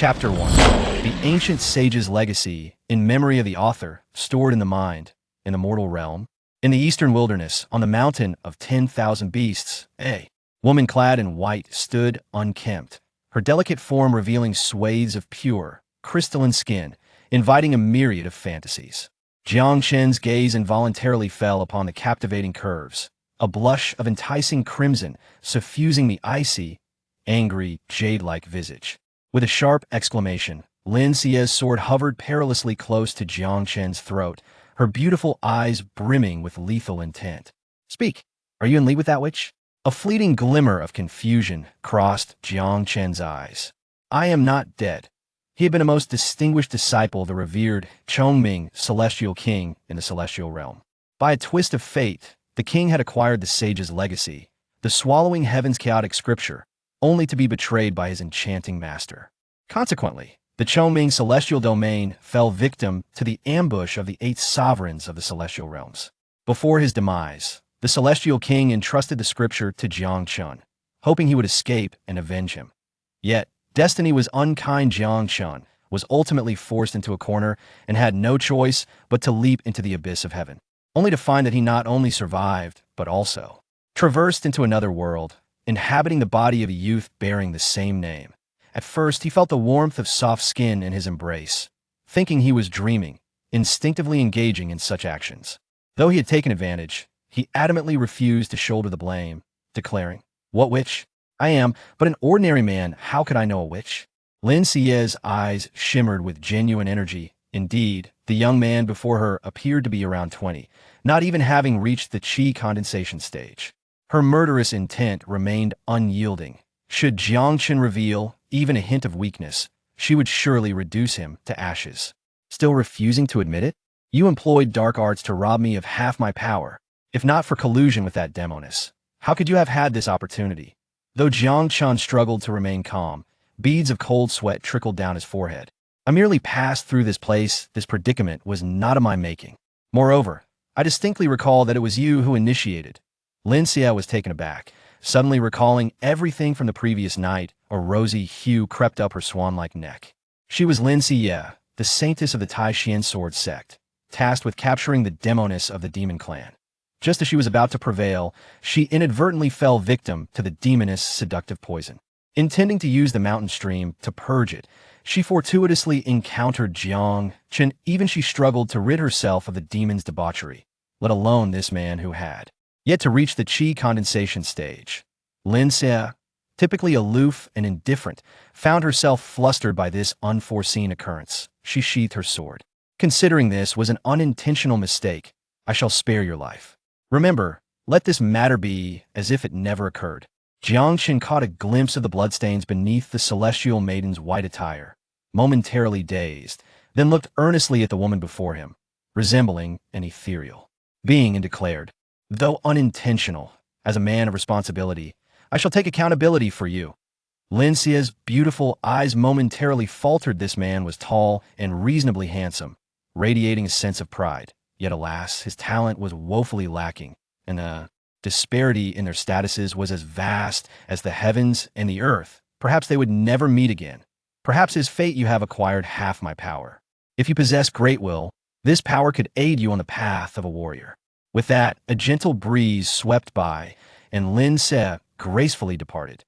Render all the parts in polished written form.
Chapter 1. The Ancient Sage's Legacy, in memory of the author, stored in the mind, in the mortal realm. In the eastern wilderness, on the mountain of 10,000 beasts, a woman clad in white stood unkempt, her delicate form revealing swathes of pure, crystalline skin, inviting a myriad of fantasies. Jiang Chen's gaze involuntarily fell upon the captivating curves, a blush of enticing crimson suffusing the icy, angry, jade-like visage. With a sharp exclamation, Lin Xie's sword hovered perilously close to Jiang Chen's throat, her beautiful eyes brimming with lethal intent. "Speak, are you in league with that witch?" A fleeting glimmer of confusion crossed Jiang Chen's eyes. "I am not dead." He had been a most distinguished disciple of the revered Chongming celestial king in the celestial realm. By a twist of fate, the king had acquired the sage's legacy, the swallowing heaven's chaotic scripture, only to be betrayed by his enchanting master. Consequently, the Chongming celestial domain fell victim to the ambush of the 8 sovereigns of the celestial realms. Before his demise, the celestial king entrusted the scripture to Jiang Chen, hoping he would escape and avenge him. Yet, destiny was unkind. Jiang Chen was ultimately forced into a corner and had no choice but to leap into the abyss of heaven, only to find that he not only survived, but also traversed into another world, inhabiting the body of a youth bearing the same name. At first, he felt the warmth of soft skin in his embrace, thinking he was dreaming, instinctively engaging in such actions. Though he had taken advantage, he adamantly refused to shoulder the blame, declaring, "What witch? I am but an ordinary man. How could I know a witch?" Lin Xie's eyes shimmered with genuine energy. Indeed, the young man before her appeared to be around 20, not even having reached the qi condensation stage. Her murderous intent remained unyielding. Should Jiang Chen reveal even a hint of weakness, she would surely reduce him to ashes. "Still refusing to admit it? You employed dark arts to rob me of half my power. If not for collusion with that demoness, how could you have had this opportunity?" Though Jiang Chen struggled to remain calm, beads of cold sweat trickled down his forehead. "I merely passed through this place. This predicament was not of my making. Moreover, I distinctly recall that it was you who initiated." Lin Xie was taken aback, suddenly recalling everything from the previous night. A rosy hue crept up her swan-like neck. She was Lin Xie, the saintess of the Tai Xian sword sect, tasked with capturing the demoness of the demon clan. Just as she was about to prevail, she inadvertently fell victim to the demoness' seductive poison. Intending to use the mountain stream to purge it, she fortuitously encountered Jiang Chen. Even she struggled to rid herself of the demon's debauchery, let alone this man who had yet to reach the qi condensation stage. Lin Xie, typically aloof and indifferent, found herself flustered by this unforeseen occurrence. She sheathed her sword. "Considering this was an unintentional mistake, I shall spare your life. Remember, let this matter be as if it never occurred." Jiang Chen caught a glimpse of the bloodstains beneath the celestial maiden's white attire, momentarily dazed, then looked earnestly at the woman before him, resembling an ethereal being, and declared, "Though unintentional, as a man of responsibility, I shall take accountability for you." Lin Xie's beautiful eyes momentarily faltered. This man was tall and reasonably handsome, radiating a sense of pride. Yet alas, his talent was woefully lacking, and the disparity in their statuses was as vast as the heavens and the earth. Perhaps they would never meet again. "Perhaps his fate you have acquired half my power. If you possess great will, this power could aid you on the path of a warrior." With that, a gentle breeze swept by, and Lin Xie gracefully departed.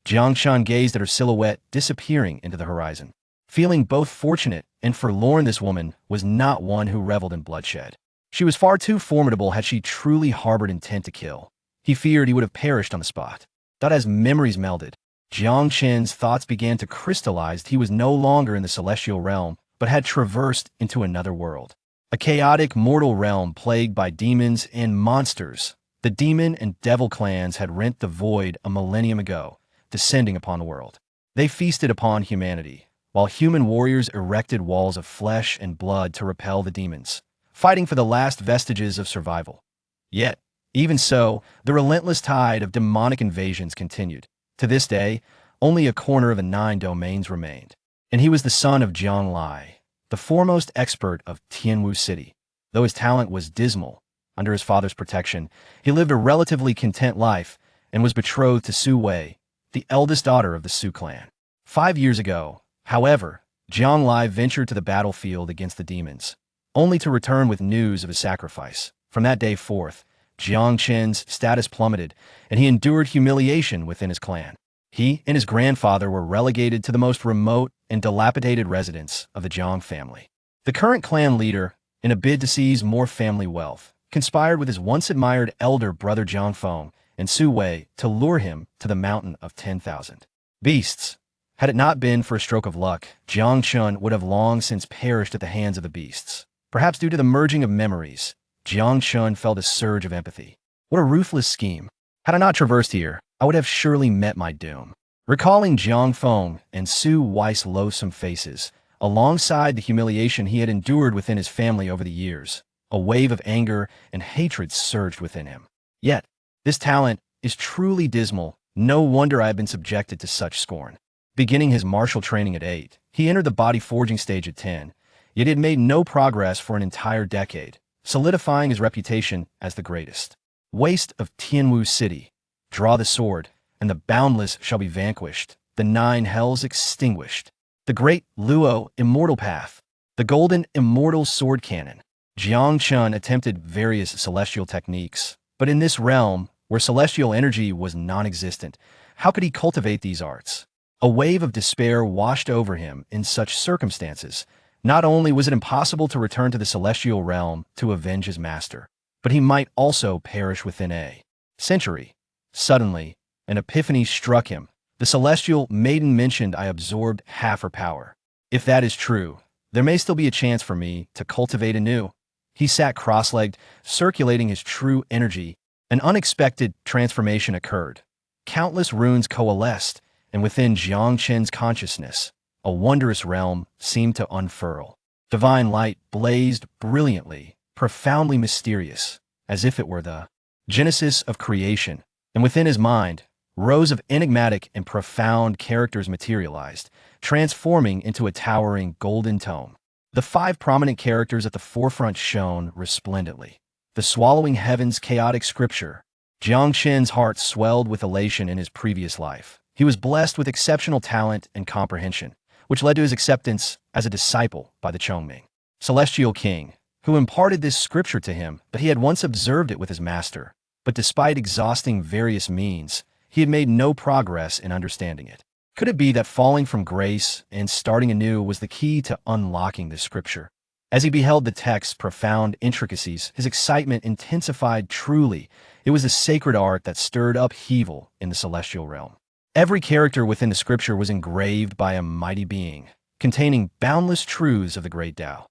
Jiang Chen gazed at her silhouette disappearing into the horizon. Feeling both fortunate and forlorn, this woman was not one who reveled in bloodshed. She was far too formidable had she truly harbored intent to kill. He feared he would have perished on the spot. But as memories melded, Jiang Chen's thoughts began to crystallize. He was no longer in the celestial realm, but had traversed into another world. A chaotic mortal realm plagued by demons and monsters. The demon and devil clans had rent the void a millennium ago, descending upon the world. They feasted upon humanity, while human warriors erected walls of flesh and blood to repel the demons, fighting for the last vestiges of survival. Yet, even so, the relentless tide of demonic invasions continued. To this day, only a corner of the 9 domains remained, and he was the son of Jiang Lai, the foremost expert of Tianwu City. Though his talent was dismal, under his father's protection, he lived a relatively content life and was betrothed to Su Wei, the eldest daughter of the Su clan. 5 years ago, However, Jiang Lai ventured to the battlefield against the demons, only to return with news of his sacrifice. From that day forth, Jiang Chen's status plummeted, and he endured humiliation within his clan. He and his grandfather were relegated to the most remote and dilapidated residence of the Jiang family. The current clan leader, in a bid to seize more family wealth, conspired with his once-admired elder brother Jiang Feng and Su Wei to lure him to the mountain of 10,000 beasts. Had it not been for a stroke of luck, Jiang Chen would have long since perished at the hands of the beasts. Perhaps due to the merging of memories, Jiang Chen felt a surge of empathy. What a ruthless scheme. Had I not traversed here, I would have surely met my doom. Recalling Jiang Feng and Su Wei's loathsome faces, alongside the humiliation he had endured within his family over the years, a wave of anger and hatred surged within him. Yet, this talent is truly dismal. No wonder I have been subjected to such scorn. Beginning his martial training at 8, he entered the body forging stage at 10, yet he had made no progress for an entire decade, solidifying his reputation as the greatest. Waste of Tianwu City. Draw the sword, and the boundless shall be vanquished, the 9 hells extinguished. The great Luo immortal path. The golden immortal sword cannon. Jiang Chen attempted various celestial techniques, but in this realm, where celestial energy was non-existent, how could he cultivate these arts? A wave of despair washed over him in such circumstances. Not only was it impossible to return to the celestial realm to avenge his master, but he might also perish within a century. Suddenly, an epiphany struck him. The celestial Maiden mentioned I absorbed half her power. If that is true, there may still be a chance for me to cultivate anew. He sat cross-legged, circulating his true energy. An unexpected transformation occurred. Countless runes coalesced, and within Jiang Chen's consciousness, a wondrous realm seemed to unfurl. Divine light blazed brilliantly, profoundly mysterious, as if it were the genesis of creation. And within his mind, rows of enigmatic and profound characters materialized, transforming into a towering golden tome. The 5 prominent characters at the forefront shone resplendently. The swallowing heavens chaotic scripture. Jiang Chen's heart swelled with elation in his previous life. He was blessed with exceptional talent and comprehension, which led to his acceptance as a disciple by the Chongming celestial king, who imparted this scripture to him, but he had once observed it with his master. But despite exhausting various means, he had made no progress in understanding it. Could it be that falling from grace and starting anew was the key to unlocking this scripture? As he beheld the text's profound intricacies, his excitement intensified. Truly, it was the sacred art that stirred upheaval in the celestial realm. Every character within the scripture was engraved by a mighty being, containing boundless truths of the great Tao.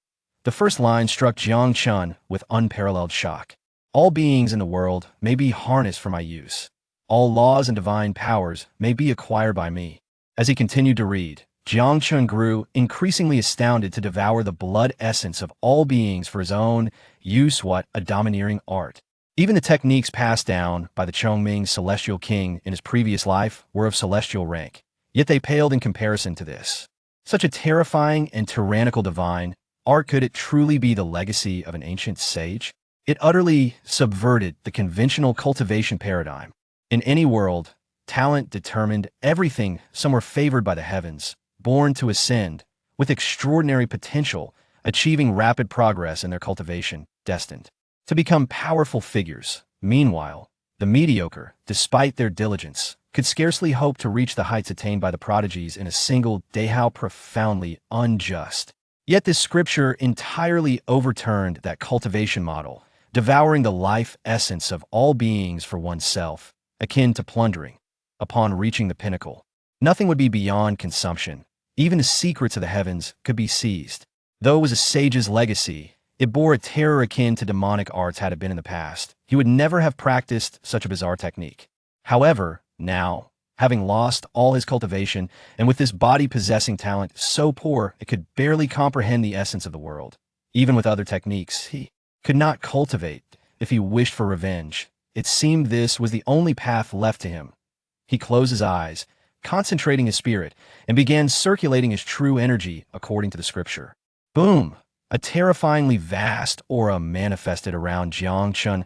The first line struck Jiang Chen with unparalleled shock. All beings in the world may be harnessed for my use. All laws and divine powers may be acquired by me. As he continued to read, Jiang Chen grew increasingly astounded to devour the blood essence of all beings for his own use. What a domineering art. Even the techniques passed down by the Chongming celestial king in his previous life were of celestial rank, yet they paled in comparison to this. Such a terrifying and tyrannical divine art. Could it truly be the legacy of an ancient sage? It utterly subverted the conventional cultivation paradigm. In any world, talent determined everything. Some were favored by the heavens, born to ascend, with extraordinary potential, achieving rapid progress in their cultivation, destined to become powerful figures. Meanwhile, the mediocre, despite their diligence, could scarcely hope to reach the heights attained by the prodigies in a single day. How profoundly unjust. Yet this scripture entirely overturned that cultivation model, devouring the life essence of all beings for oneself, akin to plundering. Upon reaching the pinnacle, nothing would be beyond consumption. Even the secrets of the heavens could be seized. Though it was a sage's legacy, it bore a terror akin to demonic arts. Had it been in the past, he would never have practiced such a bizarre technique. However, now, having lost all his cultivation, and with this body possessing talent so poor it could barely comprehend the essence of the world, even with other techniques, he could not cultivate. If he wished for revenge, it seemed this was the only path left to him. He closed his eyes, concentrating his spirit, and began circulating his true energy according to the scripture. Boom! A terrifyingly vast aura manifested around Jiang Chen.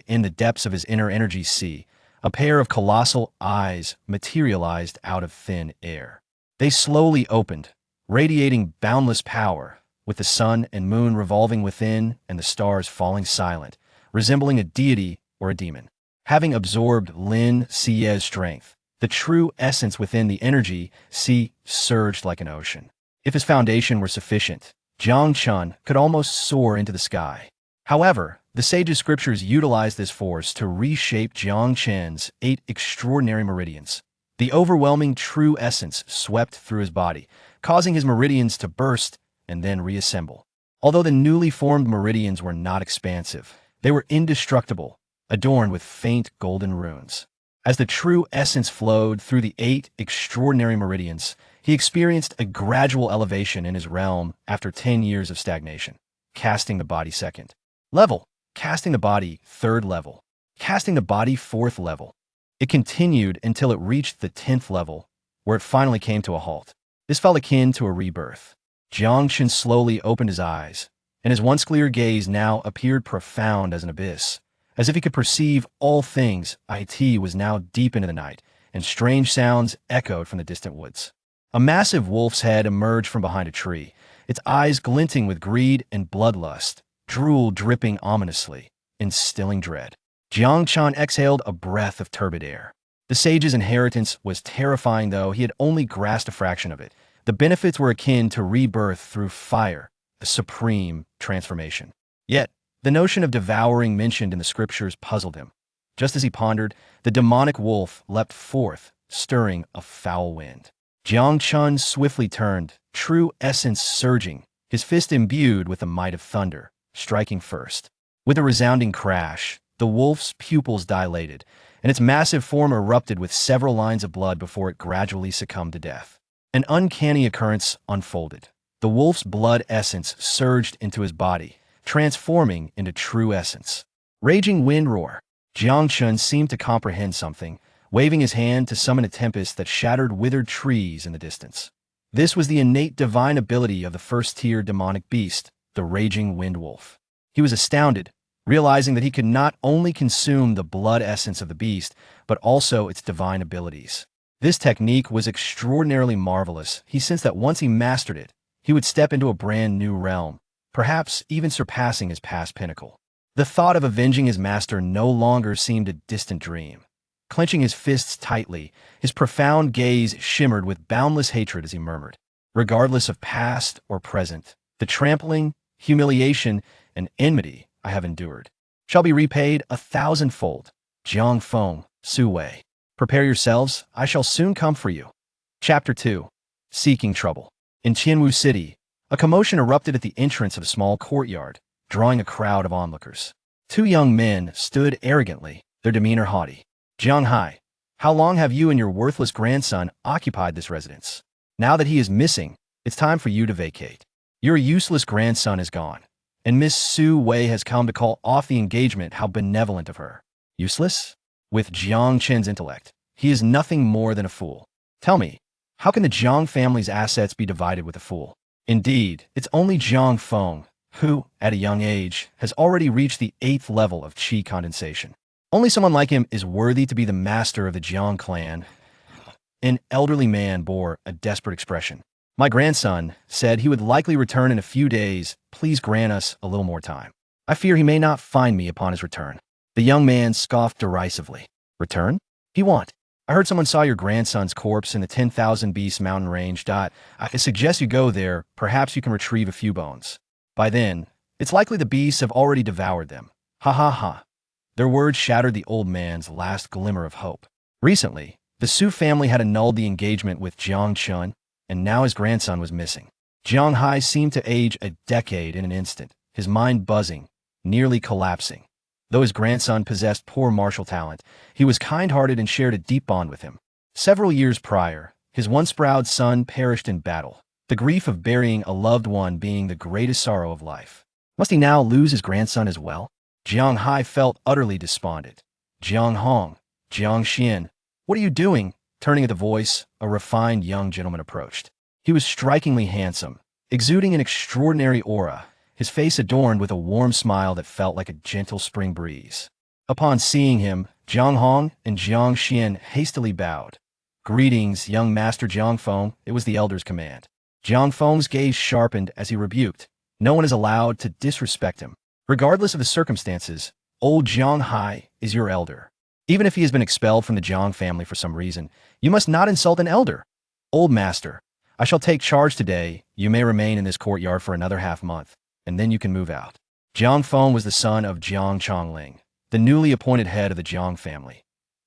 In the depths of his inner energy sea, a pair of colossal eyes materialized out of thin air. They slowly opened, radiating boundless power, with the sun and moon revolving within and the stars falling silent, resembling a deity or a demon. Having absorbed Lin Sie's strength, the true essence within the energy Si surged like an ocean. If his foundation were sufficient, Jiang Chen could almost soar into the sky. However, the sage's scriptures utilized this force to reshape Jiang Chen's 8 extraordinary meridians. The overwhelming true essence swept through his body, causing his meridians to burst and then reassemble. Although the newly formed meridians were not expansive, they were indestructible, adorned with faint golden runes. As the true essence flowed through the 8 extraordinary meridians, he experienced a gradual elevation in his realm after 10 years of stagnation. Casting the body second level, casting the body third level, casting the body fourth level. It continued until it reached the 10th level, where it finally came to a halt. This felt akin to a rebirth. Jiang Chen slowly opened his eyes, and his once clear gaze now appeared profound as an abyss. As if he could perceive all things, it was now deep into the night, and strange sounds echoed from the distant woods. A massive wolf's head emerged from behind a tree, its eyes glinting with greed and bloodlust, drool dripping ominously, instilling dread. Jiang Chen exhaled a breath of turbid air. The sage's inheritance was terrifying, though he had only grasped a fraction of it. The benefits were akin to rebirth through fire, a supreme transformation. Yet, the notion of devouring mentioned in the scriptures puzzled him. Just as he pondered, the demonic wolf leapt forth, stirring a foul wind. Jiang Chen swiftly turned, true essence surging, his fist imbued with the might of thunder, striking first. With a resounding crash, the wolf's pupils dilated, and its massive form erupted with several lines of blood before it gradually succumbed to death. An uncanny occurrence unfolded. The wolf's blood essence surged into his body, transforming into true essence. Raging wind roar. Jiang Chen seemed to comprehend something, waving his hand to summon a tempest that shattered withered trees in the distance. This was the innate divine ability of the first-tier demonic beast, the raging wind wolf. He was astounded, realizing that he could not only consume the blood essence of the beast, but also its divine abilities. This technique was extraordinarily marvelous. He sensed that once he mastered it, he would step into a brand new realm, perhaps even surpassing his past pinnacle. The thought of avenging his master no longer seemed a distant dream. Clenching his fists tightly, his profound gaze shimmered with boundless hatred as he murmured, "Regardless of past or present, the trampling, humiliation, and enmity I have endured shall be repaid 1,000-fold. Jiang Feng, Su Wei. Prepare yourselves, I shall soon come for you." Chapter 2. Seeking Trouble. In Qianwu City, a commotion erupted at the entrance of a small courtyard, drawing a crowd of onlookers. 2 young men stood arrogantly, their demeanor haughty. "Jiang Hai, how long have you and your worthless grandson occupied this residence? Now that he is missing, it's time for you to vacate. Your useless grandson is gone, and Miss Su Wei has come to call off the engagement. How benevolent of her." Useless? With Jiang Chen's intellect, he is nothing more than a fool. Tell me, how can the Jiang family's assets be divided with a fool? Indeed, it's only Jiang Feng, who, at a young age, has already reached the 8th level of qi condensation. Only someone like him is worthy to be the master of the Jiang clan. An elderly man bore a desperate expression. "My grandson said he would likely return in a few days. Please grant us a little more time. I fear he may not find me upon his return." The young man scoffed derisively. "Return? He won't. I heard someone saw your grandson's corpse in the 10,000 Beast mountain range. I suggest you go there. Perhaps you can retrieve a few bones. By then, it's likely the beasts have already devoured them." Ha ha ha. Their words shattered the old man's last glimmer of hope. Recently, the Su family had annulled the engagement with Jiang Chen, and now his grandson was missing. Jiang Hai seemed to age a decade in an instant, his mind buzzing, nearly collapsing. Though his grandson possessed poor martial talent, he was kind-hearted and shared a deep bond with him. Several years prior, his once proud son perished in battle, the grief of burying a loved one being the greatest sorrow of life. Must he now lose his grandson as well? Jiang Hai felt utterly despondent. "Jiang Hong, Jiang Xian, what are you doing?" Turning at the voice, a refined young gentleman approached. He was strikingly handsome, exuding an extraordinary aura, his face adorned with a warm smile that felt like a gentle spring breeze. Upon seeing him, Jiang Hong and Jiang Xian hastily bowed. "Greetings, young master Jiang Feng," it was the elder's command. Jiang Feng's gaze sharpened as he rebuked. No one is allowed to disrespect him. Regardless of the circumstances, old Jiang Hai is your elder. Even if he has been expelled from the Jiang family for some reason, you must not insult an elder. Old master, I shall take charge today. You may remain in this courtyard for another half-month, and then you can move out. Jiang Feng was the son of Jiang Chongling, the newly appointed head of the Jiang family.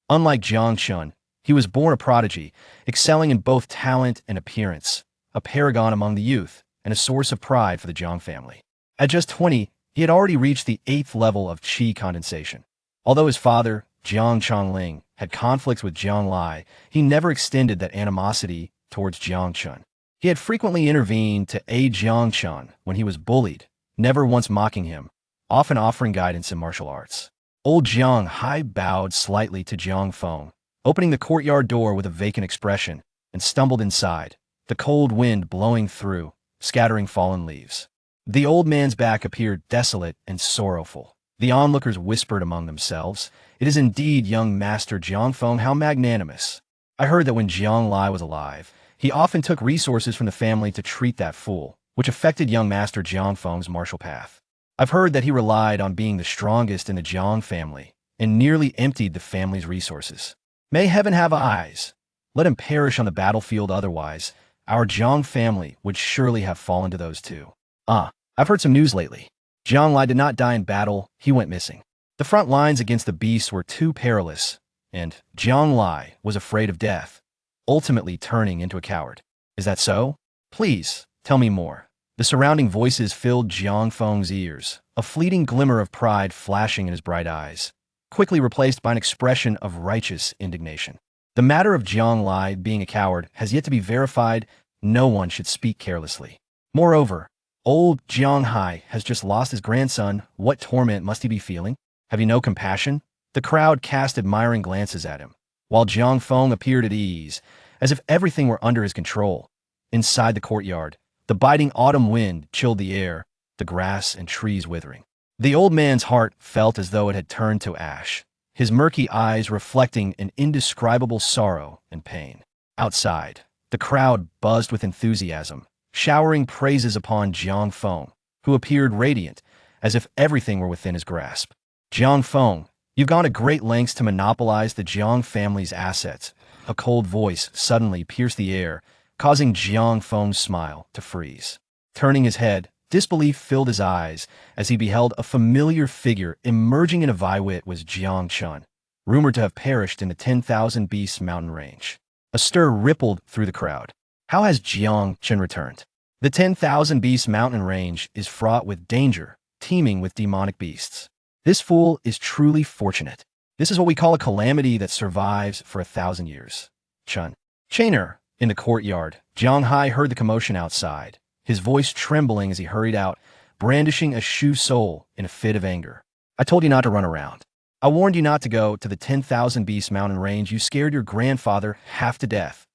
Unlike Jiang Chen, he was born a prodigy, excelling in both talent and appearance, a paragon among the youth, and a source of pride for the Jiang family. At just 20, he had already reached the 8th level of qi condensation. Although his father, Jiang Chongling, had conflicts with Jiang Lai, he never extended that animosity towards Jiang Chen. He had frequently intervened to aid Jiang Chen when he was bullied, never once mocking him, often offering guidance in martial arts. Old Jiang Hai bowed slightly to Jiang Feng, opening the courtyard door with a vacant expression, and stumbled inside, the cold wind blowing through, scattering fallen leaves. The old man's back appeared desolate and sorrowful. The onlookers whispered among themselves, "It is indeed young Master Jiang Feng, how magnanimous. I heard that when Jiang Lai was alive, he often took resources from the family to treat that fool, which affected young Master Jiang Feng's martial path. I've heard that he relied on being the strongest in the Jiang family and nearly emptied the family's resources. May heaven have eyes. Let him perish on the battlefield, otherwise our Jiang family would surely have fallen to those two." I've heard some news lately. Jiang Lai did not die in battle, he went missing. The front lines against the beasts were too perilous, and Jiang Lai was afraid of death, ultimately turning into a coward. Is that so? Please, tell me more. The surrounding voices filled Jiang Feng's ears, a fleeting glimmer of pride flashing in his bright eyes, quickly replaced by an expression of righteous indignation. The matter of Jiang Lai being a coward has yet to be verified. No one should speak carelessly. Moreover, old Jiang Hai has just lost his grandson. What torment must he be feeling? Have you no compassion? The crowd cast admiring glances at him, while Jiang Feng appeared at ease, as if everything were under his control. Inside the courtyard, the biting autumn wind chilled the air, the grass and trees withering. The old man's heart felt as though it had turned to ash, his murky eyes reflecting an indescribable sorrow and pain. Outside, the crowd buzzed with enthusiasm, showering praises upon Jiang Feng, who appeared radiant, as if everything were within his grasp. "Jiang Feng, you've gone to great lengths to monopolize the Jiang family's assets." A cold voice suddenly pierced the air, causing Jiang Feng's smile to freeze. Turning his head, disbelief filled his eyes as he beheld a familiar figure emerging in a viwit. Was Jiang Chen, rumored to have perished in the 10,000 Beasts mountain range. A stir rippled through the crowd. How has Jiang Chen returned? The 10,000 Beasts mountain range is fraught with danger, teeming with demonic beasts. This fool is truly fortunate. This is what we call a calamity that survives for 1,000 years. Chen. Chainer. In the courtyard, Jiang Hai heard the commotion outside, his voice trembling as he hurried out, brandishing a shoe sole in a fit of anger. "I told you not to run around. I warned you not to go to the 10,000 Beast mountain range. You scared your grandfather half to death."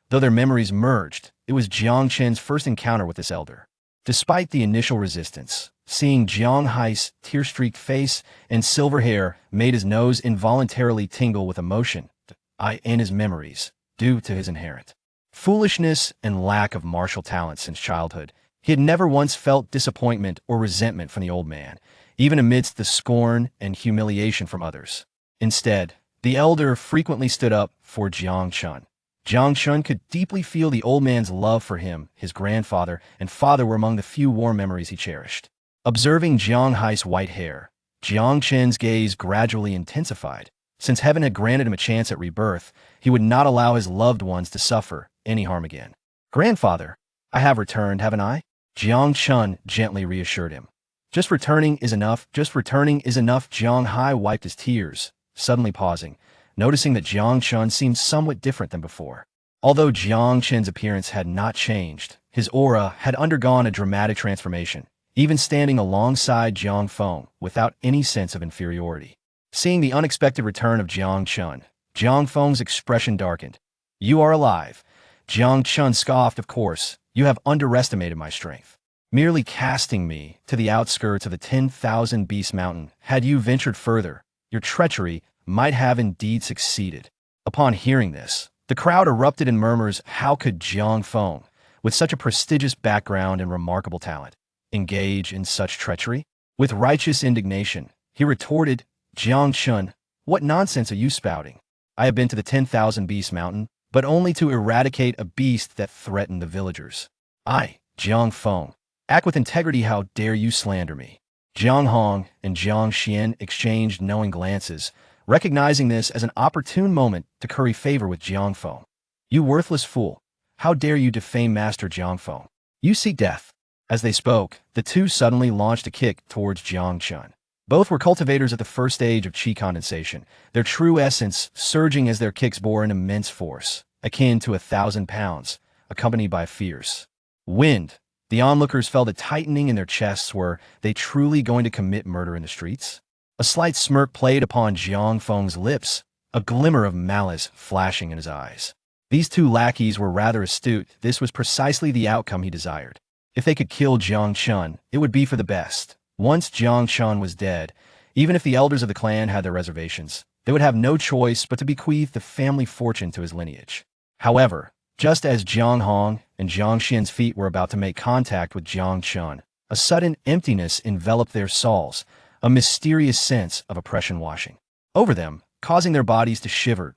Though their memories merged, it was Jiang Chen's first encounter with this elder. Despite the initial resistance, seeing Jiang Hai's tear-streaked face and silver hair made his nose involuntarily tingle with emotion and his memories, due to his inherent foolishness and lack of martial talent since childhood. He had never once felt disappointment or resentment from the old man, even amidst the scorn and humiliation from others. Instead, the elder frequently stood up for Jiang Chen. Jiang Chen could deeply feel the old man's love for him. His grandfather and father were among the few warm memories he cherished. Observing Jiang Hai's white hair, Jiang Chen's gaze gradually intensified. Since heaven had granted him a chance at rebirth, he would not allow his loved ones to suffer any harm again. "Grandfather, I have returned, haven't I?" Jiang Chen gently reassured him. Just returning is enough. Jiang Hai wiped his tears, suddenly pausing, noticing that Jiang Chen seemed somewhat different than before. Although Jiang Chen's appearance had not changed, his aura had undergone a dramatic transformation, even standing alongside Jiang Feng without any sense of inferiority. Seeing the unexpected return of Jiang Chen, Jiang Feng's expression darkened. "You are alive." Jiang Chen scoffed. "Of course, you have underestimated my strength. Merely casting me to the outskirts of the 10,000 Beast mountain, had you ventured further, your treachery might have indeed succeeded." Upon hearing this, the crowd erupted in murmurs. How could Jiang Feng, with such a prestigious background and remarkable talent, engage in such treachery? With righteous indignation, he retorted, Jiang Chen, what nonsense are you spouting? I have been to the 10,000 Beast Mountain, but only to eradicate a beast that threatened the villagers. I, Jiang Feng, act with integrity. How dare you slander me? Jiang Hong and Jiang Xian exchanged knowing glances, recognizing this as an opportune moment to curry favor with Jiang Feng. You worthless fool! How dare you defame Master Jiang Feng? You seek death. As they spoke, the two suddenly launched a kick towards Jiang Chen. Both were cultivators at the first stage of qi condensation, their true essence surging as their kicks bore an immense force, akin to 1,000 pounds, accompanied by a fierce wind. The onlookers felt a tightening in their chests. Were they truly going to commit murder in the streets? A slight smirk played upon Jiang Feng's lips, a glimmer of malice flashing in his eyes. These two lackeys were rather astute. This was precisely the outcome he desired. If they could kill Jiang Chen, it would be for the best. Once Jiang Chen was dead, even if the elders of the clan had their reservations, they would have no choice but to bequeath the family fortune to his lineage. However, just as Jiang Hong and Jiang Xian's feet were about to make contact with Jiang Chen, a sudden emptiness enveloped their souls, a mysterious sense of oppression washing over them, causing their bodies to shiver.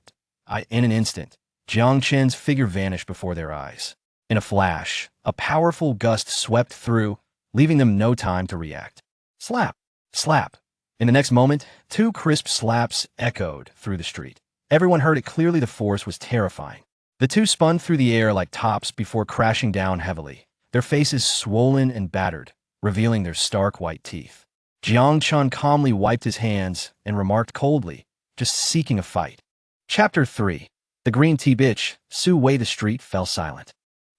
In an instant, Jiang Chen's figure vanished before their eyes. In a flash, a powerful gust swept through, leaving them no time to react. Slap! Slap! In the next moment, two crisp slaps echoed through the street. Everyone heard it clearly. The force was terrifying. The two spun through the air like tops before crashing down heavily, their faces swollen and battered, revealing their stark white teeth. Jiang Chen calmly wiped his hands and remarked coldly, just seeking a fight. Chapter 3. The Green Tea Bitch, Su Wei. The street fell silent.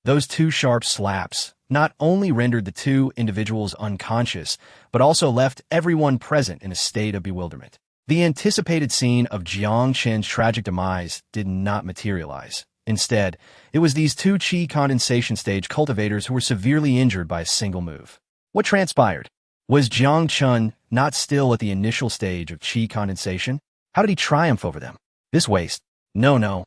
Those two sharp slaps not only rendered the two individuals unconscious, but also left everyone present in a state of bewilderment. The anticipated scene of Jiang Chen's tragic demise did not materialize. Instead, it was these two qi condensation stage cultivators who were severely injured by a single move. What transpired? Was Jiang Chen not still at the initial stage of qi condensation? How did he triumph over them? This waste? No.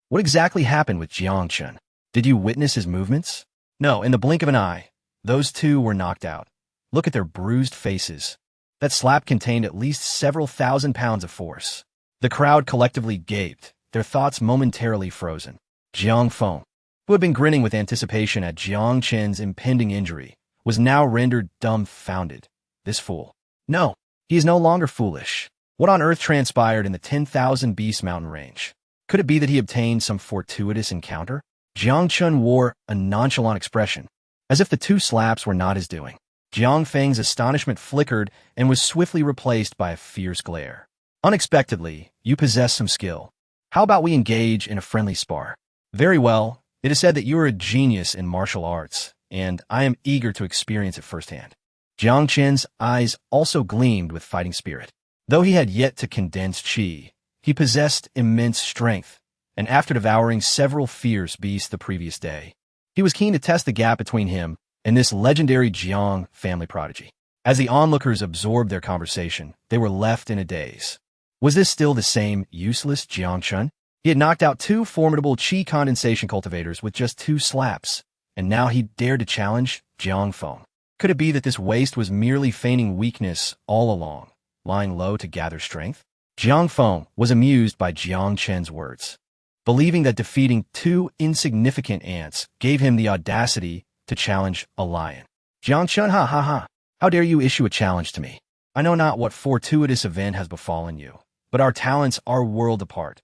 What exactly happened with Jiang Chen? Did you witness his movements? No, in the blink of an eye, those two were knocked out. Look at their bruised faces. That slap contained at least several thousand pounds of force. The crowd collectively gaped, their thoughts momentarily frozen. Jiang Feng, who had been grinning with anticipation at Jiang Chen's impending injury, was now rendered dumbfounded. This fool. No, he is no longer foolish. What on earth transpired in the 10,000 Beast Mountain range? Could it be that he obtained some fortuitous encounter? Jiang Chen wore a nonchalant expression, as if the two slaps were not his doing. Jiang Feng's astonishment flickered and was swiftly replaced by a fierce glare. Unexpectedly, you possess some skill. How about we engage in a friendly spar? Very well. It is said that you are a genius in martial arts, and I am eager to experience it firsthand. Jiang Chen's eyes also gleamed with fighting spirit. Though he had yet to condense qi, he possessed immense strength, and after devouring several fierce beasts the previous day, he was keen to test the gap between him and this legendary Jiang family prodigy. As the onlookers absorbed their conversation, they were left in a daze. Was this still the same useless Jiang Chen? He had knocked out two formidable qi condensation cultivators with just two slaps, and now he dared to challenge Jiang Feng. Could it be that this waste was merely feigning weakness all along, lying low to gather strength? Jiang Feng was amused by Jiang Chen's words, believing that defeating two insignificant ants gave him the audacity to challenge a lion. Jiang Chen, ha. How dare you issue a challenge to me? I know not what fortuitous event has befallen you, but our talents are world apart.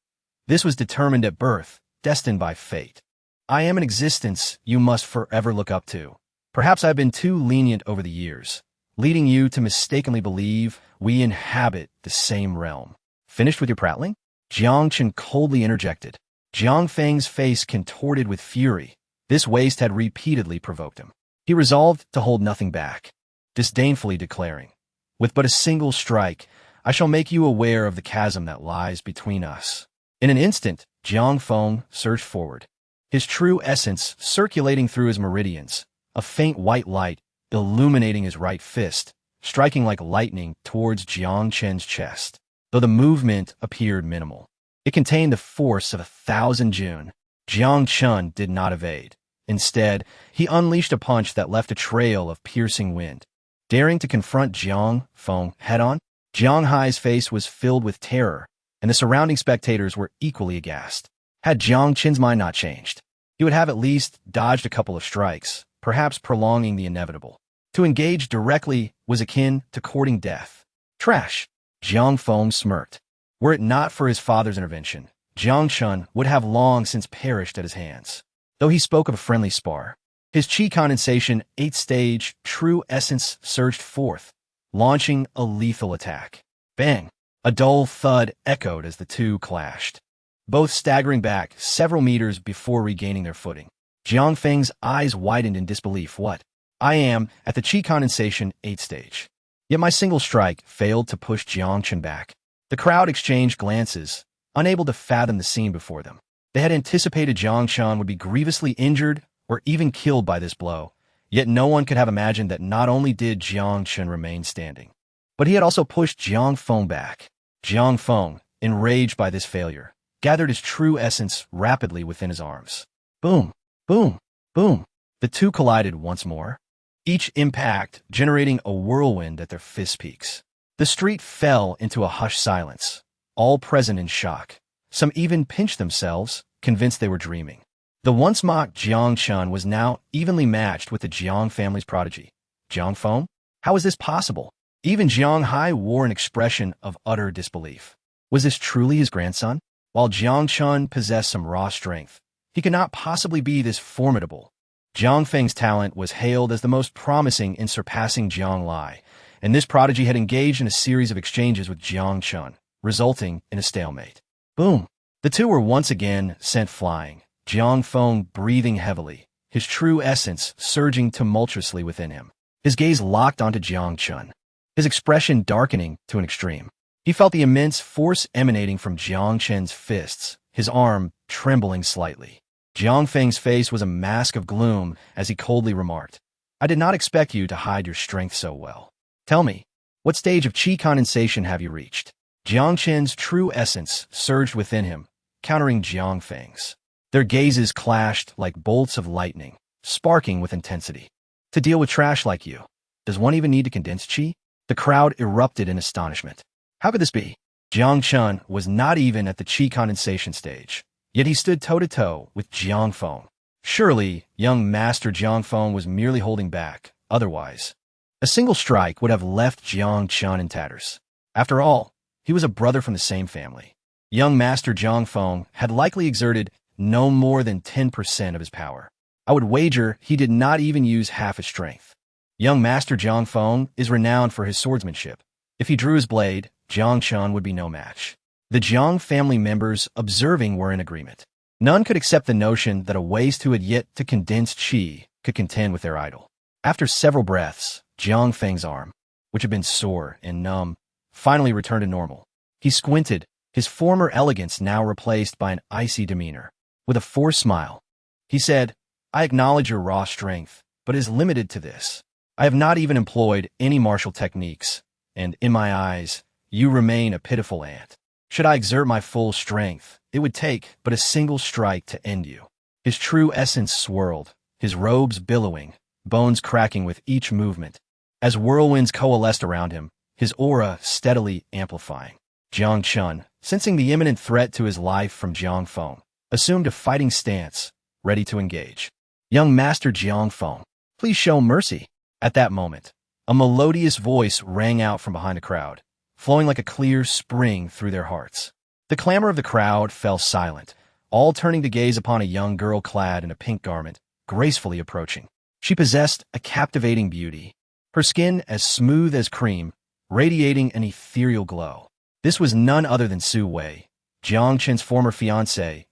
This was determined at birth, destined by fate. I am an existence you must forever look up to. Perhaps I've been too lenient over the years, leading you to mistakenly believe we inhabit the same realm. Finished with your prattling? Jiang Chen coldly interjected. Jiang Feng's face contorted with fury. This waste had repeatedly provoked him. He resolved to hold nothing back, disdainfully declaring, with but a single strike, I shall make you aware of the chasm that lies between us. In an instant, Jiang Feng surged forward, his true essence circulating through his meridians, a faint white light illuminating his right fist, striking like lightning towards Jiang Chen's chest. Though the movement appeared minimal, it contained the force of 1,000 Jun. Jiang Chen did not evade. Instead, he unleashed a punch that left a trail of piercing wind. Daring to confront Jiang Feng head-on, Jiang Hai's face was filled with terror, and the surrounding spectators were equally aghast. Had Jiang Chen's mind not changed, he would have at least dodged a couple of strikes, perhaps prolonging the inevitable. To engage directly was akin to courting death. Trash! Jiang Feng smirked. Were it not for his father's intervention, Jiang Chen would have long since perished at his hands. Though he spoke of a friendly spar, his chi condensation 8th-stage true essence surged forth, launching a lethal attack. Bang! A dull thud echoed as the two clashed, both staggering back several meters before regaining their footing. Jiang Feng's eyes widened in disbelief. What? I am at the chi condensation 8th stage. Yet my single strike failed to push Jiang Chen back. The crowd exchanged glances, unable to fathom the scene before them. They had anticipated Jiang Chen would be grievously injured or even killed by this blow, yet no one could have imagined that not only did Jiang Chen remain standing, but he had also pushed Jiang Feng back. Jiang Feng, enraged by this failure, gathered his true essence rapidly within his arms. Boom, boom, boom. The two collided once more, each impact generating a whirlwind at their fist peaks. The street fell into a hushed silence, all present in shock. Some even pinched themselves, convinced they were dreaming. The once mock Jiang Chen was now evenly matched with the Jiang family's prodigy. Jiang Feng? How was this possible? Even Jiang Hai wore an expression of utter disbelief. Was this truly his grandson? While Jiang Chen possessed some raw strength, he could not possibly be this formidable. Jiang Feng's talent was hailed as the most promising in surpassing Jiang Lai, and this prodigy had engaged in a series of exchanges with Jiang Chen, resulting in a stalemate. Boom! The two were once again sent flying, Jiang Feng breathing heavily, his true essence surging tumultuously within him. His gaze locked onto Jiang Chen, his expression darkening to an extreme. He felt the immense force emanating from Jiang Chen's fists, his arm trembling slightly. Jiang Feng's face was a mask of gloom as he coldly remarked, I did not expect you to hide your strength so well. Tell me, what stage of chi condensation have you reached? Jiang Chen's true essence surged within him, countering Jiang Feng's. Their gazes clashed like bolts of lightning, sparking with intensity. To deal with trash like you, does one even need to condense chi? The crowd erupted in astonishment. How could this be? Jiang Chen was not even at the chi condensation stage, yet he stood toe-to-toe with Jiang Feng. Surely, young Master Jiang Feng was merely holding back, otherwise. A single strike would have left Jiang Chen in tatters. After all, he was a brother from the same family. Young Master Jiang Feng had likely exerted no more than 10% of his power. I would wager he did not even use half his strength. Young Master Jiang Feng is renowned for his swordsmanship. If he drew his blade, Jiang Chen would be no match. The Jiang family members observing were in agreement. None could accept the notion that a waste who had yet to condense chi could contend with their idol. After several breaths, Jiang Feng's arm, which had been sore and numb, finally returned to normal. He squinted, his former elegance now replaced by an icy demeanor. With a forced smile, he said, I acknowledge your raw strength, but it is limited to this. I have not even employed any martial techniques, and in my eyes, you remain a pitiful ant. Should I exert my full strength, it would take but a single strike to end you. His true essence swirled, his robes billowing, bones cracking with each movement. As whirlwinds coalesced around him, his aura steadily amplifying. Jiang Chen, sensing the imminent threat to his life from Jiang Feng, assumed a fighting stance, ready to engage. Young Master Jiang Feng, please show mercy. At that moment, a melodious voice rang out from behind the crowd, flowing like a clear spring through their hearts. The clamor of the crowd fell silent, all turning to gaze upon a young girl clad in a pink garment, gracefully approaching. She possessed a captivating beauty, her skin as smooth as cream, radiating an ethereal glow. This was none other than Su Wei, Jiang Chen's former fiancée,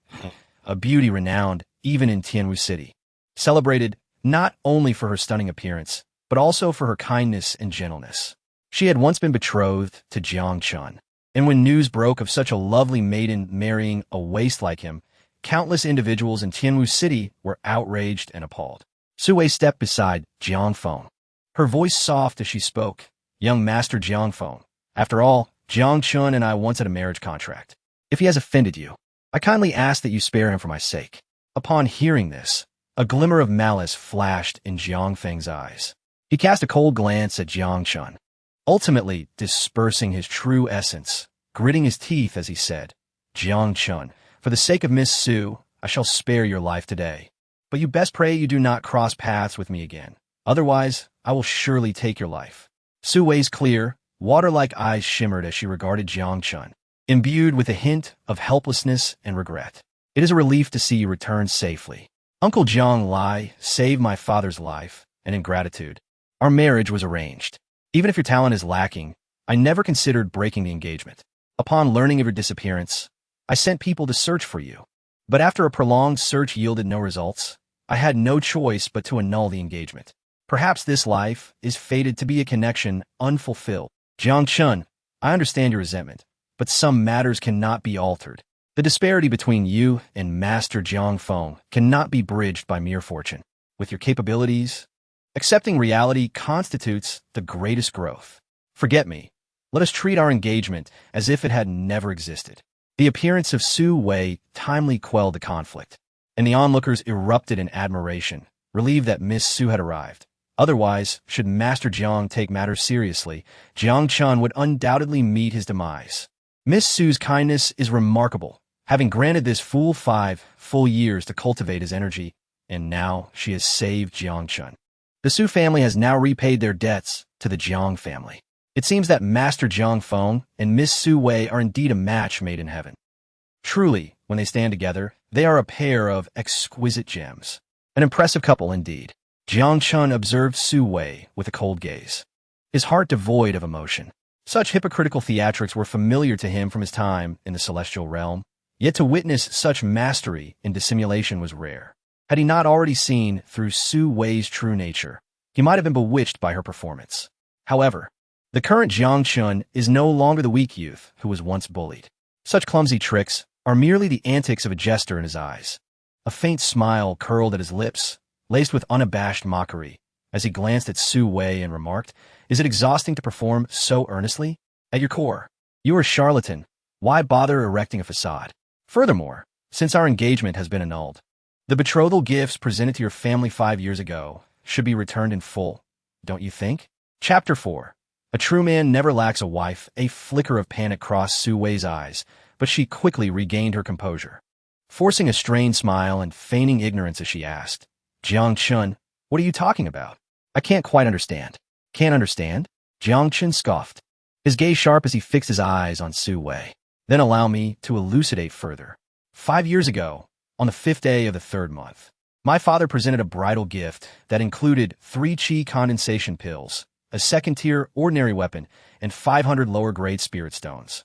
a beauty renowned even in Tianwu City, celebrated not only for her stunning appearance, but also for her kindness and gentleness. She had once been betrothed to Jiang Chen, and when news broke of such a lovely maiden marrying a waste like him, countless individuals in Tianwu City were outraged and appalled. Su Wei stepped beside Jiang Feng, her voice soft as she spoke. Young Master Jiang Feng, after all, Jiang Chen and I once had a marriage contract. If he has offended you, I kindly ask that you spare him for my sake. Upon hearing this, A glimmer of malice flashed in Jiang Feng's eyes. He cast a cold glance at Jiang Chen, ultimately dispersing his true essence, gritting his teeth as he said, "Jiang Chen, for the sake of Miss Su, I shall spare your life today. But you best pray you do not cross paths with me again. Otherwise, I will surely take your life." Su Wei's clear, water-like eyes shimmered as she regarded Jiang Chen, imbued with a hint of helplessness and regret. "It is a relief to see you return safely. Uncle Jiang Lai saved my father's life, and in gratitude, our marriage was arranged. Even if your talent is lacking, I never considered breaking the engagement. Upon learning of your disappearance, I sent people to search for you. But after a prolonged search yielded no results, I had no choice but to annul the engagement. Perhaps this life is fated to be a connection unfulfilled. Jiang Chen, I understand your resentment, but some matters cannot be altered. The disparity between you and Master Jiang Feng cannot be bridged by mere fortune. With your capabilities, accepting reality constitutes the greatest growth. Forget me. Let us treat our engagement as if it had never existed." The appearance of Su Wei timely quelled the conflict, and the onlookers erupted in admiration, relieved that Miss Su had arrived. Otherwise, should Master Jiang take matters seriously, Jiang Chen would undoubtedly meet his demise. Miss Su's kindness is remarkable, having granted this fool 5 full years to cultivate his energy, and now she has saved Jiang Chen. The Su family has now repaid their debts to the Jiang family. It seems that Master Jiang Feng and Miss Su Wei are indeed a match made in heaven. Truly, when they stand together, they are a pair of exquisite gems. An impressive couple indeed. Jiang Chen observed Su Wei with a cold gaze, his heart devoid of emotion. Such hypocritical theatrics were familiar to him from his time in the celestial realm, yet to witness such mastery in dissimulation was rare. Had he not already seen through Su Wei's true nature, he might have been bewitched by her performance. However, the current Jiang Chen is no longer the weak youth who was once bullied. Such clumsy tricks are merely the antics of a jester in his eyes. A faint smile curled at his lips, laced with unabashed mockery, as he glanced at Su Wei and remarked, "Is it exhausting to perform so earnestly? At your core, you are a charlatan. Why bother erecting a facade? Furthermore, since our engagement has been annulled, the betrothal gifts presented to your family 5 years ago should be returned in full, don't you think?" Chapter 4. A true man never lacks a wife. A flicker of panic crossed Su Wei's eyes, but she quickly regained her composure. Forcing a strained smile and feigning ignorance as she asked, "Jiang Chen, what are you talking about? I can't quite understand." "Can't understand?" Jiang Chen scoffed, his gaze sharp as he fixed his eyes on Su Wei. "Then allow me to elucidate further. 5 years ago, on the 5th day of the 3rd month, my father presented a bridal gift that included 3 qi condensation pills, a 2nd-tier ordinary weapon, and 500 lower-grade spirit stones.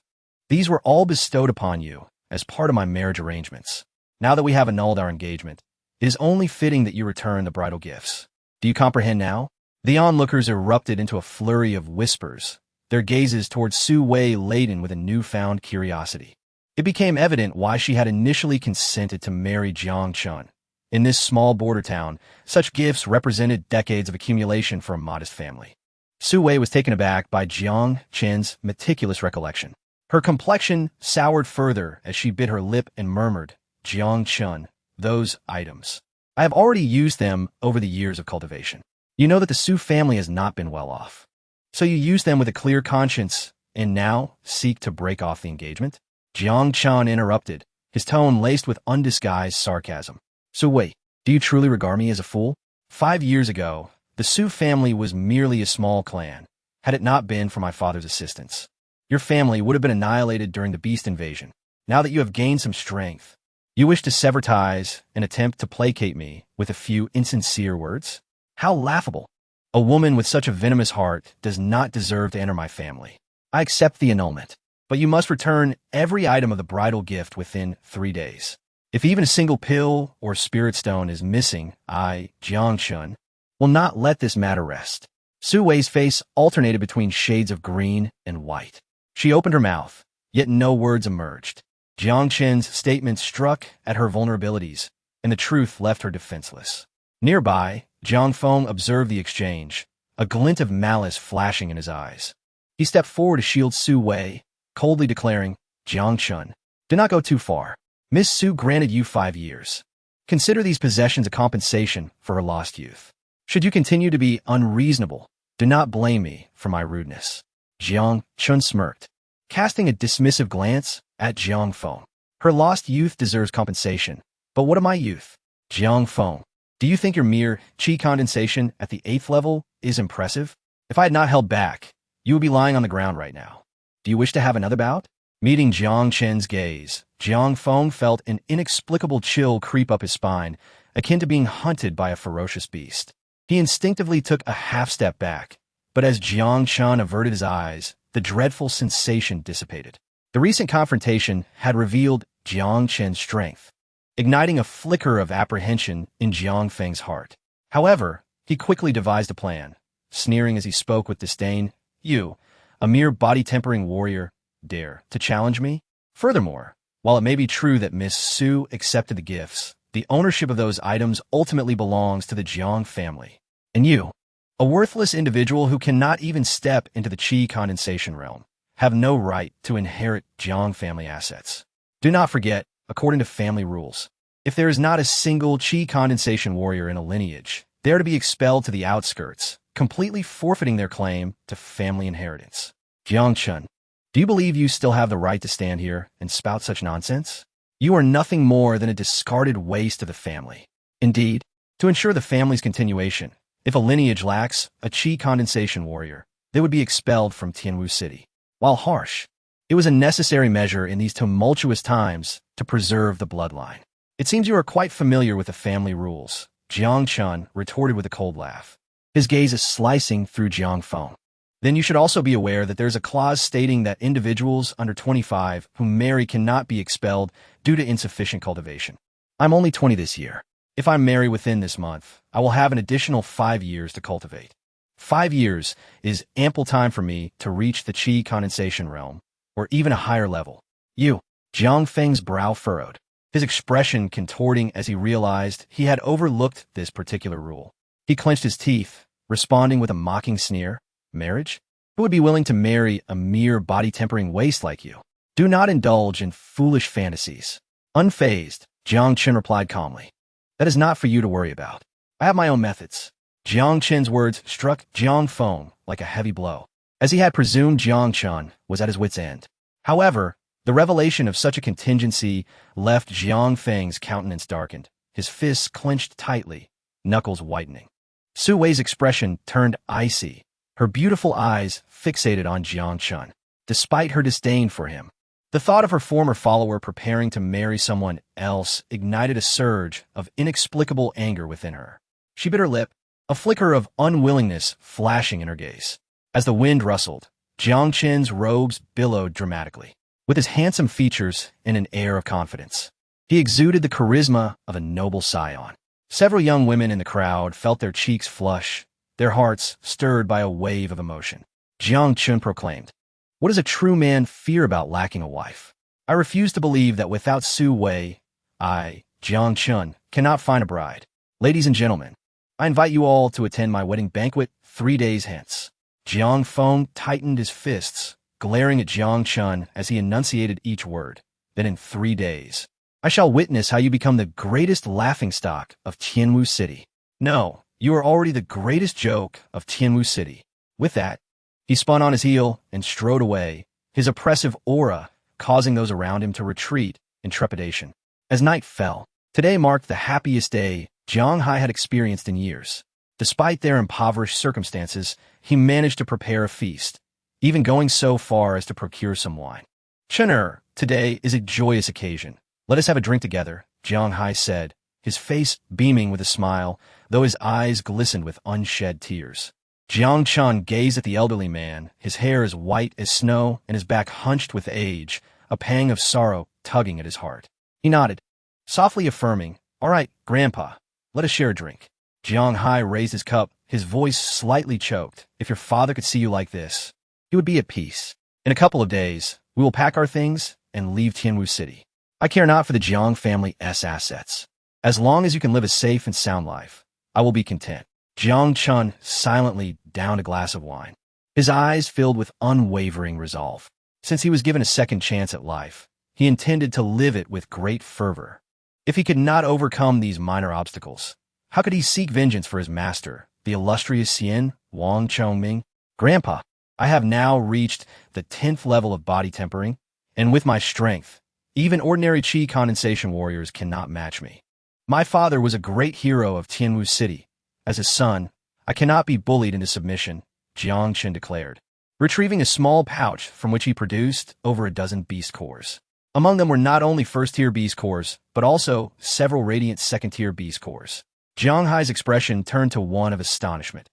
These were all bestowed upon you as part of my marriage arrangements. Now that we have annulled our engagement, it is only fitting that you return the bridal gifts. Do you comprehend now?" The onlookers erupted into a flurry of whispers, their gazes towards Su Wei laden with a newfound curiosity. It became evident why she had initially consented to marry Jiang Chen. In this small border town, such gifts represented decades of accumulation for a modest family. Su Wei was taken aback by Jiang Chen's meticulous recollection. Her complexion soured further as she bit her lip and murmured, "Jiang Chen, those items. I have already used them over the years of cultivation. You know that the Su family has not been well off. So you used them with a clear conscience and now seek to break off the engagement?" Jiang Chen interrupted, his tone laced with undisguised sarcasm. "Su Wei, do you truly regard me as a fool? 5 years ago, the Su family was merely a small clan, had it not been for my father's assistance. Your family would have been annihilated during the beast invasion. Now that you have gained some strength, you wish to sever ties and attempt to placate me with a few insincere words? How laughable! A woman with such a venomous heart does not deserve to enter my family. I accept the annulment, but you must return every item of the bridal gift within 3 days. If even a single pill or spirit stone is missing, I, Jiang Chen, will not let this matter rest." Su Wei's face alternated between shades of green and white. She opened her mouth, yet no words emerged. Jiang Chen's statement struck at her vulnerabilities, and the truth left her defenseless. Nearby, Jiang Feng observed the exchange, a glint of malice flashing in his eyes. He stepped forward to shield Su Wei, coldly declaring, "Jiang Chen, do not go too far. Miss Su granted you 5 years. Consider these possessions a compensation for her lost youth. Should you continue to be unreasonable, do not blame me for my rudeness." Jiang Chen smirked, casting a dismissive glance at Jiang Feng. "Her lost youth deserves compensation, but what of my youth?" Jiang Feng, "Do you think your mere qi condensation at the 8th level is impressive? If I had not held back, you would be lying on the ground right now. Do you wish to have another bout?" Meeting Jiang Chen's gaze, Jiang Feng felt an inexplicable chill creep up his spine, akin to being hunted by a ferocious beast. He instinctively took a half-step back, but as Jiang Chen averted his eyes, the dreadful sensation dissipated. The recent confrontation had revealed Jiang Chen's strength, igniting a flicker of apprehension in Jiang Feng's heart. However, he quickly devised a plan, sneering as he spoke with disdain. "You, a mere body-tempering warrior, dare to challenge me? Furthermore, while it may be true that Miss Su accepted the gifts, the ownership of those items ultimately belongs to the Jiang family. And you, a worthless individual who cannot even step into the qi condensation realm, have no right to inherit Jiang family assets. Do not forget, according to family rules, if there is not a single qi condensation warrior in a lineage, they are to be expelled to the outskirts, completely forfeiting their claim to family inheritance. Jiang Chen, do you believe you still have the right to stand here and spout such nonsense? You are nothing more than a discarded waste of the family. Indeed, to ensure the family's continuation, if a lineage lacks a qi condensation warrior, they would be expelled from Tianwu City. While harsh, it was a necessary measure in these tumultuous times to preserve the bloodline. It seems you are quite familiar with the family rules, Jiang Chen retorted with a cold laugh. His gaze is slicing through Jiang Feng. Then you should also be aware that there's a clause stating that individuals under 25 who marry cannot be expelled due to insufficient cultivation. I'm only 20 this year. If I marry within this month, I will have an additional 5 years to cultivate. 5 years is ample time for me to reach the qi condensation realm, or even a higher level. You, Jiang Feng's brow furrowed, his expression contorting as he realized he had overlooked this particular rule. He clenched his teeth, responding with a mocking sneer. Marriage? Who would be willing to marry a mere body-tempering waste like you? Do not indulge in foolish fantasies. Unfazed, Jiang Chen replied calmly. That is not for you to worry about. I have my own methods. Jiang Chen's words struck Jiang Feng like a heavy blow. As he had presumed, Jiang Chen was at his wit's end. However, the revelation of such a contingency left Jiang Feng's countenance darkened, his fists clenched tightly, knuckles whitening. Su Wei's expression turned icy, her beautiful eyes fixated on Jiang Chen, despite her disdain for him. The thought of her former follower preparing to marry someone else ignited a surge of inexplicable anger within her. She bit her lip, a flicker of unwillingness flashing in her gaze. As the wind rustled, Jiang Chen's robes billowed dramatically, with his handsome features and an air of confidence. He exuded the charisma of a noble scion. Several young women in the crowd felt their cheeks flush, their hearts stirred by a wave of emotion. Jiang Chen proclaimed, "What does a true man fear about lacking a wife? I refuse to believe that without Su Wei, I, Jiang Chen, cannot find a bride. Ladies and gentlemen, I invite you all to attend my wedding banquet 3 days hence." Jiang Feng tightened his fists, glaring at Jiang Chen as he enunciated each word. Then in 3 days, I shall witness how you become the greatest laughingstock of Tianwu City. No, you are already the greatest joke of Tianwu City. With that, he spun on his heel and strode away, his oppressive aura causing those around him to retreat in trepidation. As night fell, today marked the happiest day Jianghai had experienced in years. Despite their impoverished circumstances, he managed to prepare a feast, even going so far as to procure some wine. "Chener, today is a joyous occasion. Let us have a drink together," Jianghai said, his face beaming with a smile, though his eyes glistened with unshed tears. Jiang Chen gazed at the elderly man, his hair as white as snow and his back hunched with age, a pang of sorrow tugging at his heart. He nodded, softly affirming, "All right, Grandpa, let us share a drink." Jianghai raised his cup, his voice slightly choked. "If your father could see you like this, he would be at peace. In a couple of days, we will pack our things and leave Tianwu City. I care not for the Jiang family's assets. As long as you can live a safe and sound life, I will be content." Jiang Chen silently downed a glass of wine, his eyes filled with unwavering resolve. Since he was given a second chance at life, he intended to live it with great fervor. If he could not overcome these minor obstacles, how could he seek vengeance for his master, the illustrious Xian Wang Chongming? Grandpa, I have now reached the 10th level of body tempering, and with my strength, even ordinary Qi condensation warriors cannot match me. My father was a great hero of Tianwu City. As his son, I cannot be bullied into submission, Jiang Chen declared, retrieving a small pouch from which he produced over a dozen beast cores. Among them were not only first-tier beast cores, but also several radiant second-tier beast cores. Jiang Hai's expression turned to one of astonishment.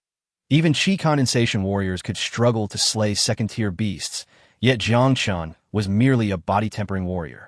Even Qi condensation warriors could struggle to slay second-tier beasts, yet Jiang Chen was merely a body-tempering warrior.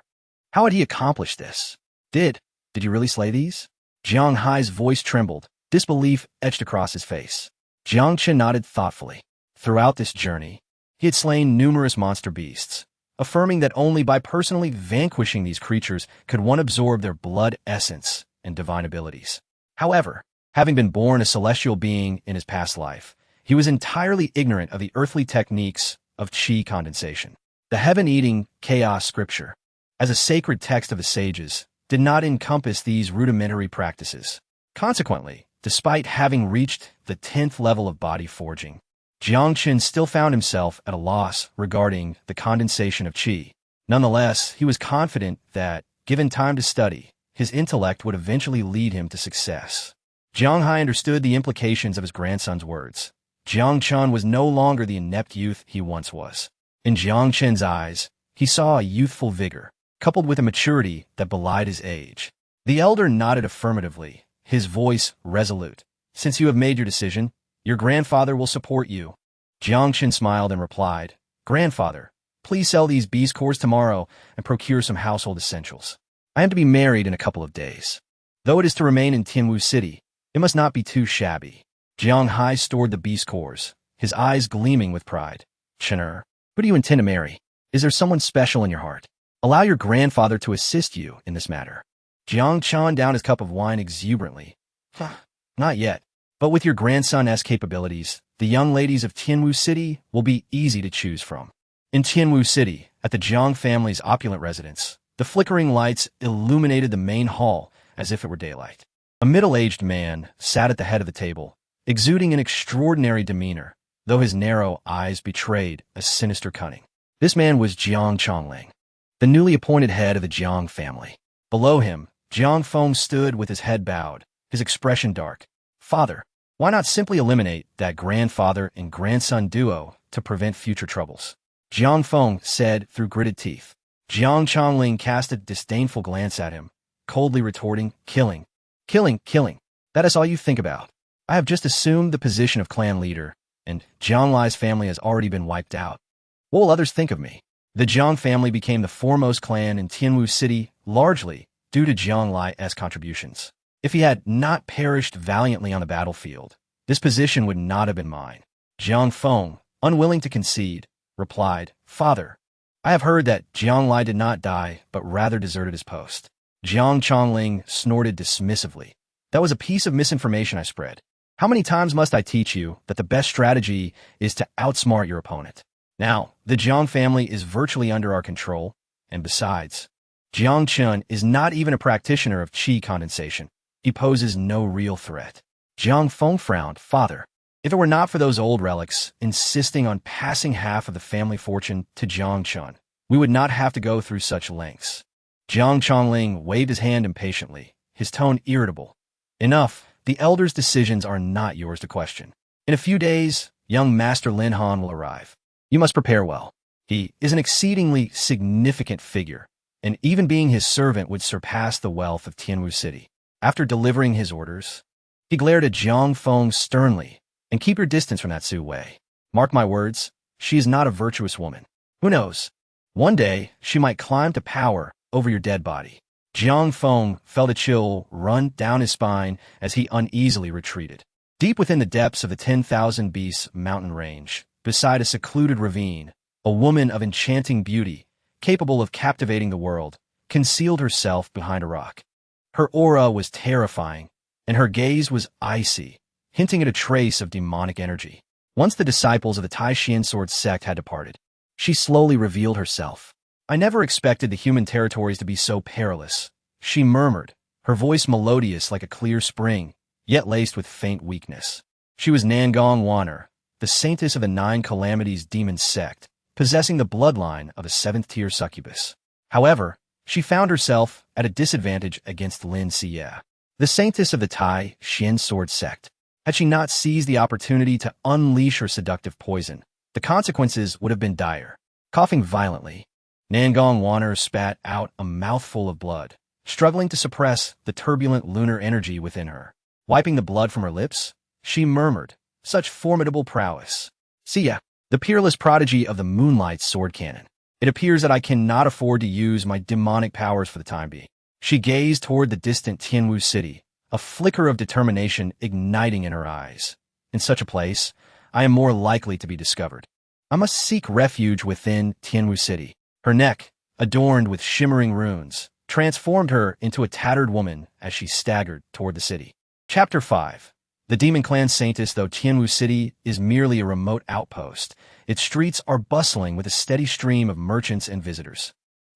How had he accomplished this? Did you really slay these? Jiang Hai's voice trembled, disbelief etched across his face. Jiang Chen nodded thoughtfully. Throughout this journey, he had slain numerous monster beasts, affirming that only by personally vanquishing these creatures could one absorb their blood essence and divine abilities. However, having been born a celestial being in his past life, he was entirely ignorant of the earthly techniques of Qi condensation. The heaven-eating chaos scripture, as a sacred text of the sages, did not encompass these rudimentary practices. Consequently, despite having reached the 10th level of body forging, Jiang Chen still found himself at a loss regarding the condensation of Qi. Nonetheless, he was confident that, given time to study, his intellect would eventually lead him to success. Jiang Hai understood the implications of his grandson's words. Jiang Chen was no longer the inept youth he once was. In Jiang Chen's eyes, he saw a youthful vigor, coupled with a maturity that belied his age. The elder nodded affirmatively, his voice resolute. Since you have made your decision, your grandfather will support you. Jiang Chen smiled and replied, Grandfather, please sell these beast cores tomorrow and procure some household essentials. I am to be married in a couple of days. Though it is to remain in Tianwu City, it must not be too shabby. Jiang Hai stored the beast cores, his eyes gleaming with pride. Chener, who do you intend to marry? Is there someone special in your heart? Allow your grandfather to assist you in this matter. Jiang Chen downed his cup of wine exuberantly. Not yet, but with your grandson's capabilities, the young ladies of Tianwu City will be easy to choose from. In Tianwu City, at the Jiang family's opulent residence, the flickering lights illuminated the main hall as if it were daylight. A middle-aged man sat at the head of the table, exuding an extraordinary demeanor, though his narrow eyes betrayed a sinister cunning. This man was Jiang Chongling, the newly appointed head of the Jiang family. Below him, Jiang Feng stood with his head bowed, his expression dark. Father, why not simply eliminate that grandfather and grandson duo to prevent future troubles? Jiang Feng said through gritted teeth. Jiang Chongling cast a disdainful glance at him, coldly retorting, Killing. That is all you think about. I have just assumed the position of clan leader, and Jiang Lai's family has already been wiped out. What will others think of me? The Jiang family became the foremost clan in Tianwu City, largely due to Jiang Lai's contributions. If he had not perished valiantly on the battlefield, this position would not have been mine. Jiang Feng, unwilling to concede, replied, Father, I have heard that Jiang Lai did not die, but rather deserted his post. Jiang Chongling snorted dismissively. That was a piece of misinformation I spread. How many times must I teach you that the best strategy is to outsmart your opponent? Now, the Jiang family is virtually under our control, and besides, Jiang Chen is not even a practitioner of Qi condensation. He poses no real threat. Jiang Feng frowned. Father, if it were not for those old relics insisting on passing half of the family fortune to Jiang Chen, we would not have to go through such lengths. Jiang Chongling waved his hand impatiently, his tone irritable. Enough, the elders' decisions are not yours to question. In a few days, young Master Lin Han will arrive. You must prepare well. He is an exceedingly significant figure, and even being his servant would surpass the wealth of Tianwu City. After delivering his orders, he glared at Jiang Feng sternly, and keep your distance from that Su Wei. Mark my words, she is not a virtuous woman. Who knows? One day, she might climb to power over your dead body. Jiang Feng felt a chill run down his spine as he uneasily retreated. Deep within the depths of the 10,000 Beasts mountain range, beside a secluded ravine, a woman of enchanting beauty, capable of captivating the world, concealed herself behind a rock. Her aura was terrifying, and her gaze was icy, hinting at a trace of demonic energy. Once the disciples of the Tai Xian sword sect had departed, she slowly revealed herself. I never expected the human territories to be so perilous, she murmured, her voice melodious like a clear spring, yet laced with faint weakness. She was Nangong Wanner, the saintess of the Nine Calamities demon sect, possessing the bloodline of a seventh-tier succubus. However, she found herself at a disadvantage against Lin Xie, the saintess of the Tai Shin sword sect. Had she not seized the opportunity to unleash her seductive poison, the consequences would have been dire. Coughing violently, Nangong Wanner spat out a mouthful of blood, struggling to suppress the turbulent lunar energy within her. Wiping the blood from her lips, she murmured, "Such formidable prowess. Xie, the peerless prodigy of the Moonlight sword cannon. It appears that I cannot afford to use my demonic powers for the time being." She gazed toward the distant Tianwu city, a flicker of determination igniting in her eyes. In such a place, I am more likely to be discovered. I must seek refuge within Tianwu city. Her neck, adorned with shimmering runes, transformed her into a tattered woman as she staggered toward the city. Chapter 5. The Demon Clan Saintess. Though Tianwu City is merely a remote outpost, its streets are bustling with a steady stream of merchants and visitors.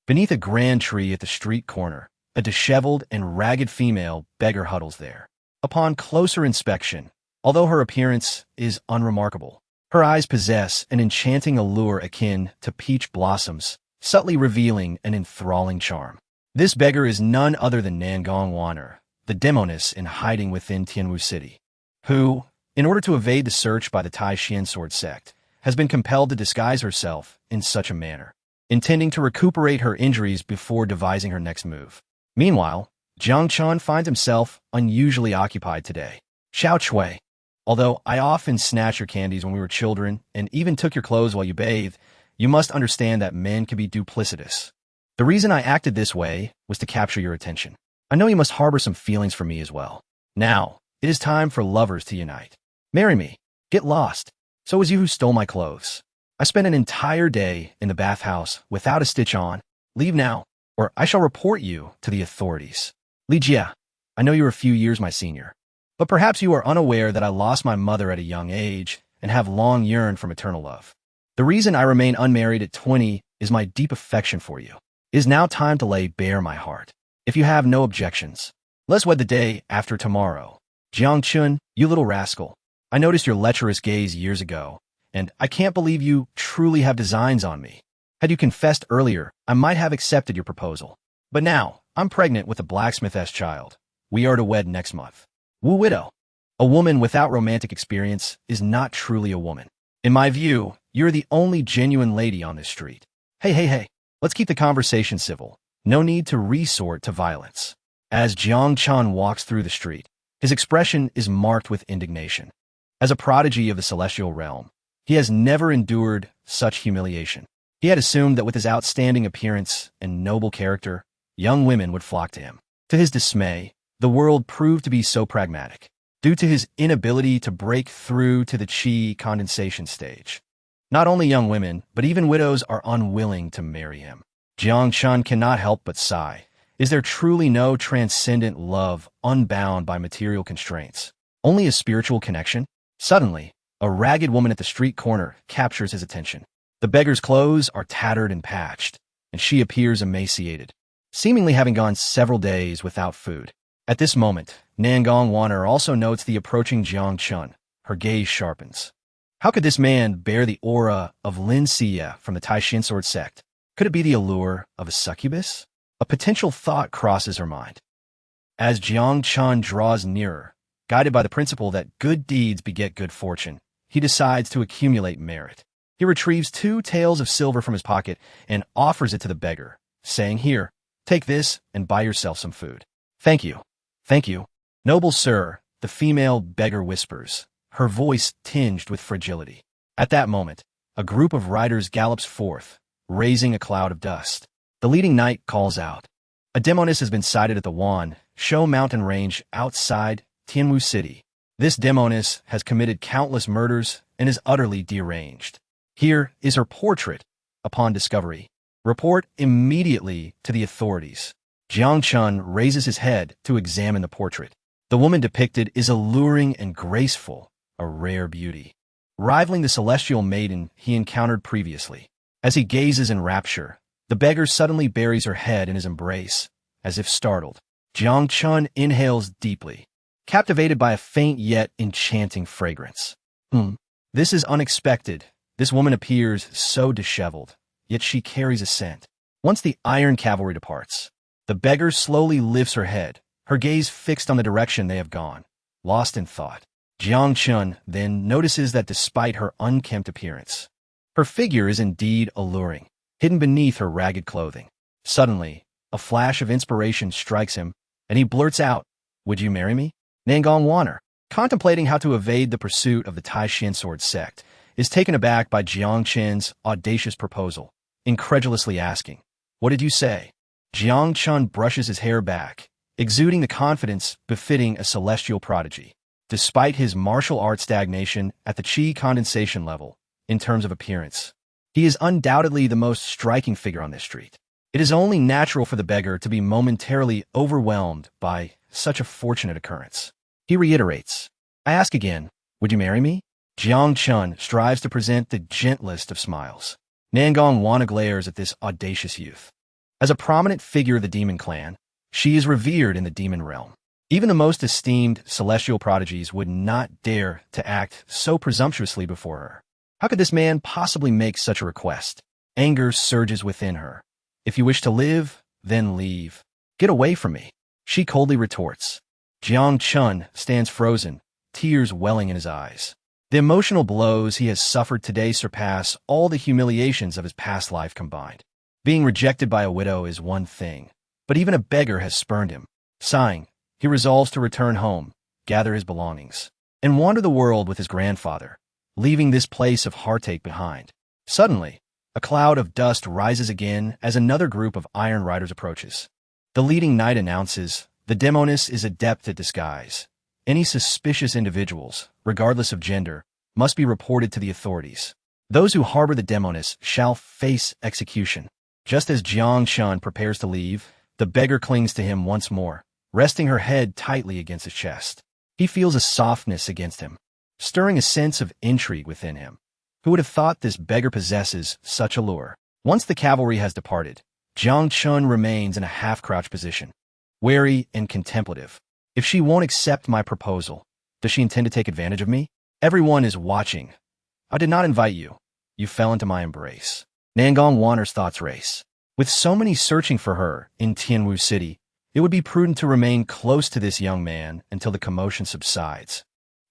Beneath a grand tree at the street corner, a disheveled and ragged female beggar huddles there. Upon closer inspection, although her appearance is unremarkable, her eyes possess an enchanting allure akin to peach blossoms, subtly revealing an enthralling charm. This beggar is none other than Nangong Wanner, the demoness in hiding within Tianwu City, who, in order to evade the search by the Tai Shin sword sect, has been compelled to disguise herself in such a manner, intending to recuperate her injuries before devising her next move. Meanwhile, Jiang Chen finds himself unusually occupied today. Xiao Chui, although I often snatched your candies when we were children and even took your clothes while you bathed, you must understand that men can be duplicitous. The reason I acted this way was to capture your attention. I know you must harbor some feelings for me as well. Now, it is time for lovers to unite. Marry me. Get lost. So was you who stole my clothes. I spent an entire day in the bathhouse without a stitch on. Leave now, or I shall report you to the authorities. Li Jia, I know you're a few years my senior, but perhaps you are unaware that I lost my mother at a young age and have long yearned for maternal love. The reason I remain unmarried at 20 is my deep affection for you. It is now time to lay bare my heart. If you have no objections, let's wed the day after tomorrow. Jiang Chen, you little rascal. I noticed your lecherous gaze years ago, and I can't believe you truly have designs on me. Had you confessed earlier, I might have accepted your proposal. But now, I'm pregnant with a blacksmith's child. We are to wed next month. Wu Widow. A woman without romantic experience is not truly a woman. In my view, you're the only genuine lady on this street. Hey. Let's keep the conversation civil. No need to resort to violence. As Jiang Chen walks through the street, his expression is marked with indignation. As a prodigy of the celestial realm, he has never endured such humiliation. He had assumed that with his outstanding appearance and noble character, young women would flock to him. To his dismay, the world proved to be so pragmatic, due to his inability to break through to the qi condensation stage. Not only young women, but even widows are unwilling to marry him. Jiang Chen cannot help but sigh. Is there truly no transcendent love unbound by material constraints? Only a spiritual connection? Suddenly, a ragged woman at the street corner captures his attention. The beggar's clothes are tattered and patched, and she appears emaciated, seemingly having gone several days without food. At this moment, Nangong Wanner also notes the approaching Jiang Chen. Her gaze sharpens. How could this man bear the aura of Lin Xie from the Tai Shin sword sect? Could it be the allure of a succubus? A potential thought crosses her mind. As Jiang Chen draws nearer, guided by the principle that good deeds beget good fortune, he decides to accumulate merit. He retrieves 2 taels of silver from his pocket and offers it to the beggar, saying, "Here, take this and buy yourself some food." Thank you. Noble sir," the female beggar whispers, her voice tinged with fragility. At that moment, a group of riders gallops forth, raising a cloud of dust. The leading knight calls out. A demoness has been sighted at the Wan Shou mountain range outside Tianwu City. This demoness has committed countless murders and is utterly deranged. Here is her portrait. Upon discovery, report immediately to the authorities. Jiang Chen raises his head to examine the portrait. The woman depicted is alluring and graceful, a rare beauty, rivaling the celestial maiden he encountered previously. As he gazes in rapture, the beggar suddenly buries her head in his embrace, as if startled. Jiang Chen inhales deeply, captivated by a faint yet enchanting fragrance. This is unexpected. This woman appears so disheveled, yet she carries a scent. Once the iron cavalry departs, the beggar slowly lifts her head, her gaze fixed on the direction they have gone, lost in thought. Jiang Chen then notices that despite her unkempt appearance, her figure is indeed alluring, hidden beneath her ragged clothing. Suddenly, a flash of inspiration strikes him, and he blurts out, "Would you marry me?" Nangong Waner, contemplating how to evade the pursuit of the Tai-Shin sword sect, is taken aback by Jiang Chen's audacious proposal, incredulously asking, "What did you say?" Jiang Chen brushes his hair back, exuding the confidence befitting a celestial prodigy. Despite his martial arts stagnation at the chi condensation level, in terms of appearance, he is undoubtedly the most striking figure on this street. It is only natural for the beggar to be momentarily overwhelmed by such a fortunate occurrence. He reiterates, "I ask again, would you marry me?" Jiang Chen strives to present the gentlest of smiles. Nangong Wana glares at this audacious youth. As a prominent figure of the demon clan, she is revered in the demon realm. Even the most esteemed celestial prodigies would not dare to act so presumptuously before her. How could this man possibly make such a request? Anger surges within her. "If you wish to live, then leave. Get away from me," she coldly retorts. Jiang Chen stands frozen, tears welling in his eyes. The emotional blows he has suffered today surpass all the humiliations of his past life combined. Being rejected by a widow is one thing, but even a beggar has spurned him. Sighing, he resolves to return home, gather his belongings, and wander the world with his grandfather, leaving this place of heartache behind. Suddenly, a cloud of dust rises again as another group of iron riders approaches. The leading knight announces, "The demoness is adept at disguise. Any suspicious individuals, regardless of gender, must be reported to the authorities. Those who harbor the demoness shall face execution." Just as Jiang Chen prepares to leave, the beggar clings to him once more, resting her head tightly against his chest. He feels a softness against him, stirring a sense of intrigue within him. Who would have thought this beggar possesses such allure? Once the cavalry has departed, Jiang Chen remains in a half-crouched position, wary and contemplative. If she won't accept my proposal, does she intend to take advantage of me? Everyone is watching. I did not invite you. You fell into my embrace. Nangong Waner's thoughts race. With so many searching for her in Tianwu City, it would be prudent to remain close to this young man until the commotion subsides,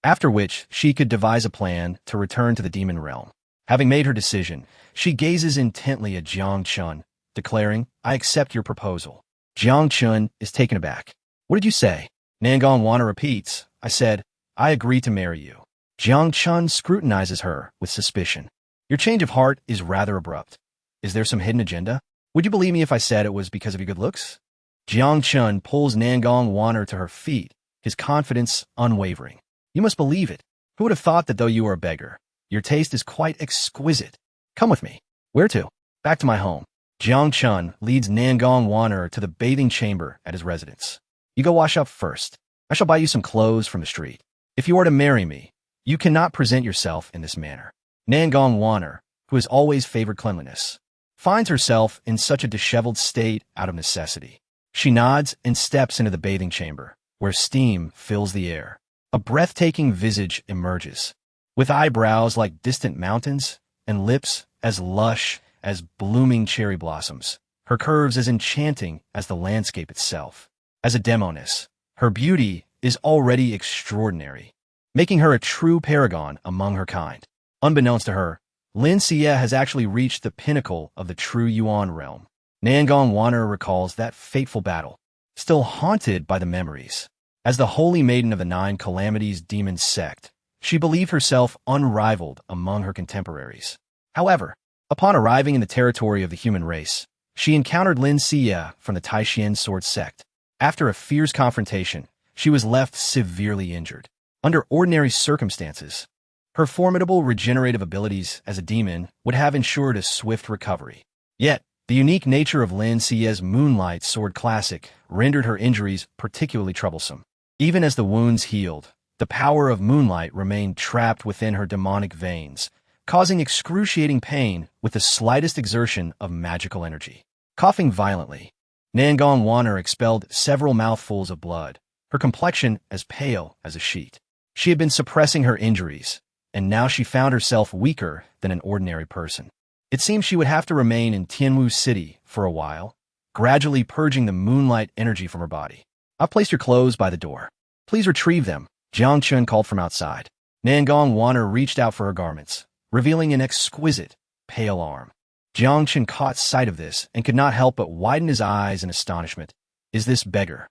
after which she could devise a plan to return to the demon realm. Having made her decision, she gazes intently at Jiang Chen, declaring, "I accept your proposal." Jiang Chen is taken aback. "What did you say?" Nangong Wana repeats, "I said, I agree to marry you." Jiang Chen scrutinizes her with suspicion. "Your change of heart is rather abrupt. Is there some hidden agenda? Would you believe me if I said it was because of your good looks?" Jiang Chen pulls Nangong Wana to her feet, his confidence unwavering. "You must believe it. Who would have thought that though you are a beggar, your taste is quite exquisite? Come with me." "Where to?" "Back to my home." Jiang Chen leads Nangong Wana to the bathing chamber at his residence. "You go wash up first. I shall buy you some clothes from the street. If you are to marry me, you cannot present yourself in this manner." Nangong Wana, who has always favored cleanliness, finds herself in such a disheveled state out of necessity. She nods and steps into the bathing chamber, where steam fills the air. A breathtaking visage emerges, with eyebrows like distant mountains and lips as lush as blooming cherry blossoms. Her curves as enchanting as the landscape itself. As a demoness, her beauty is already extraordinary, making her a true paragon among her kind. Unbeknownst to her, Lin Xie has actually reached the pinnacle of the true Yuan realm. Nangong Wana recalls that fateful battle, still haunted by the memories. As the holy maiden of the Nine Calamities demon sect, she believed herself unrivaled among her contemporaries. However, upon arriving in the territory of the human race, she encountered Lin Xie from the Tai-Shin sword sect. After a fierce confrontation, she was left severely injured. Under ordinary circumstances, her formidable regenerative abilities as a demon would have ensured a swift recovery. Yet, the unique nature of Lin Xie's Moonlight Sword Classic rendered her injuries particularly troublesome. Even as the wounds healed, the power of Moonlight remained trapped within her demonic veins, causing excruciating pain with the slightest exertion of magical energy. Coughing violently, Nangong Wanner expelled several mouthfuls of blood, her complexion as pale as a sheet. She had been suppressing her injuries, and now she found herself weaker than an ordinary person. It seemed she would have to remain in Tianwu City for a while, gradually purging the moonlight energy from her body. "I've placed your clothes by the door. Please retrieve them," Jiang Chen called from outside. Nangong Wanner reached out for her garments, revealing an exquisite, pale arm. Jiang Chen caught sight of this and could not help but widen his eyes in astonishment. Is this beggar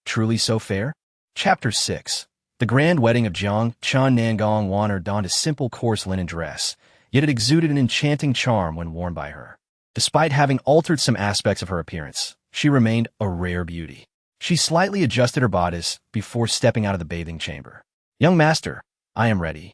truly so fair? Chapter 6. The grand wedding of Jiang Chen. Nangong Wanner donned a simple coarse linen dress, yet it exuded an enchanting charm when worn by her. Despite having altered some aspects of her appearance, she remained a rare beauty. She slightly adjusted her bodice before stepping out of the bathing chamber. "Young master, I am ready."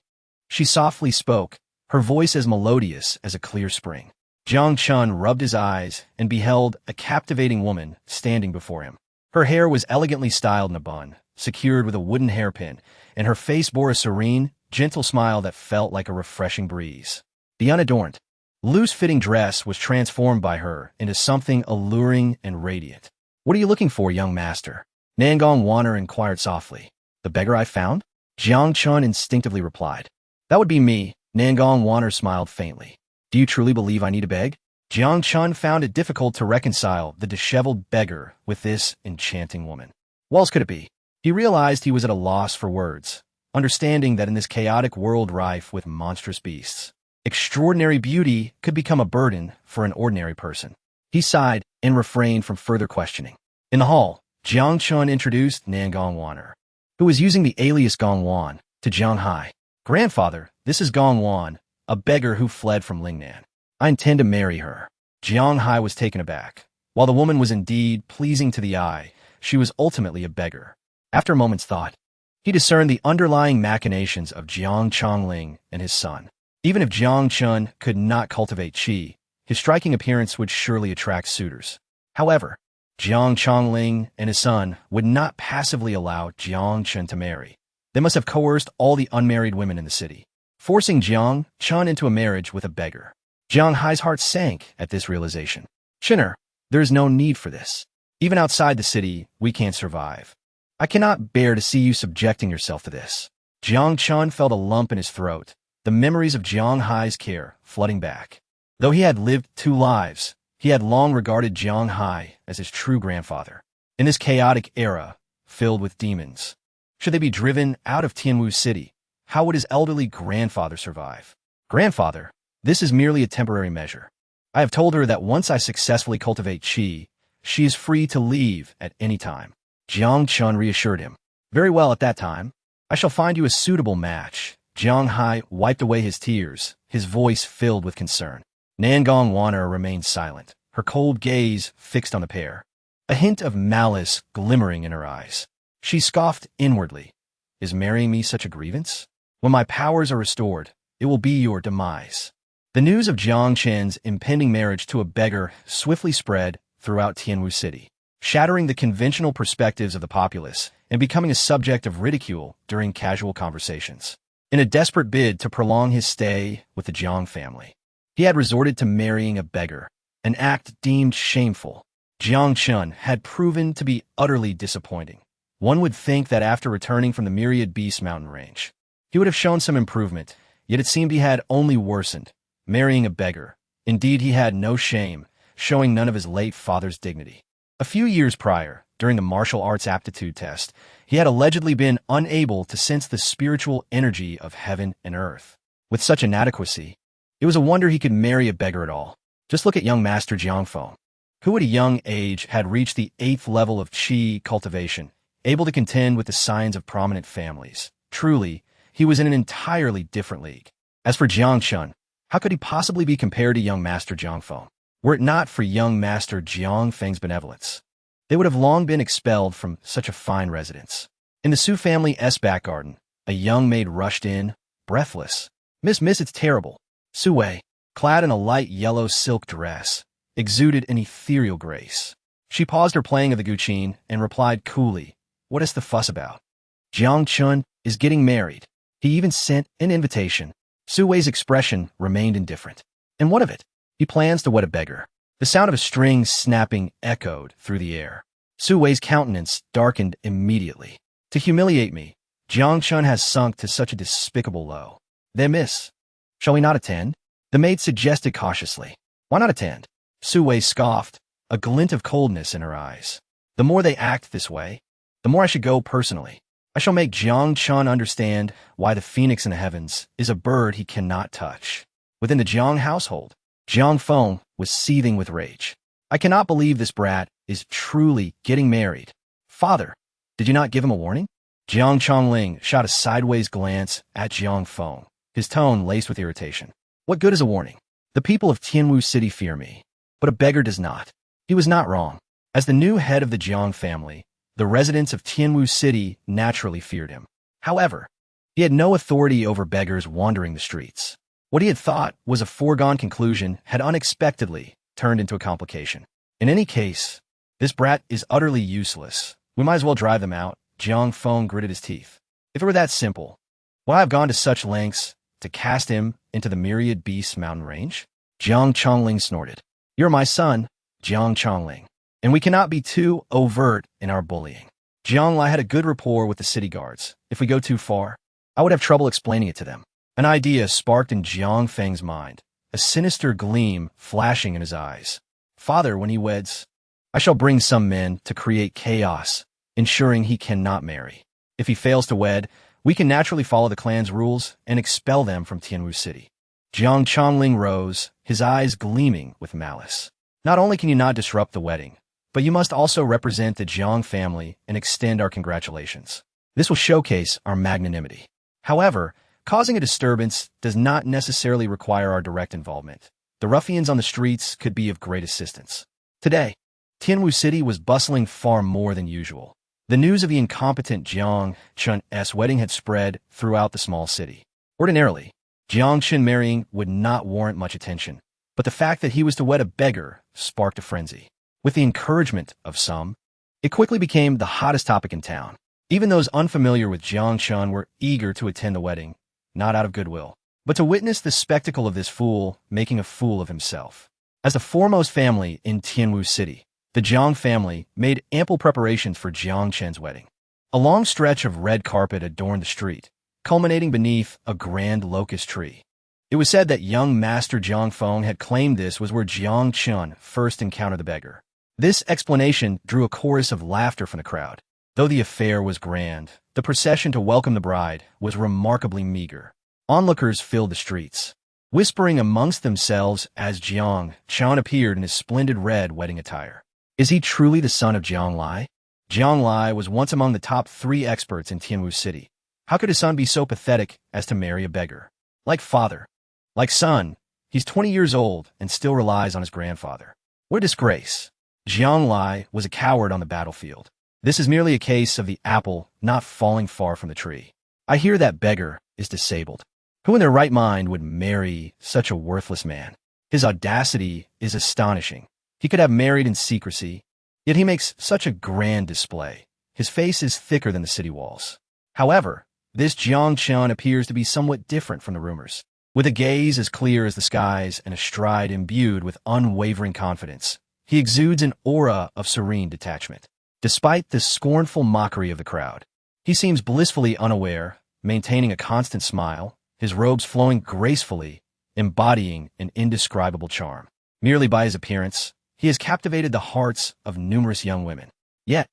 She softly spoke, her voice as melodious as a clear spring. Jiang Chen rubbed his eyes and beheld a captivating woman standing before him. Her hair was elegantly styled in a bun, secured with a wooden hairpin, and her face bore a serene, gentle smile that felt like a refreshing breeze. The unadorned, loose-fitting dress was transformed by her into something alluring and radiant. "What are you looking for, young master?" Nangong Wanner inquired softly. "The beggar I found?" Jiang Chen instinctively replied. "That would be me." Nangong Wanner smiled faintly. "Do you truly believe I need to beg?" Jiang Chen found it difficult to reconcile the disheveled beggar with this enchanting woman. What else could it be? He realized he was at a loss for words, understanding that in this chaotic world rife with monstrous beasts, extraordinary beauty could become a burden for an ordinary person. He sighed and refrained from further questioning. In the hall, Jiang Chen introduced Nangong Wanner, who was using the alias Gong Wan, to Jiang Hai. "Grandfather, this is Gong Wan, a beggar who fled from Lingnan. I intend to marry her." Jiang Hai was taken aback. While the woman was indeed pleasing to the eye, she was ultimately a beggar. After a moment's thought, he discerned the underlying machinations of Jiang Chongling and his son. Even if Jiang Chen could not cultivate qi, his striking appearance would surely attract suitors. However, Jiang Chongling and his son would not passively allow Jiang Chen to marry. They must have coerced all the unmarried women in the city, forcing Jiang Chen into a marriage with a beggar. Jiang Hai's heart sank at this realization. "Chinner, there is no need for this. Even outside the city, we can't survive. I cannot bear to see you subjecting yourself to this." Jiang Chen felt a lump in his throat, the memories of Jiang Hai's care flooding back. Though he had lived 2 lives, he had long regarded Jiang Hai as his true grandfather. In this chaotic era, filled with demons, should they be driven out of Tianwu City, how would his elderly grandfather survive? "Grandfather, this is merely a temporary measure. I have told her that once I successfully cultivate qi, she is free to leave at any time." Jiang Chen reassured him. "Very well, at that time, I shall find you a suitable match." Jiang Hai wiped away his tears, his voice filled with concern. Nangong Wanner remained silent, her cold gaze fixed on the pair, a hint of malice glimmering in her eyes. She scoffed inwardly. "Is marrying me such a grievance? When my powers are restored, it will be your demise." The news of Jiang Chen's impending marriage to a beggar swiftly spread throughout Tianwu City, shattering the conventional perspectives of the populace and becoming a subject of ridicule during casual conversations. In a desperate bid to prolong his stay with the Jiang family, he had resorted to marrying a beggar, an act deemed shameful. Jiang Chen had proven to be utterly disappointing. One would think that after returning from the Myriad Beast mountain range, he would have shown some improvement, yet it seemed he had only worsened. Marrying a beggar. Indeed, he had no shame, showing none of his late father's dignity. A few years prior, during the martial arts aptitude test, he had allegedly been unable to sense the spiritual energy of heaven and earth. With such inadequacy, it was a wonder he could marry a beggar at all. Just look at young Master Jiang Feng, who at a young age had reached the 8th level of qi cultivation, able to contend with the scions of prominent families. Truly, he was in an entirely different league. As for Jiang Chen, how could he possibly be compared to young Master Jiang Feng? Were it not for young Master Jiang Feng's benevolence, they would have long been expelled from such a fine residence. In the Su family's back garden, a young maid rushed in, breathless. Miss, it's terrible." Su Wei, clad in a light yellow silk dress, exuded an ethereal grace. She paused her playing of the guqin and replied coolly, "What is the fuss about? Jiang Chen is getting married. He even sent an invitation." Su Wei's expression remained indifferent. "And what of it? He plans to wed a beggar. The sound of a string snapping echoed through the air. Su Wei's countenance darkened immediately. To humiliate me, Jiang Chen has sunk to such a despicable low. Then, miss, shall we not attend? The maid suggested cautiously. Why not attend? Su Wei scoffed, a glint of coldness in her eyes. The more they act this way, the more I should go personally. I shall make Jiang Chen understand why the phoenix in the heavens is a bird he cannot touch. Within the Jiang household, Jiang Feng was seething with rage. I cannot believe this brat is truly getting married. Father, did you not give him a warning? Jiang Chongling shot a sideways glance at Jiang Feng, his tone laced with irritation. What good is a warning? The people of Tianwu City fear me, but a beggar does not. He was not wrong. As the new head of the Jiang family, the residents of Tianwu City naturally feared him. However, he had no authority over beggars wandering the streets. What he had thought was a foregone conclusion had unexpectedly turned into a complication. In any case, this brat is utterly useless. We might as well drive them out. Jiang Feng gritted his teeth. If it were that simple, would I have gone to such lengths to cast him into the myriad beasts mountain range? Jiang Chongling snorted. You're my son, Jiang Chongling, and we cannot be too overt in our bullying. Jiang Lai had a good rapport with the city guards. If we go too far, I would have trouble explaining it to them. An idea sparked in Jiang Feng's mind, a sinister gleam flashing in his eyes. Father, when he weds, I shall bring some men to create chaos, ensuring he cannot marry. If he fails to wed, we can naturally follow the clan's rules and expel them from Tianwu City. Jiang Chongling rose, his eyes gleaming with malice. Not only can you not disrupt the wedding, but you must also represent the Jiang family and extend our congratulations. This will showcase our magnanimity. However, causing a disturbance does not necessarily require our direct involvement. The ruffians on the streets could be of great assistance. Today, Tianwu City was bustling far more than usual. The news of the incompetent Jiang Chen's wedding had spread throughout the small city. Ordinarily, Jiang Chen marrying would not warrant much attention, but the fact that he was to wed a beggar sparked a frenzy. With the encouragement of some, it quickly became the hottest topic in town. Even those unfamiliar with Jiang Chen were eager to attend the wedding, not out of goodwill, but to witness the spectacle of this fool making a fool of himself. As the foremost family in Tianwu City, the Jiang family made ample preparations for Jiang Chen's wedding. A long stretch of red carpet adorned the street, culminating beneath a grand locust tree. It was said that young Master Jiang Feng had claimed this was where Jiang Chen first encountered the beggar. This explanation drew a chorus of laughter from the crowd. Though the affair was grand, the procession to welcome the bride was remarkably meager. Onlookers filled the streets, whispering amongst themselves as Jiang Chen appeared in his splendid red wedding attire. Is he truly the son of Jiang Lai? Jiang Lai was once among the top 3 experts in Tianwu City. How could his son be so pathetic as to marry a beggar? Like father, like son, he's 20 years old and still relies on his grandfather. What a disgrace. Jiang Lai was a coward on the battlefield. This is merely a case of the apple not falling far from the tree. I hear that beggar is disabled. Who in their right mind would marry such a worthless man? His audacity is astonishing. He could have married in secrecy, yet he makes such a grand display. His face is thicker than the city walls. However, this Jiang Chen appears to be somewhat different from the rumors. With a gaze as clear as the skies and a stride imbued with unwavering confidence, he exudes an aura of serene detachment. Despite the scornful mockery of the crowd, he seems blissfully unaware, maintaining a constant smile, his robes flowing gracefully, embodying an indescribable charm. Merely by his appearance, he has captivated the hearts of numerous young women. Yet,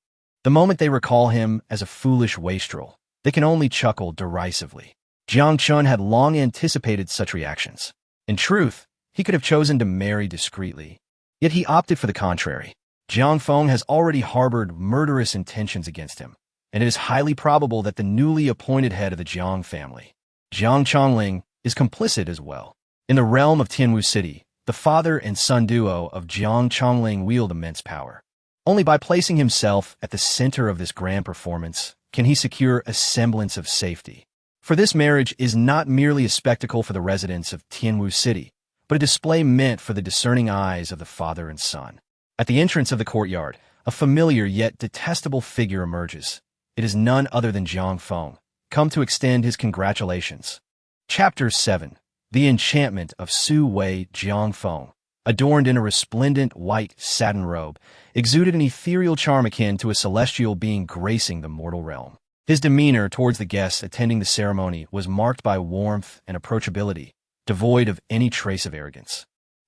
the moment they recall him as a foolish wastrel, they can only chuckle derisively. Jiang Chen had long anticipated such reactions. In truth, he could have chosen to marry discreetly, yet he opted for the contrary. Jiang Feng has already harbored murderous intentions against him, and it is highly probable that the newly appointed head of the Jiang family, Jiang Chongling, is complicit as well. In the realm of Tianwu City, the father and son duo of Jiang Chongling wield immense power. Only by placing himself at the center of this grand performance can he secure a semblance of safety. For this marriage is not merely a spectacle for the residents of Tianwu City, but a display meant for the discerning eyes of the father and son. At the entrance of the courtyard, a familiar yet detestable figure emerges. It is none other than Jiang Feng, come to extend his congratulations. Chapter 7. The Enchantment of Su Wei Jiang Feng. adorned in a resplendent white satin robe, exuded an ethereal charm akin to a celestial being gracing the mortal realm. His demeanor towards the guests attending the ceremony was marked by warmth and approachability, devoid of any trace of arrogance.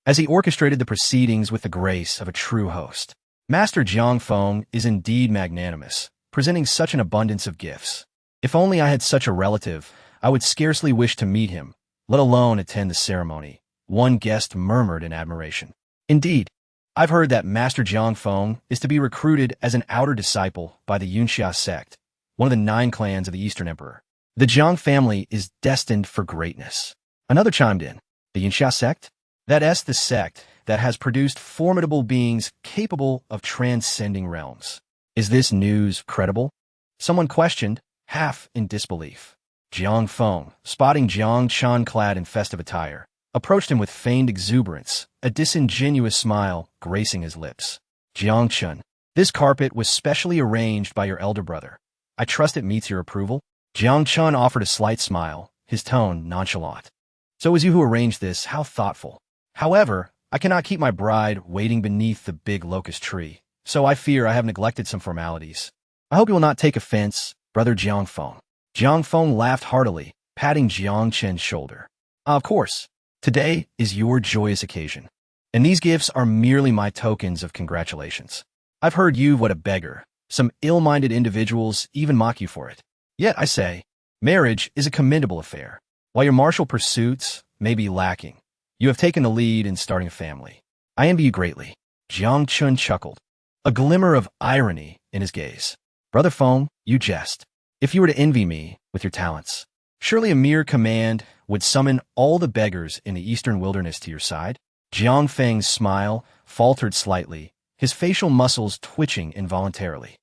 As he orchestrated the proceedings with the grace of a true host, Master Jiang Feng is indeed magnanimous, presenting such an abundance of gifts. If only I had such a relative, I would scarcely wish to meet him, let alone attend the ceremony, one guest murmured in admiration. Indeed, I've heard that Master Jiang Feng is to be recruited as an outer disciple by the Yunxia sect, one of the 9 clans of the Eastern Emperor. The Jiang family is destined for greatness. Another chimed in. The Yunxia sect? That's the sect that has produced formidable beings capable of transcending realms. Is this news credible? Someone questioned, half in disbelief. Jiang Feng, spotting Jiang Chen clad in festive attire, approached him with feigned exuberance, a disingenuous smile gracing his lips. Jiang Chen, this carpet was specially arranged by your elder brother. I trust it meets your approval? Jiang Chen offered a slight smile, his tone nonchalant. So it was you who arranged this, how thoughtful. However, I cannot keep my bride waiting beneath the big locust tree, so I fear I have neglected some formalities. I hope you will not take offense, Brother Jiang Feng. Jiang Feng laughed heartily, patting Jiang Chen's shoulder. Of course, today is your joyous occasion, and these gifts are merely my tokens of congratulations. I've heard you what a beggar. Some ill-minded individuals even mock you for it. Yet, I say, marriage is a commendable affair. While your martial pursuits may be lacking, you have taken the lead in starting a family. I envy you greatly. Jiang Chen chuckled, a glimmer of irony in his gaze. Brother Feng, you jest. If you were to envy me with your talents, surely a mere command would summon all the beggars in the eastern wilderness to your side? Jiang Feng's smile faltered slightly, his facial muscles twitching involuntarily.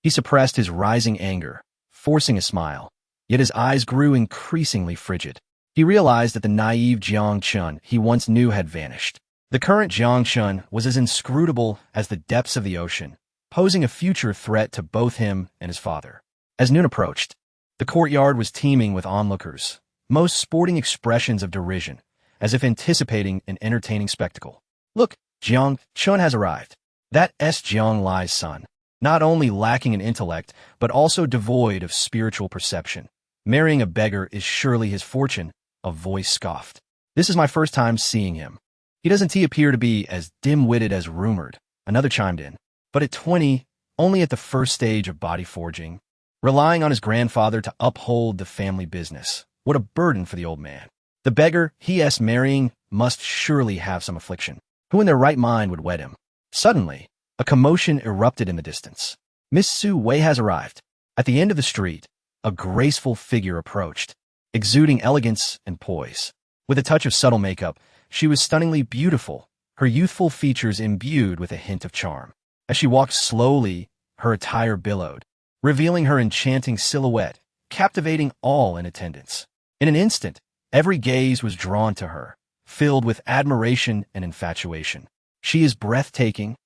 He suppressed his rising anger, forcing a smile, yet his eyes grew increasingly frigid. He realized that the naive Jiang Chen he once knew had vanished. The current Jiang Chen was as inscrutable as the depths of the ocean, posing a future threat to both him and his father. As noon approached, the courtyard was teeming with onlookers, most sporting expressions of derision, as if anticipating an entertaining spectacle. Look, Jiang Chen has arrived. That's Jiang Lai's son, not only lacking in intellect, but also devoid of spiritual perception. Marrying a beggar is surely his fortune, a voice scoffed. This is my first time seeing him. Doesn't he appear to be as dim-witted as rumored? Another chimed in. But at 20, only at the first stage of body forging, relying on his grandfather to uphold the family business. What a burden for the old man. The beggar he's marrying must surely have some affliction. Who in their right mind would wed him? Suddenly, a commotion erupted in the distance. Miss Su Wei has arrived. At the end of the street, a graceful figure approached, exuding elegance and poise. With a touch of subtle makeup, she was stunningly beautiful, her youthful features imbued with a hint of charm. As she walked slowly, her attire billowed, revealing her enchanting silhouette, captivating all in attendance. In an instant, every gaze was drawn to her, filled with admiration and infatuation. She is breathtaking,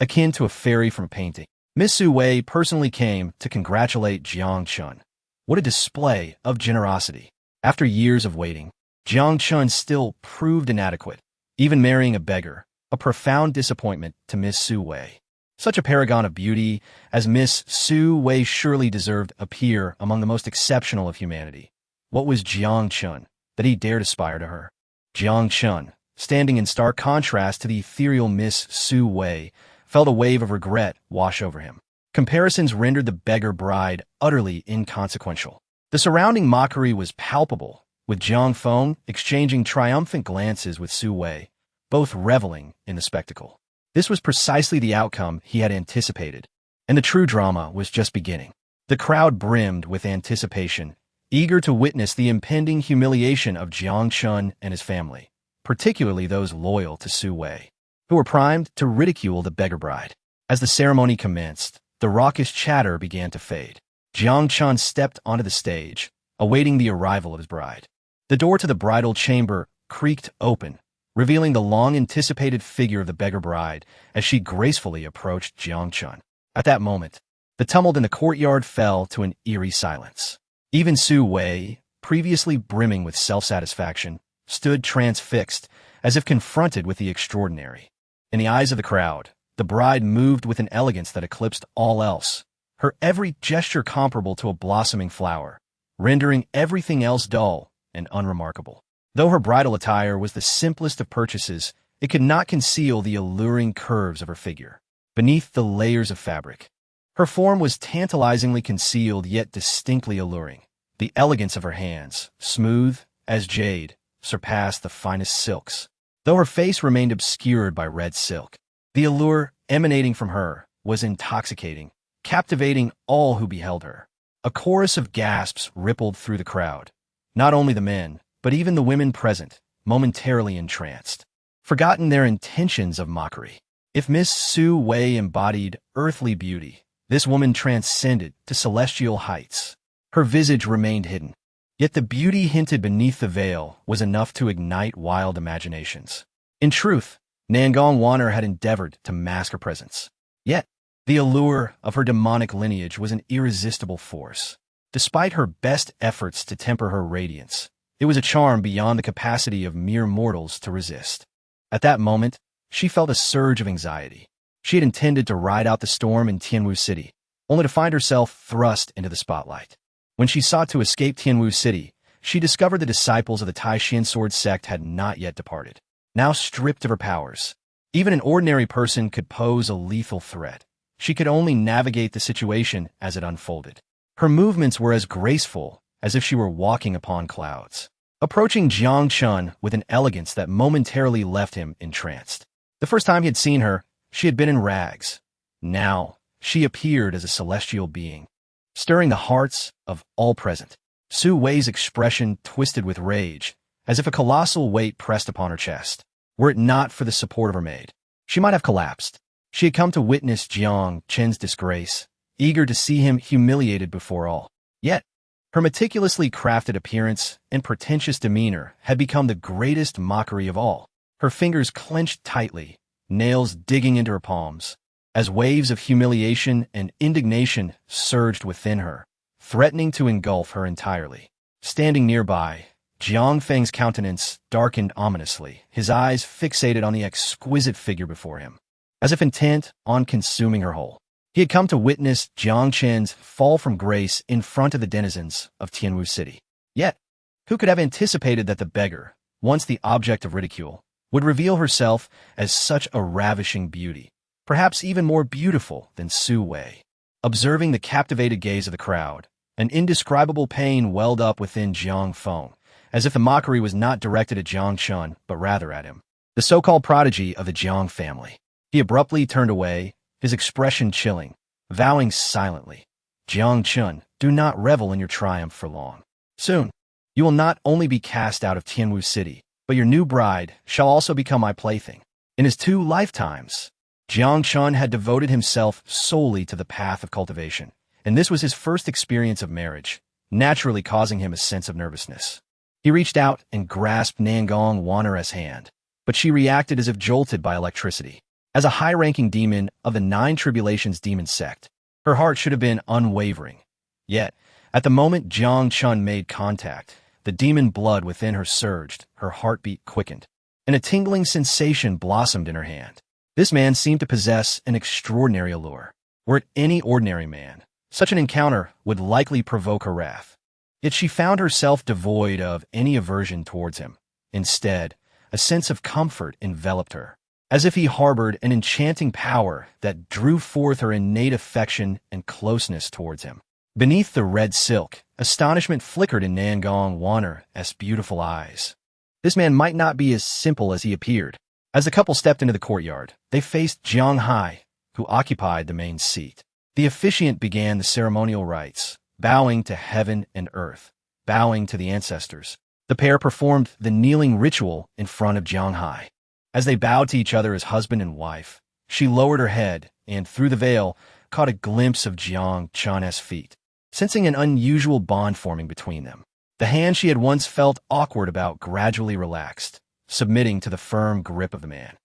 akin to a fairy from a painting. Miss Su Wei personally came to congratulate Jiang Chen. What a display of generosity. After years of waiting, Jiang Chen still proved inadequate, even marrying a beggar, a profound disappointment to Miss Su Wei. Such a paragon of beauty as Miss Su Wei surely deserved appear among the most exceptional of humanity. What was Jiang Chen that he dared aspire to her? Jiang Chen, standing in stark contrast to the ethereal Miss Su Wei, felt a wave of regret wash over him. Comparisons rendered the beggar bride utterly inconsequential. The surrounding mockery was palpable, with Jiang Feng exchanging triumphant glances with Su Wei, both reveling in the spectacle. This was precisely the outcome he had anticipated, and the true drama was just beginning. The crowd brimmed with anticipation, eager to witness the impending humiliation of Jiang Chen and his family, particularly those loyal to Su Wei, who were primed to ridicule the beggar bride. As the ceremony commenced, the raucous chatter began to fade. Jiang Chen stepped onto the stage, awaiting the arrival of his bride. The door to the bridal chamber creaked open, revealing the long-anticipated figure of the beggar bride as she gracefully approached Jiang Chen. At that moment, the tumult in the courtyard fell to an eerie silence. Even Su Wei, previously brimming with self-satisfaction, stood transfixed as if confronted with the extraordinary. In the eyes of the crowd, the bride moved with an elegance that eclipsed all else, her every gesture comparable to a blossoming flower, rendering everything else dull and unremarkable. Though her bridal attire was the simplest of purchases, it could not conceal the alluring curves of her figure. Beneath the layers of fabric, her form was tantalizingly concealed yet distinctly alluring. The elegance of her hands, smooth as jade, surpassed the finest silks. Though her face remained obscured by red silk, the allure emanating from her was intoxicating, captivating all who beheld her. A chorus of gasps rippled through the crowd. Not only the men, but even the women present, momentarily entranced, forgotten their intentions of mockery. If Miss Su Wei embodied earthly beauty, this woman transcended to celestial heights. Her visage remained hidden, yet the beauty hinted beneath the veil was enough to ignite wild imaginations. In truth, Nangong Wanner had endeavored to mask her presence. Yet, the allure of her demonic lineage was an irresistible force. Despite her best efforts to temper her radiance, it was a charm beyond the capacity of mere mortals to resist. At that moment, she felt a surge of anxiety. She had intended to ride out the storm in Tianwu City, only to find herself thrust into the spotlight. When she sought to escape Tianwu City, she discovered the disciples of the Taishan sword sect had not yet departed. Now stripped of her powers, even an ordinary person could pose a lethal threat. She could only navigate the situation as it unfolded. Her movements were as graceful as if she were walking upon clouds, approaching Jiang Chen with an elegance that momentarily left him entranced. The first time he had seen her, she had been in rags. Now, she appeared as a celestial being, stirring the hearts of all present. Su Wei's expression twisted with rage, as if a colossal weight pressed upon her chest. Were it not for the support of her maid, she might have collapsed. She had come to witness Jiang Chen's disgrace, eager to see him humiliated before all. Yet, her meticulously crafted appearance and pretentious demeanor had become the greatest mockery of all. Her fingers clenched tightly, nails digging into her palms, as waves of humiliation and indignation surged within her, threatening to engulf her entirely. Standing nearby, Jiang Feng's countenance darkened ominously, his eyes fixated on the exquisite figure before him, as if intent on consuming her whole. He had come to witness Jiang Chen's fall from grace in front of the denizens of Tianwu City. Yet, who could have anticipated that the beggar, once the object of ridicule, would reveal herself as such a ravishing beauty, perhaps even more beautiful than Su Wei? Observing the captivated gaze of the crowd, an indescribable pain welled up within Jiang Feng, as if the mockery was not directed at Jiang Chen, but rather at him, the so-called prodigy of the Jiang family. He abruptly turned away, his expression chilling, vowing silently, "Jiang Chen, do not revel in your triumph for long. Soon, you will not only be cast out of Tianwu City, but your new bride shall also become my plaything." In his 2 lifetimes, Jiang Chen had devoted himself solely to the path of cultivation, and this was his first experience of marriage, naturally causing him a sense of nervousness. He reached out and grasped Nangong Wanner's hand, but she reacted as if jolted by electricity. As a high-ranking demon of the 9 Tribulations demon sect, her heart should have been unwavering. Yet, at the moment Jiang Chen made contact, the demon blood within her surged, her heartbeat quickened, and a tingling sensation blossomed in her hand. This man seemed to possess an extraordinary allure. Were it any ordinary man, such an encounter would likely provoke her wrath. Yet she found herself devoid of any aversion towards him. Instead, a sense of comfort enveloped her, as if he harbored an enchanting power that drew forth her innate affection and closeness towards him. Beneath the red silk, astonishment flickered in Nangong Wanner's beautiful eyes. This man might not be as simple as he appeared. As the couple stepped into the courtyard, they faced Jiang Hai, who occupied the main seat. The officiant began the ceremonial rites, bowing to heaven and earth, bowing to the ancestors. The pair performed the kneeling ritual in front of Jiang Hai. As they bowed to each other as husband and wife, she lowered her head and, through the veil, caught a glimpse of Jiang Chen's feet. Sensing an unusual bond forming between them, the hand she had once felt awkward about gradually relaxed, submitting to the firm grip of the man.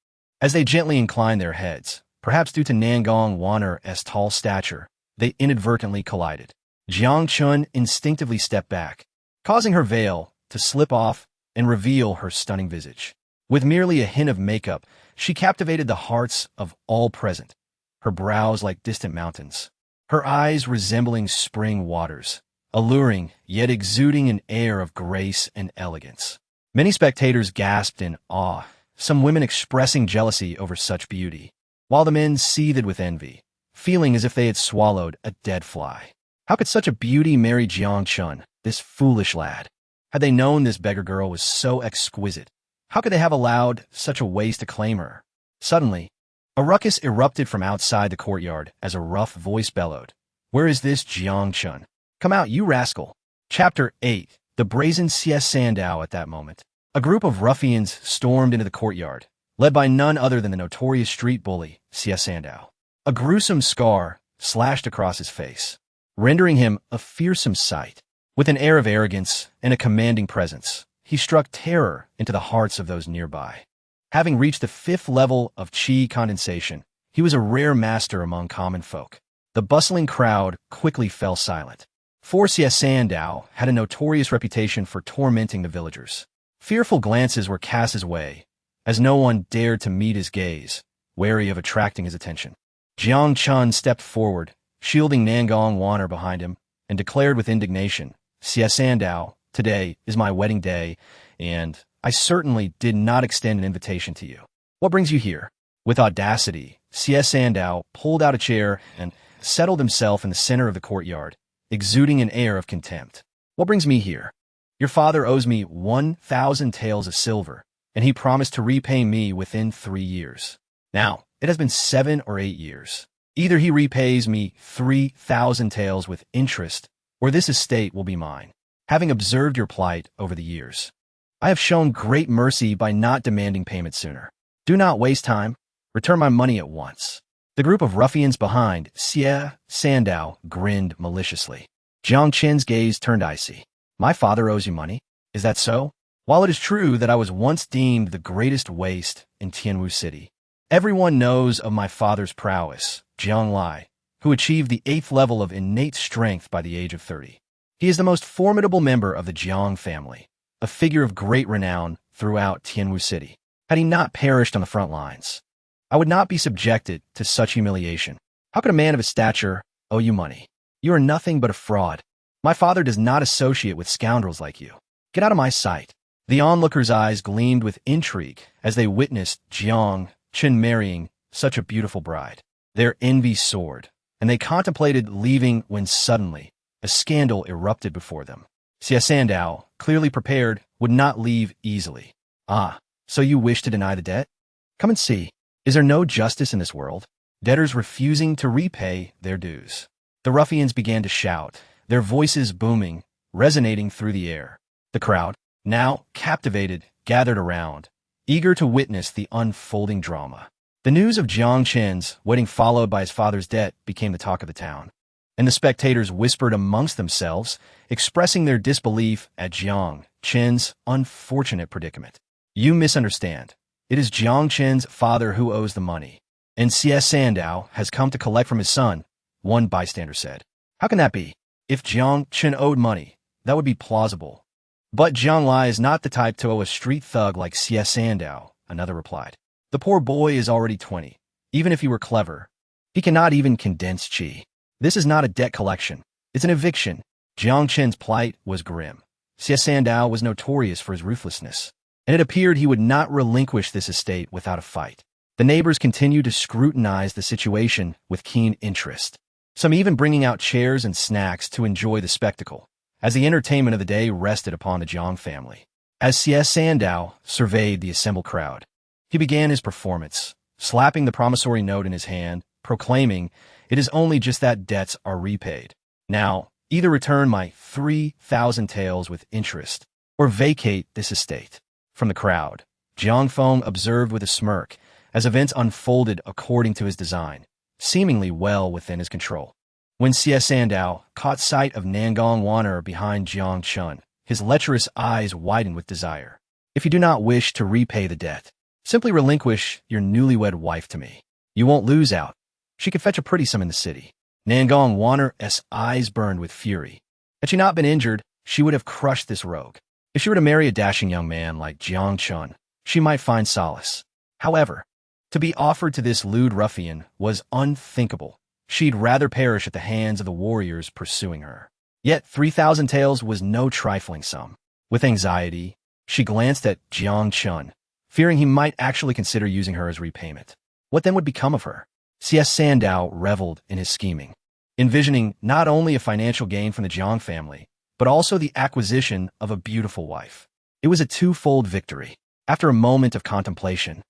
As they gently inclined their heads, perhaps due to Nangong Wanner's tall stature, they inadvertently collided. Jiang Chen instinctively stepped back, causing her veil to slip off and reveal her stunning visage. With merely a hint of makeup, she captivated the hearts of all present, her brows like distant mountains, her eyes resembling spring waters, alluring yet exuding an air of grace and elegance. Many spectators gasped in awe, some women expressing jealousy over such beauty, while the men seethed with envy, feeling as if they had swallowed a dead fly. How could such a beauty marry Jiang Chen, this foolish lad? Had they known this beggar girl was so exquisite, how could they have allowed such a waste to claim her? Suddenly, a ruckus erupted from outside the courtyard as a rough voice bellowed, "Where is this Jiang Chen? Come out, you rascal!" Chapter 8. The brazen Sandow. At that moment, a group of ruffians stormed into the courtyard, led by none other than the notorious street bully, Sandow. A gruesome scar slashed across his face, rendering him a fearsome sight. With an air of arrogance and a commanding presence, he struck terror into the hearts of those nearby. Having reached the 5th level of chi condensation, he was a rare master among common folk. The bustling crowd quickly fell silent. For Sandow had a notorious reputation for tormenting the villagers. Fearful glances were cast his way, as no one dared to meet his gaze, wary of attracting his attention. Jiang Chen stepped forward, shielding Nangong Waner behind him, and declared with indignation, "Sandow, today is my wedding day, and I certainly did not extend an invitation to you. What brings you here?" With audacity, Sandow pulled out a chair and settled himself in the center of the courtyard, exuding an air of contempt. "What brings me here? Your father owes me 1,000 taels of silver, and he promised to repay me within 3 years. Now, it has been 7 or 8 years. Either he repays me 3,000 taels with interest, or this estate will be mine. Having observed your plight over the years, I have shown great mercy by not demanding payment sooner. Do not waste time. Return my money at once." The group of ruffians behind Sandow grinned maliciously. Jiang Chen's gaze turned icy. "My father owes you money? Is that so? While it is true that I was once deemed the greatest waste in Tianwu City, everyone knows of my father's prowess, Jiang Lai, who achieved the 8th level of innate strength by the age of 30. He is the most formidable member of the Jiang family, a figure of great renown throughout Tianwu City. Had he not perished on the front lines, I would not be subjected to such humiliation. How could a man of his stature owe you money? You are nothing but a fraud. My father does not associate with scoundrels like you. Get out of my sight." The onlookers' eyes gleamed with intrigue as they witnessed Jiang Chen marrying such a beautiful bride. Their envy soared, and they contemplated leaving when suddenly a scandal erupted before them. Sandow, clearly prepared, would not leave easily. "Ah, so you wish to deny the debt? Come and see. Is there no justice in this world? Debtors refusing to repay their dues." The ruffians began to shout, their voices booming, resonating through the air. The crowd, now captivated, gathered around, eager to witness the unfolding drama. The news of Jiang Chen's wedding, followed by his father's debt, became the talk of the town, and the spectators whispered amongst themselves, expressing their disbelief at Jiang Chen's unfortunate predicament. "You misunderstand. It is Jiang Chen's father who owes the money, and Sandow has come to collect from his son," one bystander said. "How can that be? If Jiang Chen owed money, that would be plausible. But Jiang Lai is not the type to owe a street thug like Sandow," another replied. "The poor boy is already 20. Even if he were clever, he cannot even condense chi. This is not a debt collection. It's an eviction." Jiang Chen's plight was grim. Sandow was notorious for his ruthlessness, and it appeared he would not relinquish this estate without a fight. The neighbors continued to scrutinize the situation with keen interest, some even bringing out chairs and snacks to enjoy the spectacle, as the entertainment of the day rested upon the Jiang family. As Sandow surveyed the assembled crowd, he began his performance, slapping the promissory note in his hand, proclaiming, "It is only just that debts are repaid. Now, either return my 3,000 taels with interest, or vacate this estate." From the crowd, Jiang Feng observed with a smirk as events unfolded according to his design, seemingly well within his control. When Sandow caught sight of Nangong Waner behind Jiang Chen, his lecherous eyes widened with desire. "If you do not wish to repay the debt, simply relinquish your newlywed wife to me. You won't lose out. She could fetch a pretty sum in the city." Nangong Waner's eyes burned with fury. Had she not been injured, she would have crushed this rogue. If she were to marry a dashing young man like Jiang Chen, she might find solace. However, to be offered to this lewd ruffian was unthinkable. She'd rather perish at the hands of the warriors pursuing her. Yet 3,000 taels was no trifling sum. With anxiety, she glanced at Jiang Chen, fearing he might actually consider using her as repayment. What then would become of her? C.S. Sandow reveled in his scheming, envisioning not only a financial gain from the Jiang family, but also the acquisition of a beautiful wife. It was a twofold victory. After a moment of contemplation,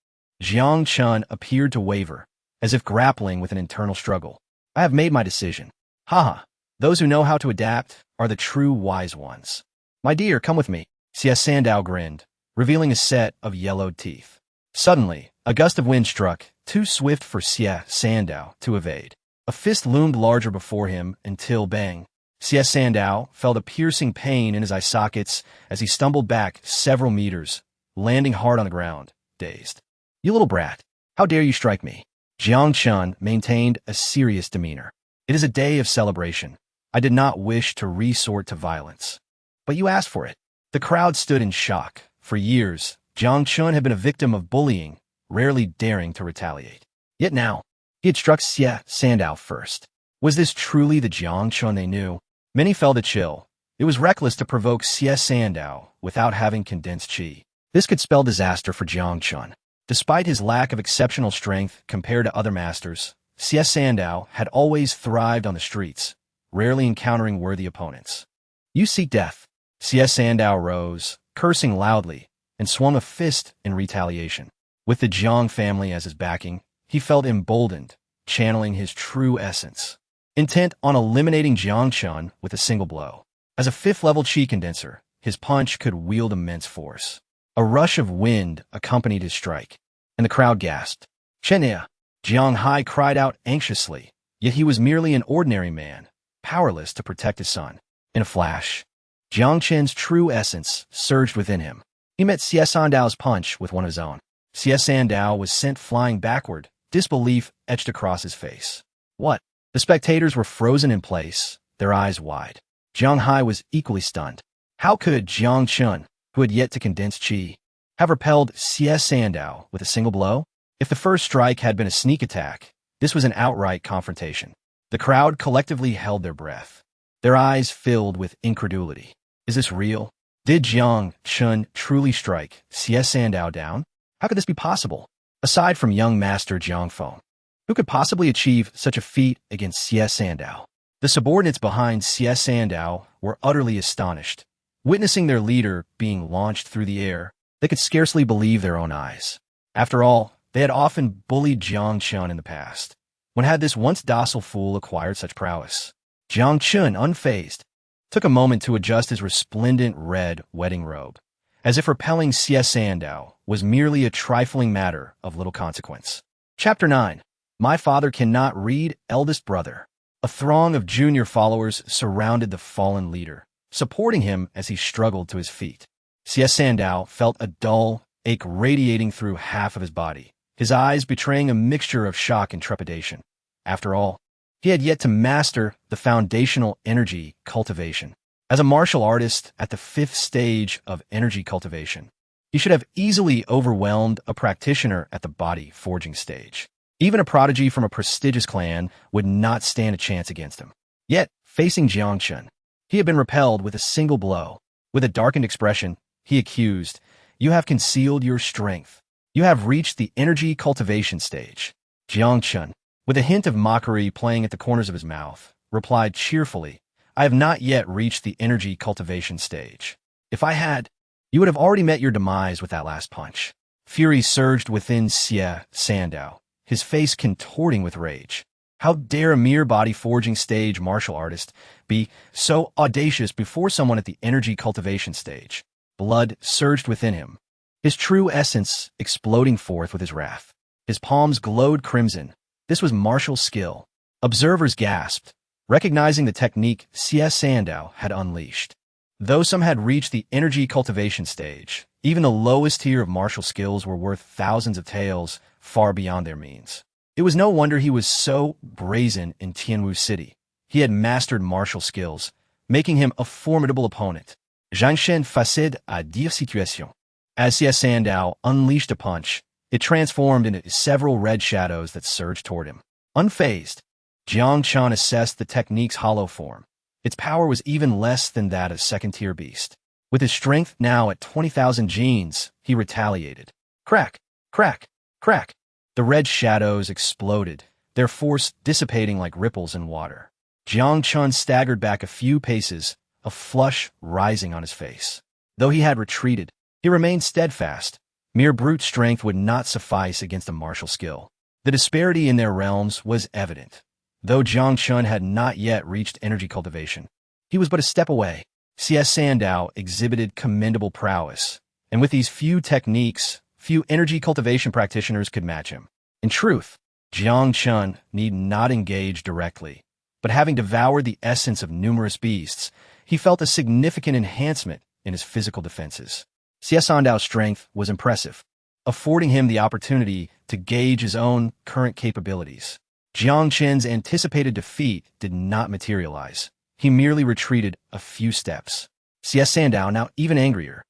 Jiang Chen appeared to waver, as if grappling with an internal struggle. I have made my decision. Haha, those who know how to adapt are the true wise ones. My dear, come with me. C.S. Sandow grinned, revealing a set of yellowed teeth. Suddenly, a gust of wind struck, too swift for C.S. Sandow to evade. A fist loomed larger before him until, bang, C.S. Sandow felt a piercing pain in his eye sockets as he stumbled back several meters, landing hard on the ground, dazed. You little brat, how dare you strike me? Jiang Chen maintained a serious demeanor. It is a day of celebration. I did not wish to resort to violence. But you asked for it. The crowd stood in shock. For years, Jiang Chen had been a victim of bullying, rarely daring to retaliate. Yet now, he had struck C.S. Sandow first. Was this truly the Jiang Chen they knew? Many felt a chill. It was reckless to provoke C.S. Sandow without having condensed chi. This could spell disaster for Jiang Chen. Despite his lack of exceptional strength compared to other masters, C.S. Sandow had always thrived on the streets, rarely encountering worthy opponents. You seek death. C.S. Sandow rose, cursing loudly, and swung a fist in retaliation. With the Jiang family as his backing, he felt emboldened, channeling his true essence, intent on eliminating Jiang Chen with a single blow. As a fifth-level chi condenser, his punch could wield immense force. A rush of wind accompanied his strike, and the crowd gasped. Chenia! Jiang Hai cried out anxiously, yet he was merely an ordinary man, powerless to protect his son. In a flash, Jiang Chen's true essence surged within him. He met C.S. Sandow's punch with one of his own. C.S. Sandow was sent flying backward, disbelief etched across his face. What? The spectators were frozen in place, their eyes wide. Jiang Hai was equally stunned. How could Jiang Chen, who had yet to condense chi, have repelled C.S. Sandow with a single blow? If the first strike had been a sneak attack, this was an outright confrontation. The crowd collectively held their breath, their eyes filled with incredulity. Is this real? Did Jiang Chen truly strike C.S. Sandow down? How could this be possible? Aside from young master Jiang Feng, who could possibly achieve such a feat against C.S. Sandow? The subordinates behind C.S. Sandow were utterly astonished. Witnessing their leader being launched through the air, they could scarcely believe their own eyes. After all, they had often bullied Jiang Chen in the past. When had this once docile fool acquired such prowess? Jiang Chen, unfazed, took a moment to adjust his resplendent red wedding robe, as if repelling C.S. Sandow was merely a trifling matter of little consequence. Chapter 9. My father cannot read, eldest brother. A throng of junior followers surrounded the fallen leader, supporting him as he struggled to his feet. C.S. Sandow felt a dull ache radiating through half of his body, his eyes betraying a mixture of shock and trepidation. After all, he had yet to master the foundational energy cultivation. As a martial artist at the 5th stage of energy cultivation, he should have easily overwhelmed a practitioner at the body forging stage. Even a prodigy from a prestigious clan would not stand a chance against him. Yet, facing Jiang Chen, he had been repelled with a single blow. With a darkened expression, he accused, "You have concealed your strength. You have reached the energy cultivation stage." Jiang Chen, with a hint of mockery playing at the corners of his mouth, replied cheerfully, "I have not yet reached the energy cultivation stage. If I had, you would have already met your demise with that last punch." Fury surged within C.S. Sandow, his face contorting with rage. How dare a mere body-forging stage martial artist be so audacious before someone at the energy cultivation stage? Blood surged within him, his true essence exploding forth with his wrath. His palms glowed crimson. This was martial skill. Observers gasped, recognizing the technique C.S. Sandow had unleashed. Though some had reached the energy cultivation stage, even the lowest tier of martial skills were worth thousands of taels far beyond their means. It was no wonder he was so brazen in Tianwu City. He had mastered martial skills, making him a formidable opponent. Jiang Chen faced à dire situation. As Xie Sandao unleashed a punch, it transformed into several red shadows that surged toward him. Unfazed, Jiang Chen assessed the technique's hollow form. Its power was even less than that of second-tier beast. With his strength now at 20,000 genes, he retaliated. Crack, crack, crack. The red shadows exploded, their force dissipating like ripples in water. Jiang Chen staggered back a few paces, a flush rising on his face. Though he had retreated, he remained steadfast. Mere brute strength would not suffice against a martial skill. The disparity in their realms was evident. Though Jiang Chen had not yet reached energy cultivation, he was but a step away. Xie Sandao exhibited commendable prowess, and with these few techniques, few energy cultivation practitioners could match him. In truth, Jiang Chen need not engage directly, but having devoured the essence of numerous beasts, he felt a significant enhancement in his physical defenses. Xie Sandao's strength was impressive, affording him the opportunity to gauge his own current capabilities. Jiang Chen's anticipated defeat did not materialize. He merely retreated a few steps. Xie Sandao, now even angrier,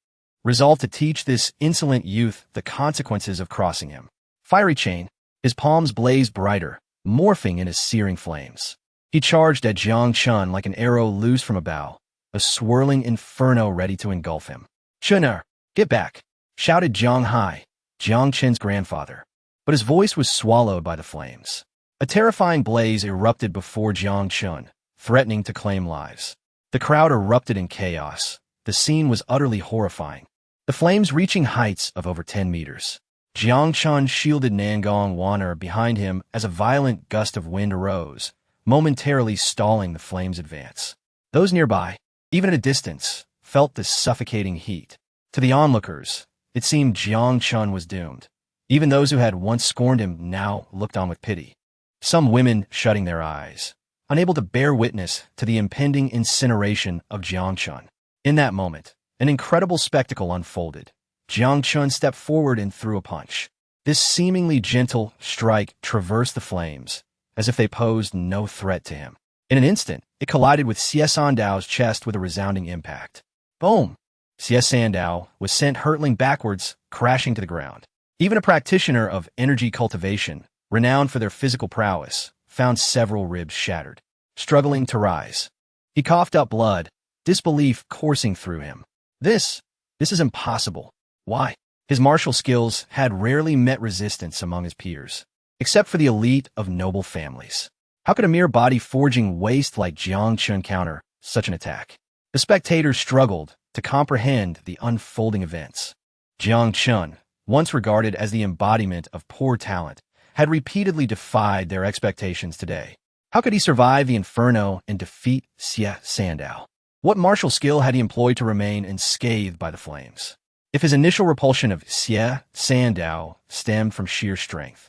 resolved to teach this insolent youth the consequences of crossing him. Fiery chain, his palms blazed brighter, morphing into searing flames. He charged at Jiang Chen like an arrow loosed from a bow, a swirling inferno ready to engulf him. "Chener, get back!" shouted Jiang Hai, Jiang Chen's grandfather. But his voice was swallowed by the flames. A terrifying blaze erupted before Jiang Chen, threatening to claim lives. The crowd erupted in chaos. The scene was utterly horrifying, the flames reaching heights of over 10 meters. Jiang Chen shielded Nangong Waner behind him as a violent gust of wind arose, momentarily stalling the flames' advance. Those nearby, even at a distance, felt the suffocating heat. To the onlookers, it seemed Jiang Chen was doomed. Even those who had once scorned him now looked on with pity. Some women shutting their eyes, unable to bear witness to the impending incineration of Jiang Chen. In that moment, an incredible spectacle unfolded. Jiang Chen stepped forward and threw a punch. This seemingly gentle strike traversed the flames, as if they posed no threat to him. In an instant, it collided with Xie Sandao's chest with a resounding impact. Boom! Xie Sandao was sent hurtling backwards, crashing to the ground. Even a practitioner of energy cultivation, renowned for their physical prowess, found several ribs shattered. Struggling to rise, he coughed up blood, disbelief coursing through him. This is impossible. Why? His martial skills had rarely met resistance among his peers, except for the elite of noble families. How could a mere body-forging waste like Jiang Chen counter such an attack? The spectators struggled to comprehend the unfolding events. Jiang Chen, once regarded as the embodiment of poor talent, had repeatedly defied their expectations today. How could he survive the inferno and defeat Xie Sandao? What martial skill had he employed to remain unscathed by the flames? If his initial repulsion of Xie Sandao stemmed from sheer strength,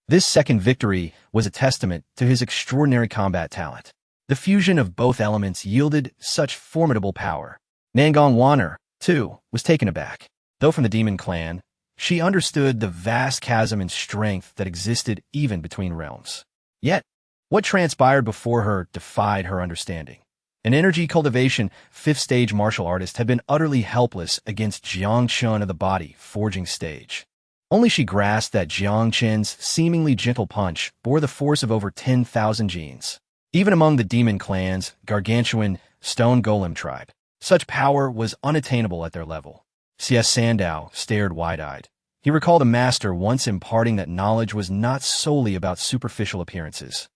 this second victory was a testament to his extraordinary combat talent. The fusion of both elements yielded such formidable power. Nangong Waner, too, was taken aback. Though from the demon clan, she understood the vast chasm in strength that existed even between realms. Yet, what transpired before her defied her understanding. An energy cultivation, fifth-stage martial artist had been utterly helpless against Jiang Chen of the body, forging stage. Only she grasped that Jiang Chen's seemingly gentle punch bore the force of over 10,000 genes. Even among the demon clan's gargantuan stone golem tribe, such power was unattainable at their level. Xie Sandao stared wide-eyed. He recalled a master once imparting that knowledge was not solely about superficial appearances.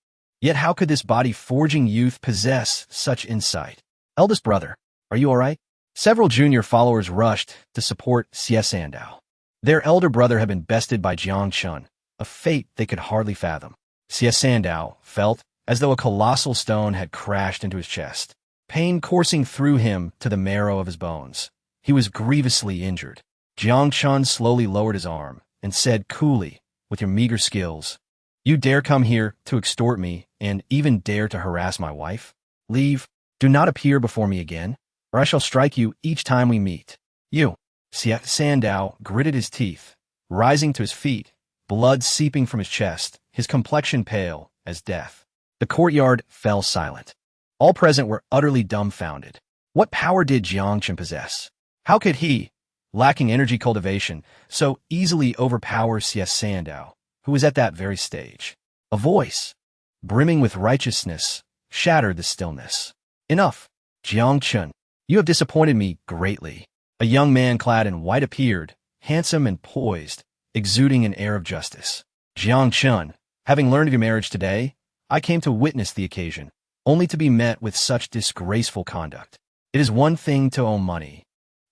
Yet how could this body-forging youth possess such insight? Eldest brother, are you all right? Several junior followers rushed to support Xie Sandao. Their elder brother had been bested by Jiang Chen, a fate they could hardly fathom. Xie Sandao felt as though a colossal stone had crashed into his chest, pain coursing through him to the marrow of his bones. He was grievously injured. Jiang Chen slowly lowered his arm and said coolly, "With your meager skills, you dare come here to extort me and even dare to harass my wife? Leave. Do not appear before me again, or I shall strike you each time we meet." You. Xie Sandao gritted his teeth, rising to his feet, blood seeping from his chest, his complexion pale as death. The courtyard fell silent. All present were utterly dumbfounded. What power did Jiang Chen possess? How could he, lacking energy cultivation, so easily overpowers Sandow, who was at that very stage. A voice, brimming with righteousness, shattered the stillness. Enough, Jiang Chen. You have disappointed me greatly. A young man clad in white appeared, handsome and poised, exuding an air of justice. Jiang Chen, having learned of your marriage today, I came to witness the occasion, only to be met with such disgraceful conduct. It is one thing to owe money,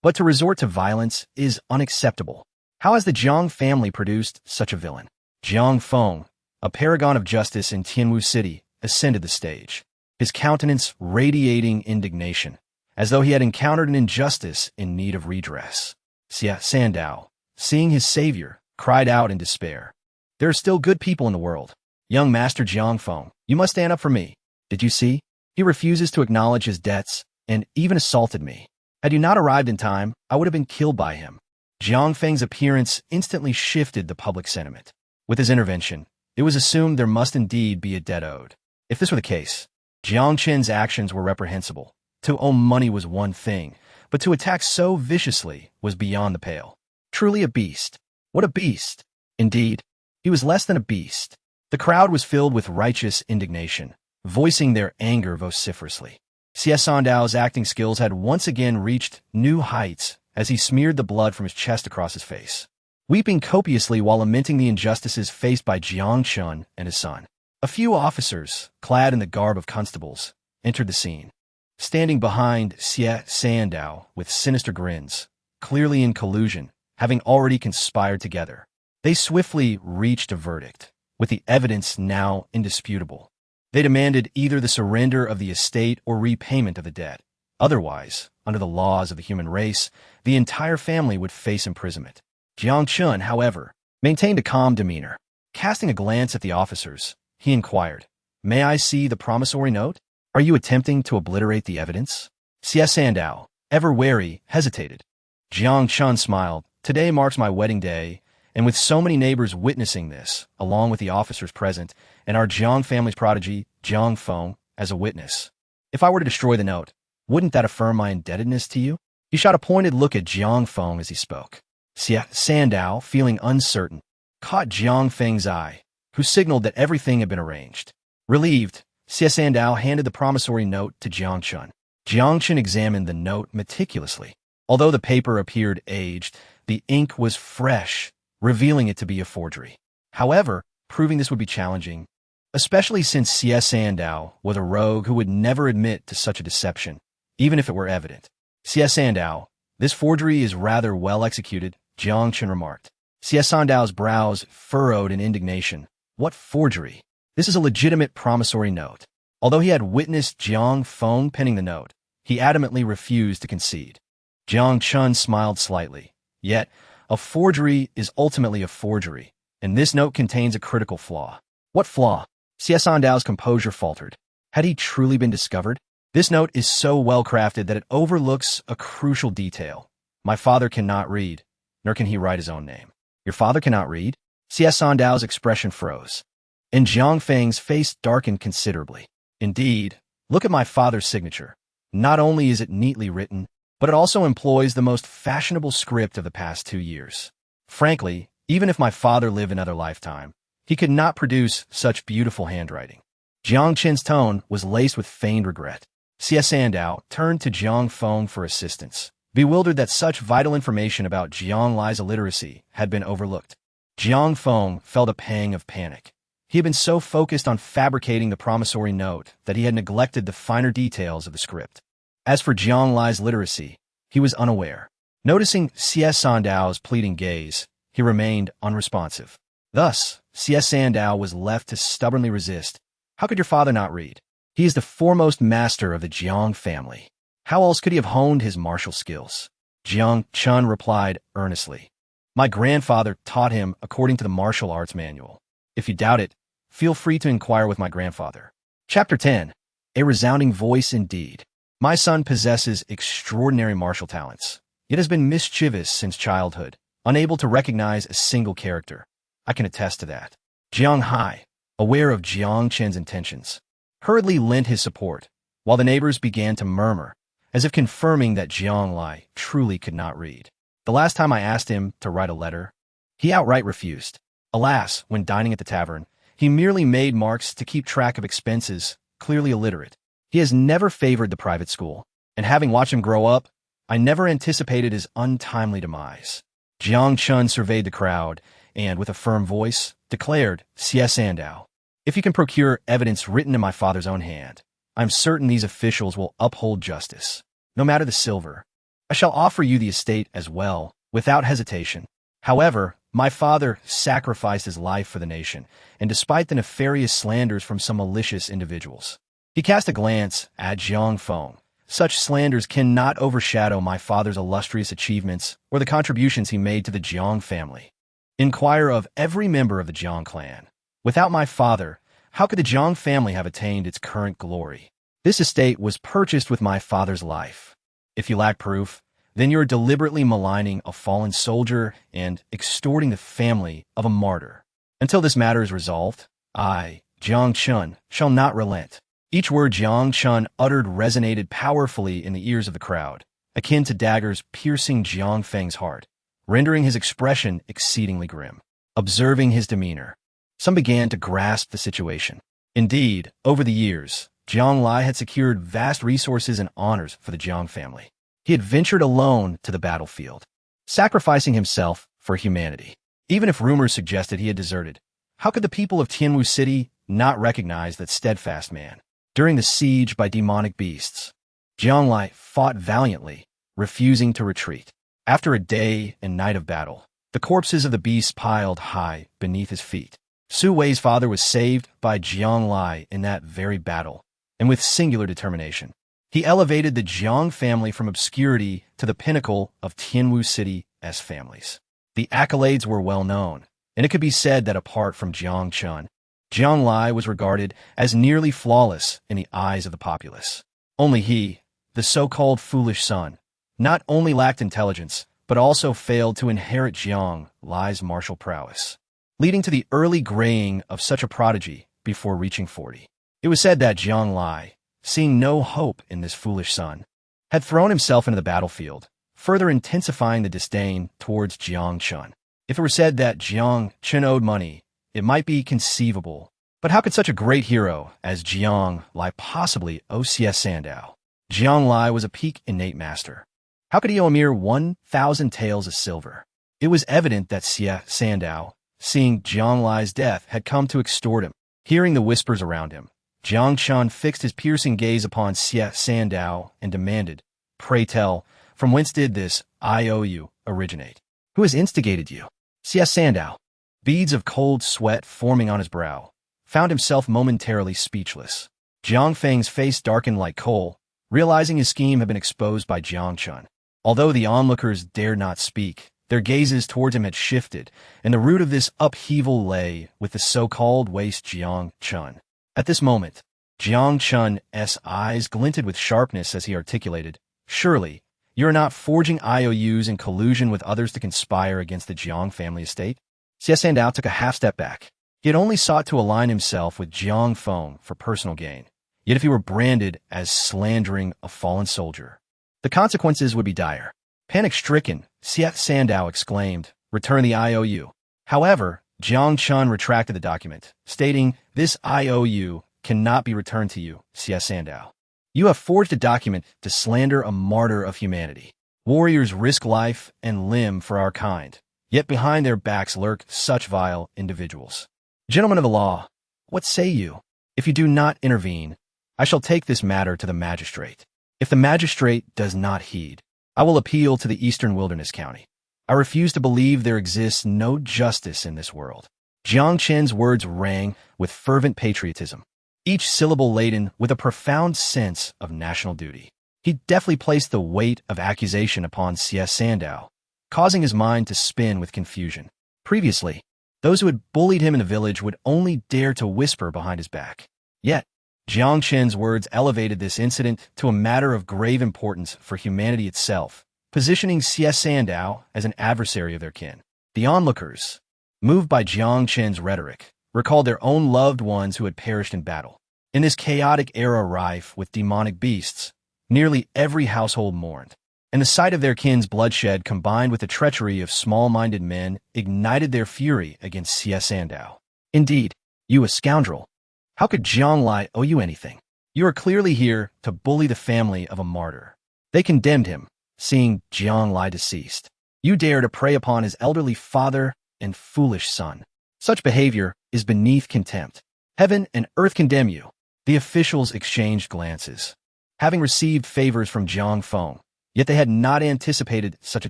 but to resort to violence is unacceptable. How has the Jiang family produced such a villain? Jiang Feng, a paragon of justice in Tianwu City, ascended the stage, his countenance radiating indignation, as though he had encountered an injustice in need of redress. Sandow, seeing his savior, cried out in despair. There are still good people in the world. Young Master Jiang Feng, you must stand up for me. Did you see? He refuses to acknowledge his debts and even assaulted me. Had you not arrived in time, I would have been killed by him. Jiang Feng's appearance instantly shifted the public sentiment. With his intervention, it was assumed there must indeed be a debt owed. If this were the case, Jiang Chen's actions were reprehensible. To owe money was one thing, but to attack so viciously was beyond the pale. Truly a beast. What a beast! Indeed, he was less than a beast. The crowd was filled with righteous indignation, voicing their anger vociferously. Sandow's acting skills had once again reached new heights as he smeared the blood from his chest across his face, weeping copiously while lamenting the injustices faced by Jiang Chen and his son. A few officers, clad in the garb of constables, entered the scene, standing behind Sandow with sinister grins, clearly in collusion, having already conspired together. They swiftly reached a verdict, with the evidence now indisputable. They demanded either the surrender of the estate or repayment of the debt. Otherwise, under the laws of the human race, the entire family would face imprisonment. Jiang Chen, however, maintained a calm demeanor. Casting a glance at the officers, he inquired, "May I see the promissory note? Are you attempting to obliterate the evidence?" Sandow, ever wary, hesitated. Jiang Chen smiled. "Today marks my wedding day, and with so many neighbors witnessing this, along with the officers present, and our Jiang family's prodigy, Jiang Feng, as a witness, if I were to destroy the note, wouldn't that affirm my indebtedness to you?" He shot a pointed look at Jiang Feng as he spoke. Sandow, feeling uncertain, caught Jiang Feng's eye, who signaled that everything had been arranged. Relieved, Sandow handed the promissory note to Jiang Chen. Jiang Chen examined the note meticulously. Although the paper appeared aged, the ink was fresh, revealing it to be a forgery. However, proving this would be challenging, especially since Sandow was a rogue who would never admit to such a deception, even if it were evident. Sandow, this forgery is rather well executed, Jiang Chen remarked. Sandow's brows furrowed in indignation. What forgery? This is a legitimate promissory note. Although he had witnessed Jiang Feng penning the note, he adamantly refused to concede. Jiang Chen smiled slightly. Yet, a forgery is ultimately a forgery, and this note contains a critical flaw. What flaw? Sandow's composure faltered. Had he truly been discovered? This note is so well crafted that it overlooks a crucial detail. My father cannot read, nor can he write his own name. Your father cannot read? Sandow's expression froze, and Jiang Feng's face darkened considerably. Indeed, look at my father's signature. Not only is it neatly written, but it also employs the most fashionable script of the past 2 years. Frankly, even if my father lived another lifetime, he could not produce such beautiful handwriting. Jiang Chen's tone was laced with feigned regret. Sandow turned to Jiang Feng for assistance, bewildered that such vital information about Jiang Li's illiteracy had been overlooked. Jiang Feng felt a pang of panic. He had been so focused on fabricating the promissory note that he had neglected the finer details of the script. As for Jiang Li's literacy, he was unaware. Noticing Sandow's pleading gaze, he remained unresponsive. Thus, Sandow was left to stubbornly resist. How could your father not read? He is the foremost master of the Jiang family. How else could he have honed his martial skills? Jiang Chen replied earnestly. My grandfather taught him according to the martial arts manual. If you doubt it, feel free to inquire with my grandfather. Chapter 10. A resounding voice indeed. My son possesses extraordinary martial talents, yet has been mischievous since childhood, unable to recognize a single character. I can attest to that. Jiang Hai, aware of Jiang Chen's intentions, hurriedly lent his support, while the neighbors began to murmur, as if confirming that Jiang Lai truly could not read. The last time I asked him to write a letter, he outright refused. Alas, when dining at the tavern, he merely made marks to keep track of expenses, clearly illiterate. He has never favored the private school, and having watched him grow up, I never anticipated his untimely demise. Jiang Chen surveyed the crowd and, with a firm voice, declared, Sandow, if you can procure evidence written in my father's own hand, I'm certain these officials will uphold justice. No matter the silver, I shall offer you the estate as well, without hesitation. However, my father sacrificed his life for the nation, and despite the nefarious slanders from some malicious individuals, he cast a glance at Jiang Feng. Such slanders cannot overshadow my father's illustrious achievements or the contributions he made to the Jiang family. Inquire of every member of the Jiang clan. Without my father, how could the Jiang family have attained its current glory? This estate was purchased with my father's life. If you lack proof, then you're deliberately maligning a fallen soldier and extorting the family of a martyr. Until this matter is resolved, I, Jiang Chen, shall not relent. Each word Jiang Chen uttered resonated powerfully in the ears of the crowd, akin to daggers piercing Jiang Feng's heart, rendering his expression exceedingly grim. Observing his demeanor, some began to grasp the situation. Indeed, over the years, Jiang Lai had secured vast resources and honors for the Jiang family. He had ventured alone to the battlefield, sacrificing himself for humanity. Even if rumors suggested he had deserted, how could the people of Tianwu City not recognize that steadfast man? During the siege by demonic beasts, Jiang Lai fought valiantly, refusing to retreat. After a day and night of battle, the corpses of the beasts piled high beneath his feet. Su Wei's father was saved by Jiang Lai in that very battle, and with singular determination, he elevated the Jiang family from obscurity to the pinnacle of Tianwu City's families. The accolades were well known, and it could be said that apart from Jiang Chen, Jiang Lai was regarded as nearly flawless in the eyes of the populace. Only he, the so-called foolish son, not only lacked intelligence, but also failed to inherit Jiang Lai's martial prowess, leading to the early graying of such a prodigy before reaching 40. It was said that Jiang Lai, seeing no hope in this foolish son, had thrown himself into the battlefield, further intensifying the disdain towards Jiang Chen. If it were said that Jiang Chen owed money, it might be conceivable, but how could such a great hero as Jiang Lai possibly owe Sandow? Jiang Lai was a peak innate master. How could he owe a mere 1,000 taels of silver? It was evident that Sandow, seeing Jiang Lai's death, had come to extort him. Hearing the whispers around him, Jiang Chen fixed his piercing gaze upon Sandow and demanded, "Pray tell, from whence did this IOU originate? Who has instigated you?" Sandow, beads of cold sweat forming on his brow, found himself momentarily speechless. Jiang Feng's face darkened like coal, realizing his scheme had been exposed by Jiang Chen. Although the onlookers dared not speak, their gazes towards him had shifted, and the root of this upheaval lay with the so-called waste Jiang Chen. At this moment, Jiang Chen's eyes glinted with sharpness as he articulated, "Surely, you are not forging IOUs in collusion with others to conspire against the Jiang family estate?" Sandow took a half-step back. He had only sought to align himself with Jiang Feng for personal gain. Yet if he were branded as slandering a fallen soldier, the consequences would be dire. Panic-stricken, Sandow exclaimed, "Return the IOU." However, Jiang Chen retracted the document, stating, "This IOU cannot be returned to you, Sandow. You have forged a document to slander a martyr of humanity. Warriors risk life and limb for our kind, yet behind their backs lurk such vile individuals. Gentlemen of the law, what say you? If you do not intervene, I shall take this matter to the magistrate. If the magistrate does not heed, I will appeal to the Eastern Wilderness County. I refuse to believe there exists no justice in this world." Jiang Chen's words rang with fervent patriotism, each syllable laden with a profound sense of national duty. He deftly placed the weight of accusation upon Sandow, causing his mind to spin with confusion. Previously, those who had bullied him in the village would only dare to whisper behind his back. Yet, Jiang Chen's words elevated this incident to a matter of grave importance for humanity itself, positioning Sandow as an adversary of their kin. The onlookers, moved by Jiang Chen's rhetoric, recalled their own loved ones who had perished in battle. In this chaotic era rife with demonic beasts, nearly every household mourned. and the sight of their kin's bloodshed combined with the treachery of small-minded men ignited their fury against Xie Sandao. Indeed, you a scoundrel. How could Jiang Lai owe you anything? You are clearly here to bully the family of a martyr. They condemned him, seeing Jiang Lai deceased. You dare to prey upon his elderly father and foolish son. Such behavior is beneath contempt. Heaven and earth condemn you. The officials exchanged glances, having received favors from Jiang Feng, yet they had not anticipated such a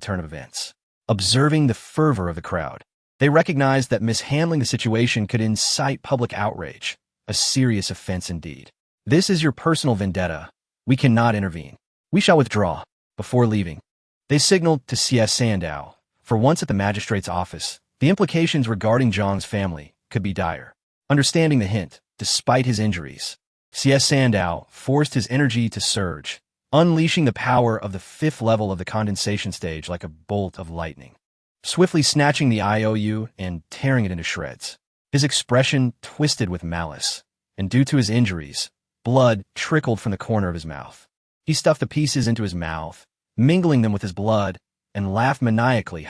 turn of events. Observing the fervor of the crowd, they recognized that mishandling the situation could incite public outrage, a serious offense indeed. This is your personal vendetta. We cannot intervene. We shall withdraw. Before leaving, they signaled to Xie Sandao. For once at the magistrate's office, the implications regarding Zhang's family could be dire. Understanding the hint, despite his injuries, Xie Sandao forced his energy to surge, unleashing the power of the 5th level of the condensation stage like a bolt of lightning, swiftly snatching the IOU and tearing it into shreds. His expression twisted with malice, and due to his injuries, blood trickled from the corner of his mouth. He stuffed the pieces into his mouth, mingling them with his blood, and laughed maniacally.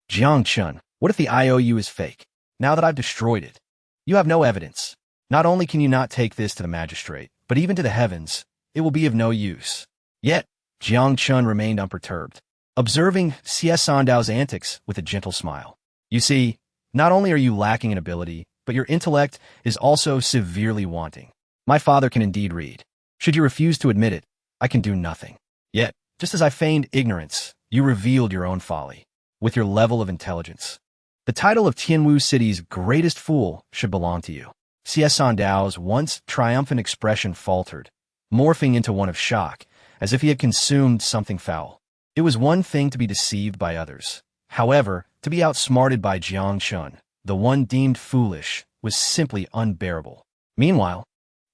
Jiang Chen, what if the IOU is fake? Now that I've destroyed it, you have no evidence. Not only can you not take this to the magistrate, but even to the heavens, it will be of no use. Yet, Jiang Chen remained unperturbed, observing Xie Sandao's antics with a gentle smile. You see, not only are you lacking in ability, but your intellect is also severely wanting. My father can indeed read. Should you refuse to admit it, I can do nothing. Yet, just as I feigned ignorance, you revealed your own folly. With your level of intelligence, the title of Tianwu City's greatest fool should belong to you. Xie Sandao's once triumphant expression faltered, morphing into one of shock, as if he had consumed something foul. It was one thing to be deceived by others. However, to be outsmarted by Jiang Chen, the one deemed foolish, was simply unbearable. Meanwhile,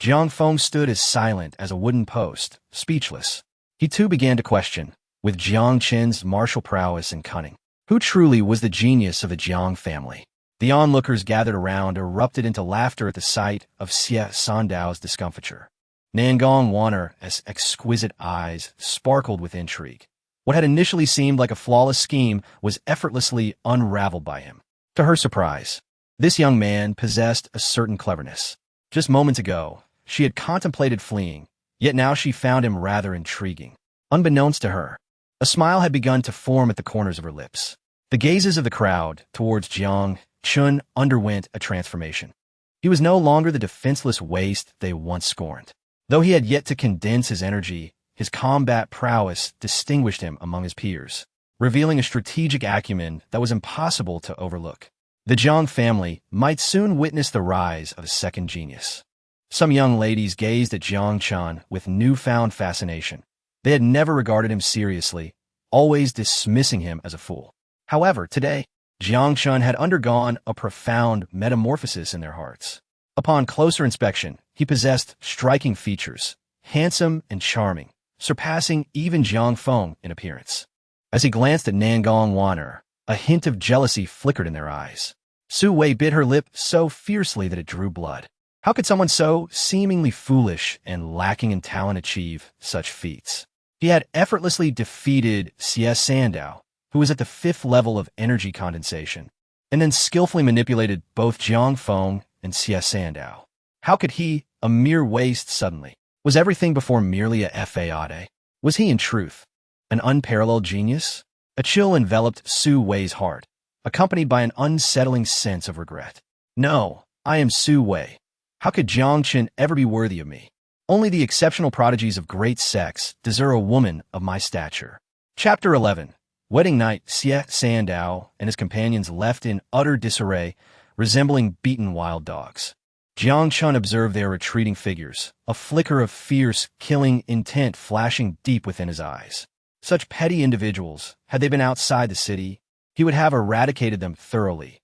Jiang Feng stood as silent as a wooden post, speechless. He too began to question, with Jiang Chen's martial prowess and cunning, who truly was the genius of the Jiang family. The onlookers gathered around erupted into laughter at the sight of Xie Sandao's discomfiture. Nangong Wanner's exquisite eyes sparkled with intrigue. What had initially seemed like a flawless scheme was effortlessly unraveled by him. To her surprise, this young man possessed a certain cleverness. Just moments ago, she had contemplated fleeing, yet now she found him rather intriguing. Unbeknownst to her, a smile had begun to form at the corners of her lips. The gazes of the crowd towards Jiang Chen underwent a transformation. He was no longer the defenseless waste they once scorned. Though he had yet to condense his energy, his combat prowess distinguished him among his peers, revealing a strategic acumen that was impossible to overlook. The Jiang family might soon witness the rise of a second genius. Some young ladies gazed at Jiang Chen with newfound fascination. They had never regarded him seriously, always dismissing him as a fool. However, today, Jiang Chen had undergone a profound metamorphosis in their hearts. Upon closer inspection, he possessed striking features, handsome and charming, surpassing even Jiang Feng in appearance. As he glanced at Nangong Wanner, a hint of jealousy flickered in their eyes. Su Wei bit her lip so fiercely that it drew blood. How could someone so seemingly foolish and lacking in talent achieve such feats? He had effortlessly defeated Xie Sandao, who was at the 5th level of energy condensation, and then skillfully manipulated both Jiang Feng and Xie Sandao. How could he, a mere waste suddenly? Was everything before merely a fade? Was he in truth an unparalleled genius? A chill enveloped Su Wei's heart, accompanied by an unsettling sense of regret. No, I am Su Wei. How could Jiang Chen ever be worthy of me? Only the exceptional prodigies of great sex deserve a woman of my stature. Chapter 11. Wedding night, Xie Sandao and his companions left in utter disarray, resembling beaten wild dogs. Jiang Chen observed their retreating figures, a flicker of fierce, killing intent flashing deep within his eyes. Such petty individuals, had they been outside the city, he would have eradicated them thoroughly.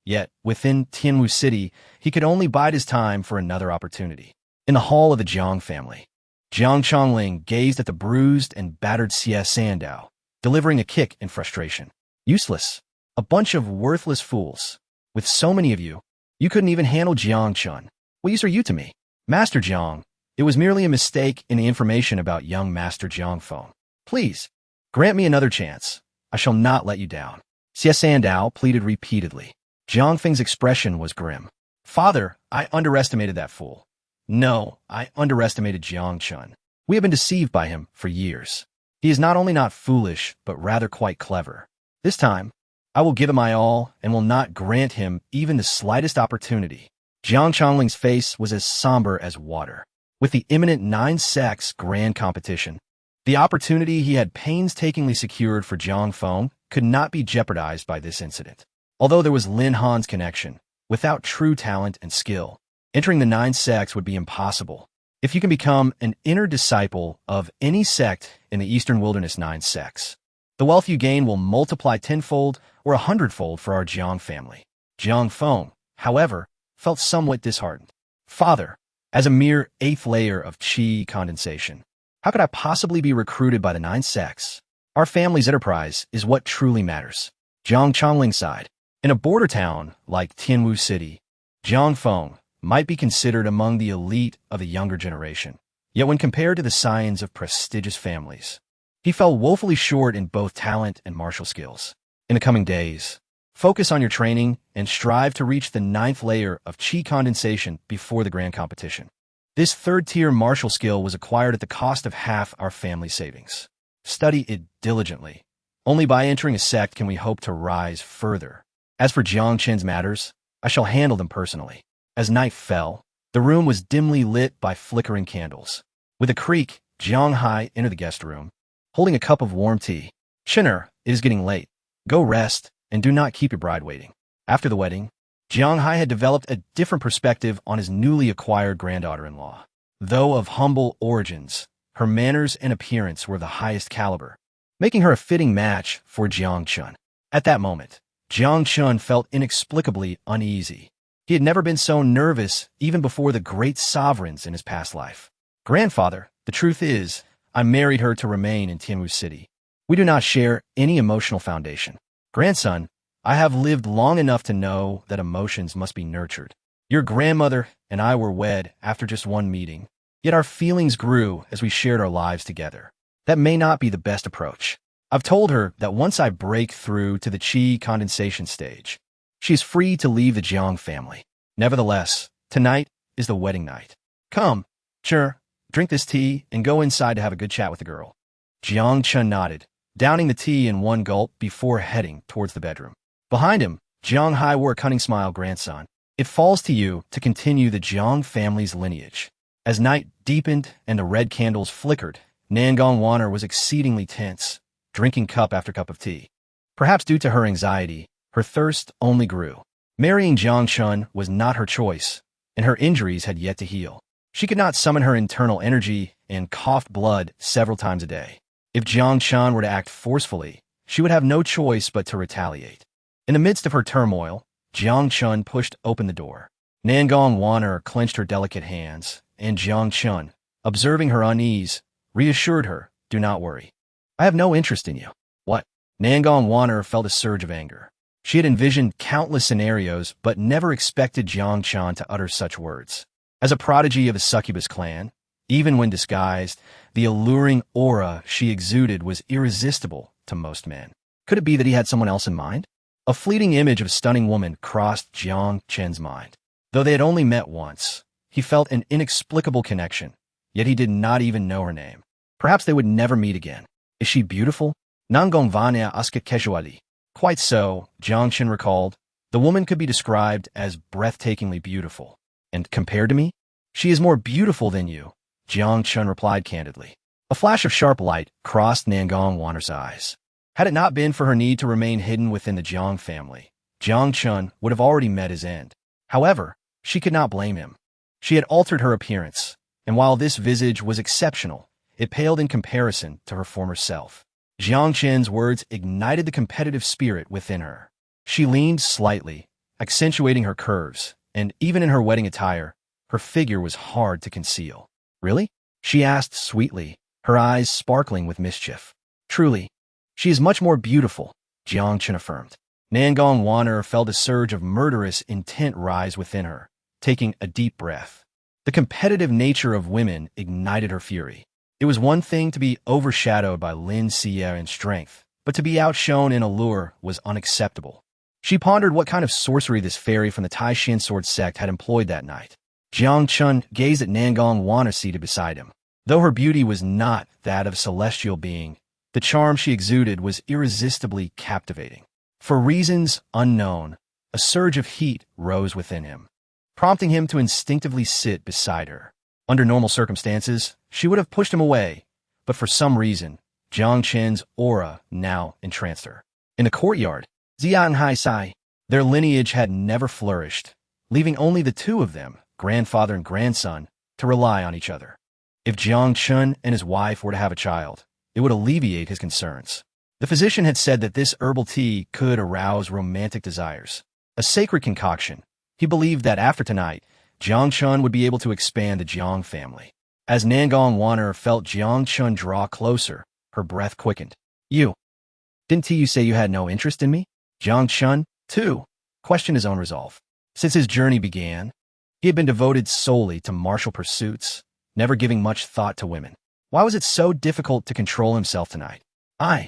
Yet, within Tianwu City, he could only bide his time for another opportunity. In the hall of the Jiang family, Jiang Chongling gazed at the bruised and battered Xie Sandao, delivering a kick in frustration. Useless. A bunch of worthless fools. With so many of you, you couldn't even handle Jiang Chen. What use are you to me? Master Jiang, it was merely a mistake in the information about young Master Jiang Feng. Please, Grant me another chance. I shall not let you down. Xie Sandao pleaded repeatedly. Jiang Feng's expression was grim. Father, I underestimated that fool. No, I underestimated Jiang Chen. We have been deceived by him for years. He is not only not foolish, but rather quite clever. This time, I will give him my all and will not grant him even the slightest opportunity. Jiang Changling's face was as somber as water. With the imminent 9-sex grand competition, the opportunity he had painstakingly secured for Jiang Feng could not be jeopardized by this incident. Although there was Lin Han's connection, without true talent and skill, entering the 9-sex would be impossible. If you can become an inner disciple of any sect in the Eastern Wilderness 9-sex, the wealth you gain will multiply tenfold or 100-fold for our Jiang family. Jiang Feng, however, felt somewhat disheartened. Father, as a mere 8th layer of qi condensation, how could I possibly be recruited by the 9-sex? Our family's enterprise is what truly matters. Jiang Chongling sighed. In a border town like Tianwu City, Jiang Feng might be considered among the elite of the younger generation. Yet when compared to the scions of prestigious families, he fell woefully short in both talent and martial skills. In the coming days, focus on your training and strive to reach the 9th layer of qi condensation before the grand competition. This 3rd-tier martial skill was acquired at the cost of half our family savings. Study it diligently. Only by entering a sect can we hope to rise further. As for Jiang Chen's matters, I shall handle them personally. As night fell, the room was dimly lit by flickering candles. With a creak, Jiang Hai entered the guest room, holding a cup of warm tea. Chinner, it is getting late. Go rest, and do not keep your bride waiting. After the wedding, Jiang Hai had developed a different perspective on his newly acquired granddaughter-in-law. Though of humble origins, her manners and appearance were of the highest caliber, making her a fitting match for Jiang Chen. At that moment, Jiang Chen felt inexplicably uneasy. He had never been so nervous even before the great sovereigns in his past life. Grandfather, the truth is, I married her to remain in Tianwu City. We do not share any emotional foundation. Grandson, I have lived long enough to know that emotions must be nurtured. Your grandmother and I were wed after just one meeting, yet our feelings grew as we shared our lives together. That may not be the best approach. I've told her that once I break through to the qi condensation stage, she is free to leave the Jiang family. Nevertheless, tonight is the wedding night. Come, Cher, drink this tea and go inside to have a good chat with the girl. Jiang Chen nodded, downing the tea in one gulp before heading towards the bedroom. Behind him, Jiang Hai wore a cunning smile. Grandson, it falls to you to continue the Jiang family's lineage. As night deepened and the red candles flickered, Nangong Wanner was exceedingly tense, drinking cup after cup of tea. Perhaps due to her anxiety, her thirst only grew. Marrying Jiang Chen was not her choice, and her injuries had yet to heal. She could not summon her internal energy and coughed blood several times a day. If Jiang Chen were to act forcefully, she would have no choice but to retaliate. In the midst of her turmoil, Jiang Chen pushed open the door. Nangong Wanner clenched her delicate hands, and Jiang Chen, observing her unease, reassured her, do not worry. I have no interest in you. What? Nangong Wanner felt a surge of anger. She had envisioned countless scenarios, but never expected Jiang Chen to utter such words. As a prodigy of the succubus clan, even when disguised, the alluring aura she exuded was irresistible to most men. Could it be that he had someone else in mind? A fleeting image of a stunning woman crossed Jiang Chen's mind. Though they had only met once, he felt an inexplicable connection, yet he did not even know her name. Perhaps they would never meet again. Is she beautiful? Nangong Vanya Aska Kejuali. Quite so, Jiang Chen recalled. The woman could be described as breathtakingly beautiful. And compared to me? She is more beautiful than you, Jiang Chen replied candidly. A flash of sharp light crossed Nangong Wanner's eyes. Had it not been for her need to remain hidden within the Jiang family, Jiang Chen would have already met his end. However, she could not blame him. She had altered her appearance, and while this visage was exceptional, it paled in comparison to her former self. Jiang Chen's words ignited the competitive spirit within her. She leaned slightly, accentuating her curves, and even in her wedding attire, her figure was hard to conceal. Really? She asked sweetly, her eyes sparkling with mischief. Truly, she is much more beautiful, Jiang Chen affirmed. Nangong Wanner felt a surge of murderous intent rise within her, taking a deep breath. The competitive nature of women ignited her fury. It was one thing to be overshadowed by Lin Xie in strength, but to be outshone in allure was unacceptable. She pondered what kind of sorcery this fairy from the Tai-Shan sword sect had employed that night. Jiang Chen gazed at Nangong Wana seated beside him. Though her beauty was not that of a celestial being, the charm she exuded was irresistibly captivating. For reasons unknown, a surge of heat rose within him, prompting him to instinctively sit beside her. Under normal circumstances, she would have pushed him away, but for some reason, Jiang Chen's aura now entranced her. In the courtyard, Xia and Hai Sai, their lineage had never flourished, leaving only the two of them, grandfather and grandson, to rely on each other. If Jiang Chen and his wife were to have a child, it would alleviate his concerns. The physician had said that this herbal tea could arouse romantic desires. A sacred concoction, he believed that after tonight, Jiang Chen would be able to expand the Jiang family. As Nangong Wana felt Jiang Chen draw closer, her breath quickened. Didn't you say you had no interest in me? Jiang Chen, too, questioned his own resolve. Since his journey began, he had been devoted solely to martial pursuits, never giving much thought to women. Why was it so difficult to control himself tonight? I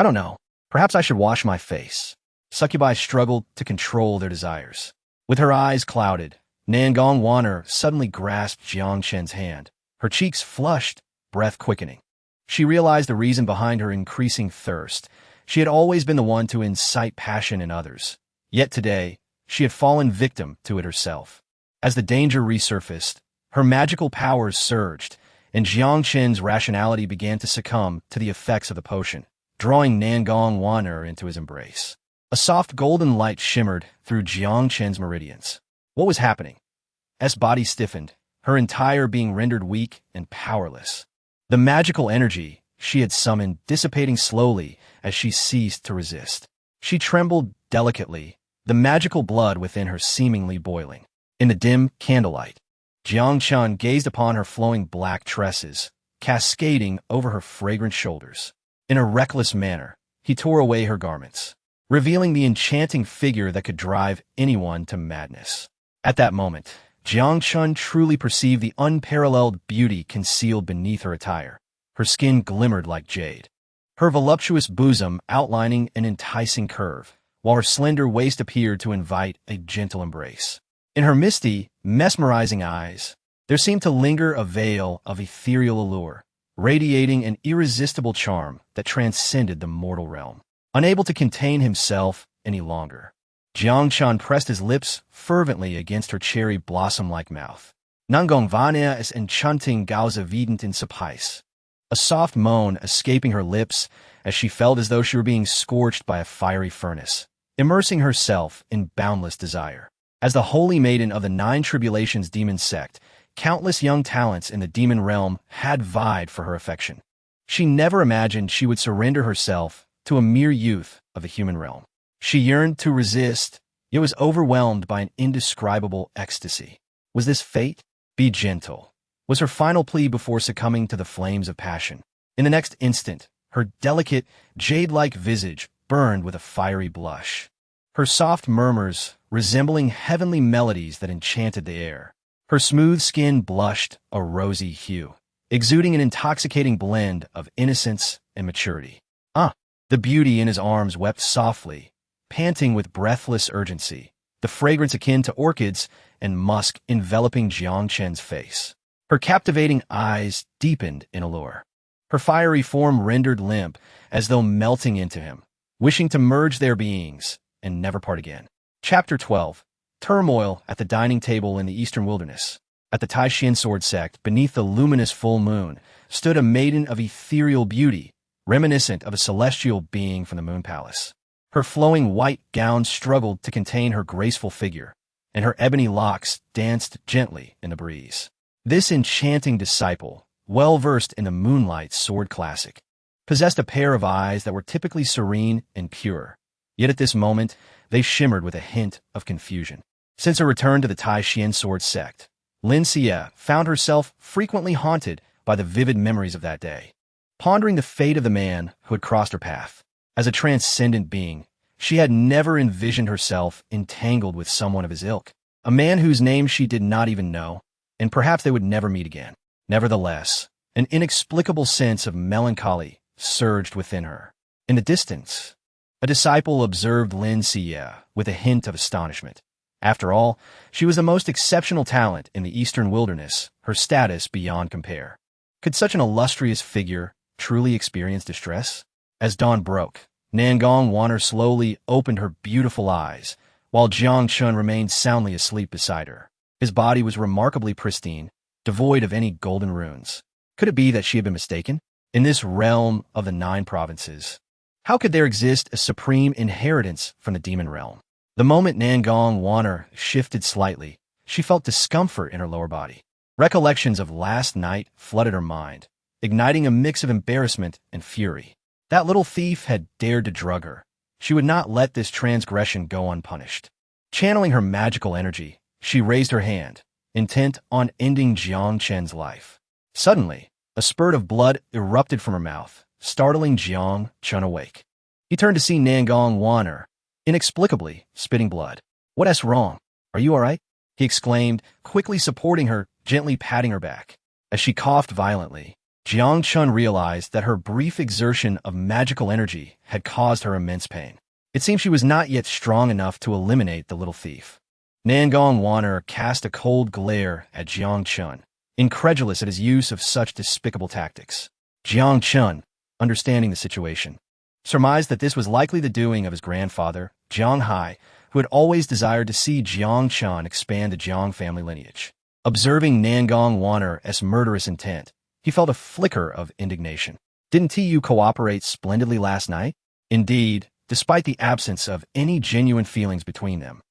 don't know. Perhaps I should wash my face. Succubi struggled to control their desires. With her eyes clouded, Nangong Wana suddenly grasped Jiang Chen's hand, her cheeks flushed, breath quickening. She realized the reason behind her increasing thirst. She had always been the one to incite passion in others. Yet today, she had fallen victim to it herself. As the danger resurfaced, her magical powers surged, and Jiang Chen's rationality began to succumb to the effects of the potion, drawing Nangong Wana into his embrace. A soft golden light shimmered through Jiang Chen's meridians. What was happening? S body stiffened, her entire being rendered weak and powerless. The magical energy she had summoned dissipating slowly as she ceased to resist. She trembled delicately, the magical blood within her seemingly boiling. In the dim candlelight, Jiang Chen gazed upon her flowing black tresses, cascading over her fragrant shoulders. In a reckless manner, he tore away her garments, revealing the enchanting figure that could drive anyone to madness. At that moment, Jiang Chen truly perceived the unparalleled beauty concealed beneath her attire. Her skin glimmered like jade, her voluptuous bosom outlining an enticing curve, while her slender waist appeared to invite a gentle embrace. In her misty, mesmerizing eyes, there seemed to linger a veil of ethereal allure, radiating an irresistible charm that transcended the mortal realm. Unable to contain himself any longer, Jiang Chen pressed his lips fervently against her cherry blossom-like mouth. Nangong Vania es enchanting Gauza vident in Sapais. A soft moan escaping her lips as she felt as though she were being scorched by a fiery furnace, immersing herself in boundless desire. As the holy maiden of the Nine Tribulations demon sect, countless young talents in the demon realm had vied for her affection. She never imagined she would surrender herself to a mere youth of the human realm. She yearned to resist, yet was overwhelmed by an indescribable ecstasy. Was this fate? Be gentle, was her final plea before succumbing to the flames of passion. In the next instant, her delicate, jade-like visage burned with a fiery blush, her soft murmurs resembling heavenly melodies that enchanted the air. Her smooth skin blushed a rosy hue, exuding an intoxicating blend of innocence and maturity. The beauty in his arms wept softly, panting with breathless urgency, the fragrance akin to orchids and musk enveloping Jiang Chen's face. Her captivating eyes deepened in allure, her fiery form rendered limp as though melting into him, wishing to merge their beings and never part again. Chapter 12. Turmoil at the dining table in the eastern wilderness. At the Tai-Shan sword sect, beneath the luminous full moon, stood a maiden of ethereal beauty, reminiscent of a celestial being from the Moon Palace. Her flowing white gown struggled to contain her graceful figure, and her ebony locks danced gently in the breeze. This enchanting disciple, well-versed in the Moonlight sword classic, possessed a pair of eyes that were typically serene and pure, yet at this moment they shimmered with a hint of confusion. Since her return to the Tai-Shan sword sect, Lin Xie found herself frequently haunted by the vivid memories of that day, pondering the fate of the man who had crossed her path. As a transcendent being, she had never envisioned herself entangled with someone of his ilk, a man whose name she did not even know, and perhaps they would never meet again. Nevertheless, An inexplicable sense of melancholy surged within her. In the distance, a disciple observed Lin Xie with a hint of astonishment. After all, she was the most exceptional talent in the eastern wilderness, her status beyond compare. Could such an illustrious figure truly experience distress? As dawn broke, Nangong Wanner slowly opened her beautiful eyes, while Jiang Chen remained soundly asleep beside her. His body was remarkably pristine, devoid of any golden runes. Could it be that she had been mistaken? In this realm of the 9 provinces, how could there exist a supreme inheritance from the demon realm? The moment Nangong Wanner shifted slightly, she felt discomfort in her lower body. Recollections of last night flooded her mind, igniting a mix of embarrassment and fury. That little thief had dared to drug her. She would not let this transgression go unpunished. Channeling her magical energy, she raised her hand, intent on ending Jiang Chen's life. Suddenly, a spurt of blood erupted from her mouth, startling Jiang Chen awake. He turned to see Nangong Wanner, inexplicably spitting blood. "What's wrong? Are you all right?" he exclaimed, quickly supporting her, gently patting her back. As she coughed violently, Jiang Chen realized that her brief exertion of magical energy had caused her immense pain. It seemed she was not yet strong enough to eliminate the little thief. Nangong Wanner cast a cold glare at Jiang Chen, incredulous at his use of such despicable tactics. Jiang Chen, understanding the situation, surmised that this was likely the doing of his grandfather, Jiang Hai, who had always desired to see Jiang Chen expand the Jiang family lineage. Observing Nangong Wanner's murderous intent, he felt a flicker of indignation. Didn't you cooperate splendidly last night? Indeed, despite the absence of any genuine feelings between them,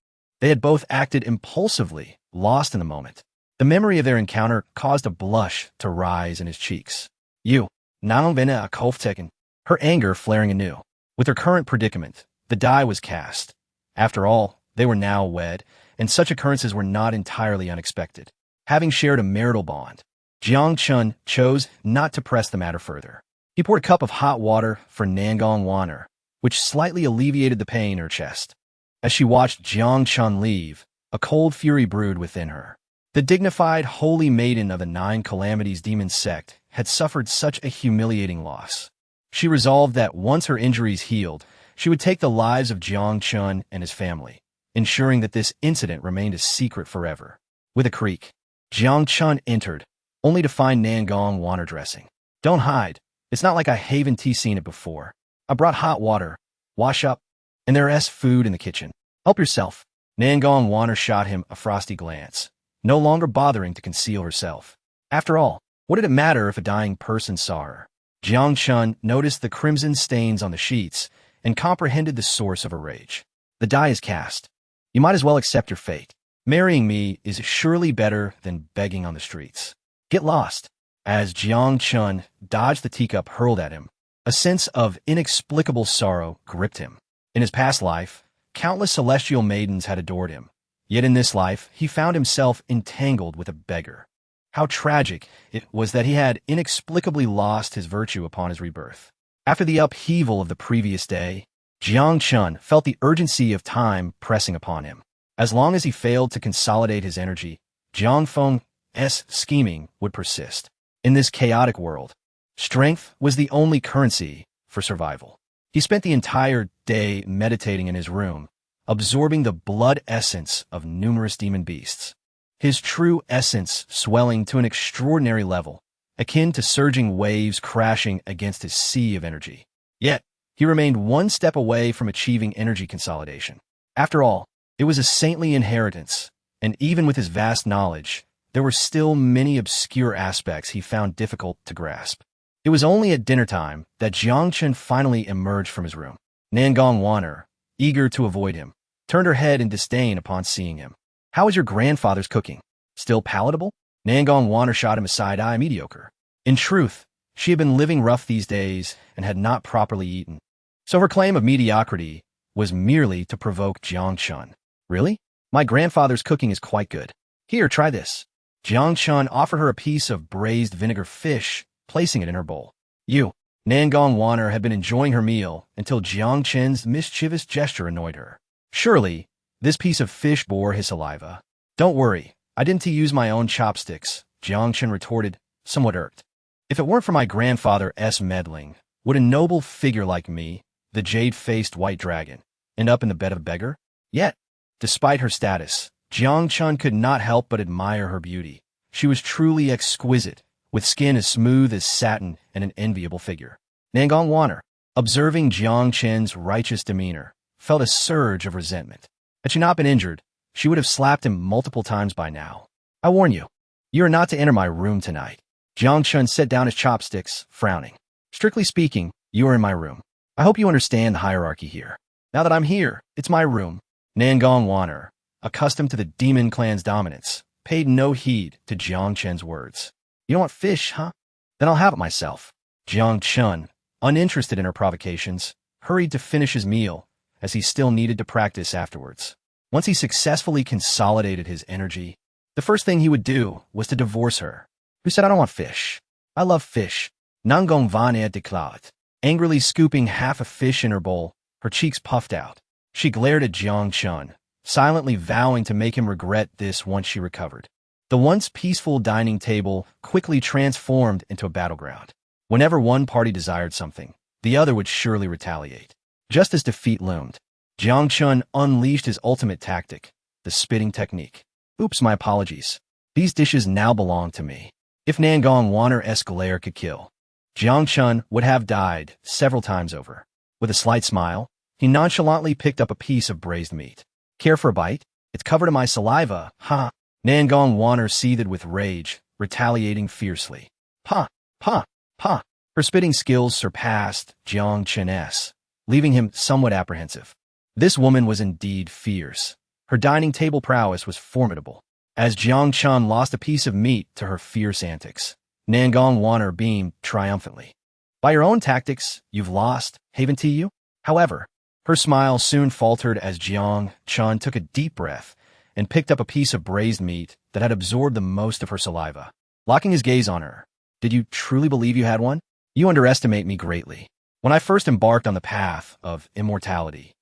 they had both acted impulsively, lost in the moment. The memory of their encounter caused a blush to rise in his cheeks. You, now been a Koftekin. Her anger flaring anew. With her current predicament, the die was cast. After all, they were now wed, and such occurrences were not entirely unexpected. Having shared a marital bond, Jiang Chen chose not to press the matter further. He poured a cup of hot water for Nangong Wanner, which slightly alleviated the pain in her chest. As she watched Jiang Chen leave, a cold fury brewed within her. The dignified holy maiden of the 9 calamities demon sect had suffered such a humiliating loss. She resolved that once her injuries healed, she would take the lives of Jiang Chen and his family, ensuring that this incident remained a secret forever. With a creak, Jiang Chen entered, only to find Nangong Wanner dressing. "Don't hide. It's not like I haven't seen it before. I brought hot water. Wash up. And there's food in the kitchen. Help yourself." Nangong Wanner shot him a frosty glance, no longer bothering to conceal herself. After all, what did it matter if a dying person saw her? Jiang Chen noticed the crimson stains on the sheets and comprehended the source of her rage. "The die is cast. You might as well accept your fate. Marrying me is surely better than begging on the streets. Get lost." As Jiang Chen dodged the teacup hurled at him, a sense of inexplicable sorrow gripped him. In his past life, countless celestial maidens had adored him. Yet in this life, he found himself entangled with a beggar. How tragic it was that he had inexplicably lost his virtue upon his rebirth. After the upheaval of the previous day, Jiang Chen felt the urgency of time pressing upon him. As long as he failed to consolidate his energy, Jiang Feng's scheming would persist. In this chaotic world, strength was the only currency for survival. He spent the entire day meditating in his room, absorbing the blood essence of numerous demon beasts. His true essence swelling to an extraordinary level, akin to surging waves crashing against his sea of energy. Yet, he remained one step away from achieving energy consolidation. After all, it was a saintly inheritance, and even with his vast knowledge, there were still many obscure aspects he found difficult to grasp. It was only at dinner time that Jiang Chen finally emerged from his room. Nangong Wanner, eager to avoid him, turned her head in disdain upon seeing him. "How is your grandfather's cooking? Still palatable?" Nangong Wanner shot him a side eye. "Mediocre." In truth, she had been living rough these days and had not properly eaten. So her claim of mediocrity was merely to provoke Jiang Chen. "Really? My grandfather's cooking is quite good. Here, try this." Jiang Chen offered her a piece of braised vinegar fish, placing it in her bowl. "You." Nangong Wanner had been enjoying her meal until Jiang Chen's mischievous gesture annoyed her. Surely, this piece of fish bore his saliva. "Don't worry, I didn't use my own chopsticks," Jiang Chen retorted, somewhat irked. If it weren't for my grandfather's meddling, would a noble figure like me, the jade-faced white dragon, end up in the bed of a beggar? Yet, despite her status, Jiang Chen could not help but admire her beauty. She was truly exquisite, with skin as smooth as satin and an enviable figure. Nangong Waner, observing Jiang Chen's righteous demeanor, felt a surge of resentment. Had she not been injured, she would have slapped him multiple times by now. I warn you, you are not to enter my room tonight. Jiang Chen set down his chopsticks, frowning. Strictly speaking, you are in my room. I hope you understand the hierarchy here. Now that I'm here, it's my room. Nangong Waner, accustomed to the demon clan's dominance, paid no heed to Jiang Chen's words. You don't want fish, huh? Then I'll have it myself. Jiang Chen, uninterested in her provocations, hurried to finish his meal, as he still needed to practice afterwards. Once he successfully consolidated his energy, the first thing he would do was to divorce her. Who said I don't want fish? I love fish. Nangong Vaner declared, angrily scooping half a fish in her bowl, her cheeks puffed out. She glared at Jiang Chen, silently vowing to make him regret this once she recovered. The once peaceful dining table quickly transformed into a battleground. Whenever one party desired something, the other would surely retaliate. Just as defeat loomed, Jiang Chen unleashed his ultimate tactic, the spitting technique. Oops, my apologies. These dishes now belong to me. If Nangong Waner's glare could kill, Jiang Chen would have died several times over. With a slight smile, he nonchalantly picked up a piece of braised meat. Care for a bite? It's covered in my saliva, ha! Nangong Waner seethed with rage, retaliating fiercely. Pa! Pa! Pa! Her spitting skills surpassed Jiang Chen's, leaving him somewhat apprehensive. This woman was indeed fierce. Her dining table prowess was formidable. As Jiang Chen lost a piece of meat to her fierce antics, Nangong Waner beamed triumphantly. By your own tactics, you've lost, haven't you? However, her smile soon faltered as Jiang Chen took a deep breath and picked up a piece of braised meat that had absorbed the most of her saliva. Locking his gaze on her, did you truly believe you had one? You underestimate me greatly. When I first embarked on the path of immortality,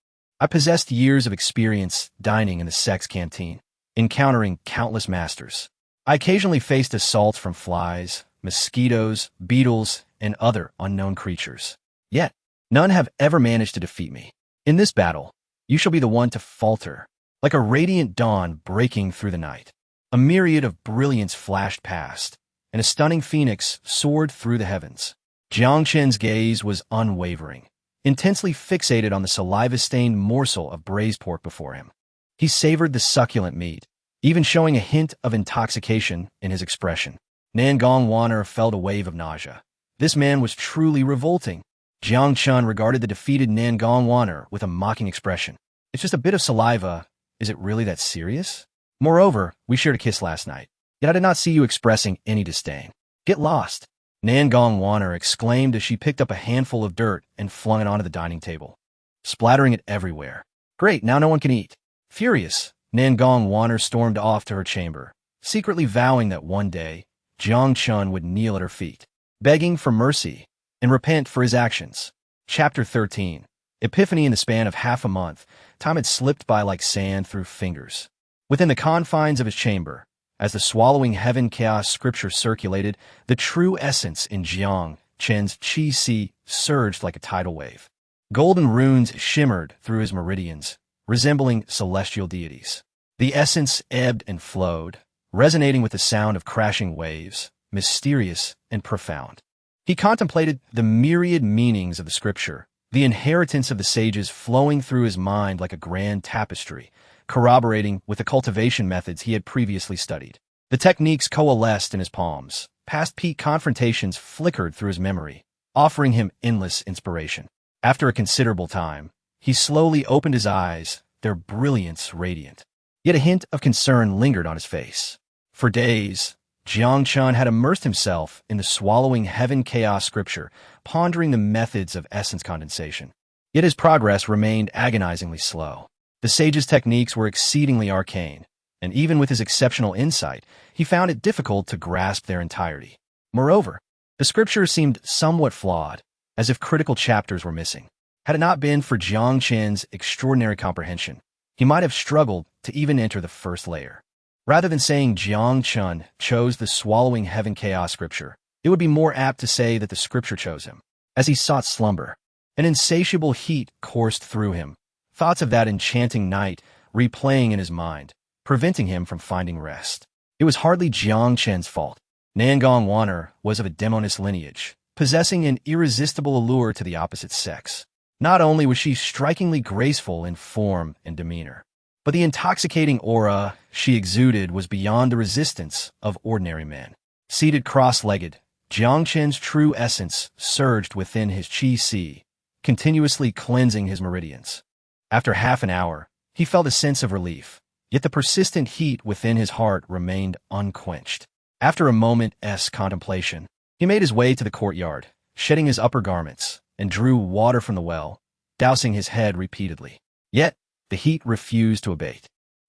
I possessed years of experience dining in the sex canteen, encountering countless masters. I occasionally faced assaults from flies, mosquitoes, beetles, and other unknown creatures. Yet, none have ever managed to defeat me. In this battle, you shall be the one to falter. Like a radiant dawn breaking through the night, a myriad of brilliance flashed past, and a stunning phoenix soared through the heavens. Jiang Chen's gaze was unwavering, intensely fixated on the saliva-stained morsel of braised pork before him. He savored the succulent meat, even showing a hint of intoxication in his expression. Nangong Waner felt a wave of nausea. This man was truly revolting. Jiang Chen regarded the defeated Nangong Waner with a mocking expression. It's just a bit of saliva. Is it really that serious? Moreover, we shared a kiss last night, yet I did not see you expressing any disdain. Get lost. Nangong Waner exclaimed as she picked up a handful of dirt and flung it onto the dining table, splattering it everywhere. Great, now no one can eat. Furious, Nangong Waner stormed off to her chamber, secretly vowing that one day, Jiang Chen would kneel at her feet, begging for mercy and repent for his actions. Chapter 13. Epiphany. In the span of half a month, time had slipped by like sand through fingers. Within the confines of his chamber, as the swallowing heaven chaos scripture circulated, the true essence in Jiang Chen's chi surged like a tidal wave. Golden runes shimmered through his meridians, resembling celestial deities. The essence ebbed and flowed, resonating with the sound of crashing waves, mysterious and profound. He contemplated the myriad meanings of the scripture, the inheritance of the sages flowing through his mind like a grand tapestry, corroborating with the cultivation methods he had previously studied. The techniques coalesced in his palms. Past peak confrontations flickered through his memory, offering him endless inspiration. After a considerable time, he slowly opened his eyes, their brilliance radiant. Yet a hint of concern lingered on his face. For days, Jiang Chen had immersed himself in the swallowing heaven chaos scripture, pondering the methods of essence condensation. Yet his progress remained agonizingly slow. The sage's techniques were exceedingly arcane, and even with his exceptional insight, he found it difficult to grasp their entirety. Moreover, the scripture seemed somewhat flawed, as if critical chapters were missing. Had it not been for Jiang Chen's extraordinary comprehension, he might have struggled to even enter the first layer. Rather than saying Jiang Chen chose the swallowing heaven chaos scripture, it would be more apt to say that the scripture chose him. As he sought slumber, an insatiable heat coursed through him, thoughts of that enchanting night replaying in his mind, preventing him from finding rest. It was hardly Jiang Chen's fault. Nangong Wan'er was of a demoness lineage, possessing an irresistible allure to the opposite sex. Not only was she strikingly graceful in form and demeanor, but the intoxicating aura she exuded was beyond the resistance of ordinary men. Seated cross-legged, Jiang Chen's true essence surged within his qi si, continuously cleansing his meridians. After half an hour, he felt a sense of relief, yet the persistent heat within his heart remained unquenched. After a moment's contemplation, he made his way to the courtyard, shedding his upper garments, and drew water from the well, dousing his head repeatedly. Yet, the heat refused to abate.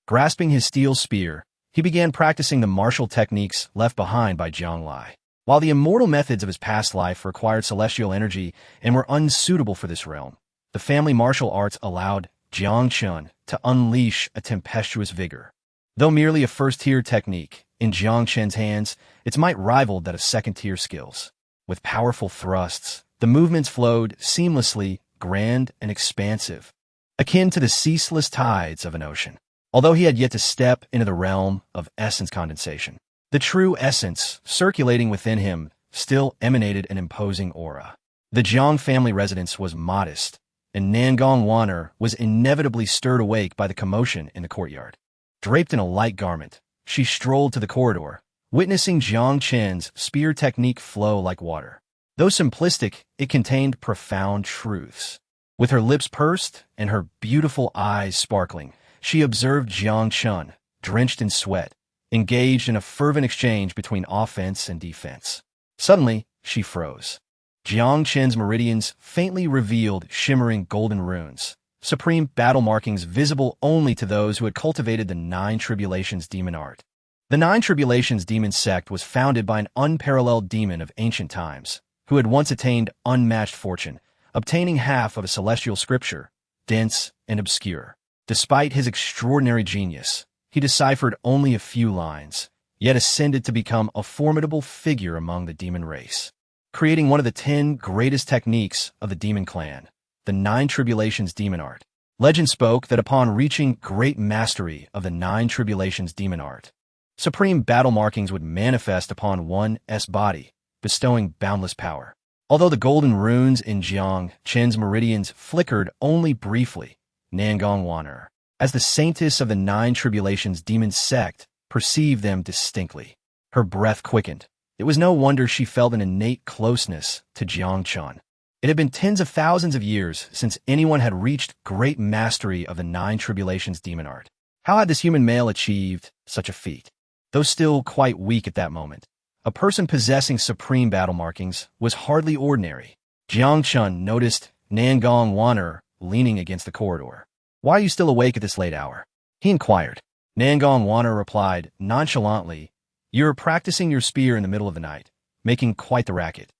Grasping his steel spear, he began practicing the martial techniques left behind by Jiang Lai. While the immortal methods of his past life required celestial energy and were unsuitable for this realm, the family martial arts allowed Jiang Chen to unleash a tempestuous vigor. Though merely a first-tier technique, in Jiang Chen's hands, its might rivaled that of second-tier skills. With powerful thrusts, the movements flowed seamlessly, grand and expansive, akin to the ceaseless tides of an ocean. Although he had yet to step into the realm of essence condensation, the true essence circulating within him still emanated an imposing aura. The Jiang family residence was modest, and Nangong Wan'er was inevitably stirred awake by the commotion in the courtyard. Draped in a light garment, she strolled to the corridor, witnessing Jiang Chen's spear technique flow like water. Though simplistic, it contained profound truths. With her lips pursed and her beautiful eyes sparkling, she observed Jiang Chen, drenched in sweat, engaged in a fervent exchange between offense and defense. Suddenly, she froze. Jiang Chen's meridians faintly revealed shimmering golden runes, supreme battle markings visible only to those who had cultivated the Nine Tribulations demon art. The Nine Tribulations demon sect was founded by an unparalleled demon of ancient times, who had once attained unmatched fortune, obtaining half of a celestial scripture, dense and obscure. Despite his extraordinary genius, he deciphered only a few lines, yet ascended to become a formidable figure among the demon race, creating one of the 10 greatest techniques of the demon clan, the Nine Tribulations demon art. Legend spoke that upon reaching great mastery of the Nine Tribulations demon art, supreme battle markings would manifest upon one's body, bestowing boundless power. Although the golden runes in Jiang Chen's meridians flickered only briefly, Nangong Wan'er, as the saintess of the Nine Tribulations demon sect, perceived them distinctly. Her breath quickened. It was no wonder she felt an innate closeness to Jiang Chen. It had been tens of thousands of years since anyone had reached great mastery of the Nine Tribulations demon art. How had this human male achieved such a feat? Though still quite weak at that moment, a person possessing supreme battle markings was hardly ordinary. Jiang Chen noticed Nangong Wan'er leaning against the corridor. "Why are you still awake at this late hour?" he inquired. Nangong Wan'er replied nonchalantly, "You're practicing your spear in the middle of the night, making quite the racket.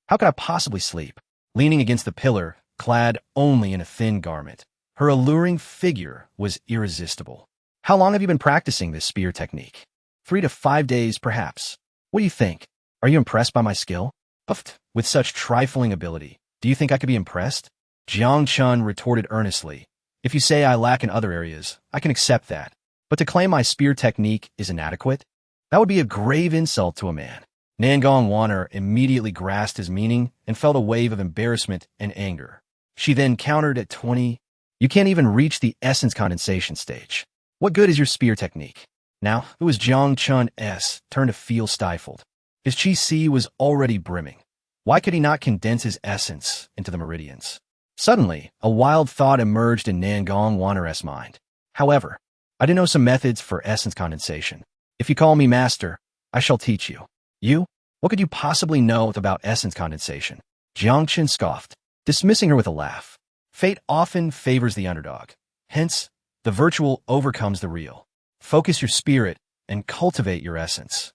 How could I possibly sleep?" Leaning against the pillar, clad only in a thin garment, her alluring figure was irresistible. "How long have you been practicing this spear technique?" 3 to 5 days, perhaps. "What do you think? Are you impressed by my skill?" "Puffed, with such trifling ability, do you think I could be impressed?" Jiang Chen retorted earnestly, "If you say I lack in other areas, I can accept that. But to claim my spear technique is inadequate? That would be a grave insult to a man." Nangong Wan'er immediately grasped his meaning and felt a wave of embarrassment and anger. She then countered at 20. "You can't even reach the essence condensation stage. What good is your spear technique?" Now, it was Jiang Chen's turn to feel stifled. His qi si was already brimming. Why could he not condense his essence into the meridians? Suddenly, a wild thought emerged in Nangong Wan'er's mind. "However, I do know some methods for essence condensation. If you call me master, I shall teach you." "You? What could you possibly know about essence condensation?" Jiang Chen scoffed, dismissing her with a laugh. "Fate often favors the underdog. Hence, the virtual overcomes the real. Focus your spirit and cultivate your essence."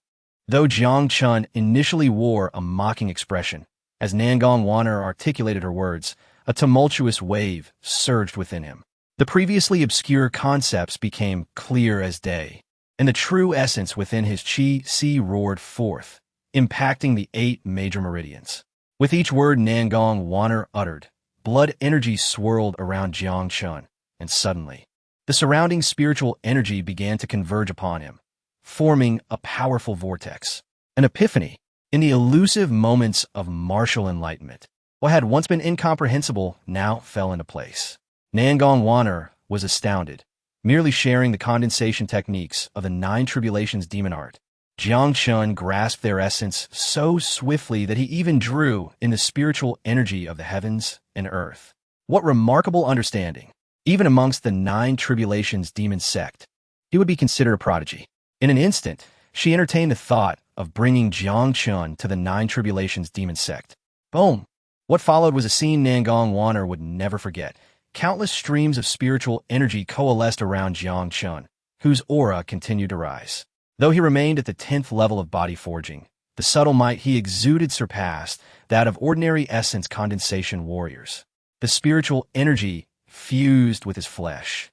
Though Jiang Chen initially wore a mocking expression, as Nangong Wan'er articulated her words, a tumultuous wave surged within him. The previously obscure concepts became clear as day, and the true essence within his qi si roared forth, impacting the 8 major meridians. With each word Nangong Wanner uttered, blood energy swirled around Jiang Chen, and suddenly, the surrounding spiritual energy began to converge upon him, forming a powerful vortex. An epiphany. In the elusive moments of martial enlightenment, what had once been incomprehensible now fell into place. Nangong Wanner was astounded, merely sharing the condensation techniques of the 9 tribulations demon art. Jiang Chen grasped their essence so swiftly that he even drew in the spiritual energy of the heavens and earth. What remarkable understanding! Even amongst the 9 tribulations demon sect, he would be considered a prodigy. In an instant, she entertained the thought of bringing Jiang Chen to the 9 tribulations demon sect. Boom! What followed was a scene Nangong Wanner would never forget. Countless streams of spiritual energy coalesced around Jiang Chen, whose aura continued to rise. Though he remained at the 10th level of body forging, the subtle might he exuded surpassed that of ordinary essence condensation warriors. The spiritual energy fused with his flesh,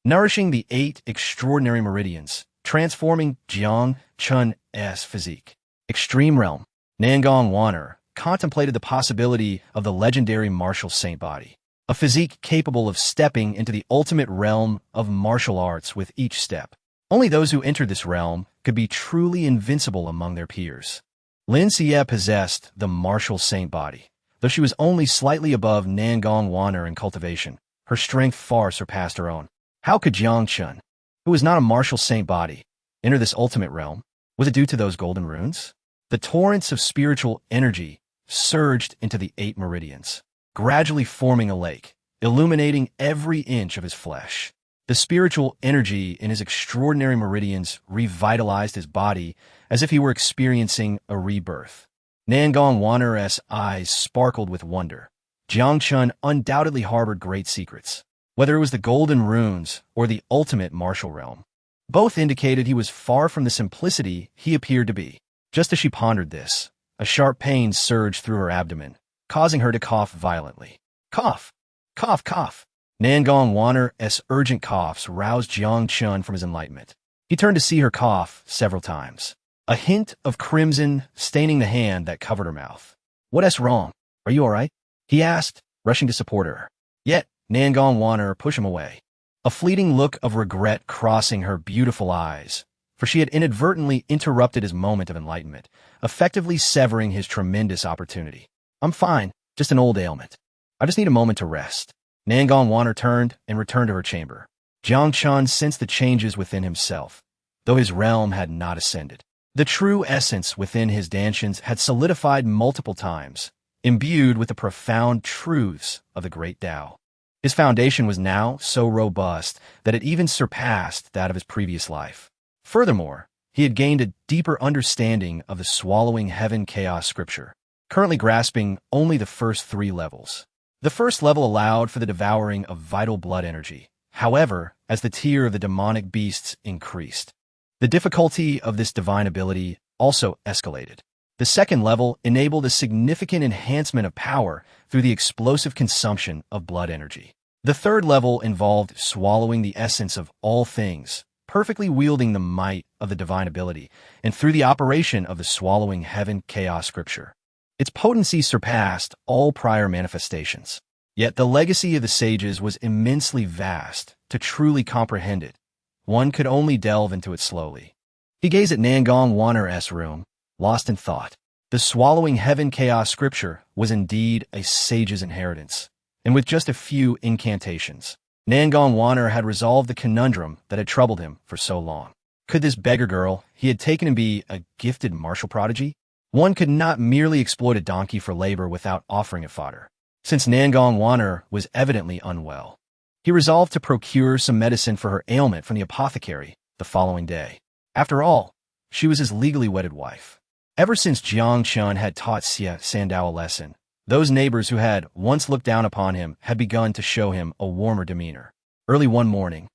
nourishing the 8 extraordinary meridians, transforming Jiang Chen's physique. Extreme realm. Nangong Wanner contemplated the possibility of the legendary martial saint body, a physique capable of stepping into the ultimate realm of martial arts with each step. Only those who entered this realm could be truly invincible among their peers. Lin Xie possessed the martial saint body. Though she was only slightly above Nangong Wanner in cultivation, her strength far surpassed her own. How could Jiang Chen, who was not a martial saint body, enter this ultimate realm? Was it due to those golden runes? The torrents of spiritual energy surged into the 8 meridians, gradually forming a lake, illuminating every inch of his flesh. The spiritual energy in his extraordinary meridians revitalized his body as if he were experiencing a rebirth. Nangong Wanner's eyes sparkled with wonder. Jiang Chen undoubtedly harbored great secrets. Whether it was the golden runes or the ultimate martial realm, both indicated he was far from the simplicity he appeared to be. Just as she pondered this, a sharp pain surged through her abdomen, causing her to cough violently. Cough! Cough! Cough! Nangong Wanner's urgent coughs roused Jiang Chen from his enlightenment. He turned to see her cough several times, a hint of crimson staining the hand that covered her mouth. "What's wrong? Are you all right?" he asked, rushing to support her. Yet, Nangong Wanner pushed him away, a fleeting look of regret crossing her beautiful eyes, for she had inadvertently interrupted his moment of enlightenment, effectively severing his tremendous opportunity. "I'm fine, just an old ailment. I just need a moment to rest." Nangong Wanner turned and returned to her chamber. Jiang Chen sensed the changes within himself, though his realm had not ascended. The true essence within his dantians had solidified multiple times, imbued with the profound truths of the great Tao. His foundation was now so robust that it even surpassed that of his previous life. Furthermore, he had gained a deeper understanding of the swallowing heaven chaos scripture, currently grasping only the first 3 levels. The first level allowed for the devouring of vital blood energy. However, as the tier of the demonic beasts increased, the difficulty of this divine ability also escalated. The second level enabled a significant enhancement of power through the explosive consumption of blood energy. The third level involved swallowing the essence of all things, perfectly wielding the might of the divine ability, and through the operation of the swallowing heaven chaos scripture. Its potency surpassed all prior manifestations. Yet the legacy of the sages was immensely vast. To truly comprehend it, one could only delve into it slowly. He gazed at Nangong Wanner's room, lost in thought. The swallowing heaven chaos scripture was indeed a sage's inheritance, and with just a few incantations, Nangong Wanner had resolved the conundrum that had troubled him for so long. Could this beggar girl he had taken to be a gifted martial prodigy? One could not merely exploit a donkey for labor without offering it fodder. Since Nangong Wanner was evidently unwell, he resolved to procure some medicine for her ailment from the apothecary the following day. After all, she was his legally wedded wife. Ever since Jiang Chen had taught Xie Sandao a lesson, those neighbors who had once looked down upon him had begun to show him a warmer demeanor. Early one morning,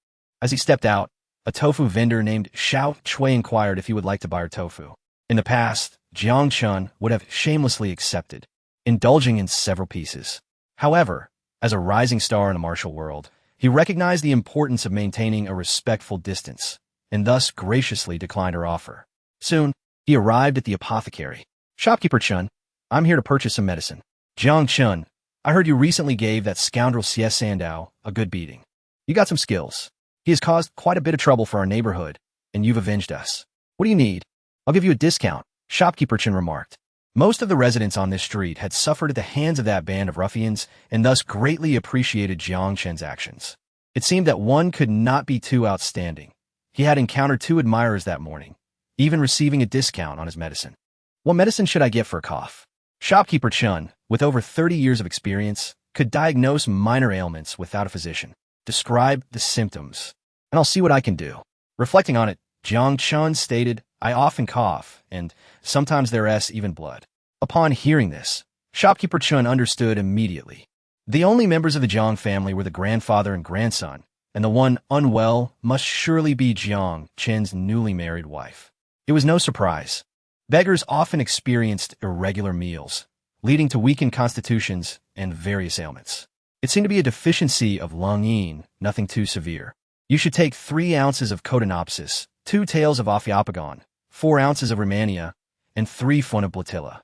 as he stepped out, a tofu vendor named Xiao Chui inquired if he would like to buy her tofu. In the past, Jiang Chen would have shamelessly accepted, indulging in several pieces. However, as a rising star in the martial world, he recognized the importance of maintaining a respectful distance, and thus graciously declined her offer. Soon, He arrived at the apothecary. "Shopkeeper Chen, I'm here to purchase some medicine." "Jiang Chen, I heard you recently gave that scoundrel C.S. Sandow a good beating. You got some skills. He has caused quite a bit of trouble for our neighborhood, and you've avenged us. What do you need?" "I'll give you a discount," Shopkeeper Chen remarked. Most of the residents on this street had suffered at the hands of that band of ruffians and thus greatly appreciated Jiang Chen's actions. It seemed that one could not be too outstanding. He had encountered 2 admirers that morning, even receiving a discount on his medicine. "What medicine should I get for a cough?" Shopkeeper Chen, with over 30 years of experience, could diagnose minor ailments without a physician. "Describe the symptoms, and I'll see what I can do." Reflecting on it, Jiang Chen stated, "I often cough, and sometimes there's even blood." Upon hearing this, Shopkeeper Chen understood immediately. The only members of the Jiang family were the grandfather and grandson, and the one unwell must surely be Jiang Chen's newly married wife. It was no surprise. Beggars often experienced irregular meals, leading to weakened constitutions and various ailments. It seemed to be a deficiency of lung yin, nothing too severe. "You should take 3 ounces of Codonopsis, 2 tails of Ophiopagon, 4 ounces of Rhamania, and 3 Phonoblatilla.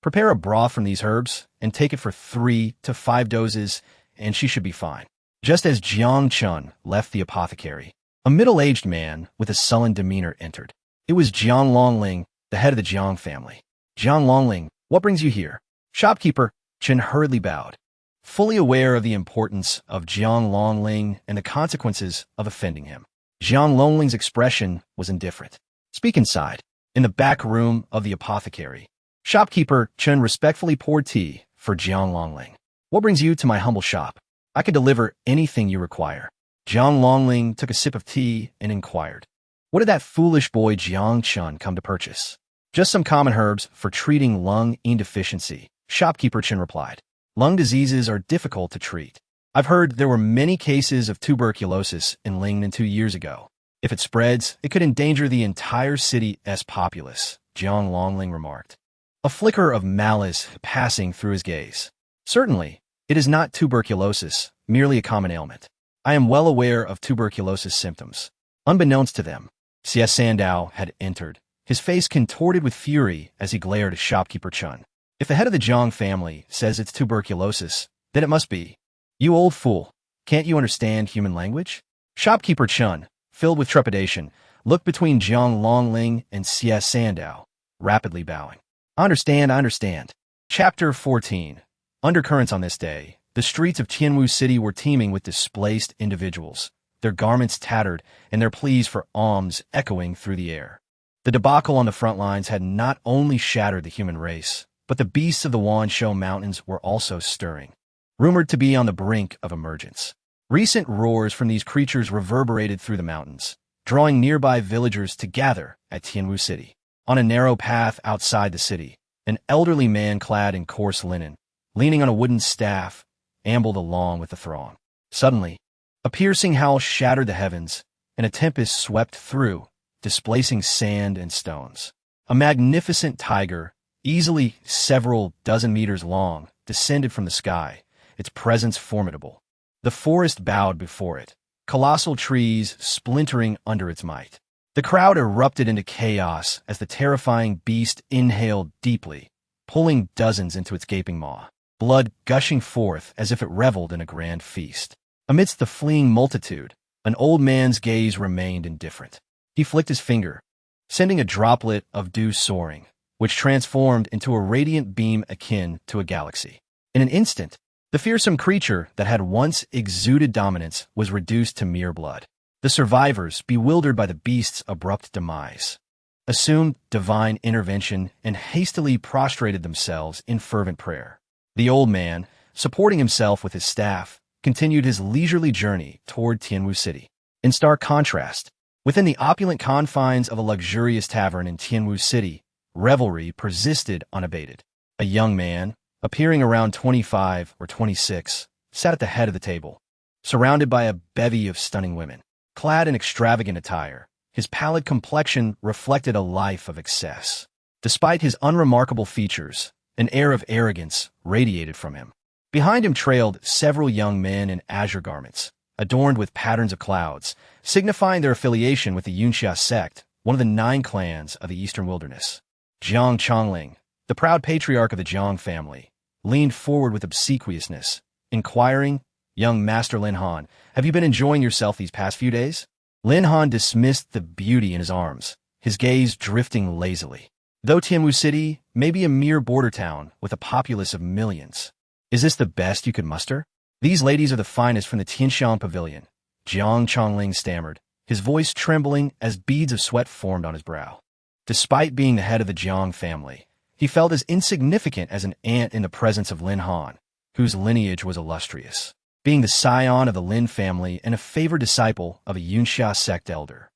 Prepare a broth from these herbs and take it for 3 to 5 doses, and she should be fine." Just as Jiang Chen left the apothecary, a middle-aged man with a sullen demeanor entered. It was Jiang Longling, the head of the Jiang family. "Jiang Longling, what brings you here?" Shopkeeper Chen hurriedly bowed, fully aware of the importance of Jiang Longling and the consequences of offending him. Jiang Longling's expression was indifferent. "Speak inside." In the back room of the apothecary, Shopkeeper Chen respectfully poured tea for Jiang Longling. "What brings you to my humble shop? I can deliver anything you require." Jiang Longling took a sip of tea and inquired, "What did that foolish boy Jiang Chen come to purchase?" "Just some common herbs for treating lung yin deficiency," Shopkeeper Chen replied. "Lung diseases are difficult to treat. I've heard there were many cases of tuberculosis in Lingnan 2 years ago. If it spreads, it could endanger the entire city's populace," Jiang Longling remarked, a flicker of malice passing through his gaze. "Certainly, it is not tuberculosis, merely a common ailment. I am well aware of tuberculosis symptoms." Unbeknownst to them, C.S. Sandow had entered, his face contorted with fury as he glared at Shopkeeper Chen. "If the head of the Jiang family says it's tuberculosis, then it must be. You old fool, can't you understand human language?" Shopkeeper Chen, filled with trepidation, looked between Jiang Longling and C.S. Sandow, rapidly bowing. I understand. Chapter 14. Undercurrents. On this day, the streets of Tianwu City were teeming with displaced individuals, their garments tattered and their pleas for alms echoing through the air. The debacle on the front lines had not only shattered the human race, but the beasts of the Wansho Mountains were also stirring, rumored to be on the brink of emergence. Recent roars from these creatures reverberated through the mountains, drawing nearby villagers to gather at Tianwu City. On a narrow path outside the city, an elderly man clad in coarse linen, leaning on a wooden staff, ambled along with the throng. Suddenly, a piercing howl shattered the heavens, and a tempest swept through, displacing sand and stones. A magnificent tiger, easily several dozen meters long, descended from the sky, its presence formidable. The forest bowed before it, colossal trees splintering under its might. The crowd erupted into chaos as the terrifying beast inhaled deeply, pulling dozens into its gaping maw, blood gushing forth as if it reveled in a grand feast. Amidst the fleeing multitude, an old man's gaze remained indifferent. He flicked his finger, sending a droplet of dew soaring, which transformed into a radiant beam akin to a galaxy. In an instant, the fearsome creature that had once exuded dominance was reduced to mere blood. The survivors, bewildered by the beast's abrupt demise, assumed divine intervention and hastily prostrated themselves in fervent prayer. The old man, supporting himself with his staff, continued his leisurely journey toward Tianwu City. In stark contrast, within the opulent confines of a luxurious tavern in Tianwu City, revelry persisted unabated. A young man, appearing around 25 or 26, sat at the head of the table, surrounded by a bevy of stunning women. Clad in extravagant attire, his pallid complexion reflected a life of excess. Despite his unremarkable features, an air of arrogance radiated from him. Behind him trailed several young men in azure garments, adorned with patterns of clouds, signifying their affiliation with the Yunxia sect, one of the 9 clans of the Eastern Wilderness. Jiang Chongling, the proud patriarch of the Jiang family, leaned forward with obsequiousness, inquiring, "Young Master Lin Han, have you been enjoying yourself these past few days?" Lin Han dismissed the beauty in his arms, his gaze drifting lazily. Though Tianwu City may be a mere border town with a populace of millions, is this the best you could muster? These ladies are the finest from the Tianshan Pavilion, Jiang Chongling stammered, his voice trembling as beads of sweat formed on his brow. Despite being the head of the Jiang family, he felt as insignificant as an ant in the presence of Lin Han, whose lineage was illustrious, being the scion of the Lin family and a favored disciple of a Yunxia sect elder.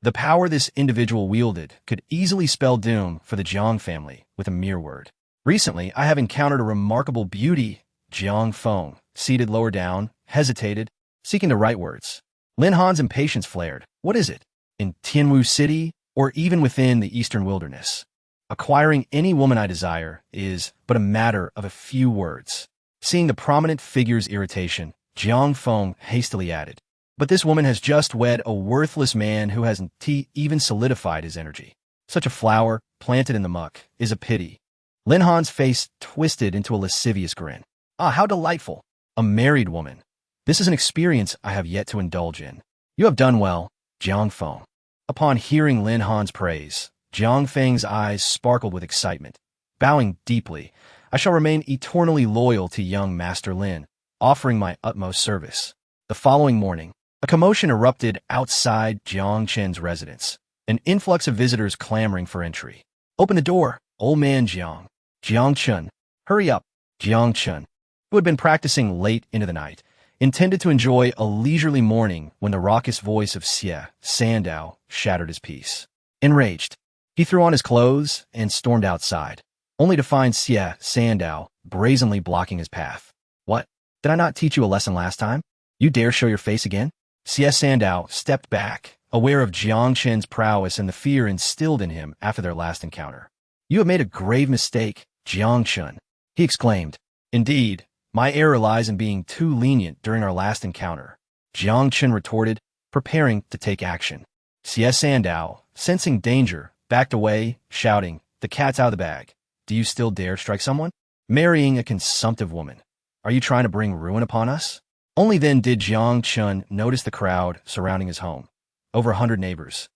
The power this individual wielded could easily spell doom for the Jiang family with a mere word. "Recently, I have encountered a remarkable beauty." Jiang Feng, seated lower down, hesitated, seeking the right words. Lin Han's impatience flared. "What is it? In Tianwu City, or even within the Eastern Wilderness? Acquiring any woman I desire is but a matter of a few words." Seeing the prominent figure's irritation, Jiang Feng hastily added, "But this woman has just wed a worthless man who hasn't even solidified his energy. Such a flower, planted in the muck, is a pity." Lin Han's face twisted into a lascivious grin. "Ah, how delightful! A married woman. This is an experience I have yet to indulge in." "You have done well, Jiang Feng." Upon hearing Lin Han's praise, Jiang Feng's eyes sparkled with excitement. Bowing deeply, "I shall remain eternally loyal to young Master Lin, offering my utmost service." The following morning, a commotion erupted outside Jiang Chen's residence, an influx of visitors clamoring for entry. "Open the door, old man Jiang." Jiang Chen, "Hurry up." Jiang Chen, who had been practicing late into the night, intended to enjoy a leisurely morning when the raucous voice of Xie Sandao shattered his peace. Enraged, he threw on his clothes and stormed outside, only to find Xie Sandao brazenly blocking his path. "What? Did I not teach you a lesson last time? You dare show your face again?" Xie Sandao stepped back, aware of Jiang Chen's prowess and the fear instilled in him after their last encounter. "You have made a grave mistake, Jiang Chen," he exclaimed. "Indeed, my error lies in being too lenient during our last encounter," Jiang Chen retorted, preparing to take action. Xie Sandao, sensing danger, backed away, shouting, "The cat's out of the bag. Do you still dare strike someone? Marrying a consumptive woman. Are you trying to bring ruin upon us?" Only then did Jiang Chen notice the crowd surrounding his home, over 100 neighbors,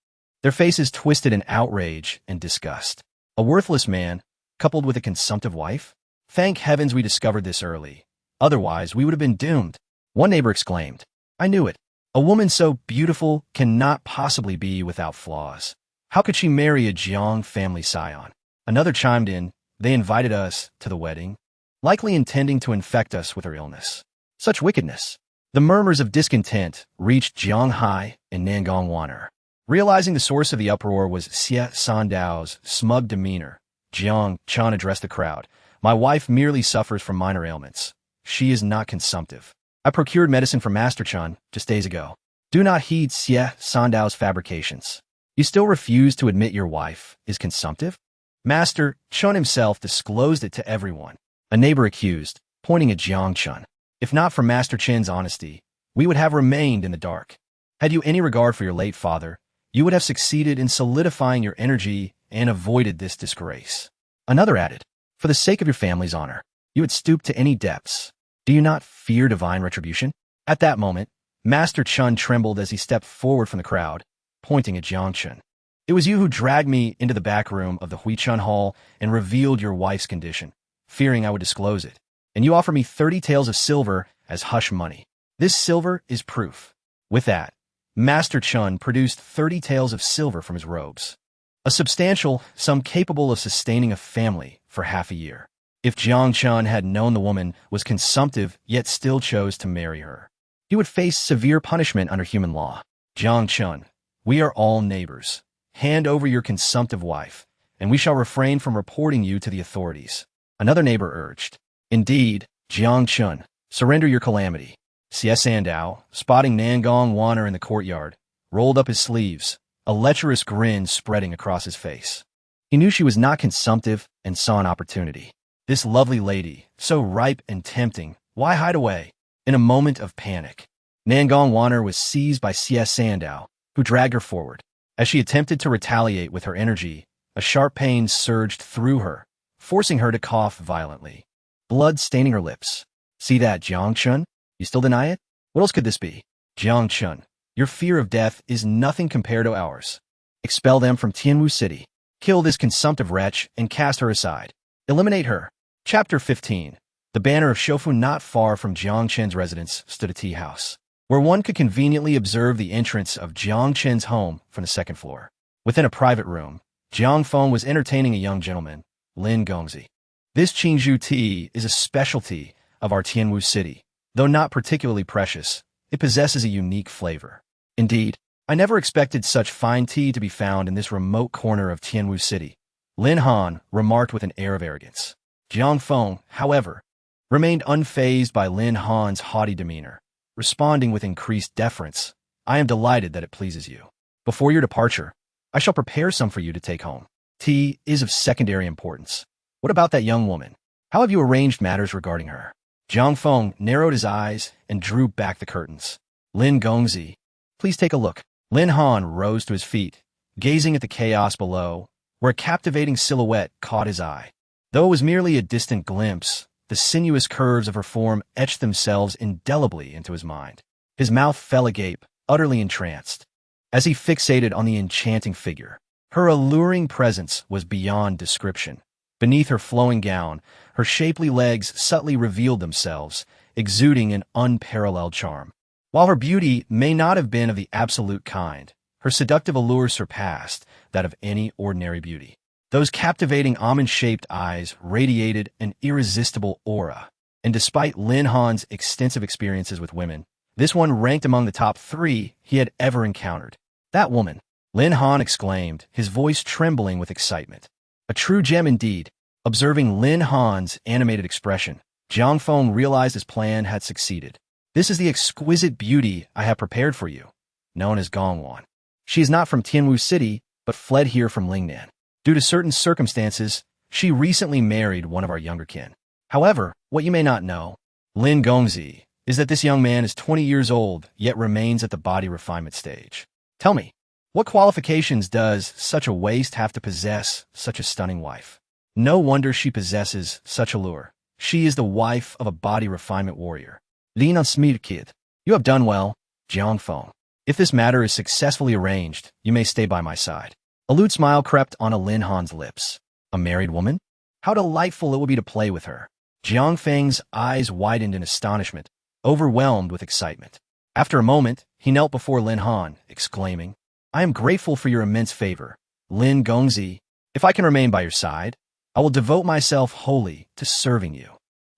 their faces twisted in outrage and disgust. A worthless man, coupled with a consumptive wife? Thank heavens we discovered this early. Otherwise, we would have been doomed. One neighbor exclaimed, "I knew it. A woman so beautiful cannot possibly be without flaws. How could she marry a Jiang family scion?" Another chimed in, "They invited us to the wedding, likely intending to infect us with her illness." Such wickedness. The murmurs of discontent reached Jianghai and Nangong Waner. Realizing the source of the uproar was Xie Sandao's smug demeanor, Jiang Chen addressed the crowd. "My wife merely suffers from minor ailments. She is not consumptive. I procured medicine from Master Chen just days ago. Do not heed Xie Sandao's fabrications. You still refuse to admit your wife is consumptive?" Master Chen himself disclosed it to everyone, a neighbor accused, pointing at Jiang Chen. "If not for Master Chen's honesty, we would have remained in the dark. Had you any regard for your late father, you would have succeeded in solidifying your energy and avoided this disgrace." Another added, "For the sake of your family's honor, you would stoop to any depths. Do you not fear divine retribution?" At that moment, Master Chen trembled as he stepped forward from the crowd, pointing at Jiang Chen. "It was you who dragged me into the back room of the Huichun Hall and revealed your wife's condition, fearing I would disclose it. And you offer me 30 taels of silver as hush money. This silver is proof." With that, Master Chen produced 30 taels of silver from his robes, a substantial sum capable of sustaining a family for half a year. If Jiang Chen had known the woman was consumptive yet still chose to marry her, he would face severe punishment under human law. "Jiang Chen, we are all neighbors. Hand over your consumptive wife, and we shall refrain from reporting you to the authorities," another neighbor urged. "Indeed, Jiang Chen, surrender your calamity." Xie Sandao, spotting Nangong Waner in the courtyard, rolled up his sleeves, a lecherous grin spreading across his face. He knew she was not consumptive and saw an opportunity. This lovely lady, so ripe and tempting, why hide away? In a moment of panic, Nangong Waner was seized by Xie Sandao, who dragged her forward. As she attempted to retaliate with her energy, A sharp pain surged through her, forcing her to cough violently. Blood staining her lips. See that, Jiang Chen? You still deny it? What else could this be? Jiang Chen, your fear of death is nothing compared to ours. Expel them from Tianwu City. Kill this consumptive wretch and cast her aside. Eliminate her. Chapter 15. The banner of Shofu. Not far from Jiang Chen's residence stood a tea house, where one could conveniently observe the entrance of Jiang Chen's home from the second floor. Within a private room, Jiang Feng was entertaining a young gentleman, Lin Gongzi. This Qingzhou tea is a specialty of our Tianwu City. Though not particularly precious, it possesses a unique flavor. Indeed, I never expected such fine tea to be found in this remote corner of Tianwu City, Lin Han remarked with an air of arrogance. Jiang Feng, however, remained unfazed by Lin Han's haughty demeanor, responding with increased deference. I am delighted that it pleases you. Before your departure, I shall prepare some for you to take home. Tea is of secondary importance. What about that young woman? How have you arranged matters regarding her? Jiang Feng narrowed his eyes and drew back the curtains. Lin Gongzi, please take a look. Lin Han rose to his feet, gazing at the chaos below, where a captivating silhouette caught his eye. Though it was merely a distant glimpse, the sinuous curves of her form etched themselves indelibly into his mind. His mouth fell agape, utterly entranced, as he fixated on the enchanting figure. Her alluring presence was beyond description. Beneath her flowing gown, her shapely legs subtly revealed themselves, exuding an unparalleled charm. While her beauty may not have been of the absolute kind, her seductive allure surpassed that of any ordinary beauty. Those captivating almond-shaped eyes radiated an irresistible aura, and despite Lin Han's extensive experiences with women, this one ranked among the top 3 he had ever encountered. That woman, Lin Han exclaimed, his voice trembling with excitement. A true gem indeed. Observing Lin Han's animated expression, Jiang Feng realized his plan had succeeded. This is the exquisite beauty I have prepared for you, known as Gongwan. She is not from Tianwu City, but fled here from Lingnan. Due to certain circumstances, she recently married one of our younger kin. However, what you may not know, Lin Gongzi, is that this young man is 20 years old, yet remains at the body refinement stage. Tell me, what qualifications does such a waste have to possess such a stunning wife? No wonder she possesses such allure. She is the wife of a body refinement warrior. Lin Smir-kid, you have done well, Jiang Feng. If this matter is successfully arranged, you may stay by my side. A lewd smile crept onto Lin Han's lips. A married woman? How delightful it would be to play with her. Jiang Feng's eyes widened in astonishment, overwhelmed with excitement. After a moment, he knelt before Lin Han, exclaiming, I am grateful for your immense favor, Lin Gongzi. If I can remain by your side, I will devote myself wholly to serving you.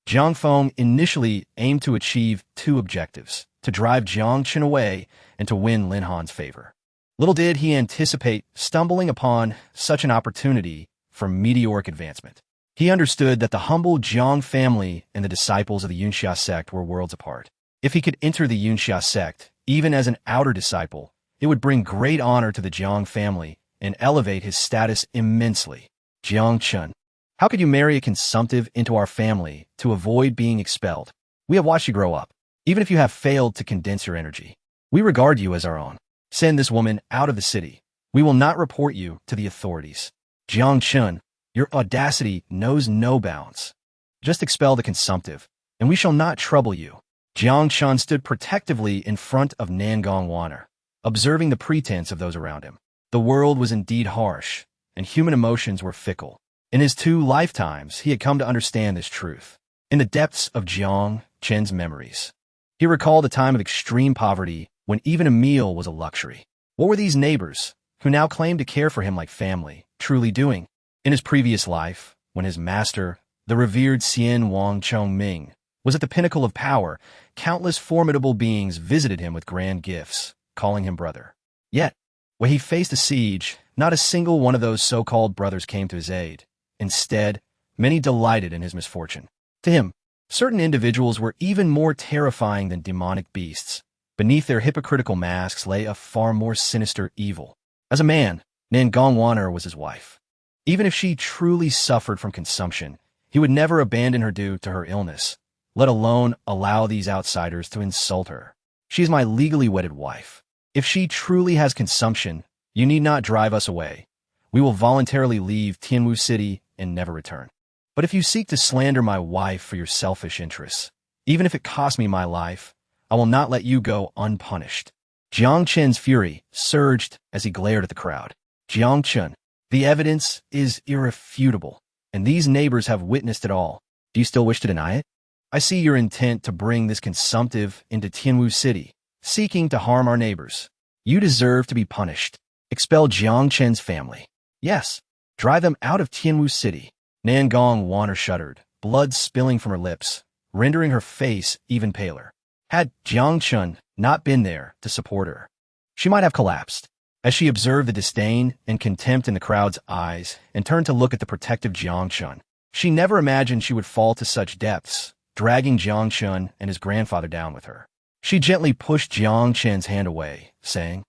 Jiang Feng initially aimed to achieve 2 objectives, to drive Jiang Chen away and to win Lin Han's favor. Little did he anticipate stumbling upon such an opportunity for meteoric advancement. He understood that the humble Jiang family and the disciples of the Yunxia sect were worlds apart. If he could enter the Yunxia sect, even as an outer disciple, it would bring great honor to the Jiang family and elevate his status immensely. Jiang Chen, how could you marry a consumptive into our family to avoid being expelled? We have watched you grow up, even if you have failed to condense your energy. We regard you as our own. Send this woman out of the city. We will not report you to the authorities. Jiang Chen, your audacity knows no bounds. Just expel the consumptive, and we shall not trouble you. Jiang Chen stood protectively in front of Nangong Waner, observing the pretense of those around him. The world was indeed harsh, and human emotions were fickle. In his 2 lifetimes, he had come to understand this truth. In the depths of Jiang Chen's memories, he recalled a time of extreme poverty when even a meal was a luxury. What were these neighbors, who now claimed to care for him like family, truly doing? In his previous life, when his master, the revered Xian Wang Chongming, was at the pinnacle of power, countless formidable beings visited him with grand gifts, calling him brother. Yet, when he faced a siege, not a single one of those so-called brothers came to his aid. Instead, many delighted in his misfortune. To him, certain individuals were even more terrifying than demonic beasts. Beneath their hypocritical masks lay a far more sinister evil. As a man, Nangong Waner was his wife. Even if she truly suffered from consumption, he would never abandon her due to her illness, let alone allow these outsiders to insult her. She is my legally wedded wife. If she truly has consumption, you need not drive us away. We will voluntarily leave Tianwu City and never return. But if you seek to slander my wife for your selfish interests, even if it costs me my life, I will not let you go unpunished." Jiang Chen's fury surged as he glared at the crowd. "Jiang Chen, the evidence is irrefutable, and these neighbors have witnessed it all. Do you still wish to deny it? I see your intent to bring this consumptive into Tianwu City, seeking to harm our neighbors. You deserve to be punished. Expel Jiang Chen's family. Yes, drive them out of Tianwu City." Nangong Wanner shuddered, blood spilling from her lips, rendering her face even paler. Had Jiang Chen not been there to support her, she might have collapsed. As she observed the disdain and contempt in the crowd's eyes and turned to look at the protective Jiang Chen, she never imagined she would fall to such depths, dragging Jiang Chen and his grandfather down with her. She gently pushed Jiang Chen's hand away, saying,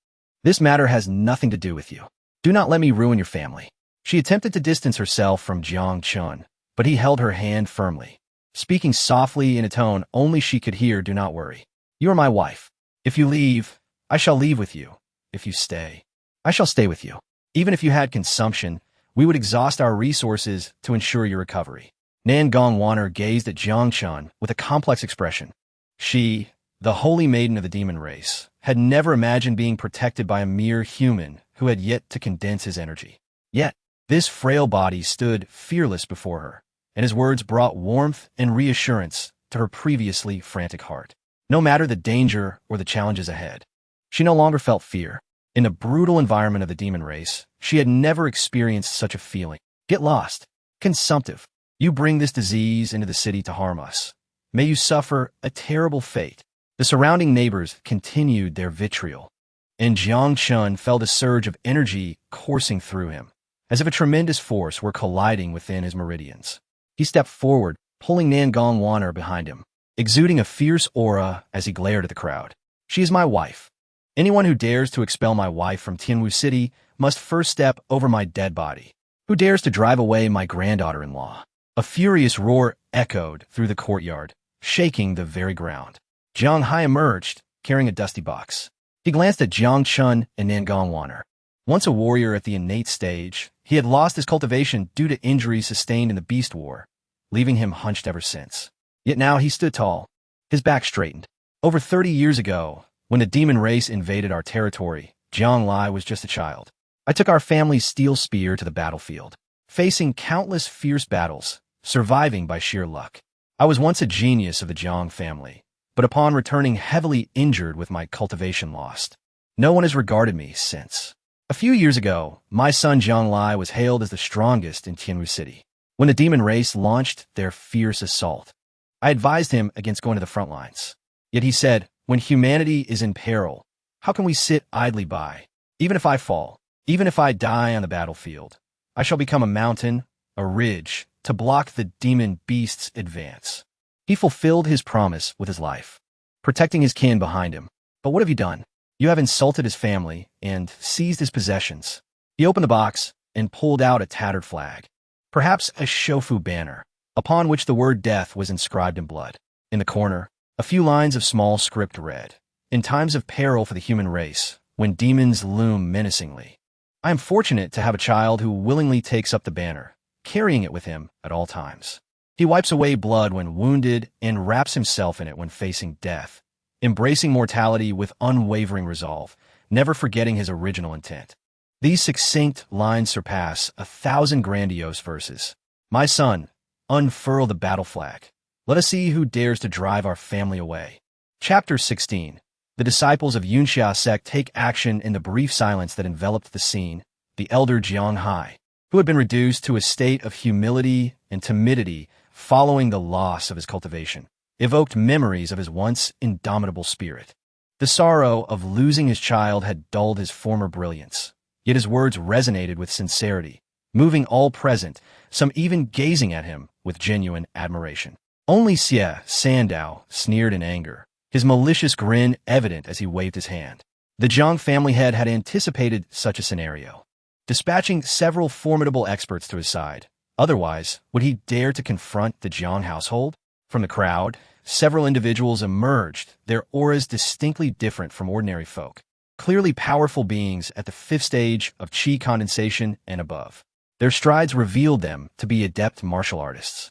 "This matter has nothing to do with you. Do not let me ruin your family." She attempted to distance herself from Jiang Chen, but he held her hand firmly, speaking softly in a tone only she could hear. "Do not worry. You are my wife. If you leave, I shall leave with you. If you stay, I shall stay with you. Even if you had consumption, we would exhaust our resources to ensure your recovery." Nangong Wanner gazed at Jiang Chen with a complex expression. She, the holy maiden of the demon race, had never imagined being protected by a mere human who had yet to condense his energy. Yet, this frail body stood fearless before her, and his words brought warmth and reassurance to her previously frantic heart. No matter the danger or the challenges ahead, she no longer felt fear. In the brutal environment of the demon race, she had never experienced such a feeling. Get lost. Consumptive. You bring this disease into the city to harm us. May you suffer a terrible fate. The surrounding neighbors continued their vitriol, and Jiang Chen felt a surge of energy coursing through him, as if a tremendous force were colliding within his meridians. He stepped forward, pulling Nangong Wanner behind him, exuding a fierce aura as he glared at the crowd. "She is my wife. Anyone who dares to expel my wife from Tianwu City must first step over my dead body. Who dares to drive away my granddaughter-in-law?" A furious roar echoed through the courtyard, shaking the very ground. Jiang Hai emerged, carrying a dusty box. He glanced at Jiang Chen and Nangong Wanner. Once a warrior at the innate stage, he had lost his cultivation due to injuries sustained in the Beast War, leaving him hunched ever since. Yet now he stood tall, his back straightened. Over 30 years ago, when the demon race invaded our territory, Jiang Lai was just a child. I took our family's steel spear to the battlefield, facing countless fierce battles, surviving by sheer luck. I was once a genius of the Jiang family, but upon returning heavily injured with my cultivation lost, no one has regarded me since. A few years ago, my son Jiang Lai was hailed as the strongest in Tianwu City. When the demon race launched their fierce assault, I advised him against going to the front lines. Yet he said, "When humanity is in peril, how can we sit idly by? Even if I fall, even if I die on the battlefield, I shall become a mountain, a ridge, to block the demon beast's advance." He fulfilled his promise with his life, protecting his kin behind him. But what have you done? You have insulted his family and seized his possessions. He opened the box and pulled out a tattered flag, perhaps a shofu banner, upon which the word death was inscribed in blood. In the corner, a few lines of small script read, "In times of peril for the human race, when demons loom menacingly, I am fortunate to have a child who willingly takes up the banner, carrying it with him at all times. He wipes away blood when wounded and wraps himself in it when facing death, embracing mortality with unwavering resolve, never forgetting his original intent." These succinct lines surpass 1,000 grandiose verses. My son, unfurl the battle flag. Let us see who dares to drive our family away. Chapter 16. The disciples of Yunxia sect take action. In the brief silence that enveloped the scene, the elder Jiang Hai, who had been reduced to a state of humility and timidity following the loss of his cultivation, evoked memories of his once indomitable spirit. The sorrow of losing his child had dulled his former brilliance, yet his words resonated with sincerity, moving all present, some even gazing at him with genuine admiration. Only Xie Sandow sneered in anger, his malicious grin evident as he waved his hand. The Jiang family head had anticipated such a scenario, dispatching several formidable experts to his side. Otherwise, would he dare to confront the Jiang household? From the crowd, several individuals emerged, their auras distinctly different from ordinary folk. clearly powerful beings at the fifth stage of qi condensation and above. Their strides revealed them to be adept martial artists.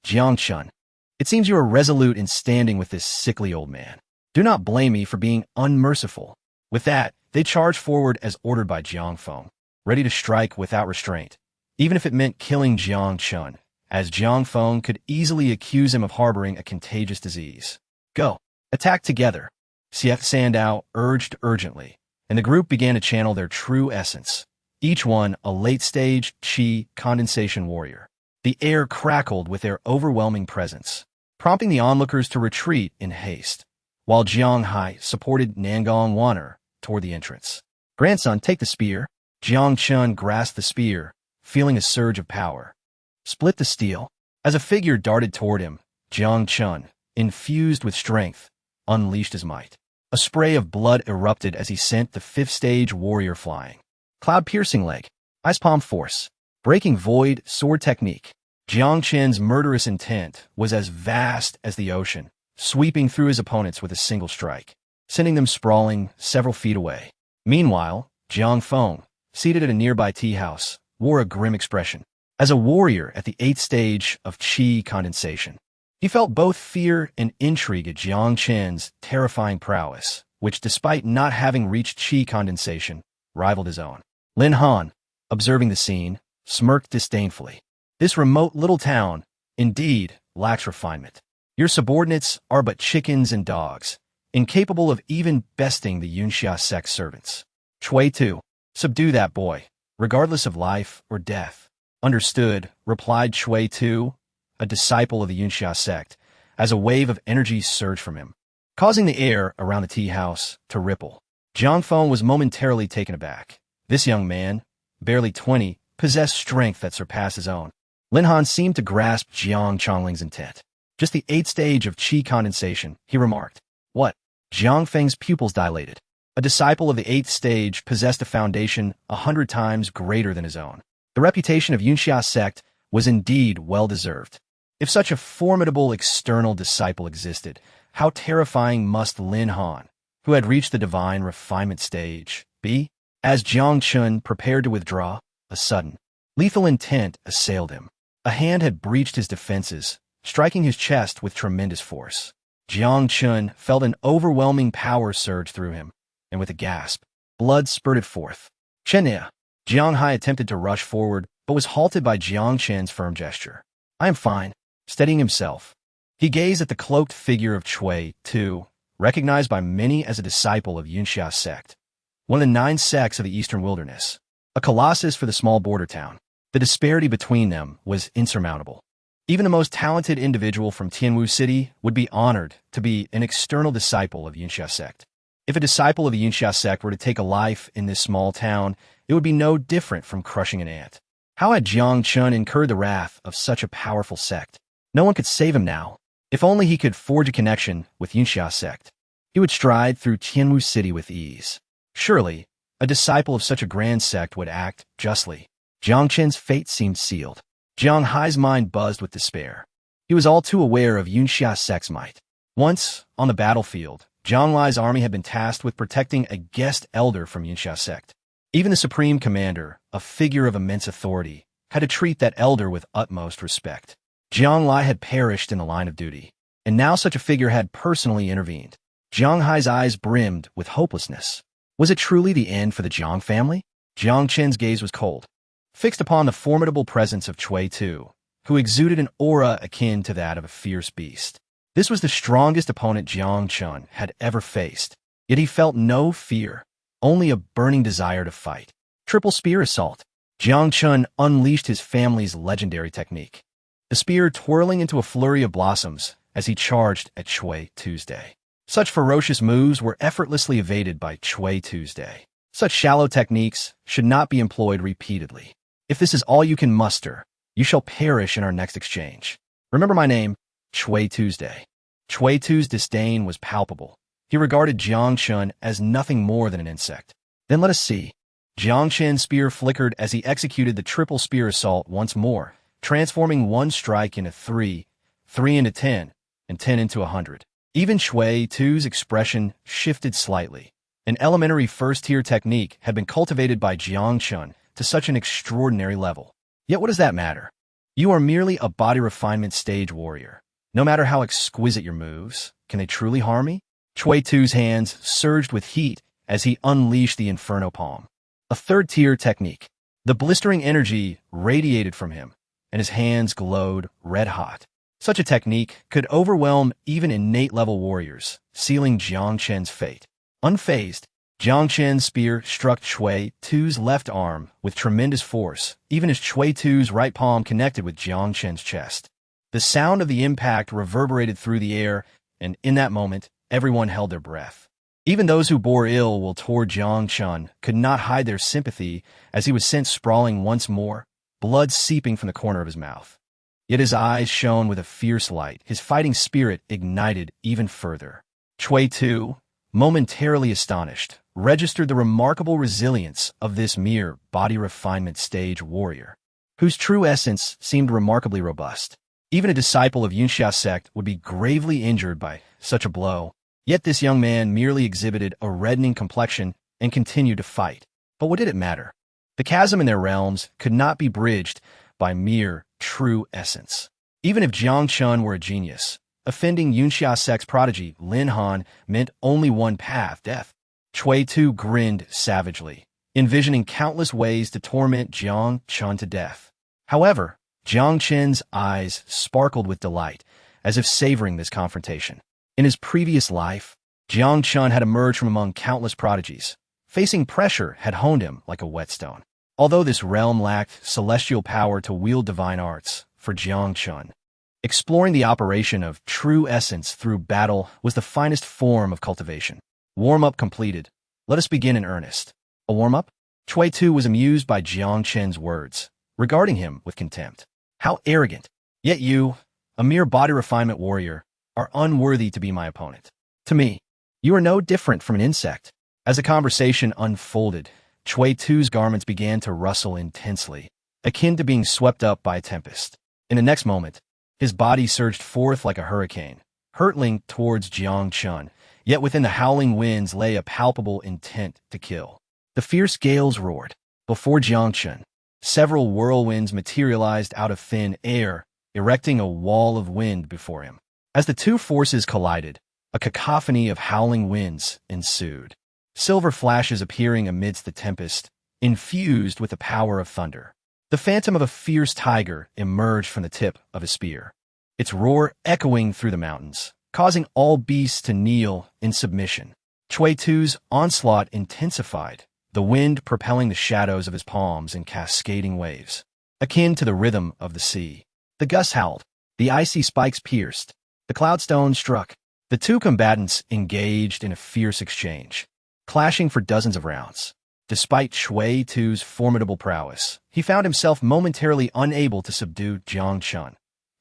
Jiang Chen, it seems you are resolute in standing with this sickly old man. Do not blame me for being unmerciful. With that, they charged forward as ordered by Jiang Feng, ready to strike without restraint, even if it meant killing Jiang Chen, as Jiang Feng could easily accuse him of harboring a contagious disease. Go. Attack together, Xie Sandao urged urgently, and the group began to channel their true essence, each one a late-stage qi condensation warrior. The air crackled with their overwhelming presence, prompting the onlookers to retreat in haste, while Jiang Hai supported Nangong Wan'er toward the entrance. Grandson, take the spear. Jiang Chen grasped the spear, feeling a surge of power. Split the steel. As a figure darted toward him, Jiang Chen, infused with strength, unleashed his might. A spray of blood erupted as he sent the fifth-stage warrior flying. Cloud-piercing leg. Ice palm force. Breaking void sword technique. Jiang Chen's murderous intent was as vast as the ocean, sweeping through his opponents with a single strike, sending them sprawling several feet away. Meanwhile, Jiang Feng, seated at a nearby tea house, wore a grim expression. As a warrior at the 8th stage of qi condensation, he felt both fear and intrigue at Jiang Chen's terrifying prowess, which, despite not having reached qi condensation, rivaled his own. Lin Han, observing the scene, smirked disdainfully. This remote little town, indeed, lacks refinement. Your subordinates are but chickens and dogs, incapable of even besting the Yunxia sect servants. Chui Tu, subdue that boy, regardless of life or death. Understood, replied Chui Tu, a disciple of the Yunxia sect, as a wave of energy surged from him, causing the air around the tea house to ripple. Jiang Feng was momentarily taken aback. This young man, barely 20, possessed strength that surpassed his own. Lin Han seemed to grasp Jiang Chongling's intent. Just the 8th stage of qi condensation, he remarked. What? Jiang Feng's pupils dilated. A disciple of the 8th stage possessed a foundation 100 times greater than his own. The reputation of Yunxia sect was indeed well-deserved. If such a formidable external disciple existed, how terrifying must Lin Han, who had reached the divine refinement stage, be? As Jiang Chen prepared to withdraw, a sudden, lethal intent assailed him. A hand had breached his defenses, striking his chest with tremendous force. Jiang Chen felt an overwhelming power surge through him, and with a gasp, blood spurted forth. Chenia. Jiang Hai attempted to rush forward, but was halted by Jiang Chen's firm gesture. I am fine. Steadying himself, he gazed at the cloaked figure of Chui Tu, recognized by many as a disciple of Yunxia sect, one of the 9 sects of the Eastern Wilderness, a colossus for the small border town. The disparity between them was insurmountable. Even the most talented individual from Tianwu City would be honored to be an external disciple of Yunxia sect. If a disciple of the Yunxia sect were to take a life in this small town, it would be no different from crushing an ant. How had Jiang Chen incurred the wrath of such a powerful sect? No one could save him now. If only he could forge a connection with Yunxia sect, he would stride through Tianwu City with ease. Surely, a disciple of such a grand sect would act justly. Jiang Chen's fate seemed sealed. Jiang Hai's mind buzzed with despair. He was all too aware of Yunxia sect's might. Once, on the battlefield, Zhang Lai's army had been tasked with protecting a guest elder from Yunxia sect. Even the supreme commander, a figure of immense authority, had to treat that elder with utmost respect. Jiang Lai had perished in the line of duty, and now such a figure had personally intervened. Jiang Hai's eyes brimmed with hopelessness. Was it truly the end for the Jiang family? Jiang Chen's gaze was cold, fixed upon the formidable presence of Chui Tu, who exuded an aura akin to that of a fierce beast. This was the strongest opponent Jiang Chen had ever faced, yet he felt no fear, only a burning desire to fight. Triple spear assault. Jiang Chen unleashed his family's legendary technique, the spear twirling into a flurry of blossoms as he charged at Chui Tuesday. Such ferocious moves were effortlessly evaded by Chui Tuesday. Such shallow techniques should not be employed repeatedly. If this is all you can muster, you shall perish in our next exchange. Remember my name, Chui Tuesday. Chui Tu's disdain was palpable. He regarded Jiang Chen as nothing more than an insect. Then let us see. Jiang Chen's spear flickered as he executed the triple spear assault once more, transforming one strike into 3, 3 into 10, and 10 into 100. Even Chui Tu's expression shifted slightly, An elementary first-tier technique had been cultivated by Jiang Chen to such an extraordinary level. Yet what does that matter? You are merely a body refinement stage warrior. No matter how exquisite your moves, can they truly harm me? Chui Tu's hands surged with heat as he unleashed the Inferno Palm. A third-tier technique. The blistering energy radiated from him, and his hands glowed red-hot. Such a technique could overwhelm even innate-level warriors, sealing Jiang Chen's fate. Unfazed, Jiang Chen's spear struck Chui Tu's left arm with tremendous force, even as Chui Tu's right palm connected with Jiang Chen's chest. The sound of the impact reverberated through the air, and in that moment, everyone held their breath. Even those who bore ill will toward Jiang Chen could not hide their sympathy as he was sent sprawling once more, blood seeping from the corner of his mouth. Yet his eyes shone with a fierce light, his fighting spirit ignited even further. Chui Tu, momentarily astonished, registered the remarkable resilience of this mere body refinement stage warrior, whose true essence seemed remarkably robust. Even a disciple of Yunxia sect would be gravely injured by such a blow. Yet this young man merely exhibited a reddening complexion and continued to fight. But what did it matter? The chasm in their realms could not be bridged by mere true essence. Even if Jiang Chen were a genius, offending Yunxia sect's prodigy Lin Han meant only one path, death. Chui Tu grinned savagely, envisioning countless ways to torment Jiang Chen to death. However, Jiang Chen's eyes sparkled with delight, as if savoring this confrontation. In his previous life, Jiang Chen had emerged from among countless prodigies. Facing pressure had honed him like a whetstone. Although this realm lacked celestial power to wield divine arts, for Jiang Chen, exploring the operation of true essence through battle was the finest form of cultivation. Warm-up completed. Let us begin in earnest. A warm-up? Chui Tu was amused by Jiang Chen's words, regarding him with contempt. How arrogant! Yet you, a mere body refinement warrior, are unworthy to be my opponent. To me, you are no different from an insect. As the conversation unfolded, Chui Tu's garments began to rustle intensely, akin to being swept up by a tempest. In the next moment, his body surged forth like a hurricane, hurtling towards Jiang Chen, yet within the howling winds lay a palpable intent to kill. The fierce gales roared. Before Jiang Chen, several whirlwinds materialized out of thin air, erecting a wall of wind before him. As the two forces collided, a cacophony of howling winds ensued, silver flashes appearing amidst the tempest, infused with the power of thunder. The phantom of a fierce tiger emerged from the tip of his spear, its roar echoing through the mountains, causing all beasts to kneel in submission. Chui Tu's onslaught intensified, the wind propelling the shadows of his palms in cascading waves, akin to the rhythm of the sea. The gusts howled, the icy spikes pierced, the cloudstones struck. The two combatants engaged in a fierce exchange, clashing for dozens of rounds. Despite Chui Tu's formidable prowess, he found himself momentarily unable to subdue Jiang Chen,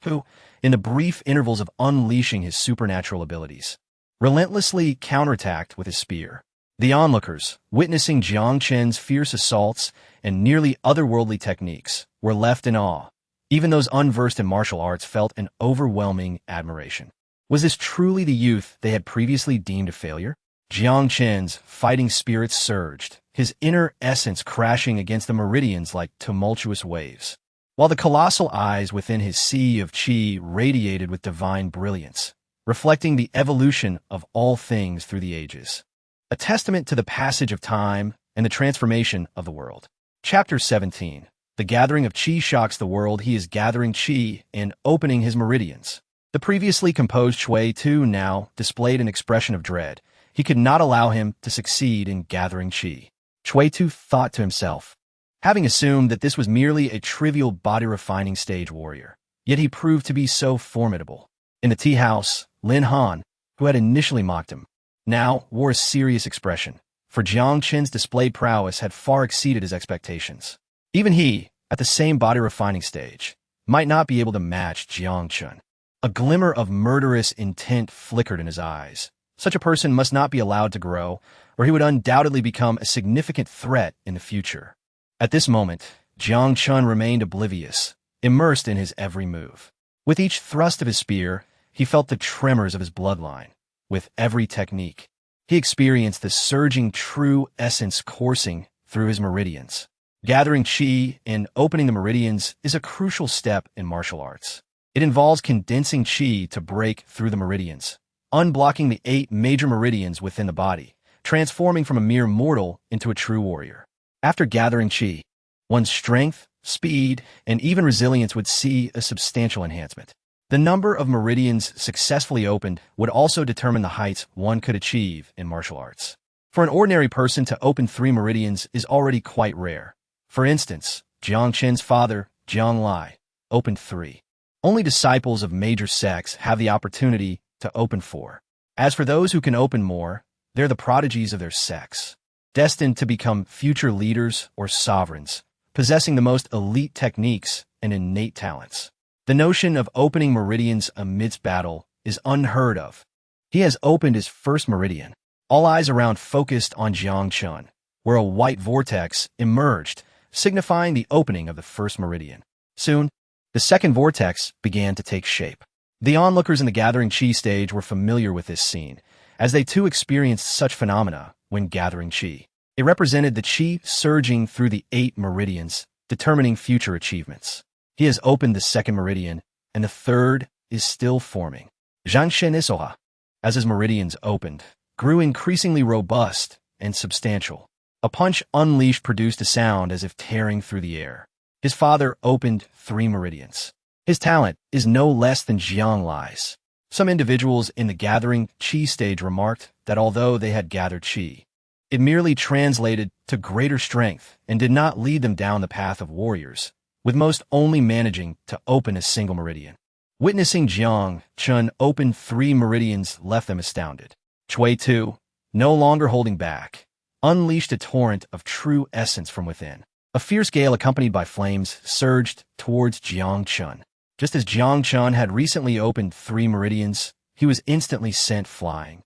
who, in the brief intervals of unleashing his supernatural abilities, relentlessly counterattacked with his spear. The onlookers, witnessing Jiang Chen's fierce assaults and nearly otherworldly techniques, were left in awe. Even those unversed in martial arts felt an overwhelming admiration. Was this truly the youth they had previously deemed a failure? Jiang Chen's fighting spirits surged, his inner essence crashing against the meridians like tumultuous waves, while the colossal eyes within his sea of qi radiated with divine brilliance, reflecting the evolution of all things through the ages. A testament to the passage of time and the transformation of the world. Chapter 17. The gathering of qi shocks the world. He is gathering qi and opening his meridians. The previously composed Chui Tu now displayed an expression of dread. He could not allow him to succeed in gathering qi. Chui Tu thought to himself, having assumed that this was merely a trivial body-refining stage warrior. Yet he proved to be so formidable. In the tea house, Lin Han, who had initially mocked him, now wore a serious expression, for Jiang Chen's displayed prowess had far exceeded his expectations. Even he, at the same body-refining stage, might not be able to match Jiang Chen. A glimmer of murderous intent flickered in his eyes. Such a person must not be allowed to grow, or he would undoubtedly become a significant threat in the future. At this moment, Jiang Chen remained oblivious, immersed in his every move. With each thrust of his spear, he felt the tremors of his bloodline. With every technique, He experienced the surging true essence coursing through his meridians. Gathering qi and opening the meridians is a crucial step in martial arts. It involves condensing qi to break through the meridians, unblocking the 8 major meridians within the body, transforming from a mere mortal into a true warrior. After gathering qi, one's strength, speed, and even resilience would see a substantial enhancement. The number of meridians successfully opened would also determine the heights one could achieve in martial arts. For an ordinary person to open 3 meridians is already quite rare. For instance, Jiang Chen's father, Jiang Lai, opened 3. Only disciples of major sects have the opportunity to open 4. As for those who can open more, they're the prodigies of their sects, destined to become future leaders or sovereigns, possessing the most elite techniques and innate talents. The notion of opening meridians amidst battle is unheard of. He has opened his first meridian. All eyes around focused on Jiang Chen, where a white vortex emerged, signifying the opening of the first meridian. Soon, the second vortex began to take shape. The onlookers in the gathering qi stage were familiar with this scene, as they too experienced such phenomena when gathering qi. It represented the qi surging through the 8 meridians, determining future achievements. He has opened the second meridian, and the third is still forming. Jiang Chen Isoha, as his meridians opened, grew increasingly robust and substantial. A punch unleashed produced a sound as if tearing through the air. His father opened 3 meridians. His talent is no less than Jiang Lai's. Some individuals in the gathering qi stage remarked that although they had gathered qi, it merely translated to greater strength and did not lead them down the path of warriors, with most only managing to open a single meridian. Witnessing Jiang Chen open 3 meridians left them astounded. Chui too, no longer holding back, unleashed a torrent of true essence from within. A fierce gale accompanied by flames surged towards Jiang Chen. Just as Jiang Chen had recently opened 3 meridians, he was instantly sent flying,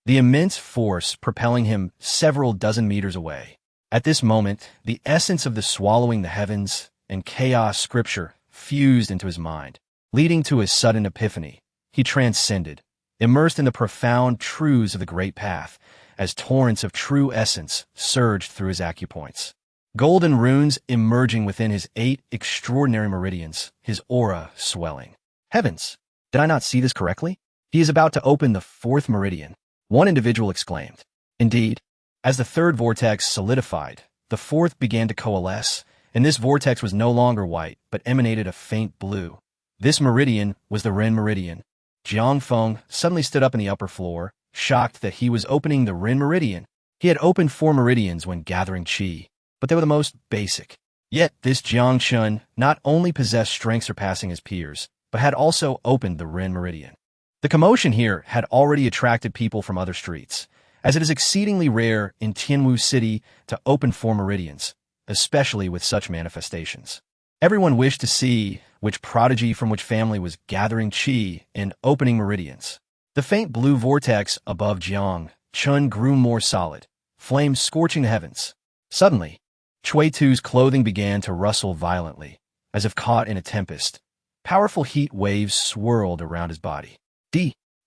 the immense force propelling him several dozen meters away. At this moment, the essence of the swallowing the heavens and chaos scripture fused into his mind, leading to a sudden epiphany. He transcended, immersed in the profound truths of the great path, as torrents of true essence surged through his acupoints. Golden runes emerging within his 8 extraordinary meridians, his aura swelling. Heavens! Did I not see this correctly? He is about to open the 4th meridian, one individual exclaimed. Indeed, as the 3rd vortex solidified, the 4th began to coalesce, and this vortex was no longer white, but emanated a faint blue. This meridian was the Ren meridian. Jiang Feng suddenly stood up in the upper floor, shocked that he was opening the Ren meridian. He had opened 4 meridians when gathering qi, but they were the most basic. Yet this Jiang Chen not only possessed strength surpassing his peers, but had also opened the Ren meridian. The commotion here had already attracted people from other streets, as it is exceedingly rare in Tianwu City to open 4 meridians, especially with such manifestations. Everyone wished to see which prodigy from which family was gathering qi and opening meridians. The faint blue vortex above Jiang Chen grew more solid, flames scorching the heavens. Suddenly, Chui Tu's clothing began to rustle violently, as if caught in a tempest. Powerful heat waves swirled around his body.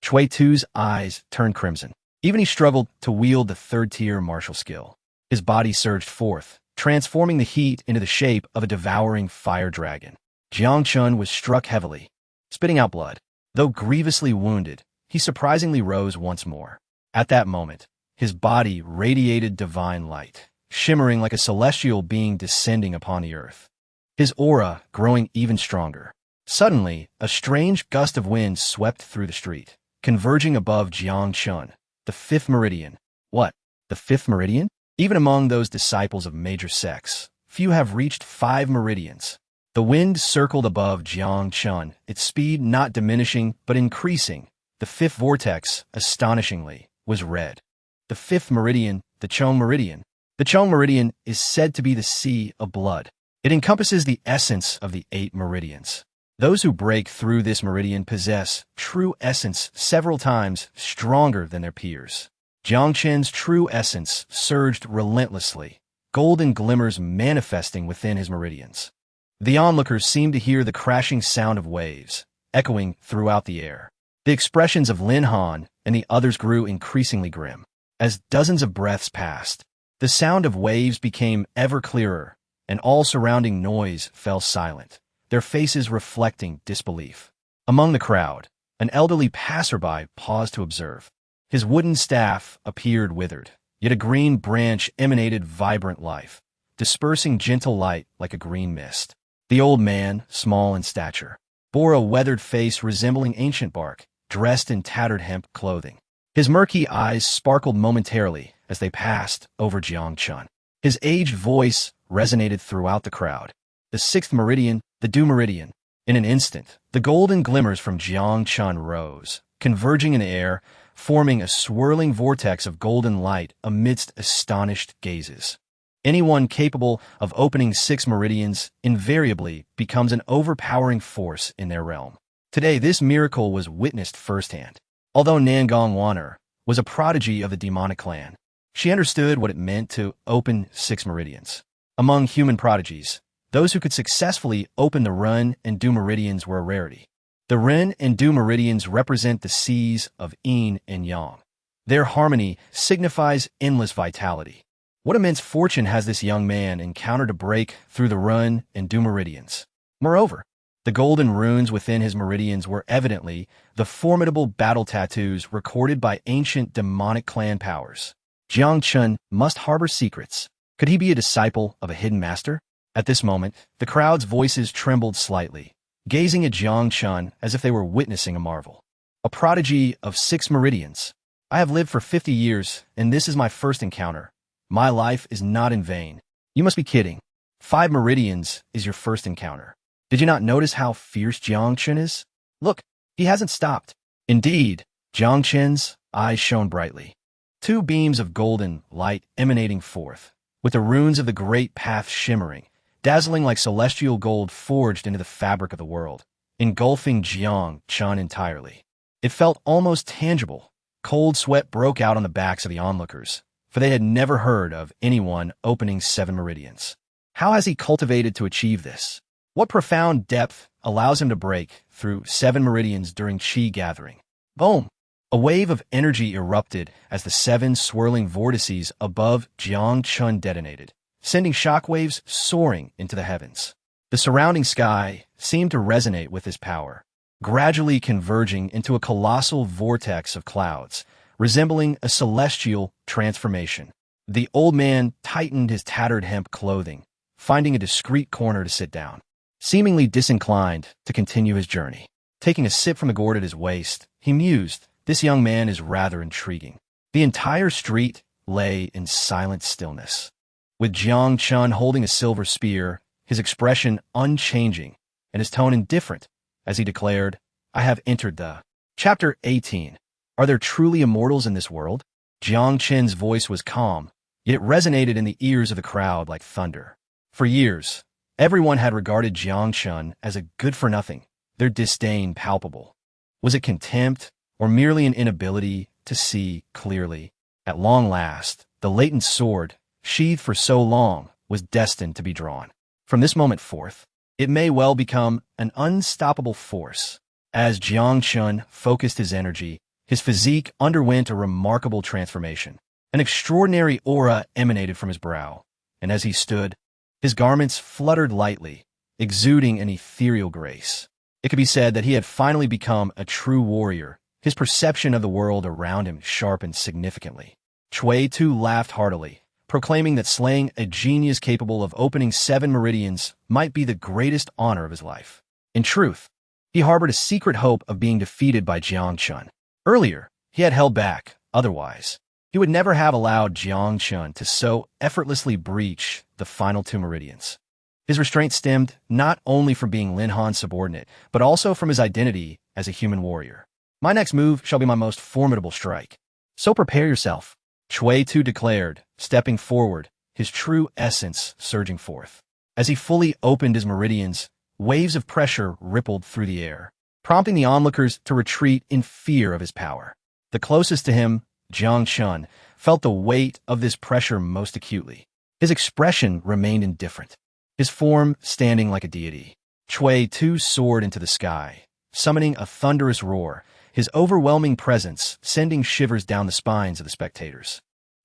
Chui Tu's eyes turned crimson. Even he struggled to wield the 3rd-tier martial skill. His body surged forth, transforming the heat into the shape of a devouring fire dragon. Jiang Chen was struck heavily, spitting out blood. Though grievously wounded, he surprisingly rose once more. At that moment, his body radiated divine light, shimmering like a celestial being descending upon the earth, his aura growing even stronger. Suddenly, a strange gust of wind swept through the street, converging above Jiang Chen. The 5th meridian. What? The 5th meridian? Even among those disciples of major sects, few have reached 5 meridians. The wind circled above Jiang Chen, its speed not diminishing but increasing. The 5th vortex, astonishingly, was red. The 5th meridian, the Chong meridian. The Chong meridian is said to be the sea of blood. It encompasses the essence of the 8 meridians. Those who break through this meridian possess true essence several times stronger than their peers. Jiang Chen's true essence surged relentlessly, golden glimmers manifesting within his meridians. The onlookers seemed to hear the crashing sound of waves, echoing throughout the air. The expressions of Lin Han and the others grew increasingly grim. As dozens of breaths passed, the sound of waves became ever clearer, and all surrounding noise fell silent, their faces reflecting disbelief. Among the crowd, an elderly passerby paused to observe. His wooden staff appeared withered, yet a green branch emanated vibrant life, dispersing gentle light like a green mist. The old man, small in stature, bore a weathered face resembling ancient bark, dressed in tattered hemp clothing. His murky eyes sparkled momentarily as they passed over Jiang Chen. His aged voice resonated throughout the crowd. The sixth meridian, the due meridian. In an instant, the golden glimmers from Jiang Chen rose, converging in the air, forming a swirling vortex of golden light amidst astonished gazes. Anyone capable of opening 6 meridians invariably becomes an overpowering force in their realm. Today, this miracle was witnessed firsthand. Although Nangong Waner was a prodigy of the demonic clan, she understood what it meant to open 6 meridians. Among human prodigies, those who could successfully open the Ren and Du meridians were a rarity. The Ren and Du meridians represent the seas of yin and yang. Their harmony signifies endless vitality. What immense fortune has this young man encountered to break through the Ren and Du meridians? Moreover, the golden runes within his meridians were evidently the formidable battle tattoos recorded by ancient demonic clan powers. Jiang Chen must harbor secrets. Could he be a disciple of a hidden master? At this moment, the crowd's voices trembled slightly, gazing at Jiang Chen as if they were witnessing a marvel. A prodigy of 6 meridians. I have lived for 50 years, and this is my first encounter. My life is not in vain. You must be kidding. 5 meridians is your first encounter. Did you not notice how fierce Jiang Chen is? Look, he hasn't stopped. Indeed, Jiang Chen's eyes shone brightly. 2 beams of golden light emanating forth, with the runes of the great path shimmering, dazzling like celestial gold forged into the fabric of the world, engulfing Jiang Chen entirely. It felt almost tangible. Cold sweat broke out on the backs of the onlookers, for they had never heard of anyone opening 7 meridians. How has he cultivated to achieve this? What profound depth allows him to break through 7 meridians during Qi gathering? Boom! A wave of energy erupted as the 7 swirling vortices above Jiang Chen detonated, sending shockwaves soaring into the heavens. The surrounding sky seemed to resonate with his power, gradually converging into a colossal vortex of clouds, resembling a celestial transformation. The old man tightened his tattered hemp clothing, finding a discreet corner to sit down, seemingly disinclined to continue his journey. Taking a sip from the gourd at his waist, he mused, "This young man is rather intriguing." The entire street lay in silent stillness, with Jiang Chen holding a silver spear, his expression unchanging and his tone indifferent, as he declared, "I have entered the..." Chapter 18. Are there truly immortals in this world? Jiang Chen's voice was calm, yet it resonated in the ears of the crowd like thunder. For years, everyone had regarded Jiang Chen as a good-for-nothing, their disdain palpable. Was it contempt, or merely an inability to see clearly? At long last, the latent sword, sheathed for so long, was destined to be drawn. From this moment forth, it may well become an unstoppable force. As Jiang Chen focused his energy, his physique underwent a remarkable transformation. An extraordinary aura emanated from his brow, and as he stood, his garments fluttered lightly, exuding an ethereal grace. It could be said that he had finally become a true warrior. His perception of the world around him sharpened significantly. Chui too laughed heartily, proclaiming that slaying a genius capable of opening 7 meridians might be the greatest honor of his life. In truth, he harbored a secret hope of being defeated by Jiang Chen. Earlier, he had held back, otherwise, he would never have allowed Jiang Chen to so effortlessly breach the final 2 meridians. His restraint stemmed not only from being Lin Han's subordinate, but also from his identity as a human warrior. "My next move shall be my most formidable strike. So prepare yourself," Chui Tu declared, stepping forward, his true essence surging forth. As he fully opened his meridians, waves of pressure rippled through the air, prompting the onlookers to retreat in fear of his power. The closest to him, Jiang Chen, felt the weight of this pressure most acutely. His expression remained indifferent, his form standing like a deity. Chui Tu soared into the sky, summoning a thunderous roar, his overwhelming presence sending shivers down the spines of the spectators.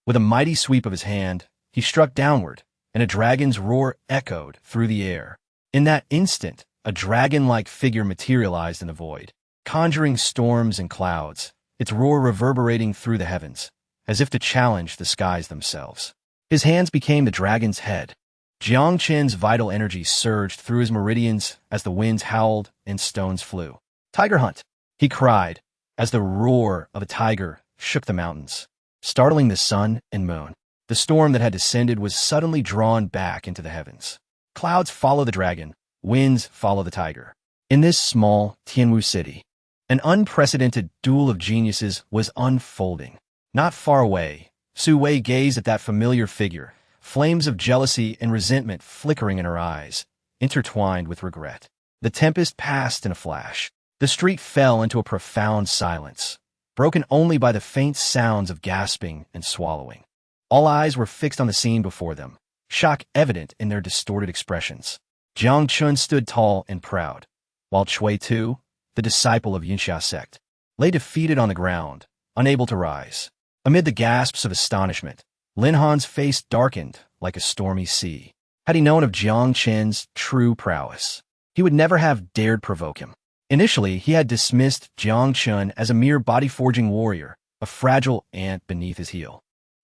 With a mighty sweep of his hand, he struck downward, and a dragon's roar echoed through the air. In that instant, a dragon-like figure materialized in the void, conjuring storms and clouds, its roar reverberating through the heavens, as if to challenge the skies themselves. His hands became the dragon's head. Jiang Chen's vital energy surged through his meridians as the winds howled and stones flew. "Tiger hunt!" he cried, as the roar of a tiger shook the mountains, startling the sun and moon. The storm that had descended was suddenly drawn back into the heavens. Clouds follow the dragon, winds follow the tiger. In this small Tianwu city, an unprecedented duel of geniuses was unfolding. Not far away, Su Wei gazed at that familiar figure, flames of jealousy and resentment flickering in her eyes, intertwined with regret. The tempest passed in a flash. The street fell into a profound silence, broken only by the faint sounds of gasping and swallowing. All eyes were fixed on the scene before them, shock evident in their distorted expressions. Jiang Chen stood tall and proud, while Cui Tu, the disciple of Yunxia sect, lay defeated on the ground, unable to rise. Amid the gasps of astonishment, Lin Han's face darkened like a stormy sea. Had he known of Jiang Chen's true prowess, he would never have dared provoke him. Initially, he had dismissed Jiang Chen as a mere body-forging warrior, a fragile ant beneath his heel.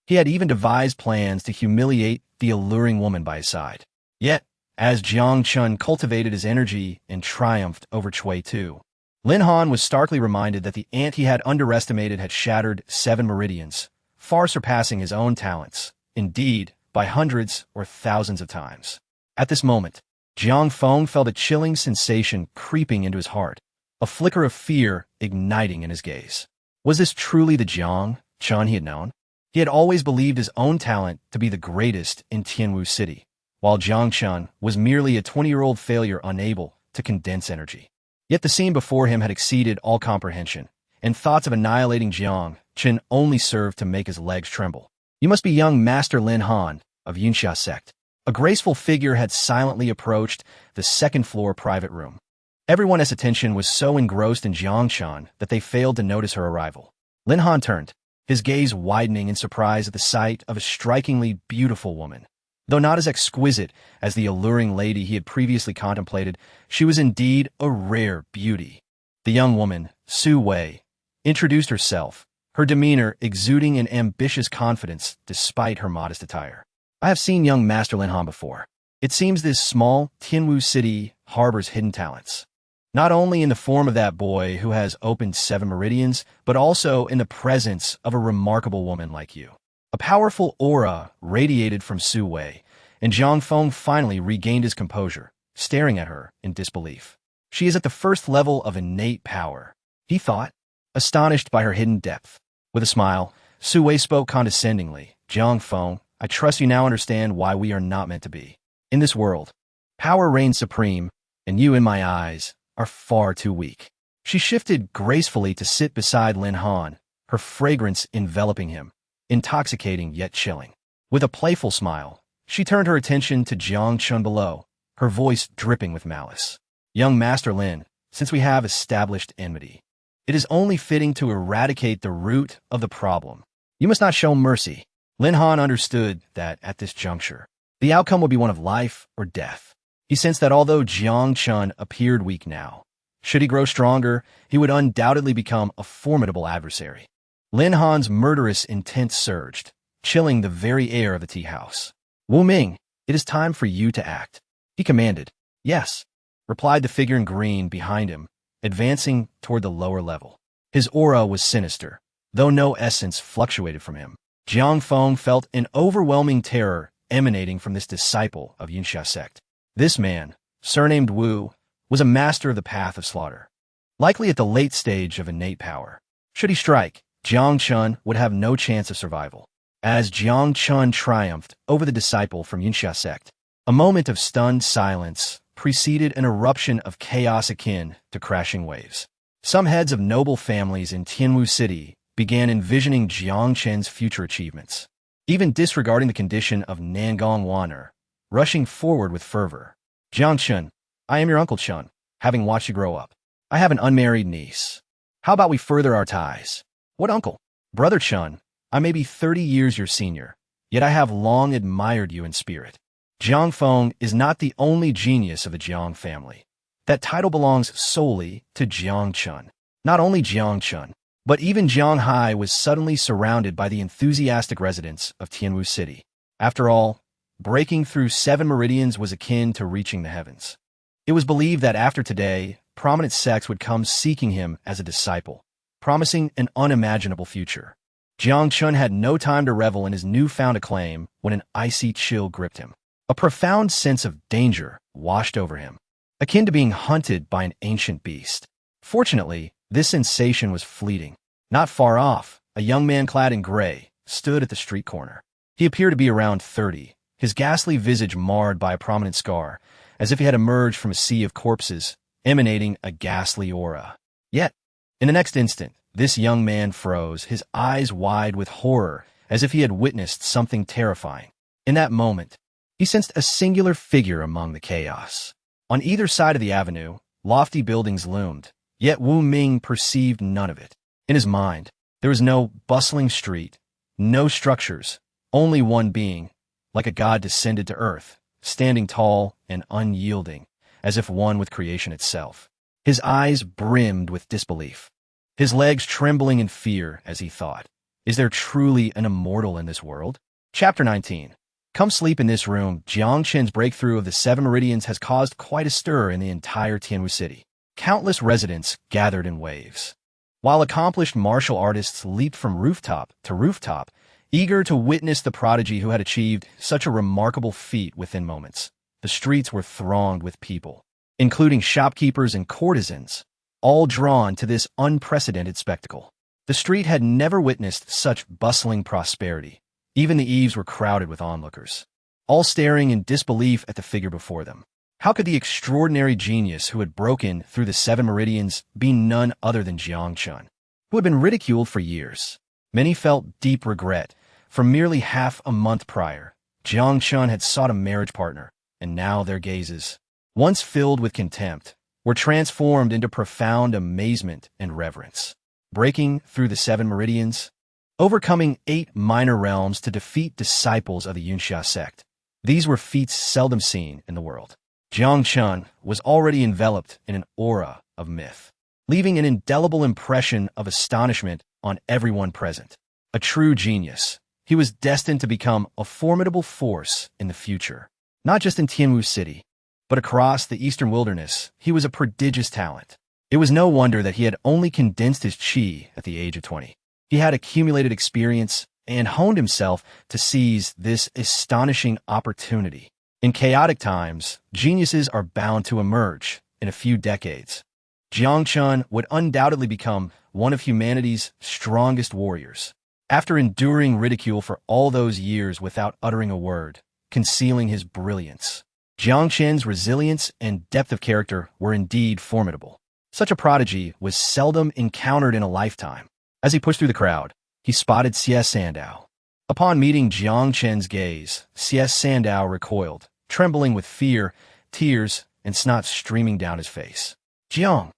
He had even devised plans to humiliate the alluring woman by his side. Yet, as Jiang Chen cultivated his energy and triumphed over Cui Tu, Lin Han was starkly reminded that the ant he had underestimated had shattered 7 meridians, far surpassing his own talents, indeed, by hundreds or thousands of times. At this moment, Jiang Feng felt a chilling sensation creeping into his heart, a flicker of fear igniting in his gaze. Was this truly the Jiang Chen he had known? He had always believed his own talent to be the greatest in Tianwu City, while Jiang Chen was merely a 20-year-old failure unable to condense energy. Yet the scene before him had exceeded all comprehension, and thoughts of annihilating Jiang Chen only served to make his legs tremble. "You must be young Master Lin Han of Yunxia sect." A graceful figure had silently approached the second-floor private room. Everyone's attention was so engrossed in Jiang Chen that they failed to notice her arrival. Lin Han turned, his gaze widening in surprise at the sight of a strikingly beautiful woman. Though not as exquisite as the alluring lady he had previously contemplated, she was indeed a rare beauty. The young woman, Su Wei, introduced herself, her demeanor exuding an ambitious confidence despite her modest attire. "I have seen young Master Lin Han before. It seems this small Tianwu city harbors hidden talents. Not only in the form of that boy who has opened 7 meridians, but also in the presence of a remarkable woman like you." A powerful aura radiated from Su Wei, and Jiang Feng finally regained his composure, staring at her in disbelief. "She is at the first level of innate power," he thought, astonished by her hidden depth. With a smile, Su Wei spoke condescendingly. "Jiang Feng, I trust you now understand why we are not meant to be. In this world, power reigns supreme, and you, in my eyes, are far too weak." She shifted gracefully to sit beside Lin Han, her fragrance enveloping him, intoxicating yet chilling. With a playful smile, she turned her attention to Jiang Chen below, her voice dripping with malice. "Young Master Lin, since we have established enmity, it is only fitting to eradicate the root of the problem. You must not show mercy." Lin Han understood that, at this juncture, the outcome would be one of life or death. He sensed that although Jiang Chen appeared weak now, should he grow stronger, he would undoubtedly become a formidable adversary. Lin Han's murderous intent surged, chilling the very air of the tea house. "Wu Ming, it is time for you to act," he commanded. "Yes," replied the figure in green behind him, advancing toward the lower level. His aura was sinister, though no essence fluctuated from him. Jiang Feng felt an overwhelming terror emanating from this disciple of Yunxia sect. This man, surnamed Wu, was a master of the path of slaughter, likely at the late stage of innate power. Should he strike, Jiang Chen would have no chance of survival. As Jiang Chen triumphed over the disciple from Yunxia sect, a moment of stunned silence preceded an eruption of chaos akin to crashing waves. Some heads of noble families in Tianwu City began envisioning Jiang Chen's future achievements, even disregarding the condition of Nangong Waner, rushing forward with fervor. "Jiang Chen, I am your Uncle Chen, having watched you grow up. I have an unmarried niece. How about we further our ties?" "What uncle?" "Brother Chen, I may be 30 years your senior, yet I have long admired you in spirit. Jiang Feng is not the only genius of the Jiang family. That title belongs solely to Jiang Chen. Not only Jiang Chen, but even Jiang Hai was suddenly surrounded by the enthusiastic residents of Tianwu City. After all, breaking through 7 meridians was akin to reaching the heavens. It was believed that after today, prominent sects would come seeking him as a disciple, promising an unimaginable future. Jiang Chen had no time to revel in his newfound acclaim when an icy chill gripped him. A profound sense of danger washed over him, akin to being hunted by an ancient beast. Fortunately, this sensation was fleeting. Not far off, a young man clad in gray stood at the street corner. He appeared to be around 30, his ghastly visage marred by a prominent scar, as if he had emerged from a sea of corpses, emanating a ghastly aura. Yet, in the next instant, this young man froze, his eyes wide with horror, as if he had witnessed something terrifying. In that moment, he sensed a singular figure among the chaos. On either side of the avenue, lofty buildings loomed, yet Wu Ming perceived none of it. In his mind, there was no bustling street, no structures, only one being, like a god descended to earth, standing tall and unyielding, as if one with creation itself. His eyes brimmed with disbelief, his legs trembling in fear as he thought, is there truly an immortal in this world? Chapter 19. Come sleep in this room. Jiang Chen's breakthrough of the 7 meridians has caused quite a stir in the entire Tianwu city. Countless residents gathered in waves, while accomplished martial artists leaped from rooftop to rooftop, eager to witness the prodigy who had achieved such a remarkable feat within moments. The streets were thronged with people, including shopkeepers and courtesans, all drawn to this unprecedented spectacle. The street had never witnessed such bustling prosperity. Even the eaves were crowded with onlookers, all staring in disbelief at the figure before them. How could the extraordinary genius who had broken through the 7 meridians be none other than Jiang Chen, who had been ridiculed for years? Many felt deep regret, for merely half a month prior, Jiang Chen had sought a marriage partner, and now their gazes, once filled with contempt, were transformed into profound amazement and reverence. Breaking through the 7 meridians, overcoming 8 minor realms to defeat disciples of the Yunxia sect. These were feats seldom seen in the world. Jiang Chen was already enveloped in an aura of myth, leaving an indelible impression of astonishment on everyone present. A true genius, he was destined to become a formidable force in the future. Not just in Tianwu City, but across the eastern wilderness, he was a prodigious talent. It was no wonder that he had only condensed his qi at the age of 20. He had accumulated experience and honed himself to seize this astonishing opportunity. In chaotic times, geniuses are bound to emerge in a few decades. Jiang Chen would undoubtedly become one of humanity's strongest warriors. After enduring ridicule for all those years without uttering a word, concealing his brilliance, Jiang Chen's resilience and depth of character were indeed formidable. Such a prodigy was seldom encountered in a lifetime. As he pushed through the crowd, he spotted Xie Sandao. Upon meeting Jiang Chen's gaze, Xie Sandao recoiled, trembling with fear, tears, and snot streaming down his face. Jiang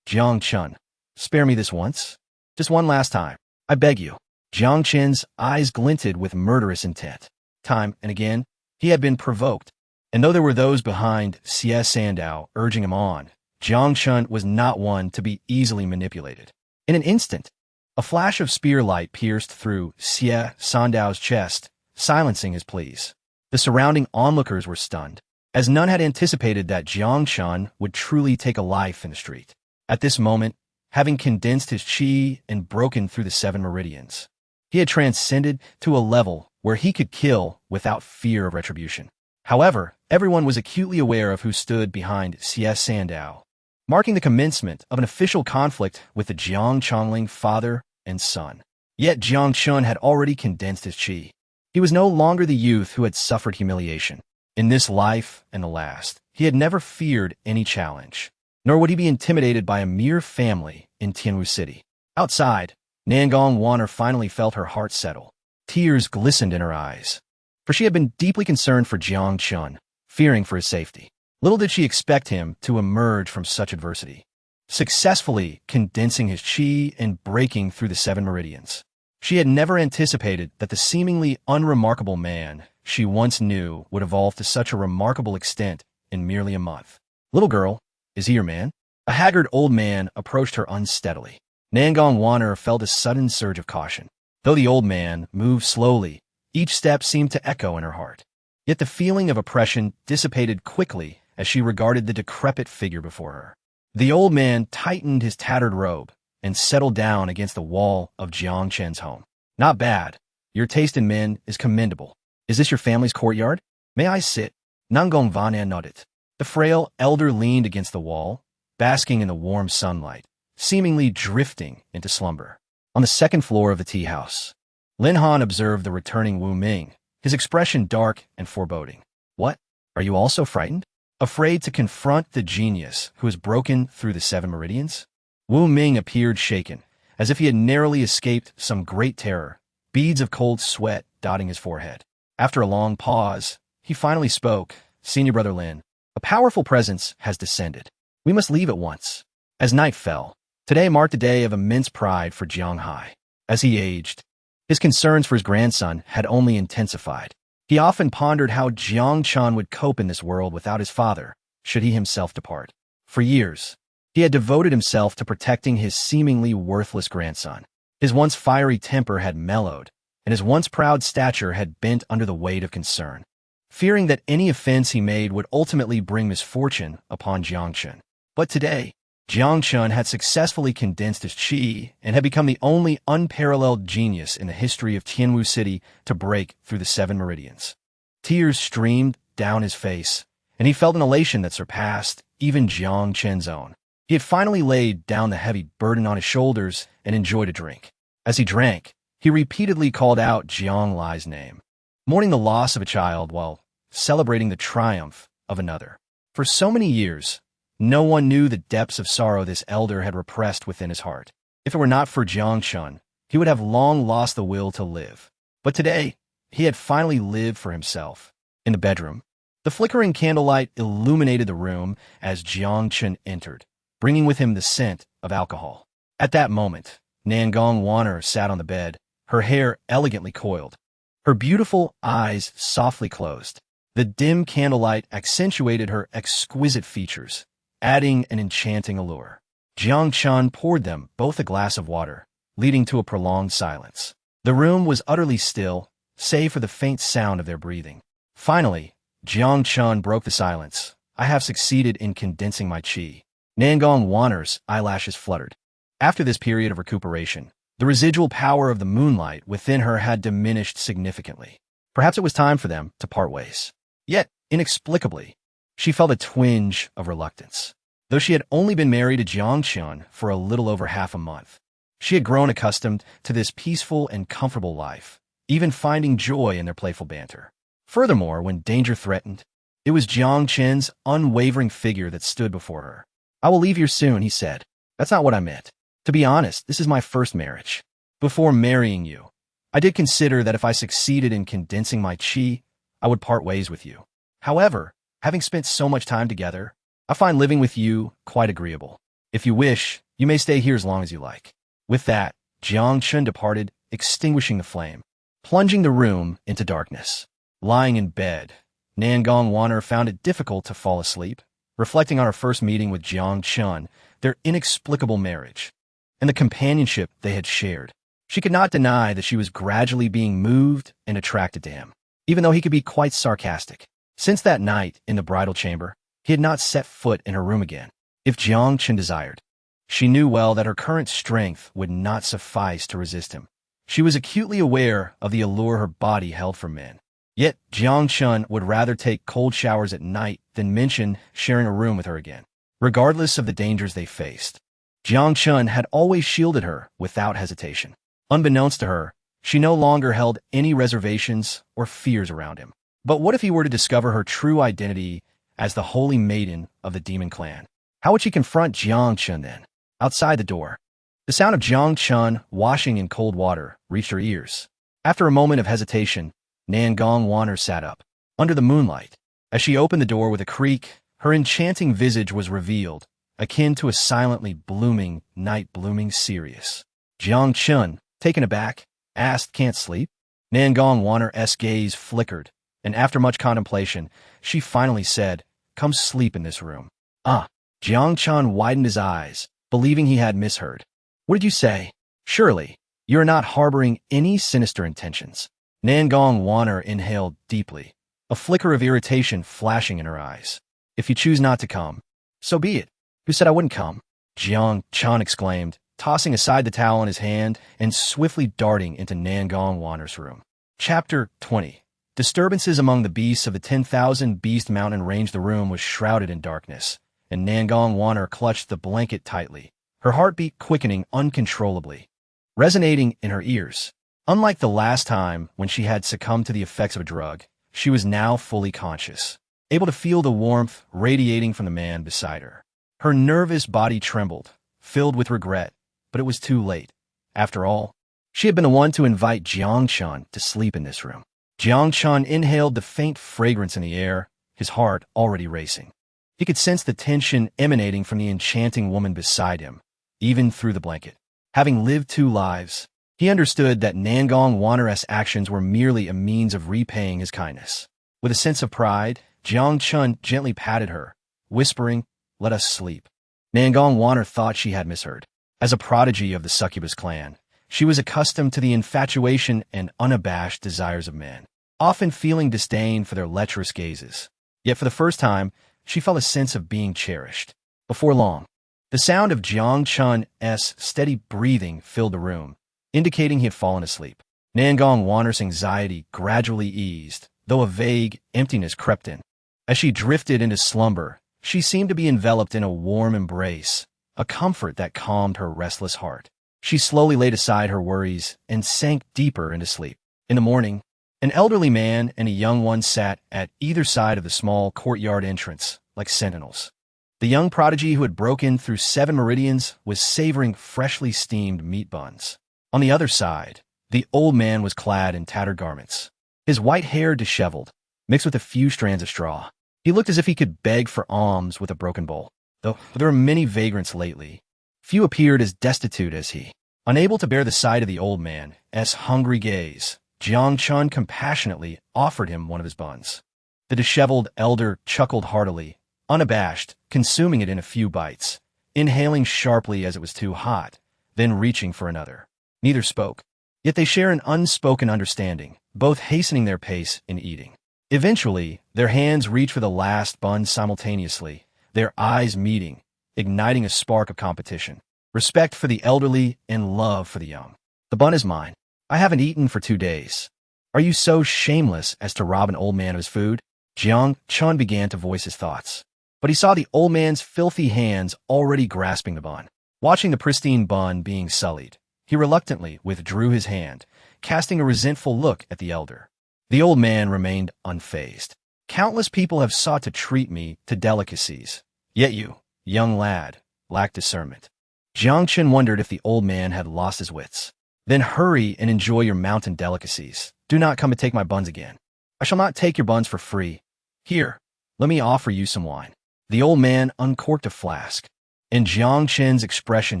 Chen, spare me this once. Just one last time, I beg you. Jiang Chen's eyes glinted with murderous intent. Time and again, he had been provoked, and though there were those behind Xie Sandao urging him on, Jiang Chen was not one to be easily manipulated. In an instant, a flash of spear light pierced through Xie Sandao's chest, silencing his pleas. The surrounding onlookers were stunned, as none had anticipated that Jiang Chen would truly take a life in the street. At this moment, having condensed his qi and broken through the 7 meridians, he had transcended to a level where he could kill without fear of retribution. However, everyone was acutely aware of who stood behind Xie Sandao, marking the commencement of an official conflict with the Jiang Chongling father and son. Yet Jiang Chen had already condensed his qi. He was no longer the youth who had suffered humiliation. In this life and the last, he had never feared any challenge, nor would he be intimidated by a mere family in Tianwu City. Outside, Nangong Waner finally felt her heart settle. Tears glistened in her eyes, for she had been deeply concerned for Jiang Chen, fearing for his safety. Little did she expect him to emerge from such adversity, successfully condensing his qi and breaking through the 7 meridians. She had never anticipated that the seemingly unremarkable man she once knew would evolve to such a remarkable extent in merely a month. "Little girl, is he your man?" A haggard old man approached her unsteadily. Nangong Wanner felt a sudden surge of caution. Though the old man moved slowly, each step seemed to echo in her heart. Yet the feeling of oppression dissipated quickly as she regarded the decrepit figure before her. The old man tightened his tattered robe and settled down against the wall of Jiang Chen's home. "Not bad. Your taste in men is commendable. Is this your family's courtyard? May I sit?" Nangong Wanner nodded. The frail elder leaned against the wall, basking in the warm sunlight, seemingly drifting into slumber. On the second floor of the tea house, Lin Han observed the returning Wu Ming, his expression dark and foreboding. "What? Are you also frightened? Afraid to confront the genius who has broken through the 7 meridians?" Wu Ming appeared shaken, as if he had narrowly escaped some great terror, beads of cold sweat dotting his forehead. After a long pause, he finally spoke. "Senior Brother Lin, a powerful presence has descended. We must leave at once." As night fell, today marked a day of immense pride for Jiang Hai. As he aged, his concerns for his grandson had only intensified. He often pondered how Jiang Chen would cope in this world without his father, should he himself depart. For years, he had devoted himself to protecting his seemingly worthless grandson. His once fiery temper had mellowed, and his once proud stature had bent under the weight of concern, fearing that any offense he made would ultimately bring misfortune upon Jiang Chen. But today, Jiang Chen had successfully condensed his qi and had become the only unparalleled genius in the history of Tianwu City to break through the 7 meridians. Tears streamed down his face, and he felt an elation that surpassed even Jiang Chen's own. He had finally laid down the heavy burden on his shoulders and enjoyed a drink. As he drank, he repeatedly called out Jiang Lai's name, mourning the loss of a child while celebrating the triumph of another. For so many years, no one knew the depths of sorrow this elder had repressed within his heart. If it were not for Jiang Chen, he would have long lost the will to live. But today, he had finally lived for himself. In the bedroom, the flickering candlelight illuminated the room as Jiang Chen entered, bringing with him the scent of alcohol. At that moment, Nangong Wanner sat on the bed, her hair elegantly coiled, her beautiful eyes softly closed. The dim candlelight accentuated her exquisite features, adding an enchanting allure. Jiang Chen poured them both a glass of water, leading to a prolonged silence. The room was utterly still, save for the faint sound of their breathing. Finally, Jiang Chen broke the silence. "I have succeeded in condensing my qi." Nangong Wanner's eyelashes fluttered. After this period of recuperation, the residual power of the moonlight within her had diminished significantly. Perhaps it was time for them to part ways. Yet, inexplicably, she felt a twinge of reluctance. Though she had only been married to Jiang Chen for a little over half a month, she had grown accustomed to this peaceful and comfortable life, even finding joy in their playful banter. Furthermore, when danger threatened, it was Jiang Chen's unwavering figure that stood before her. "I will leave here soon," he said. "That's not what I meant. To be honest, this is my first marriage. Before marrying you, I did consider that if I succeeded in condensing my qi, I would part ways with you. However, having spent so much time together, I find living with you quite agreeable. If you wish, you may stay here as long as you like." With that, Jiang Chen departed, extinguishing the flame, plunging the room into darkness. Lying in bed, Nangong Wanner found it difficult to fall asleep, reflecting on her first meeting with Jiang Chen, their inexplicable marriage, and the companionship they had shared. She could not deny that she was gradually being moved and attracted to him, even though he could be quite sarcastic. Since that night in the bridal chamber, he had not set foot in her room again. If Jiang Chen desired, she knew well that her current strength would not suffice to resist him. She was acutely aware of the allure her body held for men. Yet Jiang Chen would rather take cold showers at night than mention sharing a room with her again. Regardless of the dangers they faced, Jiang Chen had always shielded her without hesitation. Unbeknownst to her, she no longer held any reservations or fears around him. But what if he were to discover her true identity as the holy maiden of the demon clan? How would she confront Jiang Chen then? Outside the door, the sound of Jiang Chen washing in cold water reached her ears. After a moment of hesitation, Nangong Wanner sat up. Under the moonlight, as she opened the door with a creak, her enchanting visage was revealed, akin to a silently blooming night blooming Sirius. Jiang Chen, taken aback, asked Can't Sleep. Nangong Wanner's gaze flickered, and after much contemplation, she finally said, Come sleep in this room. Ah. Jiang Chen widened his eyes, believing he had misheard. What did you say? Surely, you are not harboring any sinister intentions. Nangong Wanner inhaled deeply, a flicker of irritation flashing in her eyes. If you choose not to come, so be it. Who said I wouldn't come? Jiang Chen exclaimed, tossing aside the towel in his hand and swiftly darting into Nangong Wanner's room. Chapter 20. Disturbances among the beasts of the 10,000 beast mountain range. The room was shrouded in darkness, and Nangong Wanner clutched the blanket tightly, her heartbeat quickening uncontrollably, resonating in her ears. Unlike the last time when she had succumbed to the effects of a drug, she was now fully conscious, able to feel the warmth radiating from the man beside her. Her nervous body trembled, filled with regret, but it was too late. After all, she had been the one to invite Jiang Chen to sleep in this room. Jiang Chen inhaled the faint fragrance in the air, his heart already racing. He could sense the tension emanating from the enchanting woman beside him, even through the blanket. Having lived 2 lives, he understood that Nangong Wanner's actions were merely a means of repaying his kindness. With a sense of pride, Jiang Chen gently patted her, whispering, Let us sleep. Nangong Wanner thought she had misheard. As a prodigy of the succubus clan, she was accustomed to the infatuation and unabashed desires of men, often feeling disdain for their lecherous gazes. Yet for the first time, she felt a sense of being cherished. Before long, the sound of Jiang Chen's steady breathing filled the room, indicating he had fallen asleep. Nangong Wanner's anxiety gradually eased, though a vague emptiness crept in. As she drifted into slumber, she seemed to be enveloped in a warm embrace, a comfort that calmed her restless heart. She slowly laid aside her worries and sank deeper into sleep. In the morning, an elderly man and a young one sat at either side of the small courtyard entrance, like sentinels. The young prodigy who had broken through 7 meridians was savoring freshly steamed meat buns. On the other side, the old man was clad in tattered garments, his white hair disheveled, mixed with a few strands of straw. He looked as if he could beg for alms with a broken bowl. Though there were many vagrants lately, few appeared as destitute as he. Unable to bear the sight of the old man's hungry gaze, Jiang Chen compassionately offered him one of his buns. The disheveled elder chuckled heartily, unabashed, consuming it in a few bites, inhaling sharply as it was too hot, then reaching for another. Neither spoke, yet they share an unspoken understanding, both hastening their pace in eating. Eventually, their hands reach for the last bun simultaneously, their eyes meeting, igniting a spark of competition. Respect for the elderly and love for the young. The bun is mine. I haven't eaten for 2 days. Are you so shameless as to rob an old man of his food? Jiang Chen began to voice his thoughts, but he saw the old man's filthy hands already grasping the bun. Watching the pristine bun being sullied, he reluctantly withdrew his hand, casting a resentful look at the elder. The old man remained unfazed. Countless people have sought to treat me to delicacies, yet you, young lad, lack discernment. Jiang Chen wondered if the old man had lost his wits. Then hurry and enjoy your mountain delicacies. Do not come to take my buns again. I shall not take your buns for free. Here, let me offer you some wine. The old man uncorked a flask, and Jiang Chen's expression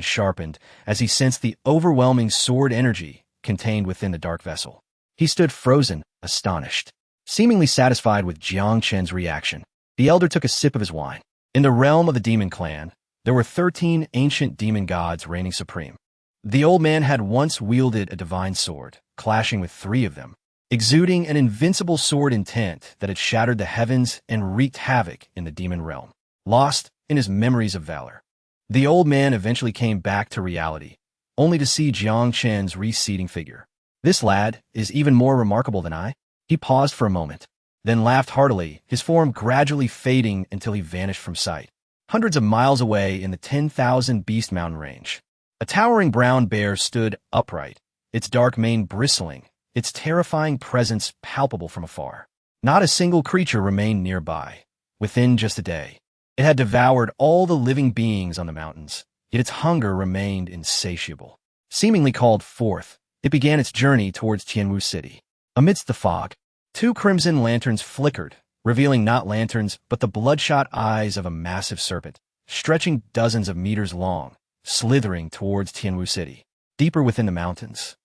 sharpened as he sensed the overwhelming sword energy contained within the dark vessel. He stood frozen, astonished, seemingly satisfied with Jiang Chen's reaction. The elder took a sip of his wine. In the realm of the demon clan, there were 13 ancient demon gods reigning supreme. The old man had once wielded a divine sword, clashing with 3 of them, exuding an invincible sword intent that had shattered the heavens and wreaked havoc in the demon realm. Lost in his memories of valor, the old man eventually came back to reality, only to see Jiang Chen's receding figure. This lad is even more remarkable than I. He paused for a moment, then laughed heartily, his form gradually fading until he vanished from sight. Hundreds of miles away in the 10,000 beast mountain range, a towering brown bear stood upright, its dark mane bristling, its terrifying presence palpable from afar. Not a single creature remained nearby. Within just a day, it had devoured all the living beings on the mountains, yet its hunger remained insatiable. Seemingly called forth, it began its journey towards Tianwu City. Amidst the fog, 2 crimson lanterns flickered, revealing not lanterns but the bloodshot eyes of a massive serpent, stretching dozens of meters long, slithering towards Tianwu City. Deeper within the mountains,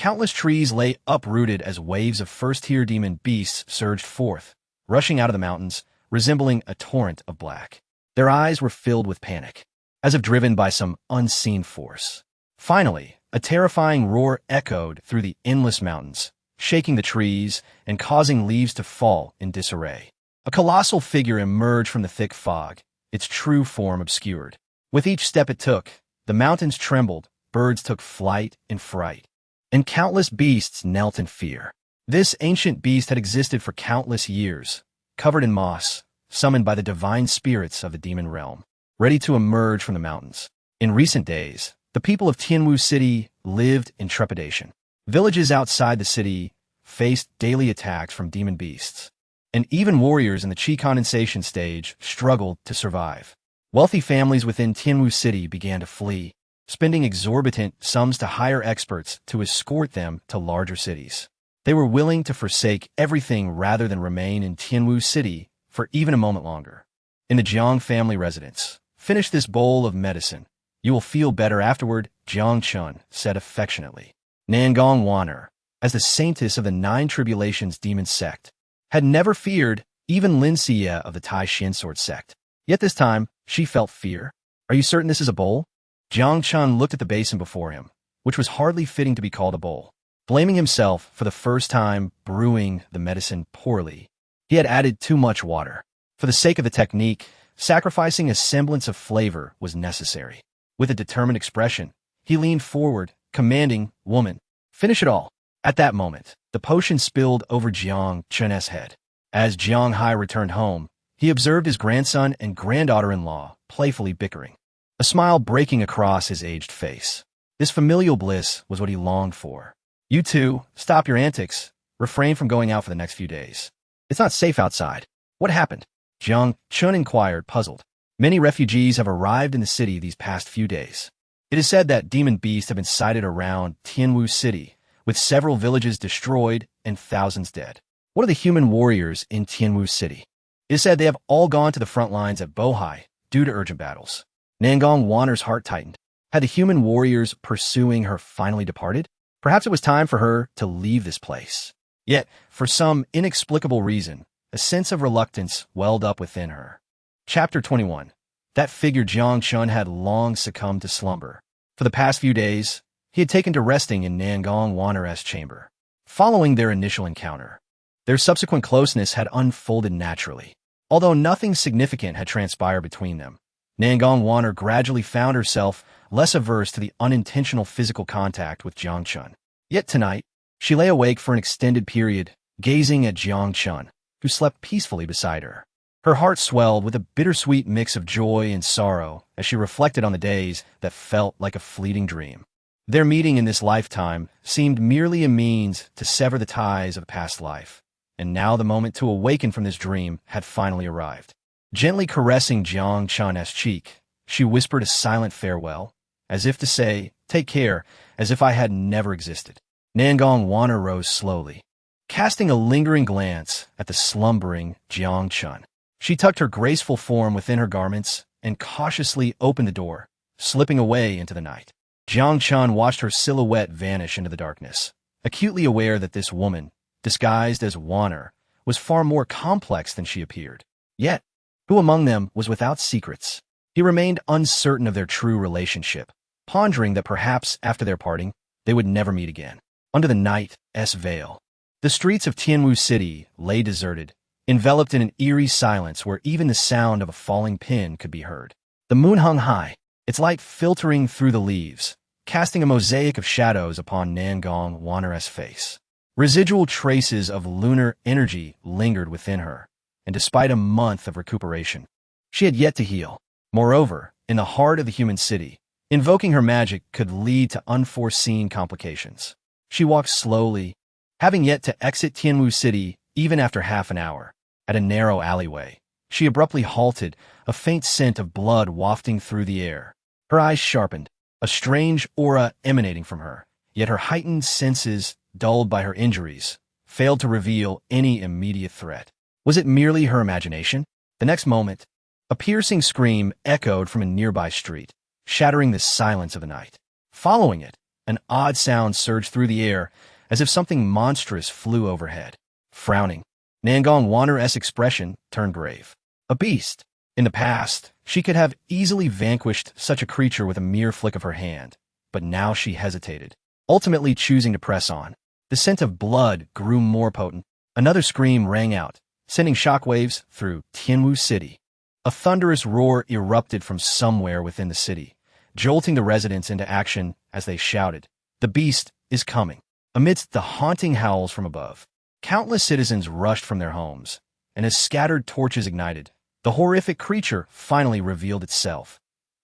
Countless trees lay uprooted as waves of first-tier demon beasts surged forth, rushing out of the mountains, resembling a torrent of black. Their eyes were filled with panic, as if driven by some unseen force. Finally, a terrifying roar echoed through the endless mountains, shaking the trees and causing leaves to fall in disarray. A colossal figure emerged from the thick fog, its true form obscured. With each step it took, the mountains trembled, birds took flight in fright, and countless beasts knelt in fear. This ancient beast had existed for countless years, covered in moss, summoned by the divine spirits of the demon realm, ready to emerge from the mountains. In recent days, the people of Tianwu City lived in trepidation. Villages outside the city faced daily attacks from demon beasts, and even warriors in the Qi condensation stage struggled to survive. Wealthy families within Tianwu City began to flee, spending exorbitant sums to hire experts to escort them to larger cities. They were willing to forsake everything rather than remain in Tianwu City for even a moment longer. In the Jiang family residence, "Finish this bowl of medicine. You will feel better afterward," Jiang Chen said affectionately. Nangong Wan'er, as the saintess of the Nine Tribulations demon sect, had never feared even Lin Xie of the Tai Shin sword sect. Yet this time, she felt fear. "Are you certain this is a bowl?" Jiang Chen looked at the basin before him, which was hardly fitting to be called a bowl. Blaming himself for the first time brewing the medicine poorly, he had added too much water. For the sake of the technique, sacrificing a semblance of flavor was necessary. With a determined expression, he leaned forward, commanding, "Woman, finish it all." At that moment, the potion spilled over Jiang Chen's head. As Jiang Hai returned home, he observed his grandson and granddaughter-in-law playfully bickering, a smile breaking across his aged face. This familial bliss was what he longed for. "You two, stop your antics. Refrain from going out for the next few days. It's not safe outside." "What happened?" Jiang Chen inquired, puzzled. "Many refugees have arrived in the city these past few days. It is said that demon beasts have been sighted around Tianwu City, with several villages destroyed and thousands dead. What are the human warriors in Tianwu City? It is said they have all gone to the front lines at Bohai due to urgent battles." Nangong Wan'er's heart tightened. Had the human warriors pursuing her finally departed? Perhaps it was time for her to leave this place. Yet, for some inexplicable reason, a sense of reluctance welled up within her. Chapter 21. That figure Jiang Chen had long succumbed to slumber. For the past few days, he had taken to resting in Nangong Wan'er's chamber. Following their initial encounter, their subsequent closeness had unfolded naturally. Although nothing significant had transpired between them, Nangong Wan'er gradually found herself less averse to the unintentional physical contact with Jiang Chen. Yet tonight, she lay awake for an extended period, gazing at Jiang Chen, who slept peacefully beside her. Her heart swelled with a bittersweet mix of joy and sorrow as she reflected on the days that felt like a fleeting dream. Their meeting in this lifetime seemed merely a means to sever the ties of a past life, and now the moment to awaken from this dream had finally arrived. Gently caressing Jiang Chen's cheek, she whispered a silent farewell, as if to say, "Take care," as if I had never existed. Nangong Wan'er rose slowly, casting a lingering glance at the slumbering Jiang Chen. She tucked her graceful form within her garments and cautiously opened the door, slipping away into the night. Jiang Chen watched her silhouette vanish into the darkness, acutely aware that this woman, disguised as Wan'er, was far more complex than she appeared. Yet, who among them was without secrets? He remained uncertain of their true relationship, pondering that perhaps after their parting, they would never meet again. Under the night's veil, the streets of Tianwu City lay deserted, enveloped in an eerie silence where even the sound of a falling pin could be heard. The moon hung high, its light filtering through the leaves, casting a mosaic of shadows upon Nangong Wan'er's face. Residual traces of lunar energy lingered within her, and despite a month of recuperation, she had yet to heal. Moreover, in the heart of the human city, invoking her magic could lead to unforeseen complications. She walked slowly, having yet to exit Tianwu City even after half an hour. At a narrow alleyway, she abruptly halted, a faint scent of blood wafting through the air. Her eyes sharpened, a strange aura emanating from her, yet her heightened senses, dulled by her injuries, failed to reveal any immediate threat. Was it merely her imagination? The next moment, a piercing scream echoed from a nearby street, shattering the silence of the night. Following it, An odd sound surged through the air, as if something monstrous flew overhead. Frowning, Nangang Wanner's expression turned grave. A beast. In the past, she could have easily vanquished such a creature with a mere flick of her hand, but now she hesitated, ultimately choosing to press on. The scent of blood grew more potent. Another scream rang out, sending shockwaves through Tianwu City. A thunderous roar erupted from somewhere within the city, jolting the residents into action as they shouted, "The beast is coming!" Amidst the haunting howls from above, countless citizens rushed from their homes, and as scattered torches ignited, the horrific creature finally revealed itself.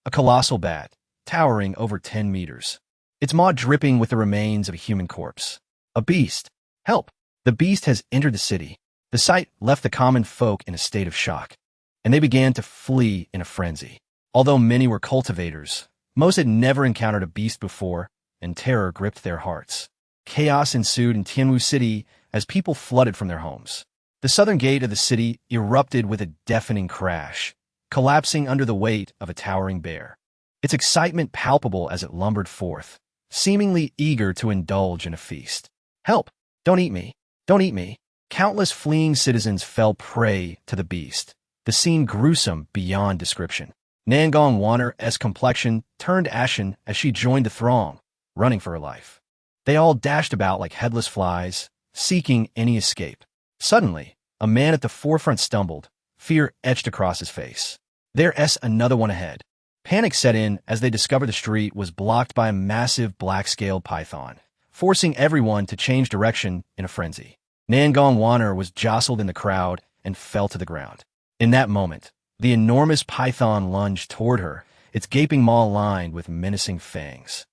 A colossal bat, towering over 10 meters. Its maw dripping with the remains of a human corpse. A beast. Help! The beast has entered the city. The sight left the common folk in a state of shock, and they began to flee in a frenzy. Although many were cultivators, most had never encountered a beast before, and terror gripped their hearts. Chaos ensued in Tianwu City as people flooded from their homes. The southern gate of the city erupted with a deafening crash, collapsing under the weight of a towering bear. Its excitement palpable as it lumbered forth, seemingly eager to indulge in a feast. "Help! Don't eat me! Don't eat me!" Countless fleeing citizens fell prey to the beast, the scene gruesome beyond description. Nangang Wanner's complexion turned ashen as she joined the throng, running for her life. They all dashed about like headless flies, seeking any escape. Suddenly, a man at the forefront stumbled, fear etched across his face. There's another one ahead. Panic set in as they discovered the street was blocked by a massive black-scaled python, forcing everyone to change direction in a frenzy. Nangang Wanner was jostled in the crowd and fell to the ground. In that moment, the enormous python lunged toward her, its gaping maw lined with menacing fangs.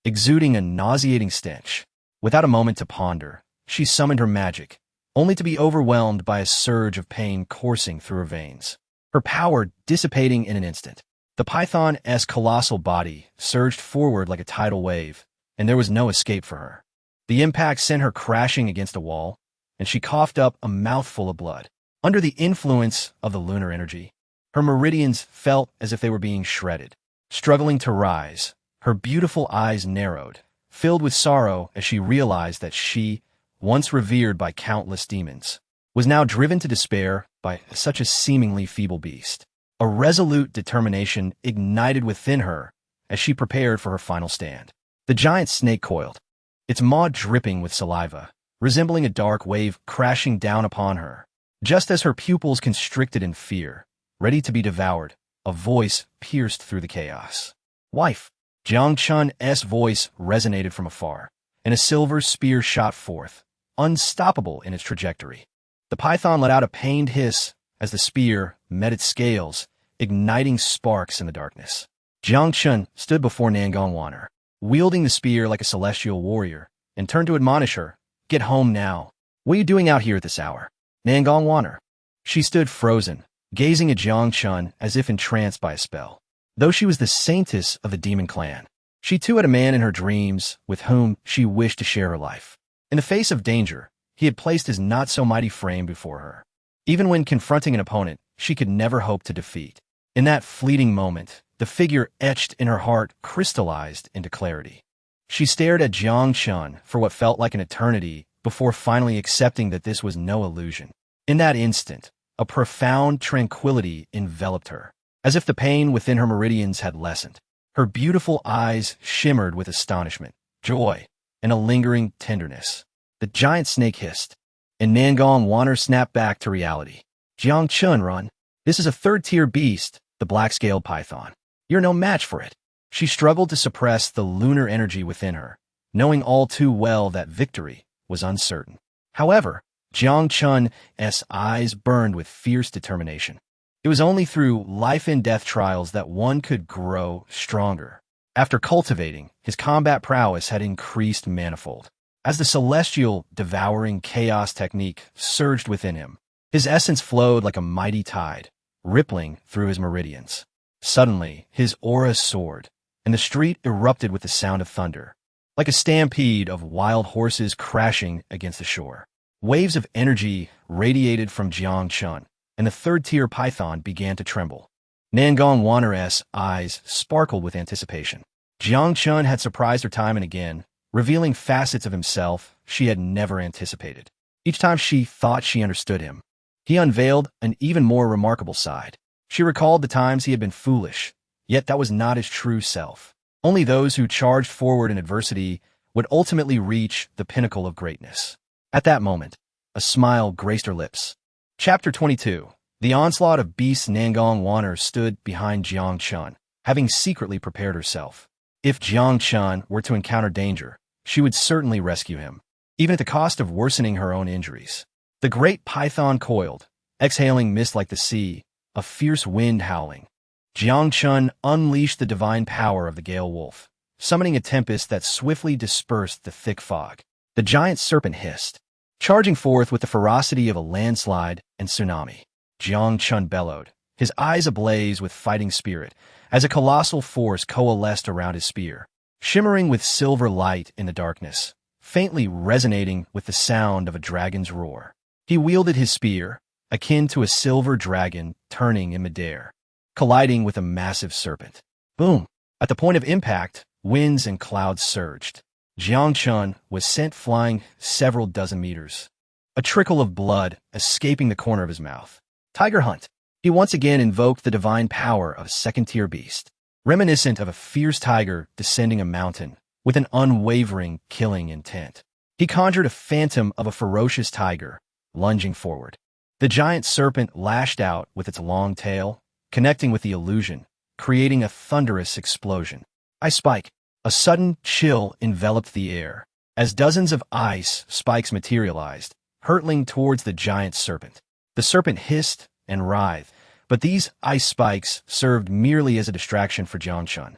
Exuding a nauseating stench, without a moment to ponder, she summoned her magic, only to be overwhelmed by a surge of pain coursing through her veins, her power dissipating in an instant. The python's colossal body surged forward like a tidal wave, and there was no escape for her. The impact sent her crashing against a wall, and she coughed up a mouthful of blood. Under the influence of the lunar energy, her meridians felt as if they were being shredded. Struggling to rise, her beautiful eyes narrowed, filled with sorrow as she realized that she, once revered by countless demons, was now driven to despair by such a seemingly feeble beast. A resolute determination ignited within her as she prepared for her final stand. The giant snake coiled, its maw dripping with saliva, resembling a dark wave crashing down upon her. Just as her pupils constricted in fear, ready to be devoured, a voice pierced through the chaos. "Wife!" Jiang Chen's voice resonated from afar, and a silver spear shot forth, unstoppable in its trajectory. The python let out a pained hiss as the spear met its scales, igniting sparks in the darkness. Jiang Chen stood before Nangang Wanner, wielding the spear like a celestial warrior, and turned to admonish her, "Get home now. What are you doing out here at this hour?" Nangang Wanner. She stood frozen, gazing at Jiang Chen as if entranced by a spell. Though she was the saintess of the demon clan, she too had a man in her dreams with whom she wished to share her life. In the face of danger, he had placed his not-so-mighty frame before her. Even when confronting an opponent she could never hope to defeat. In that fleeting moment, the figure etched in her heart crystallized into clarity. She stared at Jiang Chen for what felt like an eternity before finally accepting that this was no illusion. In that instant, a profound tranquility enveloped her, as if the pain within her meridians had lessened. Her beautiful eyes shimmered with astonishment, joy, and a lingering tenderness. The giant snake hissed, and Nangang Wanner snapped back to reality. "Jiang Chen, run. This is a third-tier beast, the black-scaled python. You're no match for it." She struggled to suppress the lunar energy within her, knowing all too well that victory was uncertain. However, Jiang Chen's eyes burned with fierce determination. It was only through life-and-death trials that one could grow stronger. After cultivating, his combat prowess had increased manifold. As the celestial, devouring chaos technique surged within him, his essence flowed like a mighty tide, rippling through his meridians. Suddenly, his aura soared, and the street erupted with the sound of thunder, like a stampede of wild horses crashing against the shore. Waves of energy radiated from Jiang Chen, and the third-tier python began to tremble. Nangang Wanner's eyes sparkled with anticipation. Jiang Chen had surprised her time and again, revealing facets of himself she had never anticipated. Each time she thought she understood him, he unveiled an even more remarkable side. She recalled the times he had been foolish, yet that was not his true self. Only those who charged forward in adversity would ultimately reach the pinnacle of greatness. At that moment, a smile graced her lips. Chapter 22. The onslaught of beasts. Nangong Wanner stood behind Jiang Chen, having secretly prepared herself. If Jiang Chen were to encounter danger, she would certainly rescue him, even at the cost of worsening her own injuries. The great python coiled, exhaling mist like the sea, a fierce wind howling. Jiang Chen unleashed the divine power of the gale wolf, summoning a tempest that swiftly dispersed the thick fog. The giant serpent hissed, charging forth with the ferocity of a landslide and tsunami. Jiang Chen bellowed, his eyes ablaze with fighting spirit, as a colossal force coalesced around his spear, shimmering with silver light in the darkness, faintly resonating with the sound of a dragon's roar. He wielded his spear, akin to a silver dragon turning in midair, colliding with a massive serpent. Boom! At the point of impact, winds and clouds surged. Jiang Chen was sent flying several dozen meters, a trickle of blood escaping the corner of his mouth. Tiger Hunt. He once again invoked the divine power of a second-tier beast, reminiscent of a fierce tiger descending a mountain with an unwavering killing intent. He conjured a phantom of a ferocious tiger, lunging forward. The giant serpent lashed out with its long tail, connecting with the illusion, creating a thunderous explosion. Ice spike. A sudden chill enveloped the air, as dozens of ice spikes materialized, hurtling towards the giant serpent. The serpent hissed and writhed, but these ice spikes served merely as a distraction for Jiang Chen.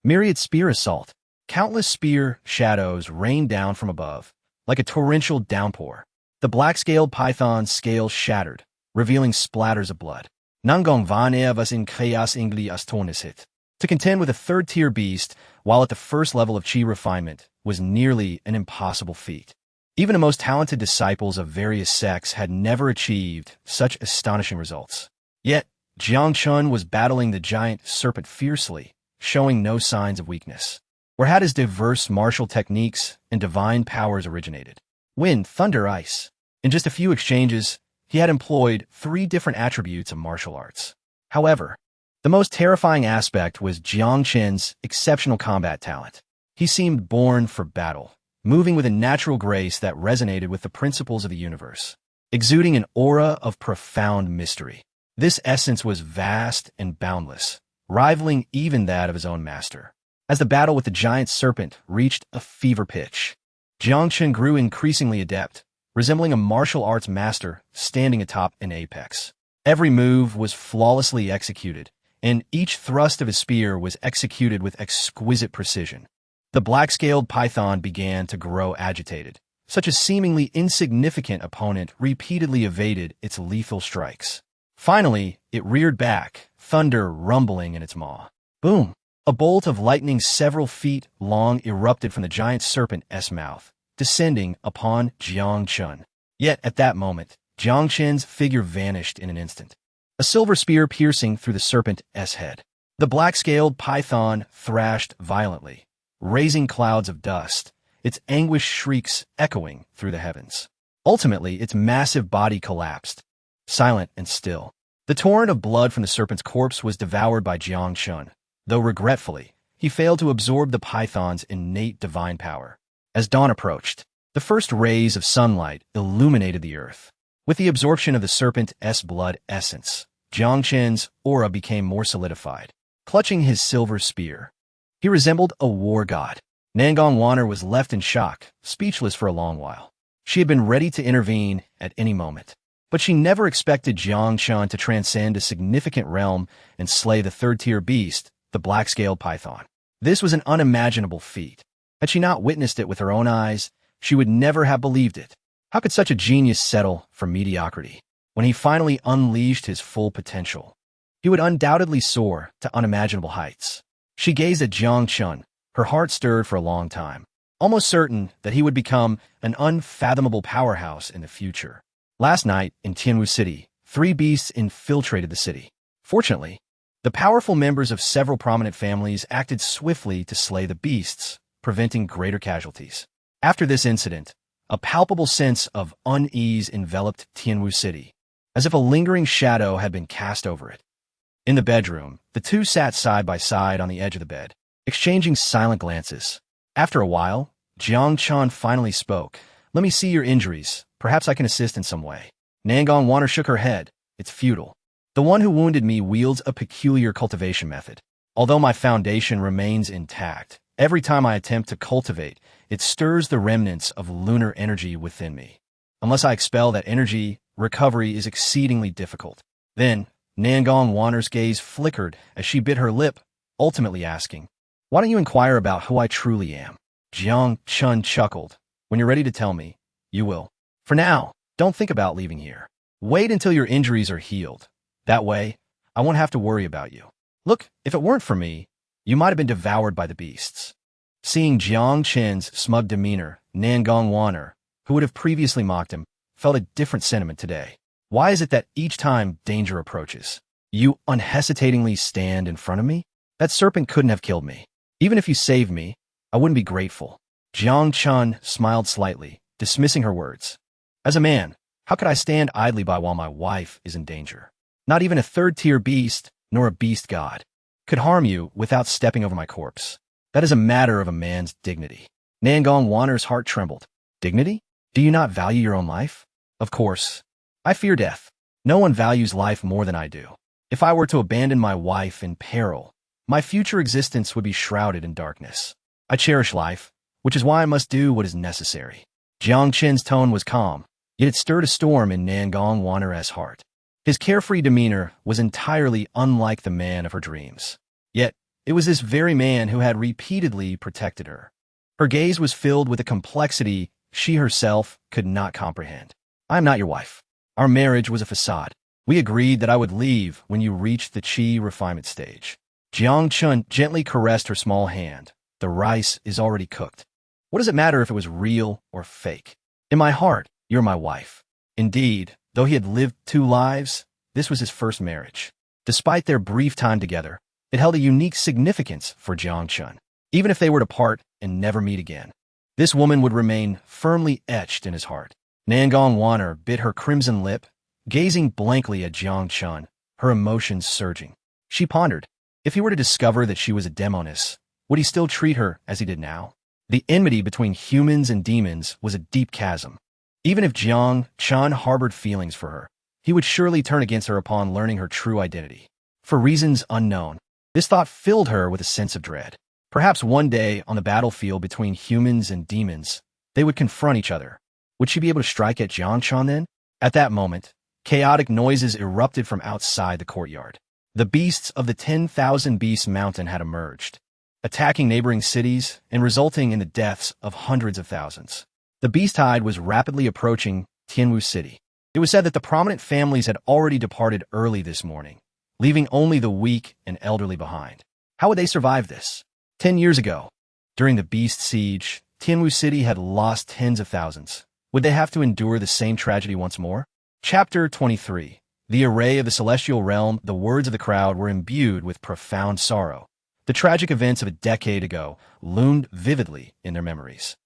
Myriad spear assault. Countless spear shadows rained down from above, like a torrential downpour. The black-scaled python's scales shattered, revealing splatters of blood. Nangong Vanea was in chaos ingli astornisit. To contend with a third-tier beast, while at the first level of chi refinement, was nearly an impossible feat. Even the most talented disciples of various sects had never achieved such astonishing results. Yet, Jiang Chen was battling the giant serpent fiercely, showing no signs of weakness. Where had his diverse martial techniques and divine powers originated? Wind, thunder, ice. In just a few exchanges, he had employed 3 different attributes of martial arts. However, the most terrifying aspect was Jiang Chen's exceptional combat talent. He seemed born for battle, moving with a natural grace that resonated with the principles of the universe, exuding an aura of profound mystery. This essence was vast and boundless, rivaling even that of his own master. As the battle with the giant serpent reached a fever pitch, Jiang Chen grew increasingly adept, resembling a martial arts master standing atop an apex. Every move was flawlessly executed, and each thrust of his spear was executed with exquisite precision. The black-scaled python began to grow agitated. Such a seemingly insignificant opponent repeatedly evaded its lethal strikes. Finally, it reared back, thunder rumbling in its maw. Boom! A bolt of lightning several feet long erupted from the giant serpent's mouth, descending upon Jiang Chen. Yet at that moment, Jiang Chen's figure vanished in an instant, a silver spear piercing through the serpent's head. The black-scaled python thrashed violently, raising clouds of dust, its anguished shrieks echoing through the heavens. Ultimately, its massive body collapsed, silent and still. The torrent of blood from the serpent's corpse was devoured by Jiang Chen, though regretfully, he failed to absorb the python's innate divine power. As dawn approached, the first rays of sunlight illuminated the earth. With the absorption of the serpent's blood essence, Jiang Chen's aura became more solidified. Clutching his silver spear, he resembled a war god. Nangong Wanner was left in shock, speechless for a long while. She had been ready to intervene at any moment, but she never expected Jiang Chen to transcend a significant realm and slay the third-tier beast, the black-scaled python. This was an unimaginable feat. Had she not witnessed it with her own eyes, she would never have believed it. How could such a genius settle for mediocrity? When he finally unleashed his full potential, he would undoubtedly soar to unimaginable heights. She gazed at Jiang Chen, her heart stirred for a long time, almost certain that he would become an unfathomable powerhouse in the future. Last night, in Tianwu City, 3 beasts infiltrated the city. Fortunately, The powerful members of several prominent families acted swiftly to slay the beasts, preventing greater casualties. After this incident, a palpable sense of unease enveloped Tianwu City, as if a lingering shadow had been cast over it. In the bedroom, the two sat side by side on the edge of the bed, exchanging silent glances. After a while, Jiang Chen finally spoke. "Let me see your injuries. Perhaps I can assist in some way." Nangang Wanner shook her head. "It's futile. The one who wounded me wields a peculiar cultivation method. Although my foundation remains intact, every time I attempt to cultivate, it stirs the remnants of lunar energy within me. Unless I expel that energy, recovery is exceedingly difficult." Then, Nangang Wanner's gaze flickered as she bit her lip, ultimately asking, "Why don't you inquire about who I truly am?" Jiang Chen chuckled. "When you're ready to tell me, you will. For now, don't think about leaving here. Wait until your injuries are healed. That way, I won't have to worry about you. Look, if it weren't for me, you might have been devoured by the beasts." Seeing Jiang Chen's smug demeanor, Nangang Wanner, who would have previously mocked him, felt a different sentiment today. Why is it that each time danger approaches, you unhesitatingly stand in front of me? That serpent couldn't have killed me. Even if you saved me, I wouldn't be grateful. Jiang Chen smiled slightly, dismissing her words. As a man, how could I stand idly by while my wife is in danger? Not even a third-tier beast, nor a beast god, could harm you without stepping over my corpse. That is a matter of a man's dignity. Nangang Wanner's heart trembled. Dignity? Do you not value your own life? Of course. I fear death. No one values life more than I do. If I were to abandon my wife in peril, my future existence would be shrouded in darkness. I cherish life, which is why I must do what is necessary. Jiang Chen's tone was calm, yet it stirred a storm in Nangang Wanner's heart. His carefree demeanor was entirely unlike the man of her dreams. Yet, it was this very man who had repeatedly protected her. Her gaze was filled with a complexity she herself could not comprehend. "I am not your wife. Our marriage was a facade. We agreed that I would leave when you reached the qi refinement stage." Jiang Chen gently caressed her small hand. "The rice is already cooked. What does it matter if it was real or fake? In my heart, you're my wife." Indeed, though he had lived 2 lives, this was his first marriage. Despite their brief time together, it held a unique significance for Jiang Chen. Even if they were to part and never meet again, this woman would remain firmly etched in his heart. Nangang Wanner bit her crimson lip, gazing blankly at Jiang Chen, her emotions surging. She pondered, if he were to discover that she was a demoness, would he still treat her as he did now? The enmity between humans and demons was a deep chasm. Even if Jiang Chen harbored feelings for her, he would surely turn against her upon learning her true identity. For reasons unknown, this thought filled her with a sense of dread. Perhaps one day, on the battlefield between humans and demons, they would confront each other. Would she be able to strike at Jiang Chen then? At that moment, chaotic noises erupted from outside the courtyard. The beasts of the 10,000 Beasts Mountain had emerged, attacking neighboring cities and resulting in the deaths of hundreds of thousands. The beast tide was rapidly approaching Tianwu City. It was said that the prominent families had already departed early this morning, leaving only the weak and elderly behind. How would they survive this? 10 years ago, during the beast siege, Tianwu City had lost tens of thousands. Would they have to endure the same tragedy once more? Chapter 23. The array of the celestial realm. The words of the crowd were imbued with profound sorrow. The tragic events of a decade ago loomed vividly in their memories.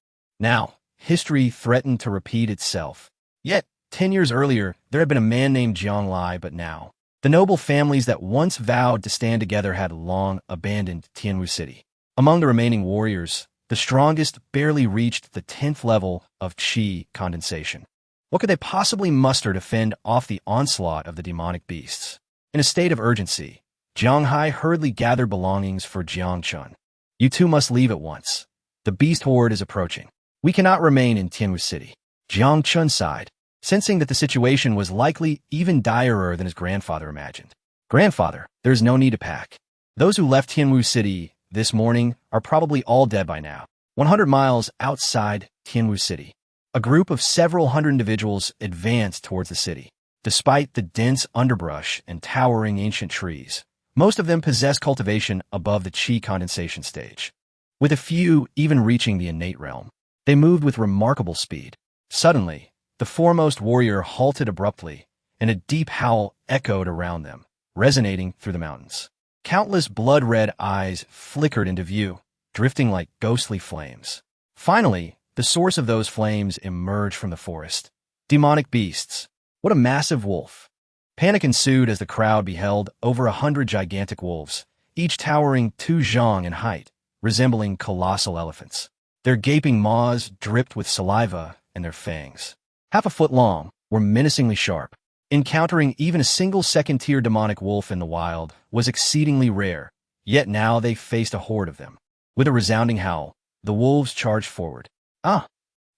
Now, history threatened to repeat itself. Yet, 10 years earlier, there had been a man named Jiang Lai, but now, the noble families that once vowed to stand together had long abandoned Tianwu City. Among the remaining warriors, the strongest barely reached the 10th level of qi condensation. What could they possibly muster to fend off the onslaught of the demonic beasts? In a state of urgency, Jiang Hai hurriedly gathered belongings for Jiang Chen. "You two must leave at once. The beast horde is approaching. We cannot remain in Tianwu City." Jiang Chen sighed, sensing that the situation was likely even direr than his grandfather imagined. "Grandfather, there is no need to pack. Those who left Tianwu City this morning are probably all dead by now." 100 miles outside Tianwu City, a group of several hundred individuals advanced towards the city. Despite the dense underbrush and towering ancient trees, most of them possessed cultivation above the qi condensation stage, with a few even reaching the innate realm. They moved with remarkable speed. Suddenly, the foremost warrior halted abruptly, and a deep howl echoed around them, resonating through the mountains. Countless blood-red eyes flickered into view, drifting like ghostly flames. Finally, the source of those flames emerged from the forest. Demonic beasts. What a massive wolf. Panic ensued as the crowd beheld over 100 gigantic wolves, each towering 2 zhang in height, resembling colossal elephants. Their gaping maws dripped with saliva, and their fangs, half a foot long, were menacingly sharp. Encountering even a single second-tier demonic wolf in the wild was exceedingly rare, yet now they faced a horde of them. With a resounding howl, the wolves charged forward. Ah!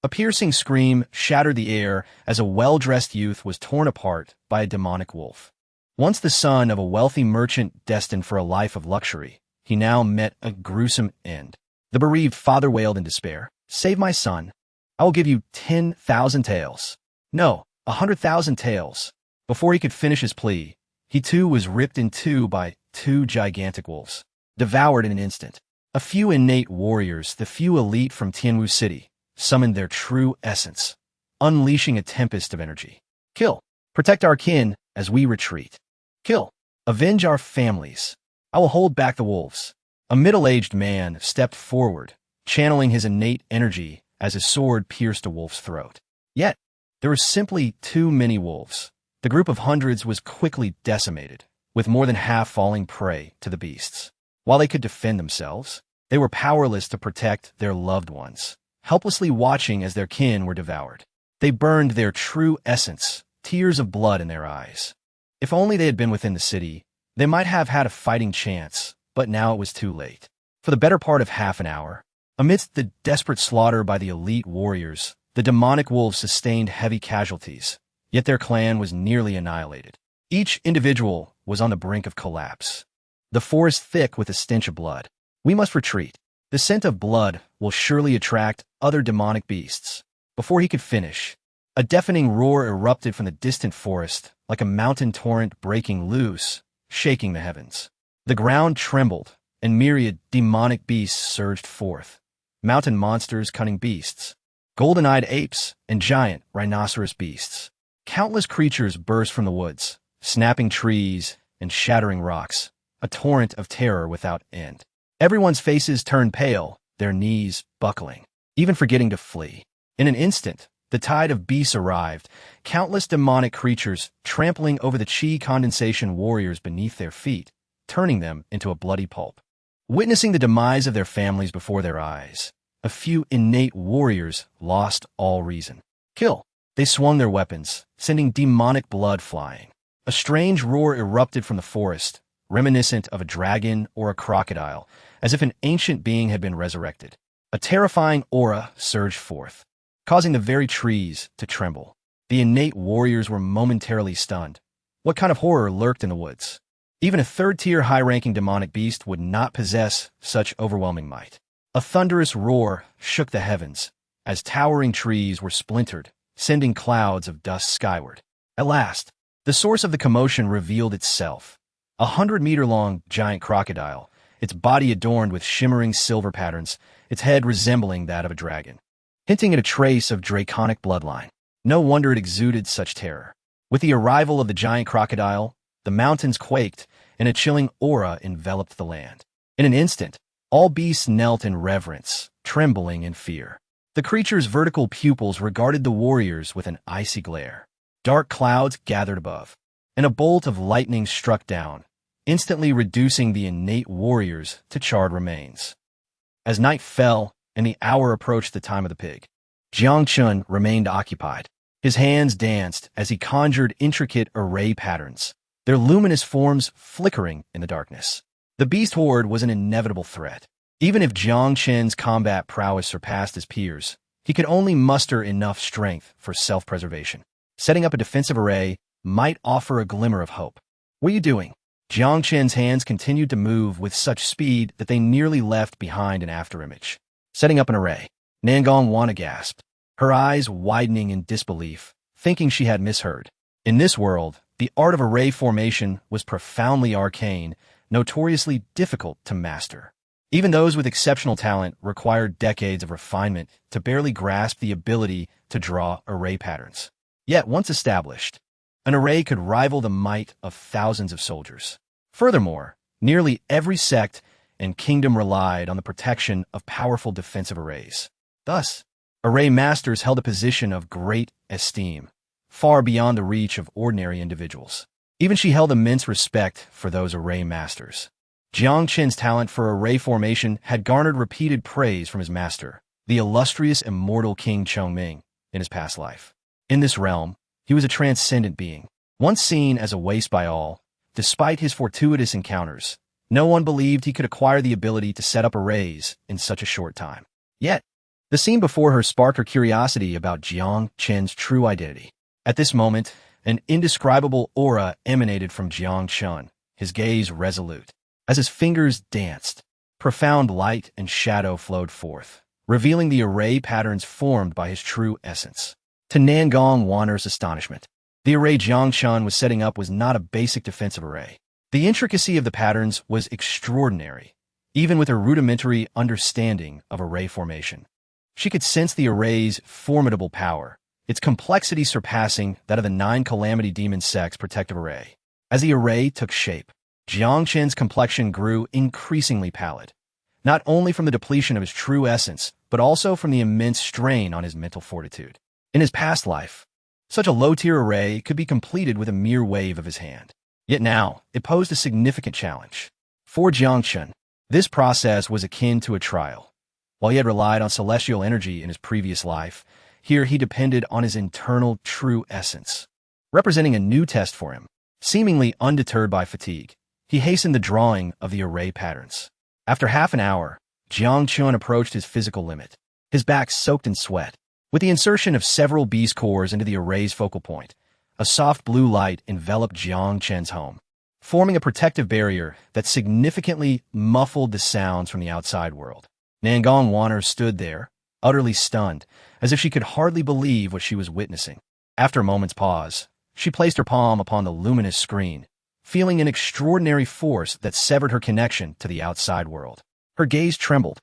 A piercing scream shattered the air as a well-dressed youth was torn apart by a demonic wolf. Once the son of a wealthy merchant destined for a life of luxury, he now met a gruesome end. The bereaved father wailed in despair, "Save my son. I will give you 10,000 taels. No, 100,000 taels." Before he could finish his plea, he too was ripped in two by 2 gigantic wolves, devoured in an instant. A few innate warriors, the few elite from Tianwu City, summoned their true essence, unleashing a tempest of energy. Kill. Protect our kin as we retreat. Kill. Avenge our families. I will hold back the wolves. A middle-aged man stepped forward, channeling his innate energy as his sword pierced a wolf's throat. Yet, there were simply too many wolves. The group of hundreds was quickly decimated, with more than half falling prey to the beasts. While they could defend themselves, they were powerless to protect their loved ones, helplessly watching as their kin were devoured. They burned their true essence, tears of blood in their eyes. If only they had been within the city, they might have had a fighting chance, but now it was too late. For the better part of half an hour, amidst the desperate slaughter by the elite warriors, the demonic wolves sustained heavy casualties, yet their clan was nearly annihilated. Each individual was on the brink of collapse. The forest thick with the stench of blood. We must retreat. The scent of blood will surely attract other demonic beasts. Before he could finish, a deafening roar erupted from the distant forest, like a mountain torrent breaking loose, shaking the heavens. The ground trembled, and myriad demonic beasts surged forth. Mountain monsters, cunning beasts, golden-eyed apes, and giant rhinoceros beasts. Countless creatures burst from the woods, snapping trees and shattering rocks, a torrent of terror without end. Everyone's faces turned pale, their knees buckling, even forgetting to flee. In an instant, the tide of beasts arrived, countless demonic creatures trampling over the chi condensation warriors beneath their feet, turning them into a bloody pulp. Witnessing the demise of their families before their eyes, a few innate warriors lost all reason. Kill. They swung their weapons, sending demonic blood flying. A strange roar erupted from the forest, reminiscent of a dragon or a crocodile, as if an ancient being had been resurrected. A terrifying aura surged forth, causing the very trees to tremble. The innate warriors were momentarily stunned. What kind of horror lurked in the woods? Even a third-tier high-ranking demonic beast would not possess such overwhelming might. A thunderous roar shook the heavens, as towering trees were splintered, sending clouds of dust skyward. At last, the source of the commotion revealed itself. 100-meter-long giant crocodile, its body adorned with shimmering silver patterns, its head resembling that of a dragon, hinting at a trace of draconic bloodline. No wonder it exuded such terror. With the arrival of the giant crocodile, the mountains quaked, and a chilling aura enveloped the land. In an instant, all beasts knelt in reverence, trembling in fear. The creature's vertical pupils regarded the warriors with an icy glare. Dark clouds gathered above, and a bolt of lightning struck down, instantly reducing the innate warriors to charred remains. As night fell and the hour approached the time of the pig, Jiang Chen remained occupied. His hands danced as he conjured intricate array patterns, their luminous forms flickering in the darkness. The beast horde was an inevitable threat. Even if Jiang Chen's combat prowess surpassed his peers, he could only muster enough strength for self-preservation. Setting up a defensive array might offer a glimmer of hope. What are you doing? Jiang Chen's hands continued to move with such speed that they nearly left behind an afterimage. Setting up an array. Nangong Wana gasped, her eyes widening in disbelief, thinking she had misheard. In this world, the art of array formation was profoundly arcane, notoriously difficult to master. Even those with exceptional talent required decades of refinement to barely grasp the ability to draw array patterns. Yet, once established, an array could rival the might of thousands of soldiers. Furthermore, Nearly every sect and kingdom relied on the protection of powerful defensive arrays. Thus, array masters held a position of great esteem, far beyond the reach of ordinary individuals. Even she held immense respect for those array masters. Jiang Chen's talent for array formation had garnered repeated praise from his master, the illustrious immortal King Chongming, in his past life. In this realm, he was a transcendent being, once seen as a waste by all. Despite his fortuitous encounters, no one believed he could acquire the ability to set up arrays in such a short time. Yet, the scene before her sparked her curiosity about Jiang Chen's true identity. At this moment, an indescribable aura emanated from Jiang Chen, his gaze resolute. As his fingers danced, profound light and shadow flowed forth, revealing the array patterns formed by his true essence. To Nangong Wanner's astonishment, the array Jiang Chen was setting up was not a basic defensive array. The intricacy of the patterns was extraordinary, even with her rudimentary understanding of array formation. She could sense the array's formidable power, its complexity surpassing that of the 9 Calamity Demon Sect's protective array. As the array took shape, Jiang Chen's complexion grew increasingly pallid, not only from the depletion of his true essence, but also from the immense strain on his mental fortitude. In his past life, such a low-tier array could be completed with a mere wave of his hand. Yet now, it posed a significant challenge. For Jiang Chen, this process was akin to a trial. While he had relied on celestial energy in his previous life, here he depended on his internal true essence. Representing a new test for him, seemingly undeterred by fatigue, he hastened the drawing of the array patterns. After half an hour, Jiang Chen approached his physical limit, his back soaked in sweat. With the insertion of several beast cores into the array's focal point, a soft blue light enveloped Jiang Chen's home, forming a protective barrier that significantly muffled the sounds from the outside world. Nangong Wanner stood there, utterly stunned, as if she could hardly believe what she was witnessing. After a moment's pause, she placed her palm upon the luminous screen, feeling an extraordinary force that severed her connection to the outside world. Her gaze trembled,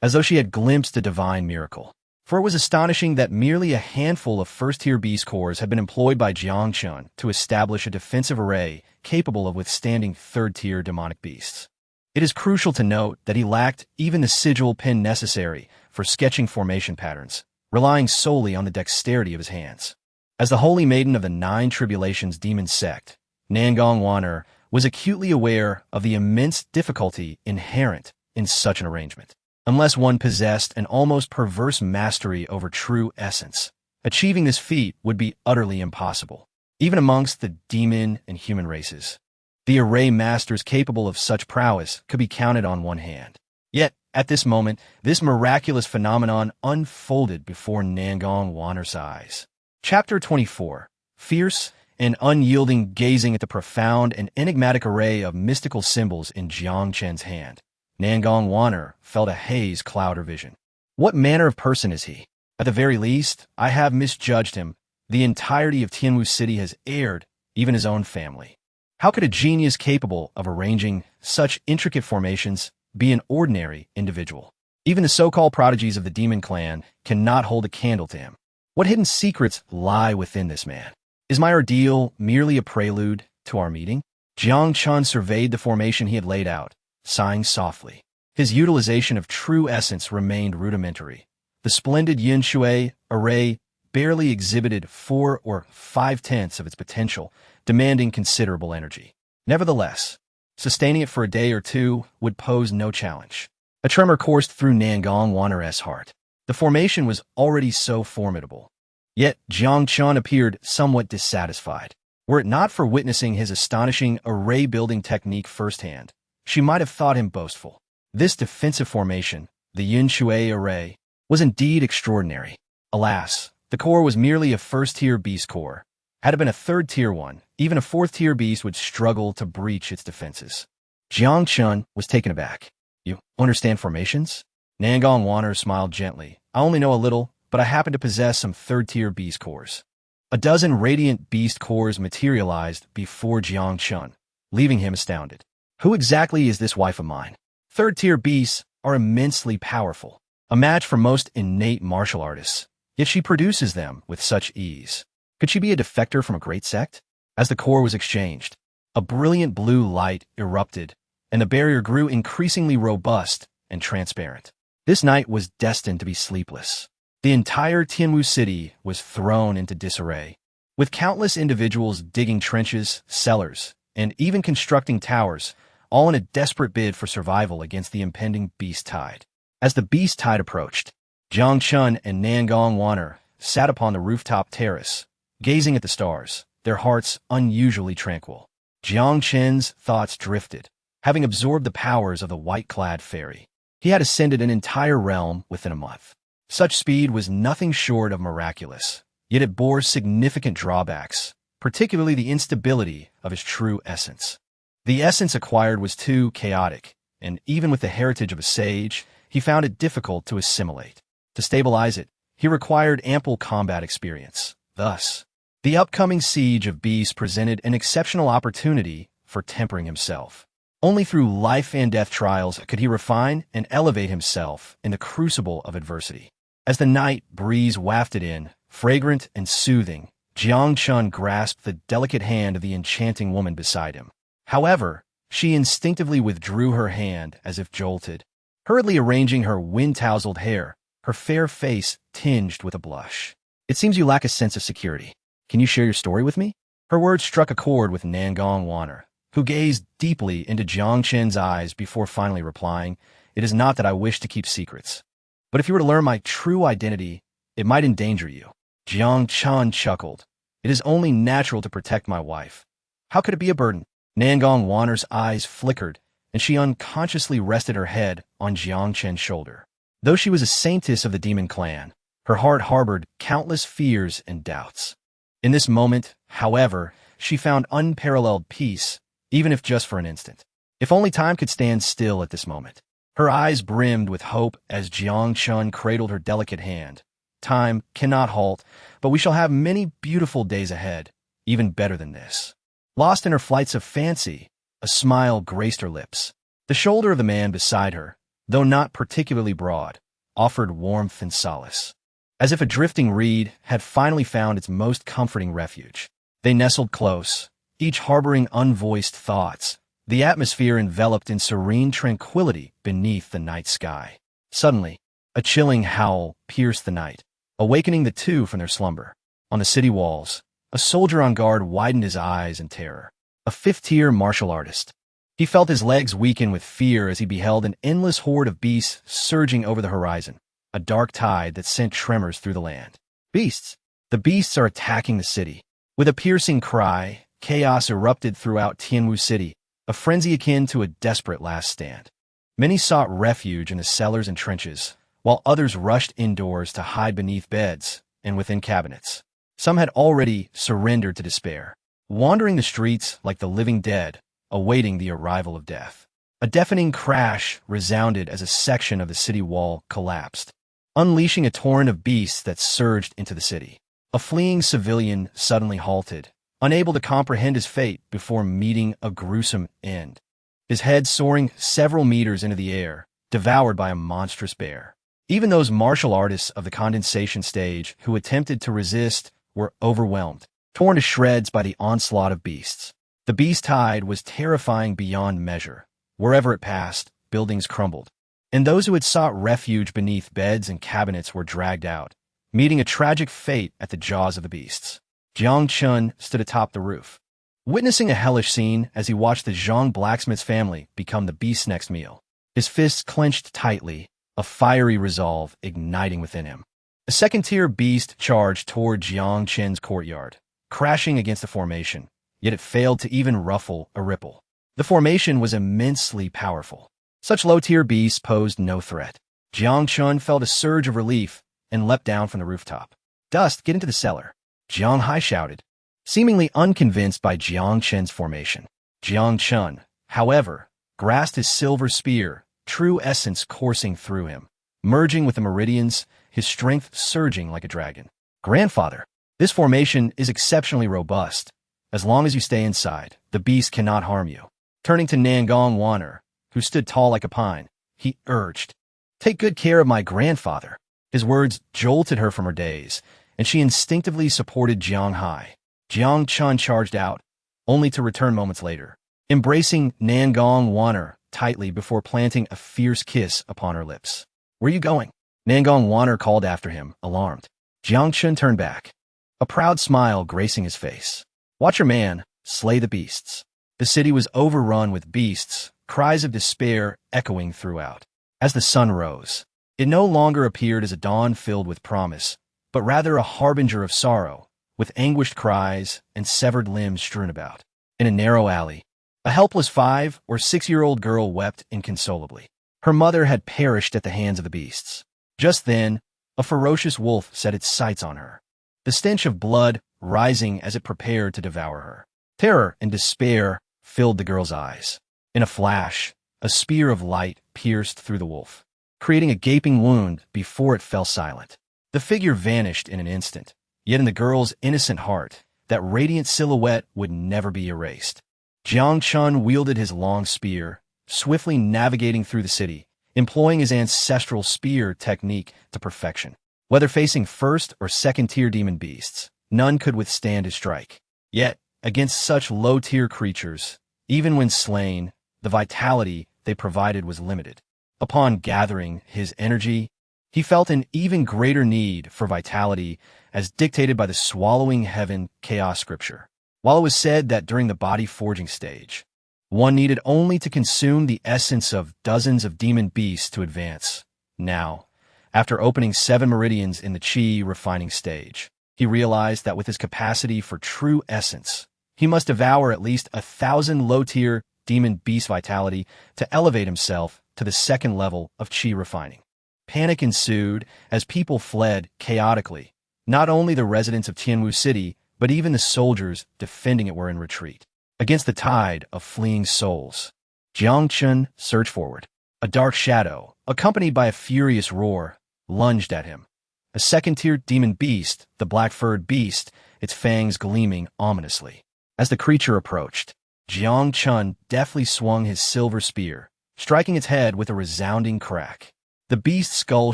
as though she had glimpsed a divine miracle. For it was astonishing that merely a handful of first-tier beast cores had been employed by Jiang Chen to establish a defensive array capable of withstanding third-tier demonic beasts. It is crucial to note that he lacked even the sigil pen necessary for sketching formation patterns, relying solely on the dexterity of his hands. As the holy maiden of the 9 Tribulations demon sect, Nangong Wanner was acutely aware of the immense difficulty inherent in such an arrangement. Unless one possessed an almost perverse mastery over true essence, achieving this feat would be utterly impossible, even amongst the demon and human races. The array masters capable of such prowess could be counted on one hand. Yet, at this moment, this miraculous phenomenon unfolded before Nangong Wanner's eyes. Chapter 24. Fierce and unyielding, gazing at the profound and enigmatic array of mystical symbols in Jiang Chen's hand, Nangong Wanner felt a haze cloud her vision. What manner of person is he? At the very least, I have misjudged him. The entirety of Tianwu City has erred, even his own family. How could a genius capable of arranging such intricate formations be an ordinary individual? Even the so-called prodigies of the demon clan cannot hold a candle to him. What hidden secrets lie within this man? Is my ordeal merely a prelude to our meeting? Jiang Chen surveyed the formation he had laid out, sighing softly. His utilization of true essence remained rudimentary. The splendid Yin Shui array barely exhibited 4 or 5/10 of its potential, demanding considerable energy. Nevertheless, sustaining it for a day or two would pose no challenge. A tremor coursed through Nangong Wanner's heart. The formation was already so formidable. Yet Jiang Chen appeared somewhat dissatisfied. Were it not for witnessing his astonishing array-building technique firsthand, she might have thought him boastful. This defensive formation, the Yin Shui array, was indeed extraordinary. Alas, the core was merely a first-tier beast core. Had it been a third-tier one, even a fourth-tier beast would struggle to breach its defenses. Jiang Chen was taken aback. You understand formations? Nangong Wanner smiled gently. I only know a little, but I happen to possess some third-tier beast cores. A dozen radiant beast cores materialized before Jiang Chen, leaving him astounded. Who exactly is this wife of mine? Third-tier beasts are immensely powerful, a match for most innate martial artists, yet she produces them with such ease. Could she be a defector from a great sect? As the core was exchanged, a brilliant blue light erupted, and the barrier grew increasingly robust and transparent. This night was destined to be sleepless. The entire Tianwu city was thrown into disarray, with countless individuals digging trenches, cellars, and even constructing towers, all in a desperate bid for survival against the impending beast tide. As the beast tide approached, Jiang Chen and Nangong Waner sat upon the rooftop terrace, gazing at the stars, their hearts unusually tranquil. Jiang Chen's thoughts drifted, having absorbed the powers of the white-clad fairy. He had ascended an entire realm within a month. Such speed was nothing short of miraculous, yet it bore significant drawbacks, particularly the instability of his true essence. The essence acquired was too chaotic, and even with the heritage of a sage, he found it difficult to assimilate. To stabilize it, he required ample combat experience. Thus, the upcoming siege of beasts presented an exceptional opportunity for tempering himself. Only through life and death trials could he refine and elevate himself in the crucible of adversity. As the night breeze wafted in, fragrant and soothing, Jiang Chen grasped the delicate hand of the enchanting woman beside him. However, she instinctively withdrew her hand as if jolted, hurriedly arranging her wind-tousled hair, her fair face tinged with a blush. "It seems you lack a sense of security. Can you share your story with me?" Her words struck a chord with Nangong Waner, who gazed deeply into Jiang Chen's eyes before finally replying, "It is not that I wish to keep secrets. But if you were to learn my true identity, it might endanger you." Jiang Chen chuckled. "It is only natural to protect my wife. How could it be a burden?" Nangong Waner's eyes flickered, and she unconsciously rested her head on Jiang Chen's shoulder. Though she was a saintess of the demon clan, her heart harbored countless fears and doubts. In this moment, however, she found unparalleled peace, even if just for an instant. If only time could stand still at this moment. Her eyes brimmed with hope as Jiang Chen cradled her delicate hand. "Time cannot halt, but we shall have many beautiful days ahead, even better than this." Lost in her flights of fancy, a smile graced her lips. The shoulder of the man beside her, though not particularly broad, offered warmth and solace, as if a drifting reed had finally found its most comforting refuge. They nestled close, each harboring unvoiced thoughts, the atmosphere enveloped in serene tranquility beneath the night sky. Suddenly, a chilling howl pierced the night, awakening the two from their slumber. On the city walls, a soldier on guard widened his eyes in terror. A fifth-tier martial artist. He felt his legs weaken with fear as he beheld an endless horde of beasts surging over the horizon, a dark tide that sent tremors through the land. Beasts! The beasts are attacking the city. With a piercing cry, chaos erupted throughout Tianwu City, a frenzy akin to a desperate last stand. Many sought refuge in the cellars and trenches, while others rushed indoors to hide beneath beds and within cabinets. Some had already surrendered to despair, wandering the streets like the living dead, awaiting the arrival of death. A deafening crash resounded as a section of the city wall collapsed, unleashing a torrent of beasts that surged into the city. A fleeing civilian suddenly halted, unable to comprehend his fate before meeting a gruesome end. His head soaring several meters into the air, devoured by a monstrous bear. Even those martial artists of the condensation stage who attempted to resist were overwhelmed, torn to shreds by the onslaught of beasts. The beast tide was terrifying beyond measure. Wherever it passed, buildings crumbled, and those who had sought refuge beneath beds and cabinets were dragged out, meeting a tragic fate at the jaws of the beasts. Jiang Chen stood atop the roof, witnessing a hellish scene as he watched the Zhang blacksmith's family become the beast's next meal. His fists clenched tightly, a fiery resolve igniting within him. A second-tier beast charged toward Jiang Chen's courtyard, crashing against the formation, yet it failed to even ruffle a ripple. The formation was immensely powerful. Such low-tier beasts posed no threat. Jiang Chen felt a surge of relief and leapt down from the rooftop. "Dust, get into the cellar," Jiang Hai shouted, seemingly unconvinced by Jiang Chen's formation. Jiang Chen, however, grasped his silver spear, true essence coursing through him, merging with the meridians, his strength surging like a dragon. "Grandfather, this formation is exceptionally robust. As long as you stay inside, the beast cannot harm you." Turning to Nangong Waner, who stood tall like a pine, he urged, "Take good care of my grandfather." His words jolted her from her daze, and she instinctively supported Jiang Hai. Jiang Chen charged out, only to return moments later, embracing Nangong Waner tightly before planting a fierce kiss upon her lips. "Where are you going?" Nangong Wanner called after him, alarmed. Jiang Chen turned back, a proud smile gracing his face. "Watch your man slay the beasts." The city was overrun with beasts, cries of despair echoing throughout. As the sun rose, it no longer appeared as a dawn filled with promise, but rather a harbinger of sorrow, with anguished cries and severed limbs strewn about. In a narrow alley, a helpless 5- or 6-year-old girl wept inconsolably. Her mother had perished at the hands of the beasts. Just then, a ferocious wolf set its sights on her, the stench of blood rising as it prepared to devour her. Terror and despair filled the girl's eyes. In a flash, a spear of light pierced through the wolf, creating a gaping wound before it fell silent. The figure vanished in an instant, yet in the girl's innocent heart, that radiant silhouette would never be erased. Jiang Chen wielded his long spear, swiftly navigating through the city, employing his ancestral spear technique to perfection. Whether facing first or second-tier demon beasts, none could withstand his strike. Yet, against such low-tier creatures, even when slain, the vitality they provided was limited. Upon gathering his energy, he felt an even greater need for vitality as dictated by the swallowing heaven chaos scripture. While it was said that during the body forging stage, one needed only to consume the essence of dozens of demon beasts to advance. Now, after opening 7 meridians in the chi refining stage, he realized that with his capacity for true essence, he must devour at least 1,000 low-tier demon beast vitality to elevate himself to the second level of chi refining. Panic ensued as people fled chaotically. Not only the residents of Tianwu City, but even the soldiers defending it were in retreat. Against the tide of fleeing souls, Jiang Chen surged forward. A dark shadow, accompanied by a furious roar, lunged at him. A second-tier demon beast, the black-furred beast, its fangs gleaming ominously. As the creature approached, Jiang Chen deftly swung his silver spear, striking its head with a resounding crack. The beast's skull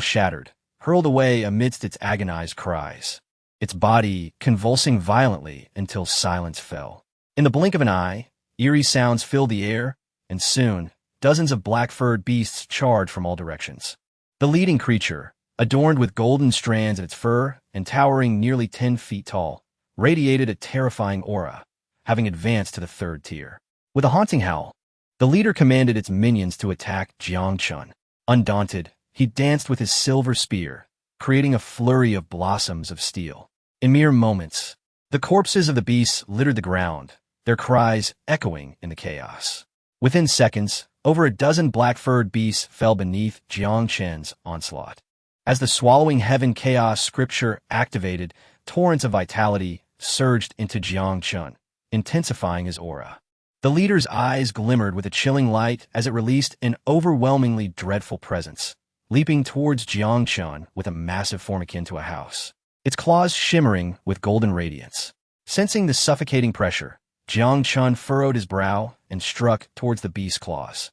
shattered, hurled away amidst its agonized cries, its body convulsing violently until silence fell. In the blink of an eye, eerie sounds filled the air, and soon, dozens of black-furred beasts charged from all directions. The leading creature, adorned with golden strands in its fur and towering nearly 10 feet tall, radiated a terrifying aura, having advanced to the 3rd tier. With a haunting howl, the leader commanded its minions to attack Jiang Chen. Undaunted, he danced with his silver spear, creating a flurry of blossoms of steel. In mere moments, the corpses of the beasts littered the ground, their cries echoing in the chaos. Within seconds, over a dozen black-furred beasts fell beneath Jiang Chen's onslaught. As the swallowing heaven chaos scripture activated, torrents of vitality surged into Jiang Chen, intensifying his aura. The leader's eyes glimmered with a chilling light as it released an overwhelmingly dreadful presence, leaping towards Jiang Chen with a massive form akin to a house, its claws shimmering with golden radiance. Sensing the suffocating pressure, Jiang Chen furrowed his brow and struck towards the beast's claws.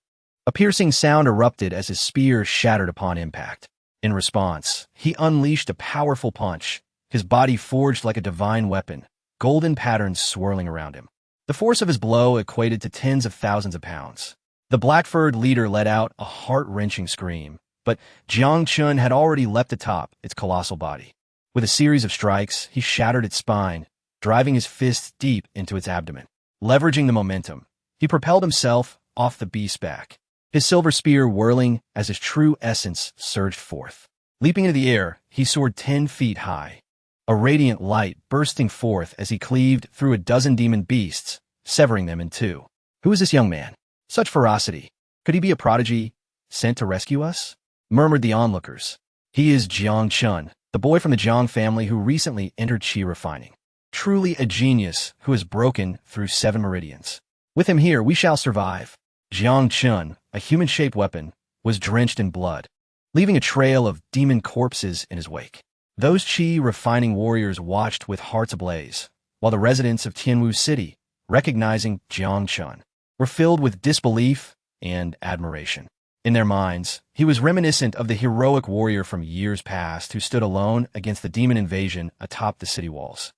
A piercing sound erupted as his spear shattered upon impact. In response, he unleashed a powerful punch, his body forged like a divine weapon, golden patterns swirling around him. The force of his blow equated to tens of thousands of pounds. The black-furred leader let out a heart-wrenching scream, but Jiang Chen had already leapt atop its colossal body. With a series of strikes, he shattered its spine, driving his fists deep into its abdomen. Leveraging the momentum, he propelled himself off the beast's back, his silver spear whirling as his true essence surged forth. Leaping into the air, he soared 10 feet high, a radiant light bursting forth as he cleaved through a dozen demon beasts, severing them in two. Who is this young man? Such ferocity. Could he be a prodigy sent to rescue us? Murmured the onlookers. He is Jiang Chen, the boy from the Jiang family who recently entered chi refining. Truly a genius who has broken through 7 meridians. With him here, we shall survive. Jiang Chen, a human-shaped weapon, was drenched in blood, leaving a trail of demon corpses in his wake. Those chi refining warriors watched with hearts ablaze, while the residents of Tianwu City, recognizing Jiang Chen, were filled with disbelief and admiration. In their minds, he was reminiscent of the heroic warrior from years past who stood alone against the demon invasion atop the city walls.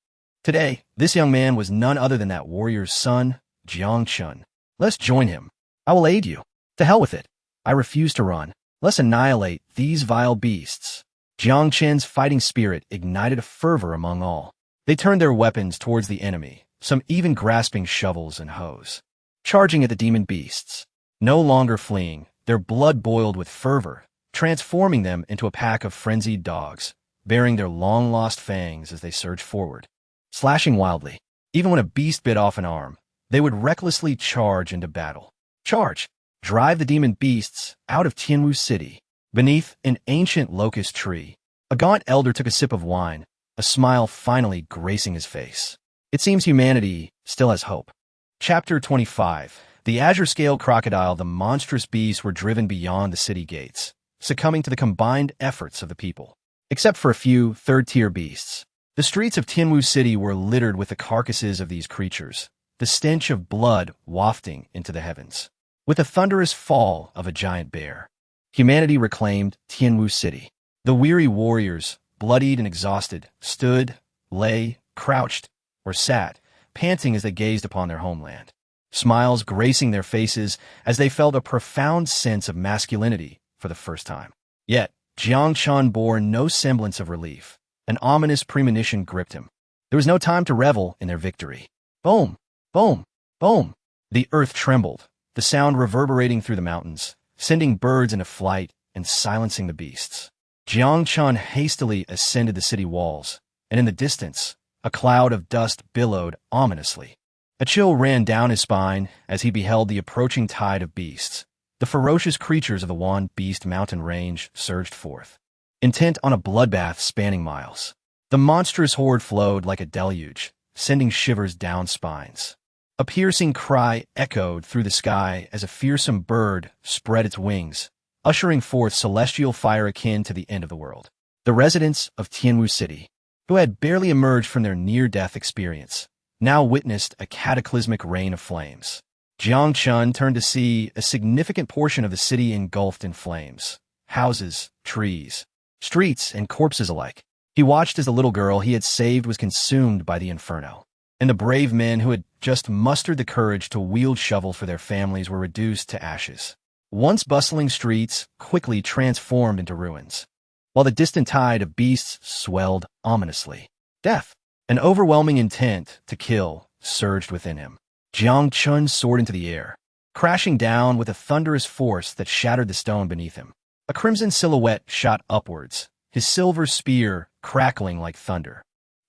Today, this young man was none other than that warrior's son, Jiang Chen. Let's join him. I will aid you. To hell with it. I refuse to run. Let's annihilate these vile beasts. Jiang Chen's fighting spirit ignited a fervor among all. They turned their weapons towards the enemy, some even grasping shovels and hoes. Charging at the demon beasts. No longer fleeing, their blood boiled with fervor, transforming them into a pack of frenzied dogs, bearing their long-lost fangs as they surged forward. Slashing wildly, even when a beast bit off an arm, they would recklessly charge into battle. Charge! Drive the demon beasts out of Tianwu City. Beneath an ancient locust tree, a gaunt elder took a sip of wine, a smile finally gracing his face. It seems humanity still has hope. Chapter 25. The azure-scaled crocodile, the monstrous beasts were driven beyond the city gates, succumbing to the combined efforts of the people. Except for a few third-tier beasts, the streets of Tianwu City were littered with the carcasses of these creatures, the stench of blood wafting into the heavens. With the thunderous fall of a giant bear, humanity reclaimed Tianwu City. The weary warriors, bloodied and exhausted, stood, lay, crouched, or sat, panting as they gazed upon their homeland. Smiles gracing their faces as they felt a profound sense of masculinity for the first time. Yet, Jiang Chen bore no semblance of relief. An ominous premonition gripped him. There was no time to revel in their victory. Boom! Boom! Boom! The earth trembled, the sound reverberating through the mountains, sending birds into flight and silencing the beasts. Jiang Chen hastily ascended the city walls, and in the distance, a cloud of dust billowed ominously. A chill ran down his spine as he beheld the approaching tide of beasts. The ferocious creatures of the Wan Beast mountain range surged forth, intent on a bloodbath spanning miles. The monstrous horde flowed like a deluge, sending shivers down spines. A piercing cry echoed through the sky as a fearsome bird spread its wings, ushering forth celestial fire akin to the end of the world. The residents of Tianwu City, who had barely emerged from their near-death experience, now witnessed a cataclysmic rain of flames. Jiang Chen turned to see a significant portion of the city engulfed in flames. Houses, trees, streets, and corpses alike. He watched as the little girl he had saved was consumed by the inferno, and the brave men who had just mustered the courage to wield shovel for their families were reduced to ashes. Once bustling streets quickly transformed into ruins, while the distant tide of beasts swelled ominously. Death, an overwhelming intent to kill, surged within him. Jiang Chen soared into the air, crashing down with a thunderous force that shattered the stone beneath him. A crimson silhouette shot upwards, his silver spear crackling like thunder,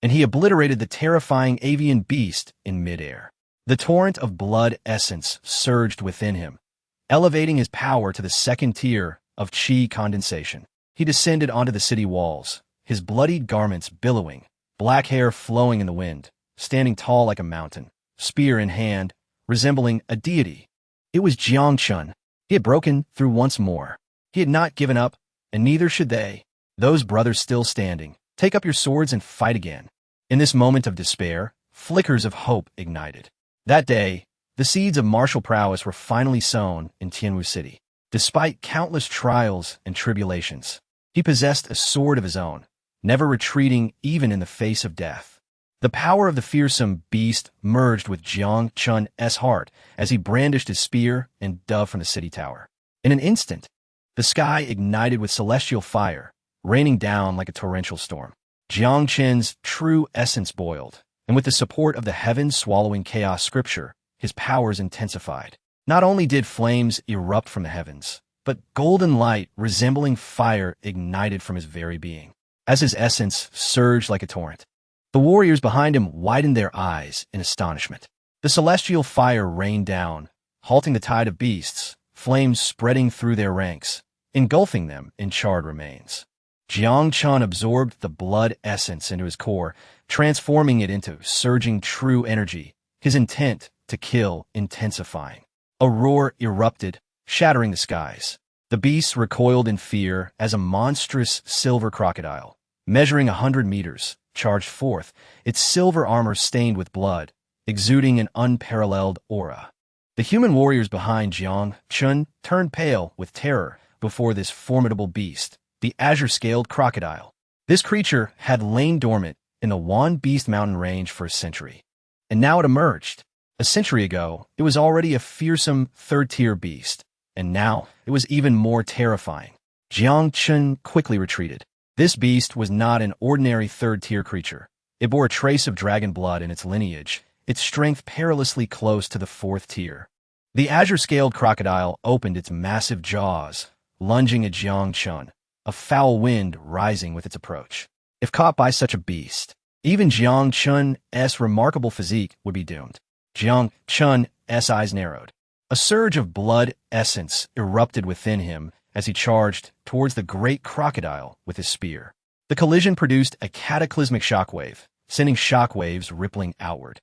and he obliterated the terrifying avian beast in midair. The torrent of blood essence surged within him, elevating his power to the second tier of qi condensation. He descended onto the city walls, his bloodied garments billowing, black hair flowing in the wind, standing tall like a mountain, spear in hand, resembling a deity. It was Jiang Chen. He had broken through once more. He had not given up, and neither should they. Those brothers still standing, take up your swords and fight again. In this moment of despair, flickers of hope ignited. That day, the seeds of martial prowess were finally sown in Tianwu City. Despite countless trials and tribulations, he possessed a sword of his own, never retreating even in the face of death. The power of the fearsome beast merged with Jiang Chen's heart as he brandished his spear and dove from the city tower. In an instant, the sky ignited with celestial fire, raining down like a torrential storm. Jiang Chen's true essence boiled, and with the support of the heaven-swallowing chaos scripture, his powers intensified. Not only did flames erupt from the heavens, but golden light resembling fire ignited from his very being. As his essence surged like a torrent, the warriors behind him widened their eyes in astonishment. The celestial fire rained down, halting the tide of beasts, flames spreading through their ranks, engulfing them in charred remains. Jiang Chen absorbed the blood essence into his core, transforming it into surging true energy, his intent to kill intensifying. A roar erupted, shattering the skies. The beasts recoiled in fear as a monstrous silver crocodile, measuring 100 meters, charged forth, its silver armor stained with blood, exuding an unparalleled aura. The human warriors behind Jiang Chen turned pale with terror before this formidable beast, the azure-scaled crocodile. This creature had lain dormant in the Wan Beast mountain range for a century, and now it emerged. A century ago, it was already a fearsome third-tier beast, And now, it was even more terrifying. Jiang Chen quickly retreated. This beast was not an ordinary third-tier creature. It bore a trace of dragon blood in its lineage, its strength perilously close to the fourth tier. The azure-scaled crocodile opened its massive jaws, lunging at Jiang Chen, a foul wind rising with its approach. If caught by such a beast, even Jiang Chen's remarkable physique would be doomed. Jiang Chen's eyes narrowed. A surge of blood essence erupted within him as he charged towards the great crocodile with his spear. The collision produced a cataclysmic shockwave, sending shockwaves rippling outward.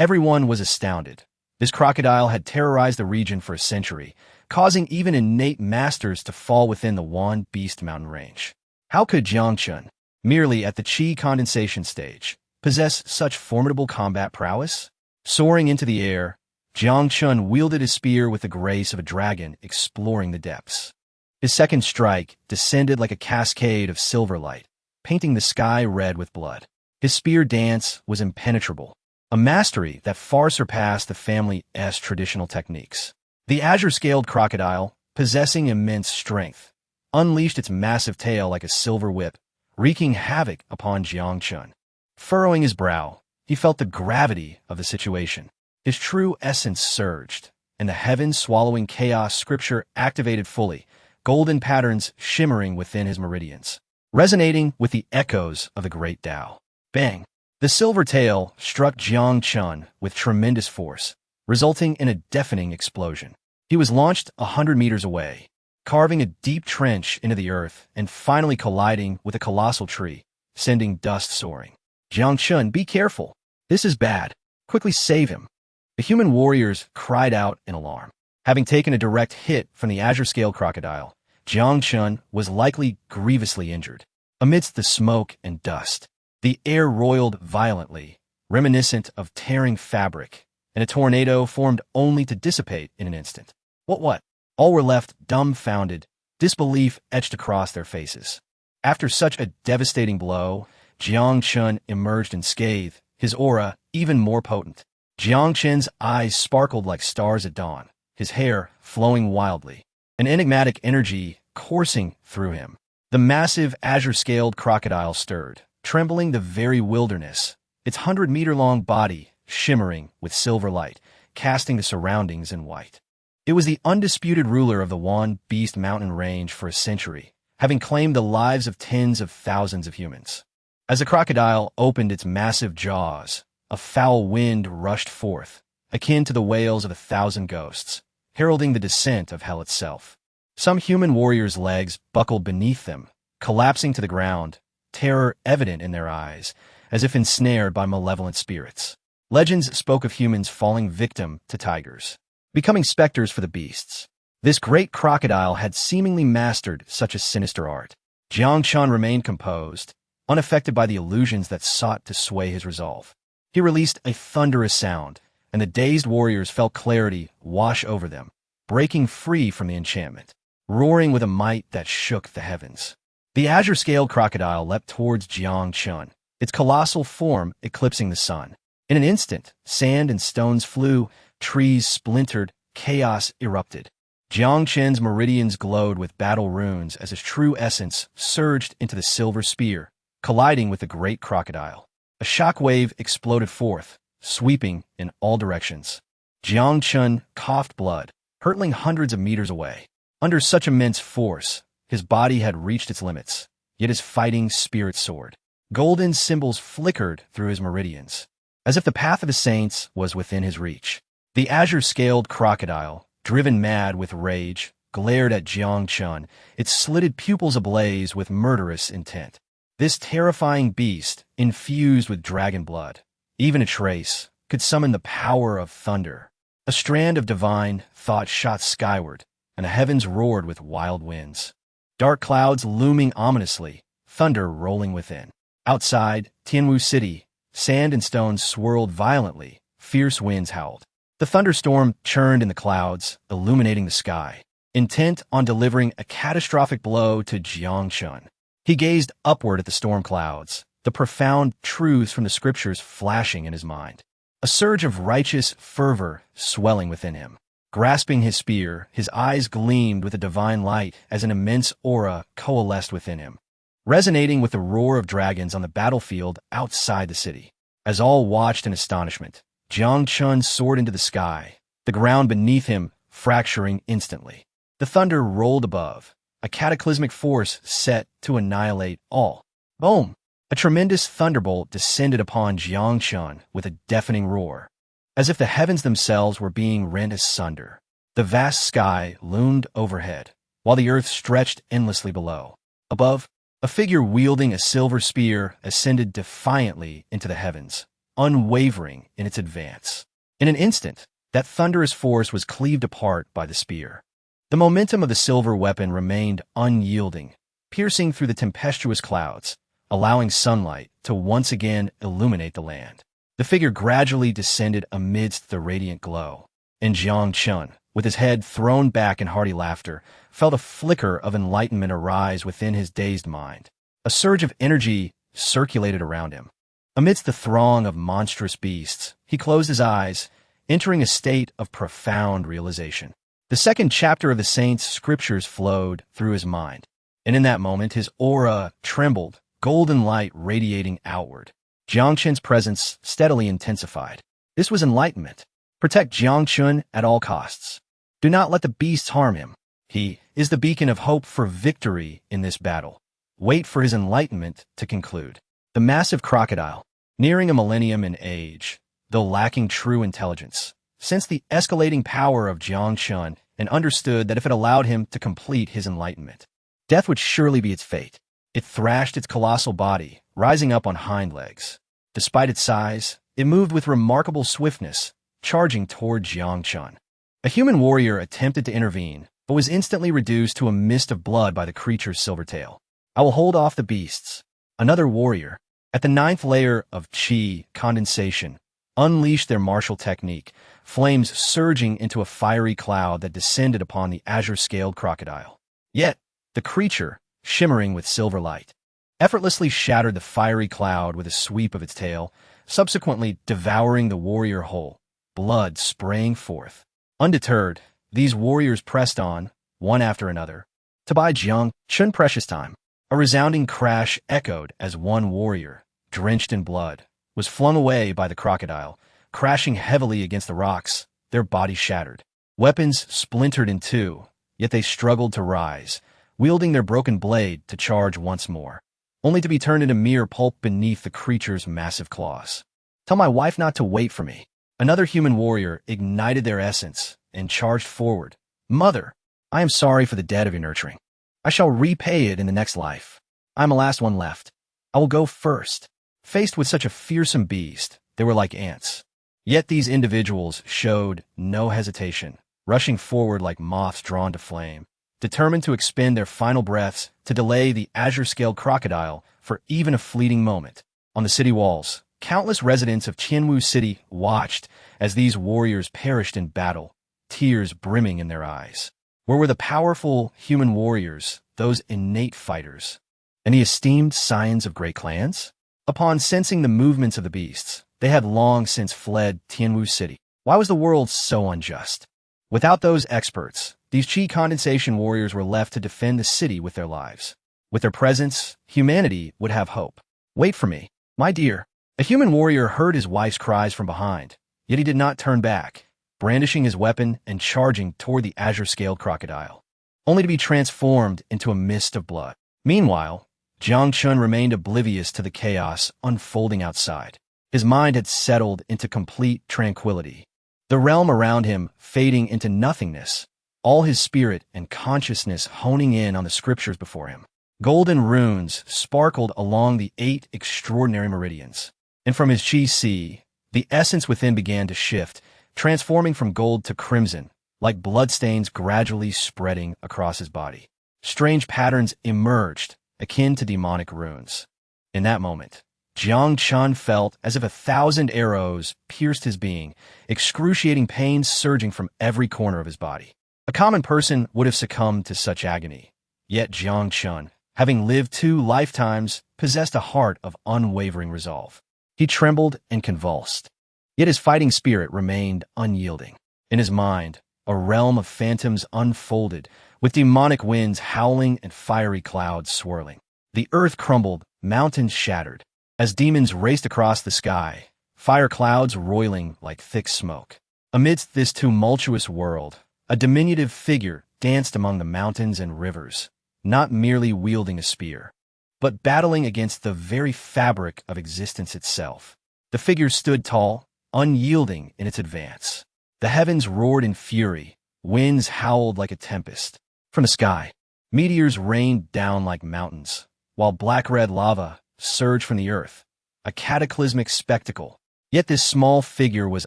Everyone was astounded. This crocodile had terrorized the region for a century, causing even innate masters to fall within the Wan Beast mountain range. How could Jiang Chen, merely at the Qi condensation stage, possess such formidable combat prowess? Soaring into the air, Jiang Chen wielded his spear with the grace of a dragon exploring the depths. His second strike descended like a cascade of silver light, painting the sky red with blood. His spear dance was impenetrable, a mastery that far surpassed the family's traditional techniques. The azure-scaled crocodile, possessing immense strength, unleashed its massive tail like a silver whip, wreaking havoc upon Jiang Chen. Furrowing his brow, he felt the gravity of the situation. His true essence surged, and the heaven-swallowing chaos scripture activated fully, golden patterns shimmering within his meridians, resonating with the echoes of the great Tao. Bang! The silver tail struck Jiang Chen with tremendous force, resulting in a deafening explosion. He was launched 100 meters away, carving a deep trench into the earth and finally colliding with a colossal tree, sending dust soaring. Jiang Chen, be careful. This is bad. Quickly save him. The human warriors cried out in alarm. Having taken a direct hit from the azure-scaled crocodile, Jiang Chen was likely grievously injured. Amidst the smoke and dust, the air roiled violently, reminiscent of tearing fabric, and a tornado formed only to dissipate in an instant. What? All were left dumbfounded, disbelief etched across their faces. After such a devastating blow, Jiang Chen emerged unscathed, his aura even more potent. Jiang Chen's eyes sparkled like stars at dawn, his hair flowing wildly, an enigmatic energy coursing through him. The massive azure-scaled crocodile stirred, trembling the very wilderness, its 100-meter-long body shimmering with silver light, casting the surroundings in white. It was the undisputed ruler of the Wan Beast mountain range for a century, having claimed the lives of tens of thousands of humans. As the crocodile opened its massive jaws, a foul wind rushed forth, akin to the wails of 1,000 ghosts, heralding the descent of hell itself. Some human warriors' legs buckled beneath them, collapsing to the ground, terror evident in their eyes, as if ensnared by malevolent spirits. Legends spoke of humans falling victim to tigers, becoming specters for the beasts. This great crocodile had seemingly mastered such a sinister art. Jiang Chen remained composed, unaffected by the illusions that sought to sway his resolve. He released a thunderous sound, and the dazed warriors felt clarity wash over them, breaking free from the enchantment, roaring with a might that shook the heavens. The azure-scaled crocodile leapt towards Jiang Chen, its colossal form eclipsing the sun. In an instant, sand and stones flew, trees splintered, chaos erupted. Jiang Chen's meridians glowed with battle runes as his true essence surged into the silver spear, colliding with the great crocodile. A shockwave exploded forth, sweeping in all directions. Jiang Chen coughed blood, hurtling hundreds of meters away. Under such immense force, his body had reached its limits, yet his fighting spirit soared. Golden symbols flickered through his meridians, as if the path of the saints was within his reach. The azure-scaled crocodile, driven mad with rage, glared at Jiang Chen, its slitted pupils ablaze with murderous intent. This terrifying beast, infused with dragon blood, even a trace, could summon the power of thunder. A strand of divine thought shot skyward, and the heavens roared with wild winds. Dark clouds looming ominously, thunder rolling within. Outside, Tianwu City, sand and stones swirled violently, fierce winds howled. The thunderstorm churned in the clouds, illuminating the sky, intent on delivering a catastrophic blow to Jiang Chen. He gazed upward at the storm clouds, the profound truths from the scriptures flashing in his mind. A surge of righteous fervor swelling within him. Grasping his spear, his eyes gleamed with a divine light as an immense aura coalesced within him, resonating with the roar of dragons on the battlefield outside the city. As all watched in astonishment, Jiang Chen soared into the sky, the ground beneath him fracturing instantly. The thunder rolled above, a cataclysmic force set to annihilate all. Boom! A tremendous thunderbolt descended upon Jiang Chen with a deafening roar, as if the heavens themselves were being rent asunder. The vast sky loomed overhead, while the earth stretched endlessly below. Above, a figure wielding a silver spear ascended defiantly into the heavens, unwavering in its advance. In an instant, that thunderous force was cleaved apart by the spear. The momentum of the silver weapon remained unyielding, piercing through the tempestuous clouds, allowing sunlight to once again illuminate the land. The figure gradually descended amidst the radiant glow, and Jiang Chen, with his head thrown back in hearty laughter, felt a flicker of enlightenment arise within his dazed mind. A surge of energy circulated around him. Amidst the throng of monstrous beasts, he closed his eyes, entering a state of profound realization. The second chapter of the saint's scriptures flowed through his mind, and in that moment his aura trembled, golden light radiating outward. Jiang Chen's presence steadily intensified. This was enlightenment. Protect Jiang Chen at all costs. Do not let the beasts harm him. He is the beacon of hope for victory in this battle. Wait for his enlightenment to conclude. The massive crocodile, nearing a millennium in age, though lacking true intelligence, sensed the escalating power of Jiang Chen and understood that if it allowed him to complete his enlightenment, death would surely be its fate. It thrashed its colossal body, rising up on hind legs. Despite its size, it moved with remarkable swiftness, charging toward Jiang Chen. A human warrior attempted to intervene, but was instantly reduced to a mist of blood by the creature's silver tail. I will hold off the beasts. Another warrior, at the 9th layer of Qi condensation, unleashed their martial technique, flames surging into a fiery cloud that descended upon the azure-scaled crocodile. Yet, the creature, shimmering with silver light, effortlessly shattered the fiery cloud with a sweep of its tail, subsequently devouring the warrior whole, blood spraying forth. Undeterred, these warriors pressed on, one after another, to buy Jiang Chen precious time. A resounding crash echoed as one warrior, drenched in blood, was flung away by the crocodile, crashing heavily against the rocks, their bodies shattered. Weapons splintered in two, yet they struggled to rise, wielding their broken blade to charge once more, only to be turned into mere pulp beneath the creature's massive claws. Tell my wife not to wait for me. Another human warrior ignited their essence and charged forward. Mother, I am sorry for the debt of your nurturing. I shall repay it in the next life. I am the last one left. I will go first. Faced with such a fearsome beast, they were like ants. Yet these individuals showed no hesitation, rushing forward like moths drawn to flame, determined to expend their final breaths to delay the azure-scaled crocodile for even a fleeting moment. On the city walls, countless residents of Qianwu City watched as these warriors perished in battle, tears brimming in their eyes. Where were the powerful human warriors, those innate fighters? Any esteemed scions of great clans? Upon sensing the movements of the beasts, they had long since fled Qianwu City. Why was the world so unjust? Without those experts, these Qi condensation warriors were left to defend the city with their lives. With their presence, humanity would have hope. Wait for me, my dear. A human warrior heard his wife's cries from behind, yet he did not turn back, brandishing his weapon and charging toward the azure-scaled crocodile, only to be transformed into a mist of blood. Meanwhile, Jiang Chen remained oblivious to the chaos unfolding outside. His mind had settled into complete tranquility, the realm around him fading into nothingness, all his spirit and consciousness honing in on the scriptures before him. Golden runes sparkled along the 8 extraordinary meridians, and from his Qi sea, the essence within began to shift, transforming from gold to crimson, like bloodstains gradually spreading across his body. Strange patterns emerged, akin to demonic runes. In that moment, Jiang Chen felt as if 1,000 arrows pierced his being, excruciating pain surging from every corner of his body. A common person would have succumbed to such agony. Yet Jiang Chen, having lived 2 lifetimes, possessed a heart of unwavering resolve. He trembled and convulsed, yet his fighting spirit remained unyielding. In his mind, a realm of phantoms unfolded, with demonic winds howling and fiery clouds swirling. The earth crumbled, mountains shattered, as demons raced across the sky, fire clouds roiling like thick smoke. Amidst this tumultuous world, a diminutive figure danced among the mountains and rivers, not merely wielding a spear, but battling against the very fabric of existence itself. The figure stood tall, unyielding in its advance. The heavens roared in fury, winds howled like a tempest. From the sky, meteors rained down like mountains, while black-red lava surged from the earth, a cataclysmic spectacle. Yet this small figure was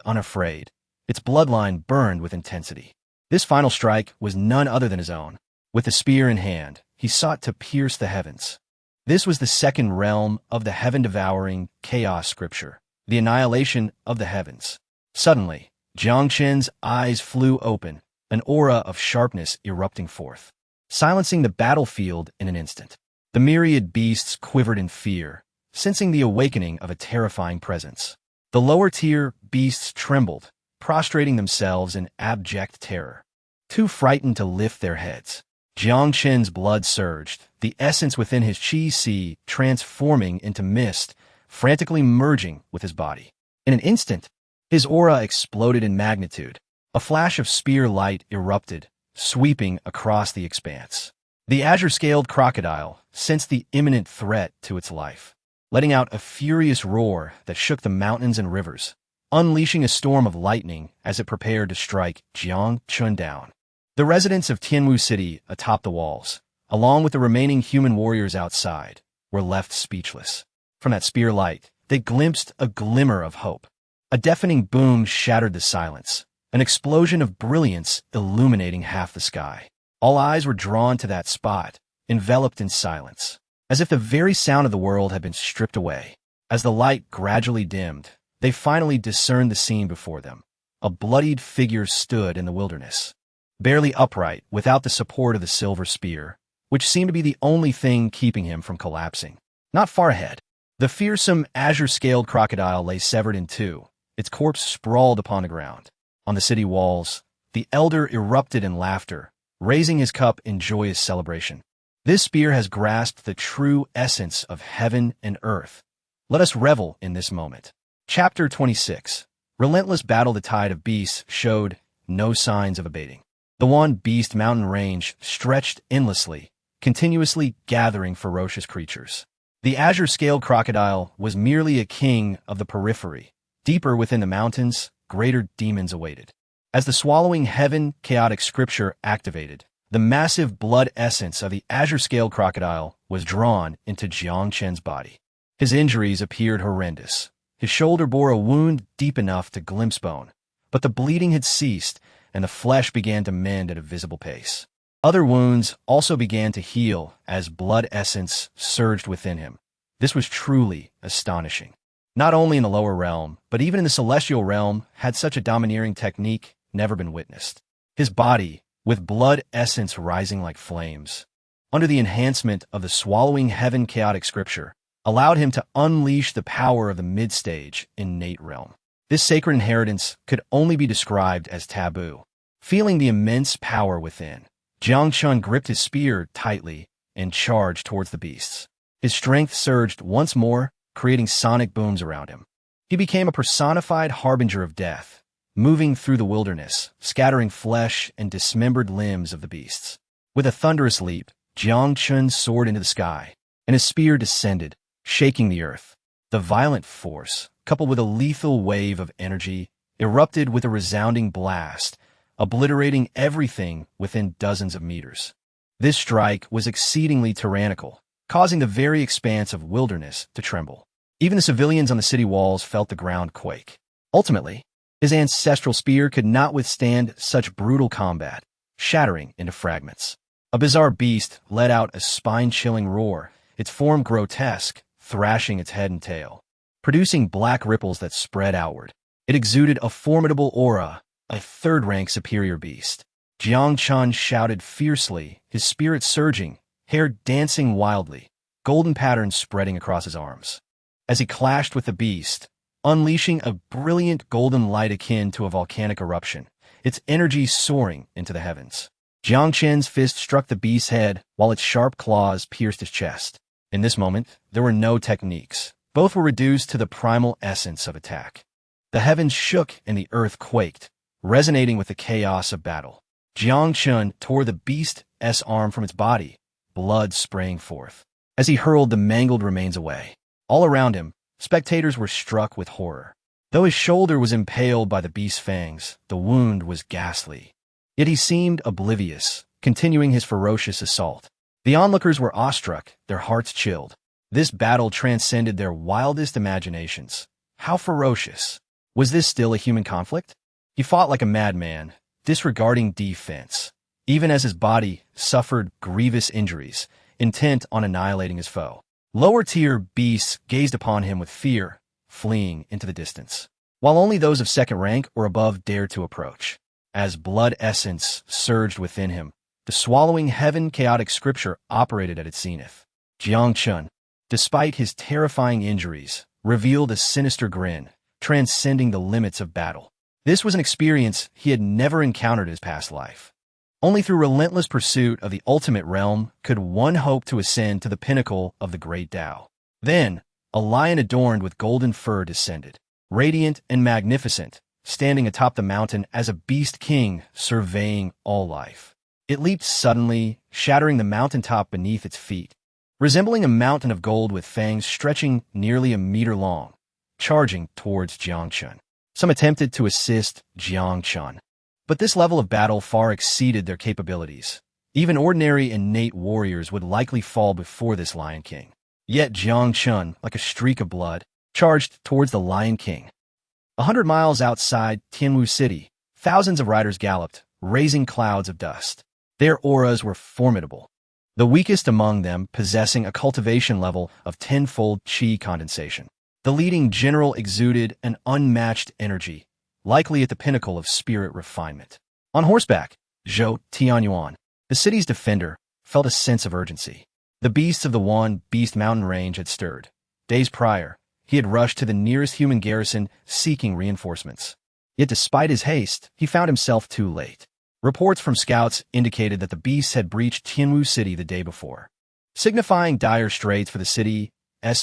unafraid. Its bloodline burned with intensity. This final strike was none other than his own. With the spear in hand, he sought to pierce the heavens. This was the second realm of the heaven-devouring chaos scripture, the annihilation of the heavens. Suddenly, Jiang Chen's eyes flew open, an aura of sharpness erupting forth, silencing the battlefield in an instant. The myriad beasts quivered in fear, sensing the awakening of a terrifying presence. The lower-tier beasts trembled, prostrating themselves in abject terror, too frightened to lift their heads. Jiang Chen's blood surged, the essence within his qi sea transforming into mist, frantically merging with his body. In an instant, his aura exploded in magnitude. A flash of spear light erupted, sweeping across the expanse. The azure-scaled crocodile sensed the imminent threat to its life, letting out a furious roar that shook the mountains and rivers, unleashing a storm of lightning as it prepared to strike Jiang Chen down. The residents of Tianwu City atop the walls, along with the remaining human warriors outside, were left speechless. From that spear light, they glimpsed a glimmer of hope. A deafening boom shattered the silence, an explosion of brilliance illuminating half the sky. All eyes were drawn to that spot, enveloped in silence, as if the very sound of the world had been stripped away. As the light gradually dimmed, they finally discerned the scene before them. A bloodied figure stood in the wilderness, barely upright without the support of the silver spear, which seemed to be the only thing keeping him from collapsing. Not far ahead, the fearsome azure-scaled crocodile lay severed in two, its corpse sprawled upon the ground. On the city walls, the elder erupted in laughter, raising his cup in joyous celebration. This spear has grasped the true essence of heaven and earth. Let us revel in this moment. Chapter 26. Relentless battle. The tide of beasts showed no signs of abating. The One Beast mountain range stretched endlessly, continuously gathering ferocious creatures. The azure-scaled crocodile was merely a king of the periphery. Deeper within the mountains, greater demons awaited. As the swallowing heaven chaotic scripture activated, the massive blood essence of the azure-scaled crocodile was drawn into Jiang Chen's body. His injuries appeared horrendous. His shoulder bore a wound deep enough to glimpse bone, but the bleeding had ceased, and the flesh began to mend at a visible pace. Other wounds also began to heal as blood essence surged within him. This was truly astonishing. Not only in the lower realm, but even in the celestial realm, had such a domineering technique never been witnessed. His body, with blood essence rising like flames, under the enhancement of the swallowing heaven chaotic scripture, allowed him to unleash the power of the mid-stage innate realm. This sacred inheritance could only be described as taboo. Feeling the immense power within, Jiang Chen gripped his spear tightly and charged towards the beasts. His strength surged once more, creating sonic booms around him. He became a personified harbinger of death, moving through the wilderness, scattering flesh and dismembered limbs of the beasts. With a thunderous leap, Jiang Chen soared into the sky, and his spear descended, shaking the earth. The violent force, coupled with a lethal wave of energy, erupted with a resounding blast, obliterating everything within dozens of meters. This strike was exceedingly tyrannical, causing the very expanse of wilderness to tremble. Even the civilians on the city walls felt the ground quake. Ultimately, his ancestral spear could not withstand such brutal combat, shattering into fragments. A bizarre beast let out a spine-chilling roar, its form grotesque, thrashing its head and tail, producing black ripples that spread outward. It exuded a formidable aura, a third-rank superior beast. Jiang Chen shouted fiercely, his spirit surging, hair dancing wildly, golden patterns spreading across his arms. As he clashed with the beast, unleashing a brilliant golden light akin to a volcanic eruption, its energy soaring into the heavens. Jiang Chen's fist struck the beast's head while its sharp claws pierced his chest. In this moment, there were no techniques. Both were reduced to the primal essence of attack. The heavens shook and the earth quaked, resonating with the chaos of battle. Jiang Chen tore the beast's arm from its body, blood spraying forth, as he hurled the mangled remains away. All around him, spectators were struck with horror. Though his shoulder was impaled by the beast's fangs, the wound was ghastly. Yet he seemed oblivious, continuing his ferocious assault. The onlookers were awestruck, their hearts chilled. This battle transcended their wildest imaginations. How ferocious! Was this still a human conflict? He fought like a madman, disregarding defense, even as his body suffered grievous injuries, intent on annihilating his foe. Lower-tier beasts gazed upon him with fear, fleeing into the distance, while only those of second rank or above dared to approach. As blood essence surged within him, the swallowing heaven chaotic scripture operated at its zenith. Jiang Chen, despite his terrifying injuries, revealed a sinister grin, transcending the limits of battle. This was an experience he had never encountered in his past life. Only through relentless pursuit of the ultimate realm could one hope to ascend to the pinnacle of the great Tao. Then, a lion adorned with golden fur descended, radiant and magnificent, standing atop the mountain as a beast king surveying all life. It leaped suddenly, shattering the mountaintop beneath its feet, resembling a mountain of gold with fangs stretching nearly a meter long, charging towards Jiang Chen. Some attempted to assist Jiang Chen, but this level of battle far exceeded their capabilities. Even ordinary innate warriors would likely fall before this Lion King. Yet Jiang Chen, like a streak of blood, charged towards the Lion King. 100 miles outside Tianwu City, thousands of riders galloped, raising clouds of dust. Their auras were formidable, the weakest among them possessing a cultivation level of tenfold qi condensation. The leading general exuded an unmatched energy, likely at the pinnacle of spirit refinement. On horseback, Zhou Tianyuan, the city's defender, felt a sense of urgency. The beasts of the One Beast Mountain Range had stirred. Days prior, he had rushed to the nearest human garrison seeking reinforcements. Yet despite his haste, he found himself too late. Reports from scouts indicated that the beasts had breached Tianwu City the day before, signifying dire straits for the city's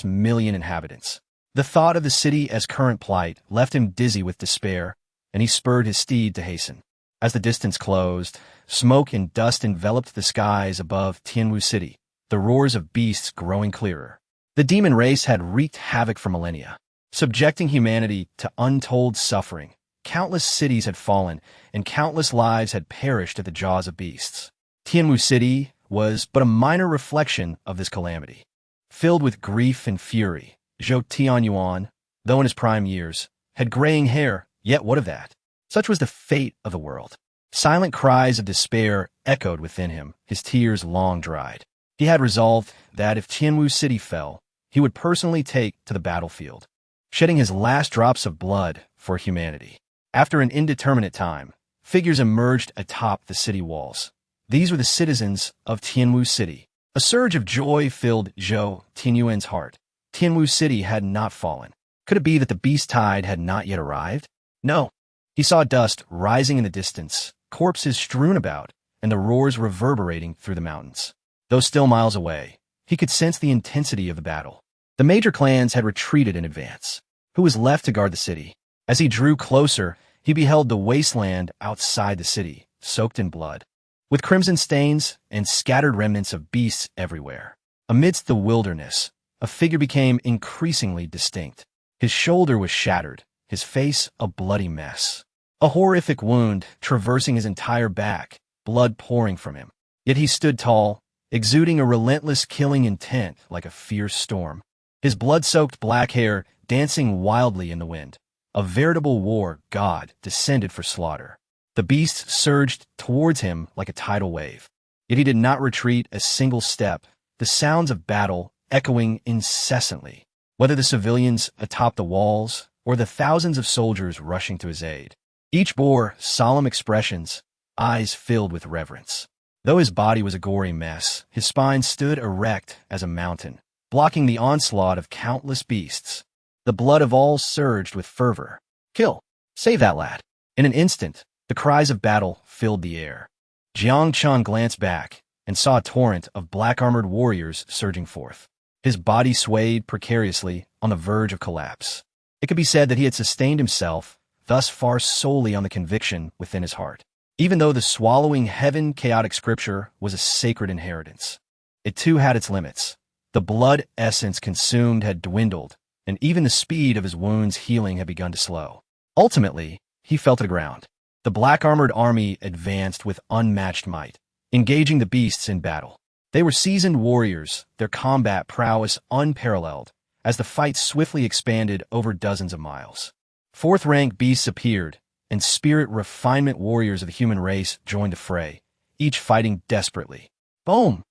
million inhabitants. The thought of the city's current plight left him dizzy with despair, and he spurred his steed to hasten. As the distance closed, smoke and dust enveloped the skies above Tianwu City, the roars of beasts growing clearer. The demon race had wreaked havoc for millennia, subjecting humanity to untold suffering. Countless cities had fallen, and countless lives had perished at the jaws of beasts. Tianwu City was but a minor reflection of this calamity. Filled with grief and fury, Zhou Tianyuan, though in his prime years, had graying hair, yet what of that? Such was the fate of the world. Silent cries of despair echoed within him, his tears long dried. He had resolved that if Tianwu City fell, he would personally take to the battlefield, shedding his last drops of blood for humanity. After an indeterminate time, figures emerged atop the city walls. These were the citizens of Tianwu City. A surge of joy filled Zhou Tianyuan's heart. Tianwu City had not fallen. Could it be that the beast tide had not yet arrived? No. He saw dust rising in the distance, corpses strewn about, and the roars reverberating through the mountains. Though still miles away, he could sense the intensity of the battle. The major clans had retreated in advance. Who was left to guard the city? As he drew closer, he beheld the wasteland outside the city, soaked in blood, with crimson stains and scattered remnants of beasts everywhere. Amidst the wilderness, a figure became increasingly distinct. His shoulder was shattered, his face a bloody mess. A horrific wound traversing his entire back, blood pouring from him. Yet he stood tall, exuding a relentless killing intent like a fierce storm. His blood-soaked black hair dancing wildly in the wind. A veritable war god descended for slaughter. The beasts surged towards him like a tidal wave. Yet he did not retreat a single step, the sounds of battle echoing incessantly, whether the civilians atop the walls or the thousands of soldiers rushing to his aid. Each bore solemn expressions, eyes filled with reverence. Though his body was a gory mess, his spine stood erect as a mountain, blocking the onslaught of countless beasts. The blood of all surged with fervor. Kill! Save that lad! In an instant, The cries of battle filled the air. Jiang Chen glanced back and saw a torrent of black-armored warriors surging forth. His body swayed precariously on the verge of collapse. It could be said that he had sustained himself thus far solely on the conviction within his heart. Even though the swallowing heaven chaotic scripture was a sacred inheritance, it too had its limits. The blood essence consumed had dwindled, and even the speed of his wounds' healing had begun to slow. Ultimately, he fell to the ground. The black-armored army advanced with unmatched might, engaging the beasts in battle. They were seasoned warriors, their combat prowess unparalleled, as the fight swiftly expanded over dozens of miles. Fourth-rank beasts appeared, and spirit refinement warriors of the human race joined the fray, each fighting desperately. Boom!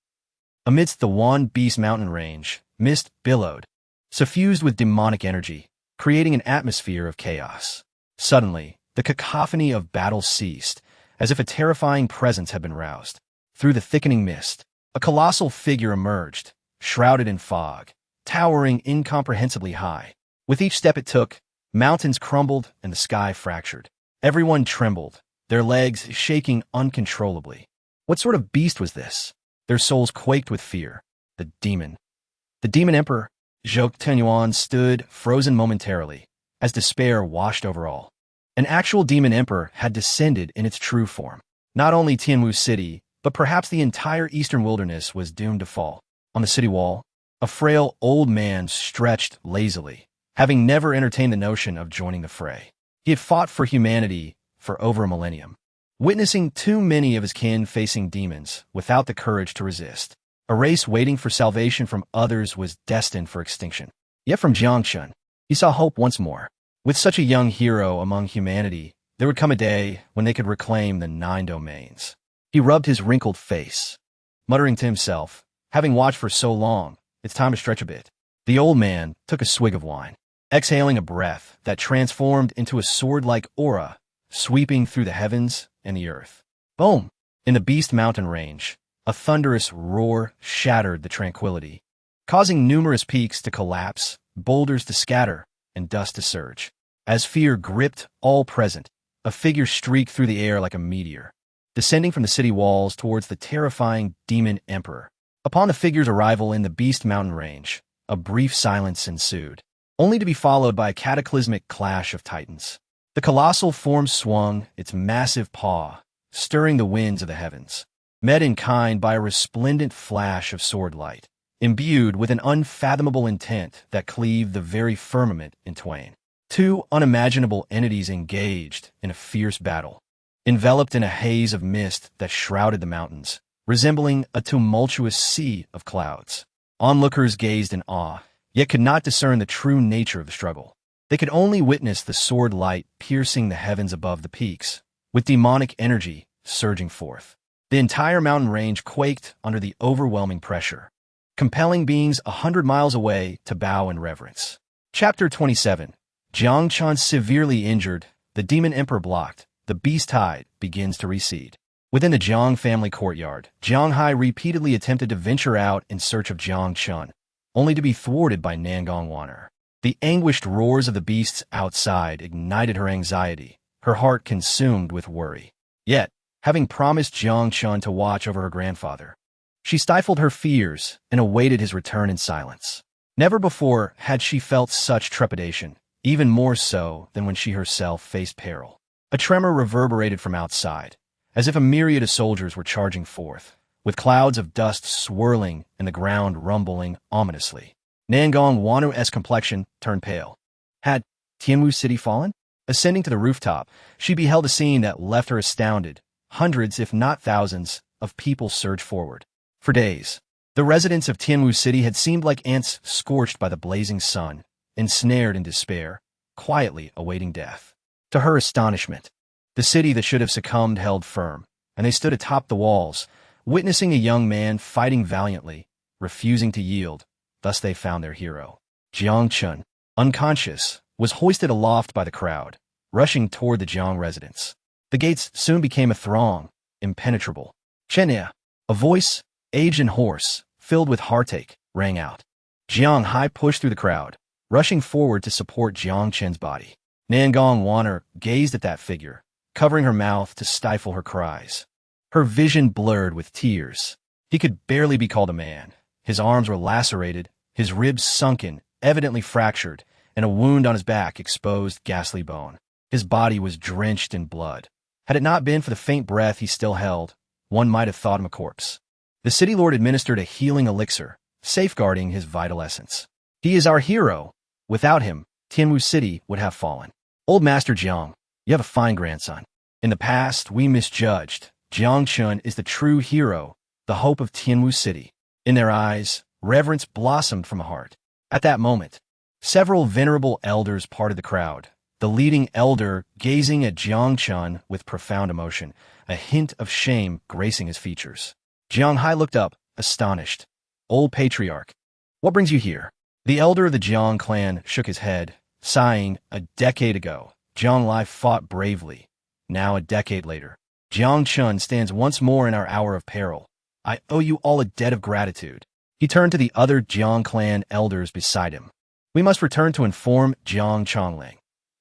Amidst the One Beast mountain range, mist billowed, suffused with demonic energy, creating an atmosphere of chaos. Suddenly, the cacophony of battle ceased, as if a terrifying presence had been roused. Through the thickening mist, a colossal figure emerged, shrouded in fog, towering incomprehensibly high. With each step it took, mountains crumbled and the sky fractured. Everyone trembled, their legs shaking uncontrollably. What sort of beast was this? Their souls quaked with fear. The demon. The demon emperor, Zhou Tenyuan, stood frozen momentarily, as despair washed over all. An actual demon emperor had descended in its true form. Not only Tianwu City, but perhaps the entire eastern wilderness was doomed to fall. On the city wall, a frail old man stretched lazily, having never entertained the notion of joining the fray. He had fought for humanity for over a millennium, witnessing too many of his kin facing demons without the courage to resist. A race waiting for salvation from others was destined for extinction. Yet from Jiang Chen, he saw hope once more. With such a young hero among humanity, there would come a day when they could reclaim the 9 domains. He rubbed his wrinkled face, muttering to himself, having watched for so long, it's time to stretch a bit. The old man took a swig of wine, exhaling a breath that transformed into a sword-like aura, sweeping through the heavens and the earth. Boom! In the Beast Mountain range, a thunderous roar shattered the tranquility, causing numerous peaks to collapse, boulders to scatter, and dust to surge. As fear gripped all present, a figure streaked through the air like a meteor, descending from the city walls towards the terrifying demon emperor. Upon the figure's arrival in the Beast Mountain range, a brief silence ensued, only to be followed by a cataclysmic clash of titans. The colossal form swung its massive paw, stirring the winds of the heavens, met in kind by a resplendent flash of sword light, imbued with an unfathomable intent that cleaved the very firmament in twain. Two unimaginable entities engaged in a fierce battle, enveloped in a haze of mist that shrouded the mountains, resembling a tumultuous sea of clouds. Onlookers gazed in awe, yet could not discern the true nature of the struggle. They could only witness the sword light piercing the heavens above the peaks, with demonic energy surging forth. The entire mountain range quaked under the overwhelming pressure, compelling beings 100 miles away to bow in reverence. Chapter 27. Jiang Chen severely injured, the demon emperor blocked, the beast tide begins to recede. Within the Jiang family courtyard, Jiang Hai repeatedly attempted to venture out in search of Jiang Chen, only to be thwarted by Nangong Waner. The anguished roars of the beasts outside ignited her anxiety, her heart consumed with worry. Yet, having promised Jiang Chen to watch over her grandfather, she stifled her fears and awaited his return in silence. Never before had she felt such trepidation, even more so than when she herself faced peril. A tremor reverberated from outside, as if a myriad of soldiers were charging forth, with clouds of dust swirling and the ground rumbling ominously. Nangong Wanu's complexion turned pale. Had Tianwu City fallen? Ascending to the rooftop, she beheld a scene that left her astounded. Hundreds, if not thousands, of people surged forward. For days, the residents of Tianwu City had seemed like ants scorched by the blazing sun, ensnared in despair, quietly awaiting death. To her astonishment, the city that should have succumbed held firm, and they stood atop the walls, witnessing a young man fighting valiantly, refusing to yield. Thus they found their hero. Jiang Chen, unconscious, was hoisted aloft by the crowd, rushing toward the Jiang residence. The gates soon became a throng, impenetrable. Chenia, a voice, aged and hoarse, filled with heartache, rang out. Jiang Hai pushed through the crowd, rushing forward to support Jiang Chen's body. Nangong Waner gazed at that figure, covering her mouth to stifle her cries. Her vision blurred with tears. He could barely be called a man. His arms were lacerated, his ribs sunken, evidently fractured, and a wound on his back exposed ghastly bone. His body was drenched in blood. Had it not been for the faint breath he still held, one might have thought him a corpse. The city lord administered a healing elixir, safeguarding his vital essence. He is our hero. Without him, Tianwu City would have fallen. Old Master Jiang, you have a fine grandson. In the past, we misjudged. Jiang Chen is the true hero, the hope of Tianwu City. In their eyes, reverence blossomed from a heart. At that moment, several venerable elders parted the crowd, the leading elder gazing at Jiang Chen with profound emotion, a hint of shame gracing his features. Jiang Hai looked up, astonished. Old patriarch, what brings you here? The elder of the Jiang clan shook his head, sighing. A decade ago, Jiang Lai fought bravely. Now, a decade later, Jiang Chen stands once more in our hour of peril. I owe you all a debt of gratitude. He turned to the other Jiang clan elders beside him. We must return to inform Jiang Chongling.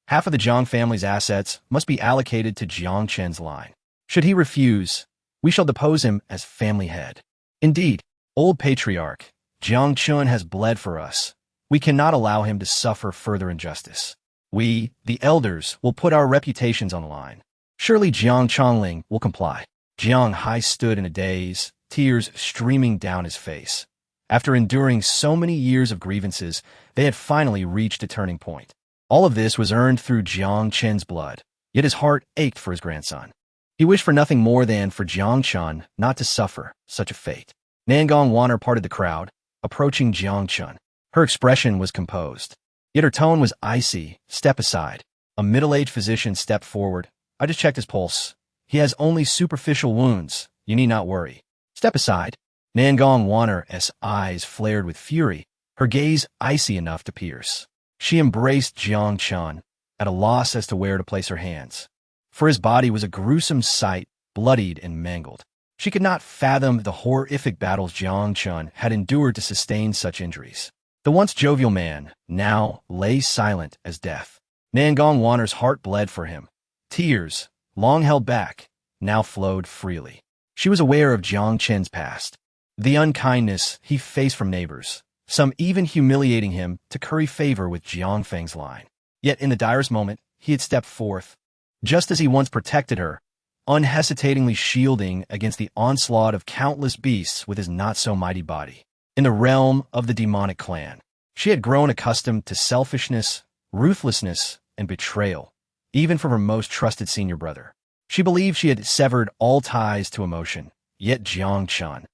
Half of the Jiang family's assets must be allocated to Jiang Chen's line. Should he refuse, we shall depose him as family head. Indeed, old patriarch, Jiang Chen has bled for us. We cannot allow him to suffer further injustice. We, the elders, will put our reputations on the line. Surely Jiang Chongling will comply. Jiang Hai stood in a daze, tears streaming down his face. After enduring so many years of grievances, they had finally reached a turning point. All of this was earned through Jiang Chen's blood, yet his heart ached for his grandson. He wished for nothing more than for Jiang Chen not to suffer such a fate. Nangong Waner parted the crowd, approaching Jiang Chen. Her expression was composed, yet her tone was icy. Step aside. A middle-aged physician stepped forward. I just checked his pulse. He has only superficial wounds. You need not worry. Step aside. Nangong Waner's eyes flared with fury, her gaze icy enough to pierce. She embraced Jiang Chen, at a loss as to where to place her hands. For his body was a gruesome sight, bloodied and mangled. She could not fathom the horrific battles Jiang Chen had endured to sustain such injuries. The once jovial man now lay silent as death. Nangong Waner's heart bled for him. Tears, long held back, now flowed freely. She was aware of Jiang Chen's past, the unkindness he faced from neighbors, some even humiliating him to curry favor with Jiang Feng's line. Yet in the direst moment, he had stepped forth, just as he once protected her, unhesitatingly shielding against the onslaught of countless beasts with his not-so-mighty body. In the realm of the demonic clan, she had grown accustomed to selfishness, ruthlessness, and betrayal, even from her most trusted senior brother. She believed she had severed all ties to emotion, yet Jiang Chen,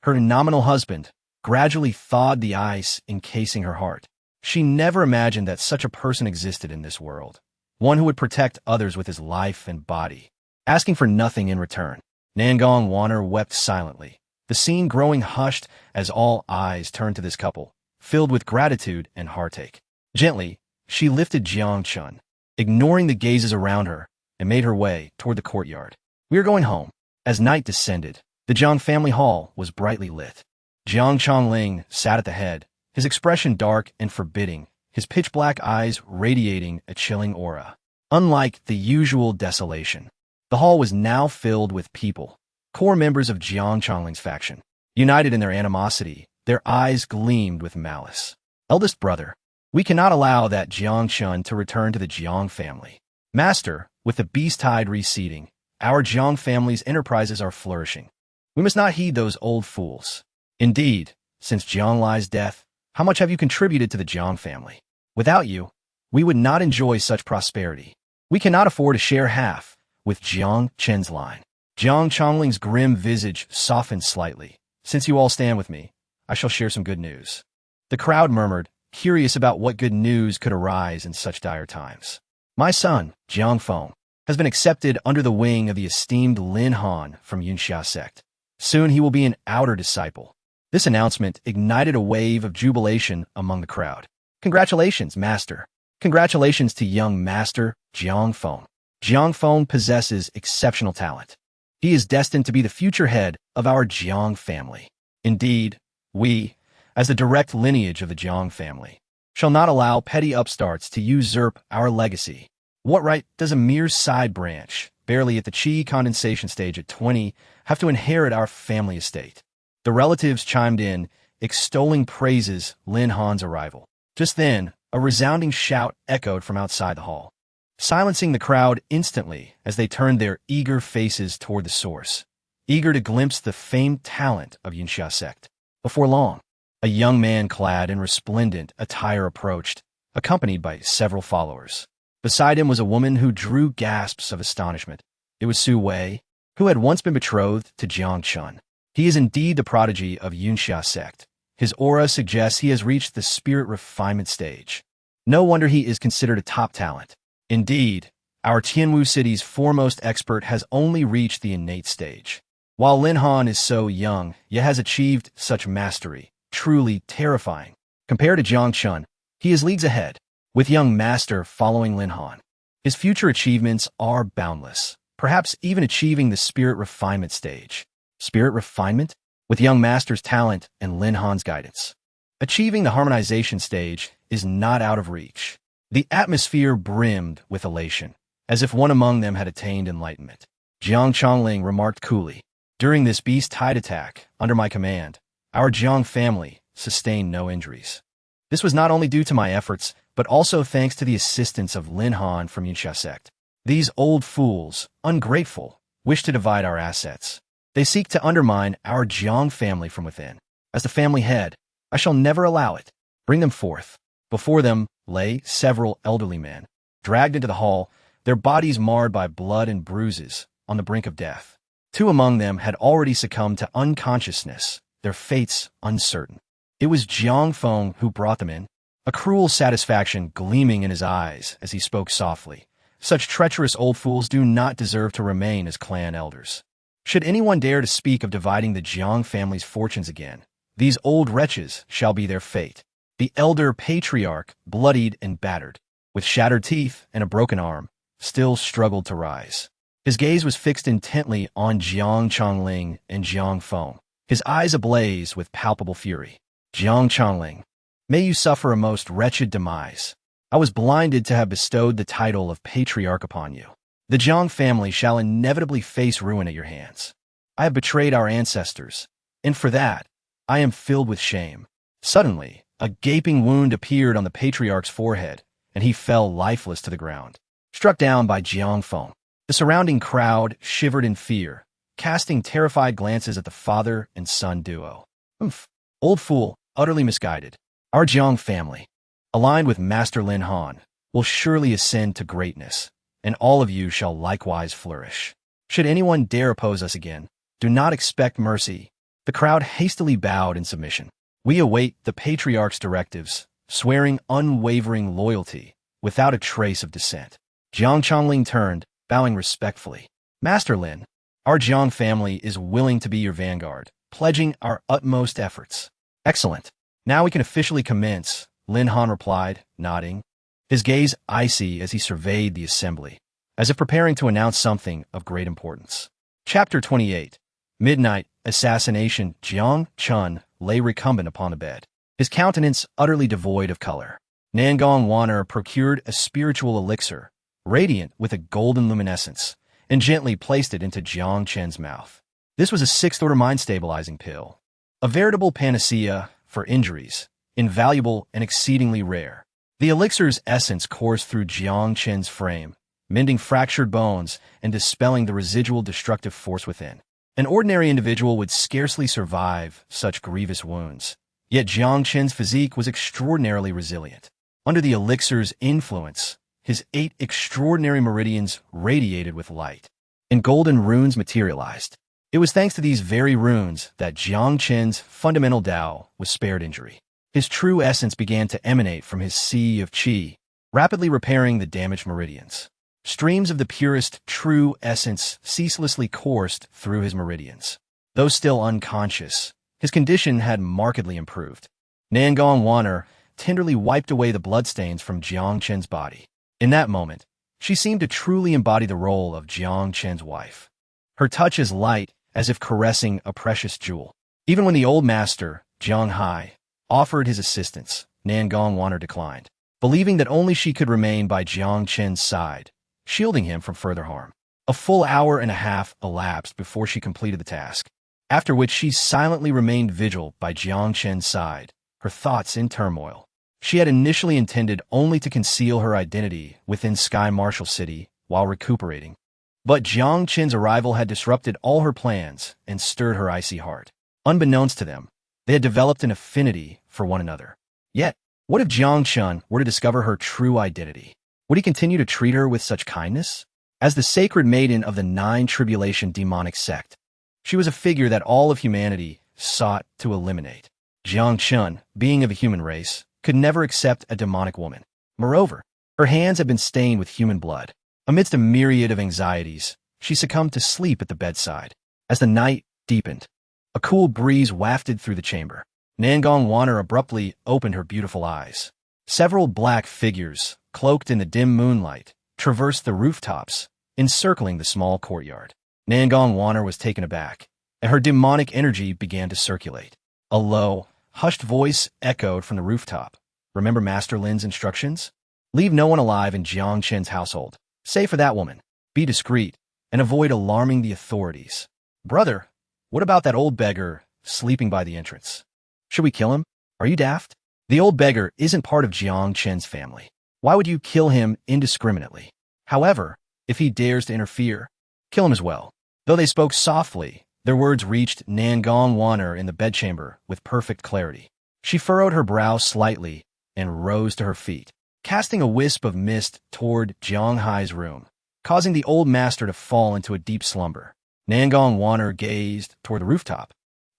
her nominal husband, gradually thawed the ice encasing her heart. She never imagined that such a person existed in this world, one who would protect others with his life and body, asking for nothing in return. Nangong Waner wept silently, the scene growing hushed as all eyes turned to this couple, filled with gratitude and heartache. Gently, she lifted Jiang Chen, ignoring the gazes around her, and made her way toward the courtyard. We are going home. As night descended, the Jiang family hall was brightly lit. Jiang Chongling sat at the head, his expression dark and forbidding, his pitch-black eyes radiating a chilling aura. Unlike the usual desolation, the hall was now filled with people, core members of Jiang Chongling's faction. United in their animosity, their eyes gleamed with malice. Eldest brother, we cannot allow that Jiang Chen to return to the Jiang family. Master, with the beast tide receding, our Jiang family's enterprises are flourishing. We must not heed those old fools. Indeed, since Jiang Lai's death, how much have you contributed to the Jiang family? Without you, we would not enjoy such prosperity. We cannot afford to share half with Jiang Chen's line. Jiang Chongling's grim visage softened slightly. Since you all stand with me, I shall share some good news. The crowd murmured, curious about what good news could arise in such dire times. My son, Jiang Feng, has been accepted under the wing of the esteemed Lin Han from Yunxia sect. Soon he will be an outer disciple. This announcement ignited a wave of jubilation among the crowd. Congratulations, Master. Congratulations to young Master Jiang Feng. Jiang Feng possesses exceptional talent. He is destined to be the future head of our Jiang family. Indeed, we, as the direct lineage of the Jiang family, shall not allow petty upstarts to usurp our legacy. What right does a mere side branch, barely at the qi condensation stage at 20, have to inherit our family estate. The relatives chimed in, extolling praises Lin Han's arrival. Just then, a resounding shout echoed from outside the hall, silencing the crowd instantly as they turned their eager faces toward the source, eager to glimpse the famed talent of Yunxia sect. Before long, a young man clad in resplendent attire approached, accompanied by several followers. Beside him was a woman who drew gasps of astonishment. It was Su Wei, who had once been betrothed to Jiang Chen. He is indeed the prodigy of Yunxia sect. His aura suggests he has reached the spirit refinement stage. No wonder he is considered a top talent. Indeed, our Tianwu city's foremost expert has only reached the innate stage. While Lin Han is so young, yet has achieved such mastery, truly terrifying. Compared to Jiang Chen, he is leagues ahead, with young master following Lin Han. His future achievements are boundless, perhaps even achieving the spirit refinement stage. Spirit refinement? With young master's talent and Lin Han's guidance. Achieving the harmonization stage is not out of reach. The atmosphere brimmed with elation, as if one among them had attained enlightenment. Jiang Chongling remarked coolly, "During this beast-tide attack, under my command, our Jiang family sustained no injuries. This was not only due to my efforts, but also thanks to the assistance of Lin Han from Yunxia sect. These old fools, ungrateful, wish to divide our assets. They seek to undermine our Jiang family from within. As the family head, I shall never allow it. Bring them forth." Before them lay several elderly men, dragged into the hall, their bodies marred by blood and bruises, on the brink of death. Two among them had already succumbed to unconsciousness, their fates uncertain. It was Jiang Feng who brought them in, a cruel satisfaction gleaming in his eyes as he spoke softly. Such treacherous old fools do not deserve to remain as clan elders. Should anyone dare to speak of dividing the Jiang family's fortunes again, these old wretches shall be their fate. The elder patriarch, bloodied and battered, with shattered teeth and a broken arm, still struggled to rise. His gaze was fixed intently on Jiang Chongling and Jiang Feng, his eyes ablaze with palpable fury. "Jiang Chongling, may you suffer a most wretched demise. I was blinded to have bestowed the title of patriarch upon you. The Jiang family shall inevitably face ruin at your hands. I have betrayed our ancestors, and for that, I am filled with shame." Suddenly, a gaping wound appeared on the patriarch's forehead, and he fell lifeless to the ground, struck down by Jiang Feng. The surrounding crowd shivered in fear, casting terrified glances at the father and son duo. "Oof, old fool, utterly misguided. Our Jiang family, aligned with Master Lin Han, will surely ascend to greatness, and all of you shall likewise flourish. Should anyone dare oppose us again, do not expect mercy." The crowd hastily bowed in submission. "We await the patriarch's directives, swearing unwavering loyalty, without a trace of dissent." Jiang Chongling turned, bowing respectfully. "Master Lin, our Jiang family is willing to be your vanguard, pledging our utmost efforts." "Excellent. Now we can officially commence," Lin Han replied, nodding, his gaze icy as he surveyed the assembly, as if preparing to announce something of great importance. Chapter 28. Midnight Assassination. Jiang Chen lay recumbent upon the bed, his countenance utterly devoid of color. Nangong Wanner procured a spiritual elixir, radiant with a golden luminescence, and gently placed it into Jiang Chen's mouth. This was a sixth-order mind-stabilizing pill, a veritable panacea for injuries, invaluable and exceedingly rare. The elixir's essence coursed through Jiang Chen's frame, mending fractured bones and dispelling the residual destructive force within. An ordinary individual would scarcely survive such grievous wounds, yet Jiang Chen's physique was extraordinarily resilient. Under the elixir's influence, his 8 extraordinary meridians radiated with light, and golden runes materialized. It was thanks to these very runes that Jiang Chen's fundamental Tao was spared injury. His true essence began to emanate from his sea of qi, rapidly repairing the damaged meridians. Streams of the purest, true essence ceaselessly coursed through his meridians. Though still unconscious, his condition had markedly improved. Nangong Wanner tenderly wiped away the bloodstains from Jiang Chen's body. In that moment, she seemed to truly embody the role of Jiang Chen's wife. Her touch as light as if caressing a precious jewel. Even when the old master, Jiang Hai, offered his assistance, Nangong Wanner declined, believing that only she could remain by Jiang Chen's side, shielding him from further harm. A full hour and a half elapsed before she completed the task, after which she silently remained vigil by Jiang Chen's side, her thoughts in turmoil. She had initially intended only to conceal her identity within Sky Marshal City while recuperating, but Jiang Chen's arrival had disrupted all her plans and stirred her icy heart. Unbeknownst to them, they had developed an affinity for one another. Yet, what if Jiang Chen were to discover her true identity? Would he continue to treat her with such kindness? As the sacred maiden of the Nine Tribulation demonic sect, she was a figure that all of humanity sought to eliminate. Jiang Chen, being of a human race, could never accept a demonic woman. Moreover, her hands had been stained with human blood. Amidst a myriad of anxieties, she succumbed to sleep at the bedside. As the night deepened, a cool breeze wafted through the chamber. Nangong Wanner abruptly opened her beautiful eyes. Several black figures, cloaked in the dim moonlight, traversed the rooftops, encircling the small courtyard. Nangong Wanner was taken aback, and her demonic energy began to circulate. A low, hushed voice echoed from the rooftop. Remember Master Lin's instructions? Leave no one alive in Jiang Chen's household. Save for that woman. Be discreet, and avoid alarming the authorities. Brother, what about that old beggar sleeping by the entrance? Should we kill him? Are you daft? The old beggar isn't part of Jiang Chen's family. Why would you kill him indiscriminately? However, if he dares to interfere, kill him as well. Though they spoke softly, their words reached Nangong Wanner in the bedchamber with perfect clarity. She furrowed her brow slightly and rose to her feet, casting a wisp of mist toward Jiang Hai's room, causing the old master to fall into a deep slumber. Nangong Wanner gazed toward the rooftop,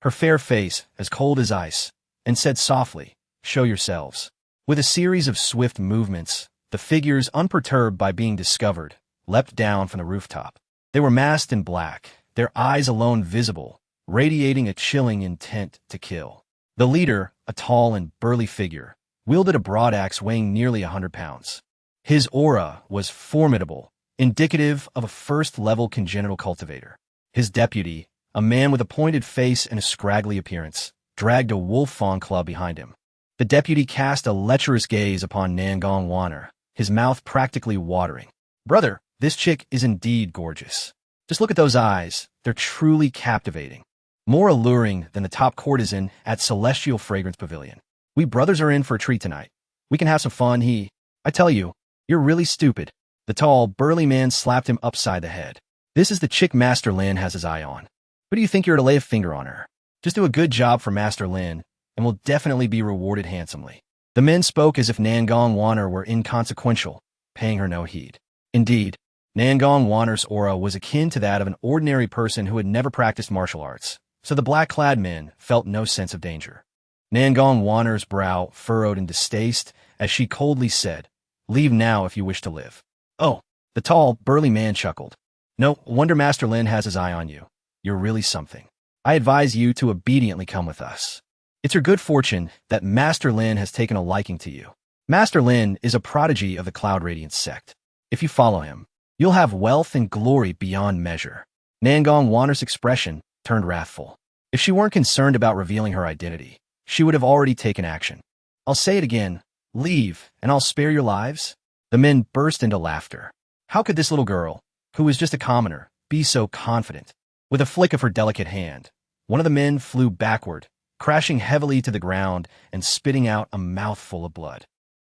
her fair face as cold as ice, and said softly, "Show yourselves." With a series of swift movements, the figures, unperturbed by being discovered, leapt down from the rooftop. They were masked in black, their eyes alone visible, radiating a chilling intent to kill. The leader, a tall and burly figure, wielded a broadaxe weighing nearly 100 pounds. His aura was formidable, indicative of a first-level congenital cultivator. His deputy, a man with a pointed face and a scraggly appearance, dragged a wolf fawn club behind him. The deputy cast a lecherous gaze upon Nangong Wanner, his mouth practically watering. Brother, this chick is indeed gorgeous. Just look at those eyes. They're truly captivating. More alluring than the top courtesan at Celestial Fragrance Pavilion. We brothers are in for a treat tonight. We can have some fun. I tell you, you're really stupid. The tall, burly man slapped him upside the head. This is the chick Master Lin has his eye on. Who do you think you're to lay a finger on her? Just do a good job for Master Lin, and will definitely be rewarded handsomely. The men spoke as if Nangong Wanner were inconsequential, paying her no heed. Indeed, Nangong Wanner's aura was akin to that of an ordinary person who had never practiced martial arts, so the black-clad men felt no sense of danger. Nangong Wanner's brow furrowed in distaste as she coldly said, "Leave now if you wish to live." Oh, the tall, burly man chuckled. No wonder Master Lin has his eye on you. You're really something. I advise you to obediently come with us. It's your good fortune that Master Lin has taken a liking to you. Master Lin is a prodigy of the Cloud Radiance sect. If you follow him, you'll have wealth and glory beyond measure. Nangong Wanner's expression turned wrathful. If she weren't concerned about revealing her identity, she would have already taken action. I'll say it again, leave, and I'll spare your lives. The men burst into laughter. How could this little girl, who was just a commoner, be so confident? With a flick of her delicate hand, one of the men flew backward, crashing heavily to the ground and spitting out a mouthful of blood.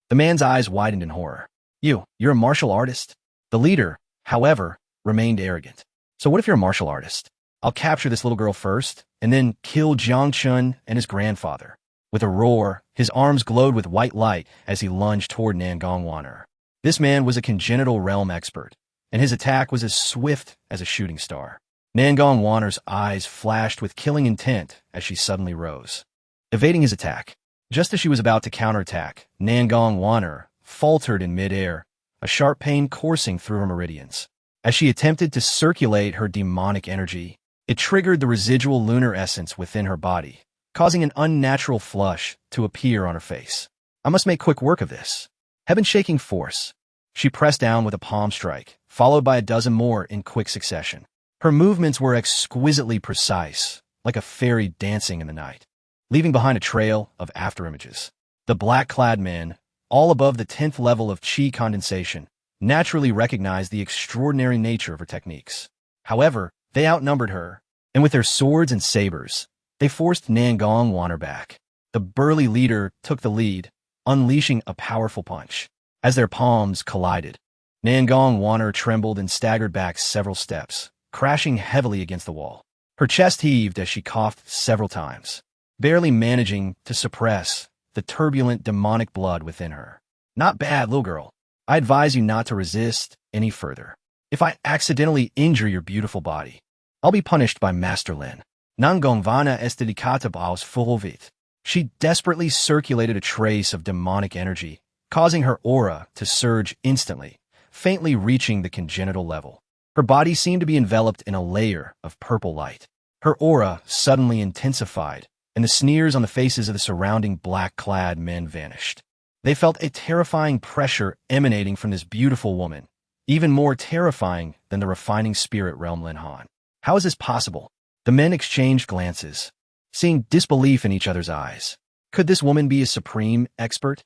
The man's eyes widened in horror. You're a martial artist? The leader, however, remained arrogant. So what if you're a martial artist? I'll capture this little girl first, and then kill Jiang Chen and his grandfather. With a roar, his arms glowed with white light as he lunged toward Nangong Wanner. This man was a congenital realm expert, and his attack was as swift as a shooting star. Nangong Wanner's eyes flashed with killing intent as she suddenly rose, evading his attack. Just as she was about to counterattack, Nangong Wanner faltered in midair, a sharp pain coursing through her meridians. As she attempted to circulate her demonic energy, it triggered the residual lunar essence within her body, causing an unnatural flush to appear on her face. I must make quick work of this. Heaven-shaking force. She pressed down with a palm strike, followed by a dozen more in quick succession. Her movements were exquisitely precise, like a fairy dancing in the night, leaving behind a trail of afterimages. The black-clad men, all above the 10th level of chi condensation, naturally recognized the extraordinary nature of her techniques. However, they outnumbered her, and with their swords and sabers, they forced Nangong Waner back. The burly leader took the lead, unleashing a powerful punch. As their palms collided, Nangong Waner trembled and staggered back several steps, crashing heavily against the wall. Her chest heaved as she coughed several times, barely managing to suppress the turbulent demonic blood within her. Not bad, little girl. I advise you not to resist any further. If I accidentally injure your beautiful body, I'll be punished by Master Lin. Nangong Vana estedicata baus fulvit. She desperately circulated a trace of demonic energy, causing her aura to surge instantly, faintly reaching the congenital level. Her body seemed to be enveloped in a layer of purple light. Her aura suddenly intensified, and the sneers on the faces of the surrounding black-clad men vanished. They felt a terrifying pressure emanating from this beautiful woman, even more terrifying than the refining spirit realm Lin Han. How is this possible? The men exchanged glances, seeing disbelief in each other's eyes. Could this woman be a supreme expert?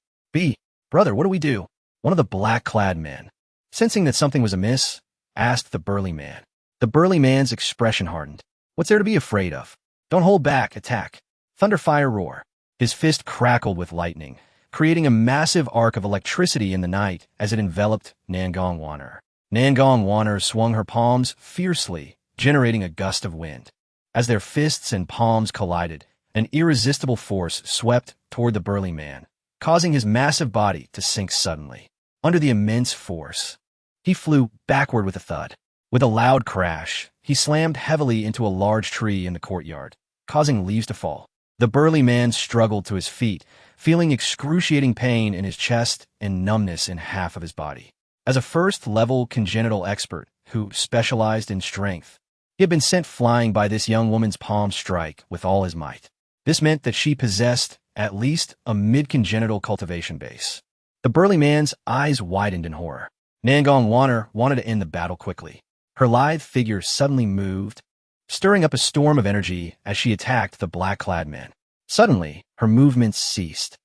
Brother, what do we do? One of the black-clad men, sensing that something was amiss, asked the burly man. The burly man's expression hardened. What's there to be afraid of? Don't hold back, attack. Thunder, fire, roar. His fist crackled with lightning, creating a massive arc of electricity in the night as it enveloped Nangong Waner. Nangong Waner swung her palms fiercely, generating a gust of wind. As their fists and palms collided, an irresistible force swept toward the burly man, causing his massive body to sink suddenly. Under the immense force, he flew backward with a thud. With a loud crash, he slammed heavily into a large tree in the courtyard, causing leaves to fall. The burly man struggled to his feet, feeling excruciating pain in his chest and numbness in half of his body. As a first-level congenital expert who specialized in strength, he had been sent flying by this young woman's palm strike with all his might. This meant that she possessed at least a mid-congenital cultivation base. The burly man's eyes widened in horror. Nangong Waner wanted to end the battle quickly. Her lithe figure suddenly moved, stirring up a storm of energy as she attacked the black-clad men. Suddenly, her movements ceased.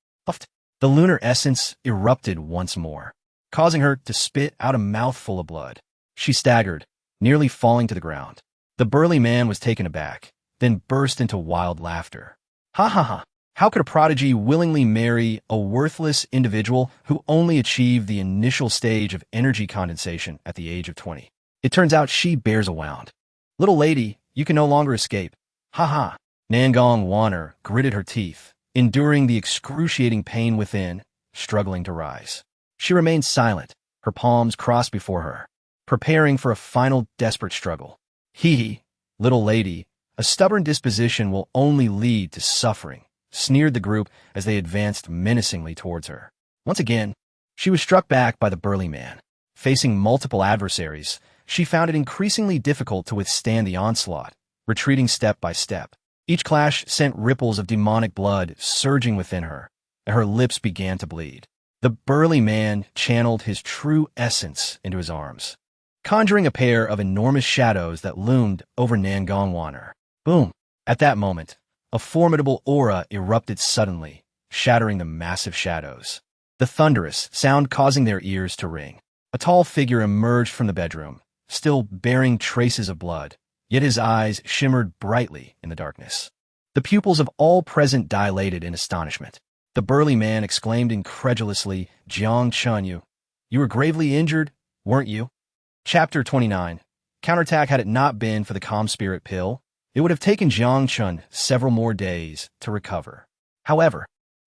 The lunar essence erupted once more, causing her to spit out a mouthful of blood. She staggered, nearly falling to the ground. The burly man was taken aback, then burst into wild laughter. Ha ha ha! How could a prodigy willingly marry a worthless individual who only achieved the initial stage of energy condensation at the age of 20? It turns out she bears a wound. Little lady, you can no longer escape. Ha ha! Nangong Waner gritted her teeth, enduring the excruciating pain within, struggling to rise. She remained silent, her palms crossed before her, preparing for a final desperate struggle. Little lady, a stubborn disposition will only lead to suffering, sneered the group as they advanced menacingly towards her. Once again, she was struck back by the burly man. Facing multiple adversaries, she found it increasingly difficult to withstand the onslaught, retreating step by step. Each clash sent ripples of demonic blood surging within her, and her lips began to bleed. The burly man channeled his true essence into his arms, conjuring a pair of enormous shadows that loomed over Nangong Waner. Boom! At that moment, a formidable aura erupted suddenly, shattering the massive shadows. The thunderous sound causing their ears to ring. A tall figure emerged from the bedroom, still bearing traces of blood, yet his eyes shimmered brightly in the darkness. The pupils of all present dilated in astonishment. The burly man exclaimed incredulously, Jiang Chen, you were gravely injured, weren't you? Chapter 29. Counterattack. Had it not been for the calm spirit pill, it would have taken Jiang Chen several more days to recover. However,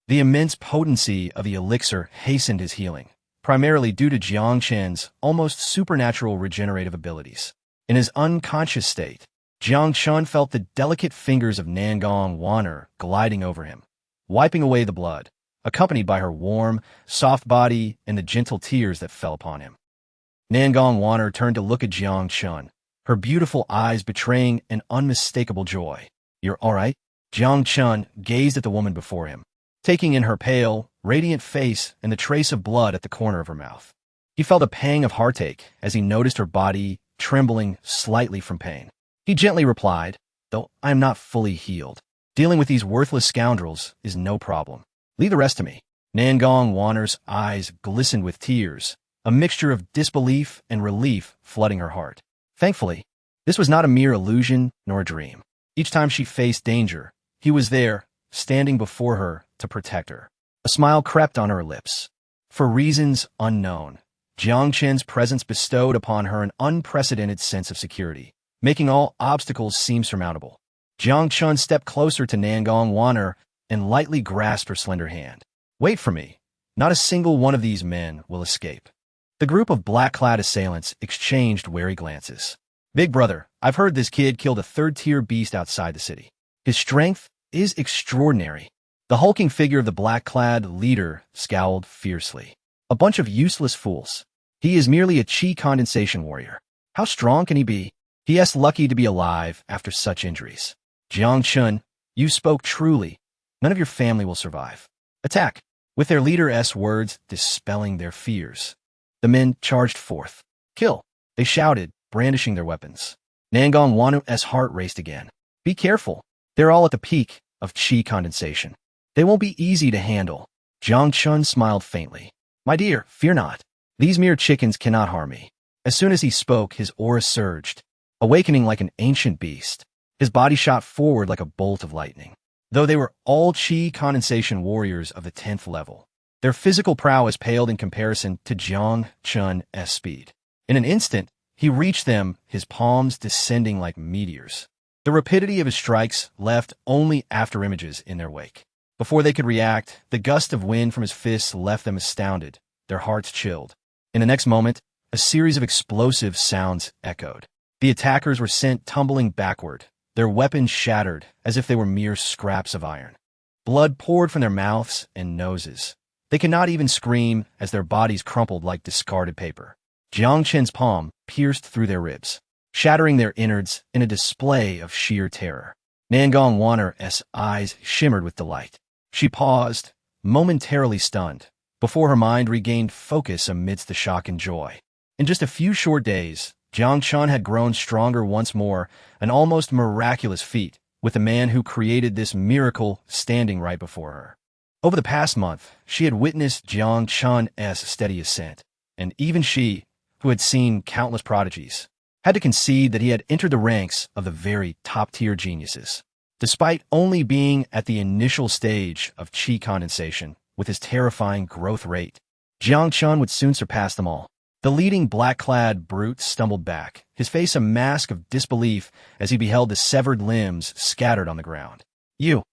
the immense potency of the elixir hastened his healing, primarily due to Jiang Chen's almost supernatural regenerative abilities. In his unconscious state, Jiang Chen felt the delicate fingers of Nangong Waner gliding over him, wiping away the blood, accompanied by her warm, soft body and the gentle tears that fell upon him. Nangong Waner turned to look at Jiang Chen, her beautiful eyes betraying an unmistakable joy. You're all right? Jiang Chen gazed at the woman before him, taking in her pale, radiant face and the trace of blood at the corner of her mouth. He felt a pang of heartache as he noticed her body trembling slightly from pain. He gently replied, though I am not fully healed. Dealing with these worthless scoundrels is no problem. Leave the rest to me. Nangong Waner's eyes glistened with tears, a mixture of disbelief and relief flooding her heart. Thankfully, this was not a mere illusion nor a dream. Each time she faced danger, he was there, standing before her to protect her. A smile crept on her lips. For reasons unknown, Jiang Chen's presence bestowed upon her an unprecedented sense of security, making all obstacles seem surmountable. Jiang Chen stepped closer to Nangong Wan'er and lightly grasped her slender hand. Wait for me. Not a single one of these men will escape. The group of black-clad assailants exchanged wary glances. Big brother, I've heard this kid killed a third-tier beast outside the city. His strength is extraordinary. The hulking figure of the black-clad leader scowled fiercely. A bunch of useless fools. He is merely a chi condensation warrior. How strong can he be? He is lucky to be alive after such injuries. Jiang Chen, you spoke truly. None of your family will survive. Attack! With their leader's words dispelling their fears, the men charged forth. Kill! They shouted, brandishing their weapons. Nangong Wan'er's heart raced again. Be careful. They're all at the peak of chi condensation. They won't be easy to handle. Jiang Chen smiled faintly. My dear, fear not. These mere chickens cannot harm me. As soon as he spoke, his aura surged, awakening like an ancient beast. His body shot forward like a bolt of lightning. Though they were all chi condensation warriors of the 10th level, their physical prowess paled in comparison to Jiang Chen's speed. In an instant, he reached them, his palms descending like meteors. The rapidity of his strikes left only afterimages in their wake. Before they could react, the gust of wind from his fists left them astounded, their hearts chilled. In the next moment, a series of explosive sounds echoed. The attackers were sent tumbling backward, their weapons shattered as if they were mere scraps of iron. Blood poured from their mouths and noses. They could not even scream as their bodies crumpled like discarded paper. Jiang Chen's palm pierced through their ribs, shattering their innards in a display of sheer terror. Nangong Wan'er's eyes shimmered with delight. She paused, momentarily stunned, before her mind regained focus amidst the shock and joy. In just a few short days, Jiang Chen had grown stronger once more, an almost miraculous feat, with the man who created this miracle standing right before her. Over the past month, she had witnessed Jiang Chen's steady ascent, and even she, who had seen countless prodigies, had to concede that he had entered the ranks of the very top-tier geniuses. Despite only being at the initial stage of chi condensation, with his terrifying growth rate, Jiang Chen would soon surpass them all. The leading black-clad brute stumbled back, his face a mask of disbelief as he beheld the severed limbs scattered on the ground. You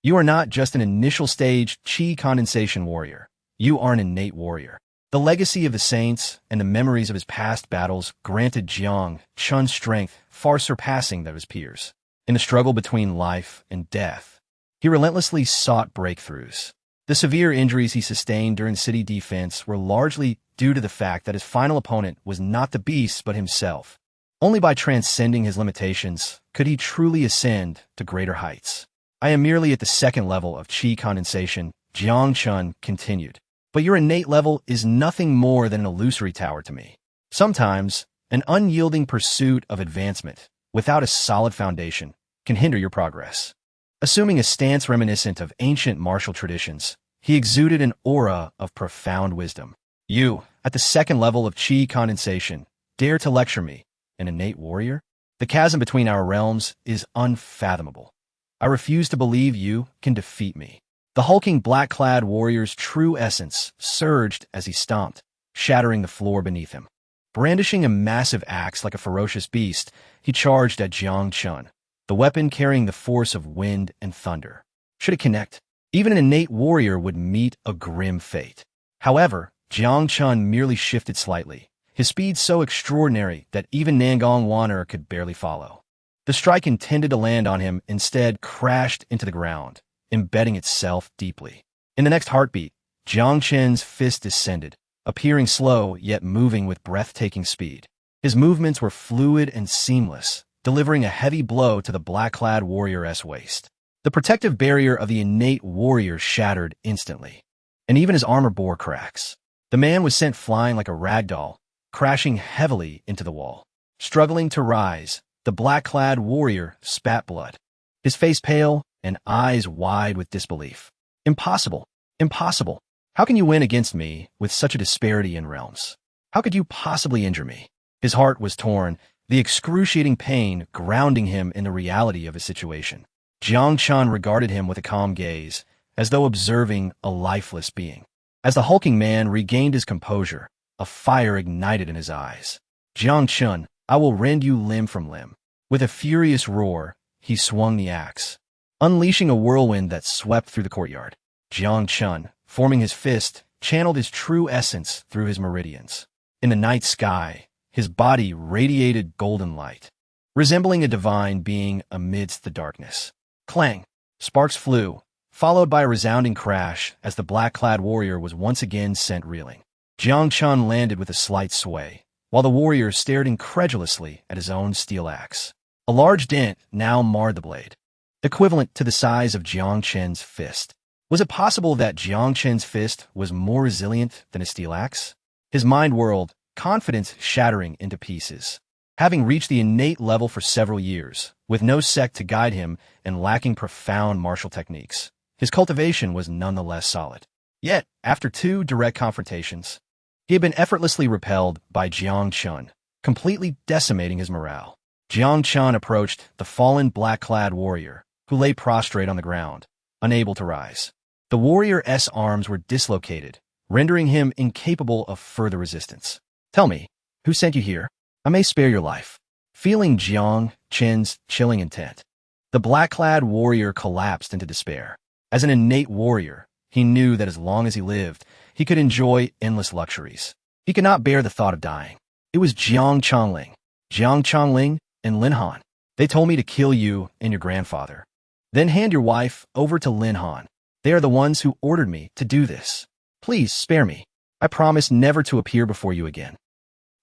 are not just an initial-stage chi condensation warrior. You are an innate warrior. The legacy of the saints and the memories of his past battles granted Jiang Chen's strength far surpassing that of his peers. In the struggle between life and death, he relentlessly sought breakthroughs. The severe injuries he sustained during city defense were largely due to the fact that his final opponent was not the beast but himself. Only by transcending his limitations could he truly ascend to greater heights. I am merely at the 2nd level of chi condensation, Jiang Chen continued. But your innate level is nothing more than an illusory tower to me. Sometimes, an unyielding pursuit of advancement, without a solid foundation, can hinder your progress. Assuming a stance reminiscent of ancient martial traditions, he exuded an aura of profound wisdom. You, at the 2nd level of chi condensation, dare to lecture me, an innate warrior? The chasm between our realms is unfathomable. I refuse to believe you can defeat me. The hulking black-clad warrior's true essence surged as he stomped, shattering the floor beneath him. Brandishing a massive axe like a ferocious beast, he charged at Jiang Chen, the weapon carrying the force of wind and thunder. Should it connect, even an innate warrior would meet a grim fate. However, Jiang Chen merely shifted slightly, his speed so extraordinary that even Nangong Wan'er could barely follow. The strike intended to land on him instead crashed into the ground, embedding itself deeply. In the next heartbeat, Jiang Chen's fist descended, appearing slow yet moving with breathtaking speed. His movements were fluid and seamless, delivering a heavy blow to the black-clad warrior's waist. The protective barrier of the innate warrior shattered instantly, and even his armor bore cracks. The man was sent flying like a rag doll, crashing heavily into the wall. Struggling to rise, the black-clad warrior spat blood, his face pale and eyes wide with disbelief. Impossible! Impossible! How can you win against me with such a disparity in realms? How could you possibly injure me? His heart was torn, the excruciating pain grounding him in the reality of his situation. Jiang Chen regarded him with a calm gaze, as though observing a lifeless being. As the hulking man regained his composure, a fire ignited in his eyes. Jiang Chen, I will rend you limb from limb. With a furious roar, he swung the axe, unleashing a whirlwind that swept through the courtyard. Jiang Chen, forming his fist, channeled his true essence through his meridians. In the night sky, his body radiated golden light, resembling a divine being amidst the darkness. Clang! Sparks flew, followed by a resounding crash as the black-clad warrior was once again sent reeling. Jiang Chen landed with a slight sway, while the warrior stared incredulously at his own steel axe. A large dent now marred the blade, equivalent to the size of Jiang Chen's fist. Was it possible that Jiang Chen's fist was more resilient than a steel axe? His mind whirled, confidence shattering into pieces. Having reached the innate level for several years, with no sect to guide him and lacking profound martial techniques, his cultivation was nonetheless solid. Yet, after 2 direct confrontations, he had been effortlessly repelled by Jiang Chen, completely decimating his morale. Jiang Chen approached the fallen black-clad warrior, who lay prostrate on the ground, unable to rise. The warrior's arms were dislocated, rendering him incapable of further resistance. Tell me, who sent you here? I may spare your life. Feeling Jiang Chen's chilling intent, the black-clad warrior collapsed into despair. As an innate warrior, he knew that as long as he lived, he could enjoy endless luxuries. He could not bear the thought of dying. It was Jiang Chongling, and Lin Han. They told me to kill you and your grandfather. Then hand your wife over to Lin Han. They are the ones who ordered me to do this. Please spare me. I promise never to appear before you again.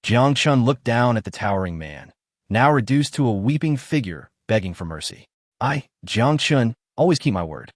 Jiang Chen looked down at the towering man, now reduced to a weeping figure begging for mercy. I, Jiang Chen, always keep my word.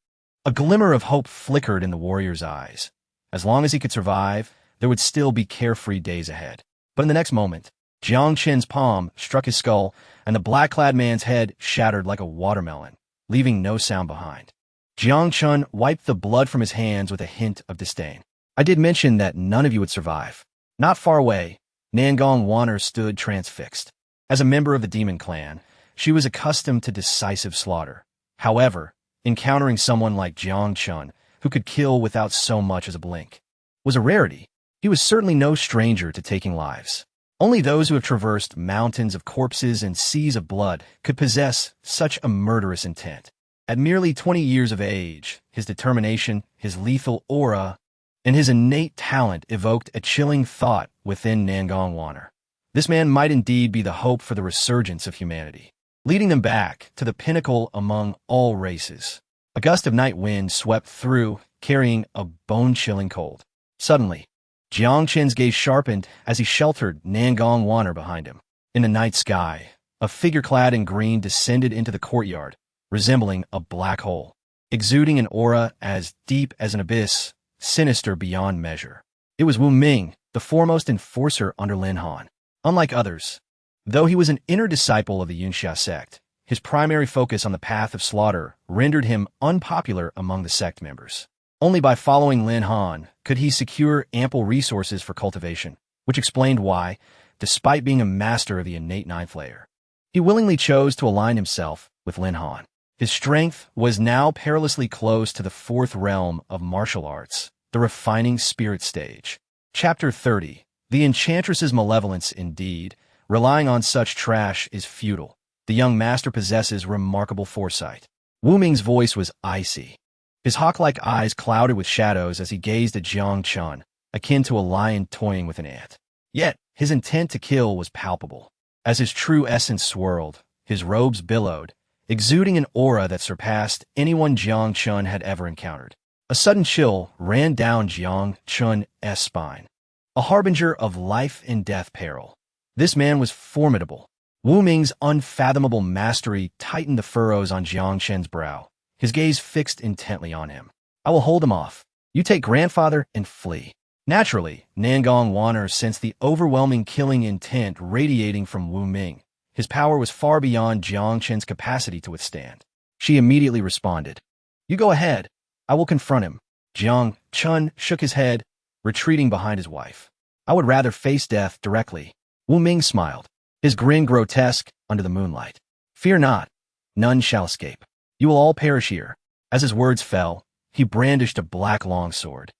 A glimmer of hope flickered in the warrior's eyes. As long as he could survive, there would still be carefree days ahead. But in the next moment, Jiang Chen's palm struck his skull, and the black-clad man's head shattered like a watermelon, leaving no sound behind. Jiang Chen wiped the blood from his hands with a hint of disdain. I did mention that none of you would survive. Not far away, Nangong Wanner stood transfixed. As a member of the demon clan, she was accustomed to decisive slaughter. However, encountering someone like Jiang Chen, who could kill without so much as a blink, was a rarity. He was certainly no stranger to taking lives. Only those who have traversed mountains of corpses and seas of blood could possess such a murderous intent. At merely 20 years of age, his determination, his lethal aura, and his innate talent evoked a chilling thought within Nangong Wanner. This man might indeed be the hope for the resurgence of humanity, leading them back to the pinnacle among all races. A gust of night wind swept through, carrying a bone-chilling cold. Suddenly, Jiang Chen's gaze sharpened as he sheltered Nangong Wanner behind him. In the night sky, a figure clad in green descended into the courtyard, resembling a black hole, exuding an aura as deep as an abyss, sinister beyond measure. It was Wu Ming, the foremost enforcer under Lin Han. Unlike others, though he was an inner disciple of the Yunxia sect, his primary focus on the path of slaughter rendered him unpopular among the sect members. Only by following Lin Han could he secure ample resources for cultivation, which explained why, despite being a master of the innate ninth layer, he willingly chose to align himself with Lin Han. His strength was now perilously close to the 4th realm of martial arts, the refining spirit stage. Chapter 30. The enchantress's malevolence indeed, relying on such trash is futile. The young master possesses remarkable foresight. Wu Ming's voice was icy. His hawk-like eyes clouded with shadows as he gazed at Jiang Chen, akin to a lion toying with an ant. Yet, his intent to kill was palpable. As his true essence swirled, his robes billowed, exuding an aura that surpassed anyone Jiang Chen had ever encountered. A sudden chill ran down Jiang Chen's spine, a harbinger of life and death peril. This man was formidable. Wu Ming's unfathomable mastery tightened the furrows on Jiang Chen's brow, his gaze fixed intently on him. I will hold him off. You take grandfather and flee. Naturally, Nangong Wanner sensed the overwhelming killing intent radiating from Wu Ming. His power was far beyond Jiang Chen's capacity to withstand. She immediately responded. You go ahead. I will confront him. Jiang Chen shook his head, retreating behind his wife. I would rather face death directly. Wu Ming smiled, his grin grotesque under the moonlight. Fear not, none shall escape. You will all perish here. As his words fell, he brandished a black longsword,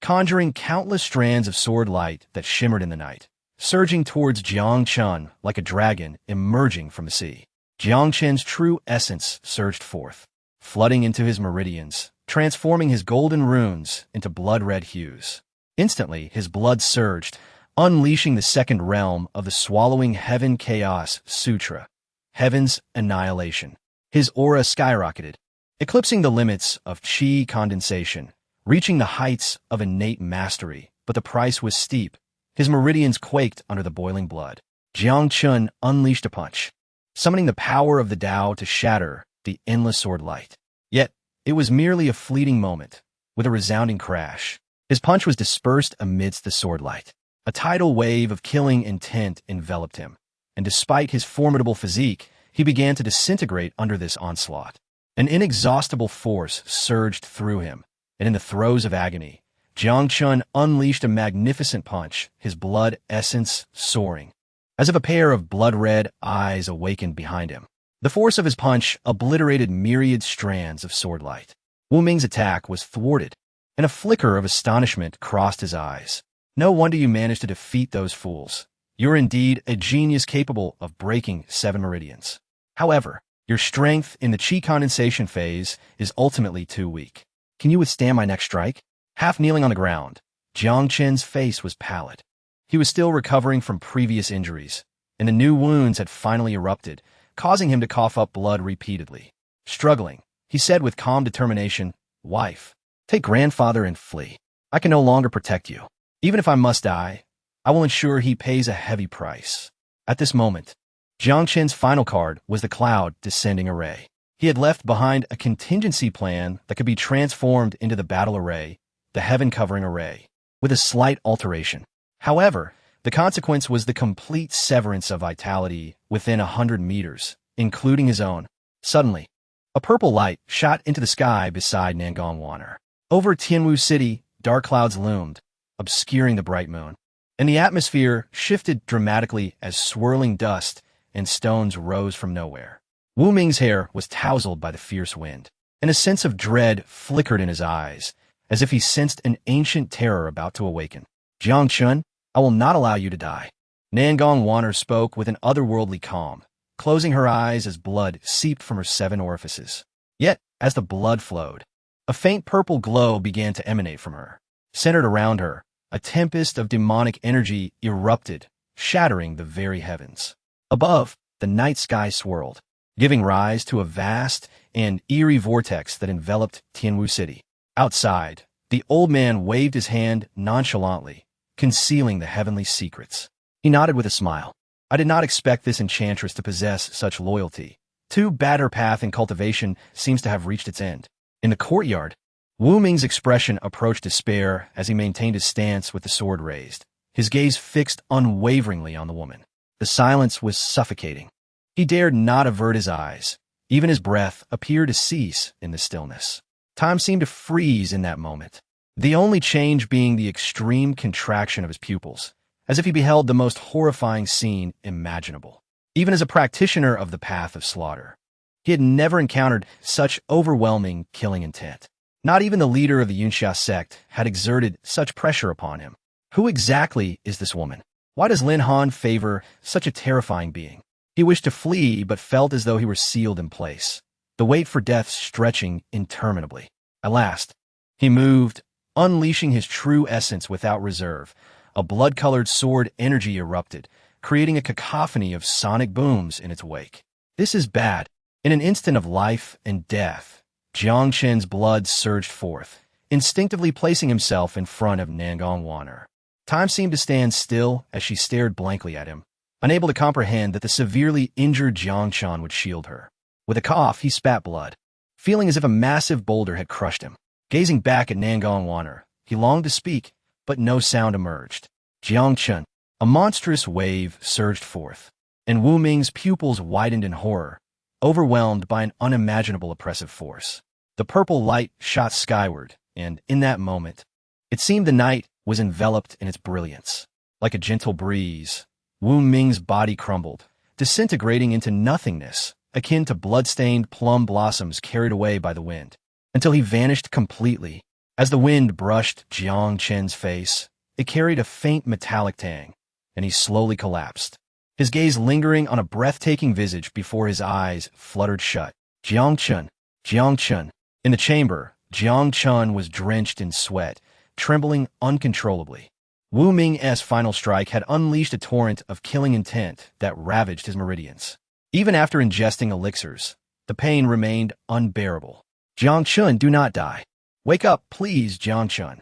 conjuring countless strands of sword light that shimmered in the night, surging towards Jiang Chen like a dragon emerging from the sea. Jiang Chen's true essence surged forth, flooding into his meridians, transforming his golden runes into blood-red hues. Instantly, his blood surged, unleashing the second realm of the swallowing Heaven Chaos Sutra, Heaven's Annihilation. His aura skyrocketed, eclipsing the limits of chi condensation, reaching the heights of innate mastery, but the price was steep. His meridians quaked under the boiling blood. Jiang Chen unleashed a punch, summoning the power of the Tao to shatter the endless sword light. Yet, it was merely a fleeting moment. With a resounding crash, his punch was dispersed amidst the sword light. A tidal wave of killing intent enveloped him, and despite his formidable physique, he began to disintegrate under this onslaught. An inexhaustible force surged through him, and in the throes of agony, Jiang Chen unleashed a magnificent punch, his blood essence soaring, as if a pair of blood-red eyes awakened behind him. The force of his punch obliterated myriad strands of sword light. Wu Ming's attack was thwarted, and a flicker of astonishment crossed his eyes. No wonder you managed to defeat those fools. You're indeed a genius capable of breaking 7 meridians. However, your strength in the chi condensation phase is ultimately too weak. Can you withstand my next strike? Half kneeling on the ground, Jiang Chen's face was pallid. He was still recovering from previous injuries, and the new wounds had finally erupted, causing him to cough up blood repeatedly. Struggling, he said with calm determination, "Wife, take grandfather and flee. I can no longer protect you. Even if I must die, I will ensure he pays a heavy price." At this moment, Jiang Chen's final card was the Cloud Descending Array. He had left behind a contingency plan that could be transformed into the Battle Array, the Heaven Covering Array, with a slight alteration. However, the consequence was the complete severance of vitality within 100 meters, including his own. Suddenly, a purple light shot into the sky beside Nangongwaner. Over Tianwu City, dark clouds loomed, obscuring the bright moon, and the atmosphere shifted dramatically as swirling dust and stones rose from nowhere. Wu Ming's hair was tousled by the fierce wind, and a sense of dread flickered in his eyes, as if he sensed an ancient terror about to awaken. "Jiang Chen, I will not allow you to die." Nangongwaner spoke with an otherworldly calm, closing her eyes as blood seeped from her 7 orifices. Yet, as the blood flowed, a faint purple glow began to emanate from her. Centered around her, a tempest of demonic energy erupted, shattering the very heavens. Above, the night sky swirled, giving rise to a vast and eerie vortex that enveloped Tianwu City. Outside, the old man waved his hand nonchalantly, concealing the heavenly secrets. He nodded with a smile. "I did not expect this enchantress to possess such loyalty. Too bad her path in cultivation seems to have reached its end." In the courtyard, Wu Ming's expression approached despair as he maintained his stance with the sword raised, his gaze fixed unwaveringly on the woman. The silence was suffocating. He dared not avert his eyes. Even his breath appeared to cease in the stillness. Time seemed to freeze in that moment, the only change being the extreme contraction of his pupils, as if he beheld the most horrifying scene imaginable. Even as a practitioner of the path of slaughter, he had never encountered such overwhelming killing intent. Not even the leader of the Yunxia sect had exerted such pressure upon him. Who exactly is this woman? Why does Lin Han favor such a terrifying being? He wished to flee, but felt as though he were sealed in place, the wait for death stretching interminably. At last, he moved, unleashing his true essence without reserve. A blood-colored sword energy erupted, creating a cacophony of sonic booms in its wake. This is bad. In an instant of life and death, Jiang Chen's blood surged forth, instinctively placing himself in front of Nangongwaner. Time seemed to stand still as she stared blankly at him, unable to comprehend that the severely injured Jiang Chen would shield her. With a cough, he spat blood, feeling as if a massive boulder had crushed him. Gazing back at Nangongwaner, he longed to speak, but no sound emerged. "Jiang Chen." A monstrous wave surged forth, and Wu Ming's pupils widened in horror, overwhelmed by an unimaginable oppressive force. The purple light shot skyward, and in that moment, it seemed the night was enveloped in its brilliance. Like a gentle breeze, Wu Ming's body crumbled, disintegrating into nothingness, akin to blood-stained plum blossoms carried away by the wind, until he vanished completely. As the wind brushed Jiang Chen's face, it carried a faint metallic tang, and he slowly collapsed, his gaze lingering on a breathtaking visage before his eyes fluttered shut. Jiang Chen, Jiang Chen. In the chamber, Jiang Chen was drenched in sweat, trembling uncontrollably. Wu Ming's final strike had unleashed a torrent of killing intent that ravaged his meridians. Even after ingesting elixirs, the pain remained unbearable. Jiang Chen, do not die. Wake up, please, Jiang Chen.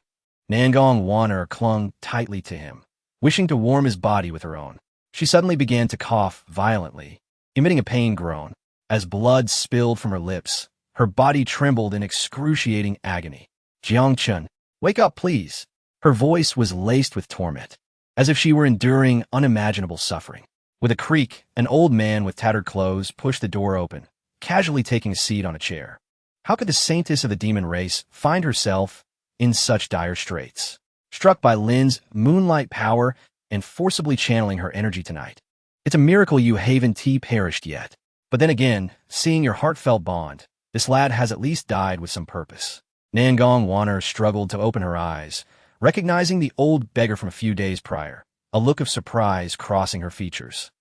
Nangong Waner clung tightly to him, wishing to warm his body with her own. She suddenly began to cough violently, emitting a pain groan. As blood spilled from her lips, her body trembled in excruciating agony. Jiang Chen, wake up, please. Her voice was laced with torment, as if she were enduring unimaginable suffering. With a creak, an old man with tattered clothes pushed the door open, casually taking a seat on a chair. How could the saintess of the demon race find herself in such dire straits? Struck by Lin's moonlight power and forcibly channeling her energy tonight. It's a miracle you haven't perished yet. But then again, seeing your heartfelt bond, this lad has at least died with some purpose. Nangong Waner struggled to open her eyes, recognizing the old beggar from a few days prior, a look of surprise crossing her features.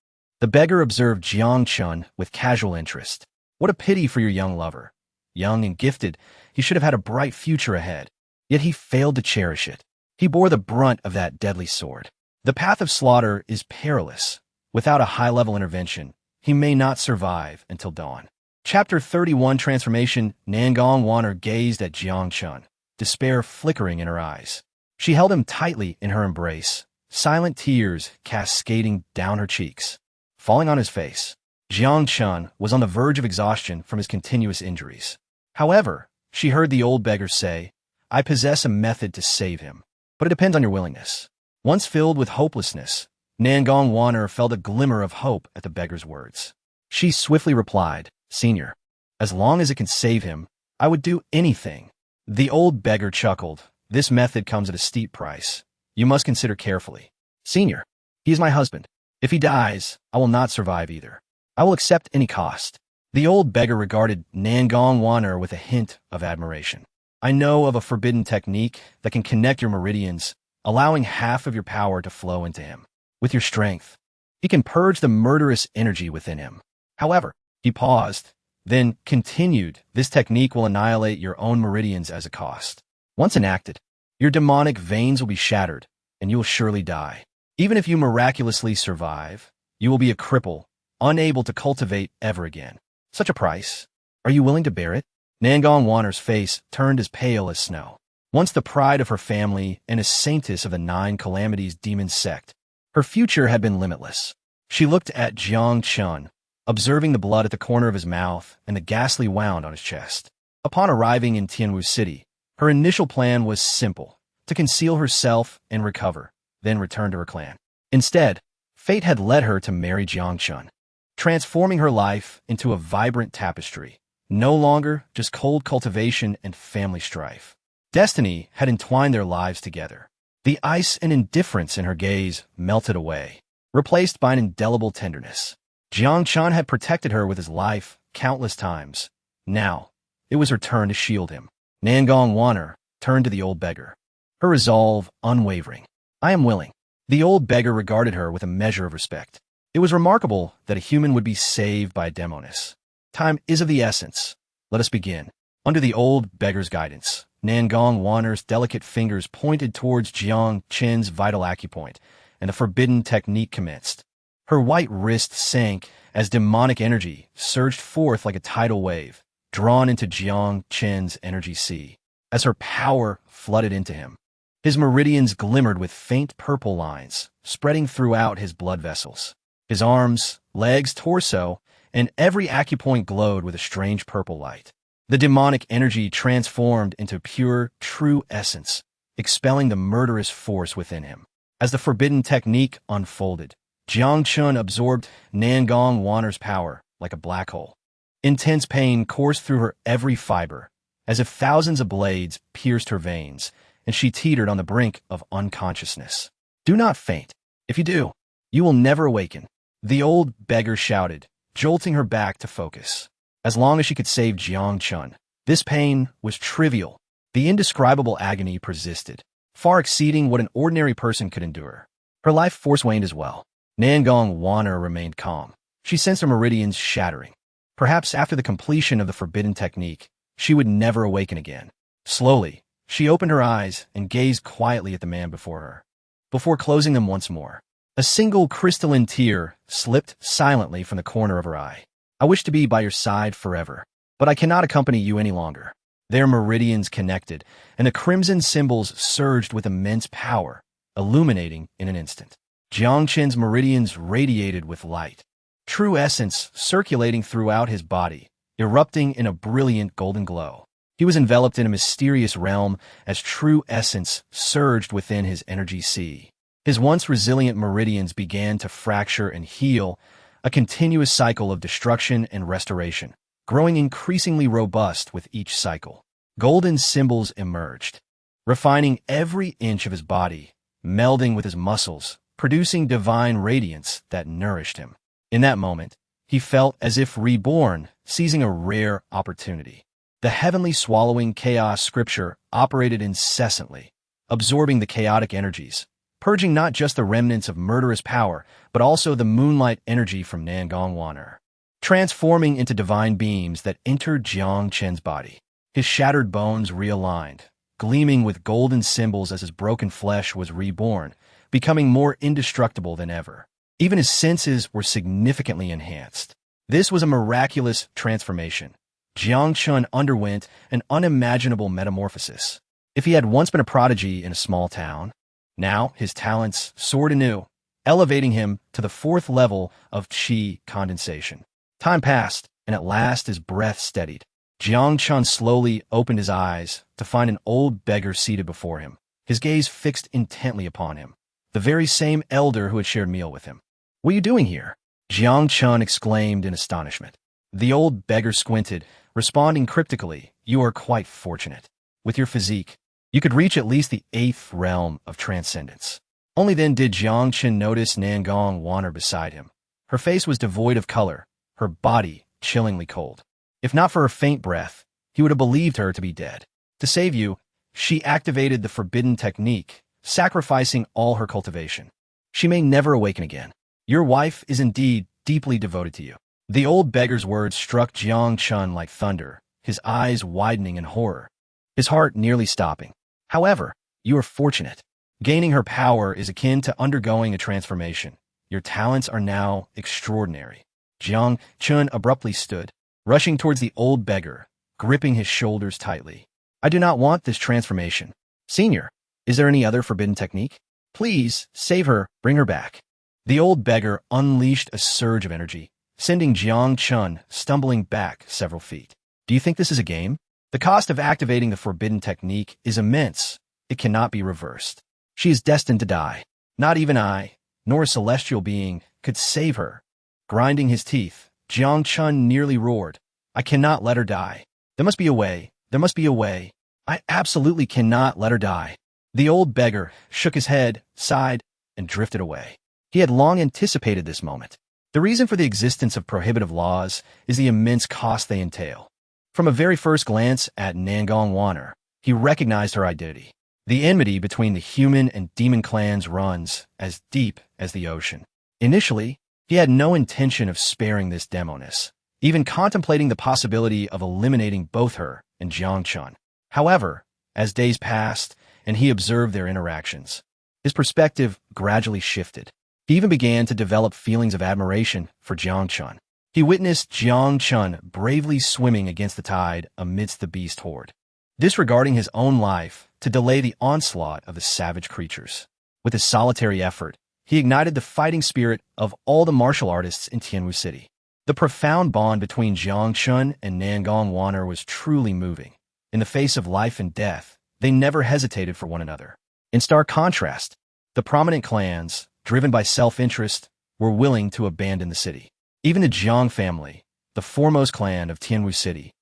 The beggar observed Jiang Chen with casual interest. What a pity for your young lover. Young and gifted, he should have had a bright future ahead, yet he failed to cherish it. He bore the brunt of that deadly sword. The path of slaughter is perilous. Without a high-level intervention, he may not survive until dawn. Chapter 31 Transformation. Nangong Waner gazed at Jiang Chen, despair flickering in her eyes. She held him tightly in her embrace, silent tears cascading down her cheeks. Falling on his face, Jiang Chen was on the verge of exhaustion from his continuous injuries. However, she heard the old beggar say, I possess a method to save him, but it depends on your willingness. Once filled with hopelessness, Nangong Waner felt a glimmer of hope at the beggar's words. She swiftly replied, Senior, as long as it can save him, I would do anything. The old beggar chuckled. This method comes at a steep price. You must consider carefully. Senior, he is my husband. If he dies, I will not survive either. I will accept any cost. The old beggar regarded Nangong Waner with a hint of admiration. I know of a forbidden technique that can connect your meridians, allowing half of your power to flow into him. With your strength, he can purge the murderous energy within him. However, he paused, then continued, this technique will annihilate your own meridians as a cost. Once enacted, your demonic veins will be shattered, and you will surely die. Even if you miraculously survive, you will be a cripple, unable to cultivate ever again. Such a price? Are you willing to bear it? Nangong Waner's face turned as pale as snow. Once the pride of her family and a saintess of the 9 Calamities demon sect, her future had been limitless. She looked at Jiang Chen, observing the blood at the corner of his mouth and the ghastly wound on his chest. Upon arriving in Tianwu City, her initial plan was simple, to conceal herself and recover, then return to her clan. Instead, fate had led her to marry Jiang Chen, transforming her life into a vibrant tapestry, no longer just cold cultivation and family strife. Destiny had entwined their lives together. The ice and indifference in her gaze melted away, replaced by an indelible tenderness. Jiang Chen had protected her with his life countless times. Now, it was her turn to shield him. Nangong Waner turned to the old beggar, her resolve unwavering. I am willing. The old beggar regarded her with a measure of respect. It was remarkable that a human would be saved by a demoness. Time is of the essence. Let us begin. Under the old beggar's guidance, Nangong Waner's delicate fingers pointed towards Jiang Chen's vital acupoint, and the forbidden technique commenced. Her white wrist sank as demonic energy surged forth like a tidal wave, drawn into Jiang Chen's energy sea. As her power flooded into him, his meridians glimmered with faint purple lines, spreading throughout his blood vessels. His arms, legs, torso, and every acupoint glowed with a strange purple light. The demonic energy transformed into pure, true essence, expelling the murderous force within him. As the forbidden technique unfolded, Jiang Chen absorbed Nangong Waner's power like a black hole. Intense pain coursed through her every fiber, as if thousands of blades pierced her veins, and she teetered on the brink of unconsciousness. "Do not faint. If you do, you will never awaken," the old beggar shouted, jolting her back to focus. As long as she could save Jiang Chen, this pain was trivial. The indescribable agony persisted, far exceeding what an ordinary person could endure. Her life force waned as well. Nangong Wanner remained calm. She sensed her meridians shattering. Perhaps after the completion of the forbidden technique, she would never awaken again. Slowly, she opened her eyes and gazed quietly at the man before her. Before closing them once more, a single crystalline tear slipped silently from the corner of her eye. "I wish to be by your side forever, but I cannot accompany you any longer." Their meridians connected, and the crimson symbols surged with immense power, illuminating in an instant. Jiang Chen's meridians radiated with light, true essence circulating throughout his body, erupting in a brilliant golden glow. He was enveloped in a mysterious realm as true essence surged within his energy sea. His once resilient meridians began to fracture and heal, a continuous cycle of destruction and restoration, growing increasingly robust with each cycle. Golden symbols emerged, refining every inch of his body, melding with his muscles, producing divine radiance that nourished him. In that moment, he felt as if reborn, seizing a rare opportunity. The heavenly swallowing chaos scripture operated incessantly, absorbing the chaotic energies, purging not just the remnants of murderous power, but also the moonlight energy from Nangong Wanner, transforming into divine beams that entered Jiang Chen's body. His shattered bones realigned, gleaming with golden symbols as his broken flesh was reborn, becoming more indestructible than ever. Even his senses were significantly enhanced. This was a miraculous transformation. Jiang Chen underwent an unimaginable metamorphosis. If he had once been a prodigy in a small town, now his talents soared anew, elevating him to the 4th level of qi condensation. Time passed, and at last his breath steadied. Jiang Chen slowly opened his eyes to find an old beggar seated before him, his gaze fixed intently upon him, the very same elder who had shared meal with him. "What are you doing here?" Jiang Chen exclaimed in astonishment. The old beggar squinted, responding cryptically, "You are quite fortunate. With your physique, you could reach at least the 8th realm of transcendence." Only then did Jiang Chen notice Nangong Wanner beside him. Her face was devoid of color, her body chillingly cold. If not for her faint breath, he would have believed her to be dead. To save you, she activated the forbidden technique, sacrificing all her cultivation. She may never awaken again. Your wife is indeed deeply devoted to you. The old beggar's words struck Jiang Chen like thunder, his eyes widening in horror, his heart nearly stopping. However, you are fortunate. Gaining her power is akin to undergoing a transformation. Your talents are now extraordinary. Jiang Chen abruptly stood, rushing towards the old beggar, gripping his shoulders tightly. "I do not want this transformation. Senior, is there any other forbidden technique? Please, save her, bring her back." The old beggar unleashed a surge of energy, sending Jiang Chen stumbling back several feet. "Do you think this is a game? The cost of activating the forbidden technique is immense. It cannot be reversed. She is destined to die. Not even I, nor a celestial being, could save her." Grinding his teeth, Jiang Chen nearly roared, "I cannot let her die. There must be a way. There must be a way. I absolutely cannot let her die." The old beggar shook his head, sighed, and drifted away. He had long anticipated this moment. The reason for the existence of prohibitive laws is the immense cost they entail. From a very first glance at Nangong Wanner, he recognized her identity. The enmity between the human and demon clans runs as deep as the ocean. Initially, he had no intention of sparing this demoness, even contemplating the possibility of eliminating both her and Jiang Chen. However, as days passed and he observed their interactions, his perspective gradually shifted. He even began to develop feelings of admiration for Jiang Chen. He witnessed Jiang Chen bravely swimming against the tide amidst the beast horde, disregarding his own life to delay the onslaught of the savage creatures. With his solitary effort, he ignited the fighting spirit of all the martial artists in Tianwu City. The profound bond between Jiang Chen and Nangong Wanner was truly moving. In the face of life and death, they never hesitated for one another. In stark contrast, the prominent clans, driven by self-interest, were willing to abandon the city. Even the Jiang family, the foremost clan of Tianwu City,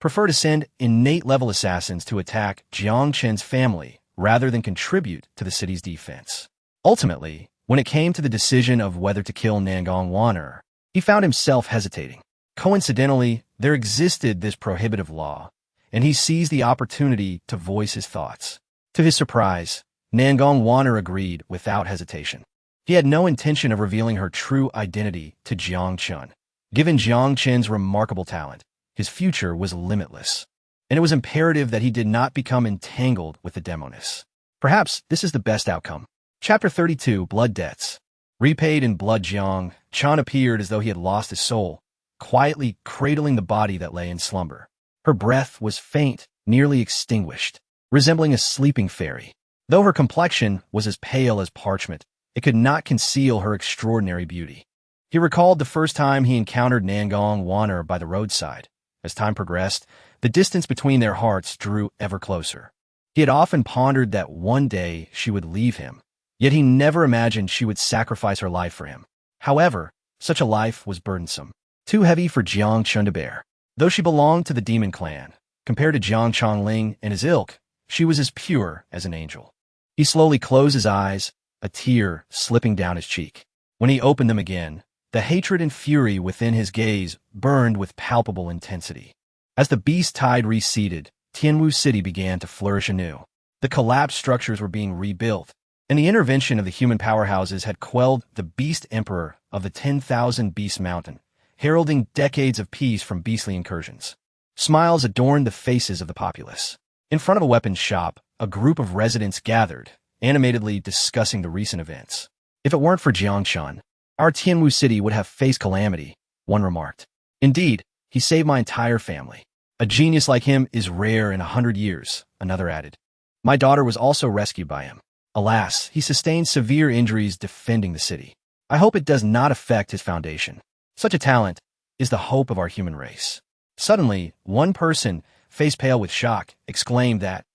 prefer to send innate-level assassins to attack Jiang Chen's family rather than contribute to the city's defense. Ultimately, when it came to the decision of whether to kill Nangong Wan'er, he found himself hesitating. Coincidentally, there existed this prohibitive law, and he seized the opportunity to voice his thoughts. To his surprise, Nangong Wan'er agreed without hesitation. He had no intention of revealing her true identity to Jiang Chen. Given Jiang Chen's remarkable talent, his future was limitless, and it was imperative that he did not become entangled with the demoness. Perhaps this is the best outcome. Chapter 32, Blood Debts. Repaid in blood, Jiang Chen appeared as though he had lost his soul, quietly cradling the body that lay in slumber. Her breath was faint, nearly extinguished, resembling a sleeping fairy. Though her complexion was as pale as parchment, it could not conceal her extraordinary beauty. He recalled the first time he encountered Nangong Wan'er by the roadside. As time progressed, the distance between their hearts drew ever closer. He had often pondered that one day she would leave him, yet he never imagined she would sacrifice her life for him. However, such a life was burdensome, too heavy for Jiang Chen to bear. Though she belonged to the demon clan, compared to Jiang Chongling and his ilk, she was as pure as an angel. He slowly closed his eyes, a tear slipping down his cheek. When he opened them again, the hatred and fury within his gaze burned with palpable intensity. As the beast tide receded, Tianwu City began to flourish anew. The collapsed structures were being rebuilt, and the intervention of the human powerhouses had quelled the beast emperor of the 10,000 Beast Mountain, heralding decades of peace from beastly incursions. Smiles adorned the faces of the populace. In front of a weapons shop, a group of residents gathered, animatedly discussing the recent events. If it weren't for Jiang Chen, our Tianwu City would have faced calamity, one remarked. Indeed, he saved my entire family. A genius like him is rare in 100 years, another added. My daughter was also rescued by him. Alas, he sustained severe injuries defending the city. I hope it does not affect his foundation. Such a talent is the hope of our human race. Suddenly, one person, face pale with shock, exclaimed that,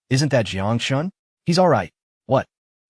"Isn't that Jiang Chen? He's all right." What?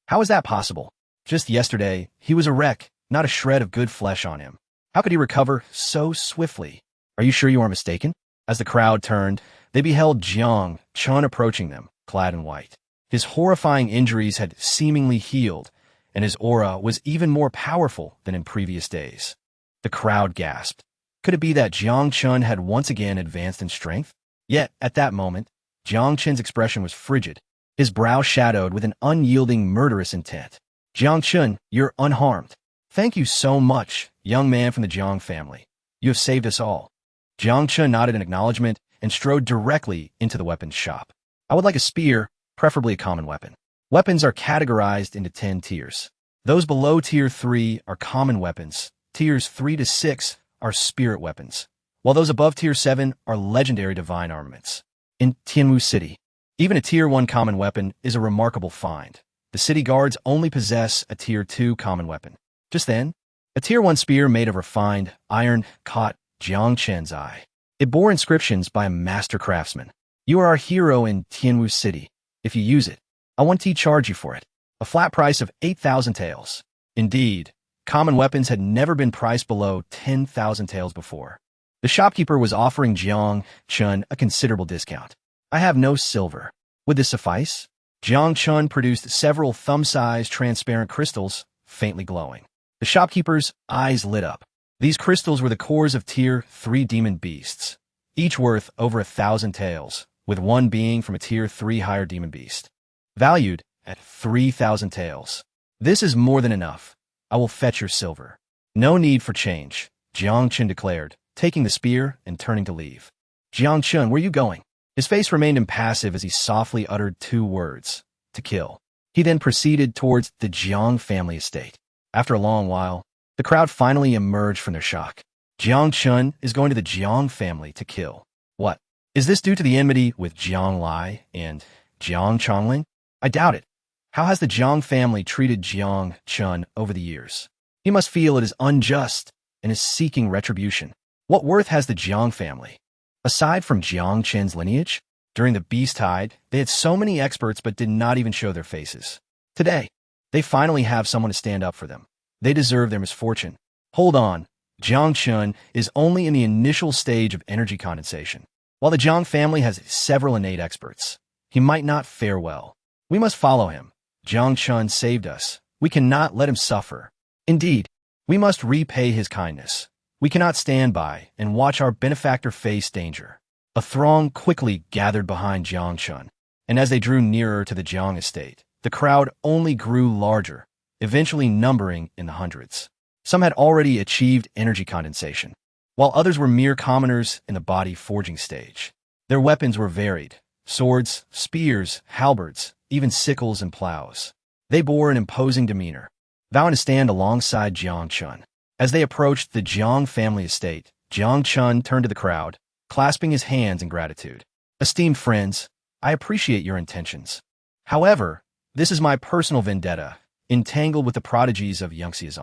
How is that possible? Just yesterday, he was a wreck, not a shred of good flesh on him. How could he recover so swiftly? Are you sure you are mistaken? As the crowd turned, they beheld Jiang Chen approaching them, clad in white. His horrifying injuries had seemingly healed, and his aura was even more powerful than in previous days. The crowd gasped. Could it be that Jiang Chen had once again advanced in strength? Yet, at that moment, Jiang Chen's expression was frigid, his brow shadowed with an unyielding, murderous intent. Jiang Chen, you're unharmed. Thank you so much, young man from the Jiang family. You have saved us all. Jiang Chen nodded in acknowledgement and strode directly into the weapons shop. I would like a spear, preferably a common weapon. Weapons are categorized into 10 tiers. Those below Tier 3 are common weapons. Tiers 3 to 6 are spirit weapons, while those above Tier 7 are legendary divine armaments. In Tianwu City, even a Tier 1 common weapon is a remarkable find. The city guards only possess a Tier 2 common weapon. Just then, a Tier 1 spear made of refined iron caught Jiang Chen's eye. It bore inscriptions by a master craftsman. You are our hero in Tianwu City. If you use it, I want to charge you for it. A flat price of 8,000 taels. Indeed, common weapons had never been priced below 10,000 taels before. The shopkeeper was offering Jiang Chen a considerable discount. I have no silver. Would this suffice? Jiang Chen produced several thumb-sized transparent crystals, faintly glowing. The shopkeeper's eyes lit up. These crystals were the cores of Tier 3 demon beasts, each worth over 1,000 taels, with one being from a Tier 3 higher demon beast. Valued at 3,000 taels. This is more than enough. I will fetch your silver. No need for change, Jiang Chen declared, taking the spear and turning to leave. Jiang Chen, where are you going? His face remained impassive as he softly uttered 2 words, to kill. He then proceeded towards the Jiang family estate. After a long while, the crowd finally emerged from their shock. Jiang Chen is going to the Jiang family to kill. What? Is this due to the enmity with Jiang Lai and Jiang Chongling? I doubt it. How has the Jiang family treated Jiang Chen over the years? He must feel it is unjust and is seeking retribution. What worth has the Jiang family? Aside from Jiang Chen's lineage, during the Beast Tide, they had so many experts but did not even show their faces. Today, they finally have someone to stand up for them. They deserve their misfortune. Hold on, Jiang Chen is only in the initial stage of energy condensation. While the Jiang family has several innate experts, he might not fare well. We must follow him. Jiang Chen saved us. We cannot let him suffer. Indeed, we must repay his kindness. We cannot stand by and watch our benefactor face danger. A throng quickly gathered behind Jiang Chen, and as they drew nearer to the Jiang estate, the crowd only grew larger, eventually numbering in the hundreds. Some had already achieved energy condensation, while others were mere commoners in the body forging stage. Their weapons were varied: swords, spears, halberds, even sickles and plows. They bore an imposing demeanor, vowing to stand alongside Jiang Chen. As they approached the Jiang family estate, Jiang Chen turned to the crowd, clasping his hands in gratitude. Esteemed friends, I appreciate your intentions. However, this is my personal vendetta, entangled with the prodigies of Yangtze.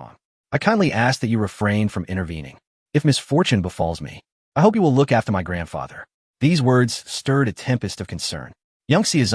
I kindly ask that you refrain from intervening. If misfortune befalls me, I hope you will look after my grandfather. These words stirred a tempest of concern. Yangtze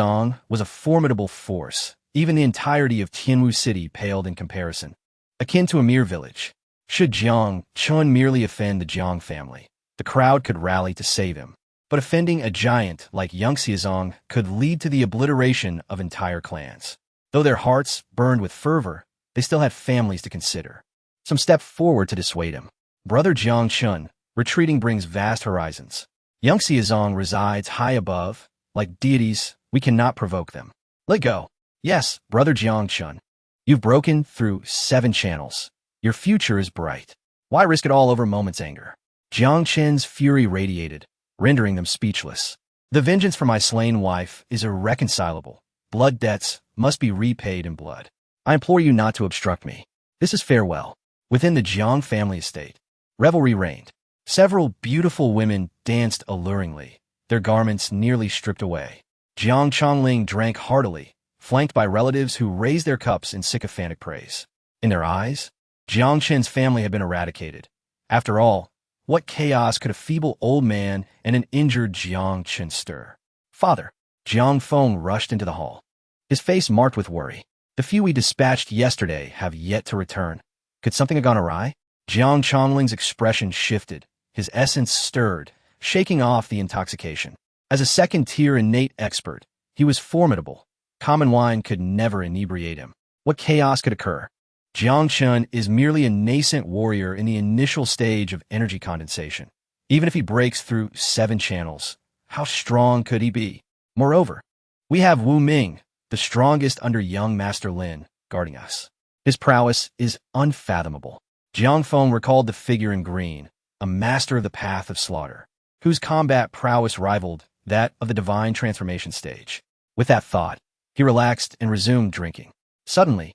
was a formidable force. Even the entirety of Tianwu City paled in comparison, akin to a mere village. Should Jiang Chen merely offend the Jiang family, the crowd could rally to save him. But offending a giant like Yangtze could lead to the obliteration of entire clans. Though their hearts burned with fervor, they still had families to consider. Some stepped forward to dissuade him. Brother Jiang Chen, retreating brings vast horizons. Yangtze resides high above. Like deities, we cannot provoke them. Let go. Yes, Brother Jiang Chen. You've broken through 7 channels. Your future is bright. Why risk it all over a moment's anger? Jiang Chen's fury radiated, rendering them speechless. The vengeance for my slain wife is irreconcilable. Blood debts must be repaid in blood. I implore you not to obstruct me. This is farewell. Within the Jiang family estate, revelry reigned. Several beautiful women danced alluringly, their garments nearly stripped away. Jiang Chongling drank heartily, flanked by relatives who raised their cups in sycophantic praise. In their eyes, Jiang Chen's family had been eradicated. After all, what chaos could a feeble old man and an injured Jiang Chen stir? Father, Jiang Feng rushed into the hall, his face marked with worry. The few we dispatched yesterday have yet to return. Could something have gone awry? Jiang Chongling's expression shifted, his essence stirred, shaking off the intoxication. As a second-tier innate expert, he was formidable. Common wine could never inebriate him. What chaos could occur? Jiang Chen is merely a nascent warrior in the initial stage of energy condensation. Even if he breaks through 7 channels, how strong could he be? Moreover, we have Wu Ming, the strongest under young Master Lin, guarding us. His prowess is unfathomable. Jiang Feng recalled the figure in green, a master of the path of slaughter, whose combat prowess rivaled that of the divine transformation stage. With that thought, he relaxed and resumed drinking. Suddenly,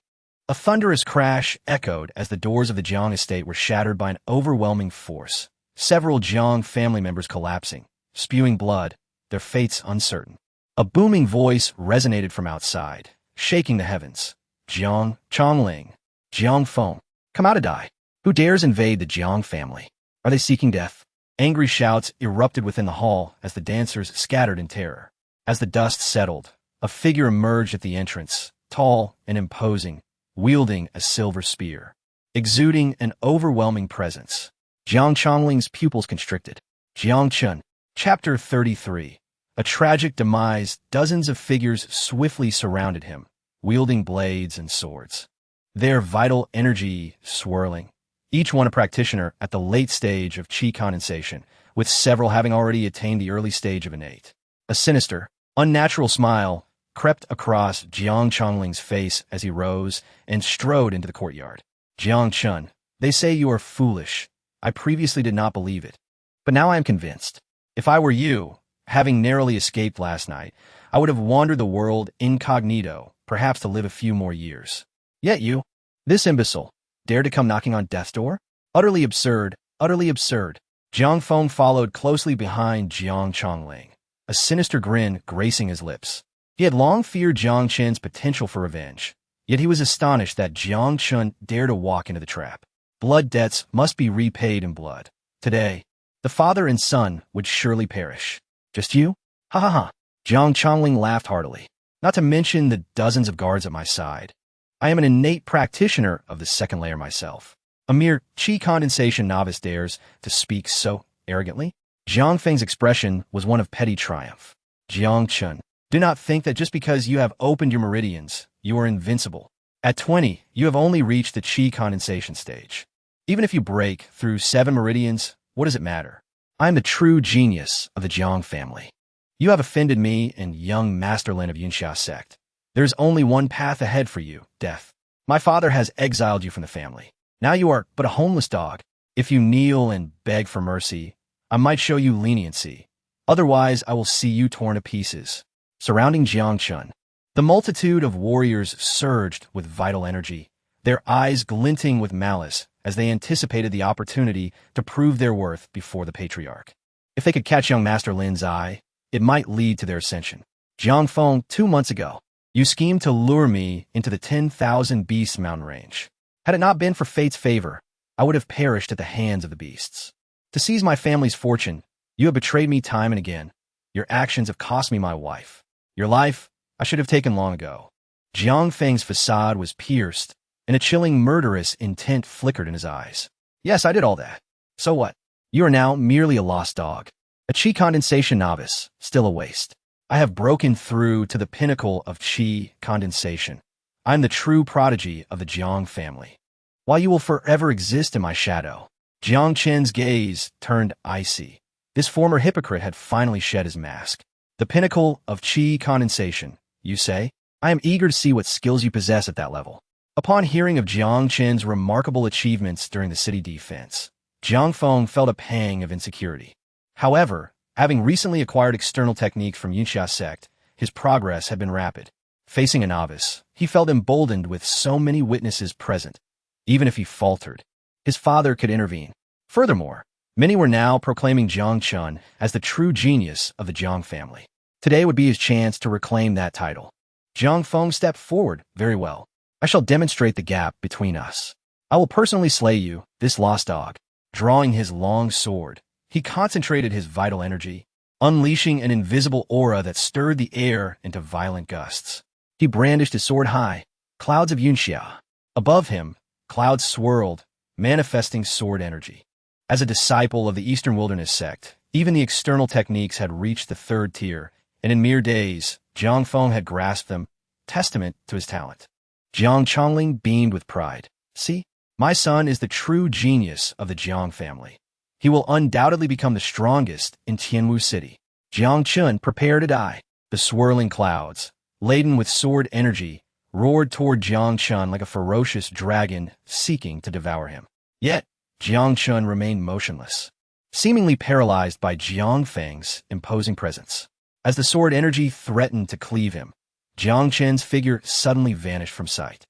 a thunderous crash echoed as the doors of the Jiang estate were shattered by an overwhelming force. Several Jiang family members collapsing, spewing blood, their fates uncertain. A booming voice resonated from outside, shaking the heavens. Jiang Chongling, Jiang Feng, come out to die. Who dares invade the Jiang family? Are they seeking death? Angry shouts erupted within the hall as the dancers scattered in terror. As the dust settled, a figure emerged at the entrance, tall and imposing, wielding a silver spear, exuding an overwhelming presence. Jiang Chongling's pupils constricted. Jiang Chen, Chapter 33. A tragic demise. Dozens of figures swiftly surrounded him, wielding blades and swords, their vital energy swirling. Each one a practitioner at the late stage of chi condensation, with several having already attained the early stage of innate. A sinister, unnatural smile crept across Jiang Chongling's face as he rose and strode into the courtyard. Jiang Chen, they say you are foolish. I previously did not believe it, but now I am convinced. If I were you, having narrowly escaped last night, I would have wandered the world incognito, perhaps to live a few more years. Yet you, this imbecile, dare to come knocking on death's door? Utterly absurd, utterly absurd. Jiang Feng followed closely behind Jiang Chongling, a sinister grin gracing his lips. He had long feared Jiang Chen's potential for revenge, yet he was astonished that Jiang Chen dared to walk into the trap. Blood debts must be repaid in blood. Today, the father and son would surely perish. Just you? Ha ha ha. Jiang Chongling laughed heartily. Not to mention the dozens of guards at my side. I am an innate practitioner of the second layer myself. A mere chi condensation novice dares to speak so arrogantly? Jiang Feng's expression was one of petty triumph. Jiang Chen, do not think that just because you have opened your meridians, you are invincible. At 20, you have only reached the qi condensation stage. Even if you break through 7 meridians, what does it matter? I am the true genius of the Jiang family. You have offended me and young masterlin of Yunxia sect. There is only one path ahead for you, death. My father has exiled you from the family. Now you are but a homeless dog. If you kneel and beg for mercy, I might show you leniency. Otherwise, I will see you torn to pieces. Surrounding Jiang Chen, the multitude of warriors surged with vital energy, their eyes glinting with malice as they anticipated the opportunity to prove their worth before the patriarch. If they could catch young Master Lin's eye, it might lead to their ascension. Jiang Feng, 2 months ago, you schemed to lure me into the 10,000 Beasts mountain range. Had it not been for fate's favor, I would have perished at the hands of the beasts. To seize my family's fortune, you have betrayed me time and again. Your actions have cost me my wife. Your life, I should have taken long ago. Jiang Feng's facade was pierced, and a chilling murderous intent flickered in his eyes. Yes, I did all that. So what? You are now merely a lost dog. A qi condensation novice, still a waste. I have broken through to the pinnacle of qi condensation. I am the true prodigy of the Jiang family. While you will forever exist in my shadow. Jiang Chen's gaze turned icy. This former hypocrite had finally shed his mask. The pinnacle of qi condensation, you say? I am eager to see what skills you possess at that level. Upon hearing of Jiang Chen's remarkable achievements during the city defense, Jiang Feng felt a pang of insecurity. However, having recently acquired external techniques from Yunxia sect, his progress had been rapid. Facing a novice, he felt emboldened with so many witnesses present. Even if he faltered, his father could intervene. Furthermore, many were now proclaiming Jiang Chen as the true genius of the Jiang family. Today would be his chance to reclaim that title. Jiang Feng stepped forward. Very well. I shall demonstrate the gap between us. I will personally slay you, this lost dog. Drawing his long sword, he concentrated his vital energy, unleashing an invisible aura that stirred the air into violent gusts. He brandished his sword high, clouds of Yunxia. Above him, clouds swirled, manifesting sword energy. As a disciple of the Eastern Wilderness sect, even the external techniques had reached the 3rd tier, and in mere days, Jiang Feng had grasped them, testament to his talent. Jiang Chongling beamed with pride. See, my son is the true genius of the Jiang family. He will undoubtedly become the strongest in Tianwu City. Jiang Chen prepared to die. The swirling clouds, laden with sword energy, roared toward Jiang Chen like a ferocious dragon seeking to devour him. Yet, Jiang Chen remained motionless, seemingly paralyzed by Jiang Feng's imposing presence. As the sword energy threatened to cleave him, Jiang Chen's figure suddenly vanished from sight.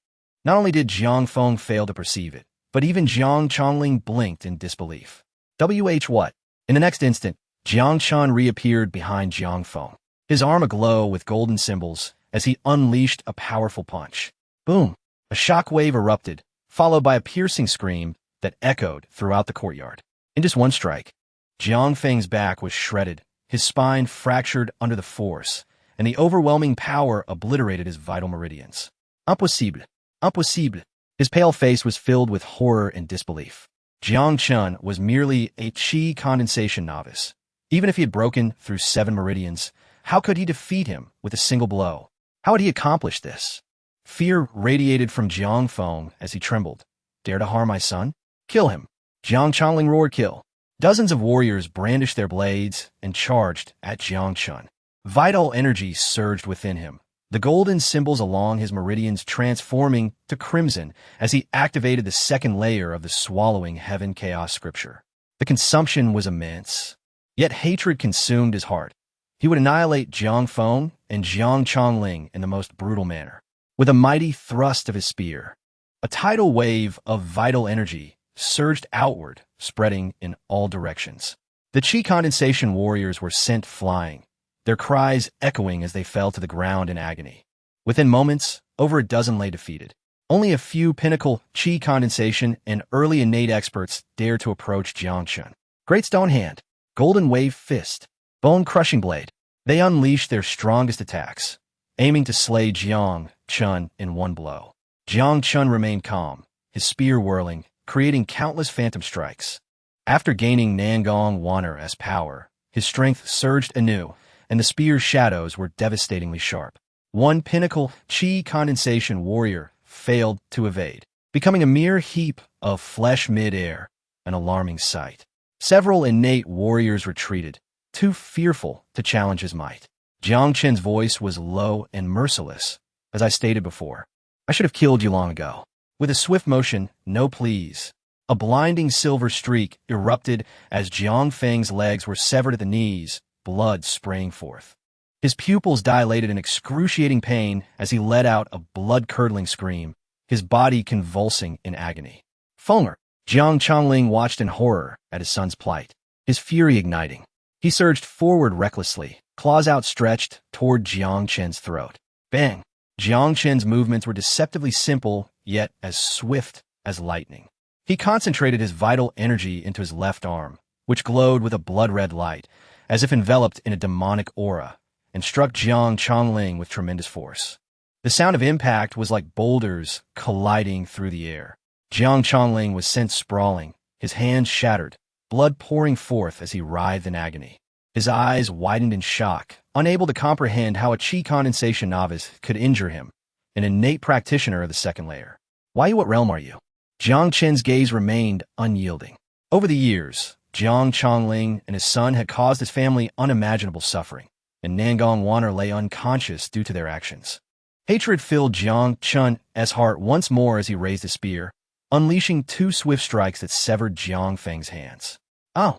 Not only did Jiang Feng fail to perceive it, but even Jiang Chongling blinked in disbelief. What? In the next instant, Jiang Chen reappeared behind Jiang Feng, his arm aglow with golden symbols as he unleashed a powerful punch. Boom! A shockwave erupted, followed by a piercing scream that echoed throughout the courtyard. In just one strike, Jiang Feng's back was shredded, his spine fractured under the force, and the overwhelming power obliterated his vital meridians. Impossible! Impossible! His pale face was filled with horror and disbelief. Jiang Chen was merely a qi condensation novice. Even if he had broken through 7 meridians, how could he defeat him with a single blow? How had he accomplished this? Fear radiated from Jiang Feng as he trembled. Dare to harm my son? Kill him! Jiang Chongling roared kill. Dozens of warriors brandished their blades and charged at Jiang Chen. Vital energy surged within him, the golden symbols along his meridians transforming to crimson as he activated the 2nd layer of the swallowing heaven chaos scripture. The consumption was immense, yet hatred consumed his heart. He would annihilate Jiang Feng and Jiang Chongling in the most brutal manner. With a mighty thrust of his spear, a tidal wave of vital energy surged outward, spreading in all directions. The qi condensation warriors were sent flying, their cries echoing as they fell to the ground in agony. Within moments, over a dozen lay defeated. Only a few pinnacle qi condensation and early innate experts dared to approach Jiang Chen. Great stone hand, golden wave fist, bone-crushing blade. They unleashed their strongest attacks, aiming to slay Jiang Chen in one blow. Jiang Chen remained calm, his spear whirling, creating countless phantom strikes. After gaining Nangong Wanner's power, his strength surged anew, and the spear's shadows were devastatingly sharp. One pinnacle chi condensation warrior failed to evade, becoming a mere heap of flesh mid-air, an alarming sight. Several innate warriors retreated, too fearful to challenge his might. Jiang Chen's voice was low and merciless, as I stated before. I should have killed you long ago. With a swift motion, no please. A blinding silver streak erupted as Jiang Feng's legs were severed at the knees, blood spraying forth. His pupils dilated in excruciating pain as he let out a blood-curdling scream, his body convulsing in agony. Fenger! Jiang Chongling watched in horror at his son's plight, his fury igniting. He surged forward recklessly, claws outstretched toward Jiang Chen's throat. Bang! Jiang Chen's movements were deceptively simple, yet as swift as lightning. He concentrated his vital energy into his left arm, which glowed with a blood-red light, as if enveloped in a demonic aura, and struck Jiang Chongling with tremendous force. The sound of impact was like boulders colliding through the air. Jiang Chongling was sent sprawling, his hands shattered, blood pouring forth as he writhed in agony. His eyes widened in shock, unable to comprehend how a chi condensation novice could injure him, an innate practitioner of the second layer. Why, what realm are you? Jiang Chen's gaze remained unyielding. Over the years, Jiang Chongling and his son had caused his family unimaginable suffering, and Nangong Wanner lay unconscious due to their actions. Hatred filled Jiang Chen's heart once more as he raised his spear, unleashing two swift strikes that severed Jiang Feng's hands. Oh,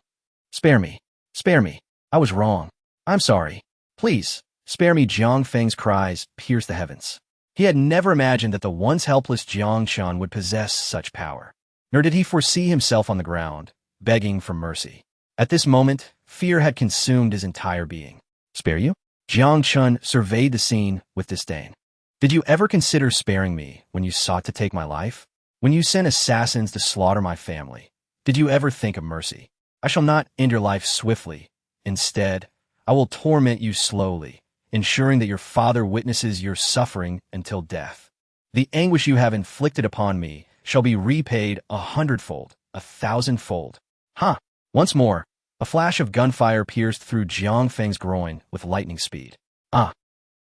spare me. Spare me. I was wrong. I'm sorry. Please, spare me. Jiang Feng's cries pierced the heavens. He had never imagined that the once helpless Jiang Chen would possess such power, nor did he foresee himself on the ground, begging for mercy. At this moment, fear had consumed his entire being. Spare you? Jiang Chen surveyed the scene with disdain. Did you ever consider sparing me when you sought to take my life? When you sent assassins to slaughter my family, did you ever think of mercy? I shall not end your life swiftly. Instead, I will torment you slowly, ensuring that your father witnesses your suffering until death. The anguish you have inflicted upon me shall be repaid 100-fold, 1,000-fold. Ha! Once more, a flash of gunfire pierced through Jiang Feng's groin with lightning speed. Ah!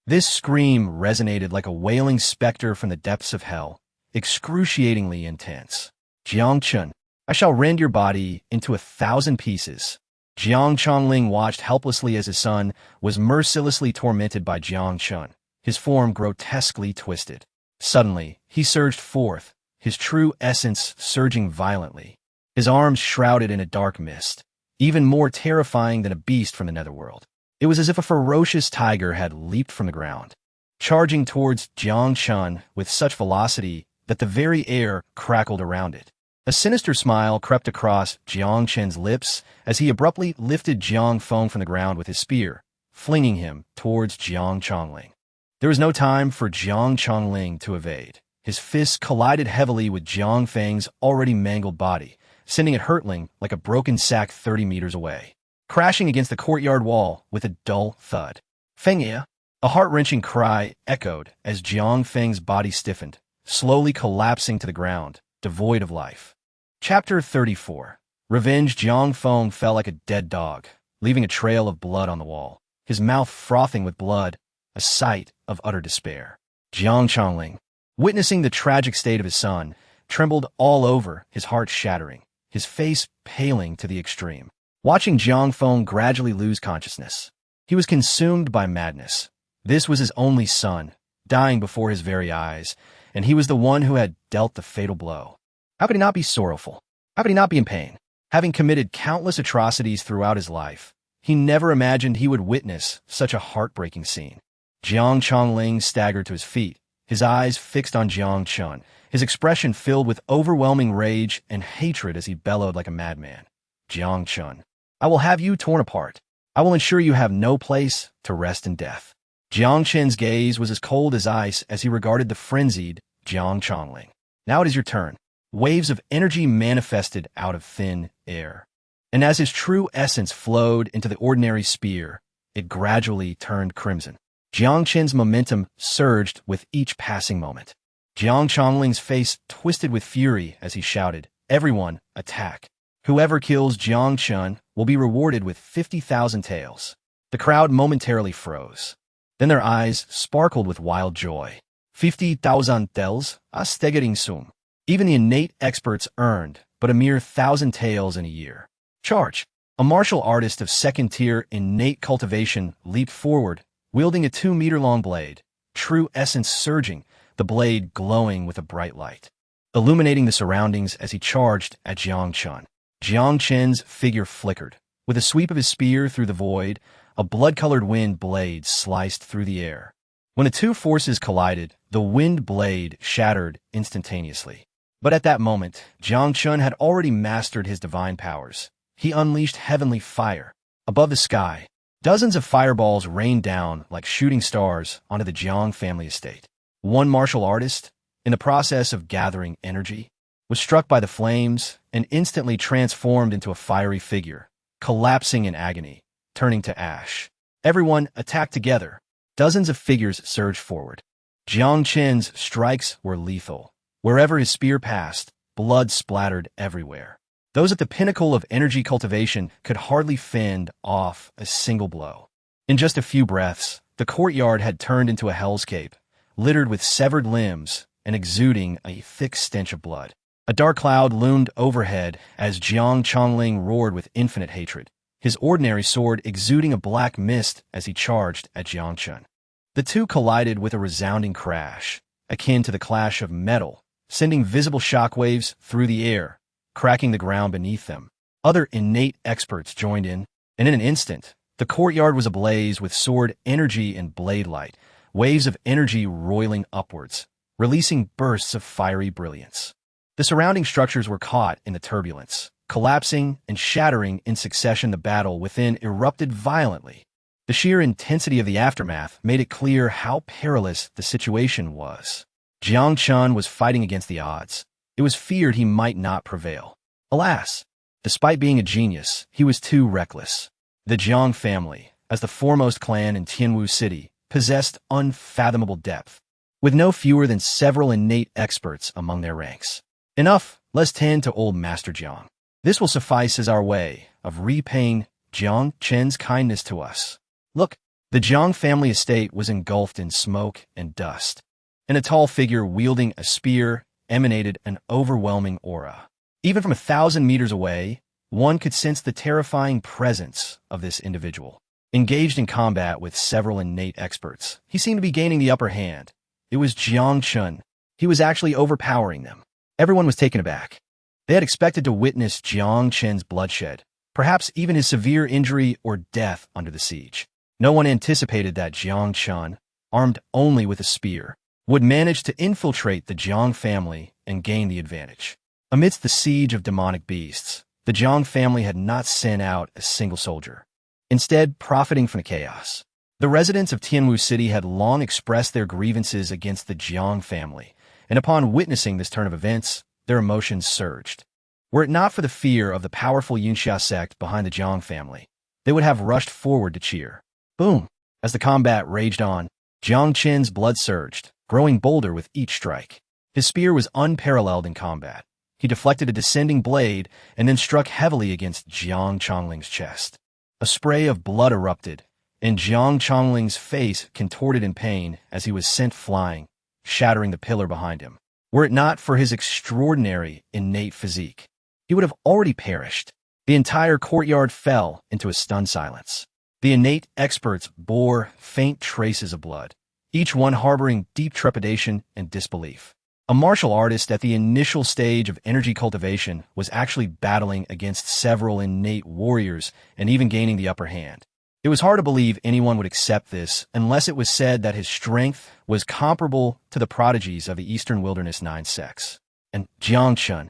This scream resonated like a wailing specter from the depths of hell, excruciatingly intense. Jiang Chen, I shall rend your body into 1,000 pieces. Jiang Chongling watched helplessly as his son was mercilessly tormented by Jiang Chen, his form grotesquely twisted. Suddenly, he surged forth, his true essence surging violently, his arms shrouded in a dark mist, even more terrifying than a beast from the netherworld. It was as if a ferocious tiger had leaped from the ground, charging towards Jiang Chen with such velocity that the very air crackled around it. A sinister smile crept across Jiang Chen's lips as he abruptly lifted Jiang Feng from the ground with his spear, flinging him towards Jiang Chongling. There was no time for Jiang Chongling to evade. His fists collided heavily with Jiang Feng's already mangled body, sending it hurtling like a broken sack 30 meters away, crashing against the courtyard wall with a dull thud. Fengya! A heart-wrenching cry echoed as Jiang Feng's body stiffened, slowly collapsing to the ground, devoid of life. Chapter 34. Revenge. Jiang Feng fell like a dead dog, leaving a trail of blood on the wall, his mouth frothing with blood, a sight of utter despair. Jiang Chongling, witnessing the tragic state of his son, trembled all over, his heart shattering, his face paling to the extreme. Watching Jiang Feng gradually lose consciousness, he was consumed by madness. This was his only son, dying before his very eyes, and he was the one who had dealt the fatal blow. How could he not be sorrowful? How could he not be in pain? Having committed countless atrocities throughout his life, he never imagined he would witness such a heartbreaking scene. Jiang Chongling staggered to his feet, his eyes fixed on Jiang Chen, his expression filled with overwhelming rage and hatred as he bellowed like a madman. Jiang Chen, I will have you torn apart. I will ensure you have no place to rest in death. Jiang Chen's gaze was as cold as ice as he regarded the frenzied Jiang Chongling. Now it is your turn. Waves of energy manifested out of thin air, and as his true essence flowed into the ordinary spear, it gradually turned crimson. Jiang Chen's momentum surged with each passing moment. Jiang Chongling's face twisted with fury as he shouted, "Everyone, attack!" Whoever kills Jiang Chen will be rewarded with 50,000 taels. The crowd momentarily froze. Then their eyes sparkled with wild joy. 50,000 taels? A staggering sum. Even the innate experts earned but a mere 1,000 taels in a year. Charge! A martial artist of second-tier innate cultivation leaped forward, wielding a 2-meter-long blade, true essence surging, the blade glowing with a bright light, illuminating the surroundings as he charged at Jiang Chen. Jiang Chen's figure flickered. With a sweep of his spear through the void, a blood-colored wind blade sliced through the air. When the two forces collided, the wind blade shattered instantaneously. But at that moment, Jiang Chen had already mastered his divine powers. He unleashed heavenly fire. Above the sky, dozens of fireballs rained down like shooting stars onto the Jiang family estate. One martial artist, in the process of gathering energy, was struck by the flames and instantly transformed into a fiery figure, collapsing in agony, turning to ash. Everyone attacked together. Dozens of figures surged forward. Jiang Chen's strikes were lethal. Wherever his spear passed, blood splattered everywhere. Those at the pinnacle of energy cultivation could hardly fend off a single blow. In just a few breaths, the courtyard had turned into a hellscape, littered with severed limbs and exuding a thick stench of blood. A dark cloud loomed overhead as Jiang Chongling roared with infinite hatred, his ordinary sword exuding a black mist as he charged at Jiang Chen. The two collided with a resounding crash, akin to the clash of metal, sending visible shockwaves through the air, cracking the ground beneath them. Other innate experts joined in, and in an instant, the courtyard was ablaze with sword energy and blade light, waves of energy roiling upwards, releasing bursts of fiery brilliance. The surrounding structures were caught in the turbulence, collapsing and shattering in succession. The battle within erupted violently. The sheer intensity of the aftermath made it clear how perilous the situation was. Jiang Chen was fighting against the odds. It was feared he might not prevail. Alas, despite being a genius, he was too reckless. The Jiang family, as the foremost clan in Tianwu City, possessed unfathomable depth, with no fewer than several innate experts among their ranks. Enough, let's tend to old Master Jiang. This will suffice as our way of repaying Jiang Chen's kindness to us. Look, the Jiang family estate was engulfed in smoke and dust, and a tall figure wielding a spear emanated an overwhelming aura. Even from 1,000 meters away, one could sense the terrifying presence of this individual. Engaged in combat with several innate experts, he seemed to be gaining the upper hand. It was Jiang Chen. He was actually overpowering them. Everyone was taken aback. They had expected to witness Jiang Chen's bloodshed, perhaps even his severe injury or death under the siege. No one anticipated that Jiang Chen, armed only with a spear, would manage to infiltrate the Jiang family and gain the advantage. Amidst the siege of demonic beasts, the Jiang family had not sent out a single soldier, instead profiting from the chaos. The residents of Tianwu City had long expressed their grievances against the Jiang family, and upon witnessing this turn of events, their emotions surged. Were it not for the fear of the powerful Yunxia sect behind the Jiang family, they would have rushed forward to cheer. Boom! As the combat raged on, Jiang Chen's blood surged, growing bolder with each strike. His spear was unparalleled in combat. He deflected a descending blade and then struck heavily against Jiang Chongling's chest. A spray of blood erupted, and Jiang Chongling's face contorted in pain as he was sent flying, shattering the pillar behind him. Were it not for his extraordinary innate physique, he would have already perished. The entire courtyard fell into a stunned silence. The innate experts bore faint traces of blood, each one harboring deep trepidation and disbelief. A martial artist at the initial stage of energy cultivation was actually battling against several innate warriors and even gaining the upper hand. It was hard to believe anyone would accept this unless it was said that his strength was comparable to the prodigies of the Eastern Wilderness 9 sects. And Jiang Chen,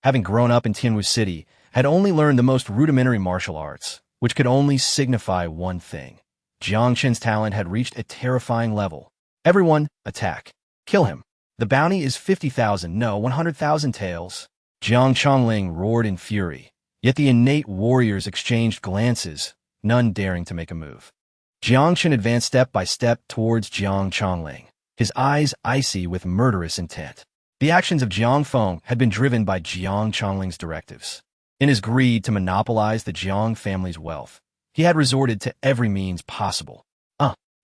having grown up in Tianwu City, had only learned the most rudimentary martial arts, which could only signify one thing. Jiang Chen's talent had reached a terrifying level. Everyone, attack. Kill him. The bounty is 50,000, no, 100,000 taels. Jiang Chongling roared in fury, yet the innate warriors exchanged glances, none daring to make a move. Jiang Chen advanced step by step towards Jiang Chongling, his eyes icy with murderous intent. The actions of Jiang Feng had been driven by Jiang Chongling's directives. In his greed to monopolize the Jiang family's wealth, he had resorted to every means possible.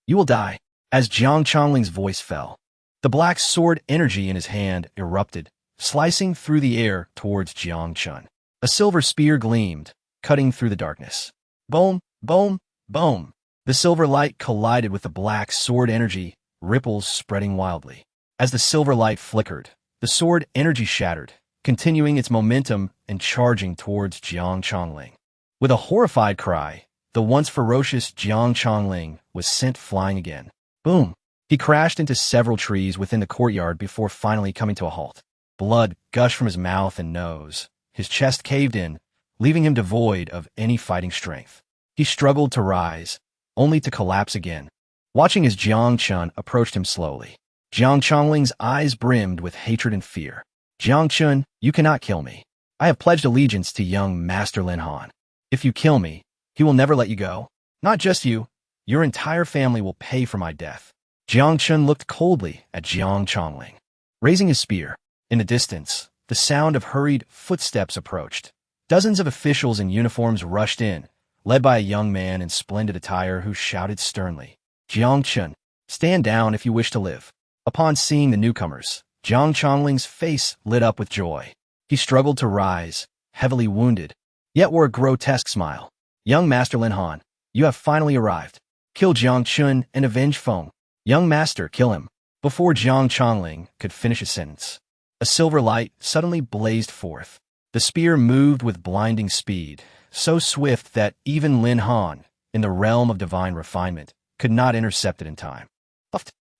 You will die. As Jiang Changling's voice fell, the black sword energy in his hand erupted, slicing through the air towards Jiang Chen. A silver spear gleamed, cutting through the darkness. Boom, boom, boom. The silver light collided with the black sword energy, ripples spreading wildly. As the silver light flickered, the sword energy shattered, continuing its momentum and charging towards Jiang Changling. With a horrified cry, the once ferocious Jiang Changling was sent flying again. Boom! He crashed into several trees within the courtyard before finally coming to a halt. Blood gushed from his mouth and nose. His chest caved in, leaving him devoid of any fighting strength. He struggled to rise, only to collapse again. Watching as Jiang Chen approached him slowly, Jiang Changling's eyes brimmed with hatred and fear. Jiang Chen, you cannot kill me. I have pledged allegiance to young Master Lin Han. If you kill me, he will never let you go. Not just you, your entire family will pay for my death. Jiang Chen looked coldly at Jiang Changling. Raising his spear, in the distance, the sound of hurried footsteps approached. Dozens of officials in uniforms rushed in, led by a young man in splendid attire who shouted sternly, Jiang Chen, stand down if you wish to live. Upon seeing the newcomers, Jiang Changling's face lit up with joy. He struggled to rise, heavily wounded, yet wore a grotesque smile. Young Master Lin Han, you have finally arrived. Kill Jiang Chen and avenge Feng. Young Master, kill him. Before Jiang Changling could finish his sentence, a silver light suddenly blazed forth. The spear moved with blinding speed, so swift that even Lin Han, in the realm of divine refinement, could not intercept it in time.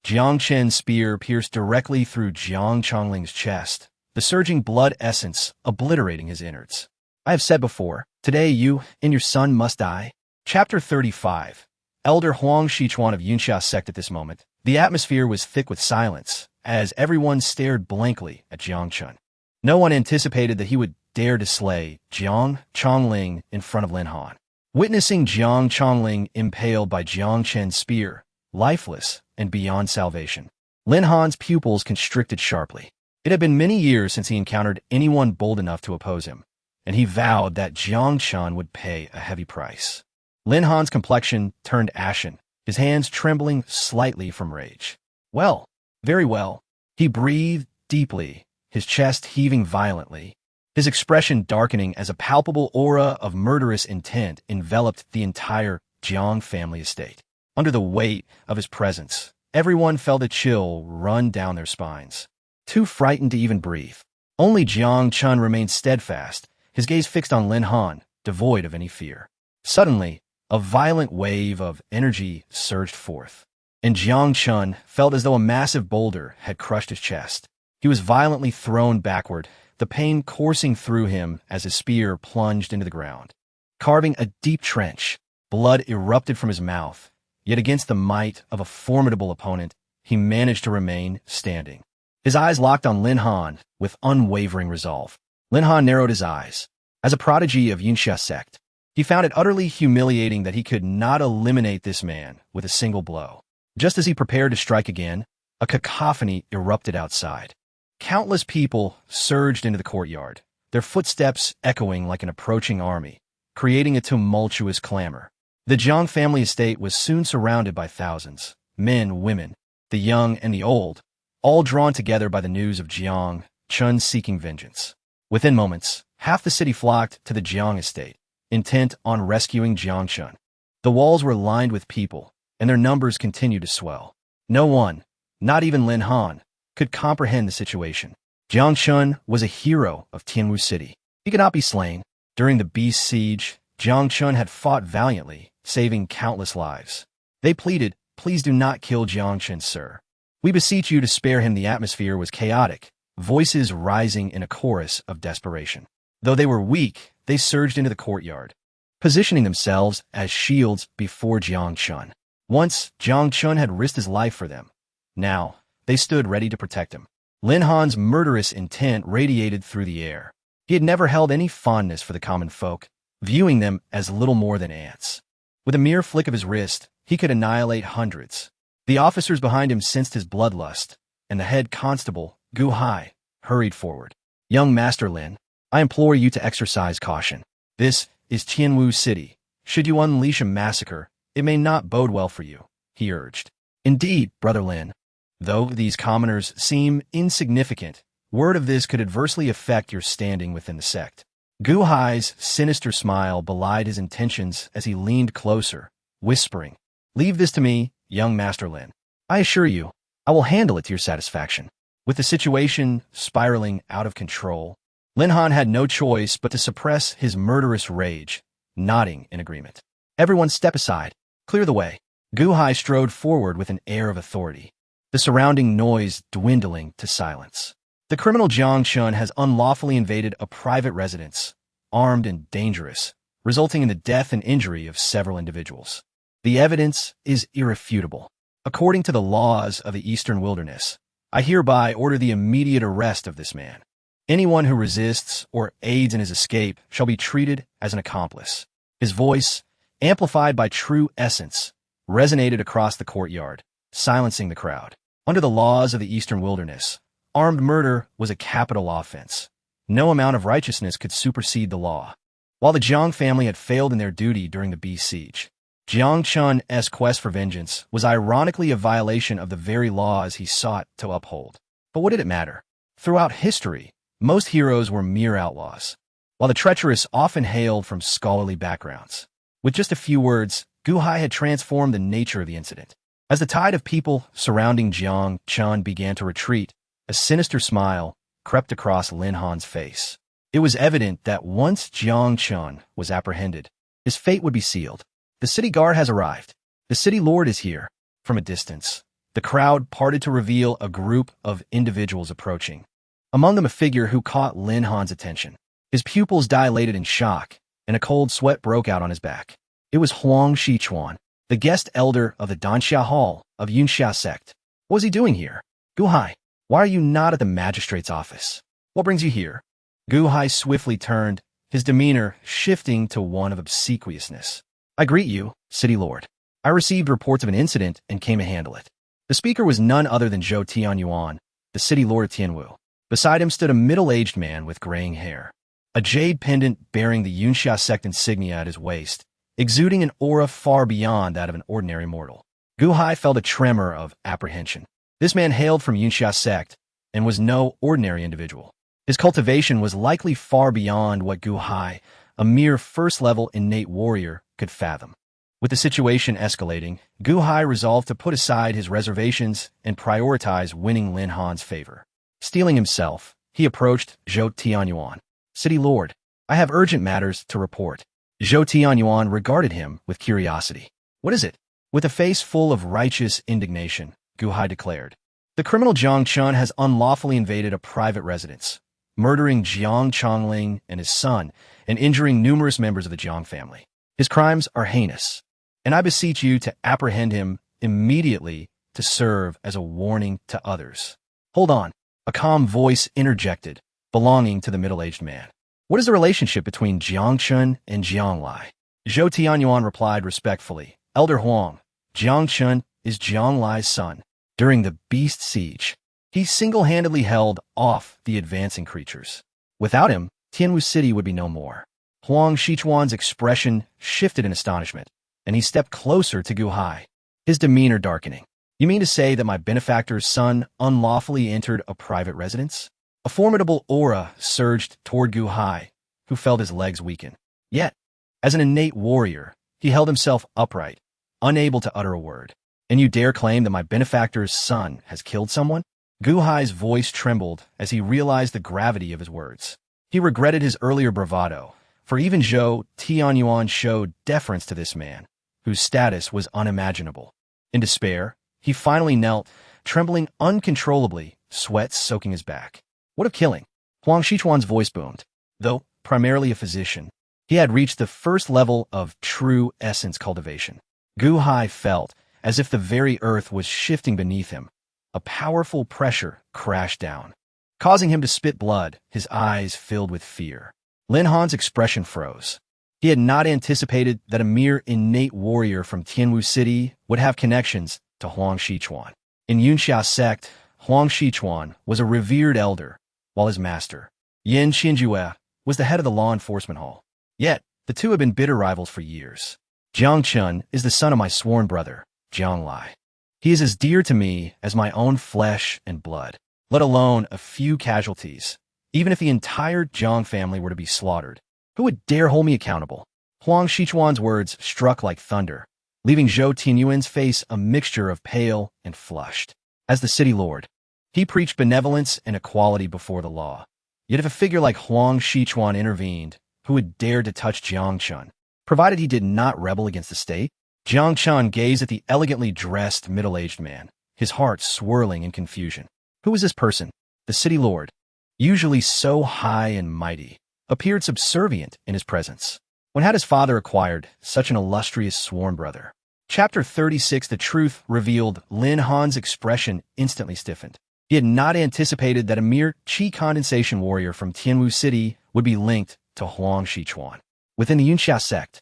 Jiang Chen's spear pierced directly through Jiang Changling's chest, the surging blood essence obliterating his innards. I have said before, today you and your son must die. Chapter 35. Elder Huang Shichuan of Yunxia sect. At this moment, the atmosphere was thick with silence, as everyone stared blankly at Jiang Chen. No one anticipated that he would dare to slay Jiang Changling in front of Lin Han. Witnessing Jiang Changling impaled by Jiang Chen's spear, lifeless and beyond salvation, Lin Han's pupils constricted sharply. It had been many years since he encountered anyone bold enough to oppose him, and he vowed that Jiang Chen would pay a heavy price. Lin Han's complexion turned ashen, his hands trembling slightly from rage. Well, very well. He breathed deeply, his chest heaving violently, his expression darkening as a palpable aura of murderous intent enveloped the entire Jiang family estate. Under the weight of his presence, everyone felt a chill run down their spines, too frightened to even breathe. Only Jiang Chen remained steadfast, his gaze fixed on Lin Han, devoid of any fear. Suddenly, a violent wave of energy surged forth, and Jiang Chen felt as though a massive boulder had crushed his chest. He was violently thrown backward, the pain coursing through him as his spear plunged into the ground. Carving a deep trench, blood erupted from his mouth, yet against the might of a formidable opponent, he managed to remain standing. His eyes locked on Lin Han with unwavering resolve. Lin Han narrowed his eyes. As a prodigy of Yunxia sect, he found it utterly humiliating that he could not eliminate this man with a single blow. Just as he prepared to strike again, a cacophony erupted outside. Countless people surged into the courtyard, their footsteps echoing like an approaching army, creating a tumultuous clamor. The Jiang family estate was soon surrounded by thousands, men, women, the young and the old, all drawn together by the news of Jiang Chen seeking vengeance. Within moments, half the city flocked to the Jiang estate, intent on rescuing Jiang Chen. The walls were lined with people, and their numbers continued to swell. No one, not even Lin Han, could comprehend the situation. Jiang Chen was a hero of Tianwu City. He could not be slain. During the Beast Siege, Jiang Chen had fought valiantly, saving countless lives. They pleaded, "Please do not kill Jiang Chen, sir. We beseech you to spare him." The atmosphere was chaotic, voices rising in a chorus of desperation. Though they were weak, they surged into the courtyard, positioning themselves as shields before Jiang Chen. Once, Jiang Chen had risked his life for them. Now, they stood ready to protect him. Lin Han's murderous intent radiated through the air. He had never held any fondness for the common folk, viewing them as little more than ants. With a mere flick of his wrist, he could annihilate hundreds. The officers behind him sensed his bloodlust, and the head constable, Gu Hai, hurried forward. "Young Master Lin, I implore you to exercise caution. This is Tianwu City. Should you unleash a massacre, it may not bode well for you, he urged. Indeed, Brother Lin. Though these commoners seem insignificant, word of this could adversely affect your standing within the sect. Gu Hai's sinister smile belied his intentions as he leaned closer, whispering, Leave this to me, young Master Lin. I assure you, I will handle it to your satisfaction. With the situation spiraling out of control, Lin Han had no choice but to suppress his murderous rage, nodding in agreement. Everyone step aside. Clear the way. Gu Hai strode forward with an air of authority, the surrounding noise dwindling to silence. The criminal Jiang Chen has unlawfully invaded a private residence, armed and dangerous, resulting in the death and injury of several individuals. The evidence is irrefutable. According to the laws of the Eastern Wilderness, I hereby order the immediate arrest of this man. Anyone who resists or aids in his escape shall be treated as an accomplice. His voice, amplified by true essence, resonated across the courtyard, silencing the crowd. Under the laws of the Eastern Wilderness, armed murder was a capital offense. No amount of righteousness could supersede the law. While the Jiang family had failed in their duty during the Beast Siege, Jiang Chen's quest for vengeance was ironically a violation of the very laws he sought to uphold. But what did it matter? Throughout history, most heroes were mere outlaws, while the treacherous often hailed from scholarly backgrounds. With just a few words, Gu Hai had transformed the nature of the incident. As the tide of people surrounding Jiang Chen began to retreat, a sinister smile crept across Lin Han's face. It was evident that once Jiang Chen was apprehended, his fate would be sealed. The city guard has arrived. The city lord is here. From a distance, the crowd parted to reveal a group of individuals approaching. Among them a figure who caught Lin Han's attention. His pupils dilated in shock, and a cold sweat broke out on his back. It was Huang Shichuan, the guest elder of the Danxia Hall of Yunxia sect. What was he doing here? Gu Hai, why are you not at the magistrate's office? What brings you here? Gu Hai swiftly turned, his demeanor shifting to one of obsequiousness. I greet you, city lord. I received reports of an incident and came to handle it. The speaker was none other than Zhou Tianyuan, the city lord of Tianwu. Beside him stood a middle-aged man with graying hair, a jade pendant bearing the Yunxia sect insignia at his waist, exuding an aura far beyond that of an ordinary mortal. Gu Hai felt a tremor of apprehension. This man hailed from Yunxia sect and was no ordinary individual. His cultivation was likely far beyond what Gu Hai, a mere first-level innate warrior, could fathom. With the situation escalating, Gu Hai resolved to put aside his reservations and prioritize winning Lin Han's favor. Steeling himself, he approached Zhou Tianyuan. City Lord, I have urgent matters to report. Zhou Tianyuan regarded him with curiosity. What is it? With a face full of righteous indignation, Gu Hai declared. The criminal Jiang Chen has unlawfully invaded a private residence, murdering Jiang Chongling and his son, and injuring numerous members of the Jiang family. His crimes are heinous, and I beseech you to apprehend him immediately to serve as a warning to others. Hold on, a calm voice interjected, belonging to the middle-aged man. What is the relationship between Jiang Chen and Jiang Lai? Zhou Tianyuan replied respectfully, Elder Huang, Jiang Chen is Jiang Lai's son. During the Beast Siege, he single-handedly held off the advancing creatures. Without him, Tianwu City would be no more. Huang Shichuan's expression shifted in astonishment, and he stepped closer to Gu Hai, his demeanor darkening. You mean to say that my benefactor's son unlawfully entered a private residence? A formidable aura surged toward Gu Hai, who felt his legs weaken. Yet, as an innate warrior, he held himself upright, unable to utter a word. And you dare claim that my benefactor's son has killed someone? Gu Hai's voice trembled as he realized the gravity of his words. He regretted his earlier bravado, for even Zhou Tianyuan showed deference to this man, whose status was unimaginable. In despair, he finally knelt, trembling uncontrollably, sweat soaking his back. What of killing? Huang Shichuan's voice boomed. Though primarily a physician, he had reached the first level of true essence cultivation. Gu Hai felt as if the very earth was shifting beneath him. A powerful pressure crashed down, causing him to spit blood, his eyes filled with fear. Lin Han's expression froze. He had not anticipated that a mere innate warrior from Tianwu City would have connections to Huang Shichuan. In Yunxia sect, Huang Shichuan was a revered elder, while his master, Yin Xinjue, was the head of the law enforcement hall. Yet, the two had been bitter rivals for years. Jiang Chen is the son of my sworn brother, Jiang Lai. He is as dear to me as my own flesh and blood, let alone a few casualties. Even if the entire Jiang family were to be slaughtered, who would dare hold me accountable? Huang Xichuan's words struck like thunder, leaving Zhou Tianyuan's face a mixture of pale and flushed. As the city lord, he preached benevolence and equality before the law. Yet if a figure like Huang Xichuan intervened, who would dare to touch Jiang Chen, provided he did not rebel against the state? Jiang Chen gazed at the elegantly dressed middle-aged man, his heart swirling in confusion. Who was this person? The city lord, usually so high and mighty, appeared subservient in his presence. When had his father acquired such an illustrious sworn brother? Chapter 36. The truth revealed. Lin Han's expression instantly stiffened. He had not anticipated that a mere qi condensation warrior from Tianwu City would be linked to Huang Xichuan. Within the Yunxia sect,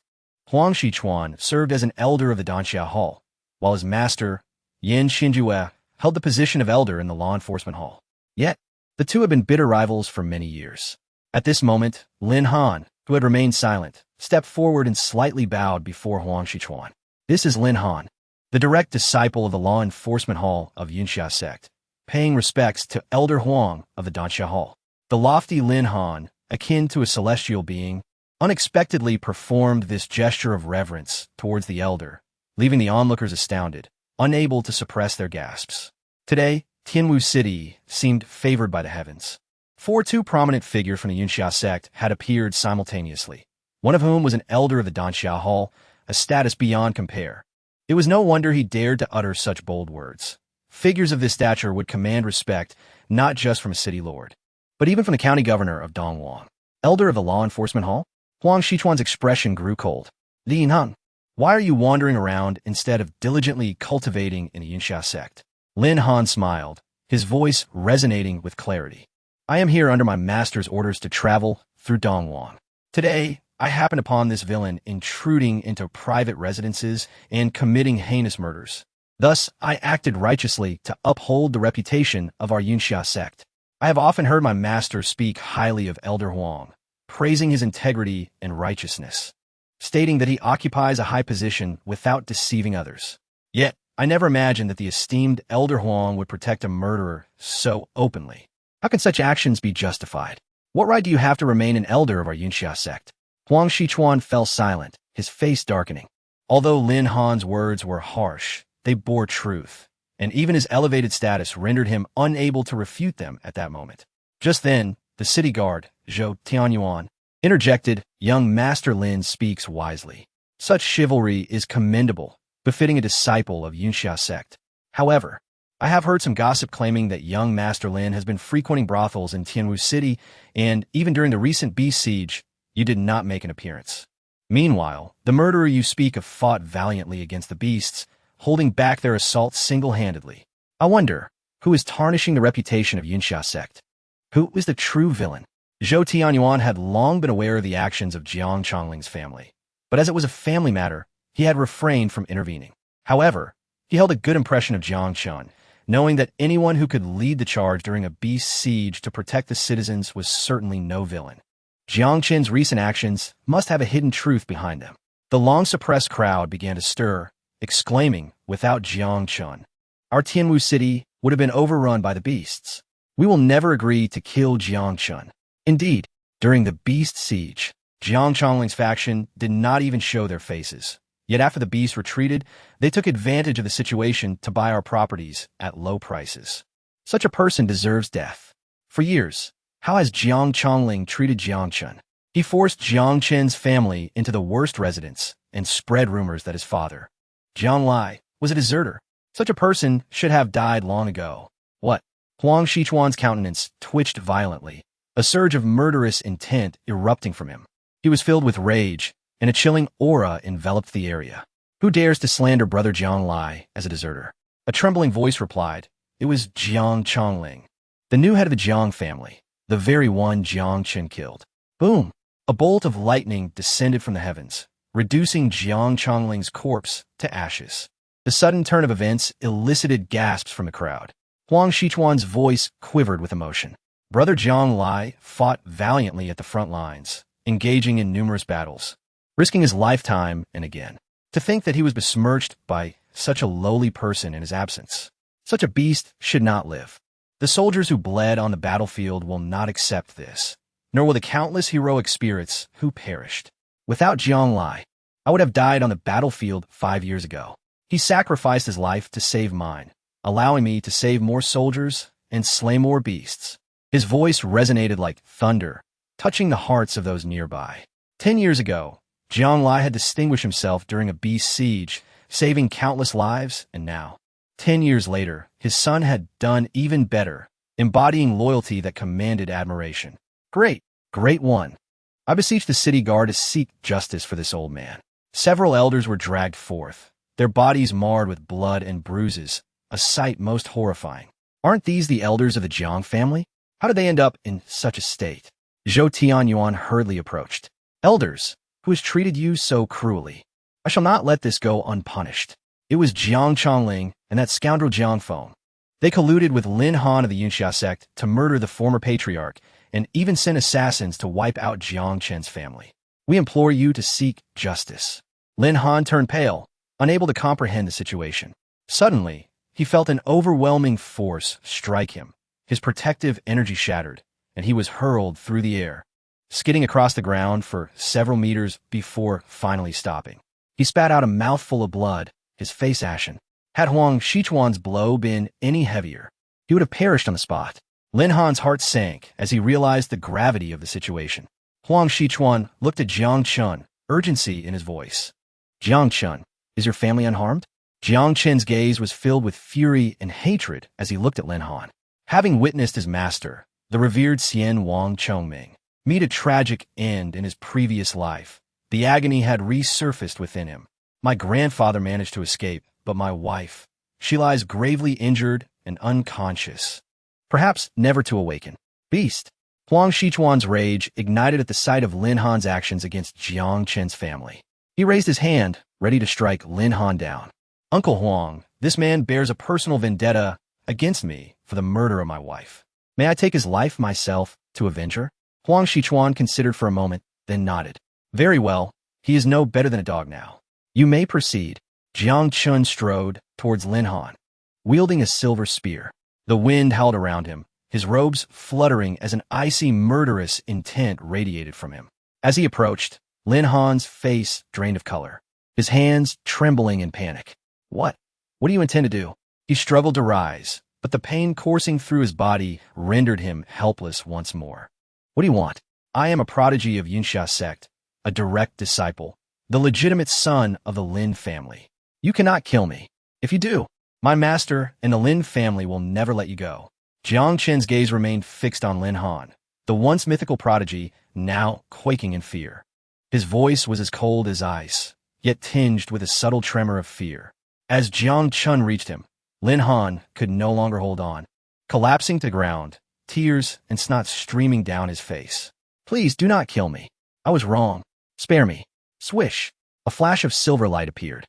Huang Xichuan served as an elder of the Danxia Hall, while his master, Yin Xinjue, held the position of elder in the law enforcement hall. Yet, the two had been bitter rivals for many years. At this moment, Lin Han, who had remained silent, stepped forward and slightly bowed before Huang Xichuan. This is Lin Han, the direct disciple of the law enforcement hall of Yunxia sect, paying respects to Elder Huang of the Danxia Hall. The lofty Lin Han, akin to a celestial being, unexpectedly performed this gesture of reverence towards the elder, leaving the onlookers astounded, unable to suppress their gasps. Today, Tianwu City seemed favored by the heavens. For two prominent figures from the Yunxia sect had appeared simultaneously, one of whom was an elder of the Danxia Hall, a status beyond compare. It was no wonder he dared to utter such bold words. Figures of this stature would command respect not just from a city lord, but even from the county governor of Dongwang. Elder of the law enforcement hall? Huang Xichuan's expression grew cold. Lin Han, why are you wandering around instead of diligently cultivating in the Yunxia sect? Lin Han smiled, his voice resonating with clarity. I am here under my master's orders to travel through Dongwang. Today, I happened upon this villain intruding into private residences and committing heinous murders. Thus, I acted righteously to uphold the reputation of our Yunxia sect. I have often heard my master speak highly of Elder Huang, praising his integrity and righteousness, stating that he occupies a high position without deceiving others. Yet, I never imagined that the esteemed Elder Huang would protect a murderer so openly. How can such actions be justified? What right do you have to remain an elder of our Yunxia sect? Huang Xichuan fell silent, his face darkening. Although Lin Han's words were harsh, they bore truth, and even his elevated status rendered him unable to refute them at that moment. Just then, the city guard, Zhou Tianyuan, interjected, Young Master Lin speaks wisely. Such chivalry is commendable, befitting a disciple of Yunxia sect. However, I have heard some gossip claiming that young Master Lin has been frequenting brothels in Tianwu City, and even during the recent beast siege, you did not make an appearance. Meanwhile, the murderer you speak of fought valiantly against the beasts, holding back their assault single-handedly. I wonder, who is tarnishing the reputation of Yunxia sect? Who is the true villain? Zhou Tianyuan had long been aware of the actions of Jiang Changling's family, but as it was a family matter, he had refrained from intervening. However, he held a good impression of Jiang Chen, knowing that anyone who could lead the charge during a beast siege to protect the citizens was certainly no villain. Jiang Chen's recent actions must have a hidden truth behind them. The long-suppressed crowd began to stir, exclaiming, without Jiang Chen, our Tianwu City would have been overrun by the beasts. We will never agree to kill Jiang Chen. Indeed, during the beast siege, Jiang Changling's faction did not even show their faces. Yet after the beasts retreated, they took advantage of the situation to buy our properties at low prices. Such a person deserves death. For years, how has Jiang Changling treated Jiang Chen? He forced Jiang Chen's family into the worst residence and spread rumors that his father, Jiang Lai, was a deserter. Such a person should have died long ago. What? Huang Xichuan's countenance twitched violently, a surge of murderous intent erupting from him. He was filled with rage, and a chilling aura enveloped the area. Who dares to slander brother Jiang Lai as a deserter? A trembling voice replied, it was Jiang Changling, the new head of the Jiang family, the very one Jiang Chen killed. Boom! A bolt of lightning descended from the heavens, reducing Jiang Changling's corpse to ashes. The sudden turn of events elicited gasps from the crowd. Huang Xichuan's voice quivered with emotion. Brother Jiang Lai fought valiantly at the front lines, engaging in numerous battles, risking his lifetime and again. To think that he was besmirched by such a lowly person in his absence. Such a beast should not live. The soldiers who bled on the battlefield will not accept this, nor will the countless heroic spirits who perished. Without Jiang Lai, I would have died on the battlefield 5 years ago. He sacrificed his life to save mine, allowing me to save more soldiers and slay more beasts. His voice resonated like thunder, touching the hearts of those nearby. 10 years ago, Jiang Lai had distinguished himself during a beast siege, saving countless lives, and now, 10 years later, his son had done even better, embodying loyalty that commanded admiration. Great one. I beseech the city guard to seek justice for this old man. Several elders were dragged forth, their bodies marred with blood and bruises, a sight most horrifying. Aren't these the elders of the Jiang family? How did they end up in such a state? Zhou Tianyuan hurriedly approached. Elders, who has treated you so cruelly? I shall not let this go unpunished. It was Jiang Chongling and that scoundrel Jiang Feng. They colluded with Lin Han of the Yunxia sect to murder the former patriarch and even sent assassins to wipe out Jiang Chen's family. We implore you to seek justice. Lin Han turned pale, unable to comprehend the situation. Suddenly, he felt an overwhelming force strike him. His protective energy shattered, and he was hurled through the air, skidding across the ground for several meters before finally stopping. He spat out a mouthful of blood, his face ashen. Had Huang Shichuan's blow been any heavier, he would have perished on the spot. Lin Han's heart sank as he realized the gravity of the situation. Huang Shichuan looked at Jiang Chen, urgency in his voice. Jiang Chen, is your family unharmed? Jiang Chen's gaze was filled with fury and hatred as he looked at Lin Han. Having witnessed his master, the revered Xian Wang Chongming, meet a tragic end in his previous life, the agony had resurfaced within him. My grandfather managed to escape, but my wife, she lies gravely injured and unconscious, perhaps never to awaken. Beast. Huang Shichuan's rage ignited at the sight of Lin Han's actions against Jiang Chen's family. He raised his hand, ready to strike Lin Han down. Uncle Huang, this man bears a personal vendetta against me for the murder of my wife. May I take his life myself to avenge her? Huang Shichuan considered for a moment, then nodded. Very well, he is no better than a dog now. You may proceed. Jiang Chen strode towards Lin Han, wielding a silver spear. The wind howled around him, his robes fluttering as an icy, murderous intent radiated from him. As he approached, Lin Han's face drained of color, his hands trembling in panic. What do you intend to do? He struggled to rise, but the pain coursing through his body rendered him helpless once more. What do you want? I am a prodigy of Yunxia sect, a direct disciple, the legitimate son of the Lin family. You cannot kill me. If you do, my master and the Lin family will never let you go. Jiang Chen's gaze remained fixed on Lin Han, the once mythical prodigy, now quaking in fear. His voice was as cold as ice, yet tinged with a subtle tremor of fear. As Jiang Chen reached him, Lin Han could no longer hold on, collapsing to ground, tears and snot streaming down his face. Please do not kill me. I was wrong. Spare me. Swish. A flash of silver light appeared.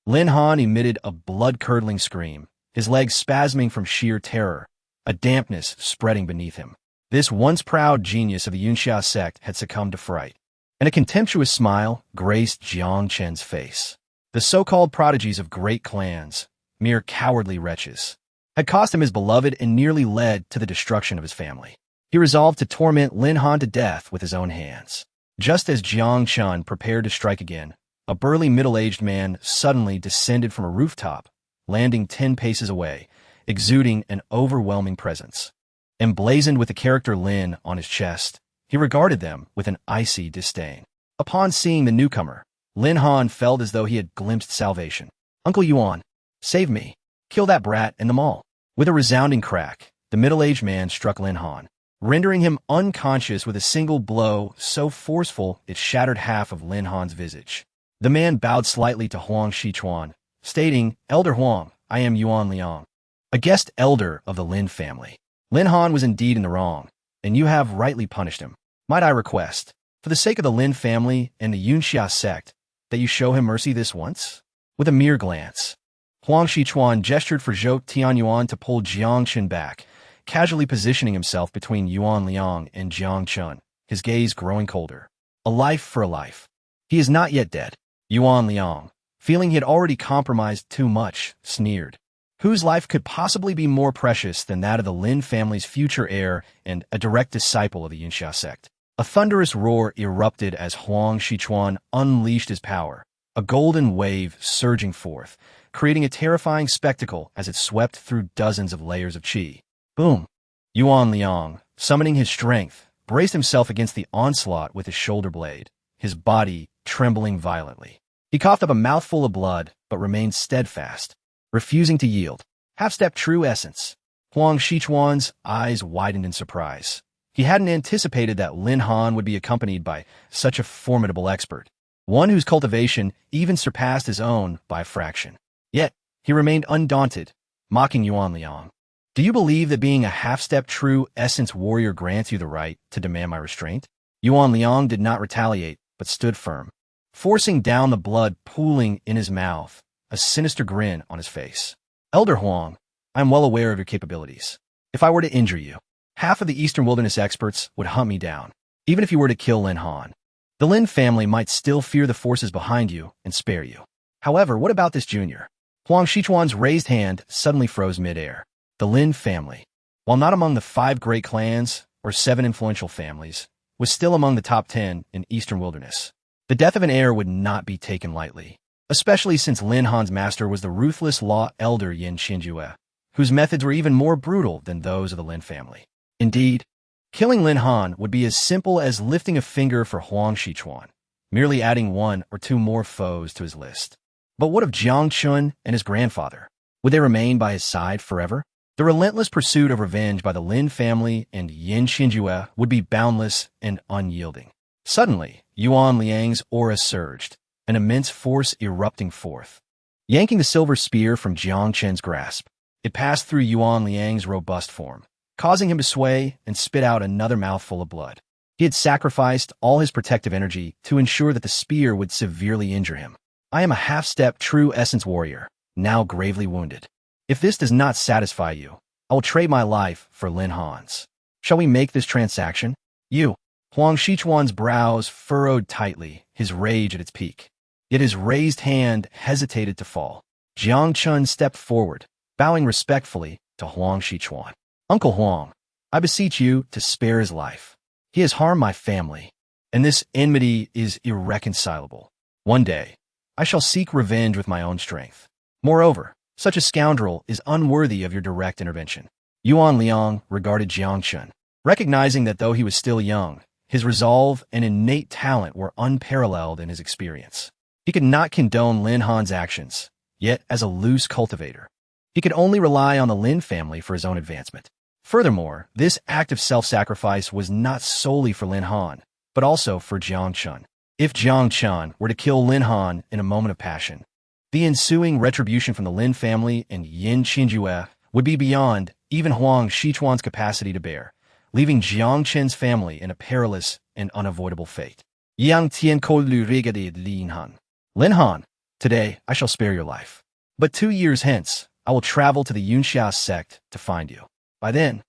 Lin Han emitted a blood-curdling scream, his legs spasming from sheer terror, a dampness spreading beneath him. This once proud genius of the Yunxia sect had succumbed to fright, and a contemptuous smile graced Jiang Chen's face. The so-called prodigies of great clans, mere cowardly wretches, had cost him his beloved and nearly led to the destruction of his family. He resolved to torment Lin Han to death with his own hands. Just as Jiang Chen prepared to strike again, a burly middle-aged man suddenly descended from a rooftop, landing 10 paces away, exuding an overwhelming presence. Emblazoned with the character Lin on his chest, he regarded them with an icy disdain. Upon seeing the newcomer, Lin Han felt as though he had glimpsed salvation. Uncle Yuan, save me. Kill that brat and them all. With a resounding crack, the middle-aged man struck Lin Han, rendering him unconscious with a single blow so forceful it shattered half of Lin Han's visage. The man bowed slightly to Huang Shichuan, stating, Elder Huang, I am Yuan Liang, a guest elder of the Lin family. Lin Han was indeed in the wrong, and you have rightly punished him. Might I request, for the sake of the Lin family and the Yunxia sect, that you show him mercy this once? With a mere glance, Huang Shichuan gestured for Zhou Tianyuan to pull Jiang Chen back, casually positioning himself between Yuan Liang and Jiang Chen, his gaze growing colder. A life for a life. He is not yet dead. Yuan Liang, feeling he had already compromised too much, sneered. Whose life could possibly be more precious than that of the Lin family's future heir and a direct disciple of the Yinxia sect? A thunderous roar erupted as Huang Shichuan unleashed his power, a golden wave surging forth, creating a terrifying spectacle as it swept through dozens of layers of qi. Boom! Yuan Liang, summoning his strength, braced himself against the onslaught with his shoulder blade, his body trembling violently. He coughed up a mouthful of blood, but remained steadfast, refusing to yield. Half-step true essence. Huang Shichuan's eyes widened in surprise. He hadn't anticipated that Lin Han would be accompanied by such a formidable expert, one whose cultivation even surpassed his own by a fraction. Yet, he remained undaunted, mocking Yuan Liang. Do you believe that being a half-step true essence warrior grants you the right to demand my restraint? Yuan Liang did not retaliate, but stood firm, forcing down the blood pooling in his mouth, a sinister grin on his face. Elder Huang, I am well aware of your capabilities. If I were to injure you, half of the Eastern Wilderness experts would hunt me down, even if you were to kill Lin Han. The Lin family might still fear the forces behind you and spare you. However, what about this junior? Huang Shichuan's raised hand suddenly froze midair. The Lin family, while not among the 5 great clans or 7 influential families, was still among the top 10 in Eastern Wilderness. The death of an heir would not be taken lightly, especially since Lin Han's master was the ruthless law elder Yin Qinjue, whose methods were even more brutal than those of the Lin family. Indeed, killing Lin Han would be as simple as lifting a finger for Huang Shichuan, merely adding 1 or 2 more foes to his list. But what of Jiang Chen and his grandfather? Would they remain by his side forever? The relentless pursuit of revenge by the Lin family and Yin Qinjue would be boundless and unyielding. Suddenly, Yuan Liang's aura surged, an immense force erupting forth. Yanking the silver spear from Jiang Chen's grasp, it passed through Yuan Liang's robust form, causing him to sway and spit out another mouthful of blood. He had sacrificed all his protective energy to ensure that the spear would severely injure him. I am a half-step true essence warrior, now gravely wounded. If this does not satisfy you, I will trade my life for Lin Han's. Shall we make this transaction? You. Huang Shichuan's brows furrowed tightly, his rage at its peak. Yet his raised hand hesitated to fall. Jiang Chen stepped forward, bowing respectfully to Huang Shichuan. Uncle Huang, I beseech you to spare his life. He has harmed my family, and this enmity is irreconcilable. One day, I shall seek revenge with my own strength. Moreover, such a scoundrel is unworthy of your direct intervention. Yuan Liang regarded Jiang Chen, recognizing that though he was still young, his resolve and innate talent were unparalleled in his experience. He could not condone Lin Han's actions, yet as a loose cultivator, he could only rely on the Lin family for his own advancement. Furthermore, this act of self-sacrifice was not solely for Lin Han, but also for Jiang Chen. If Jiang Chen were to kill Lin Han in a moment of passion, the ensuing retribution from the Lin family and Yin Qinjue would be beyond even Huang Shichuan's capacity to bear, leaving Jiang Chen's family in a perilous and unavoidable fate. Yang Tian Ko Lu Radiated Lin Han. Lin Han, today I shall spare your life. But 2 years hence, I will travel to the Yunxia sect to find you. By then,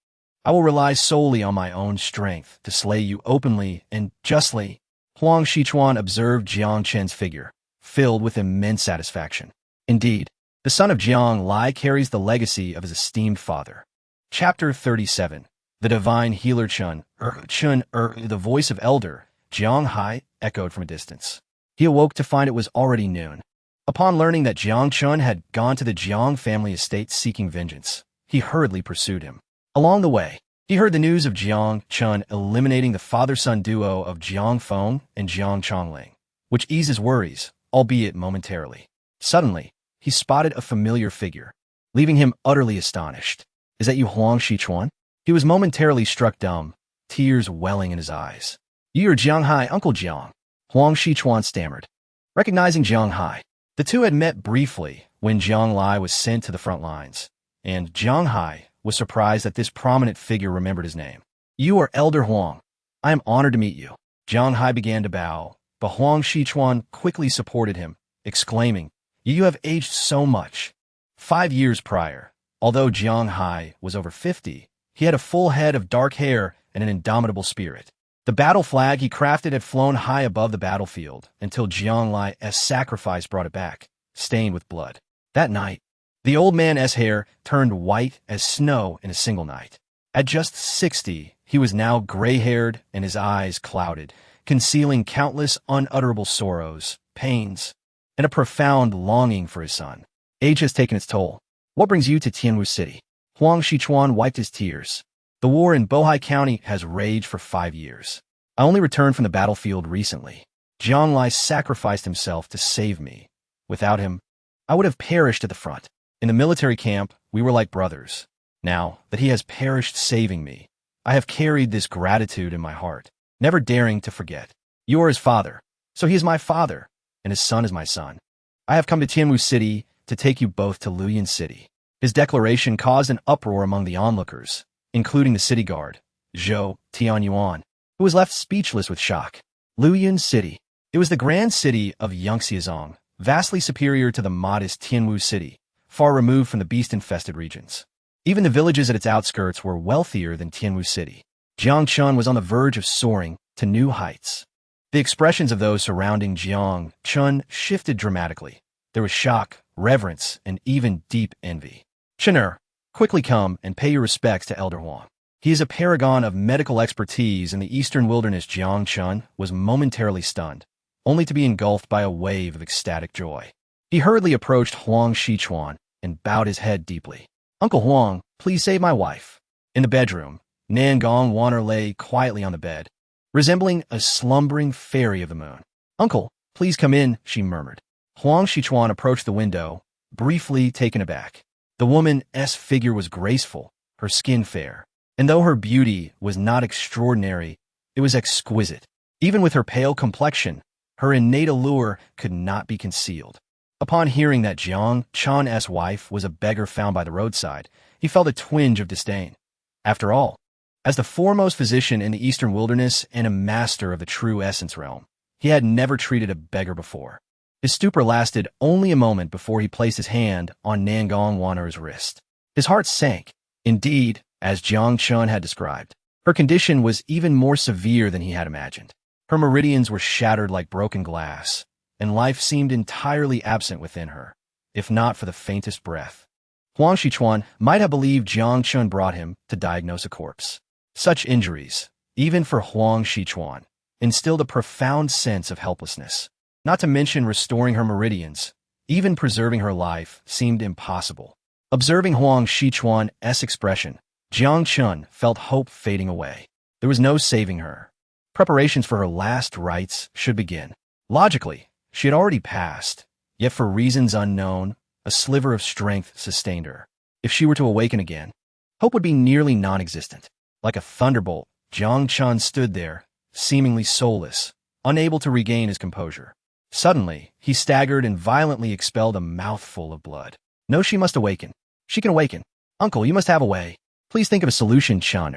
I will rely solely on my own strength to slay you openly and justly. Huang Shichuan observed Jiang Chen's figure, filled with immense satisfaction. Indeed, the son of Jiang Lai carries the legacy of his esteemed father. Chapter 37. The divine healer Chen, the voice of elder Jiang Hai echoed from a distance. He awoke to find it was already noon. Upon learning that Jiang Chen had gone to the Jiang family estate seeking vengeance, he hurriedly pursued him. Along the way, he heard the news of Jiang Chen eliminating the father-son duo of Jiang Feng and Jiang Chongling, which eased his worries, albeit momentarily. Suddenly, he spotted a familiar figure, leaving him utterly astonished. Is that you, Huang Shichuan? He was momentarily struck dumb, tears welling in his eyes. You are Jiang Hai, Uncle Jiang, Huang Shichuan stammered. Recognizing Jiang Hai, the two had met briefly when Jiang Lai was sent to the front lines, and Jiang Hai was surprised that this prominent figure remembered his name. You are Elder Huang. I am honored to meet you. Jiang Hai began to bow, but Huang Shichuan quickly supported him, exclaiming, You have aged so much. 5 years prior, although Jiang Hai was over 50, He had a full head of dark hair and an indomitable spirit. The battle flag he crafted had flown high above the battlefield until Jiang Lai's sacrifice brought it back, stained with blood. That night, the old man's hair turned white as snow in a single night. At just 60, he was now gray-haired and his eyes clouded, concealing countless unutterable sorrows, pains, and a profound longing for his son. Age has taken its toll. What brings you to Tianwu City? Huang Shichuan wiped his tears. The war in Bohai County has raged for 5 years. I only returned from the battlefield recently. Jiang Lai sacrificed himself to save me. Without him, I would have perished at the front. In the military camp, we were like brothers. Now that he has perished saving me, I have carried this gratitude in my heart, never daring to forget. You are his father, so he is my father, and his son is my son. I have come to Tianwu City to take you both to Luoyang City. His declaration caused an uproar among the onlookers, including the city guard, Zhou Tianyuan, who was left speechless with shock. Luoyang City. It was the grand city of Yangxiazong, vastly superior to the modest Tianwu City, far removed from the beast-infested regions. Even the villages at its outskirts were wealthier than Tianwu City. Jiang Chen was on the verge of soaring to new heights. The expressions of those surrounding Jiang Chen shifted dramatically. There was shock, reverence, and even deep envy. Chener, quickly come and pay your respects to Elder Huang. He is a paragon of medical expertise in the eastern wilderness. Jiang Chen was momentarily stunned, only to be engulfed by a wave of ecstatic joy. He hurriedly approached Huang Shichuan and bowed his head deeply. Uncle Huang, please save my wife. In the bedroom, Nangong Waner lay quietly on the bed, resembling a slumbering fairy of the moon. Uncle, please come in, she murmured. Huang Shichuan approached the window, briefly taken aback. The woman's figure was graceful, her skin fair, and though her beauty was not extraordinary, it was exquisite. Even with her pale complexion, her innate allure could not be concealed. Upon hearing that Jiang Chen's wife was a beggar found by the roadside, he felt a twinge of disdain. After all, as the foremost physician in the eastern wilderness and a master of the true essence realm, he had never treated a beggar before. His stupor lasted only a moment before he placed his hand on Nangong Waner's wrist. His heart sank. Indeed, as Jiang Chen had described, her condition was even more severe than he had imagined. Her meridians were shattered like broken glass, and life seemed entirely absent within her, if not for the faintest breath. Huang Shichuan might have believed Jiang Chen brought him to diagnose a corpse. Such injuries, even for Huang Shichuan, instilled a profound sense of helplessness. Not to mention restoring her meridians, even preserving her life seemed impossible. Observing Huang Shichuan's expression, Jiang Chen felt hope fading away. There was no saving her. Preparations for her last rites should begin. Logically, she had already passed, yet for reasons unknown, a sliver of strength sustained her. If she were to awaken again, hope would be nearly non-existent. Like a thunderbolt, Jiang Chen stood there, seemingly soulless, unable to regain his composure. Suddenly, he staggered and violently expelled a mouthful of blood. No, she must awaken. She can awaken. Uncle, you must have a way. Please think of a solution, Chen.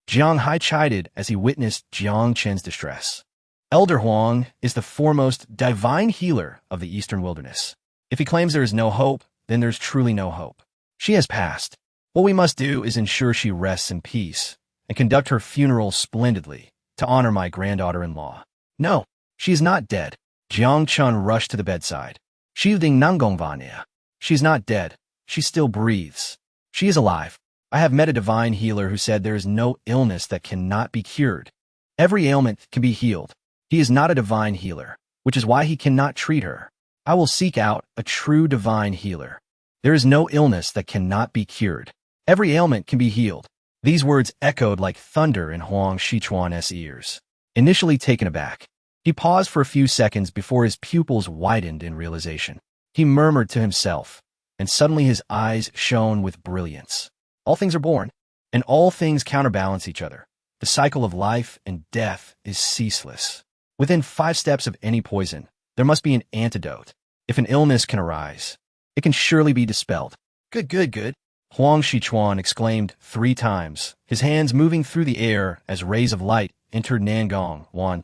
Jiang Hai chided as he witnessed Jiang Chen's distress. Elder Huang is the foremost divine healer of the eastern wilderness. If he claims there is no hope, then there's truly no hope. She has passed. What we must do is ensure she rests in peace and conduct her funeral splendidly to honor my granddaughter-in-law. No, she is not dead. Jiang Chen rushed to the bedside. Shielding Nangongvania. She's not dead. She still breathes. She is alive. I have met a divine healer who said there is no illness that cannot be cured. Every ailment can be healed. He is not a divine healer, which is why he cannot treat her. I will seek out a true divine healer. There is no illness that cannot be cured. Every ailment can be healed. These words echoed like thunder in Huang Shichuan's ears. Initially taken aback, he paused for a few seconds before his pupils widened in realization. He murmured to himself, and suddenly his eyes shone with brilliance. All things are born, and all things counterbalance each other. The cycle of life and death is ceaseless. Within 5 steps of any poison, there must be an antidote. If an illness can arise, it can surely be dispelled. Good, good, good. Huang Shichuan exclaimed 3 times, his hands moving through the air as rays of light entered Nangong Wan's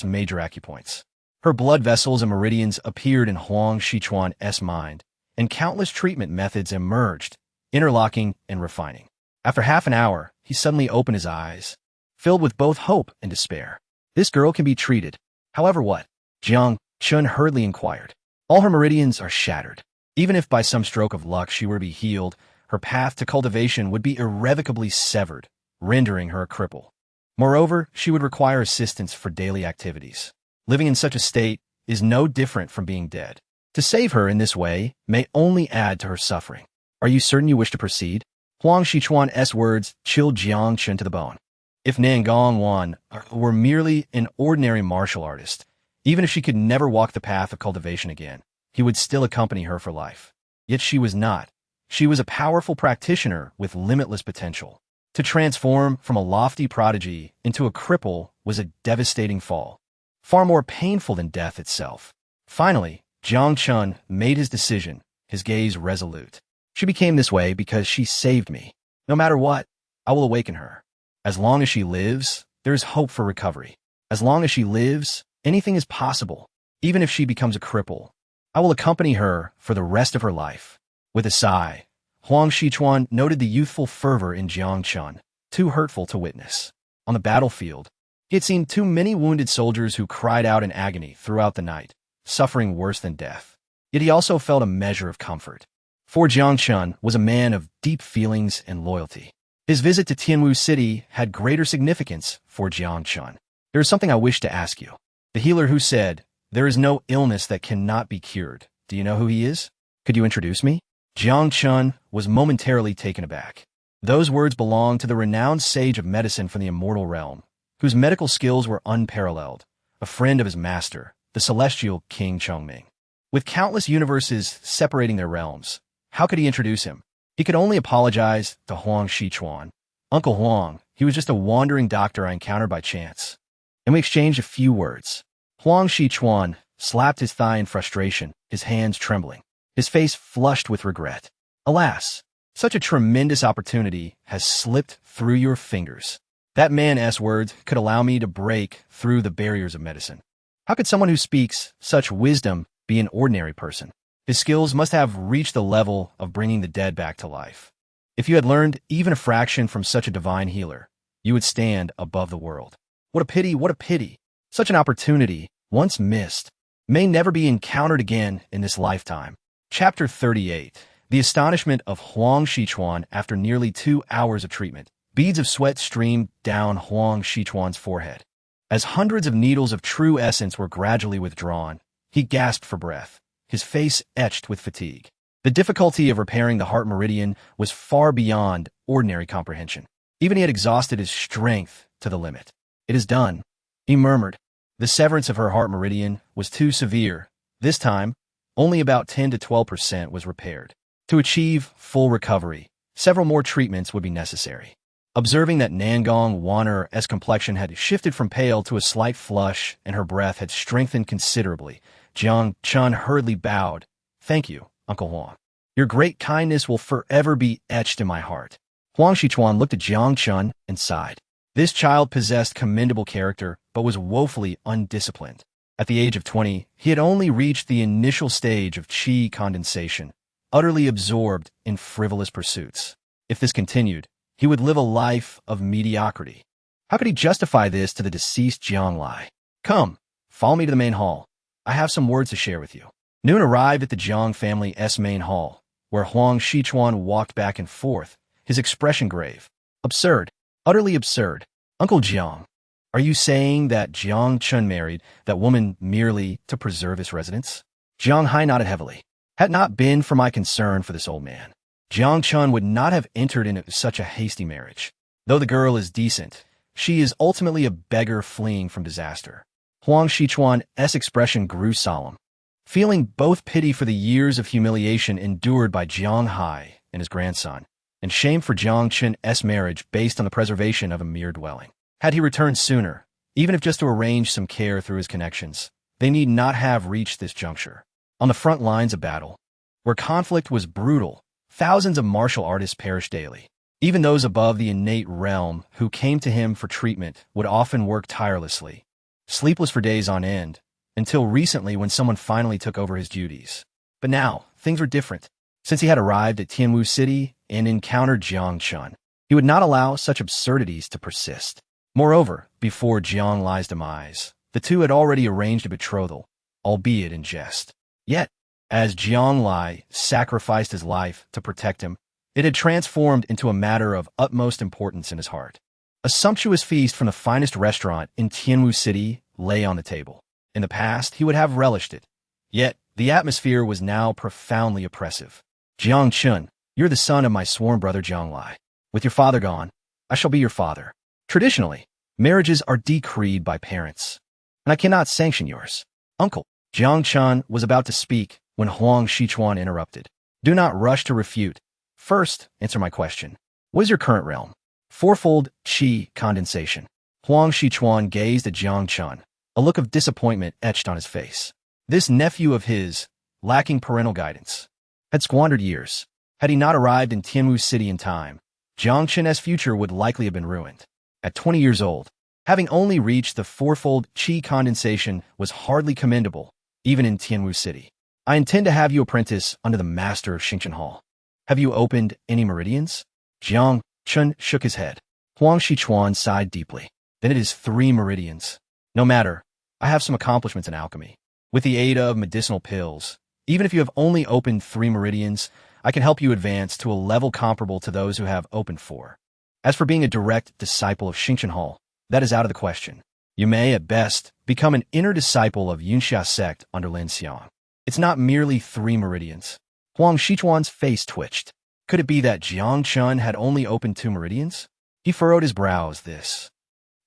major acupoints. Her blood vessels and meridians appeared in Huang Shichuan's mind, and countless treatment methods emerged, interlocking and refining. After half an hour, he suddenly opened his eyes, filled with both hope and despair. This girl can be treated. However, what? Jiang Chen hurriedly inquired. All her meridians are shattered. Even if by some stroke of luck she were to be healed, her path to cultivation would be irrevocably severed, rendering her a cripple. Moreover, she would require assistance for daily activities. Living in such a state is no different from being dead. To save her in this way may only add to her suffering. Are you certain you wish to proceed? Huang Shichuan's words chilled Jiang Chen to the bone. If Nangong Wan were merely an ordinary martial artist, even if she could never walk the path of cultivation again, he would still accompany her for life. Yet she was not. She was a powerful practitioner with limitless potential. To transform from a lofty prodigy into a cripple was a devastating fall, far more painful than death itself. Finally, Jiang Chen made his decision, his gaze resolute. She became this way because she saved me. No matter what, I will awaken her. As long as she lives, there is hope for recovery. As long as she lives, anything is possible. Even if she becomes a cripple, I will accompany her for the rest of her life. With a sigh, Huang Shichuan noted the youthful fervor in Jiang Chen, too hurtful to witness. On the battlefield, he had seen too many wounded soldiers who cried out in agony throughout the night, suffering worse than death. Yet he also felt a measure of comfort. For Jiang Chen was a man of deep feelings and loyalty. His visit to Tianwu City had greater significance for Jiang Chen. There is something I wish to ask you. The healer who said, "There is no illness that cannot be cured." Do you know who he is? Could you introduce me? Jiang Chen was momentarily taken aback. Those words belonged to the renowned sage of medicine from the immortal realm, whose medical skills were unparalleled, a friend of his master, the celestial King Chongming. With countless universes separating their realms, how could he introduce him? He could only apologize to Huang Shichuan. Uncle Huang, he was just a wandering doctor I encountered by chance. And we exchanged a few words. Huang Shichuan slapped his thigh in frustration, his hands trembling, his face flushed with regret. Alas, such a tremendous opportunity has slipped through your fingers. That man's words could allow me to break through the barriers of medicine. How could someone who speaks such wisdom be an ordinary person? His skills must have reached the level of bringing the dead back to life. If you had learned even a fraction from such a divine healer, you would stand above the world. What a pity, what a pity. Such an opportunity, once missed, may never be encountered again in this lifetime. Chapter 38. The astonishment of Huang Shichuan after nearly 2 hours of treatment. Beads of sweat streamed down Huang Shichuan's forehead. As hundreds of needles of true essence were gradually withdrawn, he gasped for breath, his face etched with fatigue. The difficulty of repairing the heart meridian was far beyond ordinary comprehension. Even he had exhausted his strength to the limit. "It is done," he murmured. The severance of her heart meridian was too severe. This time, only about 10 to 12% was repaired. To achieve full recovery, several more treatments would be necessary. Observing that Nangong Wanner's complexion had shifted from pale to a slight flush and her breath had strengthened considerably, Jiang Chen hurriedly bowed. "Thank you, Uncle Huang. Your great kindness will forever be etched in my heart." Huang Shichuan looked at Jiang Chen and sighed. This child possessed commendable character, but was woefully undisciplined. At the age of 20, he had only reached the initial stage of qi condensation, utterly absorbed in frivolous pursuits. If this continued, he would live a life of mediocrity. How could he justify this to the deceased Jiang Lai? "Come, follow me to the main hall. I have some words to share with you." Noon arrived at the Jiang family's main hall, where Huang Shichuan walked back and forth, his expression grave. "Absurd. Utterly absurd. Uncle Jiang, are you saying that Jiang Chen married that woman merely to preserve his residence?" Jiang Hai nodded heavily. "Had it not been for my concern for this old man, Jiang Chen would not have entered into such a hasty marriage. Though the girl is decent, she is ultimately a beggar fleeing from disaster." Huang Shichuan's expression grew solemn. Feeling both pity for the years of humiliation endured by Jiang Hai and his grandson, and shame for Jiang Chen's marriage based on the preservation of a mere dwelling. Had he returned sooner, even if just to arrange some care through his connections, they need not have reached this juncture. On the front lines of battle, where conflict was brutal, thousands of martial artists perished daily. Even those above the innate realm who came to him for treatment would often work tirelessly, sleepless for days on end, until recently when someone finally took over his duties. But now, things were different. Since he had arrived at Tianwu City and encountered Jiang Chen, He would not allow such absurdities to persist. Moreover, before Jiang Li's demise, the two had already arranged a betrothal, albeit in jest. Yet, as Jiang Li sacrificed his life to protect him, it had transformed into a matter of utmost importance in his heart. A sumptuous feast from the finest restaurant in Tianwu City lay on the table. In the past, he would have relished it. Yet, the atmosphere was now profoundly oppressive. Jiang Chen, you're the son of my sworn brother Jiang Li. With your father gone, I shall be your father. Traditionally, marriages are decreed by parents, and I cannot sanction yours. Uncle, Jiang Chen was about to speak when Huang Shichuan interrupted. Do not rush to refute. First, answer my question. What is your current realm? Fourfold qi condensation. Huang Shichuan gazed at Jiang Chen, a look of disappointment etched on his face. This nephew of his, lacking parental guidance, had squandered years. Had he not arrived in Tianwu City in time, Jiang Chen's future would likely have been ruined. At 20 years old, having only reached the fourfold qi condensation was hardly commendable, even in Tianwu City. I intend to have you apprentice under the master of Xingchen Hall. Have you opened any meridians? Jiang Chen shook his head. Huang Shichuan sighed deeply. Then it is 3 meridians. No matter, I have some accomplishments in alchemy. With the aid of medicinal pills, even if you have only opened 3 meridians, I can help you advance to a level comparable to those who have opened 4. As for being a direct disciple of Xingchen Hall, that is out of the question. You may, at best, become an inner disciple of Yunxia sect under Lin Xiang. It's not merely 3 meridians. Huang Shichuan's face twitched. Could it be that Jiang Chen had only opened 2 meridians? He furrowed his brows. This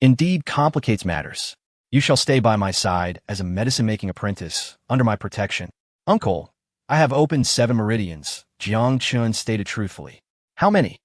indeed complicates matters. You shall stay by my side as a medicine-making apprentice, under my protection. Uncle, I have opened 7 meridians, Jiang Chen stated truthfully. How many?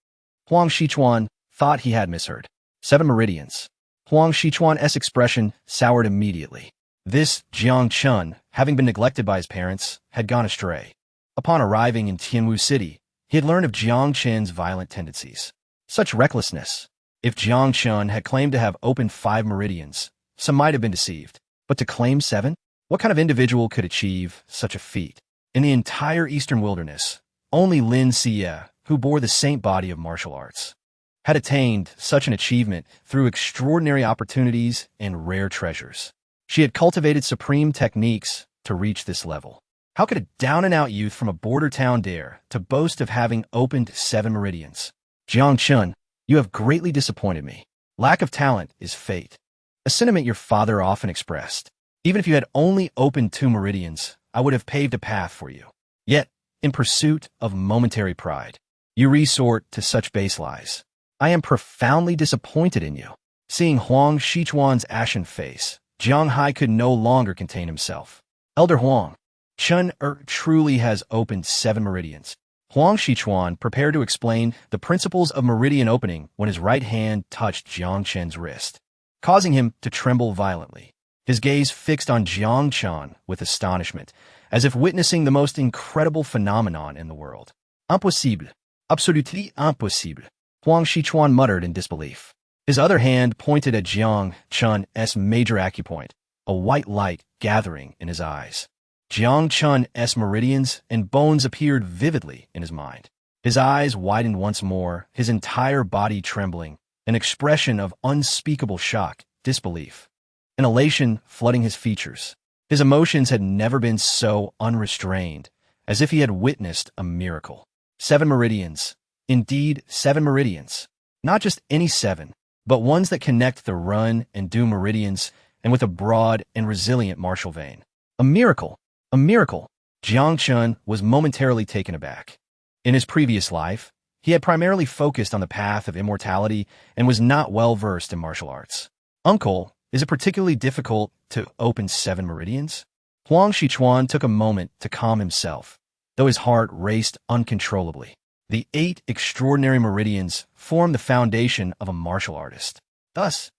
Huang Shichuan thought he had misheard. 7 meridians. Huang Shichuan's expression soured immediately. This Jiang Chen, having been neglected by his parents, had gone astray. Upon arriving in Tianwu City, he had learned of Jiang Chen's violent tendencies. Such recklessness. If Jiang Chen had claimed to have opened 5 meridians, some might have been deceived. But to claim 7? What kind of individual could achieve such a feat? In the entire Eastern Wilderness, only Lin Xie, who bore the saint body of martial arts, had attained such an achievement through extraordinary opportunities and rare treasures. She had cultivated supreme techniques to reach this level. How could a down-and-out youth from a border town dare to boast of having opened 7 meridians? Jiang Chen, you have greatly disappointed me. Lack of talent is fate. A sentiment your father often expressed. Even if you had only opened 2 meridians, I would have paved a path for you. Yet, in pursuit of momentary pride, you resort to such base lies. I am profoundly disappointed in you. Seeing Huang Shichuan's ashen face, Jiang Hai could no longer contain himself. Elder Huang, Chen truly has opened 7 meridians. Huang Shichuan prepared to explain the principles of meridian opening when his right hand touched Jiang Chen's wrist, causing him to tremble violently. His gaze fixed on Jiang Chen with astonishment, as if witnessing the most incredible phenomenon in the world. Impossible. Absolutely impossible. Huang Shichuan muttered in disbelief. His other hand pointed at Jiang Chen's major acupoint, a white light gathering in his eyes. Jiang Chen's meridians and bones appeared vividly in his mind. His eyes widened once more, his entire body trembling, an expression of unspeakable shock, disbelief, and elation flooding his features. His emotions had never been so unrestrained, as if he had witnessed a miracle. 7 meridians. Indeed, 7 meridians. Not just any 7, but ones that connect the run and do meridians, and with a broad and resilient martial vein. A miracle! A miracle! Jiang Chen was momentarily taken aback. In his previous life, he had primarily focused on the path of immortality and was not well versed in martial arts. Uncle, is it particularly difficult to open 7 meridians? Huang Shichuan took a moment to calm himself, though his heart raced uncontrollably. The 8 extraordinary meridians form the foundation of a martial artist. Thus,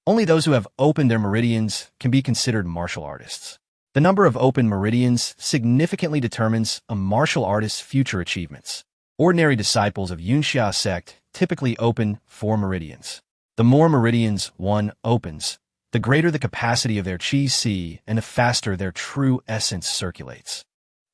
only those who have opened their meridians can be considered martial artists. The number of open meridians significantly determines a martial artist's future achievements. Ordinary disciples of Yunxia sect typically open 4 meridians. The more meridians one opens, the greater the capacity of their qi and the faster their true essence circulates.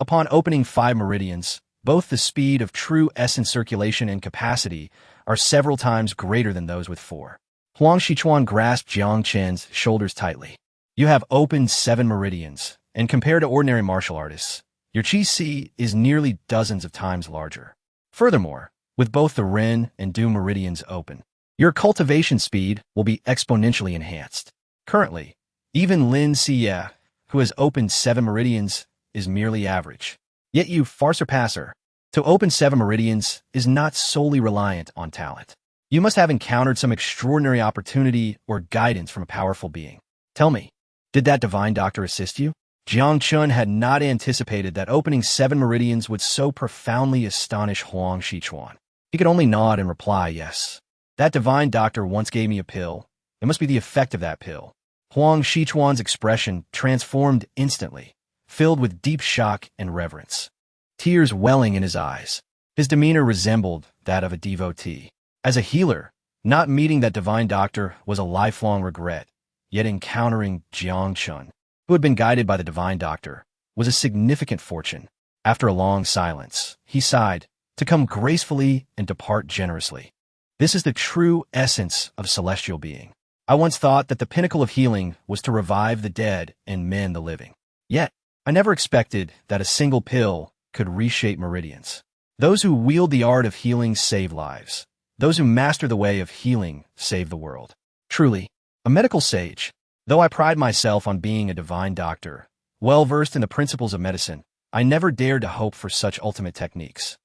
Upon opening 5 meridians, both the speed of true essence circulation and capacity are several times greater than those with 4. Huang Shichuan grasped Jiang Chen's shoulders tightly. You have opened 7 meridians, and compared to ordinary martial artists, your Qi is nearly dozens of times larger. Furthermore, with both the Ren and Du meridians open, your cultivation speed will be exponentially enhanced. Currently, even Lin Xie, who has opened 7 meridians, is merely average. Yet you far surpass her. To open 7 meridians is not solely reliant on talent. You must have encountered some extraordinary opportunity or guidance from a powerful being. Tell me, did that divine doctor assist you? Jiang Chen had not anticipated that opening 7 meridians would so profoundly astonish Huang Shichuan. He could only nod and reply, yes. That divine doctor once gave me a pill. It must be the effect of that pill. Huang Shichuan's expression transformed instantly, filled with deep shock and reverence, tears welling in his eyes. His demeanor resembled that of a devotee. As a healer, not meeting that divine doctor was a lifelong regret, yet encountering Jiang Chen, who had been guided by the divine doctor, was a significant fortune. After a long silence, he sighed, to come gracefully and depart generously. This is the true essence of celestial being. I once thought that the pinnacle of healing was to revive the dead and mend the living. Yet, I never expected that a single pill could reshape meridians. Those who wield the art of healing save lives. Those who master the way of healing save the world. Truly, a medical sage. Though I pride myself on being a divine doctor, well-versed in the principles of medicine, I never dared to hope for such ultimate techniques.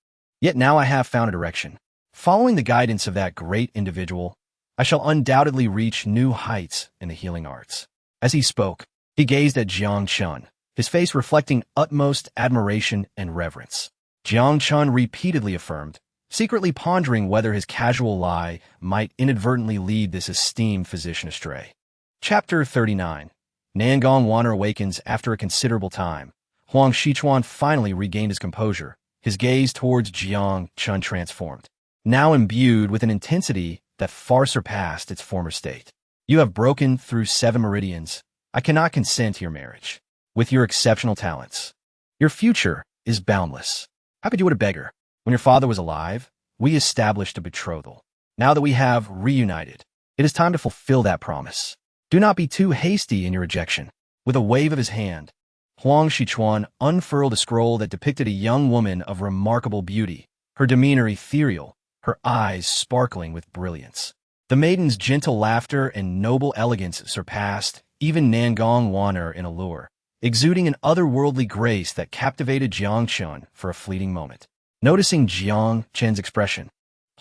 Yet now I have found a direction. Following the guidance of that great individual, I shall undoubtedly reach new heights in the healing arts. As he spoke, he gazed at Jiang Chen, his face reflecting utmost admiration and reverence. Jiang Chen repeatedly affirmed, secretly pondering whether his casual lie might inadvertently lead this esteemed physician astray. Chapter 39. Nangong Wanner awakens after a considerable time. Huang Shichuan finally regained his composure, his gaze towards Jiang Chen transformed, now imbued with an intensity that far surpassed its former state. You have broken through 7 meridians. I cannot consent to your marriage. With your exceptional talents, your future is boundless. How could you would a beggar? When your father was alive, we established a betrothal. Now that we have reunited, it is time to fulfill that promise. Do not be too hasty in your rejection. With a wave of his hand, Huang Shichuan unfurled a scroll that depicted a young woman of remarkable beauty, her demeanor ethereal, her eyes sparkling with brilliance. The maiden's gentle laughter and noble elegance surpassed even Nangong Wanner in allure, exuding an otherworldly grace that captivated Jiang Chen for a fleeting moment. Noticing Jiang Chen's expression,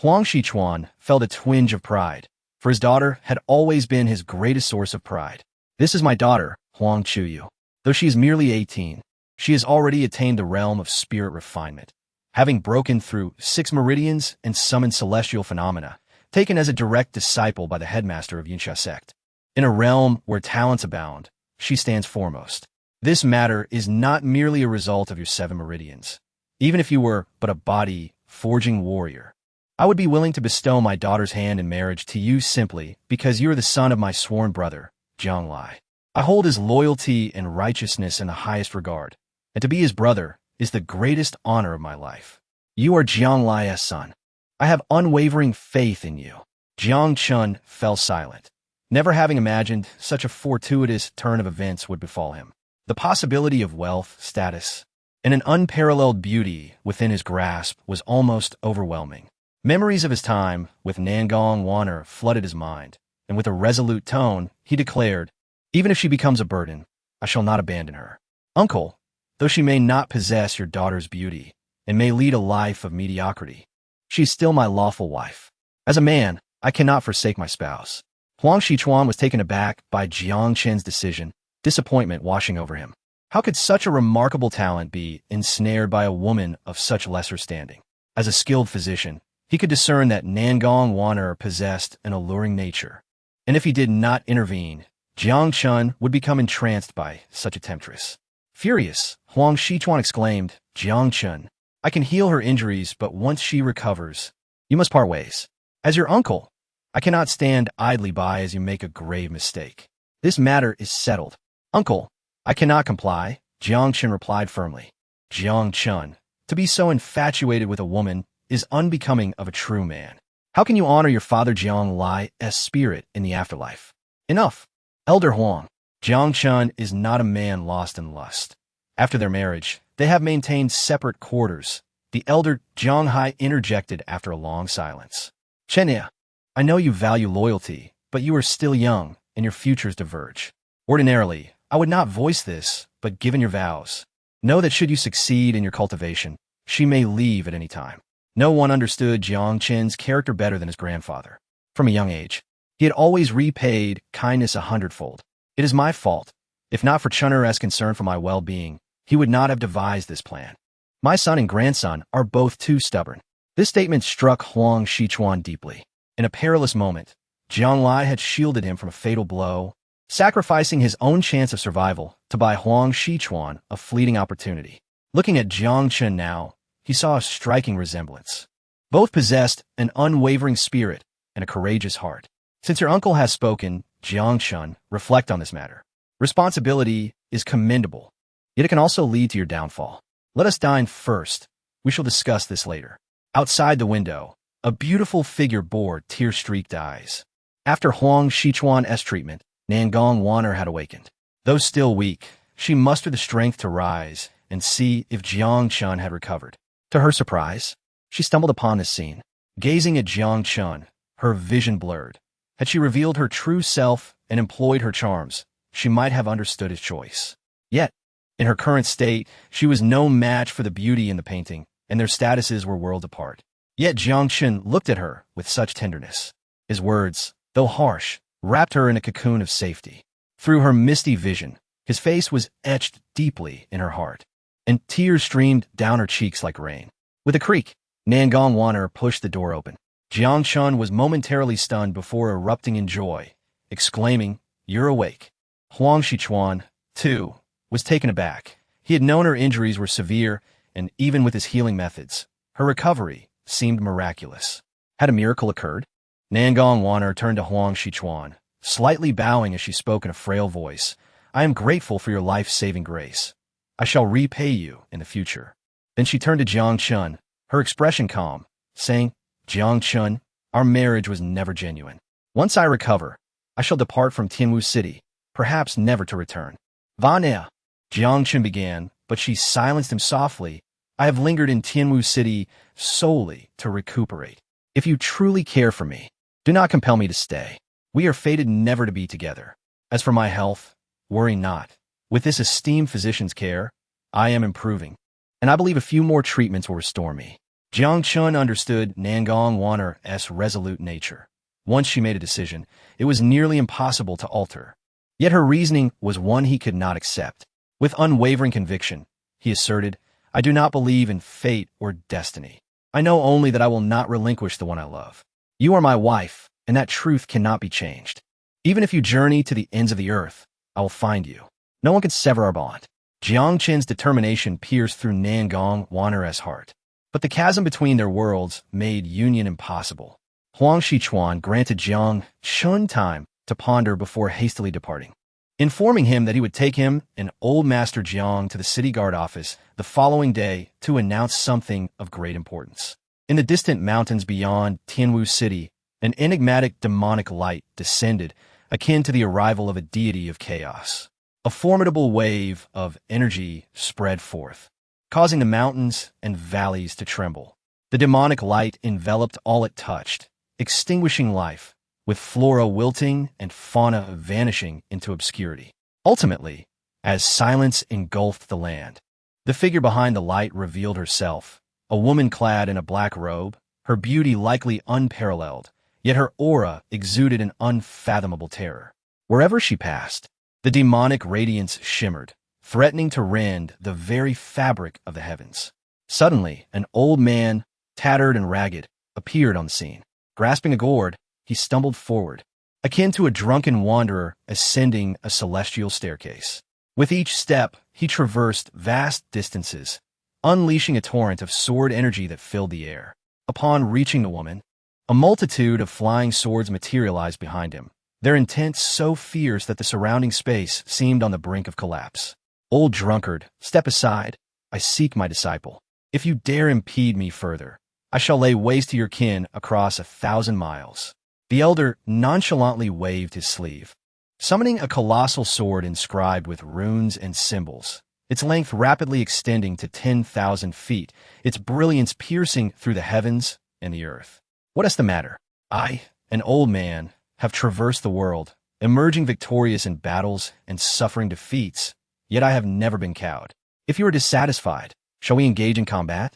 Huang Shichuan felt a twinge of pride, for his daughter had always been his greatest source of pride. This is my daughter, Huang Chuyu. Though she is merely 18, she has already attained the realm of spirit refinement, having broken through 6 meridians and summoned celestial phenomena, taken as a direct disciple by the headmaster of Yinxia sect. In a realm where talents abound, she stands foremost. This matter is not merely a result of your 7 meridians. Even if you were but a body-forging warrior, I would be willing to bestow my daughter's hand in marriage to you simply because you are the son of my sworn brother, Jiang Lai. I hold his loyalty and righteousness in the highest regard, and to be his brother is the greatest honor of my life. You are Jiang Lai's son. I have unwavering faith in you. Jiang Chen fell silent, never having imagined such a fortuitous turn of events would befall him. The possibility of wealth, status, and an unparalleled beauty within his grasp was almost overwhelming. Memories of his time with Nangong Wanner flooded his mind, and with a resolute tone, he declared, even if she becomes a burden, I shall not abandon her. Uncle, though she may not possess your daughter's beauty, and may lead a life of mediocrity, she is still my lawful wife. As a man, I cannot forsake my spouse. Huang Shichuan was taken aback by Jiang Chen's decision, disappointment washing over him. How could such a remarkable talent be ensnared by a woman of such lesser standing? As a skilled physician, he could discern that Nangong Wanner possessed an alluring nature, and if he did not intervene, Jiang Chen would become entranced by such a temptress. Furious, Huang Shichuan exclaimed, Jiang Chen, I can heal her injuries, but once she recovers, you must part ways. As your uncle, I cannot stand idly by as you make a grave mistake. This matter is settled. Uncle, I cannot comply, Jiang Chen replied firmly. Jiang Chen, to be so infatuated with a woman is unbecoming of a true man. How can you honor your father Jiang Li's spirit in the afterlife? Enough. Elder Huang. Jiang Chen is not a man lost in lust. After their marriage, they have maintained separate quarters. The elder Jiang Hai interjected after a long silence. Chenia, I know you value loyalty, but you are still young, and your futures diverge. Ordinarily, I would not voice this, but given your vows, know that should you succeed in your cultivation, she may leave at any time. No one understood Jiang Chen's character better than his grandfather. From a young age, he had always repaid kindness 100-fold. It is my fault. If not for Chun'er's concern for my well-being, he would not have devised this plan. My son and grandson are both too stubborn. This statement struck Huang Shichuan deeply. In a perilous moment, Jiang Lai had shielded him from a fatal blow, sacrificing his own chance of survival to buy Huang Shichuan a fleeting opportunity. Looking at Jiang Chen now, he saw a striking resemblance. Both possessed an unwavering spirit and a courageous heart. Since your uncle has spoken, Jiang Chen, reflect on this matter. Responsibility is commendable, yet it can also lead to your downfall. Let us dine first. We shall discuss this later. Outside the window, a beautiful figure bore tear-streaked eyes. After Huang Shichuan's treatment, Nangong Wanner had awakened. Though still weak, she mustered the strength to rise and see if Jiang Chen had recovered. To her surprise, she stumbled upon this scene. Gazing at Jiang Chen, her vision blurred. Had she revealed her true self and employed her charms, she might have understood his choice. Yet, in her current state, she was no match for the beauty in the painting, and their statuses were worlds apart. Yet Jiang Chen looked at her with such tenderness. His words, though harsh, wrapped her in a cocoon of safety. Through her misty vision, his face was etched deeply in her heart, and tears streamed down her cheeks like rain. With a creak, Nangong Wanner pushed the door open. Jiang Chen was momentarily stunned before erupting in joy, exclaiming, "You're awake." Huang Shichuan, too, was taken aback. He had known her injuries were severe, and even with his healing methods, her recovery seemed miraculous. Had a miracle occurred? Nangong Wanner turned to Huang Shichuan, slightly bowing as she spoke in a frail voice. "I am grateful for your life-saving grace. I shall repay you in the future." Then she turned to Jiang Chen, her expression calm, saying, "Jiang Chen, our marriage was never genuine. Once I recover, I shall depart from Tianwu City, perhaps never to return." "Vanea," Jiang Chen began, but she silenced him softly. "I have lingered in Tianwu City solely to recuperate. If you truly care for me, do not compel me to stay. We are fated never to be together. As for my health, worry not. With this esteemed physician's care, I am improving, and I believe a few more treatments will restore me." Jiang Chen understood Nangong Wanner's resolute nature. Once she made a decision, it was nearly impossible to alter. Yet her reasoning was one he could not accept. With unwavering conviction, he asserted, "I do not believe in fate or destiny. I know only that I will not relinquish the one I love. You are my wife, and that truth cannot be changed. Even if you journey to the ends of the earth, I will find you. No one can sever our bond." Jiang Chen's determination pierced through Nangong Wanner's heart. But the chasm between their worlds made union impossible. Huang Shichuan granted Jiang Chen time to ponder before hastily departing, informing him that he would take him and old Master Jiang to the city guard office the following day to announce something of great importance. In the distant mountains beyond Tianwu City, an enigmatic demonic light descended, akin to the arrival of a deity of chaos. A formidable wave of energy spread forth, causing the mountains and valleys to tremble. The demonic light enveloped all it touched, extinguishing life, with flora wilting and fauna vanishing into obscurity. Ultimately, as silence engulfed the land, the figure behind the light revealed herself, a woman clad in a black robe, her beauty likely unparalleled, yet her aura exuded an unfathomable terror. Wherever she passed, the demonic radiance shimmered, threatening to rend the very fabric of the heavens. Suddenly, an old man, tattered and ragged, appeared on the scene. Grasping a gourd, he stumbled forward, akin to a drunken wanderer ascending a celestial staircase. With each step, he traversed vast distances, unleashing a torrent of sword energy that filled the air. Upon reaching the woman, a multitude of flying swords materialized behind him, their intent so fierce that the surrounding space seemed on the brink of collapse. "Old drunkard, step aside. I seek my disciple. If you dare impede me further, I shall lay waste to your kin across 1,000 miles. The elder nonchalantly waved his sleeve, summoning a colossal sword inscribed with runes and symbols, its length rapidly extending to 10,000 feet, its brilliance piercing through the heavens and the earth. What is the matter? I, an old man, have traversed the world, emerging victorious in battles and suffering defeats, yet I have never been cowed. If you are dissatisfied, shall we engage in combat?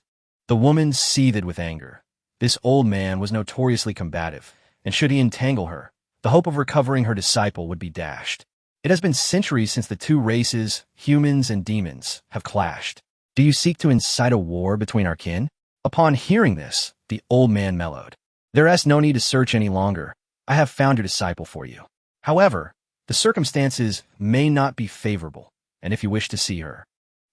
The woman seethed with anger. This old man was notoriously combative, and should he entangle her, the hope of recovering her disciple would be dashed. It has been centuries since the two races, humans and demons, have clashed. Do you seek to incite a war between our kin? Upon hearing this, the old man mellowed. There is no need to search any longer. I have found your disciple for you. However, the circumstances may not be favorable, and if you wish to see her,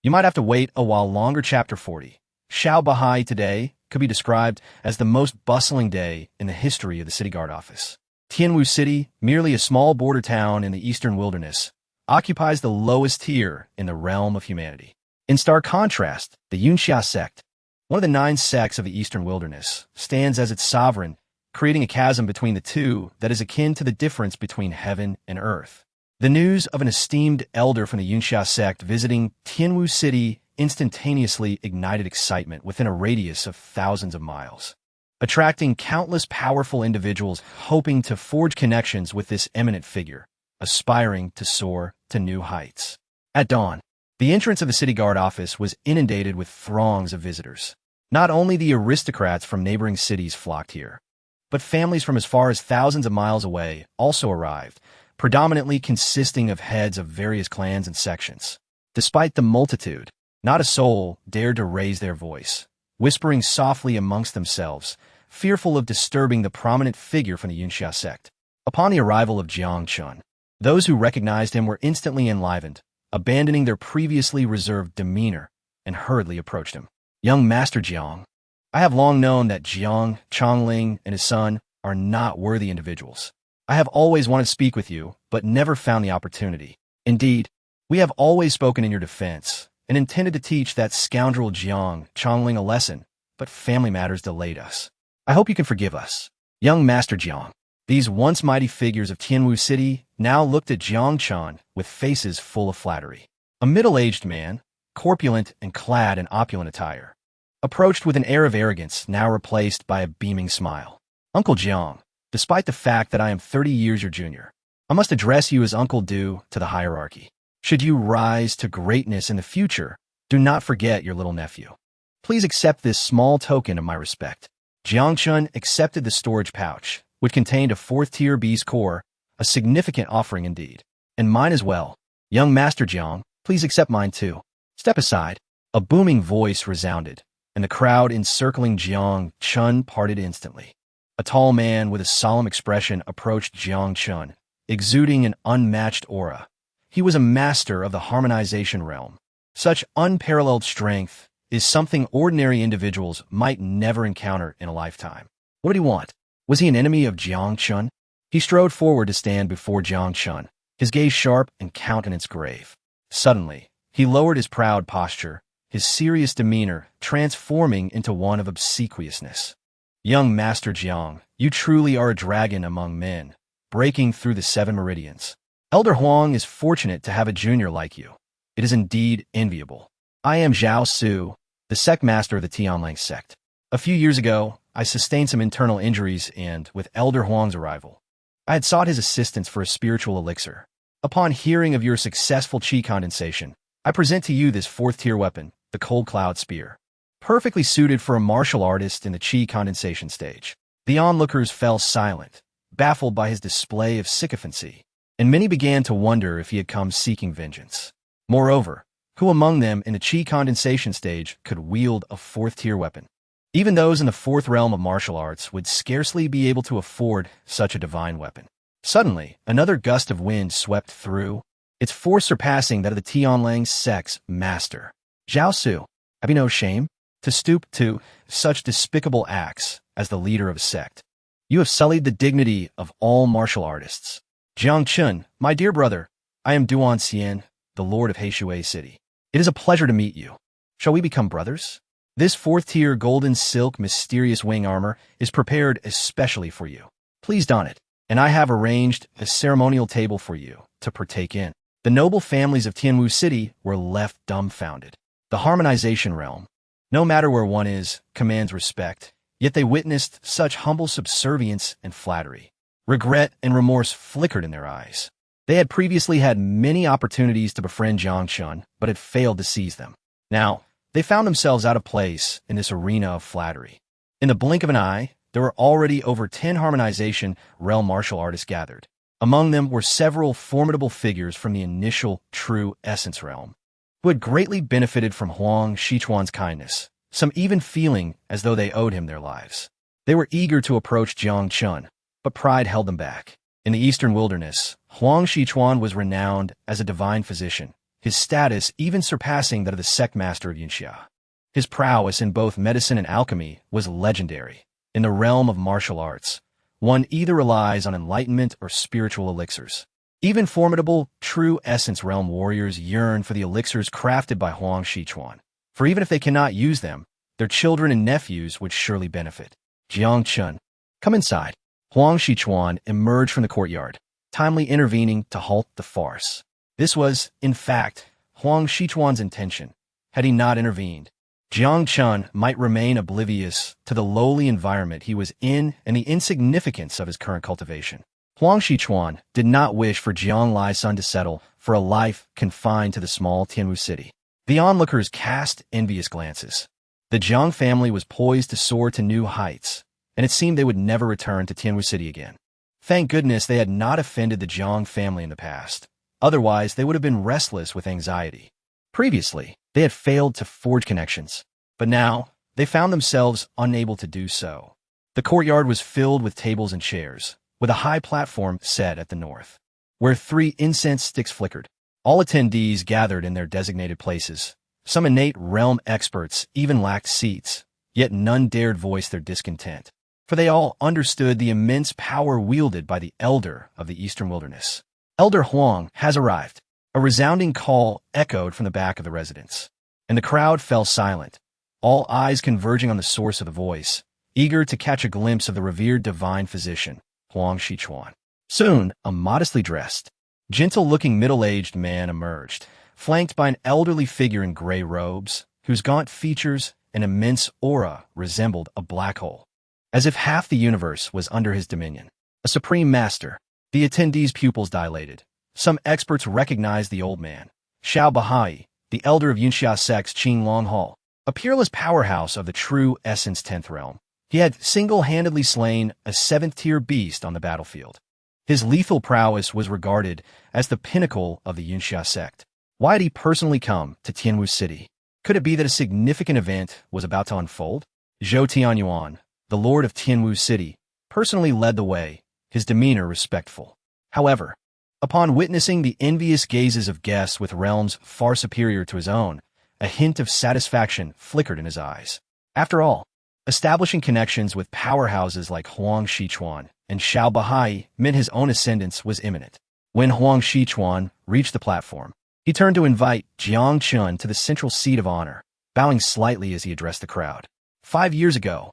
you might have to wait a while longer. Chapter 40. Heaven-Defying today could be described as the most bustling day in the history of the city guard office. Tianwu City, merely a small border town in the eastern wilderness, occupies the lowest tier in the realm of humanity. In stark contrast, the Yunxia sect, one of the 9 sects of the eastern wilderness, stands as its sovereign, creating a chasm between the two that is akin to the difference between heaven and earth. The news of an esteemed elder from the Yunxia sect visiting Tianwu City instantaneously ignited excitement within a radius of thousands of miles, attracting countless powerful individuals hoping to forge connections with this eminent figure, aspiring to soar to new heights. At dawn, the entrance of the city guard office was inundated with throngs of visitors. Not only the aristocrats from neighboring cities flocked here, but families from as far as thousands of miles away also arrived, predominantly consisting of heads of various clans and sections. Despite the multitude, not a soul dared to raise their voice, whispering softly amongst themselves, fearful of disturbing the prominent figure from the Yunxia sect. Upon the arrival of Jiang Chen, those who recognized him were instantly enlivened, abandoning their previously reserved demeanor, and hurriedly approached him. Young Master Jiang, I have long known that Jiang, Chongling, and his son are not worthy individuals. I have always wanted to speak with you, but never found the opportunity. Indeed, we have always spoken in your defense, and intended to teach that scoundrel Jiang, Chongling a lesson, but family matters delayed us. I hope you can forgive us. Young Master Jiang. These once mighty figures of Tianwu City now looked at Jiang Chen with faces full of flattery. A middle-aged man, corpulent and clad in opulent attire, approached with an air of arrogance now replaced by a beaming smile. Uncle Jiang, despite the fact that I am 30 years your junior, I must address you as Uncle due to the hierarchy. Should you rise to greatness in the future, do not forget your little nephew. Please accept this small token of my respect. Jiang Chen accepted the storage pouch, which contained a 4th-tier beast core, a significant offering indeed. And mine as well. Young Master Jiang, please accept mine too. Step aside. A booming voice resounded, and the crowd encircling Jiang Chen parted instantly. A tall man with a solemn expression approached Jiang Chen, exuding an unmatched aura. He was a master of the harmonization realm. Such unparalleled strength is something ordinary individuals might never encounter in a lifetime. What did he want? Was he an enemy of Jiang Chen? He strode forward to stand before Jiang Chen, his gaze sharp and countenance grave. Suddenly, he lowered his proud posture, his serious demeanor transforming into one of obsequiousness. Young Master Jiang, you truly are a dragon among men, breaking through the 7 meridians. Elder Huang is fortunate to have a junior like you. It is indeed enviable. I am Zhao Su, the sect master of the Tianlang sect. A few years ago, I sustained some internal injuries and, with Elder Huang's arrival, I had sought his assistance for a spiritual elixir. Upon hearing of your successful qi condensation, I present to you this 4th-tier weapon, the Cold Cloud Spear, perfectly suited for a martial artist in the qi condensation stage. The onlookers fell silent, baffled by his display of sycophancy, and many began to wonder if he had come seeking vengeance. Moreover, who among them in the qi condensation stage could wield a 4th-tier weapon? Even those in the 4th realm of martial arts would scarcely be able to afford such a divine weapon. Suddenly, another gust of wind swept through, its force surpassing that of the Tianlang sect's master. Zhao Su, have you no shame to stoop to such despicable acts as the leader of a sect? You have sullied the dignity of all martial artists. Jiang Chen, my dear brother, I am Duan Xian, the lord of Heishui City. It is a pleasure to meet you. Shall we become brothers? This fourth-tier golden silk mysterious wing armor is prepared especially for you. Please don it, and I have arranged a ceremonial table for you to partake in. The noble families of Tianwu City were left dumbfounded. The harmonization realm, no matter where one is, commands respect, yet they witnessed such humble subservience and flattery. Regret and remorse flickered in their eyes. They had previously had many opportunities to befriend Jiang Chen, but had failed to seize them. Now, they found themselves out of place in this arena of flattery. In the blink of an eye, there were already over 10 harmonization realm martial artists gathered. Among them were several formidable figures from the initial true essence realm, who had greatly benefited from Huang Shichuan's kindness, some even feeling as though they owed him their lives. They were eager to approach Jiang Chen, but pride held them back. In the eastern wilderness, Huang Shichuan was renowned as a divine physician, his status even surpassing that of the sect master of Yunxia. His prowess in both medicine and alchemy was legendary. In the realm of martial arts, one either relies on enlightenment or spiritual elixirs. Even formidable, true essence realm warriors yearn for the elixirs crafted by Huang Shichuan, for even if they cannot use them, their children and nephews would surely benefit. Jiang Chen, come inside. Huang Shichuan emerged from the courtyard, timely intervening to halt the farce. This was, in fact, Huang Shichuan's intention. Had he not intervened, Jiang Chen might remain oblivious to the lowly environment he was in and the insignificance of his current cultivation. Huang Shichuan did not wish for Jiang Lai's son to settle for a life confined to the small Tianwu city. The onlookers cast envious glances. The Jiang family was poised to soar to new heights, and it seemed they would never return to Tianwu city again. Thank goodness they had not offended the Jiang family in the past. Otherwise, they would have been restless with anxiety. Previously, they had failed to forge connections, but now they found themselves unable to do so. The courtyard was filled with tables and chairs, with a high platform set at the north, where 3 incense sticks flickered. All attendees gathered in their designated places. Some innate realm experts even lacked seats, yet none dared voice their discontent, for they all understood the immense power wielded by the elder of the eastern wilderness. Elder Huang has arrived. A resounding call echoed from the back of the residence, and the crowd fell silent, all eyes converging on the source of the voice, eager to catch a glimpse of the revered divine physician, Huang Shichuan. Soon, a modestly dressed, gentle-looking middle-aged man emerged, flanked by an elderly figure in gray robes, whose gaunt features and immense aura resembled a black hole, as if half the universe was under his dominion. A supreme master. The attendees' pupils dilated. Some experts recognized the old man, Xiao Bahai, the elder of Yunxia sect's Qing Long Hall, a peerless powerhouse of the true essence 10th realm. He had single-handedly slain a 7th-tier beast on the battlefield. His lethal prowess was regarded as the pinnacle of the Yunxia sect. Why had he personally come to Tianwu City? Could it be that a significant event was about to unfold? Zhou Tianyuan, the lord of Tianwu City, personally led the way, his demeanor respectful. However, upon witnessing the envious gazes of guests with realms far superior to his own, a hint of satisfaction flickered in his eyes. After all, establishing connections with powerhouses like Huang Shichuan and Xiao Bahai meant his own ascendance was imminent. When Huang Shichuan reached the platform, he turned to invite Jiang Chen to the central seat of honor, bowing slightly as he addressed the crowd. 5 years ago,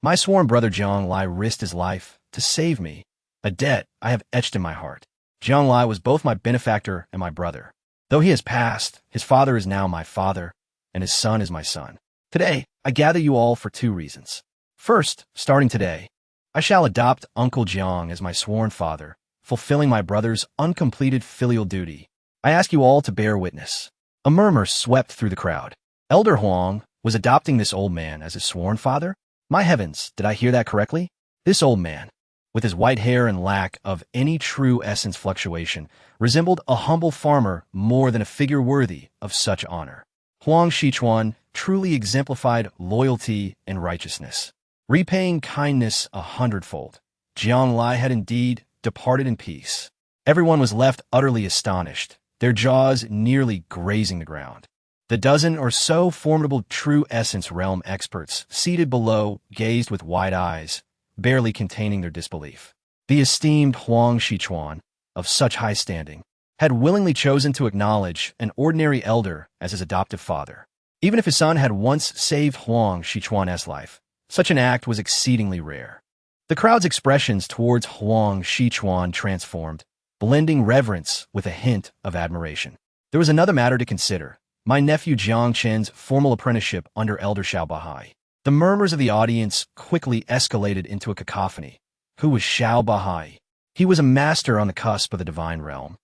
my sworn brother Jiang Lai risked his life to save me, a debt I have etched in my heart. Jiang Lai was both my benefactor and my brother. Though he has passed, his father is now my father, and his son is my son. Today, I gather you all for 2 reasons. First, starting today, I shall adopt Uncle Jiang as my sworn father, fulfilling my brother's uncompleted filial duty. I ask you all to bear witness. A murmur swept through the crowd. Elder Huang was adopting this old man as his sworn father? My heavens, did I hear that correctly? This old man, with his white hair and lack of any true essence fluctuation, resembled a humble farmer more than a figure worthy of such honor. Huang Shichuan truly exemplified loyalty and righteousness, repaying kindness 100-fold. Jiang Lai had indeed departed in peace. Everyone was left utterly astonished, their jaws nearly grazing the ground. The dozen or so formidable true essence realm experts seated below gazed with wide eyes, barely containing their disbelief. The esteemed Huang Shichuan, of such high standing, had willingly chosen to acknowledge an ordinary elder as his adoptive father. Even if his son had once saved Huang Shichuan's life, such an act was exceedingly rare. The crowd's expressions towards Huang Shichuan transformed, blending reverence with a hint of admiration. There was another matter to consider: my nephew Jiang Chen's formal apprenticeship under Elder Xiao Bahai. The murmurs of the audience quickly escalated into a cacophony. Who was Xiao Bahai? He was a master on the cusp of the divine realm,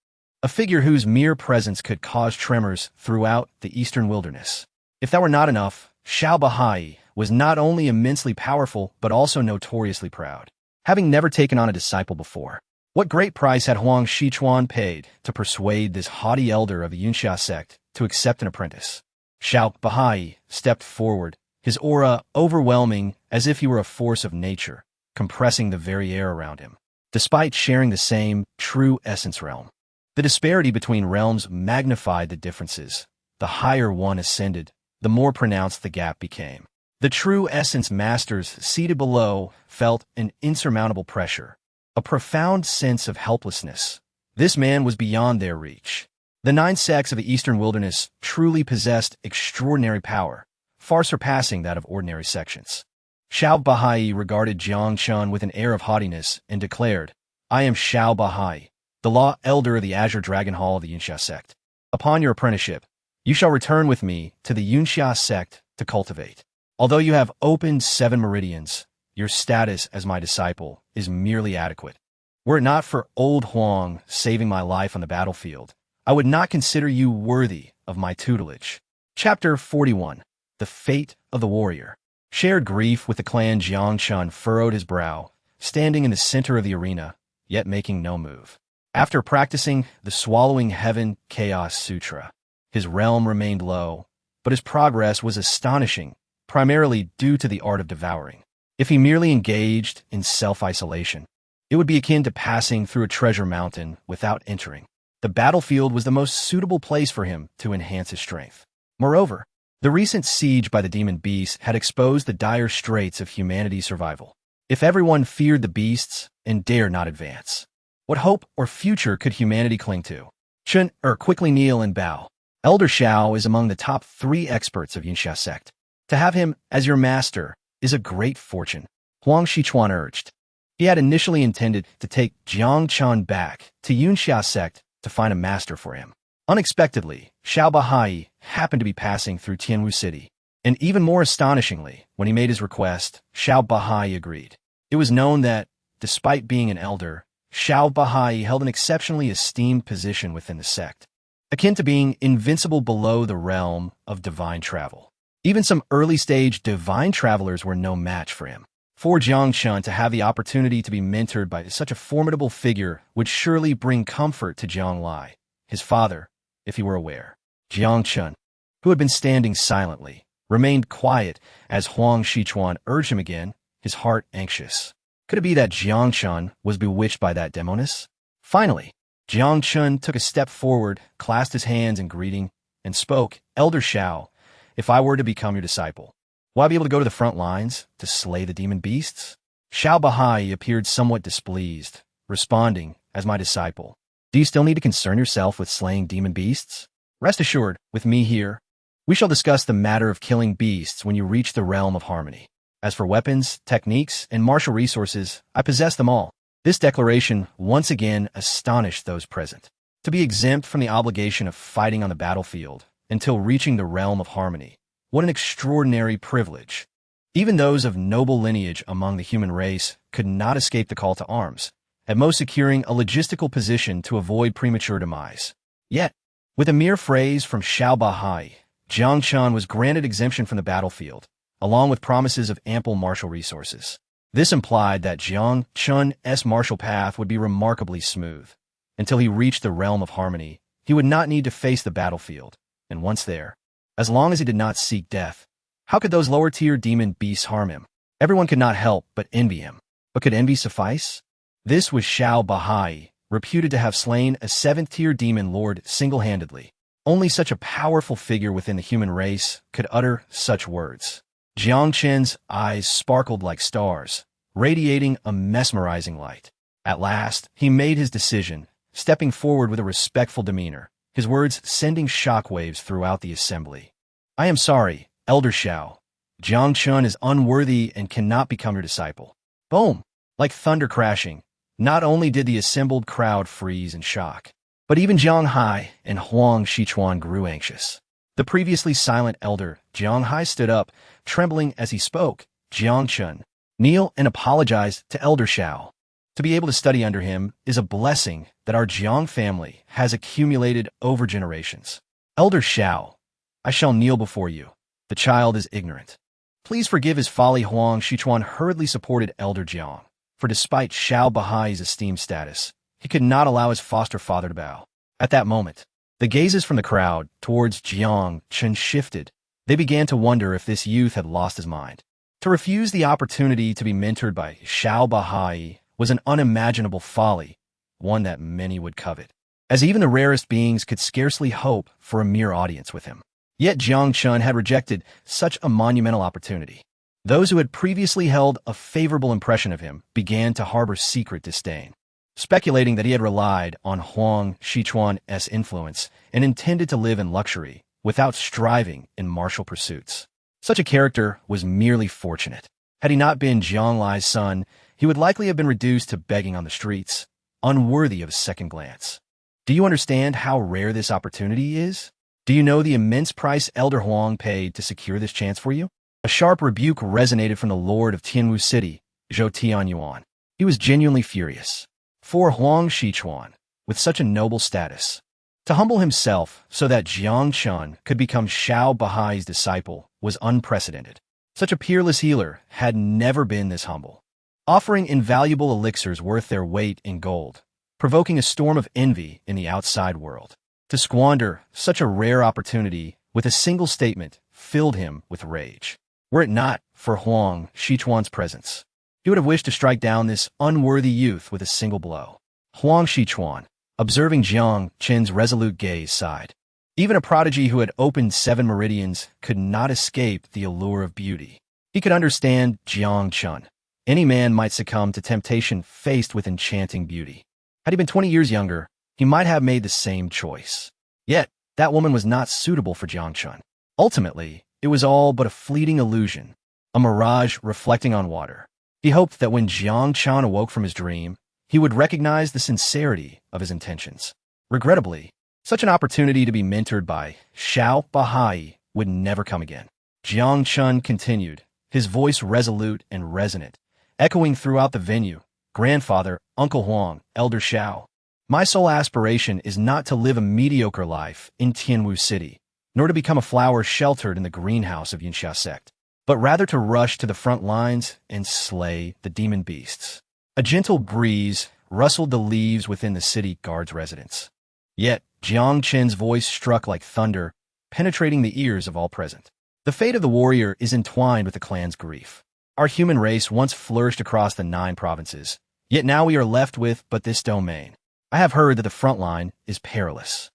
a figure whose mere presence could cause tremors throughout the eastern wilderness. If that were not enough, Xiao Bahai was not only immensely powerful but also notoriously proud, having never taken on a disciple before. What great price had Huang Shichuan paid to persuade this haughty elder of the Yunxia sect to accept an apprentice? Xiao Bahai stepped forward, his aura overwhelming as if he were a force of nature, compressing the very air around him. Despite sharing the same true essence realm, the disparity between realms magnified the differences. The higher one ascended, the more pronounced the gap became. The true essence masters seated below felt an insurmountable pressure, a profound sense of helplessness. This man was beyond their reach. The 9 sects of the eastern wilderness truly possessed extraordinary power, far surpassing that of ordinary sections. Xiao Bahai regarded Jiang Chen with an air of haughtiness and declared, "I am Xiao Bahai, the law elder of the Azure Dragon Hall of the Yunxia sect. Upon your apprenticeship, you shall return with me to the Yunxia sect to cultivate. Although you have opened 7 meridians, your status as my disciple is merely adequate. Were it not for old Huang saving my life on the battlefield, I would not consider you worthy of my tutelage." Chapter 41. The Fate of the Warrior. Shared grief with the clan. Jiang Chen furrowed his brow, standing in the center of the arena, yet making no move. After practicing the Swallowing Heaven Chaos Sutra, his realm remained low, but his progress was astonishing, primarily due to the art of devouring. If he merely engaged in self-isolation, it would be akin to passing through a treasure mountain without entering. The battlefield was the most suitable place for him to enhance his strength. Moreover, the recent siege by the demon beasts had exposed the dire straits of humanity's survival. If everyone feared the beasts and dared not advance, what hope or future could humanity cling to? Chen quickly kneel and bow. Elder Xiao is among the top 3 experts of Yunxia sect. To have him as your master is a great fortune, Huang Shichuan urged. He had initially intended to take Jiang Chen back to Yunxia sect to find a master for him. Unexpectedly, Xiao Bahai happened to be passing through Tianwu City, and even more astonishingly, when he made his request, Xiao Bahai agreed. It was known that, despite being an elder, Xiao Bahai held an exceptionally esteemed position within the sect, akin to being invincible below the realm of divine travel. Even some early-stage divine travelers were no match for him. For Jiang Chen to have the opportunity to be mentored by such a formidable figure would surely bring comfort to Jiang Lai, his father, if he were aware. Jiang Chen, who had been standing silently, remained quiet as Huang Shichuan urged him again, his heart anxious. Could it be that Jiang Chen was bewitched by that demoness? Finally, Jiang Chen took a step forward, clasped his hands in greeting, and spoke, "Elder Xiao, if I were to become your disciple, will I be able to go to the front lines to slay the demon beasts?" Xiao Bahai appeared somewhat displeased, responding, "As my disciple, do you still need to concern yourself with slaying demon beasts? Rest assured, with me here, we shall discuss the matter of killing beasts when you reach the realm of harmony. As for weapons, techniques, and martial resources, I possess them all." This declaration once again astonished those present. To be exempt from the obligation of fighting on the battlefield until reaching the realm of harmony, what an extraordinary privilege. Even those of noble lineage among the human race could not escape the call to arms, at most securing a logistical position to avoid premature demise. Yet, with a mere phrase from Xiao Bahai, Jiang Chen was granted exemption from the battlefield, along with promises of ample martial resources. This implied that Jiang Chen's martial path would be remarkably smooth. Until he reached the realm of harmony, he would not need to face the battlefield, and once there, as long as he did not seek death, how could those lower-tier demon beasts harm him? Everyone could not help but envy him. But could envy suffice? This was Xiao Bahai, reputed to have slain a 7th-tier demon lord single-handedly. Only such a powerful figure within the human race could utter such words. Jiang Chen's eyes sparkled like stars, radiating a mesmerizing light. At last, he made his decision, stepping forward with a respectful demeanor, his words sending shockwaves throughout the assembly. I am sorry, Elder Xiao. Jiang Chen is unworthy and cannot become your disciple. Boom! Like thunder crashing, not only did the assembled crowd freeze in shock, but even Jiang Hai and Huang Shichuan grew anxious. The previously silent elder, Jiang Hai, stood up, trembling as he spoke. Jiang Chen, kneel and apologize to Elder Xiao. To be able to study under him is a blessing that our Jiang family has accumulated over generations. Elder Xiao, I shall kneel before you. The child is ignorant. Please forgive his folly. Huang Shichuan hurriedly supported Elder Jiang, for despite Xiao Bahai's esteemed status, he could not allow his foster father to bow. At that moment, the gazes from the crowd towards Jiang Chen shifted. They began to wonder if this youth had lost his mind. To refuse the opportunity to be mentored by Xiao Bahai was an unimaginable folly, one that many would covet, as even the rarest beings could scarcely hope for a mere audience with him. Yet Jiang Chen had rejected such a monumental opportunity. Those who had previously held a favorable impression of him began to harbor secret disdain, speculating that he had relied on Huang Shichuan's influence and intended to live in luxury without striving in martial pursuits. Such a character was merely fortunate. Had he not been Jiang Lai's son, he would likely have been reduced to begging on the streets, unworthy of a second glance. Do you understand how rare this opportunity is? Do you know the immense price Elder Huang paid to secure this chance for you? A sharp rebuke resonated from the Lord of Tianwu City, Zhou Tianyuan. He was genuinely furious. For Huang Shichuan, with such a noble status, to humble himself so that Jiang Chen could become Xiao Bahai's disciple was unprecedented. Such a peerless healer had never been this humble, offering invaluable elixirs worth their weight in gold, provoking a storm of envy in the outside world. To squander such a rare opportunity with a single statement filled him with rage. Were it not for Huang Shichuan's presence, he would have wished to strike down this unworthy youth with a single blow. Huang Shichuan, observing Jiang Chen's resolute gaze, sighed. Even a prodigy who had opened 7 meridians could not escape the allure of beauty. He could understand Jiang Chen. Any man might succumb to temptation faced with enchanting beauty. Had he been 20 years younger, he might have made the same choice. Yet, that woman was not suitable for Jiang Chen. Ultimately, it was all but a fleeting illusion, a mirage reflecting on water. He hoped that when Jiang Chen awoke from his dream, he would recognize the sincerity of his intentions. Regrettably, such an opportunity to be mentored by Xiao Bahai would never come again. Jiang Chen continued, his voice resolute and resonant, echoing throughout the venue. Grandfather, Uncle Huang, Elder Xiao, my sole aspiration is not to live a mediocre life in Tianwu City, nor to become a flower sheltered in the greenhouse of Yinxia sect, but rather to rush to the front lines and slay the demon beasts. A gentle breeze rustled the leaves within the city guard's residence. Yet, Jiang Chen's voice struck like thunder, penetrating the ears of all present. The fate of the warrior is entwined with the clan's grief. Our human race once flourished across the 9 provinces, yet now we are left with but this domain. I have heard that the front line is perilous.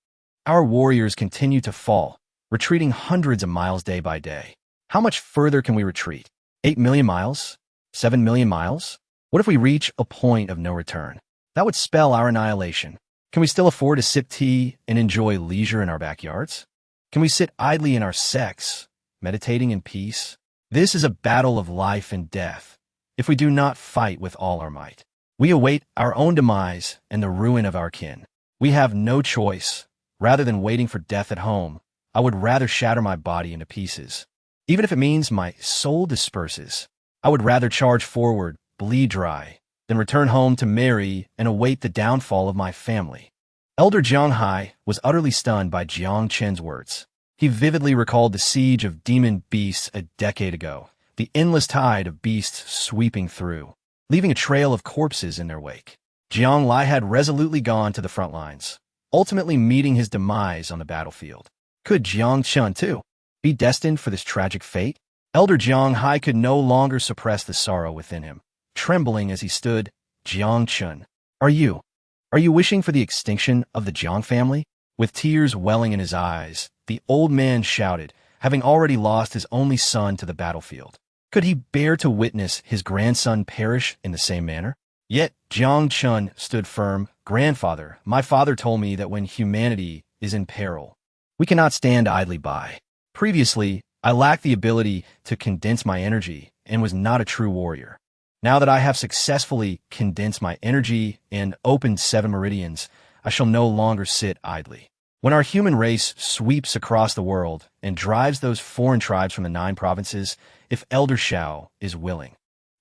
Our warriors continue to fall, retreating hundreds of miles day by day. How much further can we retreat? 8 million miles? 7 million miles? What if we reach a point of no return? That would spell our annihilation. Can we still afford to sip tea and enjoy leisure in our backyards? Can we sit idly in our sects, meditating in peace? This is a battle of life and death. If we do not fight with all our might, we await our own demise and the ruin of our kin. We have no choice. Rather than waiting for death at home, I would rather shatter my body into pieces. Even if it means my soul disperses, I would rather charge forward, bleed dry, than return home to marry and await the downfall of my family. Elder Jiang Hai was utterly stunned by Jiang Chen's words. He vividly recalled the siege of demon beasts a decade ago, the endless tide of beasts sweeping through, leaving a trail of corpses in their wake. Jiang Lai had resolutely gone to the front lines, ultimately meeting his demise on the battlefield. Could Jiang Chen, too, be destined for this tragic fate? Elder Jiang Hai could no longer suppress the sorrow within him. Trembling as he stood, Jiang Chen, are you wishing for the extinction of the Jiang family? With tears welling in his eyes, the old man shouted, having already lost his only son to the battlefield. Could he bear to witness his grandson perish in the same manner? Yet Jiang Chen stood firm. Grandfather, my father told me that when humanity is in peril, we cannot stand idly by. Previously, I lacked the ability to condense my energy and was not a true warrior. Now that I have successfully condensed my energy and opened 7 meridians, I shall no longer sit idly. When our human race sweeps across the world and drives those foreign tribes from the 9 provinces, if Elder Shao is willing,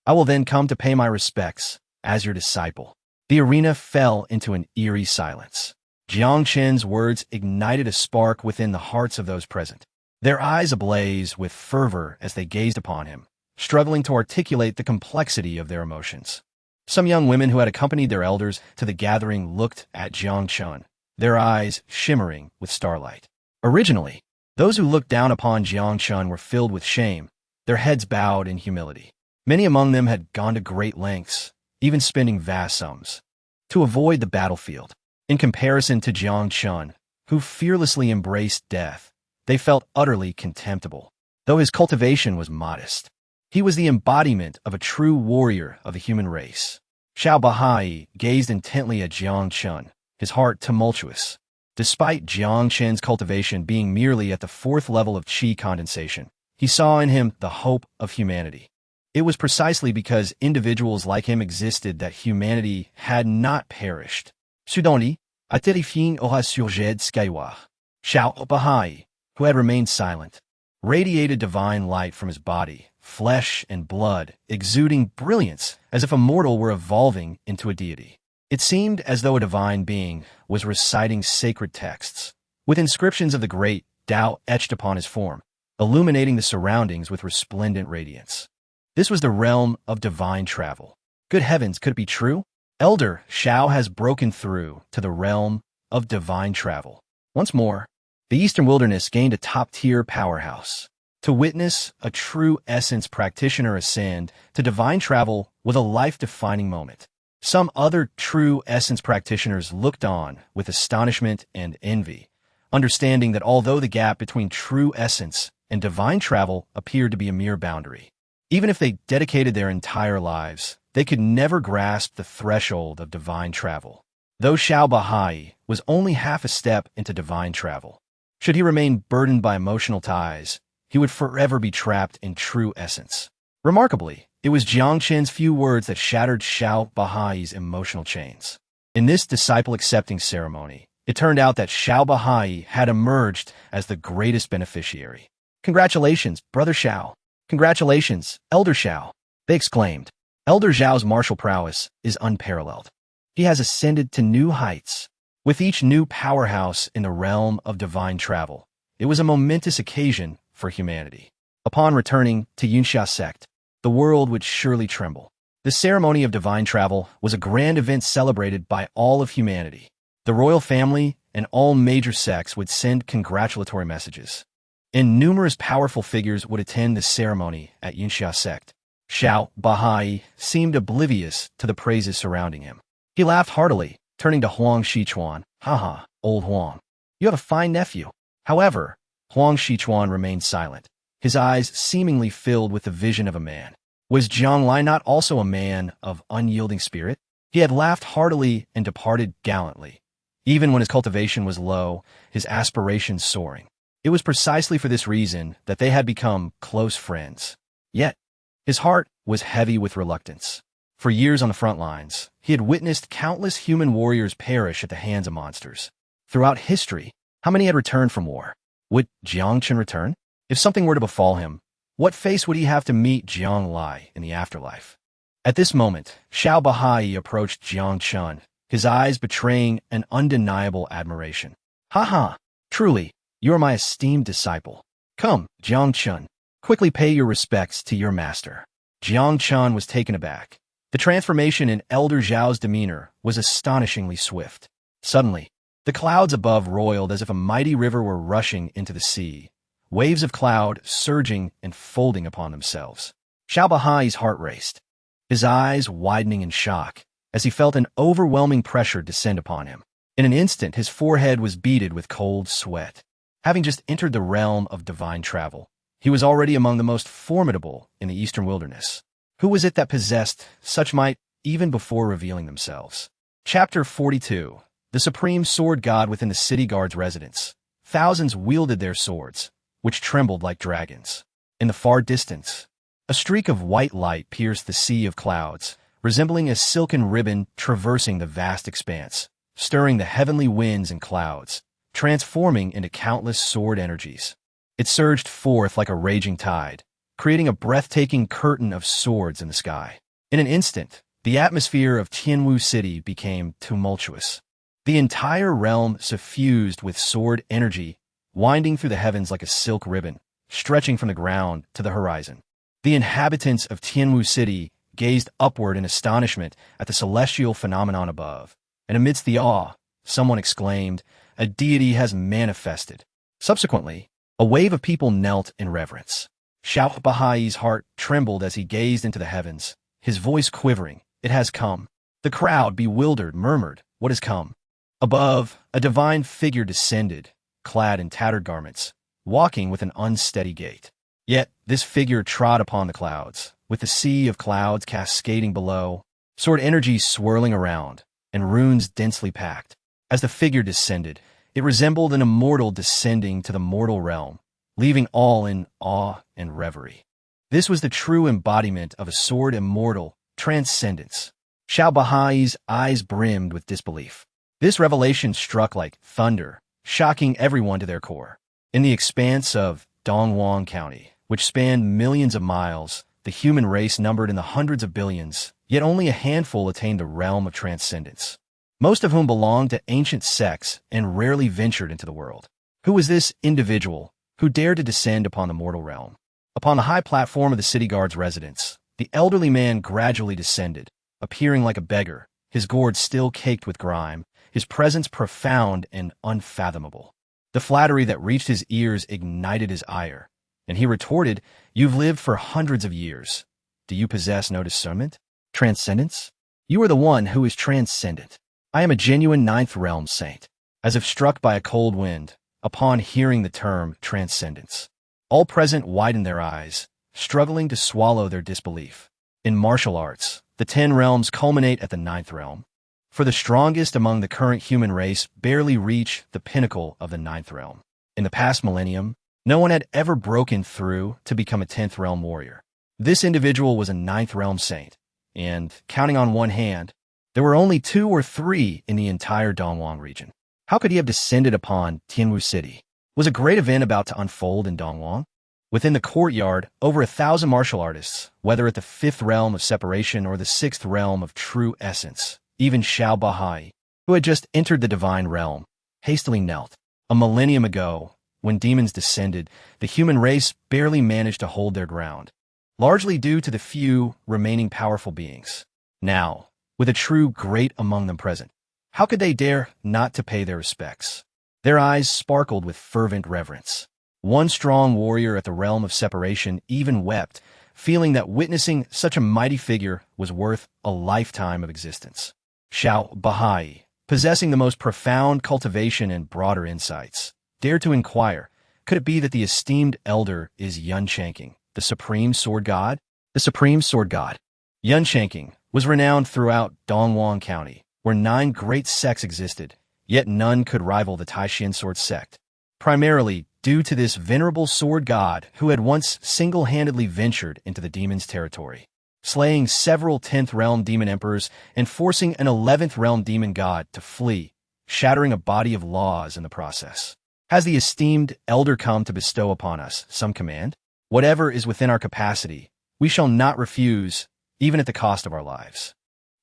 I will then come to pay my respects as your disciple. The arena fell into an eerie silence. Jiang Chen's words ignited a spark within the hearts of those present, their eyes ablaze with fervor as they gazed upon him, struggling to articulate the complexity of their emotions. Some young women who had accompanied their elders to the gathering looked at Jiang Chen, their eyes shimmering with starlight. Originally, those who looked down upon Jiang Chen were filled with shame, their heads bowed in humility. Many among them had gone to great lengths, even spending vast sums, to avoid the battlefield. In comparison to Jiang Chen, who fearlessly embraced death, they felt utterly contemptible, though his cultivation was modest. He was the embodiment of a true warrior of the human race. Xiao Bahai gazed intently at Jiang Chen, his heart tumultuous. Despite Jiang Chen's cultivation being merely at the 4th level of qi condensation, he saw in him the hope of humanity. It was precisely because individuals like him existed that humanity had not perished. Soudain, a terrifying aura surgit skyward. Xiao Bahai, who had remained silent, radiated divine light from his body, flesh and blood, exuding brilliance as if a mortal were evolving into a deity. It seemed as though a divine being was reciting sacred texts, with inscriptions of the great Tao etched upon his form, illuminating the surroundings with resplendent radiance. This was the realm of divine travel. Good heavens, could it be true? Elder Shao has broken through to the realm of divine travel. Once more, the Eastern Wilderness gained a top-tier powerhouse. To witness a true essence practitioner ascend to divine travel was a life-defining moment. Some other true essence practitioners looked on with astonishment and envy, understanding that although the gap between true essence and divine travel appeared to be a mere boundary, even if they dedicated their entire lives, they could never grasp the threshold of divine travel. Though Xiao Bahai was only half a step into divine travel, should he remain burdened by emotional ties, he would forever be trapped in true essence. Remarkably, it was Jiang Chen's few words that shattered Xiao Bahai's emotional chains. In this disciple-accepting ceremony, it turned out that Xiao Bahai had emerged as the greatest beneficiary. "Congratulations, Brother Xiao! Congratulations, Elder Xiao!" they exclaimed. Elder Xiao's martial prowess is unparalleled. He has ascended to new heights. With each new powerhouse in the realm of divine travel, it was a momentous occasion for humanity. Upon returning to Yunxia sect, the world would surely tremble. The ceremony of divine travel was a grand event celebrated by all of humanity. The royal family and all major sects would send congratulatory messages, and numerous powerful figures would attend the ceremony at Yunxia sect. Xiao Bahai seemed oblivious to the praises surrounding him. He laughed heartily, turning to Huang Shichuan. "Haha, old Huang, you have a fine nephew." However, Huang Shichuan remained silent, his eyes seemingly filled with the vision of a man. Was Jiang Lai not also a man of unyielding spirit? He had laughed heartily and departed gallantly. Even when his cultivation was low, his aspirations soaring. It was precisely for this reason that they had become close friends. Yet, his heart was heavy with reluctance. For years on the front lines, he had witnessed countless human warriors perish at the hands of monsters. Throughout history, how many had returned from war? Would Jiang Chen return? If something were to befall him, what face would he have to meet Jiang Lai in the afterlife? At this moment, Xiao Bahai approached Jiang Chen, his eyes betraying an undeniable admiration. "Haha, truly, you are my esteemed disciple. Come, Jiang Chen, quickly pay your respects to your master." Jiang Chen was taken aback. The transformation in Elder Zhao's demeanor was astonishingly swift. Suddenly, the clouds above roiled as if a mighty river were rushing into the sea, waves of cloud surging and folding upon themselves. Xiao Bahai's heart raced, his eyes widening in shock as he felt an overwhelming pressure descend upon him. In an instant, his forehead was beaded with cold sweat. Having just entered the realm of divine travel, he was already among the most formidable in the Eastern Wilderness. Who was it that possessed such might even before revealing themselves? Chapter 42. The Supreme Sword God within the city guard's residence. Thousands wielded their swords, which trembled like dragons. In the far distance, a streak of white light pierced the sea of clouds, resembling a silken ribbon traversing the vast expanse, stirring the heavenly winds and clouds, transforming into countless sword energies. It surged forth like a raging tide, creating a breathtaking curtain of swords in the sky. In an instant, the atmosphere of Tianwu City became tumultuous. The entire realm suffused with sword energy, winding through the heavens like a silk ribbon, stretching from the ground to the horizon. The inhabitants of Tianwu City gazed upward in astonishment at the celestial phenomenon above, and amidst the awe, someone exclaimed, "A deity has manifested." Subsequently, a wave of people knelt in reverence. Xiao Bahai's heart trembled as he gazed into the heavens, his voice quivering. "It has come." The crowd, bewildered, murmured, "What has come?" Above, a divine figure descended, clad in tattered garments, walking with an unsteady gait. Yet this figure trod upon the clouds, with the sea of clouds cascading below, sword energy swirling around, and runes densely packed. As the figure descended, it resembled an immortal descending to the mortal realm, leaving all in awe and reverie. This was the true embodiment of a sword immortal transcendence. Xiao Bahai's eyes brimmed with disbelief. This revelation struck like thunder, shocking everyone to their core. In the expanse of Dongwang County, which spanned millions of miles, the human race numbered in the hundreds of billions, yet only a handful attained the realm of transcendence, most of whom belonged to ancient sects and rarely ventured into the world. Who was this individual who dared to descend upon the mortal realm? Upon the high platform of the city guard's residence, the elderly man gradually descended, appearing like a beggar, his gourd still caked with grime, his presence profound and unfathomable. The flattery that reached his ears ignited his ire, and he retorted, "You've lived for hundreds of years. Do you possess no discernment? Transcendence? You are the one who is transcendent. I am a genuine ninth realm saint." As if struck by a cold wind, upon hearing the term transcendence, all present widened their eyes, struggling to swallow their disbelief. In martial arts, the 10 realms culminate at the 9th realm. For the strongest among the current human race barely reach the pinnacle of the 9th realm. In the past millennium, no one had ever broken through to become a 10th realm warrior. This individual was a 9th realm saint, and, counting on one hand, there were only 2 or 3 in the entire Dongwang region. How could he have descended upon Tianwu City? Was a great event about to unfold in Dongwang? Within the courtyard, over 1,000 martial artists, whether at the 5th realm of separation or the 6th realm of true essence, even Xiao Bahai, who had just entered the divine realm, hastily knelt. A millennium ago, when demons descended, the human race barely managed to hold their ground, largely due to the few remaining powerful beings. Now, with a true great among them present, how could they dare not to pay their respects? Their eyes sparkled with fervent reverence. One strong warrior at the realm of separation even wept, feeling that witnessing such a mighty figure was worth a lifetime of existence. Xiao Bahai, possessing the most profound cultivation and broader insights, dared to inquire, could it be that the esteemed elder is Yunshanking, the supreme sword god? The supreme sword god. Yunshanking was renowned throughout Dongwang County, where 9 great sects existed, yet none could rival the Taishan sword sect, primarily due to this venerable sword god who had once single-handedly ventured into the demon's territory, slaying several 10th realm demon emperors and forcing an 11th realm demon god to flee, shattering a body of laws in the process. Has the esteemed elder come to bestow upon us some command? Whatever is within our capacity, we shall not refuse, even at the cost of our lives.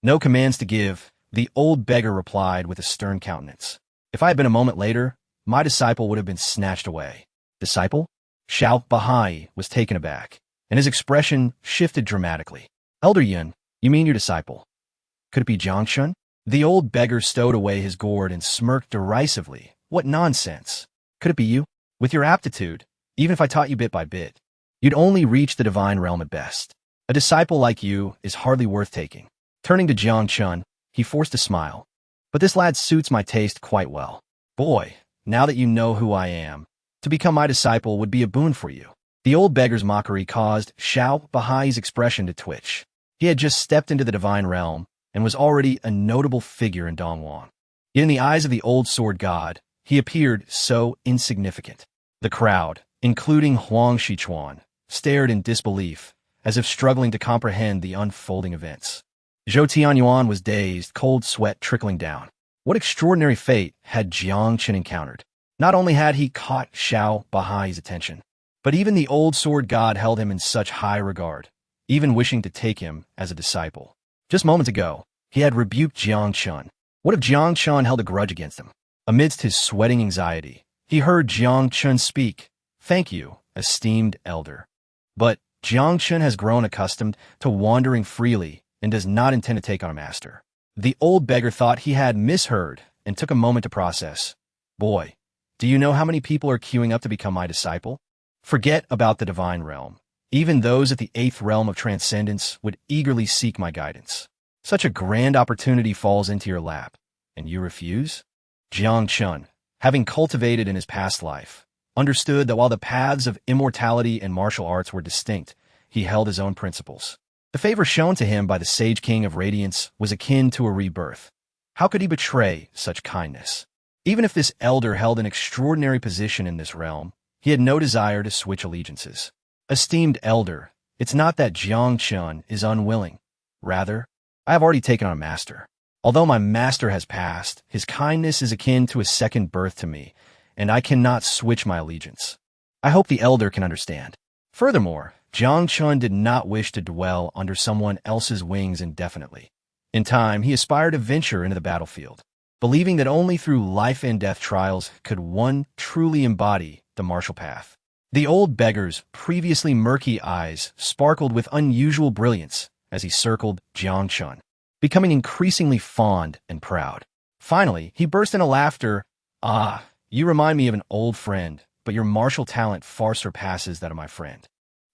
No commands to give, the old beggar replied with a stern countenance. If I had been a moment later, my disciple would have been snatched away. Disciple? Xiao Bahai was taken aback, and his expression shifted dramatically. Elder Yun, you mean your disciple? Could it be Jiang Chen? The old beggar stowed away his gourd and smirked derisively. What nonsense! Could it be you? With your aptitude, even if I taught you bit by bit, you'd only reach the divine realm at best. A disciple like you is hardly worth taking. Turning to Jiang Chen, he forced a smile. But this lad suits my taste quite well. Boy, now that you know who I am, to become my disciple would be a boon for you. The old beggar's mockery caused Xiao Bahai's expression to twitch. He had just stepped into the divine realm and was already a notable figure in Dongwang. Yet in the eyes of the old sword god, he appeared so insignificant. The crowd, including Huang Shichuan, stared in disbelief, as if struggling to comprehend the unfolding events. Zhou Tianyuan was dazed, cold sweat trickling down. What extraordinary fate had Jiang Chen encountered? Not only had he caught Xiao Bahai's attention, but even the old sword god held him in such high regard, even wishing to take him as a disciple. Just moments ago, he had rebuked Jiang Chen. What if Jiang Chen held a grudge against him? Amidst his sweating anxiety, he heard Jiang Chen speak, "Thank you, esteemed elder." But Jiang Chen has grown accustomed to wandering freely and does not intend to take on a master. The old beggar thought he had misheard and took a moment to process. Boy, do you know how many people are queuing up to become my disciple? Forget about the divine realm. Even those at the 8th realm of transcendence would eagerly seek my guidance. Such a grand opportunity falls into your lap, and you refuse? Jiang Chen, having cultivated in his past life, understood that while the paths of immortality and martial arts were distinct, he held his own principles. The favor shown to him by the Sage King of Radiance was akin to a rebirth. How could he betray such kindness? Even if this elder held an extraordinary position in this realm, he had no desire to switch allegiances. Esteemed elder, it's not that Jiang Chen is unwilling. Rather, I have already taken on a master. Although my master has passed, his kindness is akin to a second birth to me, and I cannot switch my allegiance. I hope the elder can understand. Furthermore, Jiang Chen did not wish to dwell under someone else's wings indefinitely. In time, he aspired to venture into the battlefield, believing that only through life and death trials could one truly embody the martial path. The old beggar's previously murky eyes sparkled with unusual brilliance as he circled Jiang Chen, becoming increasingly fond and proud. Finally, he burst into laughter. "Ah, you remind me of an old friend, but your martial talent far surpasses that of my friend.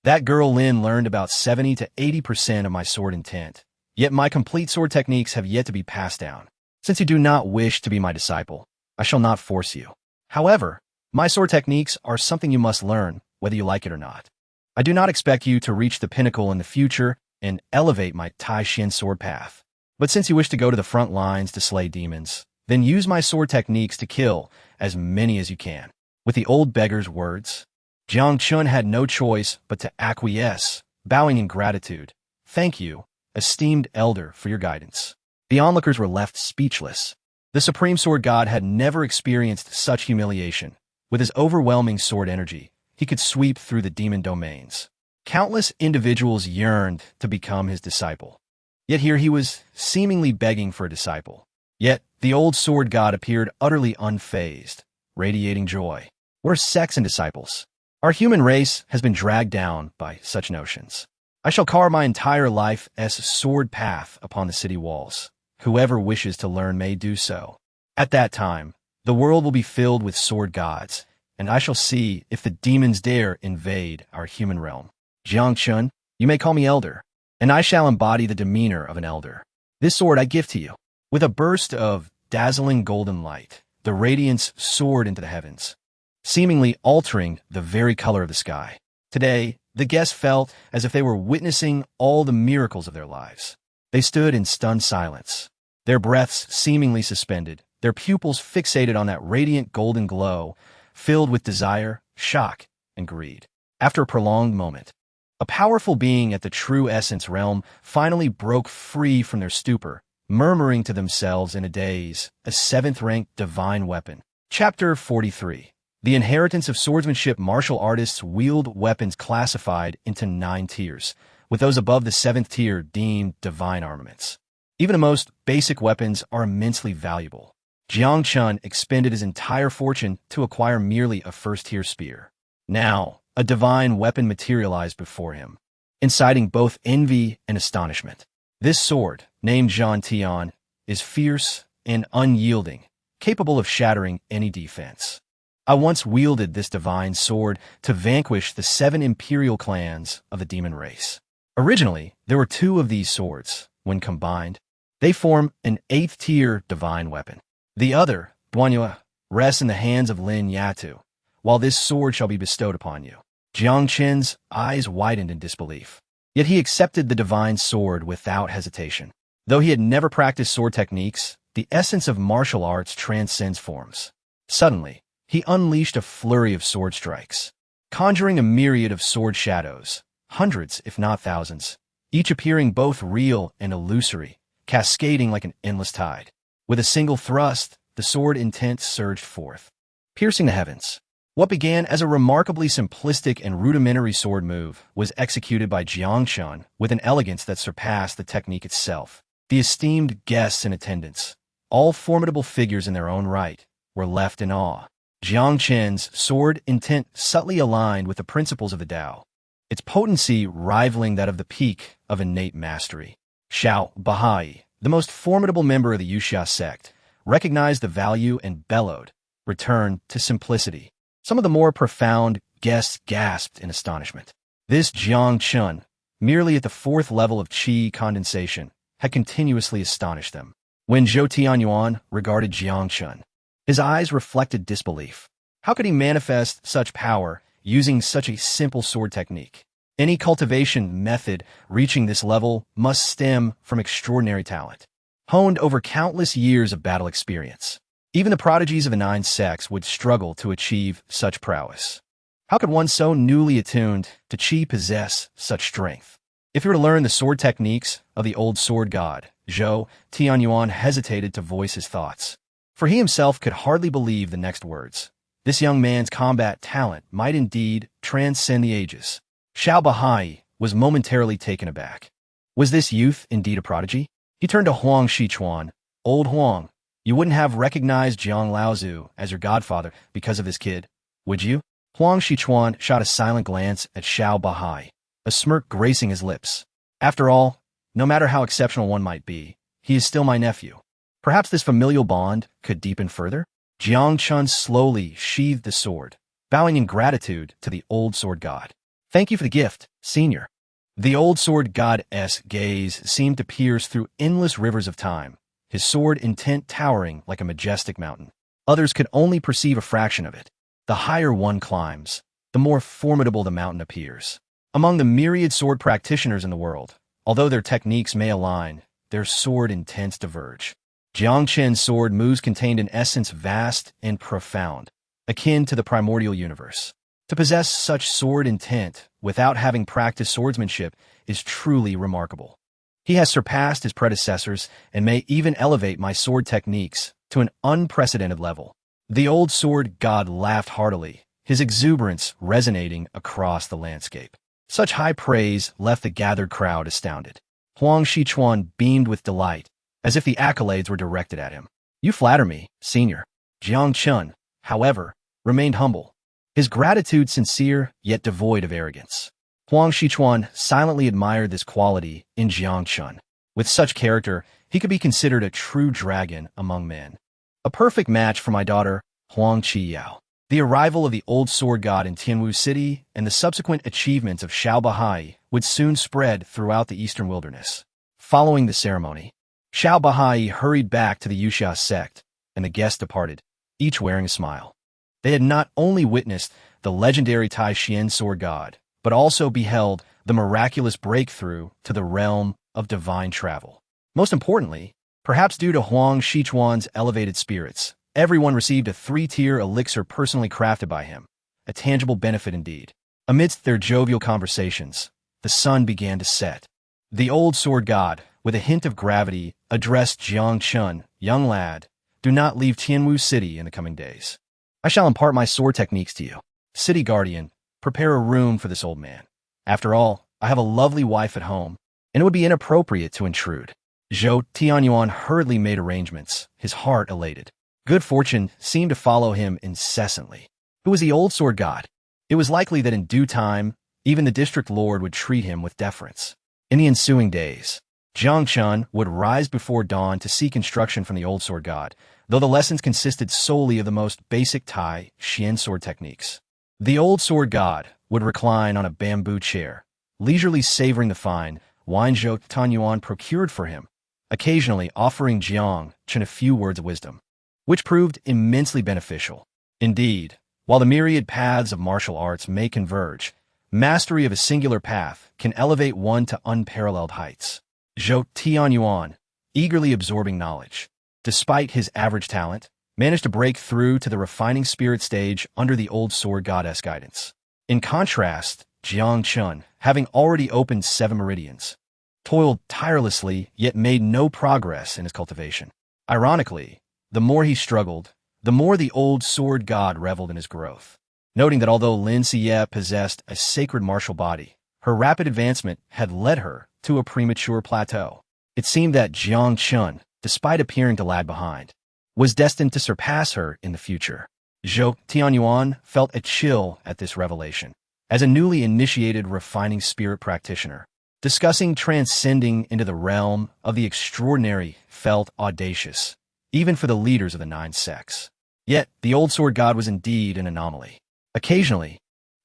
That girl Lin learned about 70 to 80% of my sword intent, yet my complete sword techniques have yet to be passed down. Since you do not wish to be my disciple, I shall not force you. However, my sword techniques are something you must learn, whether you like it or not. I do not expect you to reach the pinnacle in the future and elevate my Tai Shin sword path. But since you wish to go to the front lines to slay demons, then use my sword techniques to kill as many as you can." With the old beggar's words, Jiang Chen had no choice but to acquiesce, bowing in gratitude. "Thank you, esteemed elder, for your guidance." The onlookers were left speechless. The Supreme Sword God had never experienced such humiliation. With his overwhelming sword energy, he could sweep through the demon domains. Countless individuals yearned to become his disciple. Yet here he was, seemingly begging for a disciple. Yet the old sword god appeared utterly unfazed, radiating joy. We're sects and disciples. Our human race has been dragged down by such notions. I shall carve my entire life as sword path upon the city walls. Whoever wishes to learn may do so. At that time, the world will be filled with sword gods, and I shall see if the demons dare invade our human realm. Jiang Chen, you may call me elder, and I shall embody the demeanor of an elder. This sword I give to you. With a burst of dazzling golden light, the radiance soared into the heavens, seemingly altering the very color of the sky. Today, the guests felt as if they were witnessing all the miracles of their lives. They stood in stunned silence, their breaths seemingly suspended, their pupils fixated on that radiant golden glow, filled with desire, shock, and greed. After a prolonged moment, a powerful being at the true essence realm finally broke free from their stupor, murmuring to themselves in a daze, a 7th-ranked divine weapon. Chapter 43. The inheritance of swordsmanship. Martial artists wield weapons classified into 9 tiers, with those above the 7th tier deemed divine armaments. Even the most basic weapons are immensely valuable. Jiang Chen expended his entire fortune to acquire merely a 1st-tier spear. Now, a divine weapon materialized before him, inciting both envy and astonishment. This sword, named Zhan Tian, is fierce and unyielding, capable of shattering any defense. I once wielded this divine sword to vanquish the 7 imperial clans of the demon race. Originally, there were 2 of these swords. When combined, they form an 8th-tier divine weapon. The other, Duanyue, rests in the hands of Lin Yatu, while this sword shall be bestowed upon you. Jiang Chen's eyes widened in disbelief. Yet he accepted the divine sword without hesitation. Though he had never practiced sword techniques, the essence of martial arts transcends forms. Suddenly, he unleashed a flurry of sword strikes. conjuring a myriad of sword shadows, hundreds if not thousands, each appearing both real and illusory, cascading like an endless tide. With a single thrust, the sword intent surged forth, piercing the heavens. What began as a remarkably simplistic and rudimentary sword move was executed by Jiang Chen with an elegance that surpassed the technique itself. The esteemed guests in attendance, all formidable figures in their own right, were left in awe. Jiang Chen's sword intent subtly aligned with the principles of the Tao, its potency rivaling that of the peak of innate mastery. Xiao Bahai, the most formidable member of the Yuxia sect, recognized the value and bellowed, "Return to simplicity." Some of the more profound guests gasped in astonishment. This Jiang Chen, merely at the fourth level of qi condensation, had continuously astonished them. When Zhou Tianyuan regarded Jiang Chen, his eyes reflected disbelief. How could he manifest such power using such a simple sword technique? Any cultivation method reaching this level must stem from extraordinary talent, honed over countless years of battle experience. Even the prodigies of the nine sects would struggle to achieve such prowess. How could one so newly attuned to qi possess such strength? If he were to learn the sword techniques of the old sword god, Zhou Tianyuan hesitated to voice his thoughts, for he himself could hardly believe the next words. This young man's combat talent might indeed transcend the ages. Xiao Bahai was momentarily taken aback. Was this youth indeed a prodigy? He turned to Huang Shichuan. "Old Huang, you wouldn't have recognized Jiang Laozu as your godfather because of this kid, would you?" Huang Shichuan shot a silent glance at Xiao Bahai, a smirk gracing his lips. "After all, no matter how exceptional one might be, he is still my nephew. Perhaps this familial bond could deepen further?" Jiang Chen slowly sheathed the sword, bowing in gratitude to the old sword god. "Thank you for the gift, senior." The old sword god's gaze seemed to pierce through endless rivers of time, his sword intent towering like a majestic mountain. Others could only perceive a fraction of it. The higher one climbs, the more formidable the mountain appears. Among the myriad sword practitioners in the world, although their techniques may align, their sword intents diverge. Jiang Chen's sword moves contained an essence vast and profound, akin to the primordial universe. To possess such sword intent without having practiced swordsmanship is truly remarkable. He has surpassed his predecessors and may even elevate my sword techniques to an unprecedented level. The old sword god laughed heartily, his exuberance resonating across the landscape. Such high praise left the gathered crowd astounded. Huang Shichuan beamed with delight, as if the accolades were directed at him. "You flatter me, senior." Jiang Chen, however, remained humble, his gratitude sincere yet devoid of arrogance. Huang Shichuan silently admired this quality in Jiang Chen. With such character, he could be considered a true dragon among men. A perfect match for my daughter, Huang Qiyao. The arrival of the old sword god in Tianwu City and the subsequent achievements of Xiao Bahai would soon spread throughout the eastern wilderness. Following the ceremony, Xiao Bahai hurried back to the Yuxia sect, and the guests departed, each wearing a smile. They had not only witnessed the legendary Tai Xian sword god, but also beheld the miraculous breakthrough to the realm of divine travel. Most importantly, perhaps due to Huang Shichuan's elevated spirits, everyone received a 3-tier elixir personally crafted by him, a tangible benefit indeed. Amidst their jovial conversations, the sun began to set. The old sword god, with a hint of gravity, addressed Jiang Chen. "Young lad, do not leave Tianwu City in the coming days. I shall impart my sword techniques to you. City guardian, prepare a room for this old man. After all, I have a lovely wife at home, and it would be inappropriate to intrude." Zhou Tianyuan hurriedly made arrangements, his heart elated. Good fortune seemed to follow him incessantly. Who was the old sword god? It was likely that in due time, even the district lord would treat him with deference. In the ensuing days, Jiang Chen would rise before dawn to seek instruction from the old sword god, though the lessons consisted solely of the most basic Tai Xian sword techniques. The old sword god would recline on a bamboo chair, leisurely savoring the fine wine Zhou Tianyuan procured for him, occasionally offering Jiang Chen a few words of wisdom, which proved immensely beneficial. Indeed, while the myriad paths of martial arts may converge, mastery of a singular path can elevate one to unparalleled heights. Zhou Tianyuan, eagerly absorbing knowledge, despite his average talent, managed to break through to the refining spirit stage under the old sword goddess guidance. In contrast, Jiang Chen, having already opened 7 meridians, toiled tirelessly yet made no progress in his cultivation. Ironically, the more he struggled, the more the old sword god reveled in his growth. Noting that although Lin Xie possessed a sacred martial body, her rapid advancement had led her to a premature plateau. It seemed that Jiang Chen, despite appearing to lag behind, was destined to surpass her in the future. Zhou Tianyuan felt a chill at this revelation. As a newly initiated refining spirit practitioner, discussing transcending into the realm of the extraordinary felt audacious, even for the leaders of the 9 sects. Yet, the old sword god was indeed an anomaly. Occasionally,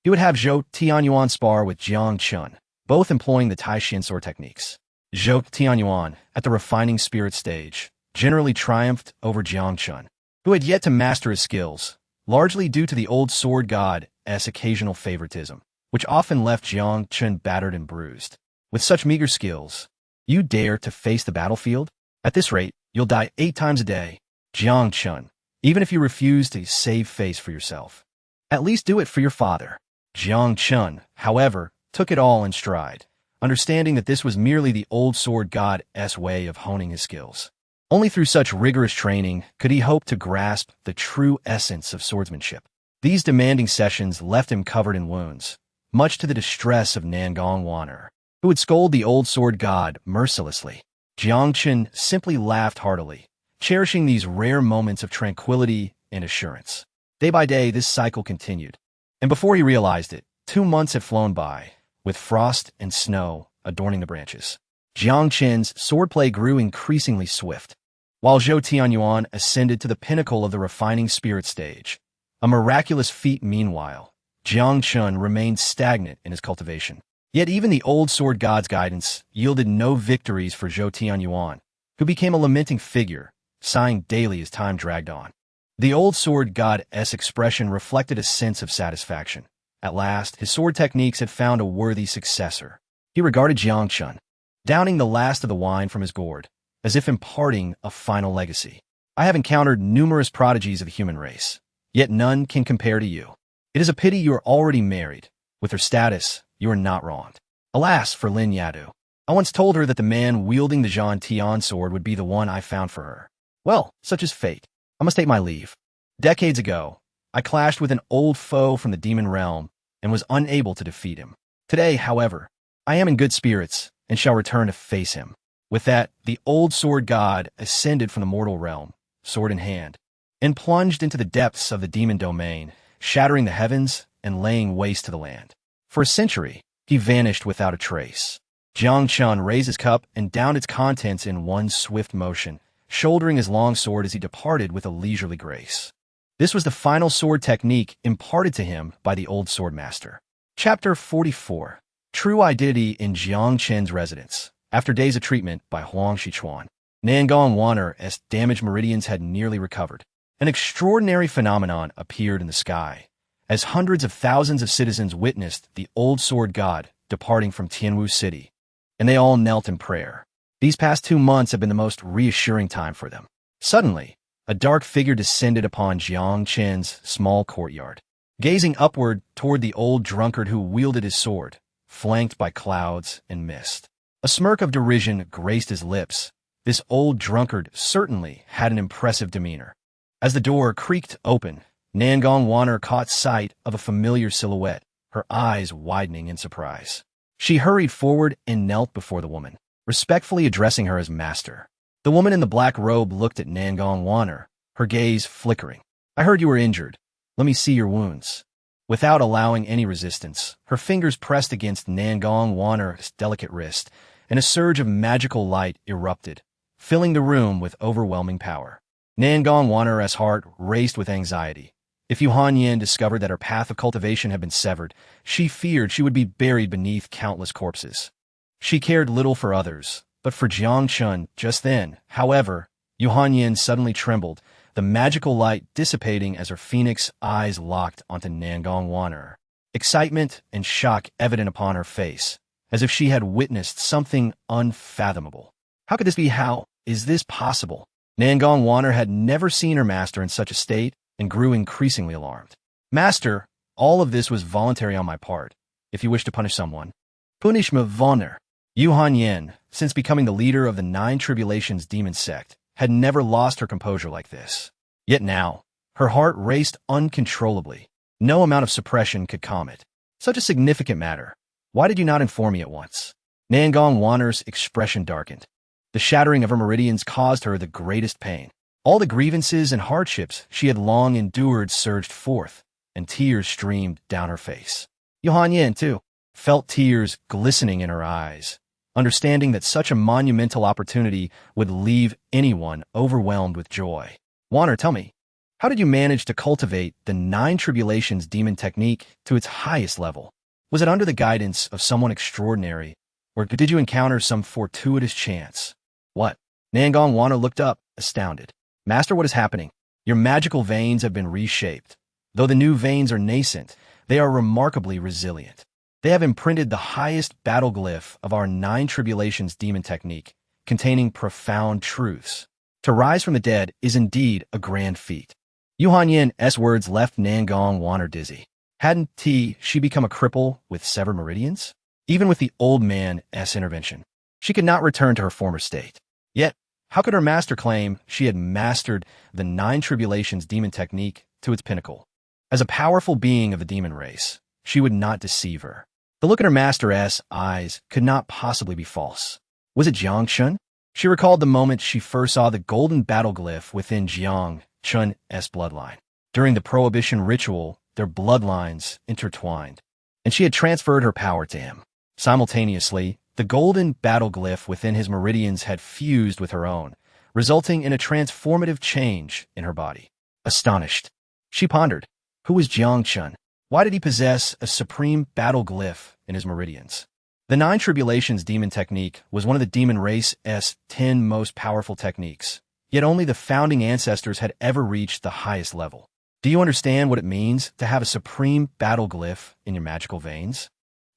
he would have Zhou Tianyuan spar with Jiang Chen, both employing the Taishin sword techniques. Zhou Tianyuan, at the refining spirit stage, generally triumphed over Jiang Chen, who had yet to master his skills, largely due to the old sword god's occasional favoritism, which often left Jiang Chen battered and bruised. With such meager skills, you dare to face the battlefield? At this rate, you'll die 8 times a day. Jiang Chen, even if you refuse to save face for yourself, at least do it for your father. Jiang Chen, however, took it all in stride, understanding that this was merely the old sword god's way of honing his skills. Only through such rigorous training could he hope to grasp the true essence of swordsmanship. These demanding sessions left him covered in wounds, much to the distress of Nangong Wan'er, who would scold the old sword god mercilessly. Jiang Chen simply laughed heartily, cherishing these rare moments of tranquility and assurance. Day by day, this cycle continued, and before he realized it, 2 months had flown by, with frost and snow adorning the branches. Jiang Chen's swordplay grew increasingly swift, while Zhou Tianyuan ascended to the pinnacle of the refining spirit stage. A miraculous feat meanwhile, Jiang Chen remained stagnant in his cultivation. Yet even the old sword god's guidance yielded no victories for Zhou Tianyuan, who became a lamenting figure, sighing daily as time dragged on. The old sword god's expression reflected a sense of satisfaction. At last, his sword techniques had found a worthy successor. He regarded Jiang Chen, downing the last of the wine from his gourd, as if imparting a final legacy. I have encountered numerous prodigies of the human race, yet none can compare to you. It is a pity you are already married. With her status, you are not wronged. Alas for Lin Yadu. I once told her that the man wielding the Zhan Tian sword would be the one I found for her. Well, such is fate. I must take my leave. Decades ago, I clashed with an old foe from the demon realm and was unable to defeat him. Today, however, I am in good spirits and shall return to face him. With that, the old sword god ascended from the mortal realm, sword in hand, and plunged into the depths of the demon domain, shattering the heavens and laying waste to the land. For a century, he vanished without a trace. Jiang Chen raised his cup and downed its contents in one swift motion, shouldering his long sword as he departed with a leisurely grace. This was the final sword technique imparted to him by the old sword master. Chapter 44. True Identity in Jiang Chen's Residence. After days of treatment by Huang Shichuan, Nangong Wan'er's damaged meridians had nearly recovered. An extraordinary phenomenon appeared in the sky, as hundreds of thousands of citizens witnessed the old sword god departing from Tianwu City, and they all knelt in prayer. These past 2 months have been the most reassuring time for them. Suddenly, a dark figure descended upon Jiang Chen's small courtyard, gazing upward toward the old drunkard who wielded his sword, flanked by clouds and mist. A smirk of derision graced his lips. This old drunkard certainly had an impressive demeanor. As the door creaked open, Nangong Wan'er caught sight of a familiar silhouette, her eyes widening in surprise. She hurried forward and knelt before the woman, respectfully addressing her as master. The woman in the black robe looked at Nangong Wan'er, her gaze flickering. I heard you were injured. Let me see your wounds. Without allowing any resistance, her fingers pressed against Nangong Wan'er's delicate wrist, and a surge of magical light erupted, filling the room with overwhelming power. Nangong Wan'er's heart raced with anxiety. If Yu Hanyan discovered that her path of cultivation had been severed, she feared she would be buried beneath countless corpses. She cared little for others, but for Jiang Chen just then, however, Yu Hanyan suddenly trembled, the magical light dissipating as her phoenix eyes locked onto Nangong Wan'er. Excitement and shock evident upon her face, as if she had witnessed something unfathomable. How could this be? How is this possible? Nangong Wan'er had never seen her master in such a state and grew increasingly alarmed. Master, All of this was voluntary on my part. If you wish to punish someone, punish me vonner. Yu Hanyan, since becoming the leader of the Nine Tribulations demon sect, had never lost her composure like this. Yet now, her heart raced uncontrollably. No amount of suppression could calm it. Such a significant matter. Why did you not inform me at once? Nangong Wanner's expression darkened. The shattering of her meridians caused her the greatest pain. All the grievances and hardships she had long endured surged forth, and tears streamed down her face. Yu Hanyan, too, felt tears glistening in her eyes, understanding that such a monumental opportunity would leave anyone overwhelmed with joy. Wanner, tell me, how did you manage to cultivate the Nine Tribulations demon technique to its highest level? Was it under the guidance of someone extraordinary, or did you encounter some fortuitous chance? What? Nangong Wanner looked up, astounded. Master, what is happening? Your magical veins have been reshaped. Though the new veins are nascent, they are remarkably resilient. They have imprinted the highest battle glyph of our Nine Tribulations demon technique, containing profound truths. To rise from the dead is indeed a grand feat. Yu Hanyan's words left Nangong Wanner dizzy. Hadn't she become a cripple with severed meridians? Even with the old man's intervention, she could not return to her former state. Yet, how could her master claim she had mastered the Nine Tribulations demon technique to its pinnacle? As a powerful being of the demon race, she would not deceive her. The look in her master's eyes could not possibly be false. Was it Jiang Chen? She recalled the moment she first saw the golden battle glyph within Jiang Chen's bloodline. During the prohibition ritual, their bloodlines intertwined, and she had transferred her power to him. Simultaneously, the golden battle glyph within his meridians had fused with her own, resulting in a transformative change in her body. Astonished, she pondered, who was Jiang Chen? Why did he possess a supreme battle glyph in his meridians? The Nine Tribulations demon technique was one of the demon race's 10 most powerful techniques, yet only the founding ancestors had ever reached the highest level. Do you understand what it means to have a supreme battle glyph in your magical veins?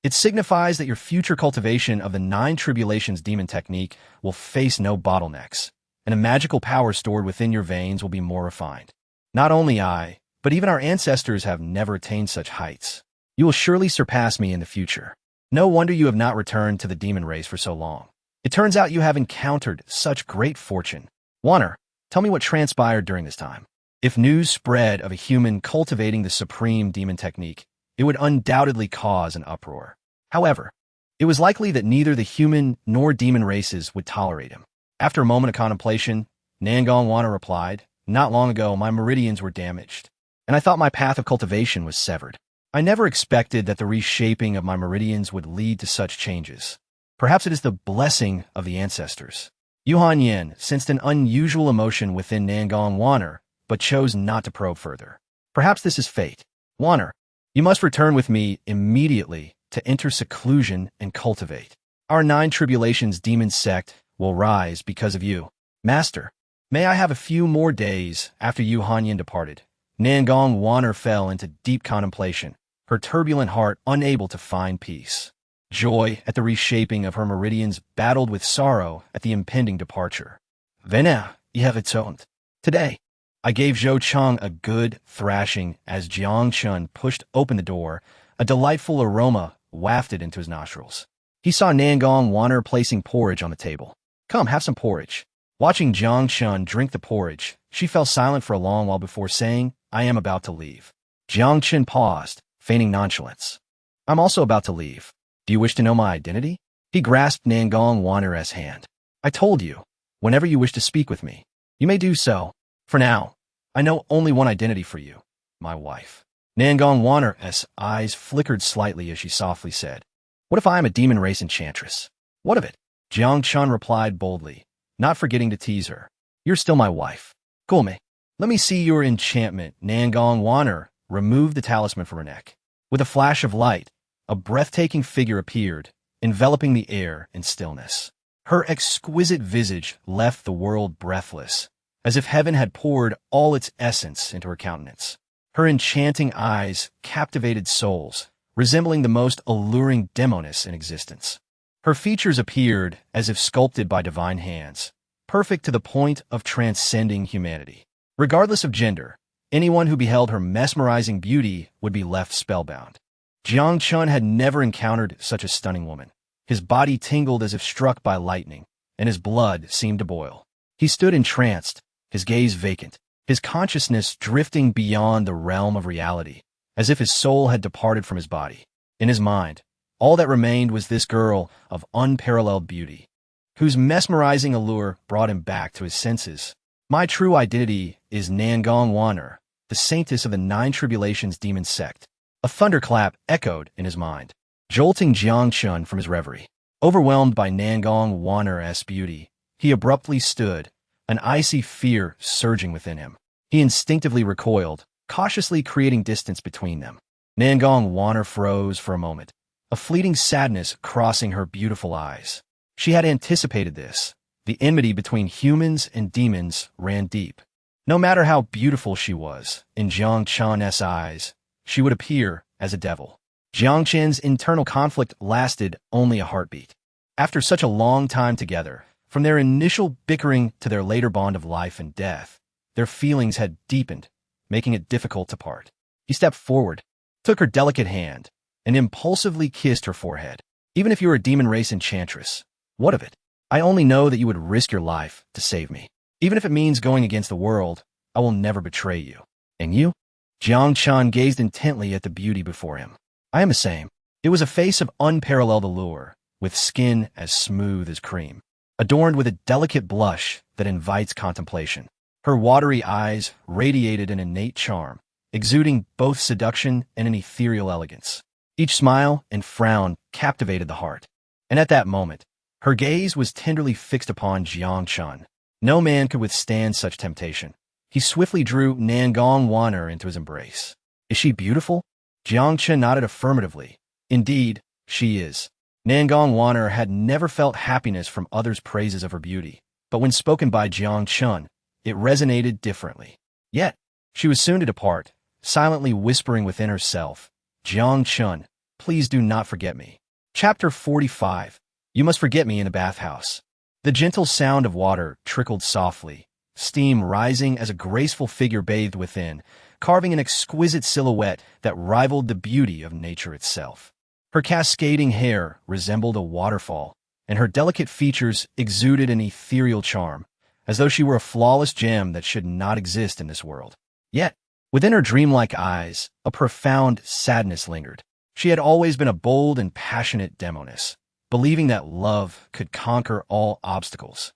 It signifies that your future cultivation of the Nine Tribulations demon technique will face no bottlenecks, and a magical power stored within your veins will be more refined. Not only I, but even our ancestors have never attained such heights. You will surely surpass me in the future. No wonder you have not returned to the demon race for so long. It turns out you have encountered such great fortune. Wanner, tell me what transpired during this time. If news spread of a human cultivating the supreme demon technique, it would undoubtedly cause an uproar. However, it was likely that neither the human nor demon races would tolerate him. After a moment of contemplation, Nangong Wanner replied, "Not long ago, my meridians were damaged, and I thought my path of cultivation was severed. I never expected that the reshaping of my meridians would lead to such changes. Perhaps it is the blessing of the ancestors." Yu Hanyan sensed an unusual emotion within Nangong Wanner, but chose not to probe further. Perhaps this is fate. Wanner, you must return with me immediately to enter seclusion and cultivate. Our Nine Tribulations demon sect will rise because of you. Master, may I have a few more days after Yu Hanyan departed? Nangong Wanner fell into deep contemplation, her turbulent heart unable to find peace. Joy at the reshaping of her meridians battled with sorrow at the impending departure. Vena, Heaven-Defying. Today, I gave Zhou Cheng a good thrashing as Jiang Chen pushed open the door. A delightful aroma wafted into his nostrils. He saw Nangong Wanner placing porridge on the table. Come, have some porridge. Watching Jiang Chen drink the porridge, she fell silent for a long while before saying, "I am about to leave." Jiang Chen paused, feigning nonchalance. "I'm also about to leave. Do you wish to know my identity?" He grasped Nangong Wanner's hand. "I told you, whenever you wish to speak with me, you may do so. For now, I know only one identity for you, my wife." Nangong Wanner's eyes flickered slightly as she softly said, "What if I am a demon race enchantress?" "What of it?" Jiang Chen replied boldly, not forgetting to tease her. "You're still my wife. Gulme, let me see your enchantment." Nangong Wanner removed the talisman from her neck. With a flash of light, a breathtaking figure appeared, enveloping the air in stillness. Her exquisite visage left the world breathless, as if heaven had poured all its essence into her countenance. Her enchanting eyes captivated souls, resembling the most alluring demoness in existence. Her features appeared as if sculpted by divine hands, perfect to the point of transcending humanity. Regardless of gender, Anyone who beheld her mesmerizing beauty would be left spellbound. Jiang Chen had never encountered such a stunning woman. His body tingled as if struck by lightning, and his blood seemed to boil. He stood entranced, his gaze vacant, his consciousness drifting beyond the realm of reality, as if his soul had departed from his body. In his mind, all that remained was this girl of unparalleled beauty, whose mesmerizing allure brought him back to his senses. My true identity is Nangong Wan'er, the saintess of the Nine Tribulations demon sect. A thunderclap echoed in his mind, jolting Jiang Chen from his reverie. Overwhelmed by Nangong Wan'er's beauty, he abruptly stood, an icy fear surging within him. He instinctively recoiled, cautiously creating distance between them. Nangong Wan'er froze for a moment, a fleeting sadness crossing her beautiful eyes. She had anticipated this. The enmity between humans and demons ran deep. No matter how beautiful she was, in Jiang Chen's eyes, she would appear as a devil. Jiang Chen's internal conflict lasted only a heartbeat. After such a long time together, from their initial bickering to their later bond of life and death, their feelings had deepened, making it difficult to part. He stepped forward, took her delicate hand, and impulsively kissed her forehead. Even if you were a demon race enchantress, what of it? I only know that you would risk your life to save me. Even if it means going against the world, I will never betray you. And you? Jiang Chen gazed intently at the beauty before him. I am the same. It was a face of unparalleled allure, with skin as smooth as cream, adorned with a delicate blush that invites contemplation. Her watery eyes radiated an innate charm, exuding both seduction and an ethereal elegance. Each smile and frown captivated the heart. And at that moment, her gaze was tenderly fixed upon Jiang Chen. No man could withstand such temptation. He swiftly drew Nangong Wan'er into his embrace. Is she beautiful? Jiang Chen nodded affirmatively. Indeed, she is. Nangong Wan'er had never felt happiness from others' praises of her beauty, but when spoken by Jiang Chen, it resonated differently. Yet, she was soon to depart, silently whispering within herself, Jiang Chen, please do not forget me. Chapter 45. You must forget me in the bathhouse. The gentle sound of water trickled softly, steam rising as a graceful figure bathed within, carving an exquisite silhouette that rivaled the beauty of nature itself. Her cascading hair resembled a waterfall, and her delicate features exuded an ethereal charm, as though she were a flawless gem that should not exist in this world. Yet, within her dreamlike eyes, a profound sadness lingered. She had always been a bold and passionate demoness, believing that love could conquer all obstacles,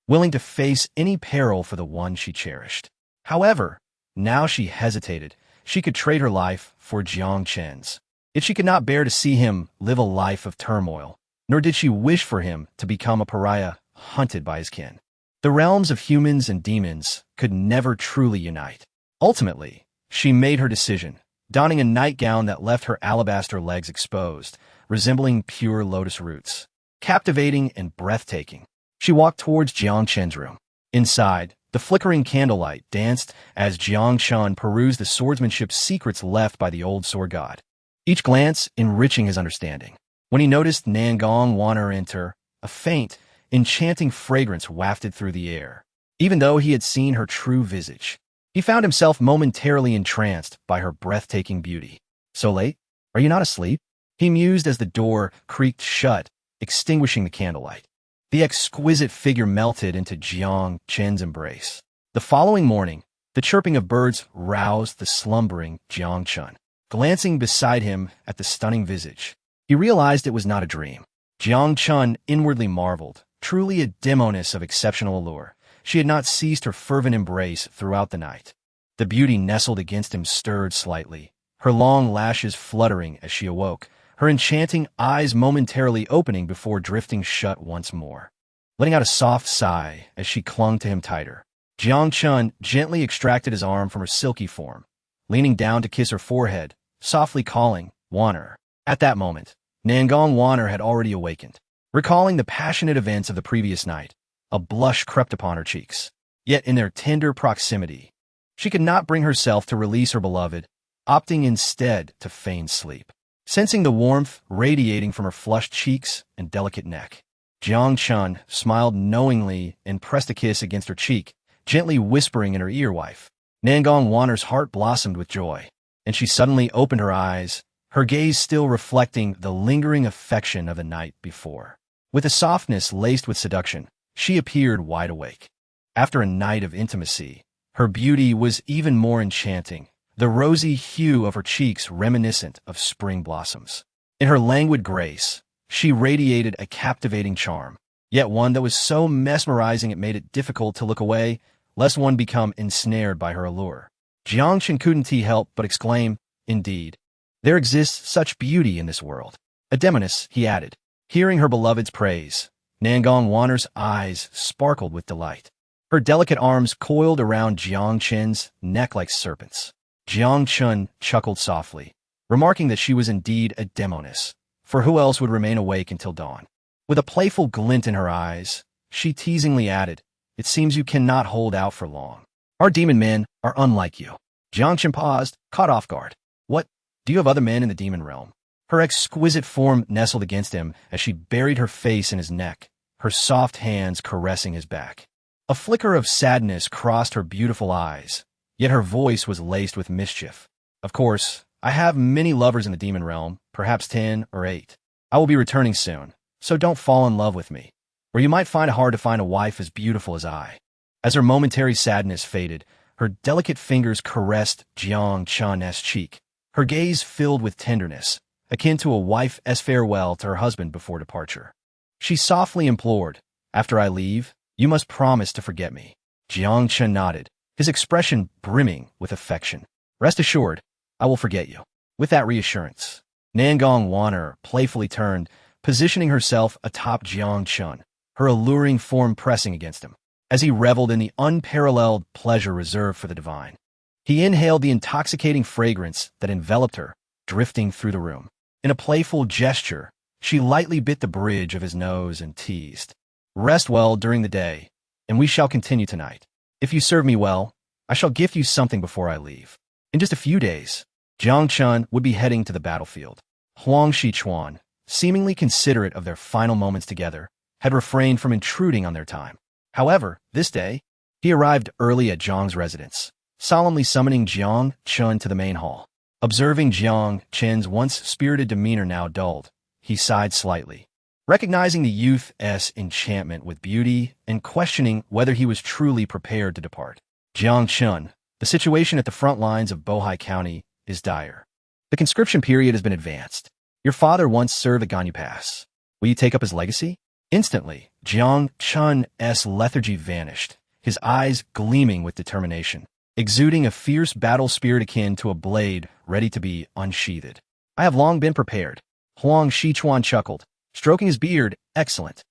willing to face any peril for the one she cherished. However, now she hesitated. She could trade her life for Jiang Chen's. Yet she could not bear to see him live a life of turmoil, nor did she wish for him to become a pariah hunted by his kin. The realms of humans and demons could never truly unite. Ultimately, she made her decision, donning a nightgown that left her alabaster legs exposed, resembling pure lotus roots. Captivating and breathtaking, she walked towards Jiang Chen's room. Inside, the flickering candlelight danced as Jiang Chen perused the swordsmanship secrets left by the old sword god, each glance enriching his understanding. When he noticed Nangong Wan'er enter, a faint, enchanting fragrance wafted through the air. Even though he had seen her true visage, he found himself momentarily entranced by her breathtaking beauty. So late? Are you not asleep? He mused as the door creaked shut, extinguishing the candlelight. The exquisite figure melted into Jiang Chen's embrace. The following morning, the chirping of birds roused the slumbering Jiang Chen. Glancing beside him at the stunning visage, he realized it was not a dream. Jiang Chen inwardly marveled, truly a demoness of exceptional allure. She had not ceased her fervent embrace throughout the night. The beauty nestled against him stirred slightly, her long lashes fluttering as she awoke, her enchanting eyes momentarily opening before drifting shut once more. Letting out a soft sigh as she clung to him tighter, Jiang Chen gently extracted his arm from her silky form, leaning down to kiss her forehead, softly calling, Wan'er. At that moment, Nangong Wan'er had already awakened. Recalling the passionate events of the previous night, a blush crept upon her cheeks. Yet in their tender proximity, she could not bring herself to release her beloved, opting instead to feign sleep. Sensing the warmth radiating from her flushed cheeks and delicate neck, Jiang Chen smiled knowingly and pressed a kiss against her cheek, gently whispering in her ear, wife. Nangong Wanner's heart blossomed with joy, and she suddenly opened her eyes, her gaze still reflecting the lingering affection of the night before. With a softness laced with seduction, she appeared wide awake. After a night of intimacy, her beauty was even more enchanting, the rosy hue of her cheeks reminiscent of spring blossoms. In her languid grace, she radiated a captivating charm, yet one that was so mesmerizing it made it difficult to look away, lest one become ensnared by her allure. Jiang Chen couldn't help but exclaim, "Indeed, there exists such beauty in this world." A demoness, he added. Hearing her beloved's praise, Nangong Wanner's eyes sparkled with delight. Her delicate arms coiled around Jiang Chen's neck like serpents. Jiang Chen chuckled softly, remarking that she was indeed a demoness, for who else would remain awake until dawn? With a playful glint in her eyes, she teasingly added, "It seems you cannot hold out for long. Our demon men are unlike you." Jiang Chen paused, caught off guard. "What? Do you have other men in the demon realm?" Her exquisite form nestled against him as she buried her face in his neck, her soft hands caressing his back. A flicker of sadness crossed her beautiful eyes, yet her voice was laced with mischief. "Of course, I have many lovers in the demon realm, perhaps 10 or 8. I will be returning soon, so don't fall in love with me, or you might find it hard to find a wife as beautiful as I." As her momentary sadness faded, her delicate fingers caressed Jiang Chen's cheek, her gaze filled with tenderness, akin to a wife's farewell to her husband before departure. She softly implored, "After I leave, you must promise to forget me." Jiang Chen nodded, his expression brimming with affection. "Rest assured, I will forget you." With that reassurance, Nangong Wanner playfully turned, positioning herself atop Jiang Chen, her alluring form pressing against him. As he reveled in the unparalleled pleasure reserved for the divine, he inhaled the intoxicating fragrance that enveloped her, drifting through the room. In a playful gesture, she lightly bit the bridge of his nose and teased, "Rest well during the day, and we shall continue tonight. If you serve me well, I shall gift you something before I leave." In just a few days, Jiang Chen would be heading to the battlefield. Huang Shichuan, seemingly considerate of their final moments together, had refrained from intruding on their time. However, this day, he arrived early at Jiang's residence, solemnly summoning Jiang Chen to the main hall. Observing Jiang Chen's once spirited demeanor now dulled, he sighed slightly, recognizing the youth's enchantment with beauty and questioning whether he was truly prepared to depart. "Jiang Chen, the situation at the front lines of Bohai County is dire. The conscription period has been advanced. Your father once served at Ganyu Pass. Will you take up his legacy?" Instantly, Jiang Chen's lethargy vanished, his eyes gleaming with determination, exuding a fierce battle spirit akin to a blade ready to be unsheathed. "I have long been prepared." Huang Shichuan chuckled, stroking his beard. "Excellent.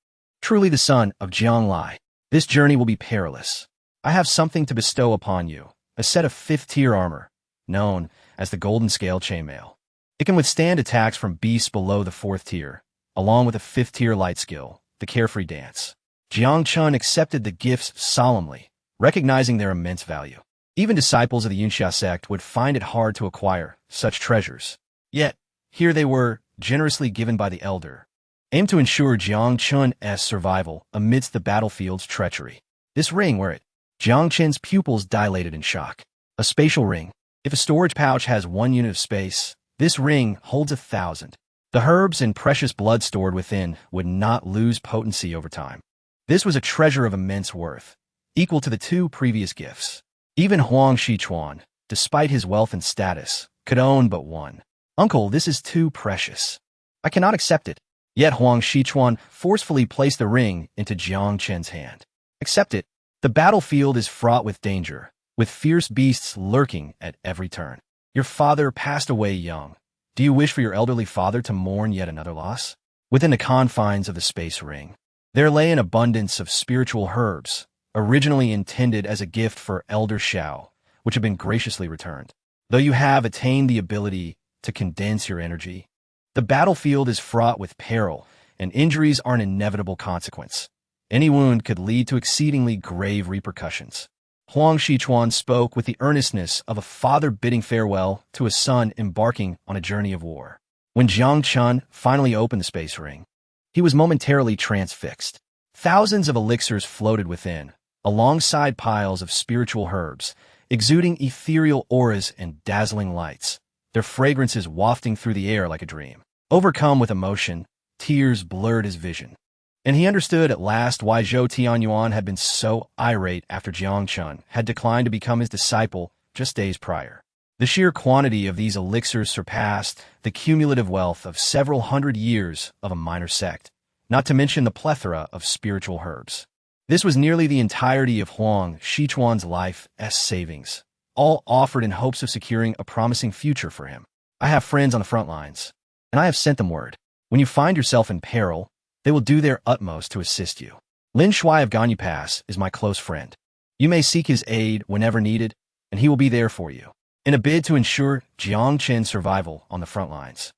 Truly the son of Jiang Lai. This journey will be perilous. I have something to bestow upon you, a set of 5th-tier armor, known as the Golden Scale Chainmail. It can withstand attacks from beasts below the 4th tier, along with a 5th-tier light skill, the Carefree Dance." Jiang Chen accepted the gifts solemnly, recognizing their immense value. Even disciples of the Yunxia sect would find it hard to acquire such treasures. Yet, here they were, generously given by the elder, aimed to ensure Jiang Chen's survival amidst the battlefield's treachery. This ring, were it? Jiang Chen's pupils dilated in shock. A spatial ring. If a storage pouch has 1 unit of space, this ring holds 1,000. The herbs and precious blood stored within would not lose potency over time. This was a treasure of immense worth, equal to the 2 previous gifts. Even Huang Shichuan, despite his wealth and status, could own but one. "Uncle, this is too precious. I cannot accept it." Yet Huang Shichuan forcefully placed the ring into Jiang Chen's hand. "Accept it. The battlefield is fraught with danger, with fierce beasts lurking at every turn. Your father passed away young. Do you wish for your elderly father to mourn yet another loss?" Within the confines of the space ring, there lay an abundance of spiritual herbs, originally intended as a gift for Elder Shao, which have been graciously returned. Though you have attained the ability to condense your energy, the battlefield is fraught with peril, and injuries are an inevitable consequence. Any wound could lead to exceedingly grave repercussions. Huang Shichuan spoke with the earnestness of a father bidding farewell to a son embarking on a journey of war. When Jiang Chen finally opened the space ring, he was momentarily transfixed. Thousands of elixirs floated within, alongside piles of spiritual herbs, exuding ethereal auras and dazzling lights, their fragrances wafting through the air like a dream. Overcome with emotion, tears blurred his vision. And he understood at last why Zhou Tianyuan had been so irate after Jiang Chen had declined to become his disciple just days prior. The sheer quantity of these elixirs surpassed the cumulative wealth of several hundred years of a minor sect, not to mention the plethora of spiritual herbs. This was nearly the entirety of Huang Shichuan's life's savings, all offered in hopes of securing a promising future for him. I have friends on the front lines, and I have sent them word. When you find yourself in peril, they will do their utmost to assist you. Lin Shuai of Ganyu Pass is my close friend. You may seek his aid whenever needed, and he will be there for you. In a bid to ensure Jiang Chen's survival on the front lines,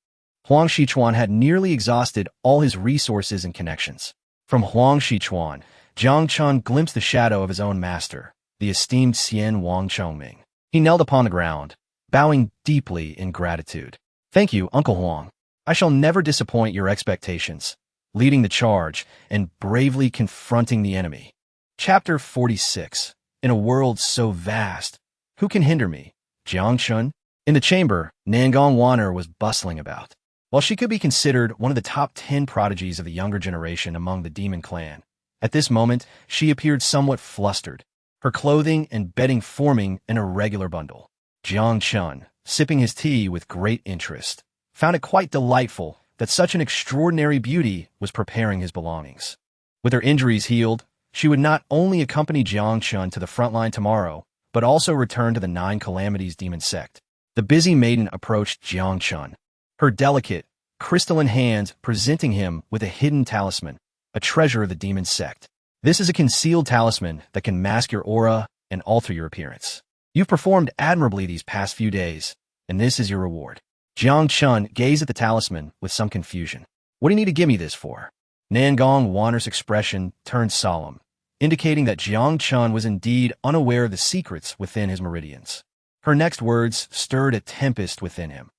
Huang Shichuan had nearly exhausted all his resources and connections. From Huang Shichuan, Jiang Chen glimpsed the shadow of his own master, the esteemed Xian Wang Chongming. He knelt upon the ground, bowing deeply in gratitude. Thank you, Uncle Huang. I shall never disappoint your expectations, leading the charge and bravely confronting the enemy. Chapter 46. In a world so vast, who can hinder me? Jiang Chen? In the chamber, Nangong Waner was bustling about. While she could be considered one of the top 10 prodigies of the younger generation among the demon clan, at this moment she appeared somewhat flustered, her clothing and bedding forming an irregular bundle. Jiang Chen, sipping his tea with great interest, found it quite delightful that such an extraordinary beauty was preparing his belongings. With her injuries healed, she would not only accompany Jiang Chen to the front line tomorrow, but also return to the 9 Calamities demon sect. The busy maiden approached Jiang Chen, her delicate, crystalline hands presenting him with a hidden talisman, a treasure of the demon sect. This is a concealed talisman that can mask your aura and alter your appearance. You've performed admirably these past few days, and this is your reward. Jiang Chen gazed at the talisman with some confusion. What do you need to give me this for? Nangong Waner's expression turned solemn, indicating that Jiang Chen was indeed unaware of the secrets within his meridians. Her next words stirred a tempest within him.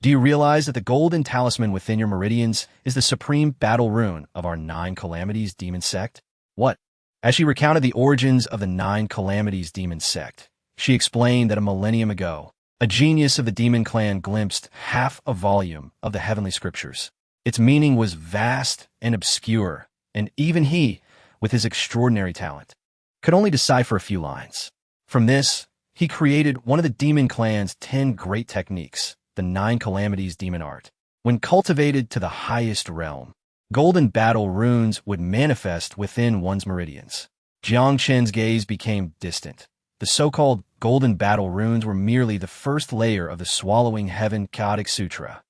Do you realize that the golden talisman within your meridians is the supreme battle rune of our 9 Calamities demon sect? What? As she recounted the origins of the 9 Calamities demon sect, she explained that a millennium ago, a genius of the demon clan glimpsed half a volume of the heavenly scriptures. Its meaning was vast and obscure, and even he, with his extraordinary talent, could only decipher a few lines. From this, he created one of the demon clan's 10 great techniques, the 9 Calamities demon art. When cultivated to the highest realm, golden battle runes would manifest within one's meridians. Jiang Chen's gaze became distant. The so-called golden battle runes were merely the first layer of the Swallowing Heaven Chaotic Sutra.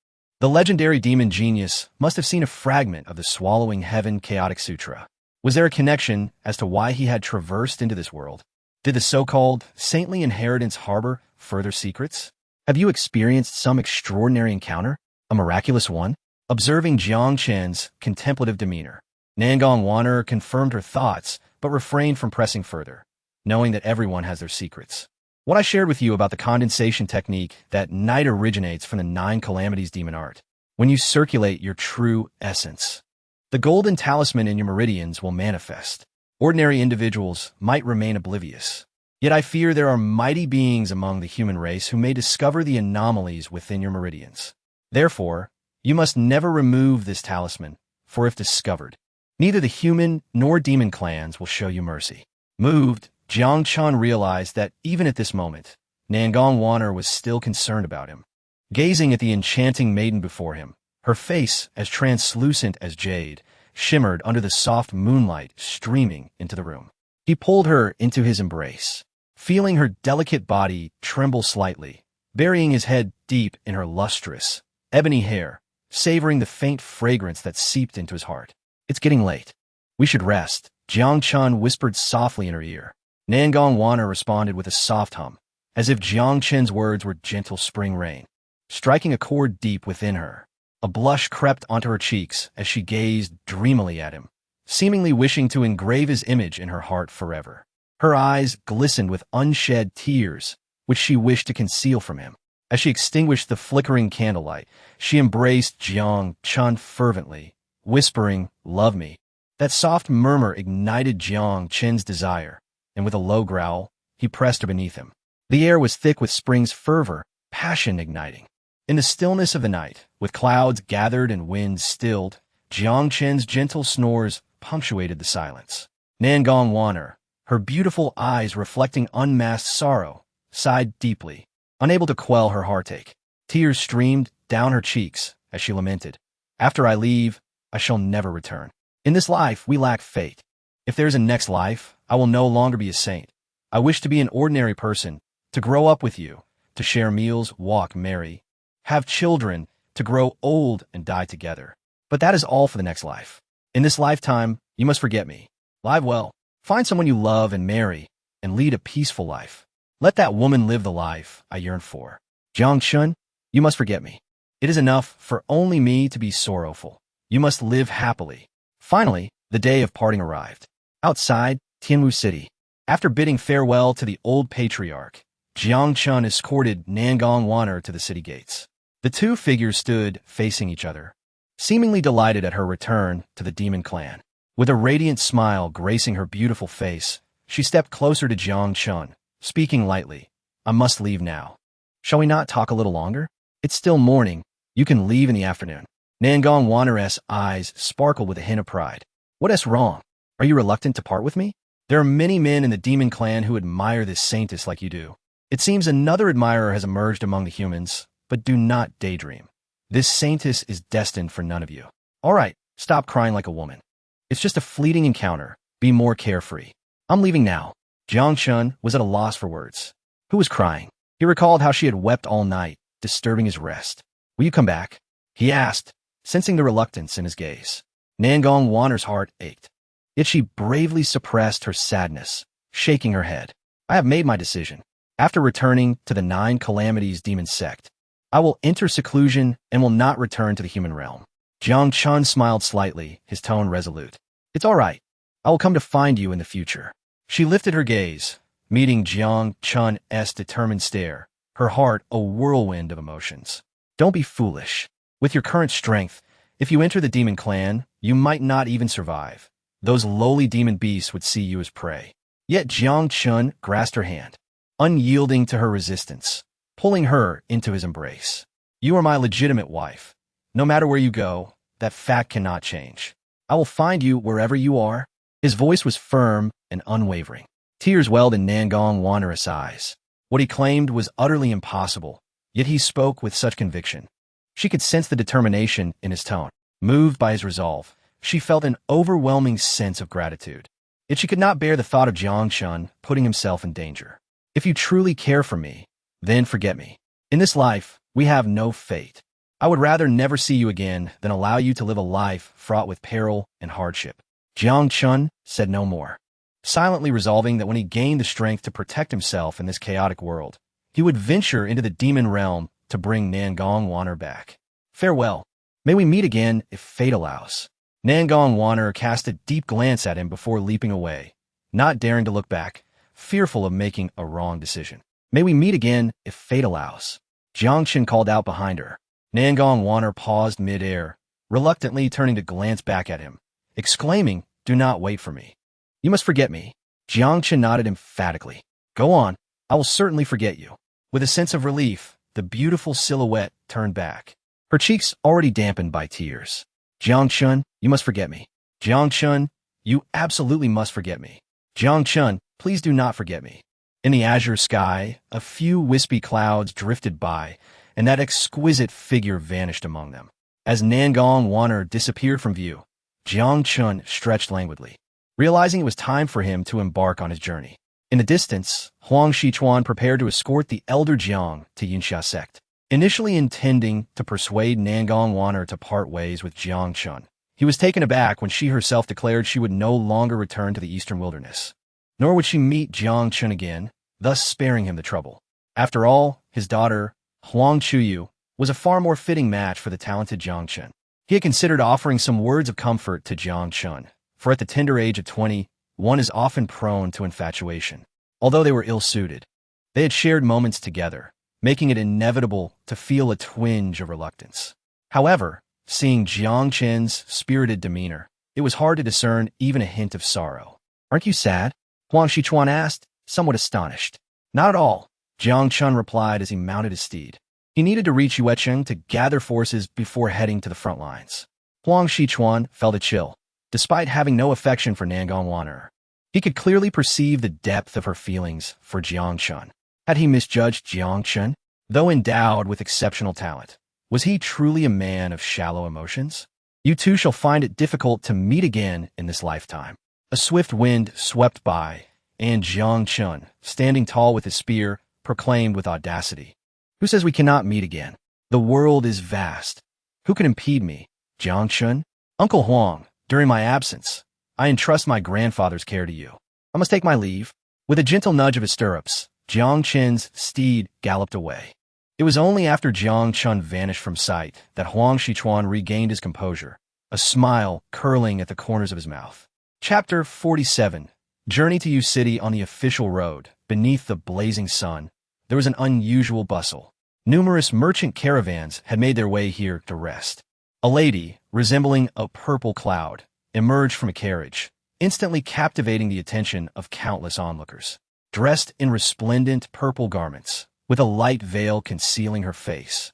The legendary demon genius must have seen a fragment of the Swallowing Heaven Chaotic Sutra. Was there a connection as to why he had traversed into this world? Did the so-called saintly inheritance harbor further secrets? Have you experienced some extraordinary encounter? A miraculous one? Observing Jiang Chen's contemplative demeanor, Nangong Waner confirmed her thoughts, but refrained from pressing further, knowing that everyone has their secrets. What I shared with you about the condensation technique that night originates from the 9 Calamities demon art. When you circulate your true essence, the golden talisman in your meridians will manifest. Ordinary individuals might remain oblivious. Yet I fear there are mighty beings among the human race who may discover the anomalies within your meridians. Therefore, you must never remove this talisman, for if discovered, neither the human nor demon clans will show you mercy. Moved, Jiang Chen realized that even at this moment, Nangong Waner was still concerned about him. Gazing at the enchanting maiden before him, her face, as translucent as jade, shimmered under the soft moonlight streaming into the room. He pulled her into his embrace, feeling her delicate body tremble slightly, burying his head deep in her lustrous, ebony hair, savoring the faint fragrance that seeped into his heart. It's getting late. We should rest, Jiang Chen whispered softly in her ear. Nangong Waner responded with a soft hum, as if Jiang Chen's words were gentle spring rain, striking a chord deep within her. A blush crept onto her cheeks as she gazed dreamily at him, seemingly wishing to engrave his image in her heart forever. Her eyes glistened with unshed tears, which she wished to conceal from him. As she extinguished the flickering candlelight, she embraced Jiang Chen fervently, whispering, "Love me." That soft murmur ignited Jiang Chen's desire, and with a low growl, he pressed her beneath him. The air was thick with spring's fervor, passion igniting. In the stillness of the night, with clouds gathered and winds stilled, Jiang Chen's gentle snores punctuated the silence. Nangong Wanner, her beautiful eyes reflecting unmasked sorrow, sighed deeply, unable to quell her heartache. Tears streamed down her cheeks as she lamented, "After I leave, I shall never return. In this life, we lack fate. If there is a next life, I will no longer be a saint. I wish to be an ordinary person, to grow up with you, to share meals, walk merry, have children, to grow old and die together. But that is all for the next life. In this lifetime, you must forget me. Live well, find someone you love and marry, and lead a peaceful life. Let that woman live the life I yearn for. Jiang Chen, you must forget me. It is enough for only me to be sorrowful. You must live happily." Finally, the day of parting arrived. Outside Tianwu City, after bidding farewell to the old patriarch, Jiang Chen escorted Nangong Wanner to the city gates. The two figures stood facing each other, seemingly delighted at her return to the demon clan. With a radiant smile gracing her beautiful face, she stepped closer to Jiang Chen, speaking lightly, "I must leave now. Shall we not talk a little longer? It's still morning. You can leave in the afternoon." Nangong Wanner's eyes sparkled with a hint of pride. "What is wrong? Are you reluctant to part with me? There are many men in the demon clan who admire this saintess like you do. It seems another admirer has emerged among the humans, but do not daydream. This saintess is destined for none of you. All right, stop crying like a woman. It's just a fleeting encounter. Be more carefree. I'm leaving now." Jiang Chen was at a loss for words. Who was crying? He recalled how she had wept all night, disturbing his rest. "Will you come back?" he asked, sensing the reluctance in his gaze. Nangong Wanner's heart ached. Yet she bravely suppressed her sadness, shaking her head. "I have made my decision. After returning to the 9 Calamities demon sect, I will enter seclusion and will not return to the human realm." Jiang Chen smiled slightly, his tone resolute. "It's all right. I will come to find you in the future." She lifted her gaze, meeting Jiang Chen's determined stare, her heart a whirlwind of emotions. "Don't be foolish. With your current strength, if you enter the demon clan, you might not even survive. Those lowly demon beasts would see you as prey." Yet Jiang Chen grasped her hand, unyielding to her resistance, pulling her into his embrace. "You are my legitimate wife. No matter where you go, that fact cannot change. I will find you wherever you are." His voice was firm and unwavering. Tears welled in Nangong Wanner's eyes. What he claimed was utterly impossible, yet he spoke with such conviction. She could sense the determination in his tone. Moved by his resolve, she felt an overwhelming sense of gratitude. Yet she could not bear the thought of Jiang Chen putting himself in danger. "If you truly care for me, then forget me. In this life, we have no fate. I would rather never see you again than allow you to live a life fraught with peril and hardship." Jiang Chen said no more, silently resolving that when he gained the strength to protect himself in this chaotic world, he would venture into the demon realm to bring Nangong Wanner back. "Farewell. May we meet again if fate allows." Nangong Wanner cast a deep glance at him before leaping away, not daring to look back, fearful of making a wrong decision. "May we meet again if fate allows." Jiang Chen called out behind her. Nangong Wanner paused mid-air, reluctantly turning to glance back at him, exclaiming, "Do not wait for me. You must forget me." Jiang Chen nodded emphatically. "Go on, I will certainly forget you." With a sense of relief, the beautiful silhouette turned back, her cheeks already dampened by tears. "Jiang Chen, you must forget me. Jiang Chen, you absolutely must forget me. Jiang Chen, please do not forget me." In the azure sky, a few wispy clouds drifted by, and that exquisite figure vanished among them. As Nangong Wanner disappeared from view, Jiang Chen stretched languidly, realizing it was time for him to embark on his journey. In the distance, Huang Shichuan prepared to escort the elder Jiang to Yinxia sect. Initially intending to persuade Nangong Wanner to part ways with Jiang Chen, he was taken aback when she herself declared she would no longer return to the eastern wilderness. Nor would she meet Jiang Chen again, thus sparing him the trouble. After all, his daughter, Huang Chuyu, was a far more fitting match for the talented Jiang Chen. He had considered offering some words of comfort to Jiang Chen, for at the tender age of 20, one is often prone to infatuation. Although they were ill-suited, they had shared moments together, making it inevitable to feel a twinge of reluctance. However, seeing Jiang Chen's spirited demeanor, it was hard to discern even a hint of sorrow. "Aren't you sad?" Huang Shichuan asked, somewhat astonished. "Not at all," Jiang Chen replied as he mounted his steed. He needed to reach Yuechen to gather forces before heading to the front lines. Huang Shichuan felt a chill, despite having no affection for Nangong Wan'er. He could clearly perceive the depth of her feelings for Jiang Chen. Had he misjudged Jiang Chen? Though endowed with exceptional talent, was he truly a man of shallow emotions? You two shall find it difficult to meet again in this lifetime. A swift wind swept by, and Jiang Chen, standing tall with his spear, proclaimed with audacity, "Who says we cannot meet again? The world is vast. Who can impede me? Jiang Chen? Uncle Huang, during my absence, I entrust my grandfather's care to you. I must take my leave." With a gentle nudge of his stirrups, Jiang Chen's steed galloped away. It was only after Jiang Chen vanished from sight that Huang Shichuan regained his composure, a smile curling at the corners of his mouth. Chapter 47. Journey to U City. On the official road, beneath the blazing sun, there was an unusual bustle. Numerous merchant caravans had made their way here to rest. A lady, resembling a purple cloud, emerged from a carriage, instantly captivating the attention of countless onlookers. Dressed in resplendent purple garments, with a light veil concealing her face,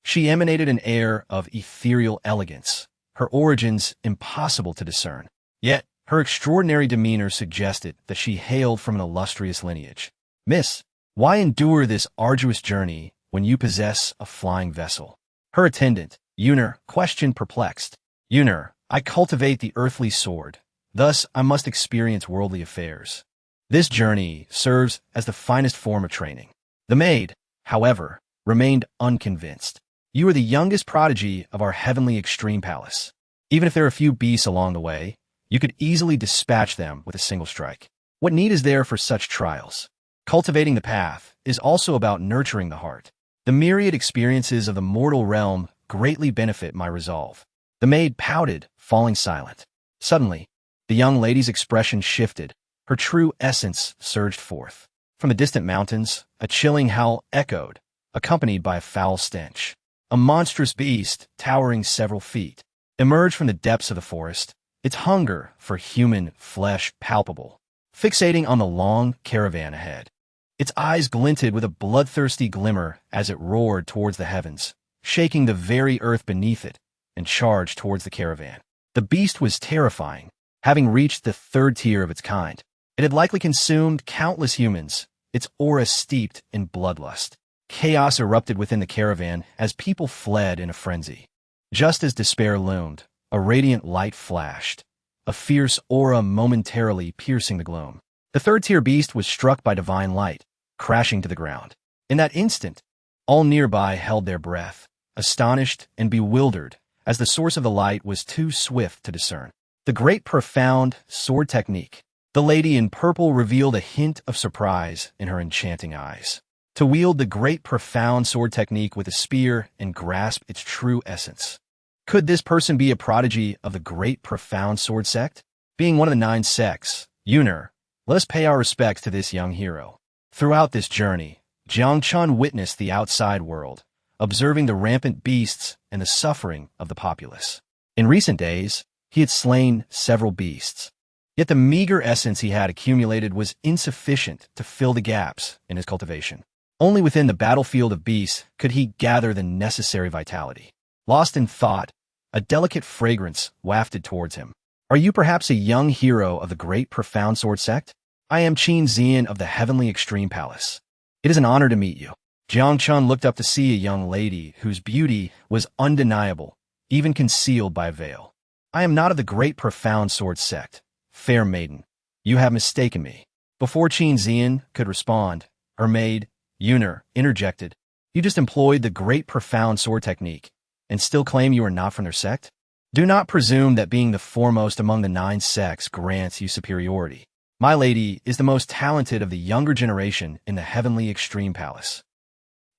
she emanated an air of ethereal elegance, her origins impossible to discern. Yet, her extraordinary demeanor suggested that she hailed from an illustrious lineage. "Miss, why endure this arduous journey when you possess a flying vessel?" Her attendant, Yuner, questioned perplexed. "Yuner, I cultivate the earthly sword. Thus, I must experience worldly affairs. This journey serves as the finest form of training." The maid, however, remained unconvinced. "You are the youngest prodigy of our heavenly extreme palace. Even if there are a few beasts along the way, you could easily dispatch them with a single strike. What need is there for such trials? Cultivating the path is also about nurturing the heart. The myriad experiences of the mortal realm greatly benefit my resolve." The maid pouted, falling silent. Suddenly, the young lady's expression shifted. Her true essence surged forth. From the distant mountains, a chilling howl echoed, accompanied by a foul stench. A monstrous beast, towering several feet, emerged from the depths of the forest, its hunger for human flesh palpable, fixating on the long caravan ahead. Its eyes glinted with a bloodthirsty glimmer as it roared towards the heavens, shaking the very earth beneath it, and charged towards the caravan. The beast was terrifying. Having reached the third tier of its kind, it had likely consumed countless humans, its aura steeped in bloodlust. Chaos erupted within the caravan as people fled in a frenzy. Just as despair loomed, a radiant light flashed, a fierce aura momentarily piercing the gloom. The third-tier beast was struck by divine light, crashing to the ground. In that instant, all nearby held their breath, astonished and bewildered, as the source of the light was too swift to discern. The great profound sword technique. The lady in purple revealed a hint of surprise in her enchanting eyes. To wield the great profound sword technique with a spear and grasp its true essence. Could this person be a prodigy of the great profound sword sect? Being one of the 9 sects, Yuner, let us pay our respects to this young hero. Throughout this journey, Jiang Chen witnessed the outside world, observing the rampant beasts and the suffering of the populace. In recent days, he had slain several beasts. Yet the meager essence he had accumulated was insufficient to fill the gaps in his cultivation. Only within the battlefield of beasts could he gather the necessary vitality. Lost in thought, a delicate fragrance wafted towards him. "Are you perhaps a young hero of the great profound sword sect? I am Qin Zian of the heavenly extreme palace. It is an honor to meet you." Jiang Chen looked up to see a young lady whose beauty was undeniable, even concealed by a veil. "I am not of the great profound sword sect. Fair maiden, you have mistaken me." Before Qin Zian could respond, her maid, Yuner, interjected. "You just employed the great profound sword technique, and still claim you are not from their sect? Do not presume that being the foremost among the 9 sects grants you superiority. My lady is the most talented of the younger generation in the heavenly extreme palace."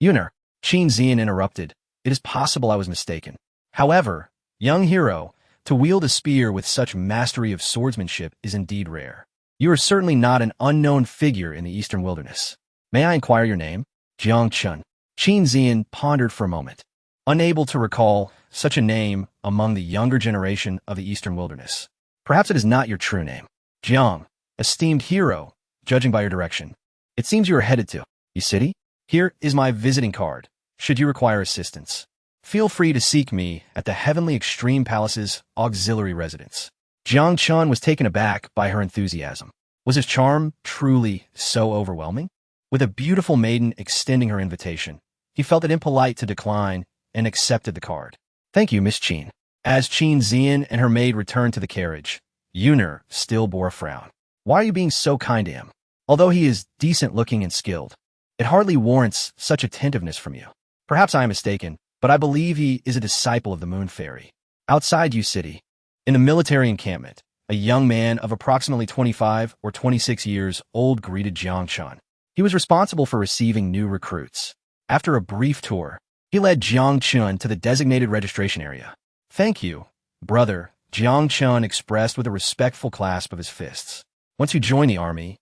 "Yuner," Qin Zian interrupted, "it is possible I was mistaken. However, young hero, to wield a spear with such mastery of swordsmanship is indeed rare. You are certainly not an unknown figure in the eastern wilderness. May I inquire your name?" "Jiang Chen." Qin Zian pondered for a moment, unable to recall such a name among the younger generation of the eastern wilderness. "Perhaps it is not your true name." "Jiang, esteemed hero, judging by your direction. It seems you are headed to U City?" Here is my visiting card. Should you require assistance, feel free to seek me at the Heavenly Extreme Palace's auxiliary residence. Jiang Chen was taken aback by her enthusiasm. Was his charm truly so overwhelming? With a beautiful maiden extending her invitation, he felt it impolite to decline and accepted the card. Thank you, Miss Chen. As Chen Xian and her maid returned to the carriage, Yuner still bore a frown. Why are you being so kind to him? Although he is decent-looking and skilled, it hardly warrants such attentiveness from you. Perhaps I am mistaken, but I believe he is a disciple of the Moon Fairy. Outside Yu City, in the military encampment, a young man of approximately 25 or 26 years old greeted Jiang Chen. He was responsible for receiving new recruits. After a brief tour, he led Jiang Chen to the designated registration area. Thank you, brother, Jiang Chen expressed with a respectful clasp of his fists. Once you join the army,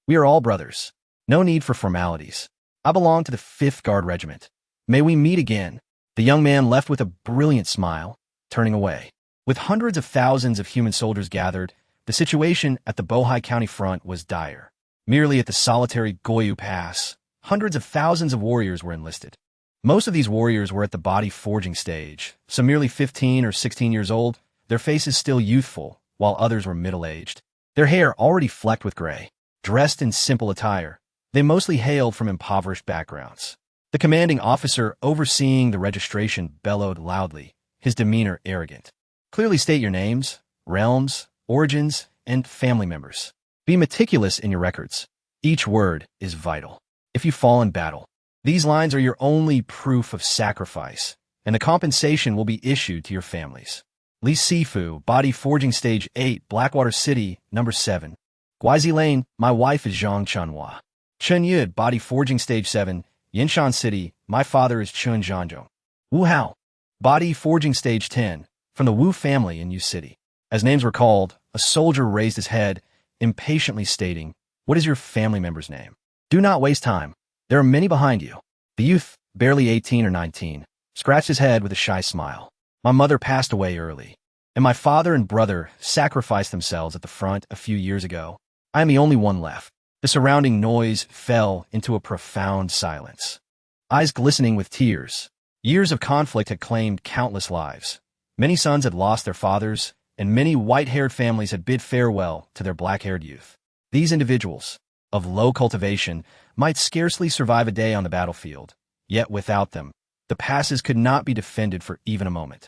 we are all brothers. No need for formalities. I belong to the 5th Guard Regiment. May we meet again. The young man left with a brilliant smile, turning away. With hundreds of thousands of human soldiers gathered, the situation at the Bohai County front was dire. Merely at the solitary Goyu Pass, hundreds of thousands of warriors were enlisted. Most of these warriors were at the body forging stage, some merely 15 or 16 years old, their faces still youthful, while others were middle-aged. Their hair already flecked with gray. Dressed in simple attire, they mostly hailed from impoverished backgrounds. The commanding officer overseeing the registration bellowed loudly, his demeanor arrogant. Clearly state your names, realms, origins, and family members. Be meticulous in your records. Each word is vital. If you fall in battle, these lines are your only proof of sacrifice, and the compensation will be issued to your families. Li Sifu, Body Forging Stage 8, Blackwater City, Number 7. Guizi Lane, my wife is Zhang Chanhua. Chen Yud, Body Forging Stage 7, Yinshan City, my father is Chun Zhanzhong. Wu Hao, Body Forging Stage 10, from the Wu family in Yu City. As names were called, a soldier raised his head, impatiently stating, "What is your family member's name? Do not waste time. There are many behind you." The youth, barely 18 or 19, scratched his head with a shy smile. My mother passed away early, and my father and brother sacrificed themselves at the front a few years ago. I am the only one left. The surrounding noise fell into a profound silence. Eyes glistening with tears. Years of conflict had claimed countless lives. Many sons had lost their fathers, and many white-haired families had bid farewell to their black-haired youth. These individuals, of low cultivation, might scarcely survive a day on the battlefield, yet without them, the passes could not be defended for even a moment.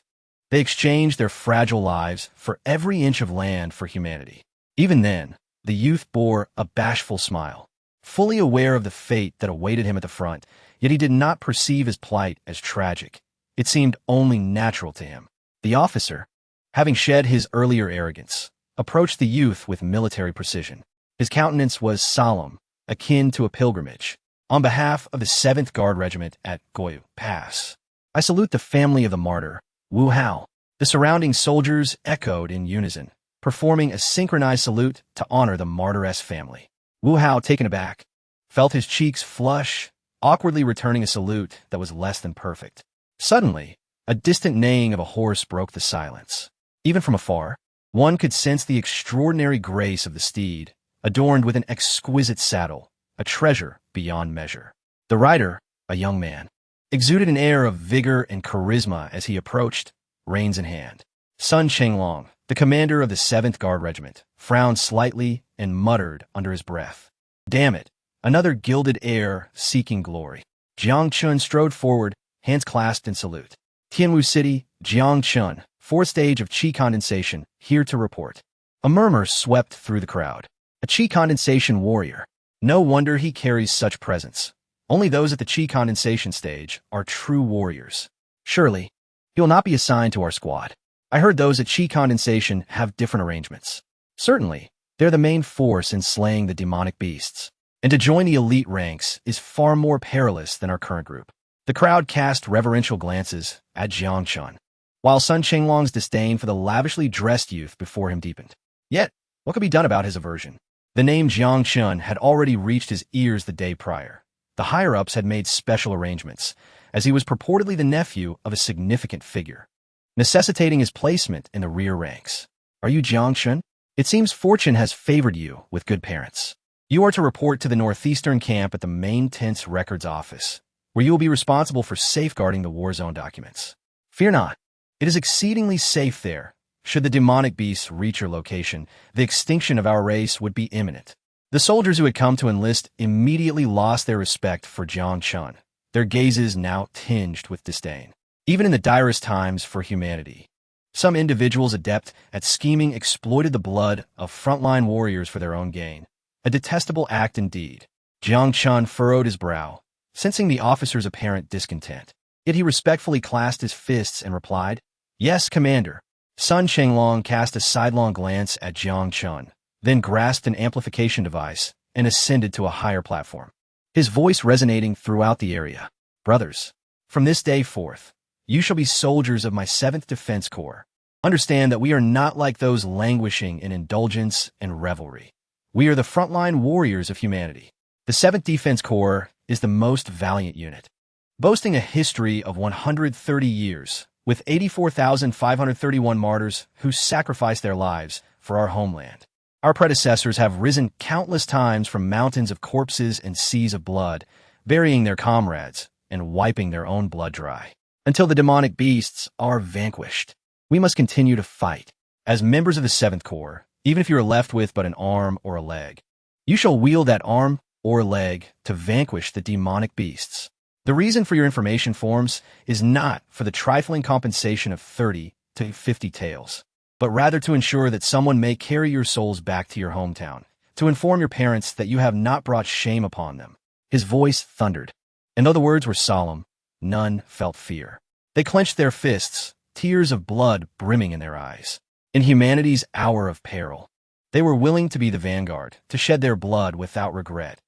They exchanged their fragile lives for every inch of land for humanity. Even then, the youth bore a bashful smile, fully aware of the fate that awaited him at the front, yet he did not perceive his plight as tragic. It seemed only natural to him. The officer, having shed his earlier arrogance, approached the youth with military precision. His countenance was solemn, akin to a pilgrimage. On behalf of the 7th Guard Regiment at Goyu Pass, I salute the family of the martyr, Wu Hao. The surrounding soldiers echoed in unison, performing a synchronized salute to honor the martyress family. Wu Hao, taken aback, felt his cheeks flush, awkwardly returning a salute that was less than perfect. Suddenly, a distant neighing of a horse broke the silence. Even from afar, one could sense the extraordinary grace of the steed, adorned with an exquisite saddle, a treasure beyond measure. The rider, a young man, exuded an air of vigor and charisma as he approached, reins in hand. Sun Chenglong, the commander of the 7th Guard Regiment, frowned slightly and muttered under his breath, "Damn it, another gilded heir seeking glory." Jiang Chen strode forward, hands clasped in salute. Tianwu City, Jiang Chen, 4th stage of qi condensation, here to report. A murmur swept through the crowd. A qi condensation warrior. No wonder he carries such presence. Only those at the qi condensation stage are true warriors. Surely, he will not be assigned to our squad. I heard those at qi condensation have different arrangements. Certainly, they're the main force in slaying the demonic beasts. And to join the elite ranks is far more perilous than our current group. The crowd cast reverential glances at Jiang Chen, while Sun Chenglong's disdain for the lavishly dressed youth before him deepened. Yet, what could be done about his aversion? The name Jiang Chen had already reached his ears the day prior. The higher-ups had made special arrangements, as he was purportedly the nephew of a significant figure, necessitating his placement in the rear ranks. Are you Jiang Chen? It seems fortune has favored you with good parents. You are to report to the Northeastern Camp at the main tent's records office, where you will be responsible for safeguarding the war zone documents. Fear not. It is exceedingly safe there. Should the demonic beasts reach your location, the extinction of our race would be imminent. The soldiers who had come to enlist immediately lost their respect for Jiang Chen, their gazes now tinged with disdain. Even in the direst times for humanity, some individuals adept at scheming exploited the blood of frontline warriors for their own gain. A detestable act indeed. Jiang Chen furrowed his brow, sensing the officer's apparent discontent. Yet he respectfully clasped his fists and replied, "Yes, Commander." Sun Chenglong cast a sidelong glance at Jiang Chen, then grasped an amplification device and ascended to a higher platform, his voice resonating throughout the area. "Brothers, from this day forth, you shall be soldiers of my 7th Defense Corps. Understand that we are not like those languishing in indulgence and revelry. We are the frontline warriors of humanity. The 7th Defense Corps is the most valiant unit, boasting a history of 130 years, with 84,531 martyrs who sacrificed their lives for our homeland. Our predecessors have risen countless times from mountains of corpses and seas of blood, burying their comrades and wiping their own blood dry. Until the demonic beasts are vanquished, we must continue to fight. As members of the 7th Corps, even if you are left with but an arm or a leg, you shall wield that arm or leg to vanquish the demonic beasts. The reason for your information forms is not for the trifling compensation of 30 to 50 taels, but rather to ensure that someone may carry your souls back to your hometown, to inform your parents that you have not brought shame upon them." His voice thundered, and though the words were solemn, none felt fear. They clenched their fists, tears of blood brimming in their eyes. In humanity's hour of peril, they were willing to be the vanguard, to shed their blood without regret,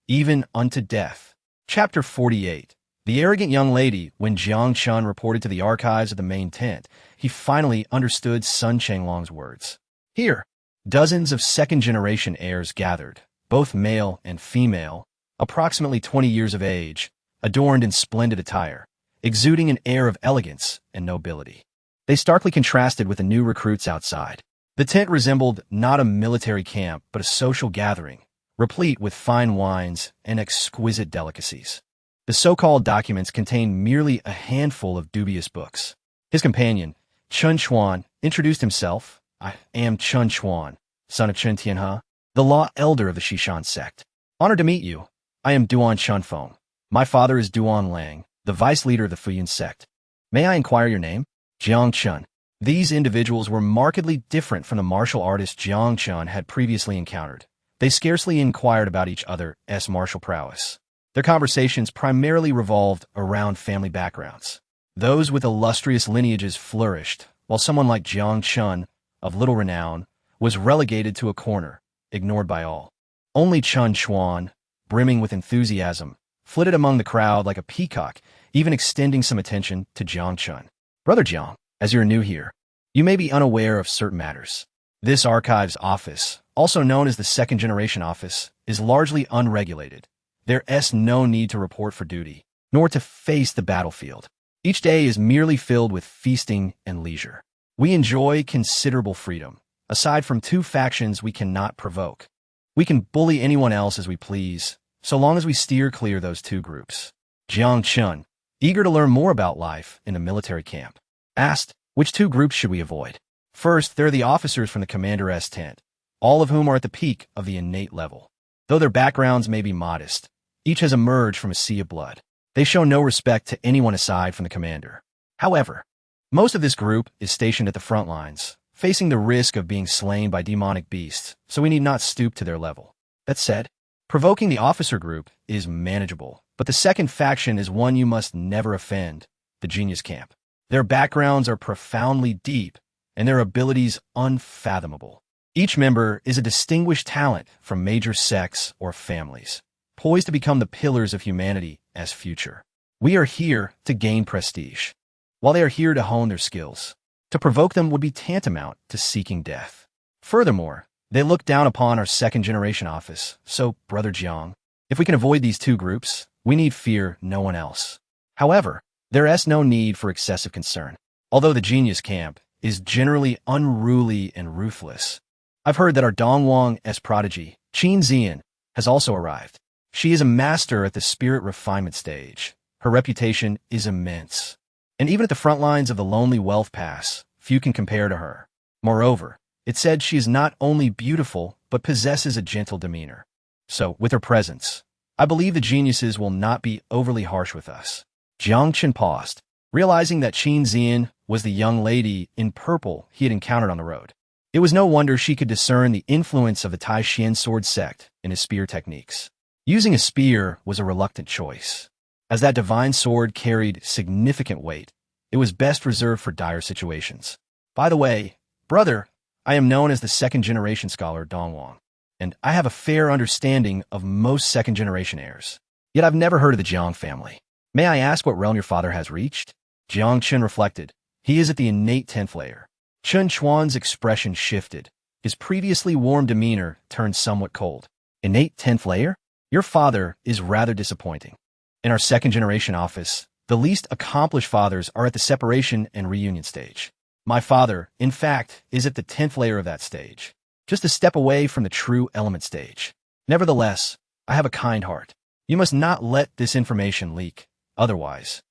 even unto death. Chapter 48. The arrogant young lady. When Jiang Chen reported to the archives of the main tent, he finally understood Sun Chenglong's words. Here, dozens of second-generation heirs gathered, both male and female, approximately 20 years of age, adorned in splendid attire, exuding an air of elegance and nobility. They starkly contrasted with the new recruits outside. The tent resembled not a military camp, but a social gathering, replete with fine wines and exquisite delicacies. The so-called documents contained merely a handful of dubious books. His companion, Chen Chuan, introduced himself. "I am Chen Chuan, son of Chen Tianhe, the law elder of the Shishan sect. Honored to meet you. I am Duan Chunfeng. My father is Duan Lang, the vice leader of the Fuyun sect. May I inquire your name?" Jiang Chen. These individuals were markedly different from the martial artist Jiang Chen had previously encountered. They scarcely inquired about each other's martial prowess. Their conversations primarily revolved around family backgrounds. Those with illustrious lineages flourished, while someone like Jiang Chen, of little renown, was relegated to a corner, ignored by all. Only Chen Chuan, brimming with enthusiasm, flitted among the crowd like a peacock, even extending some attention to Jiang Chen. "Brother Jiang, as you're new here, you may be unaware of certain matters. This archives office, also known as the second generation office, is largely unregulated. There's no need to report for duty, nor to face the battlefield. Each day is merely filled with feasting and leisure. We enjoy considerable freedom. Aside from 2 factions we cannot provoke, we can bully anyone else as we please, so long as we steer clear those 2 groups." Jiang Chen, eager to learn more about life in the military camp, asked, "Which 2 groups should we avoid?" "First, there are the officers from the commander's tent, all of whom are at the peak of the innate level. Though their backgrounds may be modest, each has emerged from a sea of blood. They show no respect to anyone aside from the commander. However, most of this group is stationed at the front lines, facing the risk of being slain by demonic beasts, so we need not stoop to their level. That said, provoking the officer group is manageable, but the second faction is one you must never offend, the genius camp. Their backgrounds are profoundly deep, and their abilities unfathomable. Each member is a distinguished talent from major sects or families, poised to become the pillars of humanity as future. We are here to gain prestige, while they are here to hone their skills. To provoke them would be tantamount to seeking death. Furthermore, they look down upon our second-generation office, so, Brother Jiang, if we can avoid these 2 groups, we need fear no one else. However, there is no need for excessive concern. Although the genius camp is generally unruly and ruthless, I've heard that our Dongwang's prodigy, Qin Zian, has also arrived. She is a master at the spirit refinement stage. Her reputation is immense. And even at the front lines of the lonely wealth pass, few can compare to her. Moreover, it's said she is not only beautiful, but possesses a gentle demeanor. So, with her presence, I believe the geniuses will not be overly harsh with us. Jiang Chen paused, realizing that Qin Xian was the young lady in purple he had encountered on the road. It was no wonder she could discern the influence of the Tai Xian sword sect in his spear techniques. Using a spear was a reluctant choice. As that divine sword carried significant weight, it was best reserved for dire situations. By the way, brother, I am known as the second-generation scholar Dongwang, and I have a fair understanding of most second-generation heirs. Yet I've never heard of the Jiang family. May I ask what realm your father has reached? Jiang Chen reflected. He is at the innate 10th layer. Chen Chuan's expression shifted. His previously warm demeanor turned somewhat cold. Innate 10th layer? Your father is rather disappointing. In our second-generation office, the least accomplished fathers are at the separation and reunion stage. My father, in fact, is at the 10th layer of that stage, just a step away from the true element stage. Nevertheless, I have a kind heart. You must not let this information leak. Otherwise,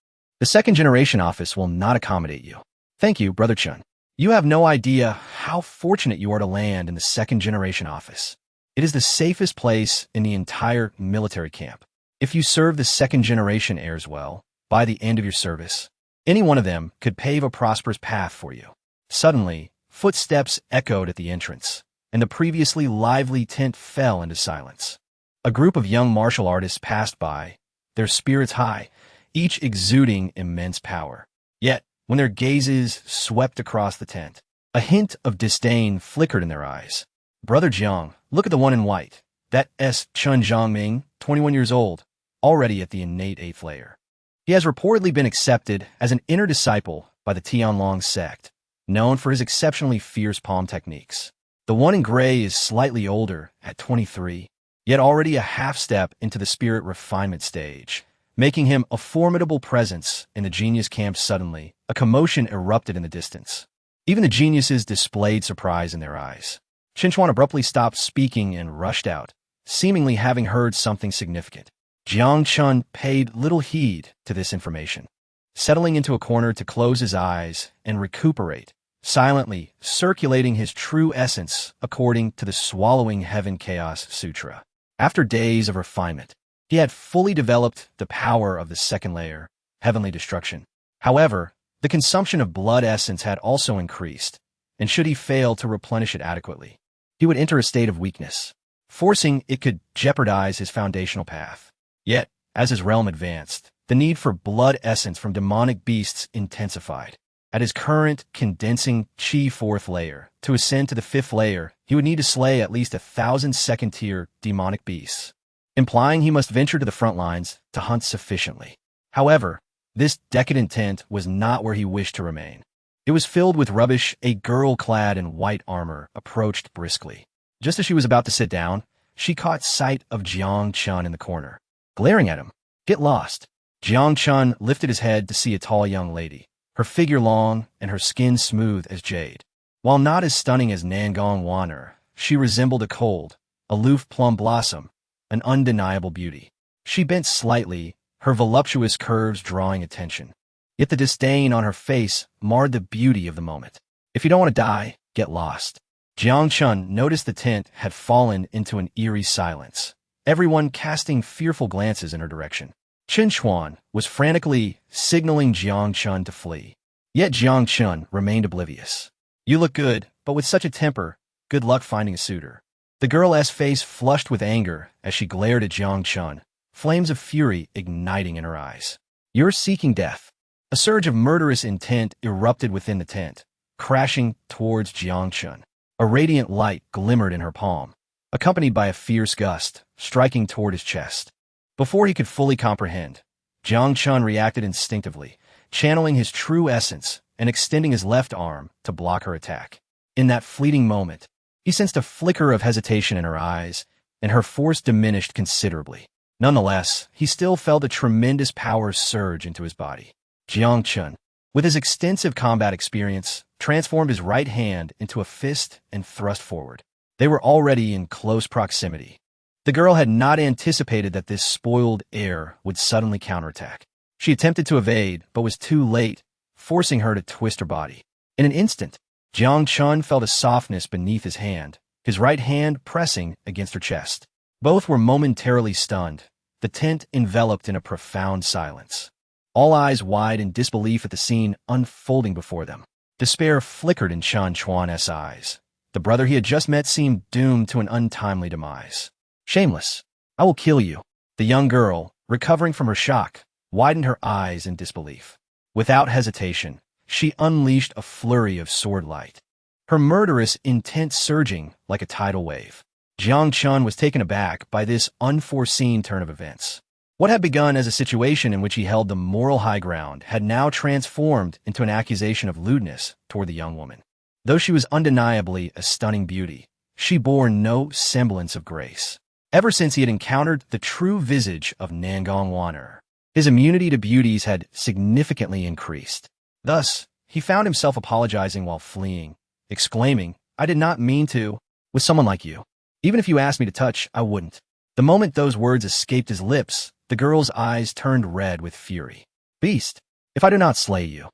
the second-generation office will not accommodate you. Thank you, Brother Chen. You have no idea how fortunate you are to land in the second-generation office. It is the safest place in the entire military camp. If you serve the second-generation heirs well, by the end of your service, any one of them could pave a prosperous path for you. Suddenly, footsteps echoed at the entrance, and the previously lively tent fell into silence. A group of young martial artists passed by, their spirits high, each exuding immense power. Yet, when their gazes swept across the tent, a hint of disdain flickered in their eyes. Brother Jiang, look at the one in white. That is Chen Zhangming, 21 years old, already at the innate 8th layer. He has reportedly been accepted as an inner disciple by the Tianlong sect, known for his exceptionally fierce palm techniques. The one in gray is slightly older, at 23, yet already a half-step into the spirit refinement stage, making him a formidable presence in the genius camp. Suddenly, a commotion erupted in the distance. Even the geniuses displayed surprise in their eyes. Chen Chuan abruptly stopped speaking and rushed out, seemingly having heard something significant. Jiang Chen paid little heed to this information, settling into a corner to close his eyes and recuperate, silently circulating his true essence according to the Swallowing Heaven Chaos Sutra. After days of refinement, he had fully developed the power of the second layer, heavenly destruction. However, the consumption of blood essence had also increased, and should he fail to replenish it adequately, he would enter a state of weakness, forcing it could jeopardize his foundational path. Yet, as his realm advanced, the need for blood essence from demonic beasts intensified. At his current condensing Qi 4th layer, to ascend to the 5th layer, he would need to slay at least 1,000 second-tier demonic beasts, implying he must venture to the front lines to hunt sufficiently. However, this decadent tent was not where he wished to remain. It was filled with rubbish. A girl clad in white armor approached briskly. Just as she was about to sit down, she caught sight of Jiang Chen in the corner, glaring at him. Get lost. Jiang Chen lifted his head to see a tall young lady, her figure long and her skin smooth as jade. While not as stunning as Nangong Waner, she resembled a cold, aloof plum blossom, an undeniable beauty. She bent slightly, her voluptuous curves drawing attention. Yet the disdain on her face marred the beauty of the moment. If you don't want to die, get lost. Jiang Chen noticed the tent had fallen into an eerie silence, everyone casting fearful glances in her direction. Chen Chuan was frantically signaling Jiang Chen to flee. Yet Jiang Chen remained oblivious. You look good, but with such a temper, good luck finding a suitor. The girl's face flushed with anger as she glared at Jiang Chen, flames of fury igniting in her eyes. You're seeking death. A surge of murderous intent erupted within the tent, crashing towards Jiang Chen. A radiant light glimmered in her palm, accompanied by a fierce gust, striking toward his chest. Before he could fully comprehend, Jiang Chen reacted instinctively, channeling his true essence and extending his left arm to block her attack. In that fleeting moment, he sensed a flicker of hesitation in her eyes, and her force diminished considerably. Nonetheless, he still felt a tremendous power surge into his body. Jiang Chen, with his extensive combat experience, transformed his right hand into a fist and thrust forward. They were already in close proximity. The girl had not anticipated that this spoiled heir would suddenly counterattack. She attempted to evade, but was too late, forcing her to twist her body. In an instant, Jiang Chen felt a softness beneath his hand, his right hand pressing against her chest. Both were momentarily stunned, the tent enveloped in a profound silence. All eyes wide in disbelief at the scene unfolding before them. Despair flickered in Chen Chuan's eyes. The brother he had just met seemed doomed to an untimely demise. Shameless. I will kill you. The young girl, recovering from her shock, widened her eyes in disbelief. Without hesitation, she unleashed a flurry of sword light, her murderous intent surging like a tidal wave. Jiang Chen was taken aback by this unforeseen turn of events. What had begun as a situation in which he held the moral high ground had now transformed into an accusation of lewdness toward the young woman. Though she was undeniably a stunning beauty, she bore no semblance of grace. Ever since he had encountered the true visage of Nangong Waner, his immunity to beauties had significantly increased. Thus, he found himself apologizing while fleeing, exclaiming, "I did not mean to, with someone like you. Even if you asked me to touch, I wouldn't." The moment those words escaped his lips, the girl's eyes turned red with fury. "Beast, if I do not slay you,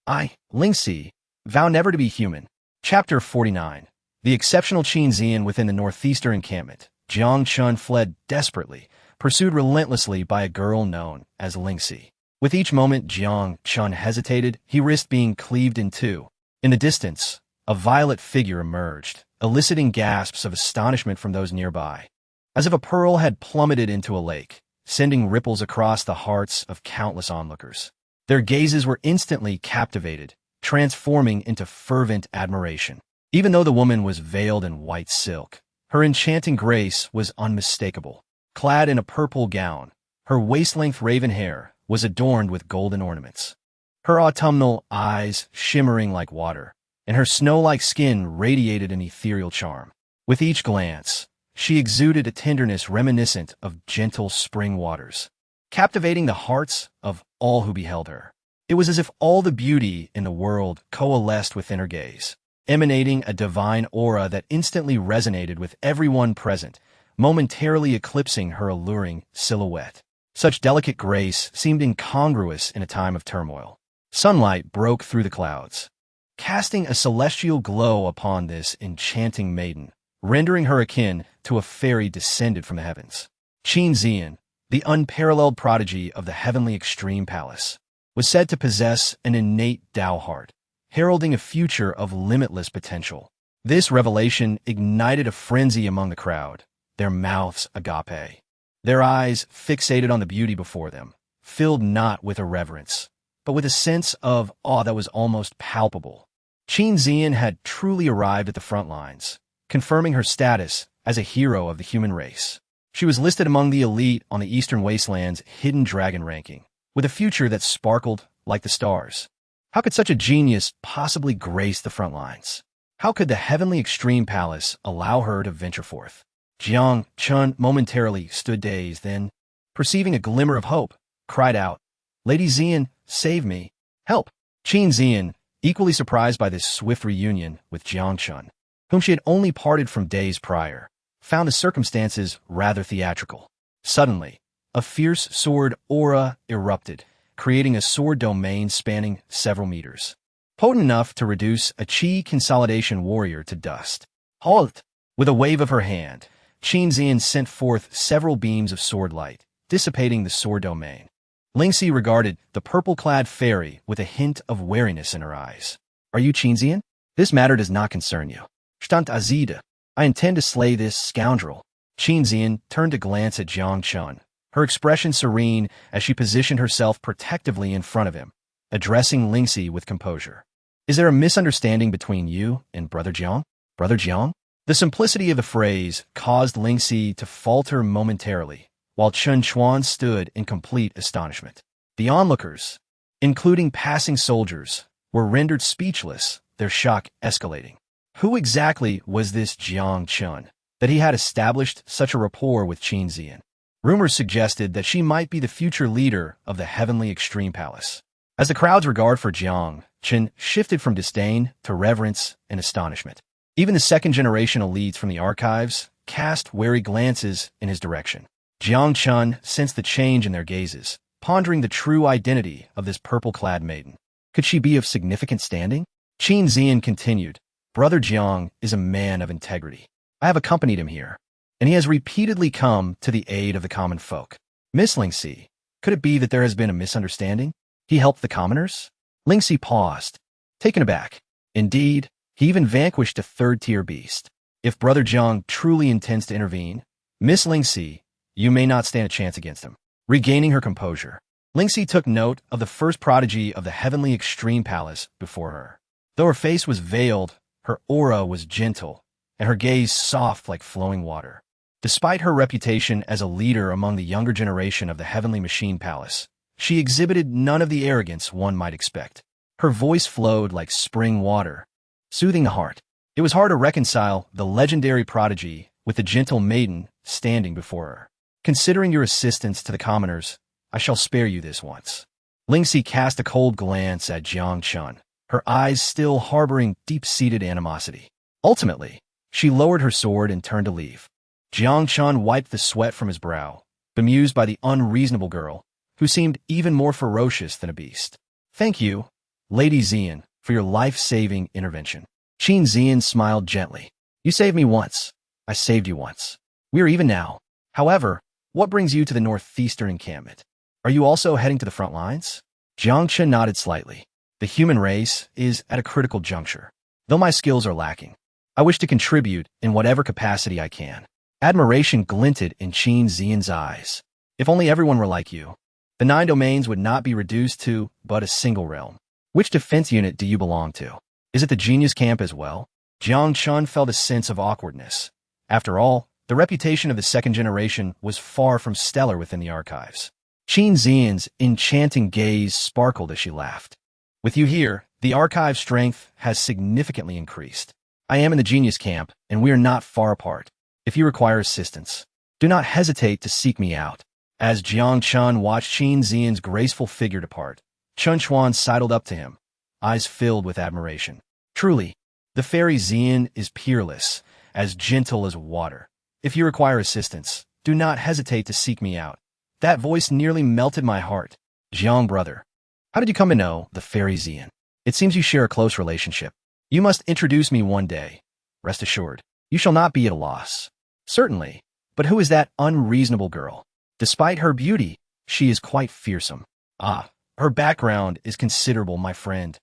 I, Lingxi, vow never to be human." Chapter 49. The exceptional Qin Zian within the northeastern encampment. Jiang Chen fled desperately, pursued relentlessly by a girl known as Lingxi. With each moment Jiang Chen hesitated, he risked being cleaved in two. In the distance, a violet figure emerged, eliciting gasps of astonishment from those nearby, as if a pearl had plummeted into a lake, sending ripples across the hearts of countless onlookers. Their gazes were instantly captivated, transforming into fervent admiration. Even though the woman was veiled in white silk, her enchanting grace was unmistakable. Clad in a purple gown, her waist-length raven hair was adorned with golden ornaments. Her autumnal eyes shimmering like water, and her snow-like skin radiated an ethereal charm. With each glance, she exuded a tenderness reminiscent of gentle spring waters, captivating the hearts of all who beheld her. It was as if all the beauty in the world coalesced within her gaze, emanating a divine aura that instantly resonated with everyone present, momentarily eclipsing her alluring silhouette. Such delicate grace seemed incongruous in a time of turmoil. Sunlight broke through the clouds, casting a celestial glow upon this enchanting maiden, rendering her akin to a fairy descended from the heavens. Qin Zian, the unparalleled prodigy of the heavenly extreme palace, was said to possess an innate Tao heart, heralding a future of limitless potential. This revelation ignited a frenzy among the crowd, their mouths agape, their eyes fixated on the beauty before them, filled not with irreverence, but with a sense of awe that was almost palpable. Qin Zian had truly arrived at the front lines, confirming her status as a hero of the human race. She was listed among the elite on the Eastern Wasteland's Hidden Dragon ranking, with a future that sparkled like the stars. How could such a genius possibly grace the front lines? How could the heavenly extreme palace allow her to venture forth? Jiang Chen momentarily stood dazed, then, perceiving a glimmer of hope, cried out, "Lady Zian, save me! Help!" Qin Zian, equally surprised by this swift reunion with Jiang Chen, whom she had only parted from days prior, found the circumstances rather theatrical. Suddenly, a fierce sword aura erupted, creating a sword domain spanning several meters, potent enough to reduce a Qi consolidation warrior to dust. "Halt!" With a wave of her hand, Qin Zian sent forth several beams of sword light, dissipating the sword domain. Lingxi regarded the purple-clad fairy with a hint of wariness in her eyes. "Are you Qin Zian? This matter does not concern you. Stand azide. I intend to slay this scoundrel." Qin Zian turned to glance at Jiang Chen, her expression serene as she positioned herself protectively in front of him, addressing Lingxi with composure. "Is there a misunderstanding between you and Brother Jiang? Brother Jiang?" The simplicity of the phrase caused Lingxi to falter momentarily, while Chen Chuan stood in complete astonishment. The onlookers, including passing soldiers, were rendered speechless, their shock escalating. Who exactly was this Jiang Chen, that he had established such a rapport with Qin Zian? Rumors suggested that she might be the future leader of the heavenly extreme palace. As the crowd's regard for Jiang Chen shifted from disdain to reverence and astonishment, even the second-generation elites from the archives, cast wary glances in his direction. Jiang Chen sensed the change in their gazes, pondering the true identity of this purple-clad maiden. Could she be of significant standing? Qin Zian continued, Brother Jiang is a man of integrity. I have accompanied him here, and he has repeatedly come to the aid of the common folk. Miss Lingxi, could it be that there has been a misunderstanding? He helped the commoners? Lingxi paused, taken aback. Indeed, he even vanquished a third-tier beast. If Brother Jiang truly intends to intervene, Miss Lingxi, you may not stand a chance against him. Regaining her composure, Lingxi took note of the first prodigy of the heavenly extreme palace before her. Though her face was veiled, her aura was gentle, and her gaze soft like flowing water. Despite her reputation as a leader among the younger generation of the heavenly machine palace, she exhibited none of the arrogance one might expect. Her voice flowed like spring water, soothing the heart. It was hard to reconcile the legendary prodigy with the gentle maiden standing before her. Considering your assistance to the commoners, I shall spare you this once. Lingxi cast a cold glance at Jiang Chen, her eyes still harboring deep-seated animosity. Ultimately, she lowered her sword and turned to leave. Jiang Chen wiped the sweat from his brow, bemused by the unreasonable girl, who seemed even more ferocious than a beast. Thank you, Lady Zian, for your life-saving intervention. Qin Zian smiled gently. You saved me once. I saved you once. We are even now. However, what brings you to the northeastern encampment? Are you also heading to the front lines? Jiang Chen nodded slightly. The human race is at a critical juncture. Though my skills are lacking, I wish to contribute in whatever capacity I can. Admiration glinted in Qin Zian's eyes. If only everyone were like you. The 9 domains would not be reduced to but a single realm. Which defense unit do you belong to? Is it the genius camp as well? Jiang Chen felt a sense of awkwardness. After all, the reputation of the second generation was far from stellar within the archives. Qin Zian's enchanting gaze sparkled as she laughed. With you here, the archive strength has significantly increased. I am in the genius camp, and we are not far apart. If you require assistance, do not hesitate to seek me out. As Jiang Chen watched Qin Zian's graceful figure depart, Chen Chuan sidled up to him, eyes filled with admiration. Truly, the fairy Zian is peerless, as gentle as water. If you require assistance, do not hesitate to seek me out. That voice nearly melted my heart. Jiang brother, how did you come to know the fairy Zian? It seems you share a close relationship. You must introduce me one day. Rest assured, you shall not be at a loss. Certainly, but who is that unreasonable girl? Despite her beauty, she is quite fearsome. Ah, her background is considerable, my friend.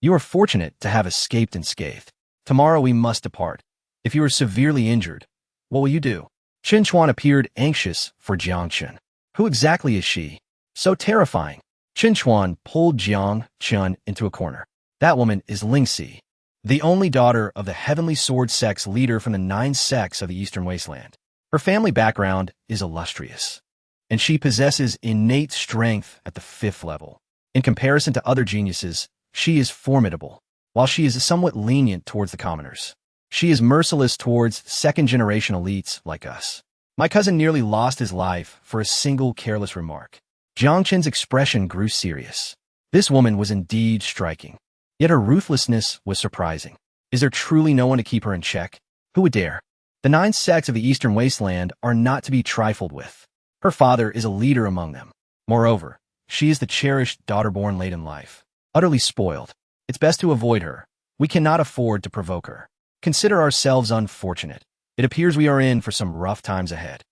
You are fortunate to have escaped unscathed. Tomorrow we must depart. If you are severely injured, what will you do? Chen Chuan appeared anxious for Jiang Chen. Who exactly is she? So terrifying. Chen Chuan pulled Jiang Chen into a corner. That woman is Lingxi, the only daughter of the heavenly sword sect's leader from the 9 sects of the Eastern Wasteland. Her family background is illustrious, and she possesses innate strength at the 5th level. In comparison to other geniuses, she is formidable. While she is somewhat lenient towards the commoners, she is merciless towards second-generation elites like us. My cousin nearly lost his life for a single careless remark. Jiang Chen's expression grew serious. This woman was indeed striking, yet her ruthlessness was surprising. Is there truly no one to keep her in check? Who would dare? The 9 sects of the Eastern Wasteland are not to be trifled with. Her father is a leader among them. Moreover, she is the cherished daughter born late in life, utterly spoiled. It's best to avoid her. We cannot afford to provoke her. Consider ourselves unfortunate. It appears we are in for some rough times ahead.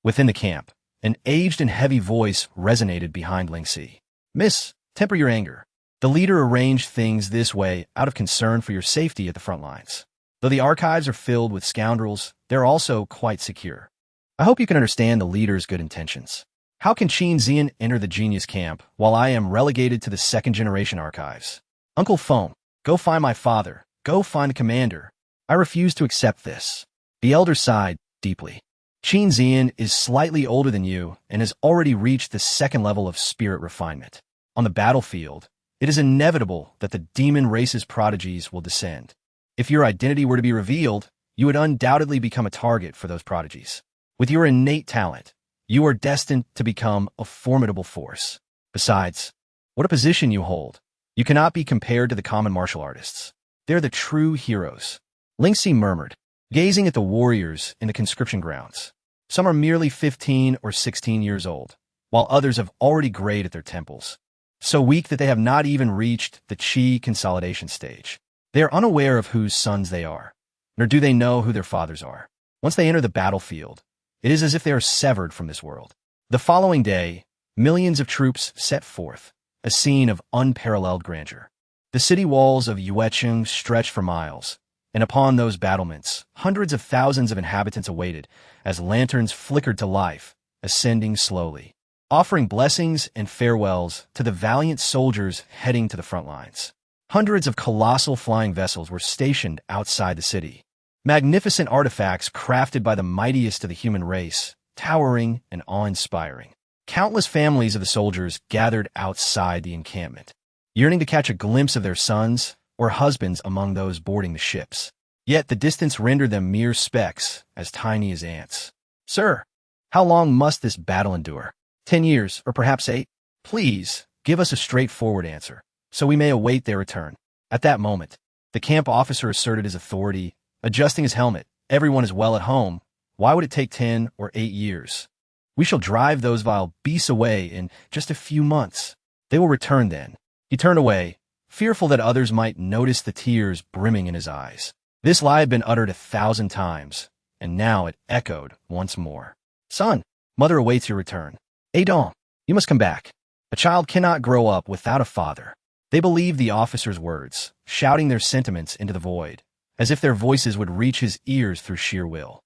Within the camp, an aged and heavy voice resonated behind Lingxi. Miss, temper your anger. The leader arranged things this way out of concern for your safety at the front lines. Though the archives are filled with scoundrels, they're also quite secure. I hope you can understand the leader's good intentions. How can Qin Zian enter the genius camp while I am relegated to the second-generation archives? Uncle Feng, go find my father. Go find the commander. I refuse to accept this. The elder sighed deeply. Qin Zian is slightly older than you and has already reached the 2nd level of spirit refinement. On the battlefield, it is inevitable that the demon race's prodigies will descend. If your identity were to be revealed, you would undoubtedly become a target for those prodigies. With your innate talent, you are destined to become a formidable force. Besides, what a position you hold. You cannot be compared to the common martial artists. They're the true heroes. Lingxi murmured, gazing at the warriors in the conscription grounds. Some are merely 15 or 16 years old, while others have already grayed at their temples, so weak that they have not even reached the chi consolidation stage. They are unaware of whose sons they are, nor do they know who their fathers are. Once they enter the battlefield, it is as if they are severed from this world. The following day, millions of troops set forth, a scene of unparalleled grandeur. The city walls of Yuecheng stretched for miles, and upon those battlements, hundreds of thousands of inhabitants awaited as lanterns flickered to life, ascending slowly, offering blessings and farewells to the valiant soldiers heading to the front lines. Hundreds of colossal flying vessels were stationed outside the city, magnificent artifacts crafted by the mightiest of the human race, towering and awe-inspiring. Countless families of the soldiers gathered outside the encampment, yearning to catch a glimpse of their sons or husbands among those boarding the ships. Yet the distance rendered them mere specks, as tiny as ants. "Sir, how long must this battle endure? 10 years, or perhaps 8? Please, give us a straightforward answer, so we may await their return." At that moment, the camp officer asserted his authority, adjusting his helmet. "Everyone is well at home. Why would it take 10 or 8 years? We shall drive those vile beasts away in just a few months. They will return then." He turned away, fearful that others might notice the tears brimming in his eyes. This lie had been uttered 1,000 times, and now it echoed once more. "Son, mother awaits your return. Adam, you must come back. A child cannot grow up without a father." They believed the officer's words, shouting their sentiments into the void, as if their voices would reach his ears through sheer will.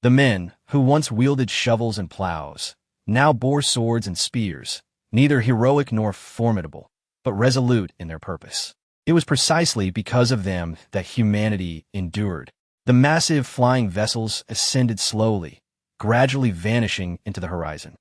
The men, who once wielded shovels and plows, now bore swords and spears, neither heroic nor formidable, but resolute in their purpose. It was precisely because of them that humanity endured. The massive flying vessels ascended slowly, gradually vanishing into the horizon.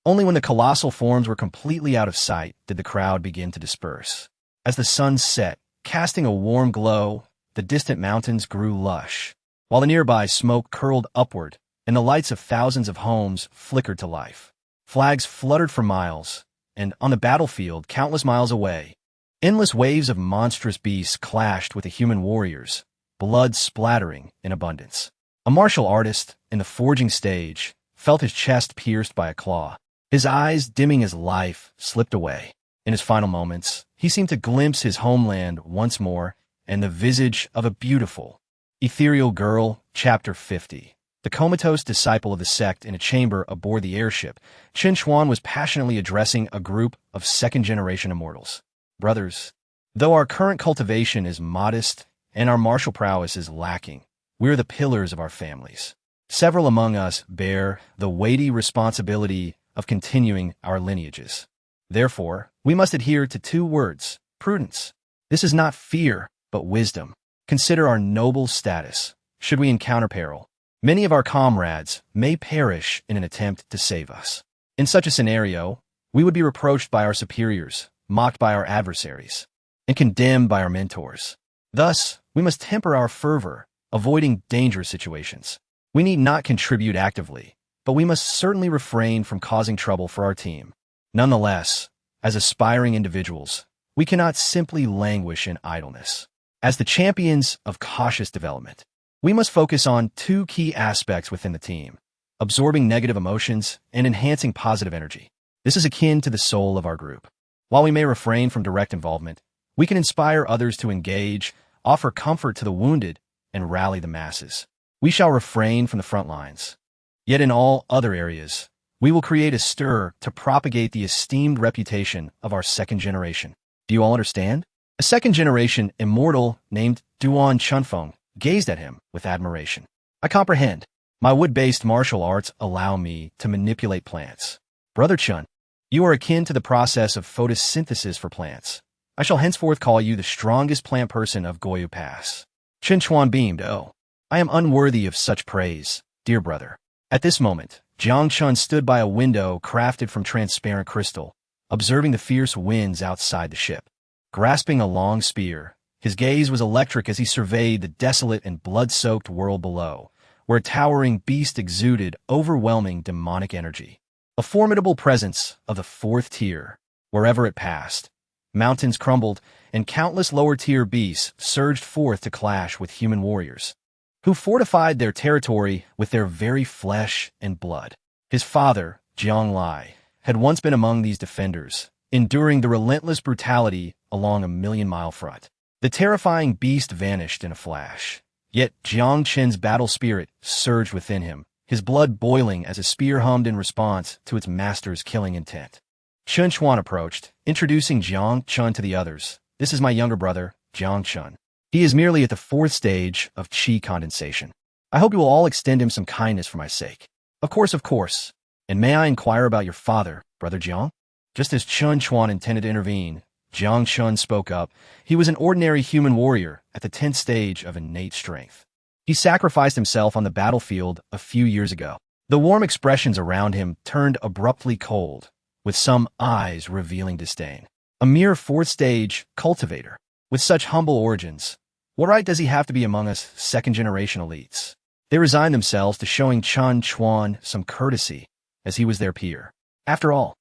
Only when the colossal forms were completely out of sight did the crowd begin to disperse. As the sun set, casting a warm glow, the distant mountains grew lush, while the nearby smoke curled upward and the lights of thousands of homes flickered to life. Flags fluttered for miles, and on the battlefield countless miles away, endless waves of monstrous beasts clashed with the human warriors, blood splattering in abundance. A martial artist, in the forging stage, felt his chest pierced by a claw. His eyes, dimming as life, slipped away. In his final moments, he seemed to glimpse his homeland once more and the visage of a beautiful, ethereal girl. Chapter 50. The comatose disciple of the sect in a chamber aboard the airship, Chen Chuan was passionately addressing a group of second-generation immortals. "Brothers, though our current cultivation is modest and our martial prowess is lacking, we are the pillars of our families. Several among us bear the weighty responsibility of continuing our lineages. Therefore, we must adhere to 2 words, prudence. This is not fear, but wisdom. Consider our noble status. Should we encounter peril, many of our comrades may perish in an attempt to save us. In such a scenario, we would be reproached by our superiors, mocked by our adversaries, and condemned by our mentors. Thus, we must temper our fervor, avoiding dangerous situations. We need not contribute actively, but we must certainly refrain from causing trouble for our team. Nonetheless, as aspiring individuals, we cannot simply languish in idleness. As the champions of cautious development, we must focus on 2 key aspects within the team: absorbing negative emotions and enhancing positive energy. This is akin to the soul of our group. While we may refrain from direct involvement, we can inspire others to engage, offer comfort to the wounded, and rally the masses. We shall refrain from the front lines. Yet in all other areas, we will create a stir to propagate the esteemed reputation of our second generation. Do you all understand?" A second-generation immortal named Duan Chunfeng gazed at him with admiration. "I comprehend. My wood-based martial arts allow me to manipulate plants. Brother Chun, you are akin to the process of photosynthesis for plants. I shall henceforth call you the strongest plant person of Goyu Pass." Chen Chuan beamed. "Oh, I am unworthy of such praise, dear brother." At this moment, Jiang Chen stood by a window crafted from transparent crystal, observing the fierce winds outside the ship. Grasping a long spear, his gaze was electric as he surveyed the desolate and blood-soaked world below, where a towering beast exuded overwhelming demonic energy. A formidable presence of the 4th tier. Wherever it passed, mountains crumbled, and countless lower-tier beasts surged forth to clash with human warriors. who fortified their territory with their very flesh and blood. His father, Jiang Lai, had once been among these defenders, enduring the relentless brutality along a million-mile front. The terrifying beast vanished in a flash. Yet Jiang Chen's battle spirit surged within him, his blood boiling as a spear hummed in response to its master's killing intent. Chen Chuan approached, introducing Jiang Chen to the others. This is my younger brother, Jiang Chen. He is merely at the 4th stage of qi condensation. I hope you will all extend him some kindness for my sake. Of course. And may I inquire about your father, Brother Jiang? Just as Chen Chuan intended to intervene, Jiang Chen spoke up. He was an ordinary human warrior at the 10th stage of innate strength. He sacrificed himself on the battlefield a few years ago. The warm expressions around him turned abruptly cold, with some eyes revealing disdain. A mere 4th stage cultivator. With such humble origins, what right does he have to be among us second-generation elites? They resigned themselves to showing Chen Chuan some courtesy, as he was their peer. After all,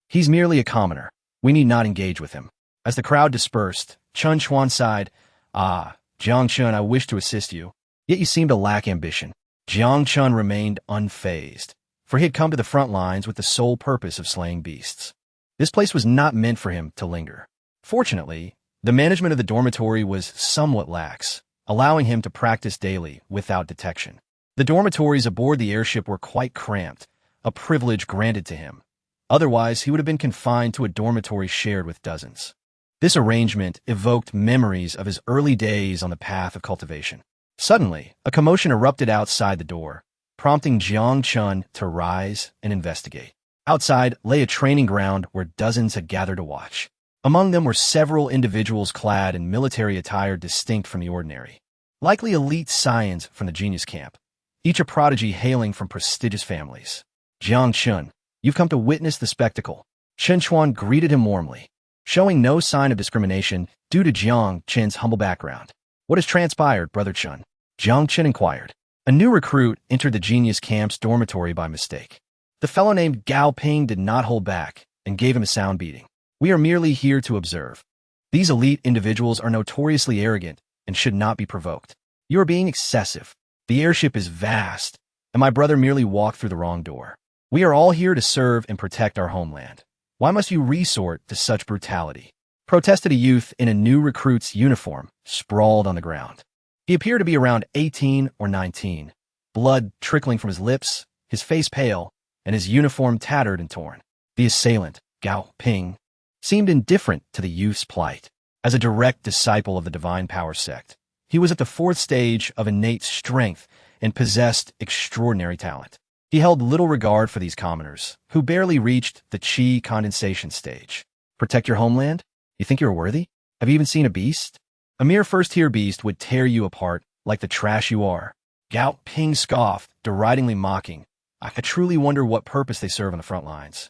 he's merely a commoner. We need not engage with him. As the crowd dispersed, Chen Chuan sighed, Jiang Chen, I wish to assist you, yet you seem to lack ambition. Jiang Chen remained unfazed, for he had come to the front lines with the sole purpose of slaying beasts. This place was not meant for him to linger. Fortunately, the management of the dormitory was somewhat lax, allowing him to practice daily without detection. The dormitories aboard the airship were quite cramped, a privilege granted to him. Otherwise, he would have been confined to a dormitory shared with dozens. This arrangement evoked memories of his early days on the path of cultivation. Suddenly, a commotion erupted outside the door, prompting Jiang Chen to rise and investigate. Outside lay a training ground where dozens had gathered to watch. Among them were several individuals clad in military attire distinct from the ordinary, likely elite scions from the genius camp, each a prodigy hailing from prestigious families. Jiang Chen, you've come to witness the spectacle. Chen Chuan greeted him warmly, showing no sign of discrimination due to Jiang Chen's humble background. What has transpired, Brother Chen? Jiang Chen inquired. A new recruit entered the genius camp's dormitory by mistake. The fellow named Gao Ping did not hold back and gave him a sound beating. We are merely here to observe. These elite individuals are notoriously arrogant and should not be provoked. You are being excessive. The airship is vast, and my brother merely walked through the wrong door. We are all here to serve and protect our homeland. Why must you resort to such brutality? Protested a youth in a new recruit's uniform, sprawled on the ground. He appeared to be around 18 or 19, blood trickling from his lips, his face pale, and his uniform tattered and torn. The assailant, Gao Ping, seemed indifferent to the youth's plight. As a direct disciple of the divine power sect, he was at the 4th stage of innate strength and possessed extraordinary talent. He held little regard for these commoners, who barely reached the qi condensation stage. Protect your homeland? You think you're worthy? Have you even seen a beast? A mere first-tier beast would tear you apart like the trash you are. Gao Ping scoffed, deridingly mocking. I truly wonder what purpose they serve on the front lines,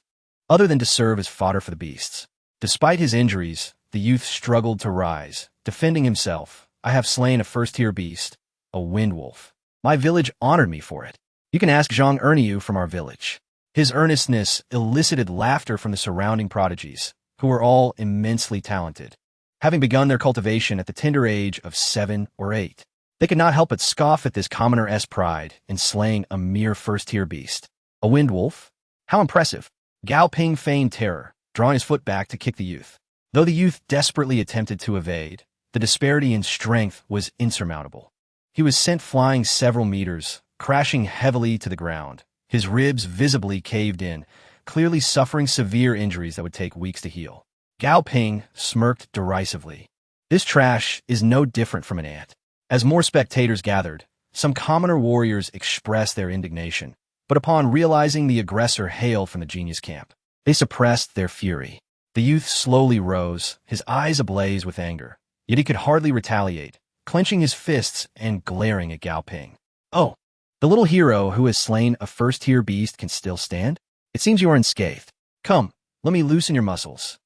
other than to serve as fodder for the beasts. Despite his injuries, the youth struggled to rise, defending himself. I have slain a first-tier beast, a wind wolf. My village honored me for it. You can ask Zhang Erniu from our village. His earnestness elicited laughter from the surrounding prodigies, who were all immensely talented, having begun their cultivation at the tender age of 7 or 8. They could not help but scoff at this commoner's pride in slaying a mere first-tier beast. A wind wolf? How impressive! Gao Ping feigned terror, drawing his foot back to kick the youth. Though the youth desperately attempted to evade, the disparity in strength was insurmountable. He was sent flying several meters, crashing heavily to the ground, his ribs visibly caved in, clearly suffering severe injuries that would take weeks to heal. Gao Ping smirked derisively. This trash is no different from an ant. As more spectators gathered, some commoner warriors expressed their indignation, but upon realizing the aggressor hailed from the genius camp, they suppressed their fury. The youth slowly rose, his eyes ablaze with anger, yet he could hardly retaliate, clenching his fists and glaring at Gao Ping. Oh, the little hero who has slain a first-tier beast can still stand? It seems you are unscathed. Come, let me loosen your muscles.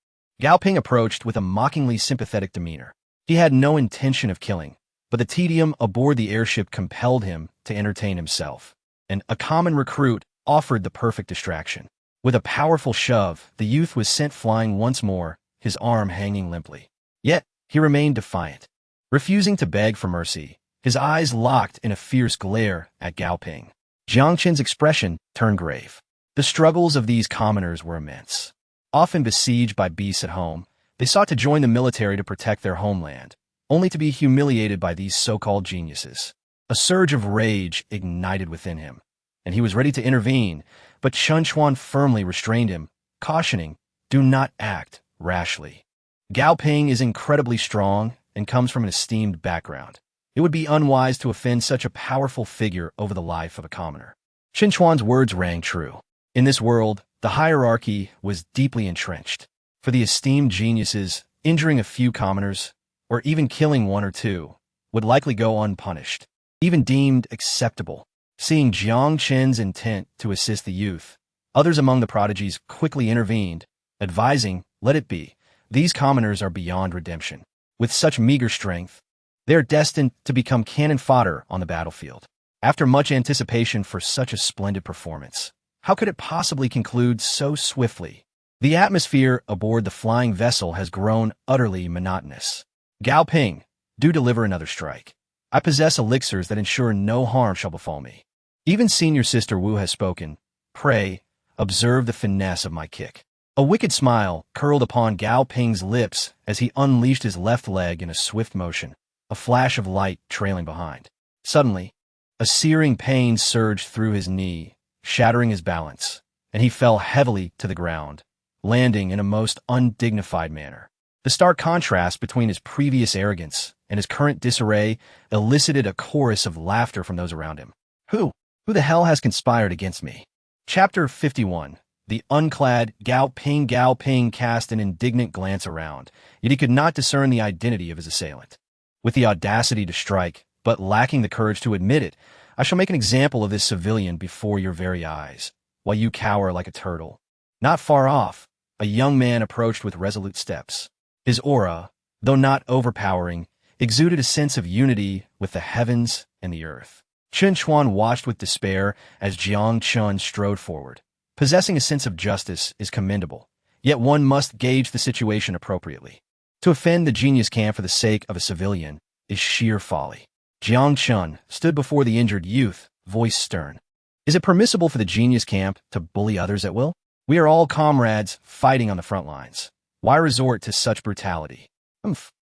Gao Ping approached with a mockingly sympathetic demeanor. He had no intention of killing, but the tedium aboard the airship compelled him to entertain himself, and a common recruit offered the perfect distraction. With a powerful shove, the youth was sent flying once more, his arm hanging limply. Yet, he remained defiant. Refusing to beg for mercy, his eyes locked in a fierce glare at Gao Ping. Jiang Chen's expression turned grave. The struggles of these commoners were immense. Often besieged by beasts at home, they sought to join the military to protect their homeland, only to be humiliated by these so-called geniuses. A surge of rage ignited within him, and he was ready to intervene, but Chen Chuan firmly restrained him, cautioning, "Do not act rashly. Gao Ping is incredibly strong and comes from an esteemed background. It would be unwise to offend such a powerful figure over the life of a commoner." Chen Chuan's words rang true. In this world, the hierarchy was deeply entrenched. For the esteemed geniuses, injuring a few commoners, or even killing one or two, would likely go unpunished, even deemed acceptable. Seeing Jiang Chen's intent to assist the youth, others among the prodigies quickly intervened, advising, "Let it be. These commoners are beyond redemption. With such meager strength, they are destined to become cannon fodder on the battlefield." After much anticipation for such a splendid performance, how could it possibly conclude so swiftly? The atmosphere aboard the flying vessel has grown utterly monotonous. "Gao Ping, do deliver another strike. I possess elixirs that ensure no harm shall befall me. Even senior sister Wu has spoken. Pray, observe the finesse of my kick." A wicked smile curled upon Gao Ping's lips as he unleashed his left leg in a swift motion, a flash of light trailing behind. Suddenly, a searing pain surged through his knee, shattering his balance, and he fell heavily to the ground, landing in a most undignified manner. The stark contrast between his previous arrogance and his current disarray elicited a chorus of laughter from those around him. Who the hell has conspired against me? Chapter 51. The unclad Gao Ping cast an indignant glance around, yet he could not discern the identity of his assailant. With the audacity to strike, but lacking the courage to admit it, I shall make an example of this civilian before your very eyes, while you cower like a turtle. Not far off, a young man approached with resolute steps. His aura, though not overpowering, exuded a sense of unity with the heavens and the earth. Chen Chuan watched with despair as Jiang Chen strode forward. Possessing a sense of justice is commendable, yet one must gauge the situation appropriately. To offend the genius camp for the sake of a civilian is sheer folly. Jiang Chen stood before the injured youth, voice stern. Is it permissible for the genius camp to bully others at will? We are all comrades fighting on the front lines. Why resort to such brutality?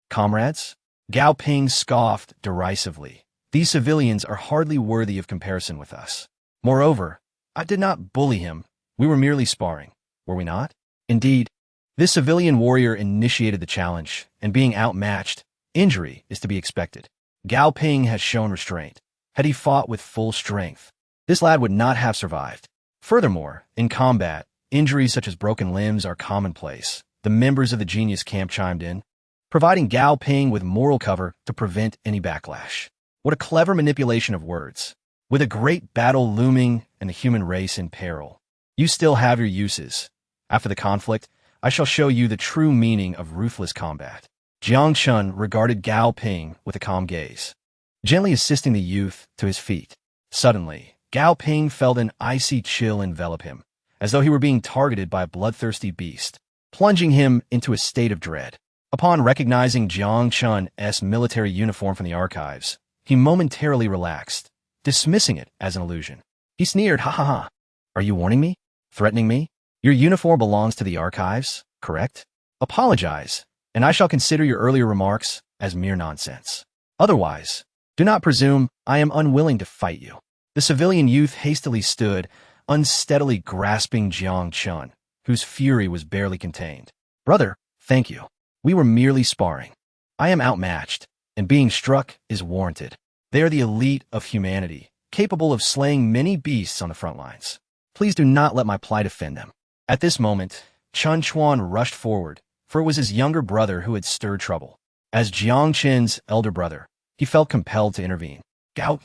Comrades? Gao Ping scoffed derisively. These civilians are hardly worthy of comparison with us. Moreover, I did not bully him. We were merely sparring, were we not? Indeed, this civilian warrior initiated the challenge, and being outmatched, injury is to be expected. Gao Ping has shown restraint. Had he fought with full strength, this lad would not have survived. Furthermore, in combat, injuries such as broken limbs are commonplace. The members of the genius camp chimed in, providing Gao Ping with moral cover to prevent any backlash. What a clever manipulation of words. With a great battle looming and the human race in peril, you still have your uses. After the conflict, I shall show you the true meaning of ruthless combat. Jiang Chen regarded Gao Ping with a calm gaze, gently assisting the youth to his feet. Suddenly, Gao Ping felt an icy chill envelop him, as though he were being targeted by a bloodthirsty beast, plunging him into a state of dread. Upon recognizing Jiang Chen's military uniform from the archives, he momentarily relaxed, dismissing it as an illusion. He sneered, "Ha ha ha. Are you warning me? Threatening me? Your uniform belongs to the archives, correct? Apologize, and I shall consider your earlier remarks as mere nonsense. Otherwise, do not presume I am unwilling to fight you." The civilian youth hastily stood, unsteadily grasping Jiang Chen, whose fury was barely contained. "Brother, thank you. We were merely sparring. I am outmatched, and being struck is warranted. They are the elite of humanity, capable of slaying many beasts on the front lines. Please do not let my plight offend them." At this moment, Chen Chuan rushed forward, for it was his younger brother who had stirred trouble. As Jiang Chen's elder brother, he felt compelled to intervene. Go.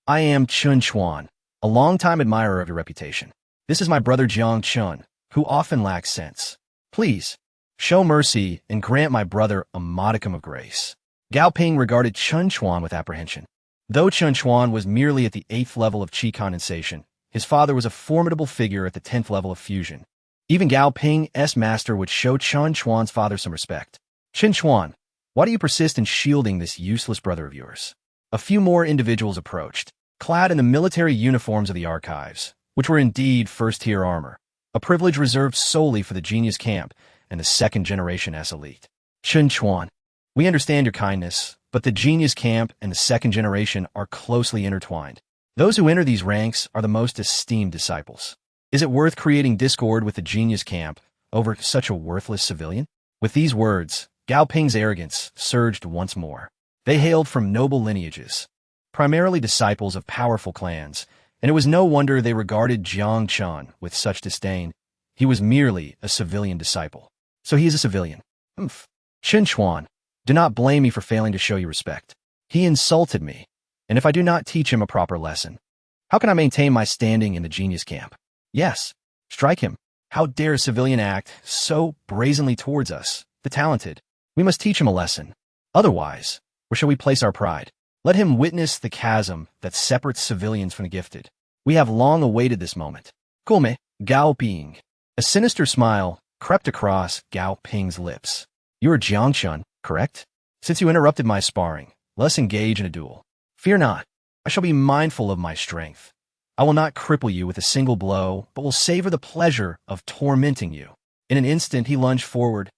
I am Chen Chuan, a longtime admirer of your reputation. This is my brother Jiang Chen, who often lacks sense. Please, show mercy and grant my brother a modicum of grace. Gao Ping regarded Chen Chuan with apprehension. Though Chen Chuan was merely at the 8th level of qi condensation, his father was a formidable figure at the 10th level of fusion. Even Gao Ping's master would show Chen Chuan's father some respect. "Chen Chuan, why do you persist in shielding this useless brother of yours? A few more individuals approached, clad in the military uniforms of the archives, which were indeed first-tier armor, a privilege reserved solely for the genius camp and the second-generation S elite. Chen Chuan, we understand your kindness, but the genius camp and the second generation are closely intertwined. Those who enter these ranks are the most esteemed disciples. Is it worth creating discord with the genius camp over such a worthless civilian? With these words, Gao Ping's arrogance surged once more. They hailed from noble lineages, primarily disciples of powerful clans, and it was no wonder they regarded Jiang Chen with such disdain. He was merely a civilian disciple. So he is a civilian. Chen Chuan, do not blame me for failing to show you respect. He insulted me, and if I do not teach him a proper lesson, how can I maintain my standing in the genius camp? Yes, strike him. How dare a civilian act so brazenly towards us, the talented? We must teach him a lesson. Otherwise, where shall we place our pride? Let him witness the chasm that separates civilians from the gifted. We have long awaited this moment. Kulme, Gao Ping. A sinister smile crept across Gao Ping's lips. You are Jiang Chen, correct? Since you interrupted my sparring, let us engage in a duel. Fear not. I shall be mindful of my strength. I will not cripple you with a single blow, but will savor the pleasure of tormenting you. In an instant, he lunged forward,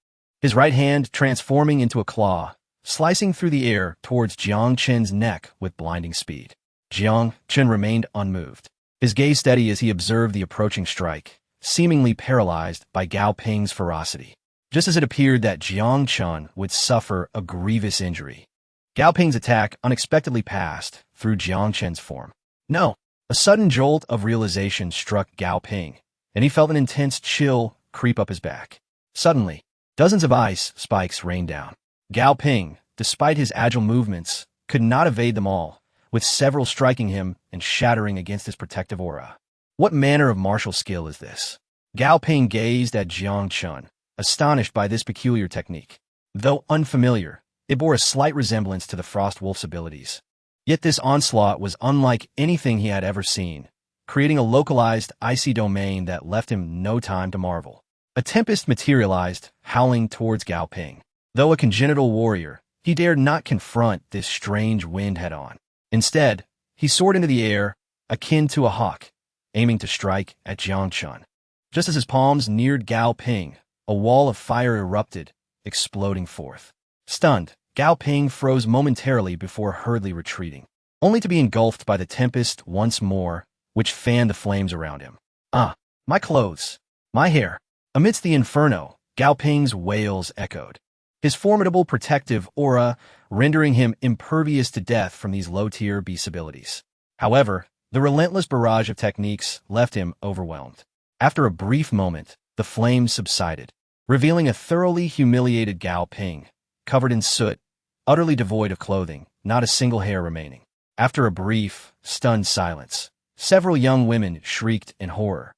his right hand transforming into a claw, slicing through the air towards Jiang Chen's neck with blinding speed. Jiang Chen remained unmoved, his gaze steady as he observed the approaching strike, seemingly paralyzed by Gao Ping's ferocity. Just as it appeared that Jiang Chen would suffer a grievous injury, Gao Ping's attack unexpectedly passed through Jiang Chen's form. No! A sudden jolt of realization struck Gao Ping, and he felt an intense chill creep up his back. Suddenly, dozens of ice spikes rained down. Gao Ping, despite his agile movements, could not evade them all, with several striking him and shattering against his protective aura. What manner of martial skill is this? Gao Ping gazed at Jiang Chen, astonished by this peculiar technique. Though unfamiliar, it bore a slight resemblance to the Frost Wolf's abilities. Yet this onslaught was unlike anything he had ever seen, creating a localized, icy domain that left him no time to marvel. A tempest materialized, howling towards Gao Ping. Though a congenital warrior, he dared not confront this strange wind head-on. Instead, he soared into the air, akin to a hawk, aiming to strike at Jiang Chen. Just as his palms neared Gao Ping, a wall of fire erupted, exploding forth. Stunned, Gao Ping froze momentarily before hurriedly retreating, only to be engulfed by the tempest once more, which fanned the flames around him. Ah, my clothes, my hair. Amidst the inferno, Gao Ping's wails echoed, his formidable protective aura rendering him impervious to death from these low-tier beast abilities. However, the relentless barrage of techniques left him overwhelmed. After a brief moment, the flames subsided, revealing a thoroughly humiliated Gao Ping, covered in soot, utterly devoid of clothing, not a single hair remaining. After a brief, stunned silence, several young women shrieked in horror,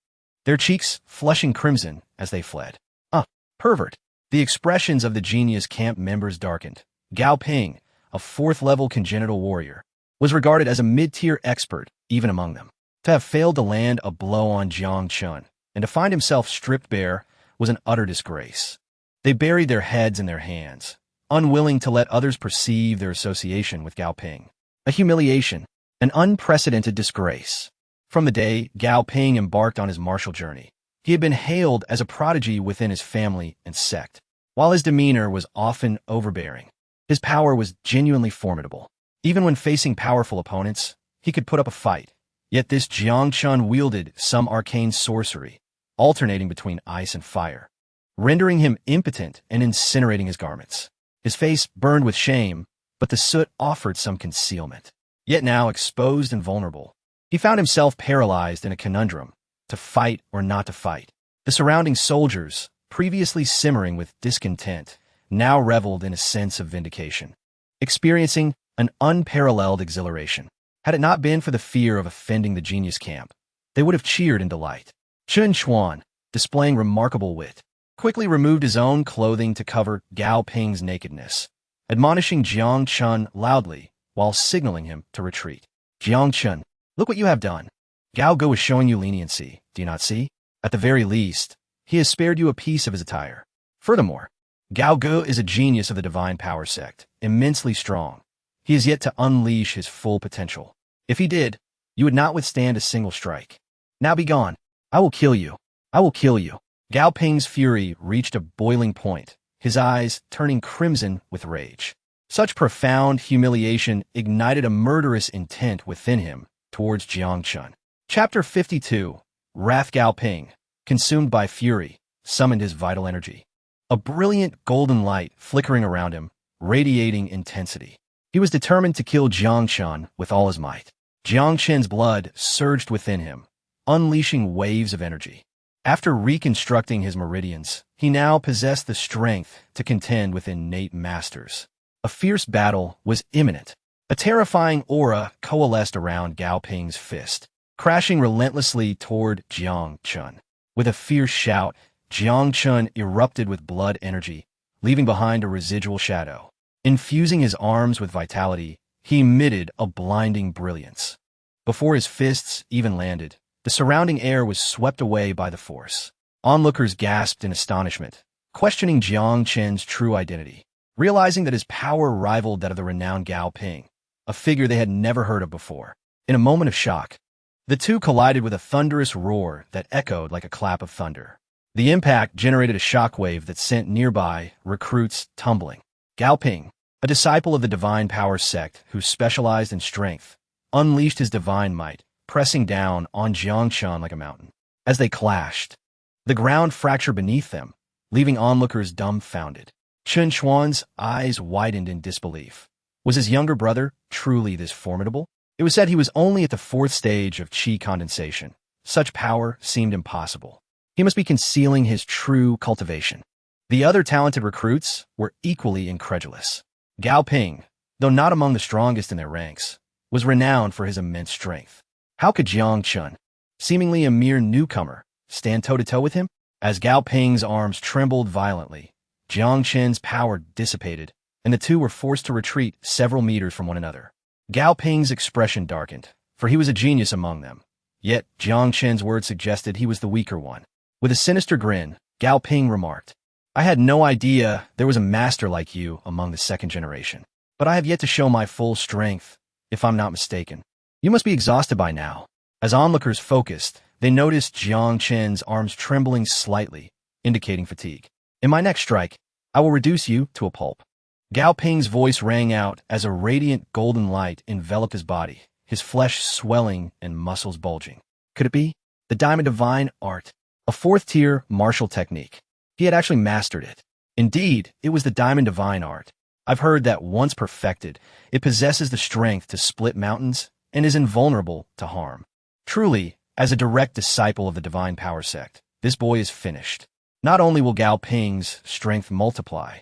their cheeks flushing crimson as they fled. Ah, pervert! The expressions of the genius camp members darkened. Gao Ping, a fourth-level congenital warrior, was regarded as a mid-tier expert even among them. To have failed to land a blow on Jiang Chen and to find himself stripped bare was an utter disgrace. They buried their heads in their hands, unwilling to let others perceive their association with Gao Ping. A humiliation, an unprecedented disgrace. From the day Gao Ping embarked on his martial journey, he had been hailed as a prodigy within his family and sect. While his demeanor was often overbearing, his power was genuinely formidable. Even when facing powerful opponents, he could put up a fight. Yet this Jiang Chen wielded some arcane sorcery, alternating between ice and fire, rendering him impotent and incinerating his garments. His face burned with shame, but the soot offered some concealment. Yet now exposed and vulnerable, he found himself paralyzed in a conundrum, to fight or not to fight. The surrounding soldiers, previously simmering with discontent, now reveled in a sense of vindication, experiencing an unparalleled exhilaration. Had it not been for the fear of offending the genius camp, they would have cheered in delight. Chen Chuan, displaying remarkable wit, quickly removed his own clothing to cover Gao Ping's nakedness, admonishing Jiang Chen loudly while signaling him to retreat. Jiang Chen, look what you have done. Gao Go is showing you leniency, do you not see? At the very least, he has spared you a piece of his attire. Furthermore, Gao Go is a genius of the divine power sect, immensely strong. He is yet to unleash his full potential. If he did, you would not withstand a single strike. Now be gone. I will kill you. I will kill you. Gao Ping's fury reached a boiling point, his eyes turning crimson with rage. Such profound humiliation ignited a murderous intent within him towards Jiang Chen. Chapter 52. Wrath. Gao Ping, consumed by fury, summoned his vital energy. A brilliant golden light flickering around him, radiating intensity. He was determined to kill Jiang Chen with all his might. Jiang Chen's blood surged within him, unleashing waves of energy. After reconstructing his meridians, he now possessed the strength to contend with innate masters. A fierce battle was imminent. A terrifying aura coalesced around Gao Ping's fist, crashing relentlessly toward Jiang Chen. With a fierce shout, Jiang Chen erupted with blood energy, leaving behind a residual shadow. Infusing his arms with vitality, he emitted a blinding brilliance. Before his fists even landed, the surrounding air was swept away by the force. Onlookers gasped in astonishment, questioning Jiang Chen's true identity, realizing that his power rivaled that of the renowned Gao Ping, a figure they had never heard of before. In a moment of shock, the two collided with a thunderous roar that echoed like a clap of thunder. The impact generated a shockwave that sent nearby recruits tumbling. Gao Ping, a disciple of the divine power sect who specialized in strength, unleashed his divine might, pressing down on Jiang Chen like a mountain. As they clashed, the ground fractured beneath them, leaving onlookers dumbfounded. Chen Xuan's eyes widened in disbelief. Was his younger brother truly this formidable? It was said he was only at the 4th stage of qi condensation. Such power seemed impossible. He must be concealing his true cultivation. The other talented recruits were equally incredulous. Gao Ping, though not among the strongest in their ranks, was renowned for his immense strength. How could Jiang Chen, seemingly a mere newcomer, stand toe-to-toe with him? As Gao Ping's arms trembled violently, Jiang Chen's power dissipated, and the two were forced to retreat several meters from one another. Gao Ping's expression darkened, for he was a genius among them. Yet Jiang Chen's words suggested he was the weaker one. With a sinister grin, Gao Ping remarked, "I had no idea there was a master like you among the 2nd generation. But I have yet to show my full strength, if I'm not mistaken. You must be exhausted by now." As onlookers focused, they noticed Jiang Chen's arms trembling slightly, indicating fatigue. "In my next strike, I will reduce you to a pulp." Gao Ping's voice rang out as a radiant golden light enveloped his body, his flesh swelling and muscles bulging. Could it be? The Diamond-Divine art, a 4th-tier martial technique. He had actually mastered it. Indeed, it was the Diamond-Divine art. I've heard that once perfected, it possesses the strength to split mountains and is invulnerable to harm. Truly, as a direct disciple of the divine power sect, this boy is finished. Not only will Gao Ping's strength multiply,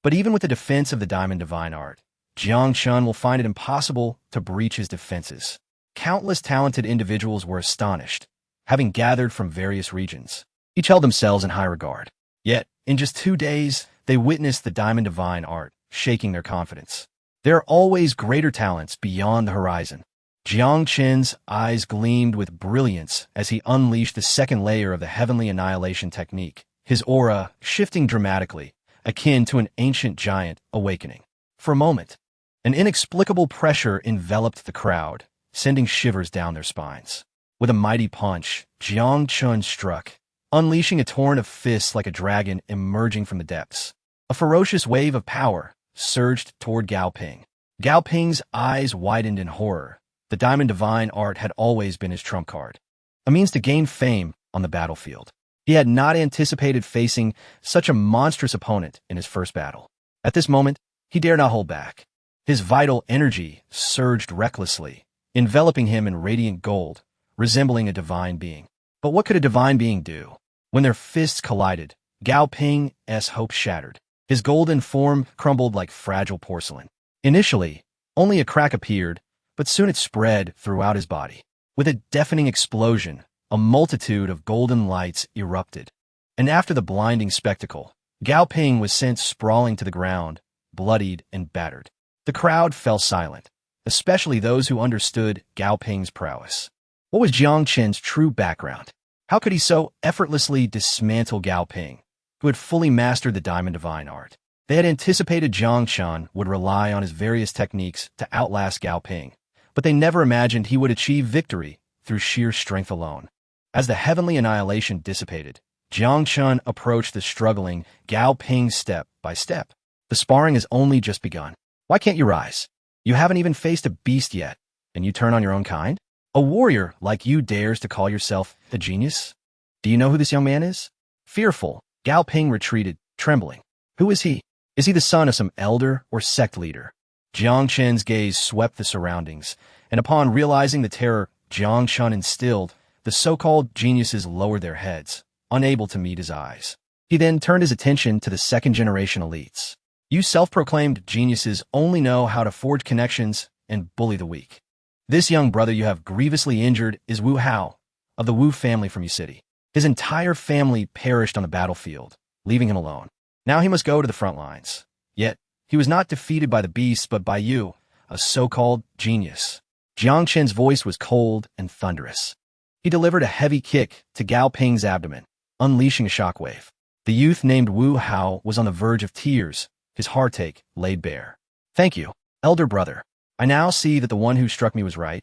but even with the defense of the Diamond-Divine art, Jiang Chen will find it impossible to breach his defenses. Countless talented individuals were astonished, having gathered from various regions. Each held themselves in high regard. Yet, in just 2 days, they witnessed the Diamond-Divine art, shaking their confidence. There are always greater talents beyond the horizon. Jiang Chen's eyes gleamed with brilliance as he unleashed the 2nd layer of the heavenly annihilation technique, his aura shifting dramatically, akin to an ancient giant awakening. For a moment, an inexplicable pressure enveloped the crowd, sending shivers down their spines. With a mighty punch, Jiang Chen struck, unleashing a torrent of fists like a dragon emerging from the depths. A ferocious wave of power surged toward Gao Ping. Gao Ping's eyes widened in horror. The Diamond-Divine art had always been his trump card, a means to gain fame on the battlefield. He had not anticipated facing such a monstrous opponent in his first battle. At this moment, he dared not hold back. His vital energy surged recklessly, enveloping him in radiant gold, resembling a divine being. But what could a divine being do? When their fists collided, Gao Ping's hope shattered. His golden form crumbled like fragile porcelain. Initially, only a crack appeared, but soon it spread throughout his body. With a deafening explosion, a multitude of golden lights erupted. And after the blinding spectacle, Gao Ping was sent sprawling to the ground, bloodied and battered. The crowd fell silent, especially those who understood Gao Ping's prowess. What was Jiang Chen's true background? How could he so effortlessly dismantle Gao Ping, who had fully mastered the Diamond-Divine art? They had anticipated Jiang Chen would rely on his various techniques to outlast Gao Ping, but they never imagined he would achieve victory through sheer strength alone. As the heavenly annihilation dissipated, Jiang Chen approached the struggling Gao Ping step by step. The sparring has only just begun. Why can't you rise? You haven't even faced a beast yet, and you turn on your own kind? A warrior like you dares to call yourself a genius? Do you know who this young man is? Fearful, Gao Ping retreated, trembling. Who is he? Is he the son of some elder or sect leader? Jiang Chen's gaze swept the surroundings, and upon realizing the terror Jiang Chen instilled, the so-called geniuses lowered their heads, unable to meet his eyes. He then turned his attention to the second-generation elites. You self-proclaimed geniuses only know how to forge connections and bully the weak. This young brother you have grievously injured is Wu Hao, of the Wu family from Yu City. His entire family perished on the battlefield, leaving him alone. Now he must go to the front lines. Yet, he was not defeated by the beasts but by you, a so-called genius. Jiang Chen's voice was cold and thunderous. He delivered a heavy kick to Gao Ping's abdomen, unleashing a shockwave. The youth named Wu Hao was on the verge of tears, his heartache laid bare. Thank you, elder brother. I now see that the one who struck me was right.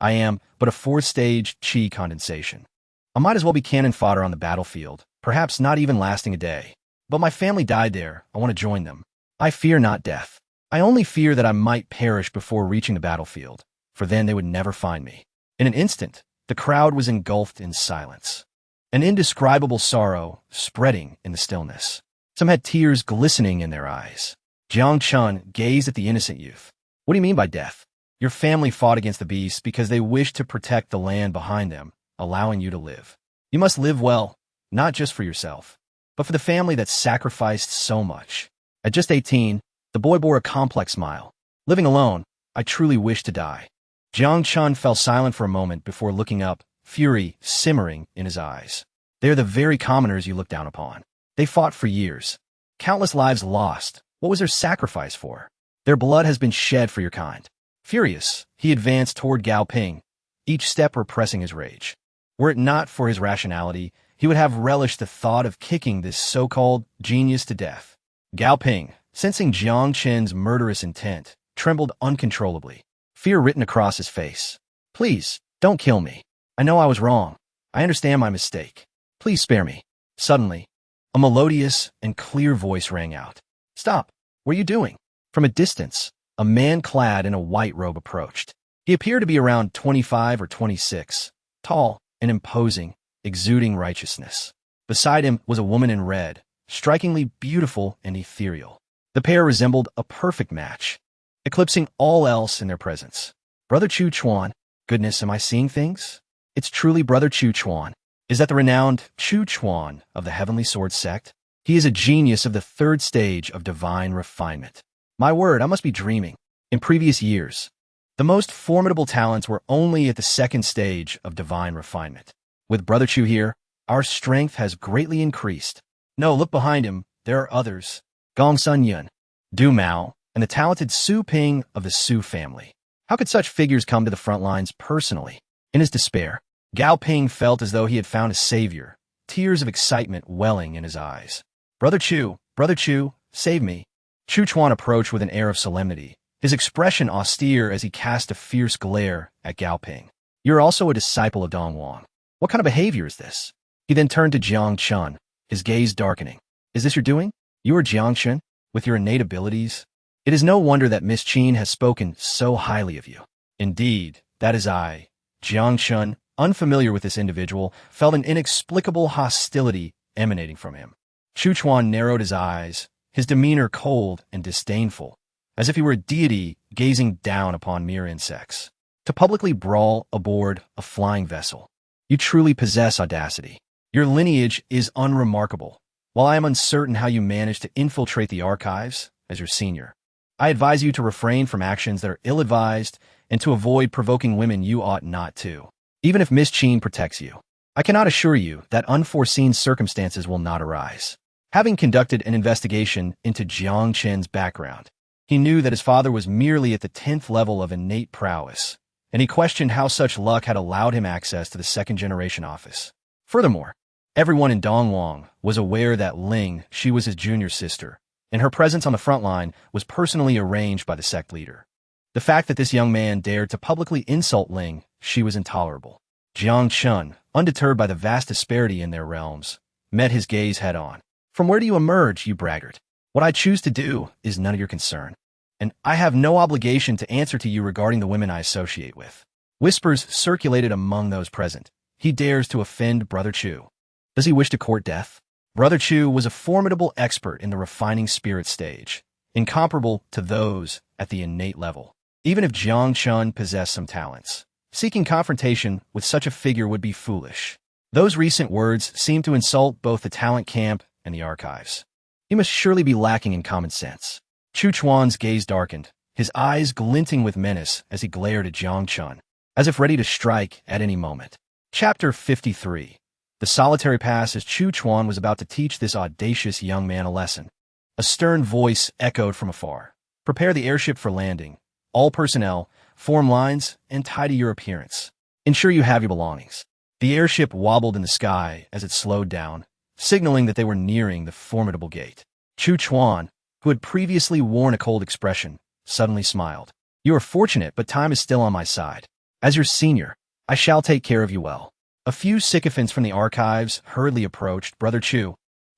I am but a fourth-stage chi condensation. I might as well be cannon fodder on the battlefield, perhaps not even lasting a day. But my family died there. I want to join them. I fear not death. I only fear that I might perish before reaching the battlefield, for then they would never find me. In an instant, the crowd was engulfed in silence. An indescribable sorrow spreading in the stillness. Some had tears glistening in their eyes. Jiang Chen gazed at the innocent youth. What do you mean by death? Your family fought against the beasts because they wished to protect the land behind them, allowing you to live. You must live well, not just for yourself, but for the family that sacrificed so much. At just 18, the boy bore a complex smile. Living alone, I truly wish to die. Jiang Chen fell silent for a moment before looking up, fury simmering in his eyes. They are the very commoners you look down upon. They fought for years. Countless lives lost. What was their sacrifice for? Their blood has been shed for your kind. Furious, he advanced toward Gao Ping, each step repressing his rage. Were it not for his rationality, he would have relished the thought of kicking this so-called genius to death. Gao Ping, sensing Jiang Chen's murderous intent, trembled uncontrollably, fear written across his face. Please, don't kill me. I know I was wrong. I understand my mistake. Please spare me. Suddenly, a melodious and clear voice rang out. Stop. What are you doing? From a distance, a man clad in a white robe approached. He appeared to be around 25 or 26, tall and imposing, exuding righteousness. Beside him was a woman in red, strikingly beautiful and ethereal. The pair resembled a perfect match, eclipsing all else in their presence. Brother Chu Chuan. Goodness, am I seeing things? It's truly Brother Chu Chuan. Is that the renowned Chu Chuan of the Heavenly Sword sect? He is a genius of the third stage of divine refinement. My word, I must be dreaming. In previous years, the most formidable talents were only at the second stage of divine refinement. With Brother Chu here, our strength has greatly increased. No, look behind him. There are others. Gong Sun Yun, Du Mao, and the talented Su Ping of the Su family. How could such figures come to the front lines personally? In his despair, Gao Ping felt as though he had found a savior, tears of excitement welling in his eyes. Brother Chu, save me. Chu Chuan approached with an air of solemnity, his expression austere as he cast a fierce glare at Gao Ping. You're also a disciple of Dong Wang. What kind of behavior is this? He then turned to Jiang Chen, his gaze darkening. Is this your doing? You are Jiang Chen, with your innate abilities? It is no wonder that Miss Qin has spoken so highly of you. Indeed, that is I. Jiang Chen, unfamiliar with this individual, felt an inexplicable hostility emanating from him. Chu Chuan narrowed his eyes, his demeanor cold and disdainful, as if he were a deity gazing down upon mere insects. To publicly brawl aboard a flying vessel. You truly possess audacity. Your lineage is unremarkable. While I am uncertain how you managed to infiltrate the archives as your senior, I advise you to refrain from actions that are ill-advised and to avoid provoking women you ought not to. Even if Miss Qin protects you, I cannot assure you that unforeseen circumstances will not arise. Having conducted an investigation into Jiang Chen's background, he knew that his father was merely at the 10th level of innate prowess, and he questioned how such luck had allowed him access to the second-generation office. Furthermore, everyone in Dongwang was aware that Ling, she was his junior sister, and her presence on the front line was personally arranged by the sect leader. The fact that this young man dared to publicly insult Ling, she was intolerable. Jiang Chen, undeterred by the vast disparity in their realms, met his gaze head-on. "From where do you emerge, you braggart? What I choose to do is none of your concern, and I have no obligation to answer to you regarding the women I associate with." Whispers circulated among those present. "He dares to offend Brother Chu. Does he wish to court death?" Brother Chu was a formidable expert in the refining spirit stage, incomparable to those at the innate level. Even if Jiang Chen possessed some talents, seeking confrontation with such a figure would be foolish. Those recent words seemed to insult both the talent camp and the archives. He must surely be lacking in common sense. Chu Chuan's gaze darkened, his eyes glinting with menace as he glared at Jiang Chen, as if ready to strike at any moment. Chapter 53. The solitary pass as Chu Chuan was about to teach this audacious young man a lesson. A stern voice echoed from afar. "Prepare the airship for landing. All personnel, form lines, and tidy your appearance. Ensure you have your belongings." The airship wobbled in the sky as it slowed down, signaling that they were nearing the formidable gate. Chu Chuan, who had previously worn a cold expression, suddenly smiled. "You are fortunate, but time is still on my side. As your senior, I shall take care of you well." A few sycophants from the archives hurriedly approached Brother Chu.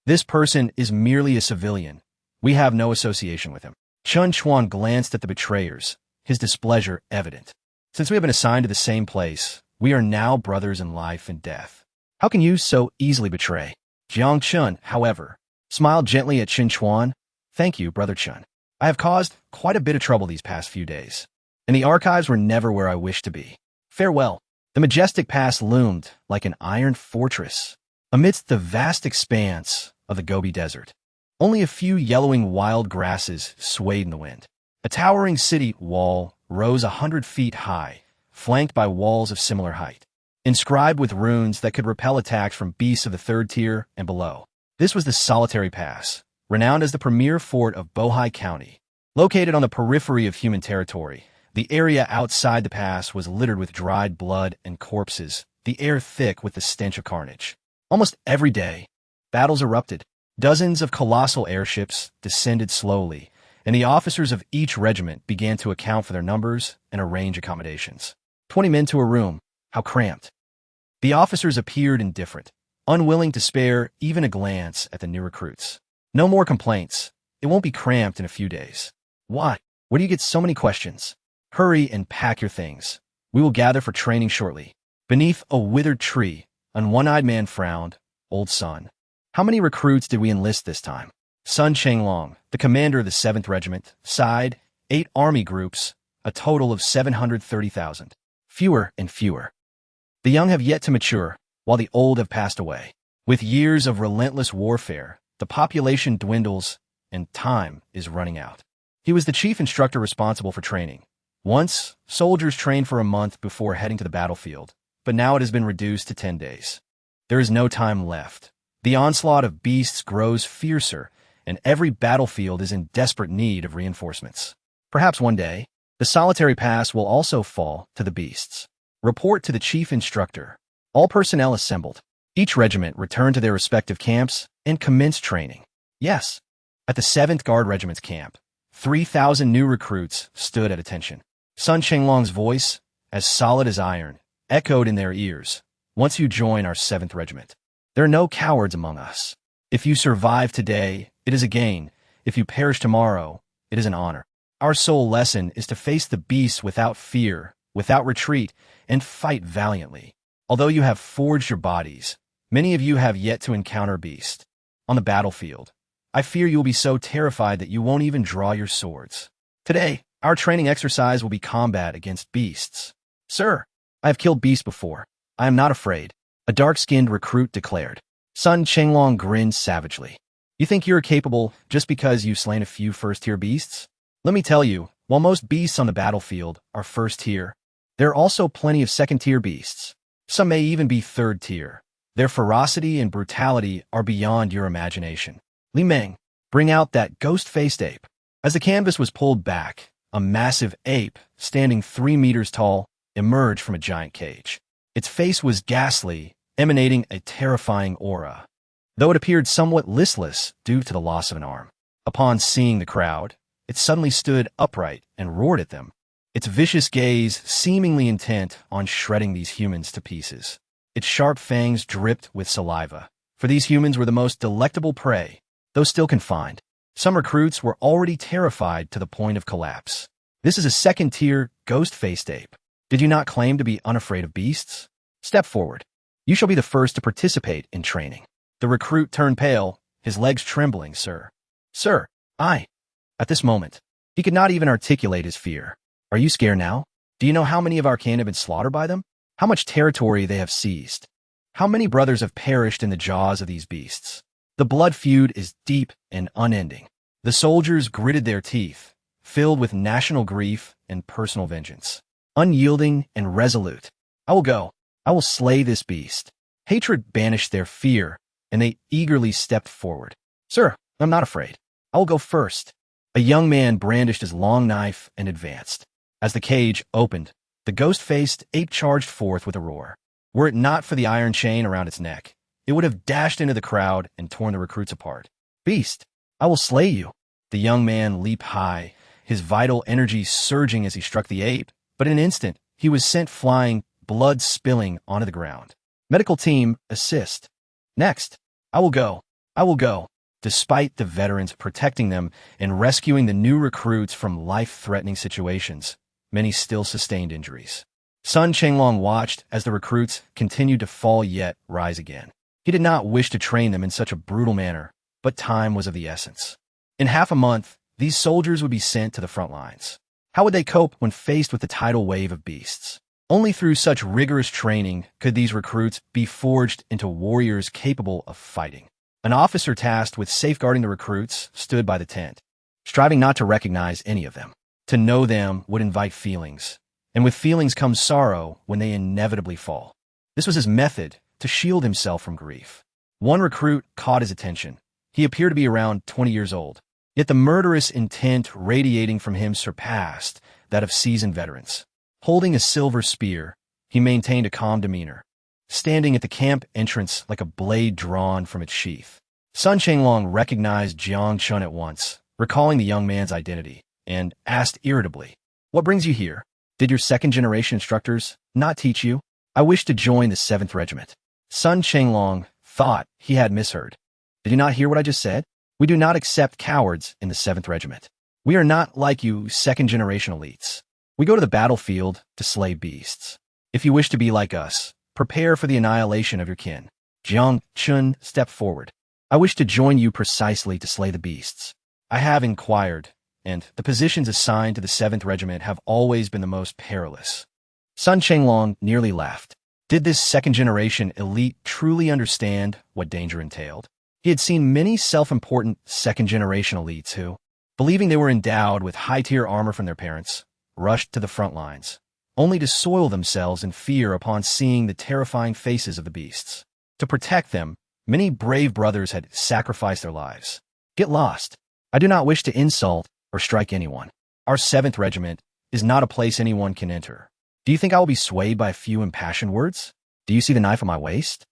"This person is merely a civilian. We have no association with him." Chen Chuan glanced at the betrayers, his displeasure evident. "Since we have been assigned to the same place, we are now brothers in life and death. How can you so easily betray?" Jiang Chen, however, smiled gently at Chen Chuan. "Thank you, Brother Chen. I have caused quite a bit of trouble these past few days, and the archives were never where I wished to be. Farewell." The majestic pass loomed like an iron fortress amidst the vast expanse of the Gobi Desert. Only a few yellowing wild grasses swayed in the wind. A towering city wall rose 100 feet high, flanked by walls of similar height, inscribed with runes that could repel attacks from beasts of the third tier and below. This was the Solitary Pass, renowned as the premier fort of Bohai County. Located on the periphery of human territory, the area outside the pass was littered with dried blood and corpses, the air thick with the stench of carnage. Almost every day, battles erupted. Dozens of colossal airships descended slowly, and the officers of each regiment began to account for their numbers and arrange accommodations. 20 men to a room. How cramped. The officers appeared indifferent, unwilling to spare even a glance at the new recruits. "No more complaints. It won't be cramped in a few days." "Why? Where do you get so many questions?" "Hurry and pack your things. We will gather for training shortly." Beneath a withered tree, an one-eyed man frowned. "Old son, how many recruits did we enlist this time?" Sun Chenglong, the commander of the 7th Regiment, sighed. 8 army groups, a total of 730,000. Fewer and fewer. The young have yet to mature, while the old have passed away. With years of relentless warfare, the population dwindles, and time is running out. He was the chief instructor responsible for training. Once, soldiers trained for a month before heading to the battlefield, but now it has been reduced to 10 days. There is no time left. The onslaught of beasts grows fiercer, and every battlefield is in desperate need of reinforcements. Perhaps one day, the Solitary Pass will also fall to the beasts. Report to the chief instructor. All personnel assembled. Each regiment returned to their respective camps and commenced training. Yes, at the 7th Guard Regiment's camp, 3,000 new recruits stood at attention. Sun Chenglong's voice, as solid as iron, echoed in their ears. "Once you join our 7th Regiment, there are no cowards among us. If you survive today, it is a gain. If you perish tomorrow, it is an honor. Our sole lesson is to face the beasts without fear, without retreat, and fight valiantly. Although you have forged your bodies, many of you have yet to encounter a beast. On the battlefield, I fear you will be so terrified that you won't even draw your swords. Today, our training exercise will be combat against beasts." "Sir, I have killed beasts before. I am not afraid," a dark-skinned recruit declared. Sun Chenglong grinned savagely. "You think you're capable just because you've slain a few first-tier beasts? Let me tell you, while most beasts on the battlefield are first-tier, there are also plenty of second-tier beasts. Some may even be third-tier. Their ferocity and brutality are beyond your imagination. Li Meng, bring out that ghost-faced ape." As the canvas was pulled back, a massive ape, standing 3 meters tall, emerged from a giant cage. Its face was ghastly, emanating a terrifying aura, though it appeared somewhat listless due to the loss of an arm. Upon seeing the crowd, it suddenly stood upright and roared at them, its vicious gaze seemingly intent on shredding these humans to pieces. Its sharp fangs dripped with saliva, for these humans were the most delectable prey, though still confined. Some recruits were already terrified to the point of collapse. This is a second-tier, ghost-faced ape. Did you not claim to be unafraid of beasts? Step forward. You shall be the first to participate in training. The recruit turned pale, his legs trembling. Sir. Sir, I. At this moment, he could not even articulate his fear. Are you scared now? Do you know how many of our kin have been slaughtered by them? How much territory they have seized? How many brothers have perished in the jaws of these beasts? The blood feud is deep and unending. The soldiers gritted their teeth, filled with national grief and personal vengeance. Unyielding and resolute. I will go. I will slay this beast. Hatred banished their fear, and they eagerly stepped forward. Sir, I'm not afraid. I will go first. A young man brandished his long knife and advanced. As the cage opened, the ghost-faced ape charged forth with a roar. Were it not for the iron chain around its neck, it would have dashed into the crowd and torn the recruits apart. Beast, I will slay you. The young man leaped high, his vital energy surging as he struck the ape, but in an instant, he was sent flying, blood spilling onto the ground. Medical team, assist. Next. I will go. I will go. Despite the veterans protecting them and rescuing the new recruits from life-threatening situations, many still sustained injuries. Sun Chenglong watched as the recruits continued to fall yet rise again. He did not wish to train them in such a brutal manner, but time was of the essence. In half a month, these soldiers would be sent to the front lines. How would they cope when faced with the tidal wave of beasts? Only through such rigorous training could these recruits be forged into warriors capable of fighting. An officer tasked with safeguarding the recruits stood by the tent, striving not to recognize any of them. To know them would invite feelings, and with feelings comes sorrow when they inevitably fall. This was his method to shield himself from grief. One recruit caught his attention. He appeared to be around 20 years old, yet the murderous intent radiating from him surpassed that of seasoned veterans. Holding a silver spear, he maintained a calm demeanor, standing at the camp entrance like a blade drawn from its sheath. Sun Chenglong recognized Jiang Chen at once, recalling the young man's identity, and asked irritably, "What brings you here? Did your second-generation instructors not teach you? I wish to join the 7th Regiment." Sun Chenglong thought he had misheard. Did you not hear what I just said? We do not accept cowards in the 7th Regiment. We are not like you second-generation elites. We go to the battlefield to slay beasts. If you wish to be like us, prepare for the annihilation of your kin. Jiang Chen stepped forward. I wish to join you precisely to slay the beasts. I have inquired, and the positions assigned to the 7th Regiment have always been the most perilous. Sun Chenglong nearly laughed. Did this second-generation elite truly understand what danger entailed? He had seen many self-important second-generation elites who, believing they were endowed with high-tier armor from their parents, rushed to the front lines, only to soil themselves in fear upon seeing the terrifying faces of the beasts. To protect them, many brave brothers had sacrificed their lives. Get lost. I do not wish to insult or strike anyone. Our 7th Regiment is not a place anyone can enter. Do you think I will be swayed by a few impassioned words? Do you see the knife on my waist?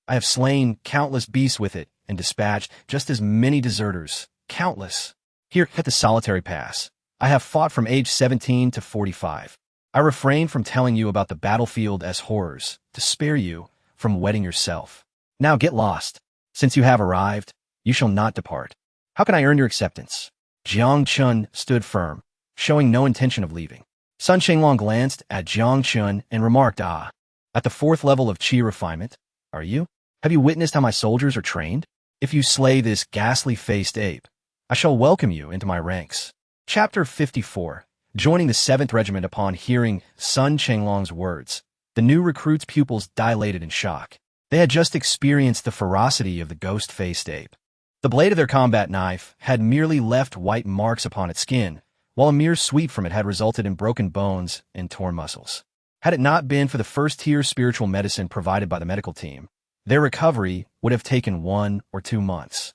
I have slain countless beasts with it and dispatched just as many deserters. Countless. Here at the solitary pass, I have fought from age 17 to 45. I refrain from telling you about the battlefield as horrors, to spare you from wetting yourself. Now get lost. Since you have arrived, you shall not depart. How can I earn your acceptance? Jiang Chen stood firm, showing no intention of leaving. Sun Chenglong glanced at Jiang Chen and remarked, "Ah, at the 4th level of Qi refinement, are you? Have you witnessed how my soldiers are trained? If you slay this ghastly-faced ape, I shall welcome you into my ranks." Chapter 54. Joining the 7th Regiment. Upon hearing Sun Chenglong's words, the new recruits' pupils dilated in shock. They had just experienced the ferocity of the ghost-faced ape. The blade of their combat knife had merely left white marks upon its skin, while a mere sweep from it had resulted in broken bones and torn muscles. Had it not been for the first-tier spiritual medicine provided by the medical team, their recovery would have taken 1 or 2 months.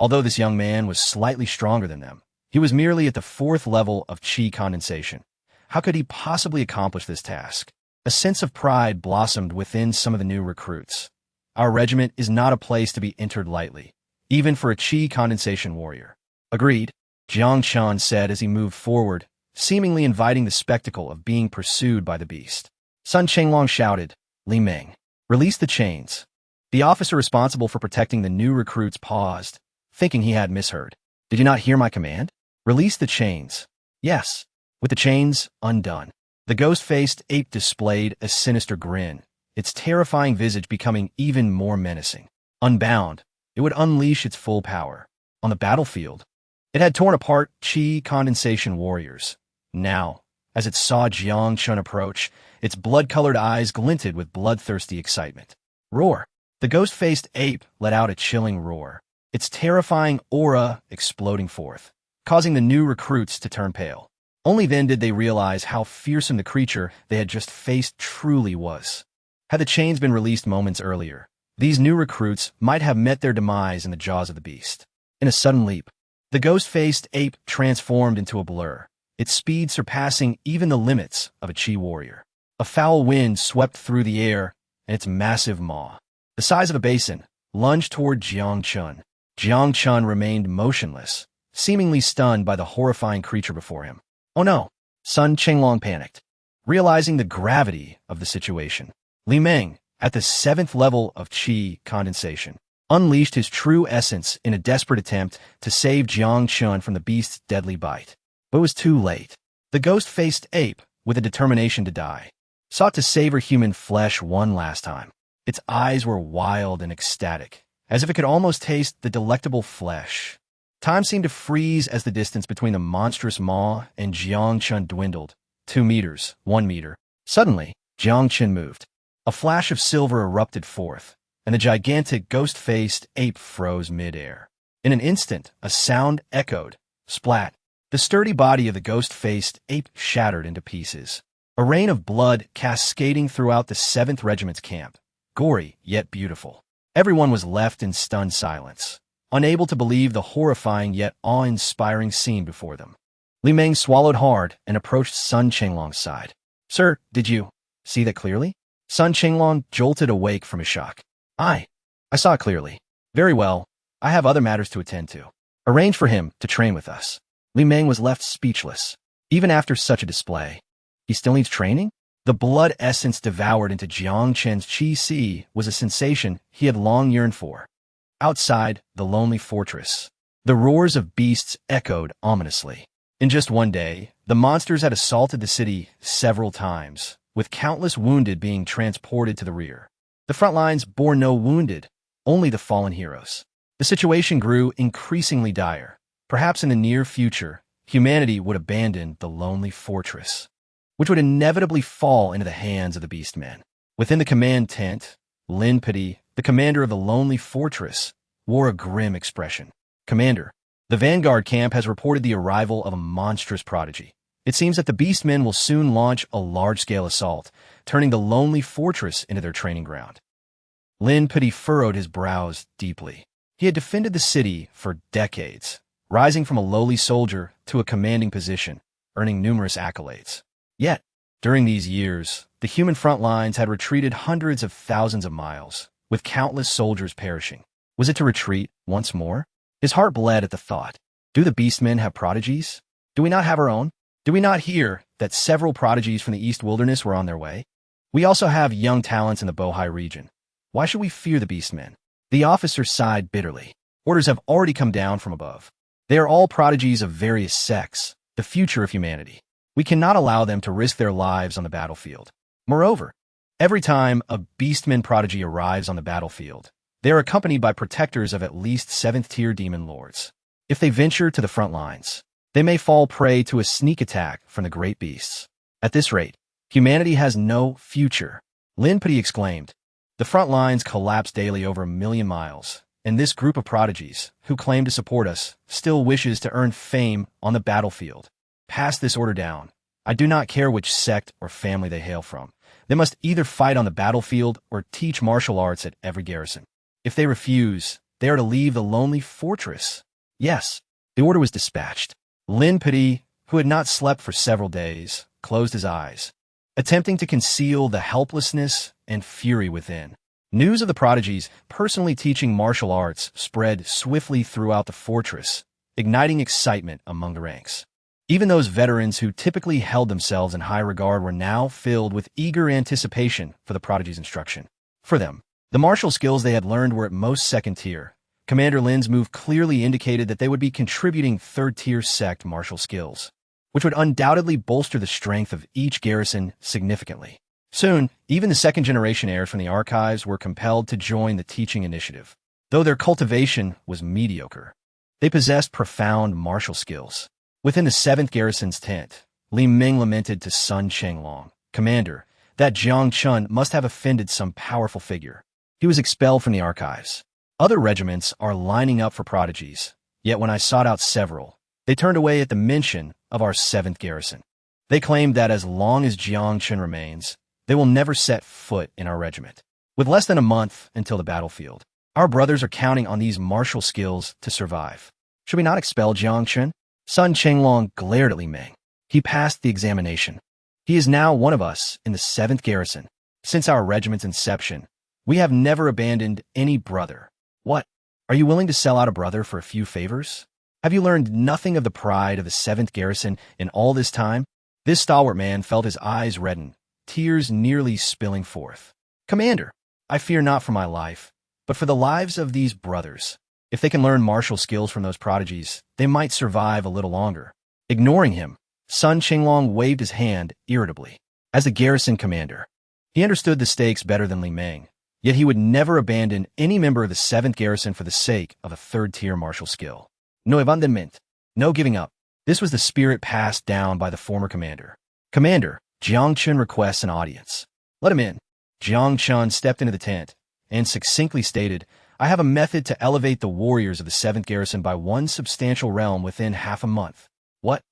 Although this young man was slightly stronger than them, he was merely at the 4th level of Qi condensation. How could he possibly accomplish this task? A sense of pride blossomed within some of the new recruits. Our regiment is not a place to be entered lightly, even for a Qi condensation warrior. Agreed, Jiang Chen said as he moved forward, seemingly inviting the spectacle of being pursued by the beast. Sun Chenglong shouted, Li Ming, release the chains. The officer responsible for protecting the new recruits paused, thinking he had misheard. Did you not hear my command? Release the chains. Yes. With the chains undone, the ghost-faced ape displayed a sinister grin, its terrifying visage becoming even more menacing. Unbound, it would unleash its full power. On the battlefield, it had torn apart Qi condensation warriors. Now, as it saw Jiang Chen approach, its blood-colored eyes glinted with bloodthirsty excitement. Roar! The ghost-faced ape let out a chilling roar, its terrifying aura exploding forth, causing the new recruits to turn pale. Only then did they realize how fearsome the creature they had just faced truly was. Had the chains been released moments earlier, these new recruits might have met their demise in the jaws of the beast. In a sudden leap, the ghost-faced ape transformed into a blur, its speed surpassing even the limits of a Qi warrior. A foul wind swept through the air, and its massive maw, the size of a basin, lunged toward Jiang Chen. Jiang Chen remained motionless, seemingly stunned by the horrifying creature before him. Oh no! Sun Chenglong panicked, realizing the gravity of the situation. Li Ming, at the 7th level of Qi condensation, unleashed his true essence in a desperate attempt to save Jiang Chen from the beast's deadly bite. But it was too late. The ghost-faced ape, with a determination to die, sought to savor human flesh one last time. Its eyes were wild and ecstatic, as if it could almost taste the delectable flesh. Time seemed to freeze as the distance between the monstrous maw and Jiang Chen dwindled. 2 meters, 1 meter. Suddenly, Jiang Chen moved. A flash of silver erupted forth, and the gigantic ghost-faced ape froze mid-air. In an instant, a sound echoed. Splat! The sturdy body of the ghost-faced ape shattered into pieces. A rain of blood cascading throughout the 7th Regiment's camp, gory yet beautiful. Everyone was left in stunned silence, unable to believe the horrifying yet awe-inspiring scene before them. Li Ming swallowed hard and approached Sun Chenglong's side. Sir, did you see that clearly? Sun Chenglong jolted awake from his shock. I saw it clearly. Very well, I have other matters to attend to. Arrange for him to train with us. Li Ming was left speechless. Even after such a display, he still needs training? The blood essence devoured into Jiang Chen's Qi Si was a sensation he had long yearned for. Outside the lonely fortress, the roars of beasts echoed ominously. In just one day, the monsters had assaulted the city several times, with countless wounded being transported to the rear. The front lines bore no wounded, only the fallen heroes. The situation grew increasingly dire. Perhaps in the near future, humanity would abandon the lonely fortress, which would inevitably fall into the hands of the beastmen. Within the command tent, Lin-Pidi, the commander of the lonely fortress, wore a grim expression. Commander, the Vanguard camp has reported the arrival of a monstrous prodigy. It seems that the beastmen will soon launch a large-scale assault, turning the lonely fortress into their training ground. Lin-Pidi furrowed his brows deeply. He had defended the city for decades, rising from a lowly soldier to a commanding position, earning numerous accolades. Yet, during these years, the human front lines had retreated hundreds of thousands of miles, with countless soldiers perishing. Was it to retreat once more? His heart bled at the thought. Do the beastmen have prodigies? Do we not have our own? Do we not hear that several prodigies from the East Wilderness were on their way? We also have young talents in the Bohai region. Why should we fear the beastmen? The officer sighed bitterly. Orders have already come down from above. They are all prodigies of various sects, the future of humanity. We cannot allow them to risk their lives on the battlefield. Moreover, every time a beastman prodigy arrives on the battlefield, they are accompanied by protectors of at least 7th-tier demon lords. If they venture to the front lines, they may fall prey to a sneak attack from the great beasts. At this rate, humanity has no future. Lin-Pidi exclaimed. The front lines collapse daily over 1 million miles, and this group of prodigies, who claim to support us, still wishes to earn fame on the battlefield. Pass this order down. I do not care which sect or family they hail from. They must either fight on the battlefield or teach martial arts at every garrison. If they refuse, they are to leave the lonely fortress. Yes, the order was dispatched. Lin-Pidi, who had not slept for several days, closed his eyes, attempting to conceal the helplessness and fury within. News of the prodigies personally teaching martial arts spread swiftly throughout the fortress, igniting excitement among the ranks. Even those veterans who typically held themselves in high regard were now filled with eager anticipation for the prodigy's instruction. For them, the martial skills they had learned were at most second tier. Commander Lin's move clearly indicated that they would be contributing third-tier sect martial skills, which would undoubtedly bolster the strength of each garrison significantly. Soon, even the second-generation heirs from the archives were compelled to join the teaching initiative. Though their cultivation was mediocre, they possessed profound martial skills. Within the 7th Garrison's tent, Li Ming lamented to Sun Chenglong, "Commander, that Jiang Chen must have offended some powerful figure. He was expelled from the archives. Other regiments are lining up for prodigies, yet when I sought out several, they turned away at the mention of our 7th Garrison. They claimed that as long as Jiang Chen remains, they will never set foot in our regiment. With less than a month until the battlefield, our brothers are counting on these martial skills to survive. Should we not expel Jiang Chen?" Sun Chenglong glared at Li Ming. "He passed the examination. He is now one of us in the 7th Garrison. Since our regiment's inception, we have never abandoned any brother." "What? Are you willing to sell out a brother for a few favors? Have you learned nothing of the pride of the 7th Garrison in all this time?" This stalwart man felt his eyes redden, tears nearly spilling forth. "Commander, I fear not for my life, but for the lives of these brothers. If they can learn martial skills from those prodigies, they might survive a little longer." Ignoring him, Sun Chenglong waved his hand irritably. As the garrison commander, he understood the stakes better than Li Ming, yet he would never abandon any member of the 7th Garrison for the sake of a third-tier martial skill. No abandonment. No giving up. This was the spirit passed down by the former commander. "Commander, Jiang Chen requests an audience." "Let him in." Jiang Chen stepped into the tent and succinctly stated, "I have a method to elevate the warriors of the 7th Garrison by one substantial realm within half a month." "What?"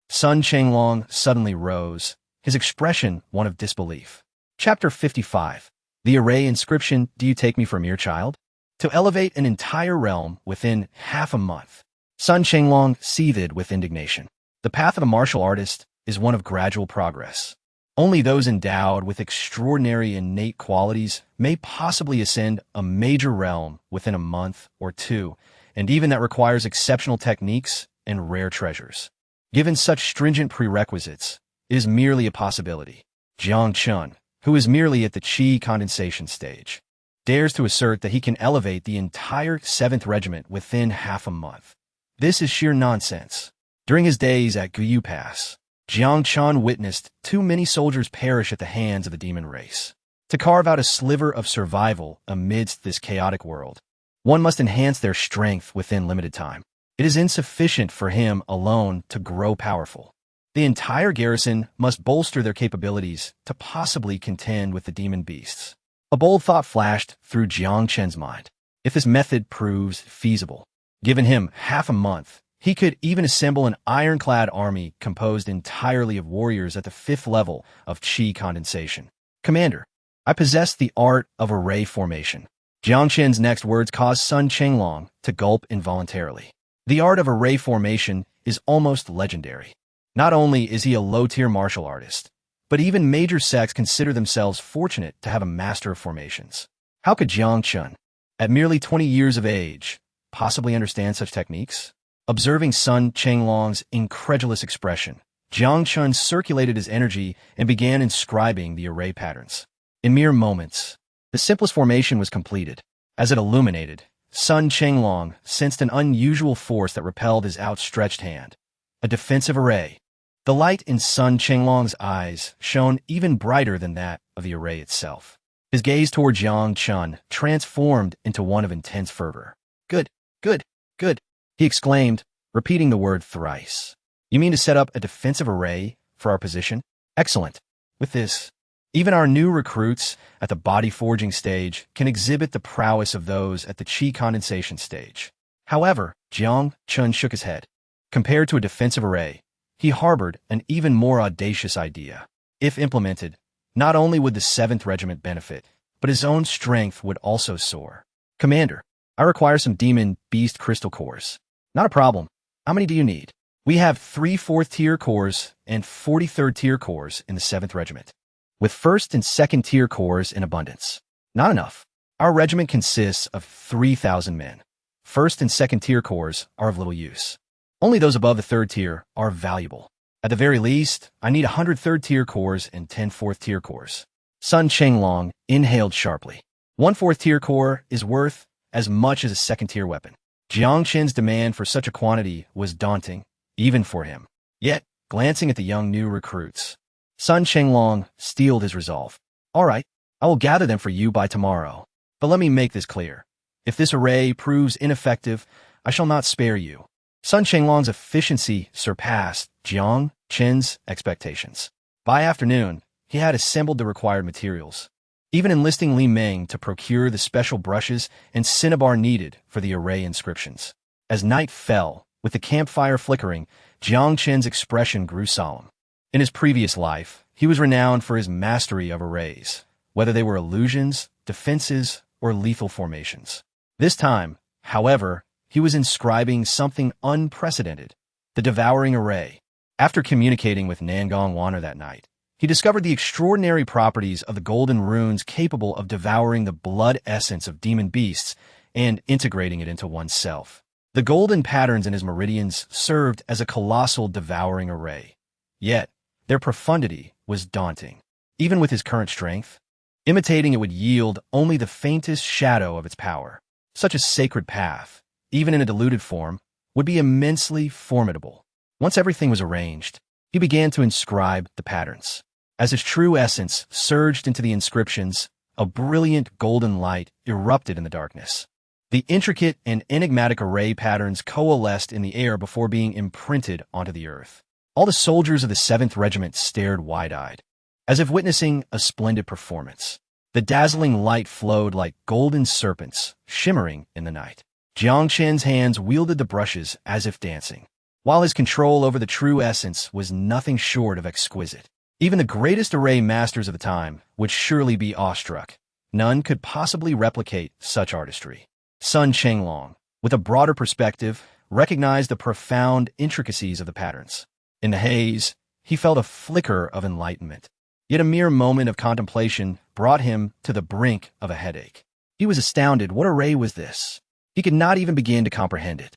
Sun Chenglong suddenly rose, his expression one of disbelief. Chapter 55. The array inscription, "Do you take me for a mere child?" To elevate an entire realm within half a month. Sun Chenglong seethed with indignation. The path of a martial artist is one of gradual progress. Only those endowed with extraordinary innate qualities may possibly ascend a major realm within a month or two, and even that requires exceptional techniques and rare treasures. Given such stringent prerequisites, it is merely a possibility. Jiang Chen, who is merely at the qi condensation stage, dares to assert that he can elevate the entire 7th Regiment within half a month. This is sheer nonsense. During his days at Guyu Pass, Jiang Chen witnessed too many soldiers perish at the hands of the demon race. To carve out a sliver of survival amidst this chaotic world, one must enhance their strength within limited time. It is insufficient for him alone to grow powerful. The entire garrison must bolster their capabilities to possibly contend with the demon beasts. A bold thought flashed through Jiang Chen's mind. If this method proves feasible, given him half a month, he could even assemble an ironclad army composed entirely of warriors at the 5th level of qi condensation. "Commander, I possess the art of array formation." Jiang Chen's next words caused Sun Chenglong to gulp involuntarily. The art of array formation is almost legendary. Not only is he a low-tier martial artist, but even major sects consider themselves fortunate to have a master of formations. How could Jiang Chen, at merely 20 years of age, possibly understand such techniques? Observing Sun Chenglong's incredulous expression, Jiang Chen circulated his energy and began inscribing the array patterns. In mere moments, the simplest formation was completed. As it illuminated, Sun Chenglong sensed an unusual force that repelled his outstretched hand. A defensive array. The light in Sun Chenglong's eyes shone even brighter than that of the array itself. His gaze toward Jiang Chen transformed into one of intense fervor. "Good, good, good," he exclaimed, repeating the word thrice. "You mean to set up a defensive array for our position? Excellent. With this, even our new recruits at the body forging stage can exhibit the prowess of those at the qi condensation stage." However, Jiang Chen shook his head. Compared to a defensive array, he harbored an even more audacious idea. If implemented, not only would the 7th Regiment benefit, but his own strength would also soar. "Commander, I require some demon beast crystal cores." "Not a problem. How many do you need?" "We have 3 4th-tier cores and 43rd-tier cores in the 7th Regiment, with 1st and 2nd-tier cores in abundance." "Not enough. Our regiment consists of 3,000 men. 1st and 2nd-tier cores are of little use." Only those above the third tier are valuable. At the very least, I need 100 third-tier cores and 10 fourth-tier cores. Sun Chenglong inhaled sharply. One fourth-tier core is worth as much as a second-tier weapon. Jiang Chen's demand for such a quantity was daunting, even for him. Yet, glancing at the young new recruits, Sun Chenglong steeled his resolve. All right, I will gather them for you by tomorrow. But let me make this clear. If this array proves ineffective, I shall not spare you. Sun Chenglong's efficiency surpassed Jiang Chen's expectations. By afternoon, he had assembled the required materials, even enlisting Li Meng to procure the special brushes and cinnabar needed for the array inscriptions. As night fell, with the campfire flickering, Jiang Chen's expression grew solemn. In his previous life, he was renowned for his mastery of arrays, whether they were illusions, defenses, or lethal formations. This time, however, he was inscribing something unprecedented, the devouring array. After communicating with Nangong Wanner that night, he discovered the extraordinary properties of the golden runes capable of devouring the blood essence of demon beasts and integrating it into oneself. The golden patterns in his meridians served as a colossal devouring array. Yet, their profundity was daunting. Even with his current strength, imitating it would yield only the faintest shadow of its power. Such a sacred path, even in a diluted form, would be immensely formidable. Once everything was arranged, he began to inscribe the patterns. As his true essence surged into the inscriptions, a brilliant golden light erupted in the darkness. The intricate and enigmatic array patterns coalesced in the air before being imprinted onto the earth. All the soldiers of the 7th Regiment stared wide-eyed, as if witnessing a splendid performance. The dazzling light flowed like golden serpents, shimmering in the night. Jiang Chen's hands wielded the brushes as if dancing, while his control over the true essence was nothing short of exquisite. Even the greatest array masters of the time would surely be awestruck. None could possibly replicate such artistry. Sun Chenglong, with a broader perspective, recognized the profound intricacies of the patterns. In the haze, he felt a flicker of enlightenment. Yet a mere moment of contemplation brought him to the brink of a headache. He was astounded. What array was this? He could not even begin to comprehend it.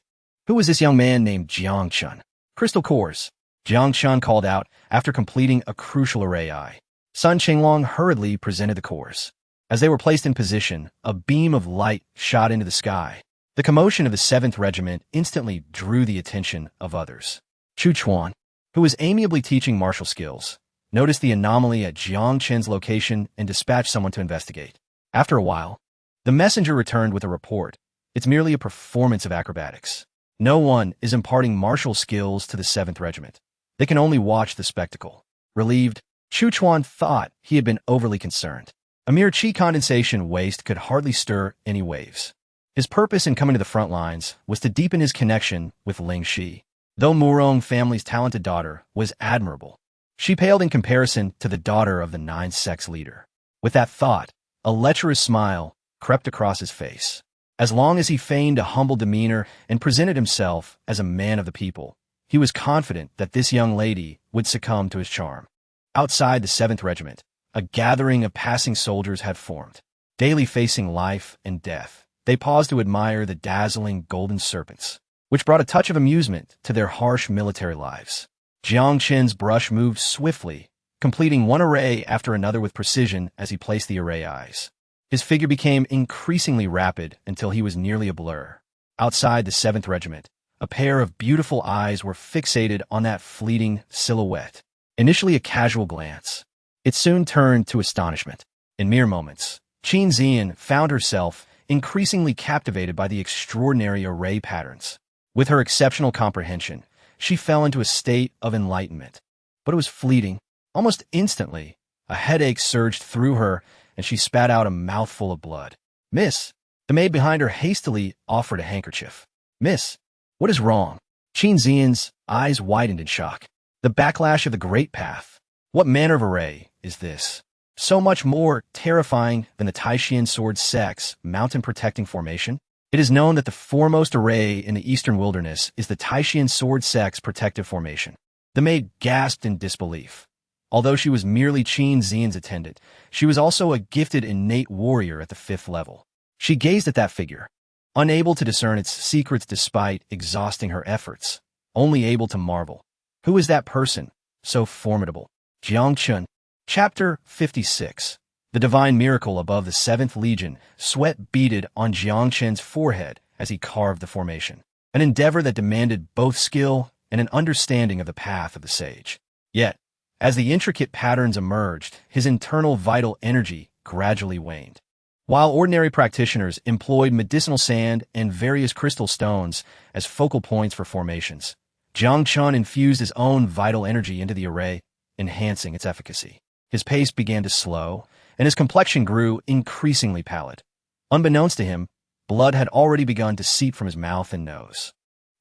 Who was this young man named Jiang Chen? Crystal cores, Jiang Chen called out after completing a crucial array eye. Sun Chenglong hurriedly presented the cores. As they were placed in position, a beam of light shot into the sky. The commotion of the 7th Regiment instantly drew the attention of others. Chu Chuan, who was amiably teaching martial skills, noticed the anomaly at Jiang Chen's location and dispatched someone to investigate. After a while, the messenger returned with a report. It's merely a performance of acrobatics. No one is imparting martial skills to the 7th Regiment. They can only watch the spectacle. Relieved, Chu Chuan thought he had been overly concerned. A mere chi condensation waste could hardly stir any waves. His purpose in coming to the front lines was to deepen his connection with Ling Shi. Though Murong family's talented daughter was admirable, she paled in comparison to the daughter of the 9-sex leader. With that thought, a lecherous smile crept across his face. As long as he feigned a humble demeanor and presented himself as a man of the people, he was confident that this young lady would succumb to his charm. Outside the 7th Regiment, a gathering of passing soldiers had formed. Daily facing life and death, they paused to admire the dazzling golden serpents, which brought a touch of amusement to their harsh military lives. Jiang Chen's brush moved swiftly, completing one array after another with precision as he placed the array eyes. His figure became increasingly rapid until he was nearly a blur. Outside the 7th Regiment, a pair of beautiful eyes were fixated on that fleeting silhouette. Initially a casual glance, it soon turned to astonishment. In mere moments, Qin Zian found herself increasingly captivated by the extraordinary array patterns. With her exceptional comprehension, she fell into a state of enlightenment. But it was fleeting. Almost instantly, a headache surged through her, and she spat out a mouthful of blood. "Miss!" The maid behind her hastily offered a handkerchief. "Miss, what is wrong?" Qin Zian's eyes widened in shock. The backlash of the Great Path. What manner of array is this? So much more terrifying than the Taishan Sword Sex mountain-protecting formation? It is known that the foremost array in the eastern wilderness is the Taishan Sword Sex protective formation. The maid gasped in disbelief. Although she was merely Qin Zian's attendant, she was also a gifted innate warrior at the 5th level. She gazed at that figure, unable to discern its secrets despite exhausting her efforts. only able to marvel. Who is that person, so formidable? Jiang Chen. Chapter 56. The divine miracle above the 7th Legion. Sweat beaded on Jiang Chen's forehead as he carved the formation, an endeavor that demanded both skill and an understanding of the path of the sage. Yet, as the intricate patterns emerged, his internal vital energy gradually waned. While ordinary practitioners employed medicinal sand and various crystal stones as focal points for formations, Jiang Chen infused his own vital energy into the array, enhancing its efficacy. His pace began to slow, and his complexion grew increasingly pallid. Unbeknownst to him, blood had already begun to seep from his mouth and nose.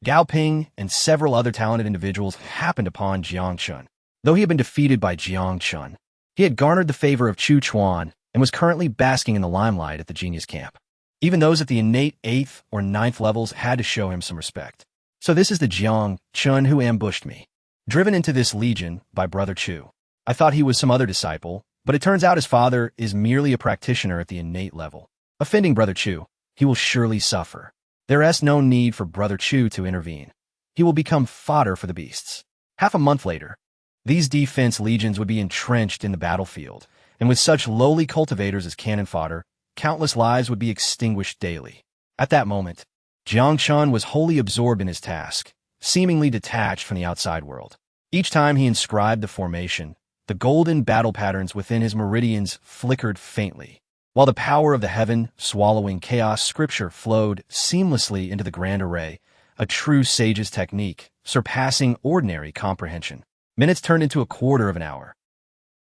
Gao Ping and several other talented individuals happened upon Jiang Chen. Though he had been defeated by Jiang Chen, he had garnered the favor of Chu Chuan and was currently basking in the limelight at the genius camp. Even those at the innate 8th or 9th levels had to show him some respect. So this is the Jiang Chen who ambushed me. Driven into this legion by Brother Chu. I thought he was some other disciple, but it turns out his father is merely a practitioner at the innate level. Offending Brother Chu, he will surely suffer. There is no need for Brother Chu to intervene. He will become fodder for the beasts. Half a month later, these defense legions would be entrenched in the battlefield, and with such lowly cultivators as cannon fodder, countless lives would be extinguished daily. At that moment, Jiang Chen was wholly absorbed in his task, seemingly detached from the outside world. Each time he inscribed the formation, the golden battle patterns within his meridians flickered faintly, while the power of the heaven-swallowing chaos scripture flowed seamlessly into the grand array, a true sage's technique, surpassing ordinary comprehension. Minutes turned into a quarter of an hour,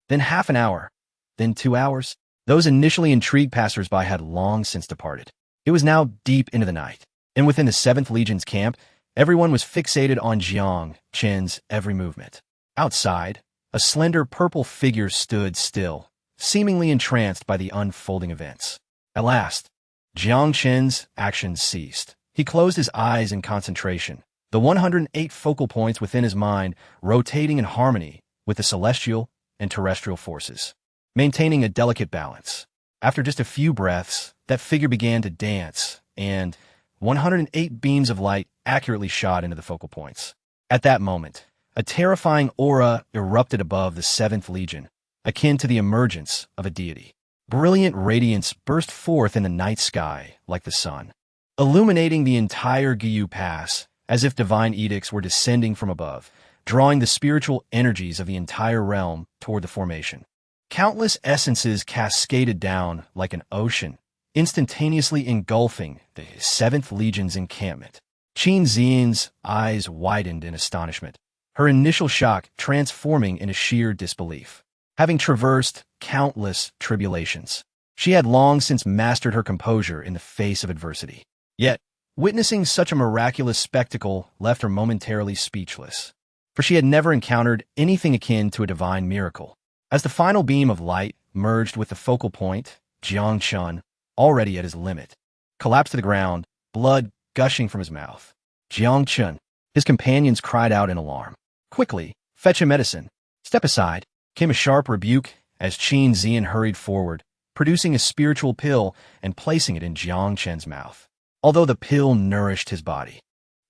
then half an hour, then 2 hours. Those initially intrigued passers-by had long since departed. It was now deep into the night, and within the 7th Legion's camp, everyone was fixated on Jiang Chen's every movement. Outside, a slender purple figure stood still, seemingly entranced by the unfolding events. At last, Jiang Chen's actions ceased. He closed his eyes in concentration, the 108 focal points within his mind rotating in harmony with the celestial and terrestrial forces, maintaining a delicate balance. After just a few breaths, that figure began to dance, and 108 beams of light accurately shot into the focal points. At that moment, a terrifying aura erupted above the 7th Legion, akin to the emergence of a deity. Brilliant radiance burst forth in the night sky like the sun, illuminating the entire Gyu Pass as if divine edicts were descending from above, drawing the spiritual energies of the entire realm toward the formation. Countless essences cascaded down like an ocean, instantaneously engulfing the 7th Legion's encampment. Qin Xian's eyes widened in astonishment, her initial shock transforming into sheer disbelief. Having traversed countless tribulations, she had long since mastered her composure in the face of adversity. Yet, witnessing such a miraculous spectacle left her momentarily speechless, for she had never encountered anything akin to a divine miracle. As the final beam of light merged with the focal point, Jiang Chen, already at his limit, collapsed to the ground, blood gushing from his mouth. Jiang Chen, his companions cried out in alarm. Quickly, fetch a medicine. Step aside, came a sharp rebuke as Qin Xian hurried forward, producing a spiritual pill and placing it in Jiang Chen's mouth. Although the pill nourished his body,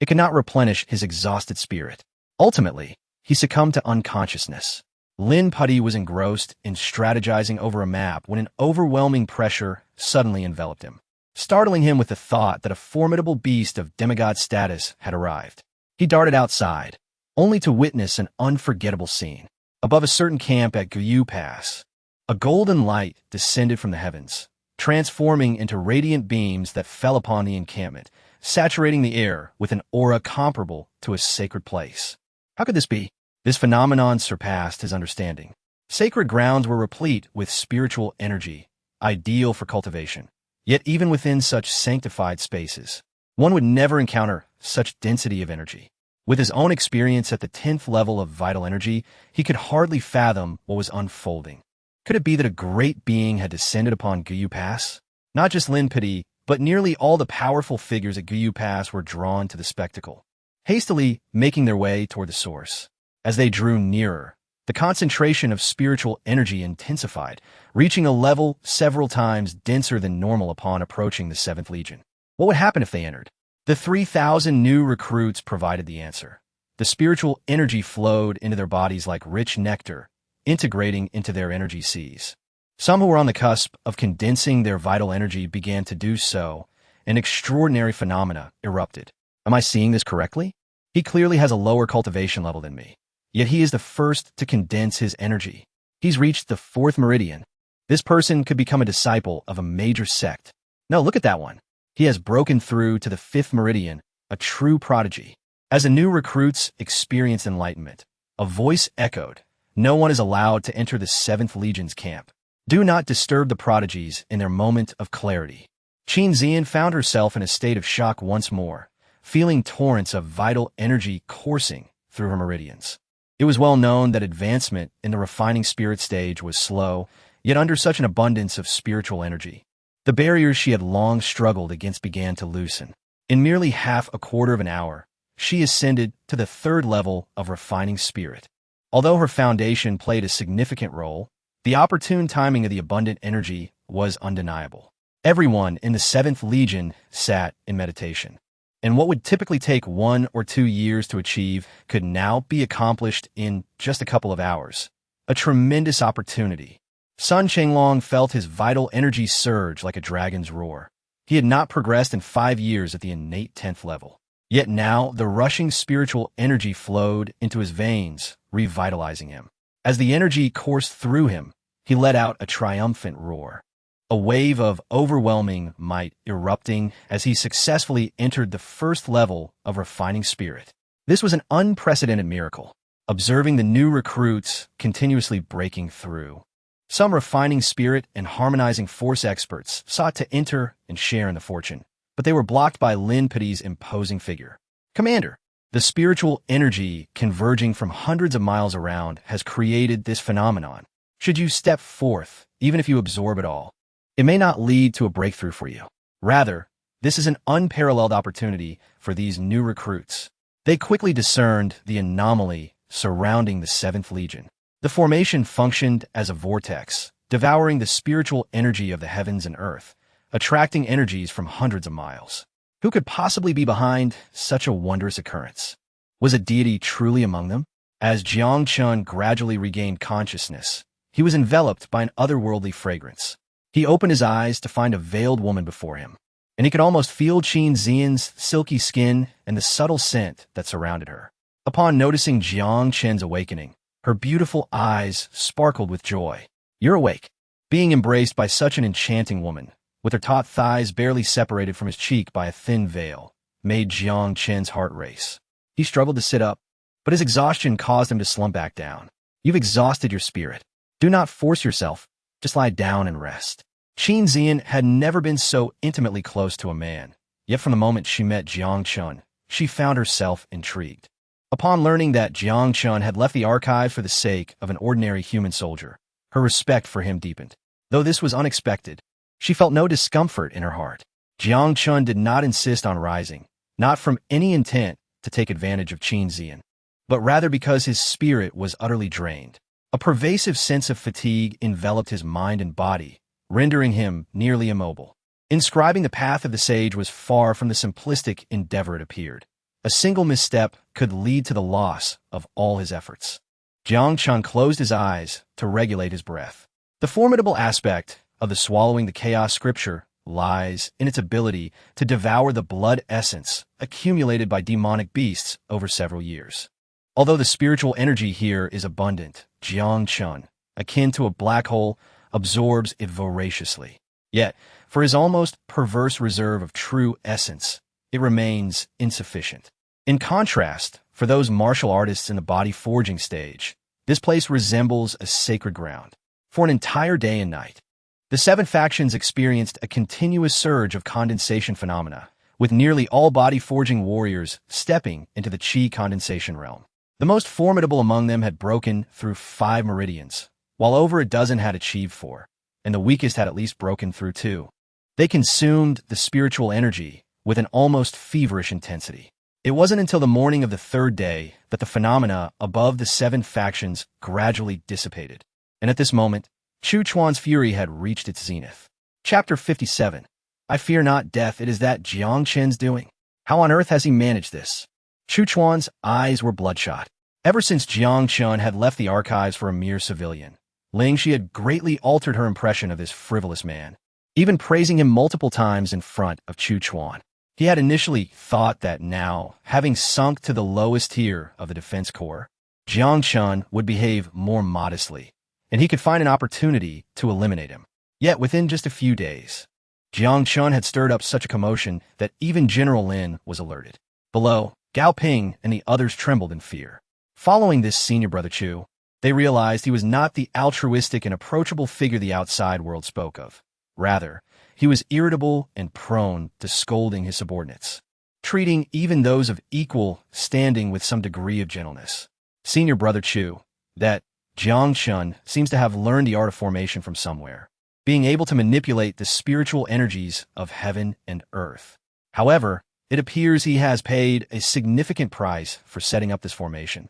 it could not replenish his exhausted spirit. Ultimately, he succumbed to unconsciousness. Lin Putty was engrossed in strategizing over a map when an overwhelming pressure suddenly enveloped him, startling him with the thought that a formidable beast of demigod status had arrived. He darted outside, only to witness an unforgettable scene. Above a certain camp at Gyu Pass, a golden light descended from the heavens, transforming into radiant beams that fell upon the encampment, saturating the air with an aura comparable to a sacred place. How could this be? This phenomenon surpassed his understanding. Sacred grounds were replete with spiritual energy, ideal for cultivation. Yet even within such sanctified spaces, one would never encounter such density of energy. With his own experience at the 10th level of vital energy, he could hardly fathom what was unfolding. Could it be that a great being had descended upon Gyu Pass? Not just Lin Pidi, but nearly all the powerful figures at Gyu Pass were drawn to the spectacle, hastily making their way toward the source. As they drew nearer, the concentration of spiritual energy intensified, reaching a level several times denser than normal upon approaching the 7th Legion. What would happen if they entered? The 3,000 new recruits provided the answer. The spiritual energy flowed into their bodies like rich nectar, integrating into their energy seas. Some who were on the cusp of condensing their vital energy began to do so, and extraordinary phenomena erupted. Am I seeing this correctly? He clearly has a lower cultivation level than me, yet he is the first to condense his energy. He's reached the 4th meridian. This person could become a disciple of a major sect. No, look at that one. He has broken through to the 5th meridian, a true prodigy. As the new recruits experienced enlightenment, a voice echoed, "No one is allowed to enter the 7th Legion's camp. Do not disturb the prodigies in their moment of clarity." Qin Zian found herself in a state of shock once more, feeling torrents of vital energy coursing through her meridians. It was well known that advancement in the refining spirit stage was slow, yet under such an abundance of spiritual energy, the barriers she had long struggled against began to loosen. In merely half a quarter of an hour, she ascended to the 3rd level of refining spirit. Although her foundation played a significant role, the opportune timing of the abundant energy was undeniable. Everyone in the 7th Legion sat in meditation, and what would typically take 1 or 2 years to achieve could now be accomplished in just a couple of hours. A tremendous opportunity. Sun Chenglong felt his vital energy surge like a dragon's roar. He had not progressed in 5 years at the innate 10th level. Yet now the rushing spiritual energy flowed into his veins, revitalizing him. As the energy coursed through him, he let out a triumphant roar. A wave of overwhelming might erupting as he successfully entered the 1st level of refining spirit. This was an unprecedented miracle, observing the new recruits continuously breaking through. Some refining spirit and harmonizing force experts sought to enter and share in the fortune, but they were blocked by Lin Pei's imposing figure. "Commander, the spiritual energy converging from hundreds of miles around has created this phenomenon. Should you step forth, even if you absorb it all, it may not lead to a breakthrough for you. Rather, this is an unparalleled opportunity for these new recruits." They quickly discerned the anomaly surrounding the 7th Legion. The formation functioned as a vortex, devouring the spiritual energy of the heavens and earth, attracting energies from hundreds of miles. Who could possibly be behind such a wondrous occurrence? Was a deity truly among them? As Jiang Chen gradually regained consciousness, he was enveloped by an otherworldly fragrance. He opened his eyes to find a veiled woman before him, and he could almost feel Qin Zian's silky skin and the subtle scent that surrounded her. Upon noticing Jiang Chen's awakening, her beautiful eyes sparkled with joy. "You're awake." Being embraced by such an enchanting woman, with her taut thighs barely separated from his cheek by a thin veil, made Jiang Chen's heart race. He struggled to sit up, but his exhaustion caused him to slump back down. "You've exhausted your spirit. Do not force yourself. Just lie down and rest." Qin Zian had never been so intimately close to a man, yet from the moment she met Jiang Chen, she found herself intrigued. Upon learning that Jiang Chen had left the archive for the sake of an ordinary human soldier, her respect for him deepened. Though this was unexpected, she felt no discomfort in her heart. Jiang Chen did not insist on rising, not from any intent to take advantage of Qin Zian, but rather because his spirit was utterly drained. A pervasive sense of fatigue enveloped his mind and body, rendering him nearly immobile. Inscribing the path of the sage was far from the simplistic endeavor it appeared. A single misstep could lead to the loss of all his efforts. Jiang Chen closed his eyes to regulate his breath. The formidable aspect of the swallowing the chaos scripture lies in its ability to devour the blood essence accumulated by demonic beasts over several years. Although the spiritual energy here is abundant, Jiang Chen, akin to a black hole, absorbs it voraciously. Yet, for his almost perverse reserve of true essence, it remains insufficient. In contrast, for those martial artists in the body forging stage, this place resembles a sacred ground. For an entire day and night, the 7 factions experienced a continuous surge of condensation phenomena, with nearly all body forging warriors stepping into the Qi condensation realm. The most formidable among them had broken through 5 meridians, while over a dozen had achieved 4, and the weakest had at least broken through 2. They consumed the spiritual energy with an almost feverish intensity. It wasn't until the morning of the 3rd day that the phenomena above the 7 factions gradually dissipated. And at this moment, Chu Chuan's fury had reached its zenith. Chapter 57. I fear not death, it is that Jiang Chen's doing. How on earth has he managed this? Chu Chuan's eyes were bloodshot. Ever since Jiang Chen had left the archives for a mere civilian, Ling Shi had greatly altered her impression of this frivolous man, even praising him multiple times in front of Chu Chuan. He had initially thought that now, having sunk to the lowest tier of the defense corps, Jiang Chen would behave more modestly, and he could find an opportunity to eliminate him. Yet within just a few days, Jiang Chen had stirred up such a commotion that even General Lin was alerted. Below, Gao Ping and the others trembled in fear. Following this senior brother Chu, they realized he was not the altruistic and approachable figure the outside world spoke of. Rather, he was irritable and prone to scolding his subordinates, treating even those of equal standing with some degree of gentleness. Senior brother Chu, that Jiang Chen seems to have learned the art of formation from somewhere, being able to manipulate the spiritual energies of heaven and earth. However, it appears he has paid a significant price for setting up this formation,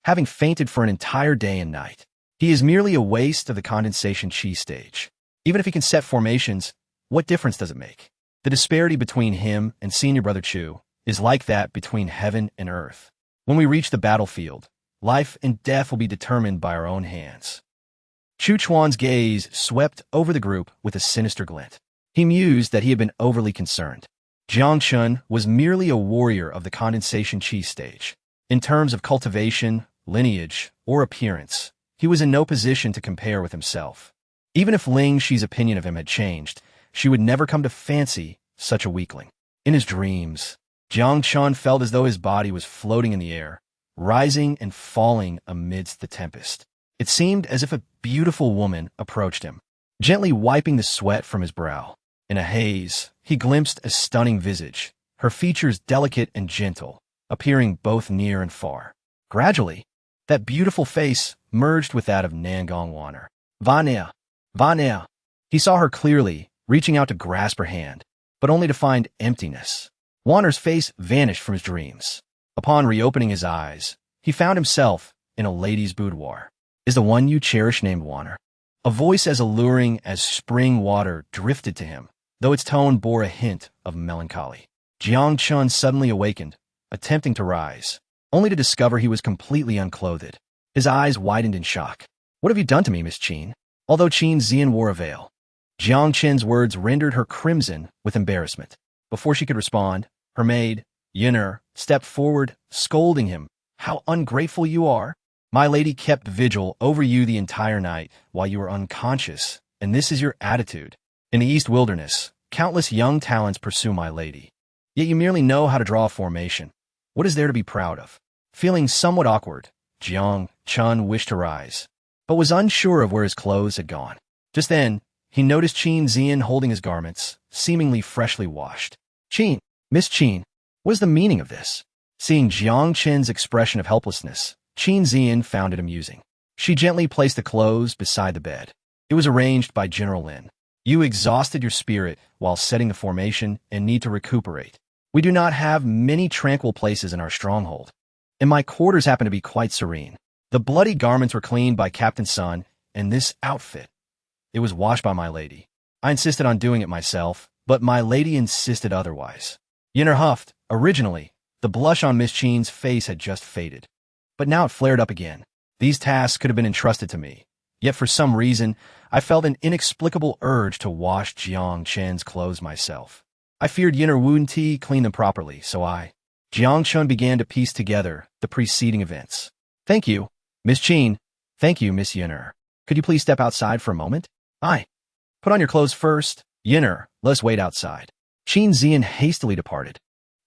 having fainted for an entire day and night. He is merely a waste of the condensation chi stage. Even if he can set formations, what difference does it make? The disparity between him and senior brother Chu is like that between heaven and earth. When we reach the battlefield, life and death will be determined by our own hands. Chu Chuan's gaze swept over the group with a sinister glint. He mused that he had been overly concerned. Jiang Chen was merely a warrior of the condensation chi stage. In terms of cultivation, lineage, or appearance, he was in no position to compare with himself. Even if Ling Shi's opinion of him had changed, she would never come to fancy such a weakling. In his dreams, Jiang Chen felt as though his body was floating in the air, rising and falling amidst the tempest. It seemed as if a beautiful woman approached him, gently wiping the sweat from his brow. In a haze, he glimpsed a stunning visage, her features delicate and gentle, appearing both near and far. Gradually, that beautiful face merged with that of Nangong Waner. Vania! Vania! He saw her clearly, reaching out to grasp her hand, but only to find emptiness. Waner's face vanished from his dreams. Upon reopening his eyes, he found himself in a lady's boudoir. Is the one you cherish named Waner? A voice as alluring as spring water drifted to him, though its tone bore a hint of melancholy. Jiang Chen suddenly awakened, attempting to rise, only to discover he was completely unclothed. His eyes widened in shock. What have you done to me, Miss Qin? Although Qin Zian wore a veil, Jiang Chen's words rendered her crimson with embarrassment. Before she could respond, her maid, Yin'er, stepped forward, scolding him. How ungrateful you are! My lady kept vigil over you the entire night while you were unconscious, and this is your attitude. In the East Wilderness, countless young talents pursue my lady. Yet you merely know how to draw a formation. What is there to be proud of? Feeling somewhat awkward, Jiang Chen wished to rise, but was unsure of where his clothes had gone. Just then, he noticed Qin Zian holding his garments, seemingly freshly washed. Qin, Miss Qin, what is the meaning of this? Seeing Jiang Chen's expression of helplessness, Qin Zian found it amusing. She gently placed the clothes beside the bed. It was arranged by General Lin. You exhausted your spirit while setting the formation and need to recuperate. We do not have many tranquil places in our stronghold, and my quarters happen to be quite serene. The bloody garments were cleaned by Captain Sun, and this outfit, it was washed by my lady. I insisted on doing it myself, but my lady insisted otherwise. Yin'er huffed. Originally, the blush on Miss Qin's face had just faded, but now it flared up again. These tasks could have been entrusted to me, yet for some reason, I felt an inexplicable urge to wash Jiang Chen's clothes myself. I feared Yin'er wouldn't clean them properly, so Jiang Chen began to piece together the preceding events. Thank you, Miss Qin. Thank you, Miss Yin'er. Could you please step outside for a moment? Put on your clothes first. Yin'er, let's wait outside. Qin Zian hastily departed,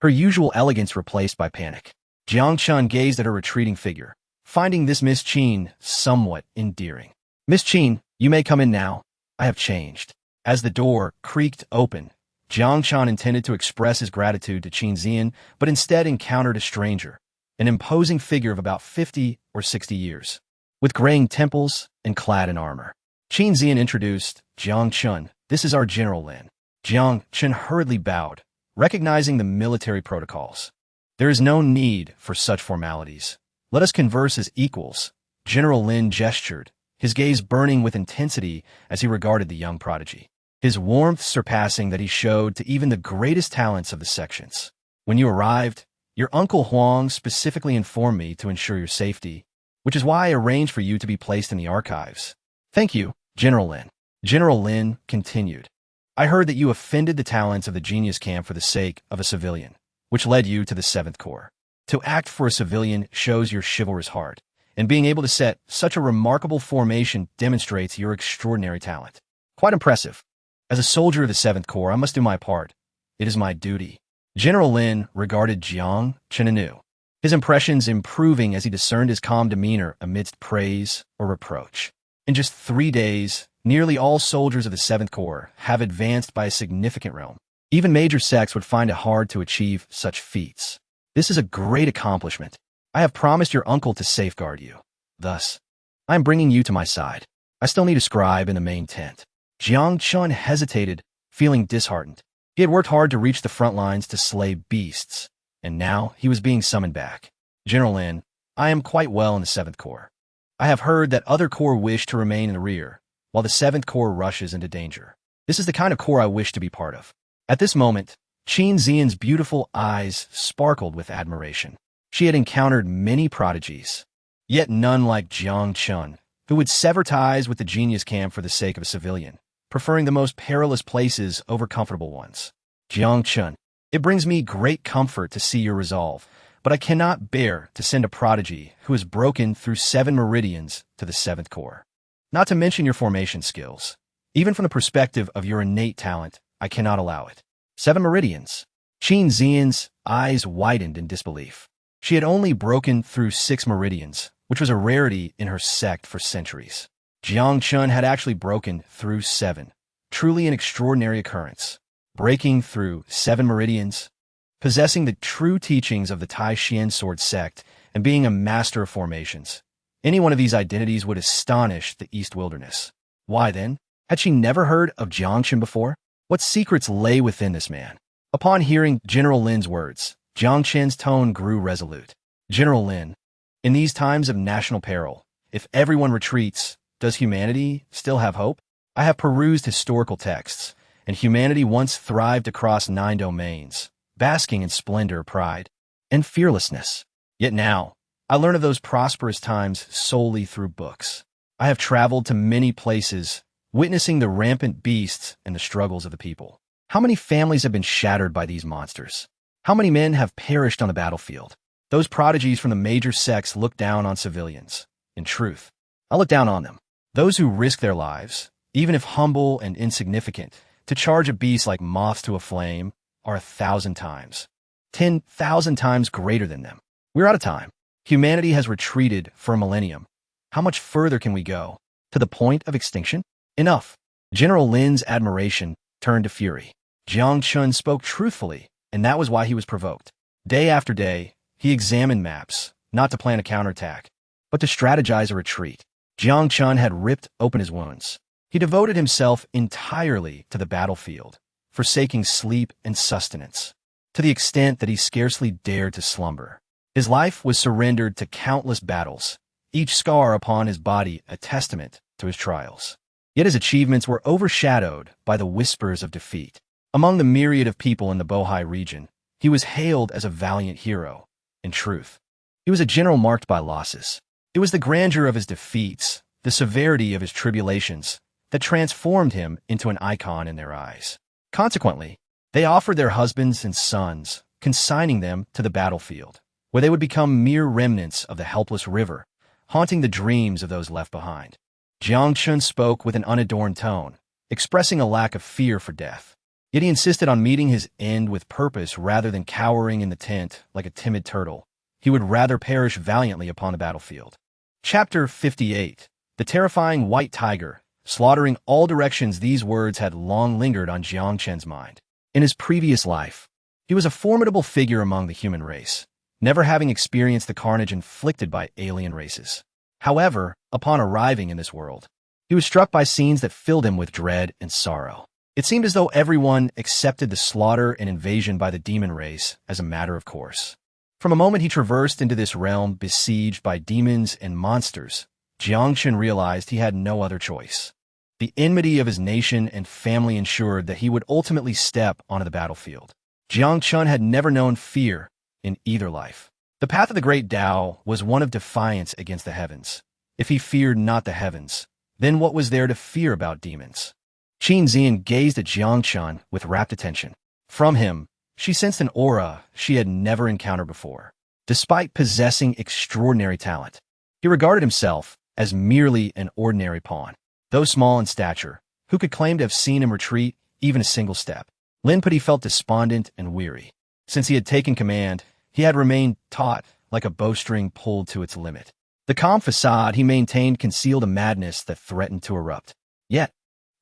her usual elegance replaced by panic. Jiang Chen gazed at her retreating figure, finding this Miss Qin somewhat endearing. Miss Qin, you may come in now. I have changed. As the door creaked open, Jiang Chen intended to express his gratitude to Qin Zian, but instead encountered a stranger, an imposing figure of about 50 or 60 years, with graying temples and clad in armor. Qin Zian introduced Jiang Chen. This is our General Lin. Jiang Chen hurriedly bowed, recognizing the military protocols. There is no need for such formalities. Let us converse as equals. General Lin gestured, his gaze burning with intensity as he regarded the young prodigy, his warmth surpassing that he showed to even the greatest talents of the sections. When you arrived, Your uncle Huang specifically informed me to ensure your safety, which is why I arranged for you to be placed in the archives. Thank you, General Lin. General Lin continued. I heard that you offended the talents of the genius camp for the sake of a civilian, which led you to the 7th Corps. To act for a civilian shows your chivalrous heart, and being able to set such a remarkable formation demonstrates your extraordinary talent. Quite impressive. As a soldier of the 7th Corps, I must do my part. It is my duty. General Lin regarded Jiang Chen anew, his impressions improving as he discerned his calm demeanor amidst praise or reproach. In just 3 days, nearly all soldiers of the 7th Corps have advanced by a significant realm. Even major sects would find it hard to achieve such feats. This is a great accomplishment. I have promised your uncle to safeguard you. Thus, I am bringing you to my side. I still need a scribe in the main tent. Jiang Chen hesitated, feeling disheartened. He had worked hard to reach the front lines to slay beasts, and now he was being summoned back. General Lin, I am quite well in the 7th Corps. I have heard that other corps wish to remain in the rear, while the 7th Corps rushes into danger. This is the kind of corps I wish to be part of. At this moment, Qin Xian's beautiful eyes sparkled with admiration. She had encountered many prodigies, yet none like Jiang Chen, who would sever ties with the genius camp for the sake of a civilian, preferring the most perilous places over comfortable ones. Jiang Chen, it brings me great comfort to see your resolve, but I cannot bear to send a prodigy who has broken through 7 meridians to the 7th Corps. Not to mention your formation skills. Even from the perspective of your innate talent, I cannot allow it. 7 meridians. Qin Xian's eyes widened in disbelief. She had only broken through 6 meridians, which was a rarity in her sect for centuries. Jiang Chen had actually broken through 7. Truly an extraordinary occurrence. Breaking through 7 meridians, possessing the true teachings of the Tai Xian sword sect, and being a master of formations. Any one of these identities would astonish the East Wilderness. Why then? Had she never heard of Jiang Chen before? What secrets lay within this man? Upon hearing General Lin's words, Jiang Chen's tone grew resolute. General Lin, in these times of national peril, if everyone retreats, does humanity still have hope? I have perused historical texts, and humanity once thrived across 9 domains, basking in splendor, pride, and fearlessness. Yet now, I learn of those prosperous times solely through books. I have traveled to many places, witnessing the rampant beasts and the struggles of the people. How many families have been shattered by these monsters? How many men have perished on the battlefield? Those prodigies from the major sects look down on civilians. In truth, I look down on them. Those who risk their lives, even if humble and insignificant, to charge a beast like moths to a flame, are 1,000 times, 10,000 times greater than them. We're out of time. Humanity has retreated for a millennium. How much further can we go? To the point of extinction? Enough. General Lin's admiration turned to fury. Jiang Chen spoke truthfully, and that was why he was provoked. Day after day, he examined maps, not to plan a counterattack, but to strategize a retreat. Jiang Chen had ripped open his wounds. He devoted himself entirely to the battlefield, forsaking sleep and sustenance, to the extent that he scarcely dared to slumber. His life was surrendered to countless battles, each scar upon his body a testament to his trials. Yet his achievements were overshadowed by the whispers of defeat. Among the myriad of people in the Bohai region, he was hailed as a valiant hero. In truth, he was a general marked by losses. It was the grandeur of his defeats, the severity of his tribulations, that transformed him into an icon in their eyes. Consequently, they offered their husbands and sons, consigning them to the battlefield, where they would become mere remnants of the helpless river, haunting the dreams of those left behind. Jiang Chen spoke with an unadorned tone, expressing a lack of fear for death. Yet he insisted on meeting his end with purpose rather than cowering in the tent like a timid turtle. He would rather perish valiantly upon the battlefield. Chapter 58. The terrifying white tiger, slaughtering all directions. These words had long lingered on Jiang Chen's mind. In his previous life, he was a formidable figure among the human race, never having experienced the carnage inflicted by alien races. However, upon arriving in this world, he was struck by scenes that filled him with dread and sorrow. It seemed as though everyone accepted the slaughter and invasion by the demon race as a matter of course. From the moment he traversed into this realm besieged by demons and monsters, Jiang Chen realized he had no other choice. The enmity of his nation and family ensured that he would ultimately step onto the battlefield. Jiang Chen had never known fear, in either life. The path of the great Tao was one of defiance against the heavens. If he feared not the heavens, then what was there to fear about demons? Qin Zian gazed at Jiang Chen with rapt attention. From him, she sensed an aura she had never encountered before. Despite possessing extraordinary talent, he regarded himself as merely an ordinary pawn. Though small in stature, who could claim to have seen him retreat even a single step? Lin Pudi felt despondent and weary. Since he had taken command, he had remained taut like a bowstring pulled to its limit. The calm facade he maintained concealed a madness that threatened to erupt. Yet,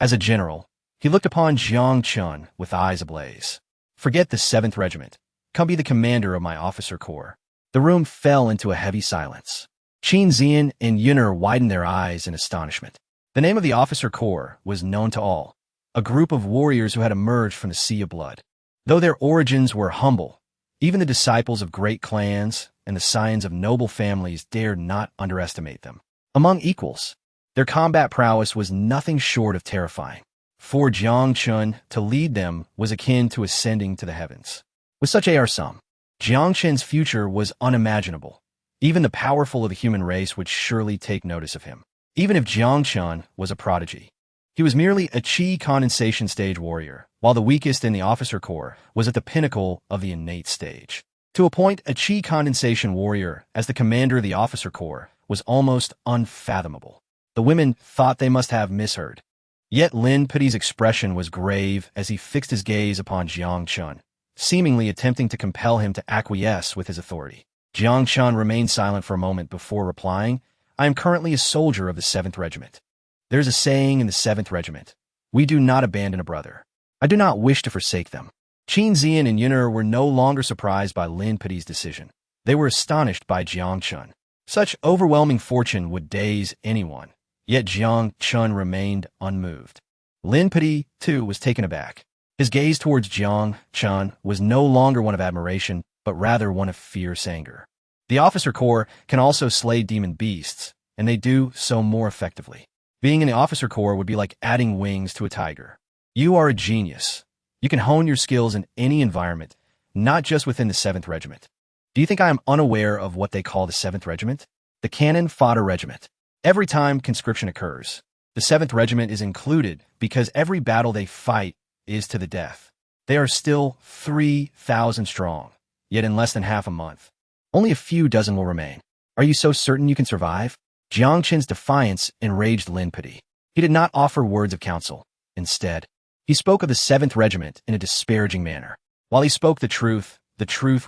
as a general, he looked upon Jiang Chen with eyes ablaze. Forget the 7th Regiment. Come be the commander of my officer corps. The room fell into a heavy silence. Qin Zian and Yun'er widened their eyes in astonishment. The name of the officer corps was known to all, a group of warriors who had emerged from the sea of blood. Though their origins were humble, even the disciples of great clans and the scions of noble families dared not underestimate them. Among equals, their combat prowess was nothing short of terrifying. For Jiang Chen to lead them was akin to ascending to the heavens. With such a sum, Jiang Chen's future was unimaginable. Even the powerful of the human race would surely take notice of him. Even if Jiang Chen was a prodigy, he was merely a Qi condensation stage warrior, while the weakest in the officer corps was at the pinnacle of the innate stage. To appoint a Qi condensation warrior as the commander of the officer corps was almost unfathomable. The women thought they must have misheard. Yet Lin Pudi's expression was grave as he fixed his gaze upon Jiang Chen, seemingly attempting to compel him to acquiesce with his authority. Jiang Chen remained silent for a moment before replying, "I am currently a soldier of the 7th Regiment. There's a saying in the 7th Regiment, we do not abandon a brother. I do not wish to forsake them." Qin Zian and Yun'er were no longer surprised by Lin Pudi's decision. They were astonished by Jiang Chen. Such overwhelming fortune would daze anyone, yet Jiang Chen remained unmoved. Lin Pudi, too, was taken aback. His gaze towards Jiang Chen was no longer one of admiration, but rather one of fierce anger. The officer corps can also slay demon beasts, and they do so more effectively. Being in the officer corps would be like adding wings to a tiger. You are a genius. You can hone your skills in any environment, not just within the 7th Regiment. Do you think I am unaware of what they call the 7th Regiment? The cannon fodder regiment. Every time conscription occurs, the 7th Regiment is included because every battle they fight is to the death. They are still 3,000 strong, yet in less than half a month, only a few dozen will remain. Are you so certain you can survive? Jiang Chen's defiance enraged Lin Pudi. He did not offer words of counsel. Instead, he spoke of the 7th Regiment in a disparaging manner. While he spoke the truth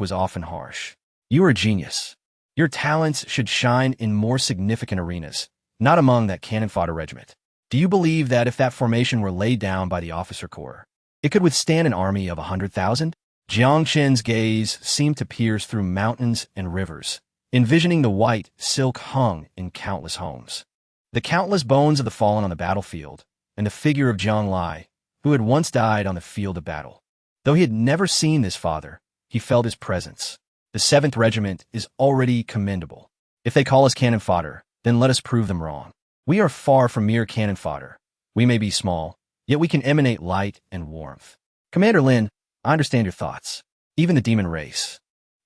was often harsh. You are a genius. Your talents should shine in more significant arenas, not among that cannon fodder regiment. Do you believe that if that formation were laid down by the officer corps, it could withstand an army of 100,000? Jiang Chen's gaze seemed to pierce through mountains and rivers, envisioning the white silk hung in countless homes. The countless bones of the fallen on the battlefield, and the figure of Zhang Lai, who had once died on the field of battle. Though he had never seen this father, he felt his presence. The 7th Regiment is already commendable. If they call us cannon fodder, then let us prove them wrong. We are far from mere cannon fodder. We may be small, yet we can emanate light and warmth. Commander Lin, I understand your thoughts. Even the demon race,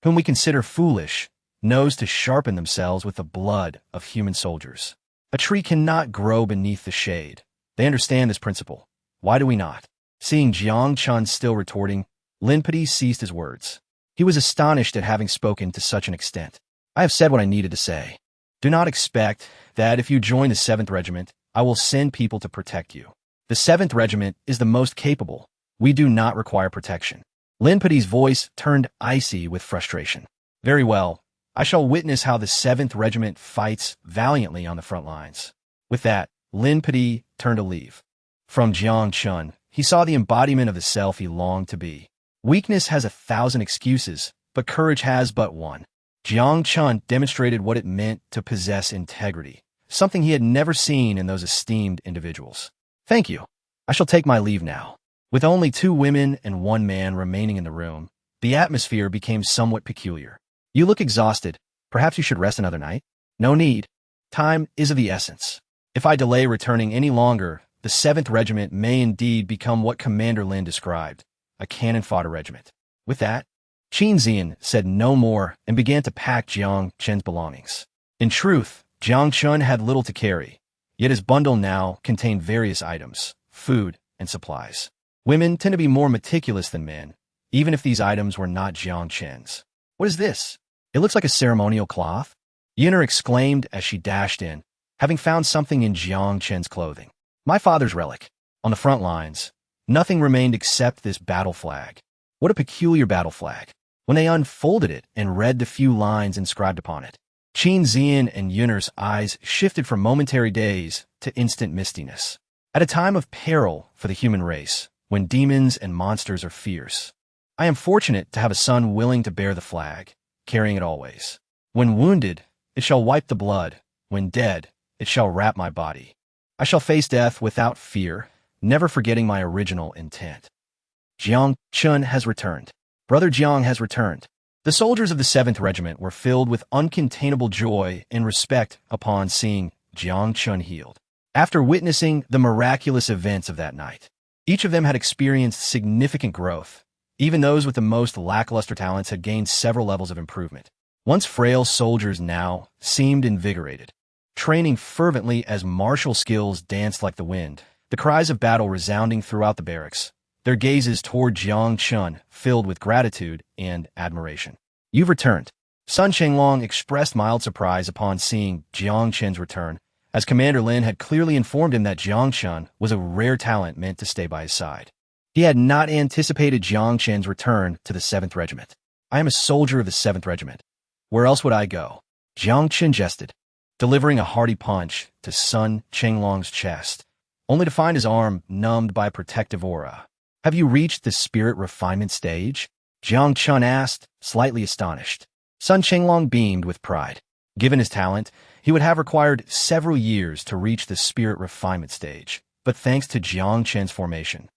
whom we consider foolish, knows to sharpen themselves with the blood of human soldiers. A tree cannot grow beneath the shade. They understand this principle. Why do we not? Seeing Jiang Chen still retorting, Lin Pudi ceased his words. He was astonished at having spoken to such an extent. I have said what I needed to say. Do not expect that if you join the 7th Regiment, I will send people to protect you. The 7th Regiment is the most capable. We do not require protection. Lin Pudi's voice turned icy with frustration. Very well. I shall witness how the 7th Regiment fights valiantly on the front lines. With that, Lin Pudi turned to leave. From Jiang Chen, he saw the embodiment of the self he longed to be. Weakness has 1,000 excuses, but courage has but one. Jiang Chen demonstrated what it meant to possess integrity, something he had never seen in those esteemed individuals. Thank you. I shall take my leave now. With only 2 women and 1 man remaining in the room, the atmosphere became somewhat peculiar. You look exhausted. Perhaps you should rest another night? No need. Time is of the essence. If I delay returning any longer, the 7th Regiment may indeed become what Commander Lin described, a cannon fodder regiment. With that, Qin Zian said no more and began to pack Jiang Chen's belongings. In truth, Jiang Chen had little to carry, yet his bundle now contained various items, food, and supplies. Women tend to be more meticulous than men, even if these items were not Jiang Chen's. What is this? It looks like a ceremonial cloth. Yinner exclaimed as she dashed in, having found something in Jiang Chen's clothing. My father's relic. On the front lines, nothing remained except this battle flag. What a peculiar battle flag. When they unfolded it and read the few lines inscribed upon it, Qin Zian and Yunner's eyes shifted from momentary daze to instant mistiness. At a time of peril for the human race, when demons and monsters are fierce, I am fortunate to have a son willing to bear the flag, carrying it always. When wounded, it shall wipe the blood. When dead, it shall wrap my body. I shall face death without fear, never forgetting my original intent. Jiang Chen has returned. Brother Jiang has returned. The soldiers of the 7th Regiment were filled with uncontainable joy and respect upon seeing Jiang Chen healed. After witnessing the miraculous events of that night, each of them had experienced significant growth. Even those with the most lackluster talents had gained several levels of improvement. Once frail soldiers now seemed invigorated, training fervently as martial skills danced like the wind, the cries of battle resounding throughout the barracks, their gazes toward Jiang Chen filled with gratitude and admiration. You've returned. Sun Chenglong expressed mild surprise upon seeing Jiang Chen's return, as Commander Lin had clearly informed him that Jiang Chen was a rare talent meant to stay by his side. He had not anticipated Jiang Chen's return to the 7th Regiment. I am a soldier of the 7th Regiment. Where else would I go? Jiang Chen jested, delivering a hearty punch to Sun Chenglong's chest, only to find his arm numbed by a protective aura. Have you reached the spirit refinement stage? Jiang Chen asked, slightly astonished. Sun Chenglong beamed with pride. Given his talent, he would have required several years to reach the spirit refinement stage, but thanks to Jiang Chen's formation,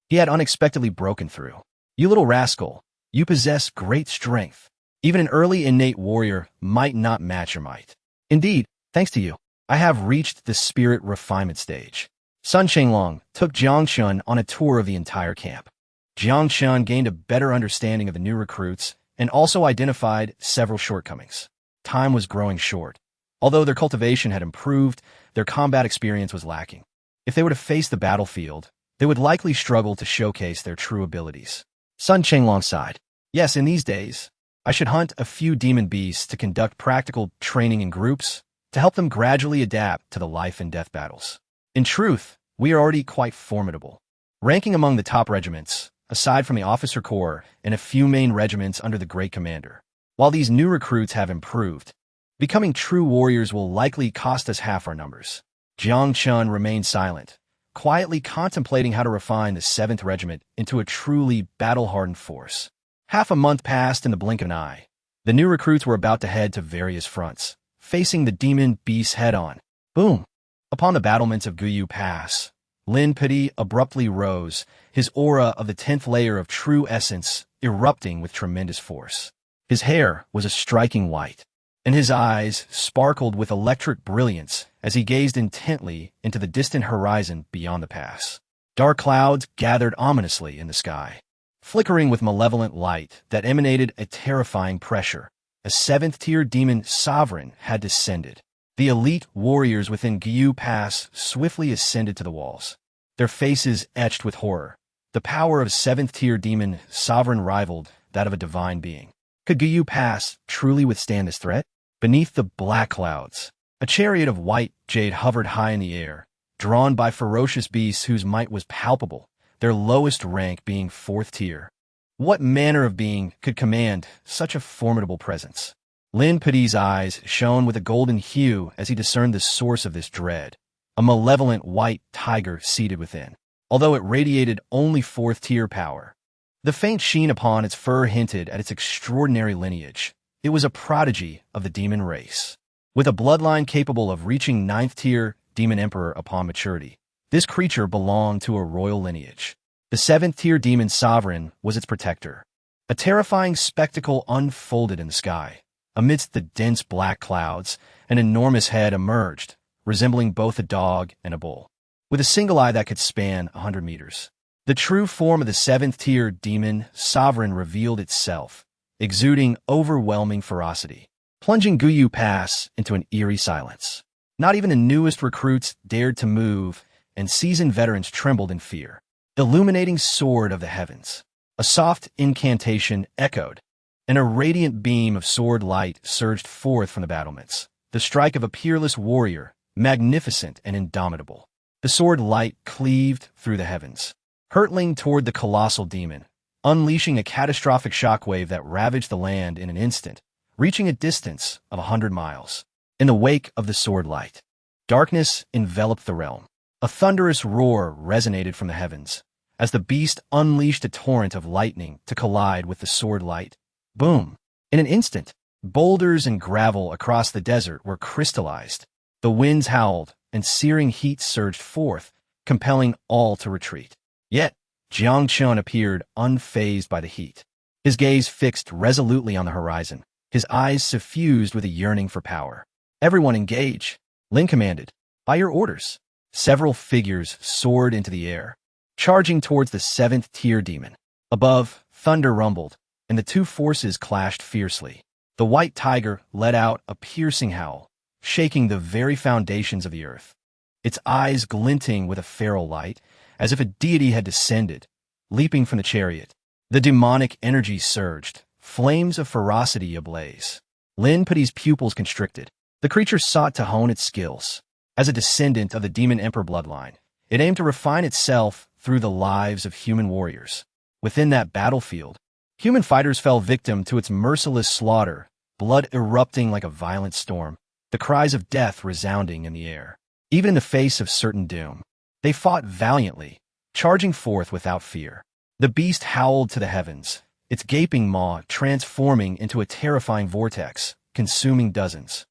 he had unexpectedly broken through. You little rascal, you possess great strength. Even an early innate warrior might not match your might. Indeed, thanks to you, I have reached the spirit refinement stage. Sun Chenglong took Jiang Chen on a tour of the entire camp. Jiang Chen gained a better understanding of the new recruits and also identified several shortcomings. Time was growing short. Although their cultivation had improved, their combat experience was lacking. If they were to face the battlefield, they would likely struggle to showcase their true abilities. Sun Chenglong sighed. Yes, in these days, I should hunt a few demon beasts to conduct practical training in groups to help them gradually adapt to the life and death battles. In truth, we are already quite formidable, ranking among the top regiments, aside from the officer corps and a few main regiments under the great commander. While these new recruits have improved, becoming true warriors will likely cost us half our numbers. Jiang Chen remained silent, quietly contemplating how to refine the 7th Regiment into a truly battle-hardened force. Half a month passed in the blink of an eye. The new recruits were about to head to various fronts, facing the demon beasts head-on. Boom! Upon the battlements of Guyu Pass, Lin Pidi abruptly rose, his aura of the 10th layer of true essence erupting with tremendous force. His hair was a striking white, and his eyes sparkled with electric brilliance as he gazed intently into the distant horizon beyond the pass. Dark clouds gathered ominously in the sky, flickering with malevolent light that emanated a terrifying pressure. A 7th-tier demon sovereign had descended. The elite warriors within Guyu Pass swiftly ascended to the walls, their faces etched with horror. The power of a 7th-tier demon sovereign rivaled that of a divine being. Could Guyu Pass truly withstand this threat? Beneath the black clouds, a chariot of white jade hovered high in the air, drawn by ferocious beasts whose might was palpable, their lowest rank being 4th tier. What manner of being could command such a formidable presence? Lin Pidi's eyes shone with a golden hue as he discerned the source of this dread, a malevolent white tiger seated within. Although it radiated only 4th-tier power, the faint sheen upon its fur hinted at its extraordinary lineage. It was a prodigy of the demon race, with a bloodline capable of reaching 9th-tier demon emperor upon maturity. This creature belonged to a royal lineage. The 7th-tier demon sovereign was its protector. A terrifying spectacle unfolded in the sky. Amidst the dense black clouds, an enormous head emerged, resembling both a dog and a bull, with a single eye that could span 100 meters. The true form of the 7th-tier demon sovereign revealed itself, exuding overwhelming ferocity, plunging Guyu Pass into an eerie silence. Not even the newest recruits dared to move, and seasoned veterans trembled in fear. Illuminating sword of the heavens. A soft incantation echoed, and a radiant beam of sword light surged forth from the battlements. The strike of a peerless warrior, magnificent and indomitable. The sword light cleaved through the heavens, hurtling toward the colossal demon, unleashing a catastrophic shockwave that ravaged the land in an instant, reaching a distance of 100 miles. In the wake of the sword light, darkness enveloped the realm. A thunderous roar resonated from the heavens as the beast unleashed a torrent of lightning to collide with the sword light. Boom! In an instant, boulders and gravel across the desert were crystallized. The winds howled, and searing heat surged forth, compelling all to retreat. Yet, Jiang Chen appeared unfazed by the heat. His gaze fixed resolutely on the horizon, his eyes suffused with a yearning for power. "Everyone engage," Lin commanded. "By your orders." Several figures soared into the air, charging towards the seventh-tier demon. Above, thunder rumbled, and the two forces clashed fiercely. The white tiger let out a piercing howl, shaking the very foundations of the earth. Its eyes glinting with a feral light, as if a deity had descended, leaping from the chariot. The demonic energy surged, flames of ferocity ablaze. Lin Puti's pupils constricted. The creature sought to hone its skills. As a descendant of the Demon Emperor bloodline, it aimed to refine itself through the lives of human warriors. Within that battlefield, human fighters fell victim to its merciless slaughter, blood erupting like a violent storm, the cries of death resounding in the air. Even in the face of certain doom, they fought valiantly, charging forth without fear. The beast howled to the heavens, its gaping maw transforming into a terrifying vortex, consuming dozens.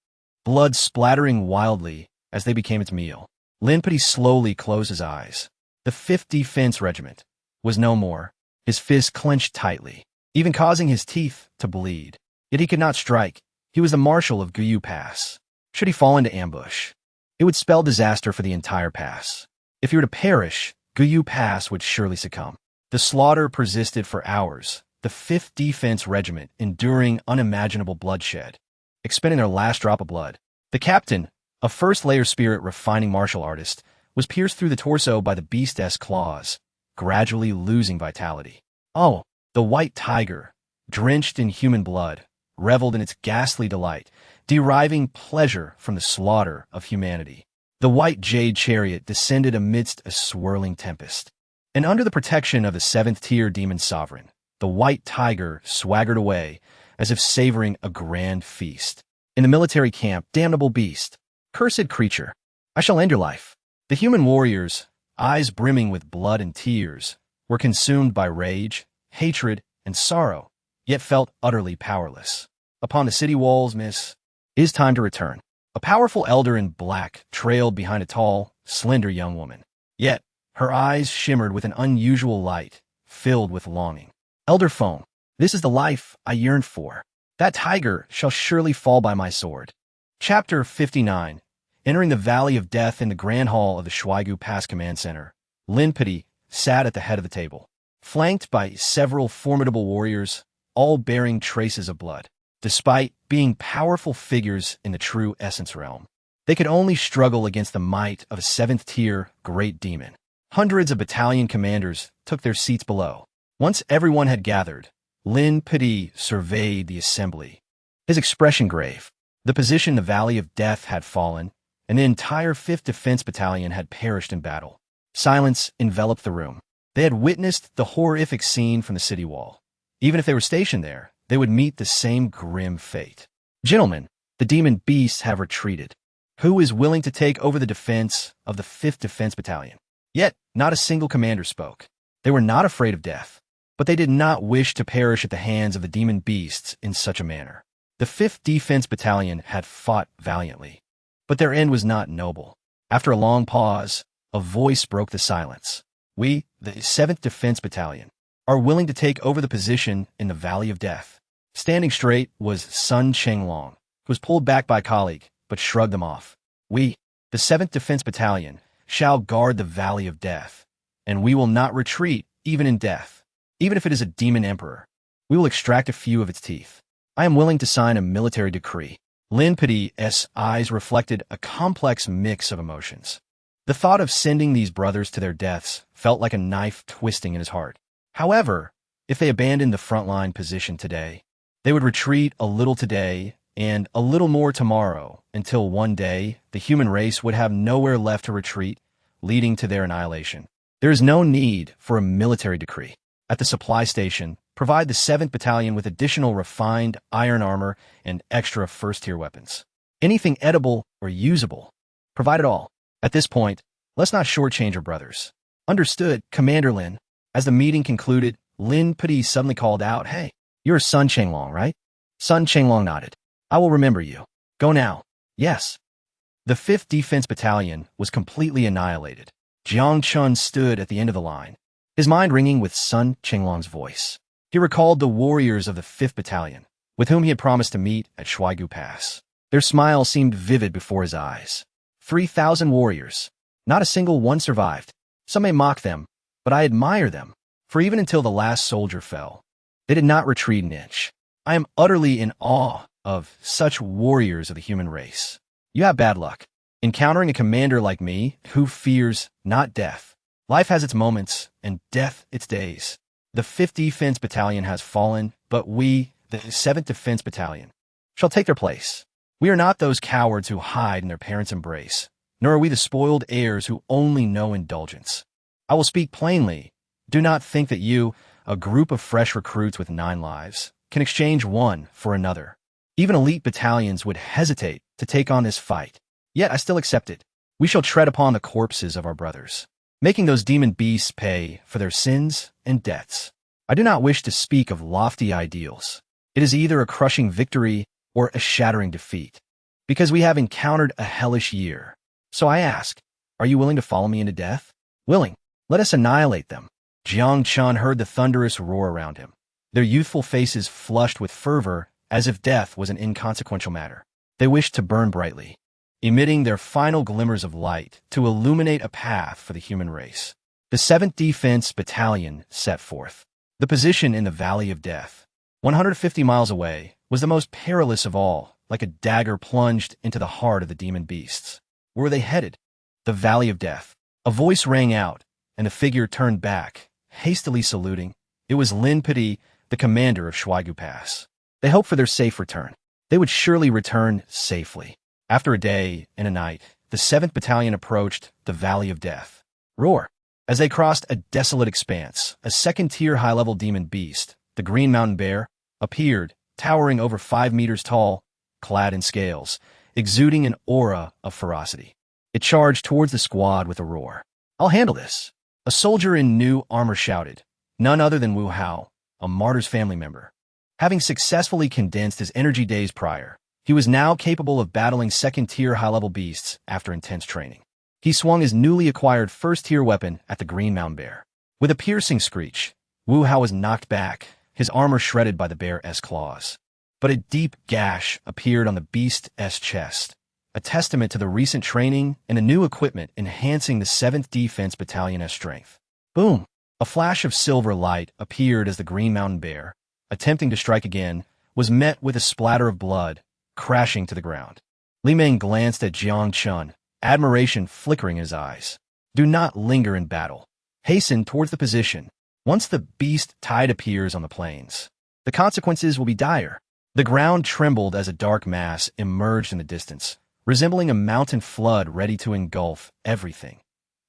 Blood splattering wildly as they became its meal. Lin Puti slowly closed his eyes. The 5th Defense Regiment was no more, his fist clenched tightly, even causing his teeth to bleed. Yet he could not strike. He was the marshal of Guyu Pass. Should he fall into ambush, it would spell disaster for the entire pass. If he were to perish, Guyu Pass would surely succumb. The slaughter persisted for hours, the 5th Defense Regiment enduring unimaginable bloodshed, expending their last drop of blood. The captain, a first-layer spirit refining martial artist, was pierced through the torso by the beast's claws, gradually losing vitality. Oh, the white tiger, drenched in human blood, reveled in its ghastly delight, deriving pleasure from the slaughter of humanity. The white jade chariot descended amidst a swirling tempest, and under the protection of the 7th-tier demon sovereign, the white tiger swaggered away as if savoring a grand feast. In the military camp, damnable beast, cursed creature, I shall end your life. The human warriors, eyes brimming with blood and tears, were consumed by rage, hatred, and sorrow, yet felt utterly powerless. Upon the city walls, "Miss, it is time to return." A powerful elder in black trailed behind a tall, slender young woman. Yet, her eyes shimmered with an unusual light, filled with longing. "Elder Foam, this is the life I yearned for. That tiger shall surely fall by my sword." Chapter 59. Entering the Valley of Death in the Grand Hall of the Shuaigu Pass Command Center, Lin Puti sat at the head of the table, flanked by several formidable warriors, all bearing traces of blood. Despite being powerful figures in the true essence realm, they could only struggle against the might of a 7th-tier great demon. Hundreds of battalion commanders took their seats below. Once everyone had gathered, Lin Puti surveyed the assembly, his expression grave. The position the Valley of Death had fallen, and the entire 5th Defense Battalion had perished in battle. Silence enveloped the room. They had witnessed the horrific scene from the city wall. Even if they were stationed there, they would meet the same grim fate. "Gentlemen, the demon beasts have retreated. Who is willing to take over the defense of the 5th Defense Battalion?" Yet, not a single commander spoke. They were not afraid of death, but they did not wish to perish at the hands of the demon beasts in such a manner. The 5th Defense Battalion had fought valiantly, but their end was not noble. After a long pause, a voice broke the silence. "We, the 7th Defense Battalion, are willing to take over the position in the Valley of Death." Standing straight was Sun Chenglong, who was pulled back by a colleague, but shrugged them off. "We, the 7th Defense Battalion, shall guard the Valley of Death, and we will not retreat even in death, even if it is a demon emperor." We will extract a few of its teeth. I am willing to sign a military decree. Lin-Piti's eyes reflected a complex mix of emotions. The thought of sending these brothers to their deaths felt like a knife twisting in his heart. However, if they abandoned the frontline position today, they would retreat a little today and a little more tomorrow until one day the human race would have nowhere left to retreat, leading to their annihilation. There is no need for a military decree. At the supply station, provide the 7th Battalion with additional refined iron armor and extra first-tier weapons. Anything edible or usable, provide it all. At this point, let's not shortchange our brothers. Understood, Commander Lin. As the meeting concluded, Lin-Piti suddenly called out, "Hey, you're Sun Chenglong, right?" Sun Chenglong nodded. "I will remember you. Go now." "Yes." The 5th Defense Battalion was completely annihilated. Jiang Chen stood at the end of the line, his mind ringing with Sun Chenglong's voice. He recalled the warriors of the 5th Battalion, with whom he had promised to meet at Shuaigu Pass. Their smile seemed vivid before his eyes. 3,000 warriors. Not a single one survived. Some may mock them, but I admire them, for even until the last soldier fell, they did not retreat an inch. I am utterly in awe of such warriors of the human race. You have bad luck, encountering a commander like me who fears not death. Life has its moments, and death its days. The 5th Defense Battalion has fallen, but we, the 7th Defense Battalion, shall take their place. We are not those cowards who hide in their parents' embrace, nor are we the spoiled heirs who only know indulgence. I will speak plainly. Do not think that you, a group of fresh recruits with 9 lives, can exchange one for another. Even elite battalions would hesitate to take on this fight. Yet I still accept it. We shall tread upon the corpses of our brothers, making those demon beasts pay for their sins and debts. I do not wish to speak of lofty ideals. It is either a crushing victory or a shattering defeat, because we have encountered a hellish year. So I ask, are you willing to follow me into death? Willing. Let us annihilate them. Jiang Chen heard the thunderous roar around him, their youthful faces flushed with fervor as if death was an inconsequential matter. They wished to burn brightly, emitting their final glimmers of light to illuminate a path for the human race. The 7th Defense Battalion set forth. The position in the Valley of Death, 150 miles away, was the most perilous of all, like a dagger plunged into the heart of the demon beasts. Where were they headed? The Valley of Death. A voice rang out, and the figure turned back, hastily saluting. It was Lin-Piti, the commander of Shuaigu Pass. They hoped for their safe return. They would surely return safely. After a day and a night, the 7th Battalion approached the Valley of Death. Roar! As they crossed a desolate expanse, a 2nd-tier high-level demon beast, the Green Mountain Bear, appeared, towering over 5 meters tall, clad in scales, exuding an aura of ferocity. It charged towards the squad with a roar. "I'll handle this." A soldier in new armor shouted, none other than Wu Hao, a martyr's family member. Having successfully condensed his energy days prior, he was now capable of battling 2nd-tier high-level beasts after intense training. He swung his newly acquired 1st-tier weapon at the Green Mountain Bear. With a piercing screech, Wu Hao was knocked back, his armor shredded by the bear's claws. But a deep gash appeared on the beast's chest, a testament to the recent training and the new equipment enhancing the 7th Defense Battalion's strength. Boom! A flash of silver light appeared as the Green Mountain Bear, attempting to strike again, was met with a splatter of blood, crashing to the ground. Li Meng glanced at Jiang Chen, admiration flickering in his eyes. Do not linger in battle. Hasten towards the position. Once the beast tide appears on the plains, the consequences will be dire. The ground trembled as a dark mass emerged in the distance, resembling a mountain flood ready to engulf everything.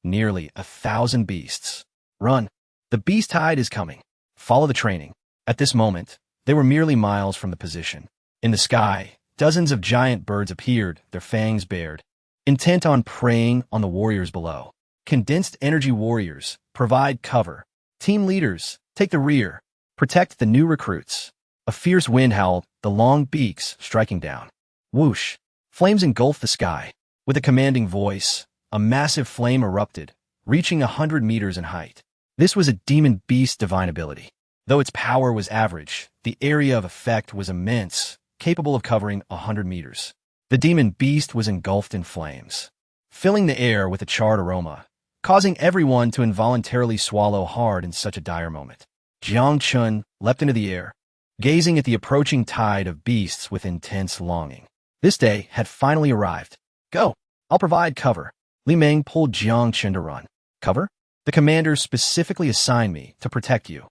Nearly 1,000 beasts. Run! The beast tide is coming. Follow the training. At this moment, they were merely miles from the position. In the sky, dozens of giant birds appeared, their fangs bared, intent on preying on the warriors below. Condensed energy warriors, provide cover. Team leaders, take the rear. Protect the new recruits. A fierce wind howled, the long beaks striking down. Whoosh! Flames engulfed the sky. With a commanding voice, a massive flame erupted, reaching 100 meters in height. This was a demon beast divine ability. Though its power was average, the area of effect was immense, capable of covering 100 meters. The demon beast was engulfed in flames, filling the air with a charred aroma, causing everyone to involuntarily swallow hard in such a dire moment. Jiang Chen leapt into the air, gazing at the approaching tide of beasts with intense longing. This day had finally arrived. Go! I'll provide cover. Li Meng pulled Jiang Chen to run. Cover? The commander specifically assigned me to protect you.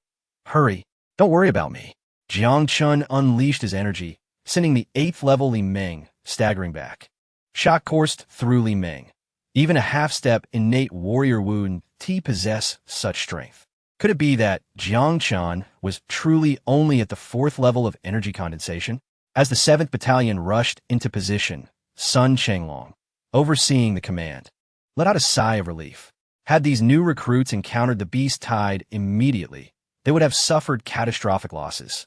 Hurry. Don't worry about me. Jiang Chen unleashed his energy, sending the 8th level Li Meng staggering back. Shock coursed through Li Meng. Even a half-step innate warrior wouldn't possess such strength. Could it be that Jiang Chen was truly only at the 4th level of energy condensation? As the 7th Battalion rushed into position, Sun Chenglong, overseeing the command, let out a sigh of relief. Had these new recruits encountered the beast tide immediately, they would have suffered catastrophic losses.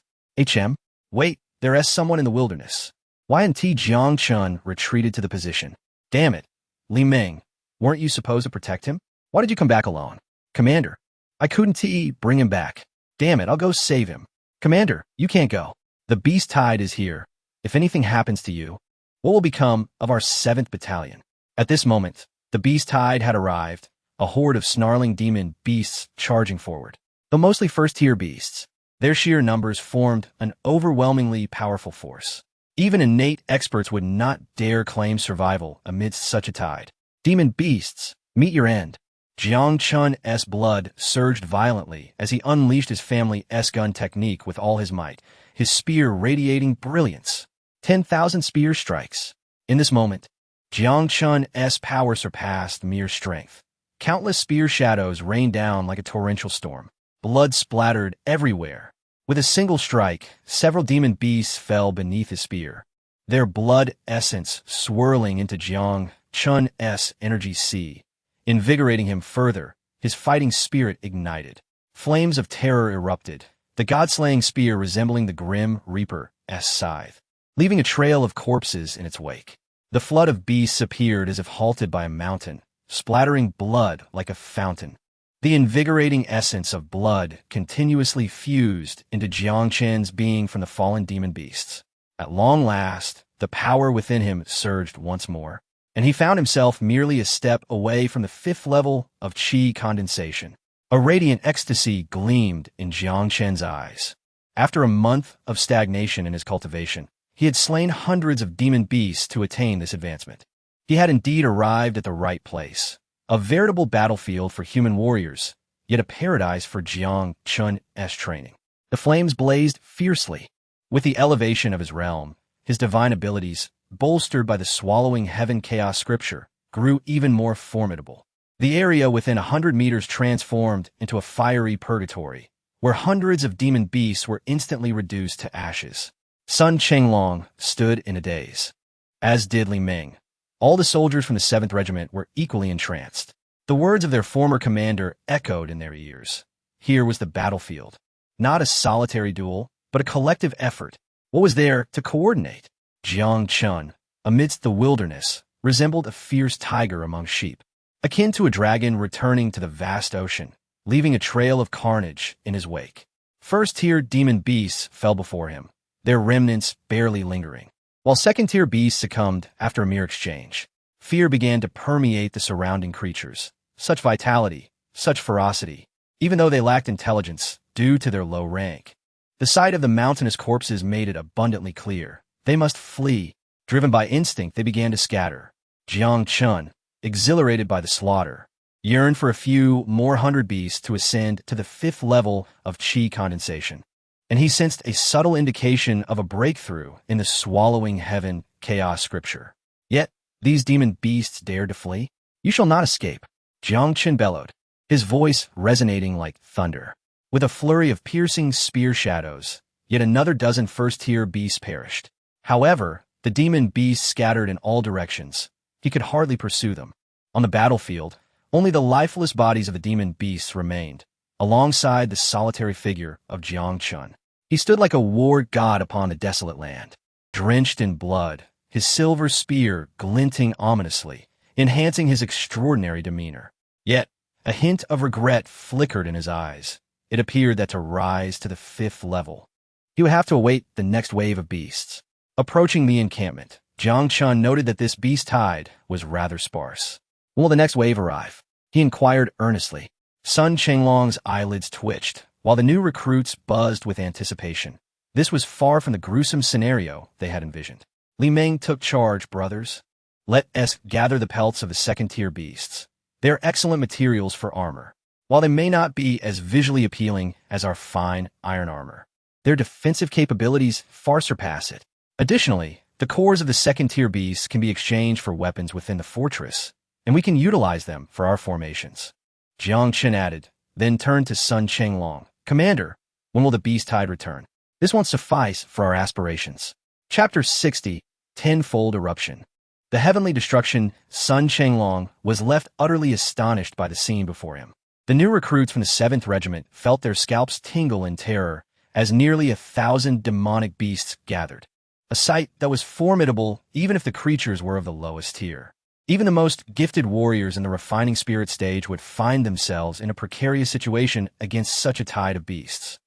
Wait, there's someone in the wilderness. Y&T Jiang Chen retreated to the position. Damn it. Li Meng, weren't you supposed to protect him? Why did you come back alone? Commander, I couldn't bring him back. Damn it, I'll go save him. Commander, you can't go. The beast tide is here. If anything happens to you, what will become of our 7th Battalion? At this moment, the beast tide had arrived, a horde of snarling demon beasts charging forward. Though mostly first-tier beasts, their sheer numbers formed an overwhelmingly powerful force. Even innate experts would not dare claim survival amidst such a tide. Demon beasts, meet your end. Jiang Chen's blood surged violently as he unleashed his family's gun technique with all his might, his spear radiating brilliance. 10,000 spear strikes. In this moment, Jiang Chen's power surpassed mere strength. Countless spear shadows rained down like a torrential storm. Blood splattered everywhere. With a single strike, several demon beasts fell beneath his spear, their blood essence swirling into Jiang Chen's energy sea, invigorating him further. His fighting spirit ignited. Flames of terror erupted, the god-slaying spear resembling the grim reaper's scythe, leaving a trail of corpses in its wake. The flood of beasts appeared as if halted by a mountain, splattering blood like a fountain. The invigorating essence of blood continuously fused into Jiang Chen's being from the fallen demon beasts. At long last, the power within him surged once more, and he found himself merely a step away from the 5th level of qi condensation. A radiant ecstasy gleamed in Jiang Chen's eyes. After a month of stagnation in his cultivation, he had slain hundreds of demon beasts to attain this advancement. He had indeed arrived at the right place. A veritable battlefield for human warriors, yet a paradise for Jiang Chen's training. The flames blazed fiercely. With the elevation of his realm, his divine abilities, bolstered by the swallowing heaven chaos scripture, grew even more formidable. The area within 100 meters transformed into a fiery purgatory, where hundreds of demon beasts were instantly reduced to ashes. Sun Chenglong stood in a daze, as did Li Meng. All the soldiers from the 7th Regiment were equally entranced. The words of their former commander echoed in their ears. Here was the battlefield. Not a solitary duel, but a collective effort. What was there to coordinate? Jiang Chen, amidst the wilderness, resembled a fierce tiger among sheep, akin to a dragon returning to the vast ocean, leaving a trail of carnage in his wake. First-tier demon beasts fell before him, their remnants barely lingering. While second-tier beasts succumbed after a mere exchange, fear began to permeate the surrounding creatures. Such vitality, such ferocity, even though they lacked intelligence due to their low rank. The sight of the mountainous corpses made it abundantly clear. They must flee. Driven by instinct, they began to scatter. Jiang Chen, exhilarated by the slaughter, yearned for a few more hundred beasts to ascend to the 5th level of qi condensation. And he sensed a subtle indication of a breakthrough in the swallowing heaven chaos scripture. Yet, these demon beasts dared to flee. You shall not escape, Jiang Chen bellowed, his voice resonating like thunder. With a flurry of piercing spear shadows, yet another dozen first-tier beasts perished. However, the demon beasts scattered in all directions. He could hardly pursue them. On the battlefield, only the lifeless bodies of the demon beasts remained, alongside the solitary figure of Jiang Chen. He stood like a war god upon a desolate land, drenched in blood, his silver spear glinting ominously, enhancing his extraordinary demeanor. Yet, a hint of regret flickered in his eyes. It appeared that to rise to the 5th level, he would have to await the next wave of beasts. Approaching the encampment, Jiang Chen noted that this beast tide was rather sparse. When will the next wave arrive? He inquired earnestly. Sun Chenglong's eyelids twitched, while the new recruits buzzed with anticipation. This was far from the gruesome scenario they had envisioned. Li Meng took charge, brothers. Let us gather the pelts of the second-tier beasts. They are excellent materials for armor. While they may not be as visually appealing as our fine iron armor, their defensive capabilities far surpass it. Additionally, the cores of the second-tier beasts can be exchanged for weapons within the fortress, and we can utilize them for our formations. Jiang Chen added, then turned to Sun Chenglong. Commander, when will the beast tide return? This won't suffice for our aspirations. Chapter 60, Tenfold Eruption. The heavenly destruction, Sun Chenglong was left utterly astonished by the scene before him. The new recruits from the 7th Regiment felt their scalps tingle in terror as nearly 1,000 demonic beasts gathered. A sight that was formidable even if the creatures were of the lowest tier. Even the most gifted warriors in the refining spirit stage would find themselves in a precarious situation against such a tide of beasts.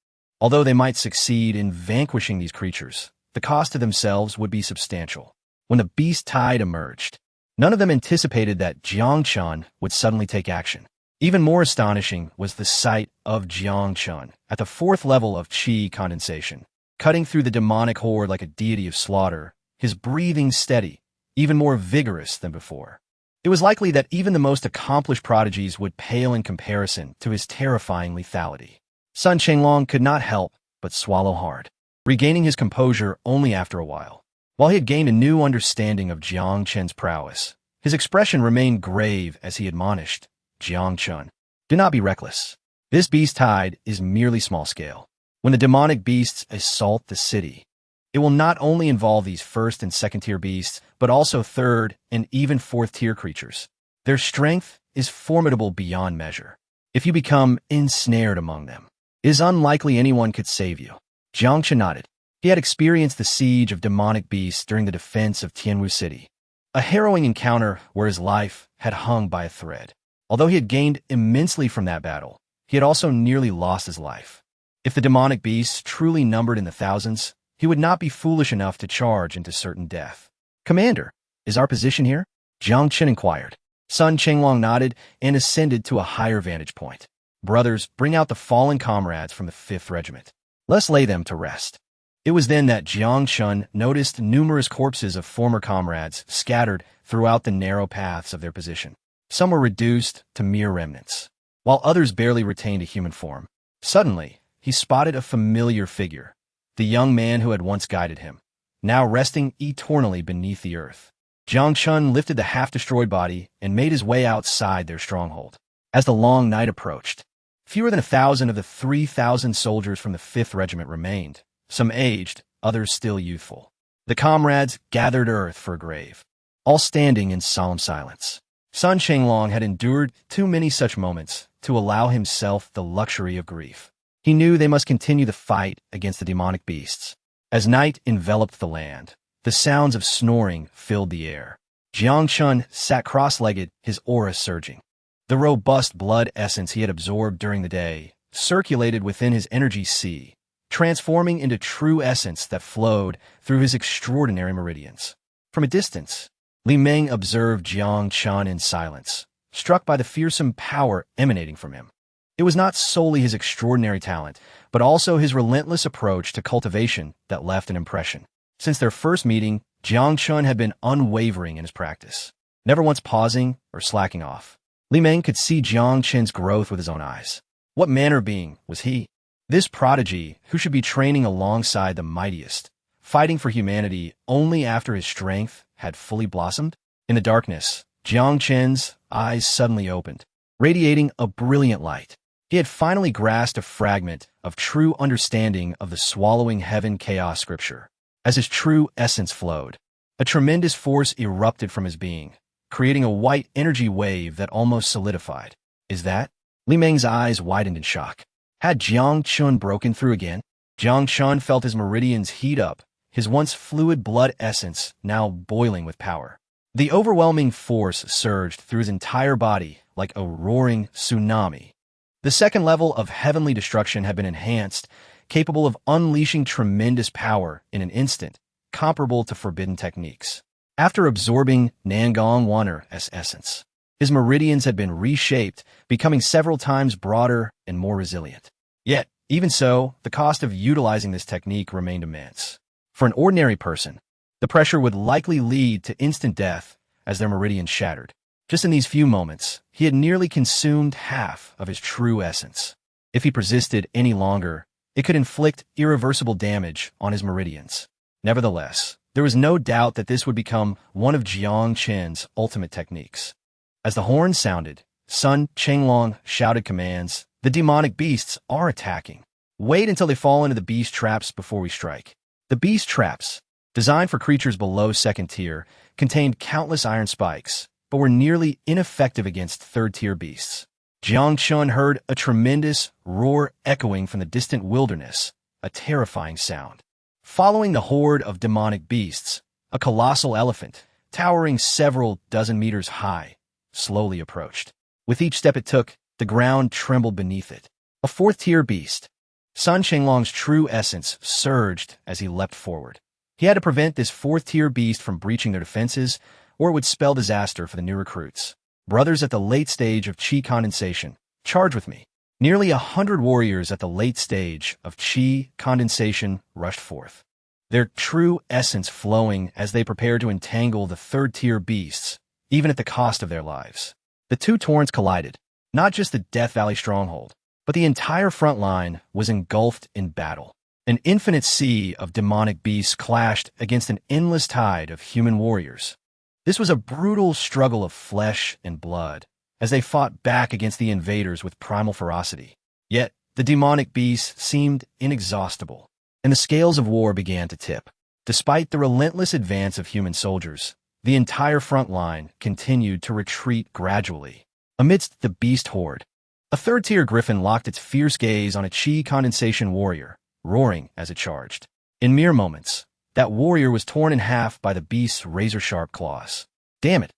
Although they might succeed in vanquishing these creatures, the cost to themselves would be substantial. When the beast tide emerged, none of them anticipated that Jiang Chen would suddenly take action. Even more astonishing was the sight of Jiang Chen at the 4th level of Qi condensation, cutting through the demonic horde like a deity of slaughter, his breathing steady, even more vigorous than before. It was likely that even the most accomplished prodigies would pale in comparison to his terrifying lethality. Sun Chenglong could not help but swallow hard, regaining his composure only after a while. While he had gained a new understanding of Jiang Chen's prowess, his expression remained grave as he admonished, Jiang Chen, do not be reckless. This beast tide is merely small-scale. When the demonic beasts assault the city, it will not only involve these 1st and 2nd-tier beasts, but also 3rd and even 4th-tier creatures. Their strength is formidable beyond measure. If you become ensnared among them, it is unlikely anyone could save you. Jiang Chen nodded. He had experienced the siege of demonic beasts during the defense of Tianwu City, a harrowing encounter where his life had hung by a thread. Although he had gained immensely from that battle, he had also nearly lost his life. If the demonic beasts truly numbered in the thousands, he would not be foolish enough to charge into certain death. Commander, is our position here? Jiang Chen inquired. Sun Chenglong nodded and ascended to a higher vantage point. Brothers, bring out the fallen comrades from the 5th Regiment. Let's lay them to rest. It was then that Jiang Chen noticed numerous corpses of former comrades scattered throughout the narrow paths of their position. Some were reduced to mere remnants, while others barely retained a human form. Suddenly, he spotted a familiar figure, the young man who had once guided him, now resting eternally beneath the earth. Jiang Chen lifted the half-destroyed body and made his way outside their stronghold. As the long night approached, fewer than 1,000 of the 3,000 soldiers from the 5th Regiment remained, some aged, others still youthful. The comrades gathered earth for a grave, all standing in solemn silence. Sun Chenglong had endured too many such moments to allow himself the luxury of grief. He knew they must continue the fight against the demonic beasts. As night enveloped the land, the sounds of snoring filled the air. Jiang Chen sat cross-legged, his aura surging. The robust blood essence he had absorbed during the day circulated within his energy sea, transforming into true essence that flowed through his extraordinary meridians. From a distance, Li Meng observed Jiang Chen in silence, struck by the fearsome power emanating from him. It was not solely his extraordinary talent, but also his relentless approach to cultivation that left an impression. Since their first meeting, Jiang Chen had been unwavering in his practice, never once pausing or slacking off. Li Meng could see Jiang Chen's growth with his own eyes. What manner of being was he? This prodigy, who should be training alongside the mightiest, fighting for humanity only after his strength had fully blossomed? In the darkness, Jiang Chen's eyes suddenly opened, radiating a brilliant light. He had finally grasped a fragment of true understanding of the swallowing heaven chaos scripture. As his true essence flowed, a tremendous force erupted from his being, creating a white energy wave that almost solidified. Is that? Li Meng's eyes widened in shock. Had Jiang Chen broken through again? Jiang Chen felt his meridians heat up, his once fluid blood essence now boiling with power. The overwhelming force surged through his entire body like a roaring tsunami. The 2nd level of heavenly destruction had been enhanced, capable of unleashing tremendous power in an instant, comparable to forbidden techniques. After absorbing Nangong Wanner's essence, his meridians had been reshaped, becoming several times broader and more resilient. Yet, Even so, the cost of utilizing this technique remained immense. For an ordinary person, the pressure would likely lead to instant death as their meridians shattered. Just in these few moments, he had nearly consumed half of his true essence. If he persisted any longer, it could inflict irreversible damage on his meridians. Nevertheless, there was no doubt that this would become one of Jiang Chen's ultimate techniques. As the horn sounded, Sun Chenglong shouted commands. The demonic beasts are attacking. Wait until they fall into the beast traps before we strike. The beast traps, designed for creatures below second tier, contained countless iron spikes, but were nearly ineffective against third-tier beasts. Jiang Chen heard a tremendous roar echoing from the distant wilderness, a terrifying sound. Following the horde of demonic beasts, a colossal elephant, towering several dozen meters high, slowly approached. With each step it took, the ground trembled beneath it. A fourth-tier beast. Sun Chenglong's true essence surged as he leapt forward. He had to prevent this fourth-tier beast from breaching their defenses, or it would spell disaster for the new recruits. Brothers at the late stage of Qi condensation, charge with me. Nearly 100 warriors at the late stage of Qi condensation rushed forth, their true essence flowing as they prepared to entangle the third-tier beasts, even at the cost of their lives. The two torrents collided. Not just the Death Valley stronghold, but the entire front line was engulfed in battle. An infinite sea of demonic beasts clashed against an endless tide of human warriors. This was a brutal struggle of flesh and blood, as they fought back against the invaders with primal ferocity. Yet, the demonic beasts seemed inexhaustible, and the scales of war began to tip. Despite the relentless advance of human soldiers, the entire front line continued to retreat gradually. Amidst the beast horde, a third-tier griffin locked its fierce gaze on a Qi condensation warrior, roaring as it charged. In mere moments, that warrior was torn in half by the beast's razor-sharp claws. Damn it!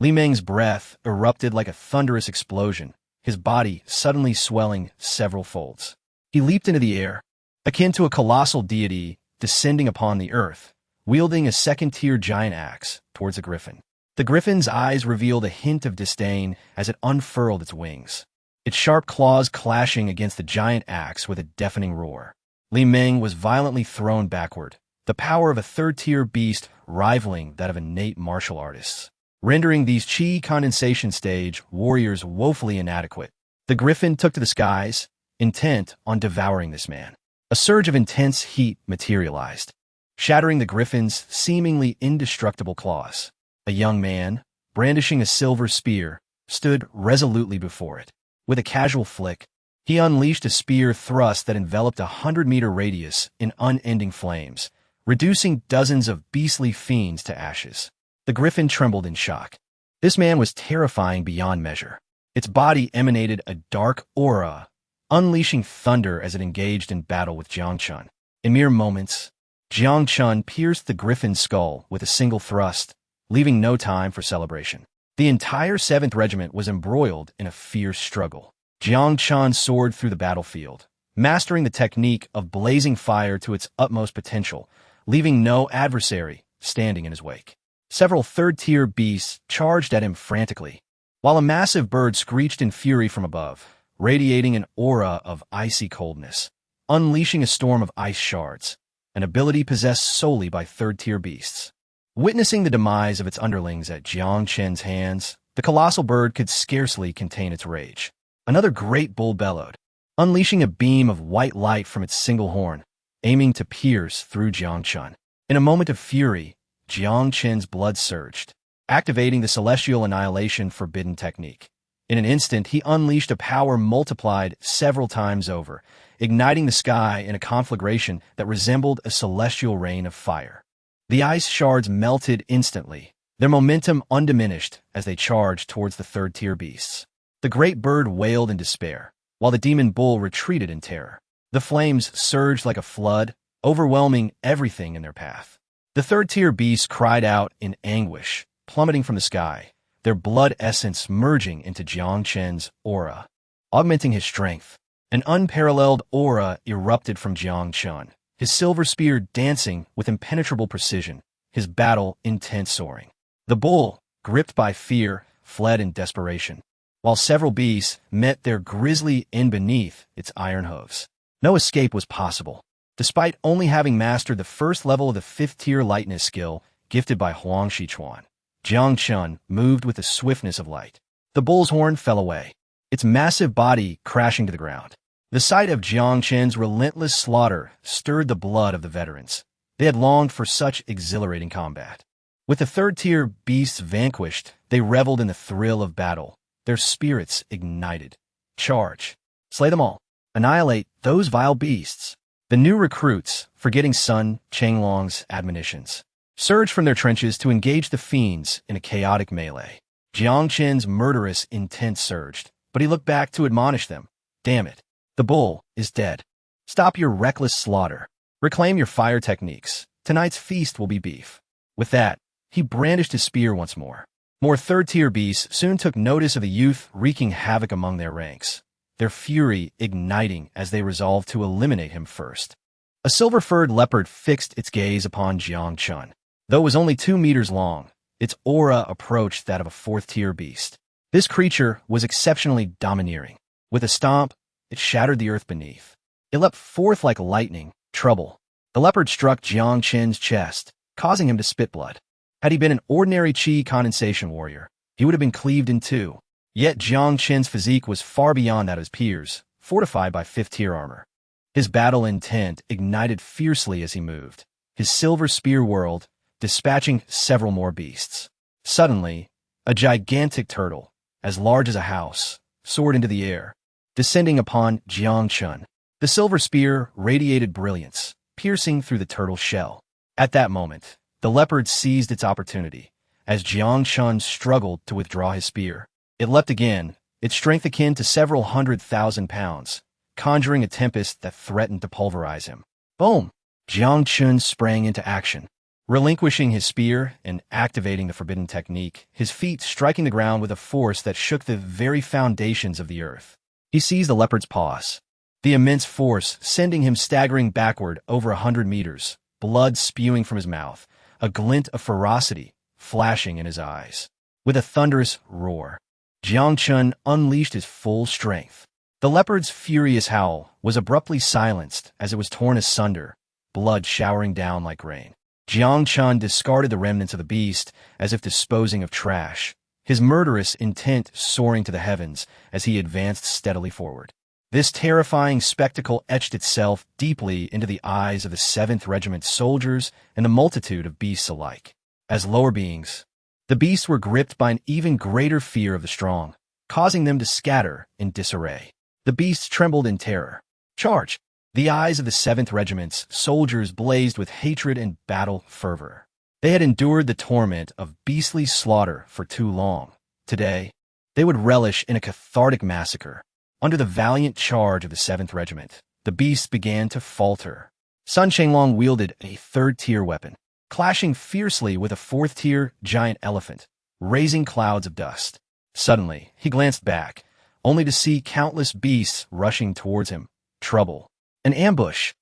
Li Meng's breath erupted like a thunderous explosion, his body suddenly swelling several folds. He leaped into the air, akin to a colossal deity descending upon the earth, wielding a second-tier giant axe towards the griffin. The griffin's eyes revealed a hint of disdain as it unfurled its wings, its sharp claws clashing against the giant axe with a deafening roar. Li Meng was violently thrown backward, the power of a third-tier beast rivaling that of innate martial artists, rendering these Qi condensation stage warriors woefully inadequate. The griffin took to the skies, intent on devouring this man. A surge of intense heat materialized, shattering the griffin's seemingly indestructible claws. A young man, brandishing a silver spear, stood resolutely before it. With a casual flick, he unleashed a spear thrust that enveloped a 100-meter radius in unending flames, reducing dozens of beastly fiends to ashes. The griffin trembled in shock. This man was terrifying beyond measure. Its body emanated a dark aura, unleashing thunder as it engaged in battle with Jiang Chen. In mere moments, Jiang Chen pierced the griffin's skull with a single thrust, leaving no time for celebration. The entire 7th Regiment was embroiled in a fierce struggle. Jiang Chen soared through the battlefield, mastering the technique of blazing fire to its utmost potential, leaving no adversary standing in his wake. Several third-tier beasts charged at him frantically, while a massive bird screeched in fury from above, radiating an aura of icy coldness, unleashing a storm of ice shards, an ability possessed solely by third-tier beasts. Witnessing the demise of its underlings at Jiang Chen's hands, the colossal bird could scarcely contain its rage. Another great bull bellowed, unleashing a beam of white light from its single horn, aiming to pierce through Jiang Chen. In a moment of fury, Jiang Chen's blood surged, activating the celestial annihilation forbidden technique. In an instant, he unleashed a power multiplied several times over, igniting the sky in a conflagration that resembled a celestial rain of fire. The ice shards melted instantly, their momentum undiminished as they charged towards the third-tier beasts. The great bird wailed in despair, while the demon bull retreated in terror. The flames surged like a flood, overwhelming everything in their path. The third-tier beasts cried out in anguish, plummeting from the sky, their blood essence merging into Jiang Chen's aura, augmenting his strength. An unparalleled aura erupted from Jiang Chen, his silver spear dancing with impenetrable precision, his battle intent soaring. The bull, gripped by fear, fled in desperation, while several beasts met their grisly end beneath its iron hooves. No escape was possible. Despite only having mastered the first level of the 5th-tier lightness skill gifted by Huang Shichuan, Jiang Chen moved with the swiftness of light. The bull's horn fell away, its massive body crashing to the ground. The sight of Jiang Chen's relentless slaughter stirred the blood of the veterans. They had longed for such exhilarating combat. With the 3rd-tier beasts vanquished, they reveled in the thrill of battle. Their spirits ignited. Charge. Slay them all. Annihilate those vile beasts. The new recruits, forgetting Sun Chenglong's admonitions, surged from their trenches to engage the fiends in a chaotic melee. Jiang Chen's murderous intent surged, but he looked back to admonish them. Damn it. The bull is dead. Stop your reckless slaughter. Reclaim your fire techniques. Tonight's feast will be beef. With that, he brandished his spear once more. More 3rd-tier beasts soon took notice of the youth wreaking havoc among their ranks, their fury igniting as they resolved to eliminate him first. A silver-furred leopard fixed its gaze upon Jiang Chen. Though it was only 2 meters long, its aura approached that of a 4th-tier beast. This creature was exceptionally domineering. With a stomp, it shattered the earth beneath. It leapt forth like lightning. Trouble. The leopard struck Jiang Chen's chest, causing him to spit blood. Had he been an ordinary chi condensation warrior, he would have been cleaved in two. Yet Jiang Chen's physique was far beyond that of his peers, fortified by 5th-tier armor. His battle intent ignited fiercely as he moved. His silver spear whirled, dispatching several more beasts. Suddenly, a gigantic turtle, as large as a house, soared into the air, descending upon Jiang Chen. The silver spear radiated brilliance, piercing through the turtle's shell. At that moment, the leopard seized its opportunity, as Jiang Chen struggled to withdraw his spear. It leapt again, its strength akin to several 100,000 pounds, conjuring a tempest that threatened to pulverize him. Boom! Jiang Chen sprang into action, relinquishing his spear and activating the forbidden technique, his feet striking the ground with a force that shook the very foundations of the earth. He seized the leopard's paws, the immense force sending him staggering backward over 100 meters, blood spewing from his mouth, a glint of ferocity flashing in his eyes. With a thunderous roar, Jiang Chen unleashed his full strength. The leopard's furious howl was abruptly silenced as it was torn asunder, blood showering down like rain. Jiang Chen discarded the remnants of the beast as if disposing of trash, his murderous intent soaring to the heavens as he advanced steadily forward. This terrifying spectacle etched itself deeply into the eyes of the 7th Regiment soldiers and the multitude of beasts alike. As lower beings, the beasts were gripped by an even greater fear of the strong, causing them to scatter in disarray. The beasts trembled in terror. Charge! The eyes of the 7th Regiment's soldiers blazed with hatred and battle fervor. They had endured the torment of beastly slaughter for too long. Today, they would relish in a cathartic massacre. Under the valiant charge of the 7th Regiment, the beasts began to falter. Sun Chenglong wielded a 3rd-tier weapon, clashing fiercely with a 4th-tier giant elephant, raising clouds of dust. Suddenly, he glanced back, only to see countless beasts rushing towards him. Trouble. An ambush.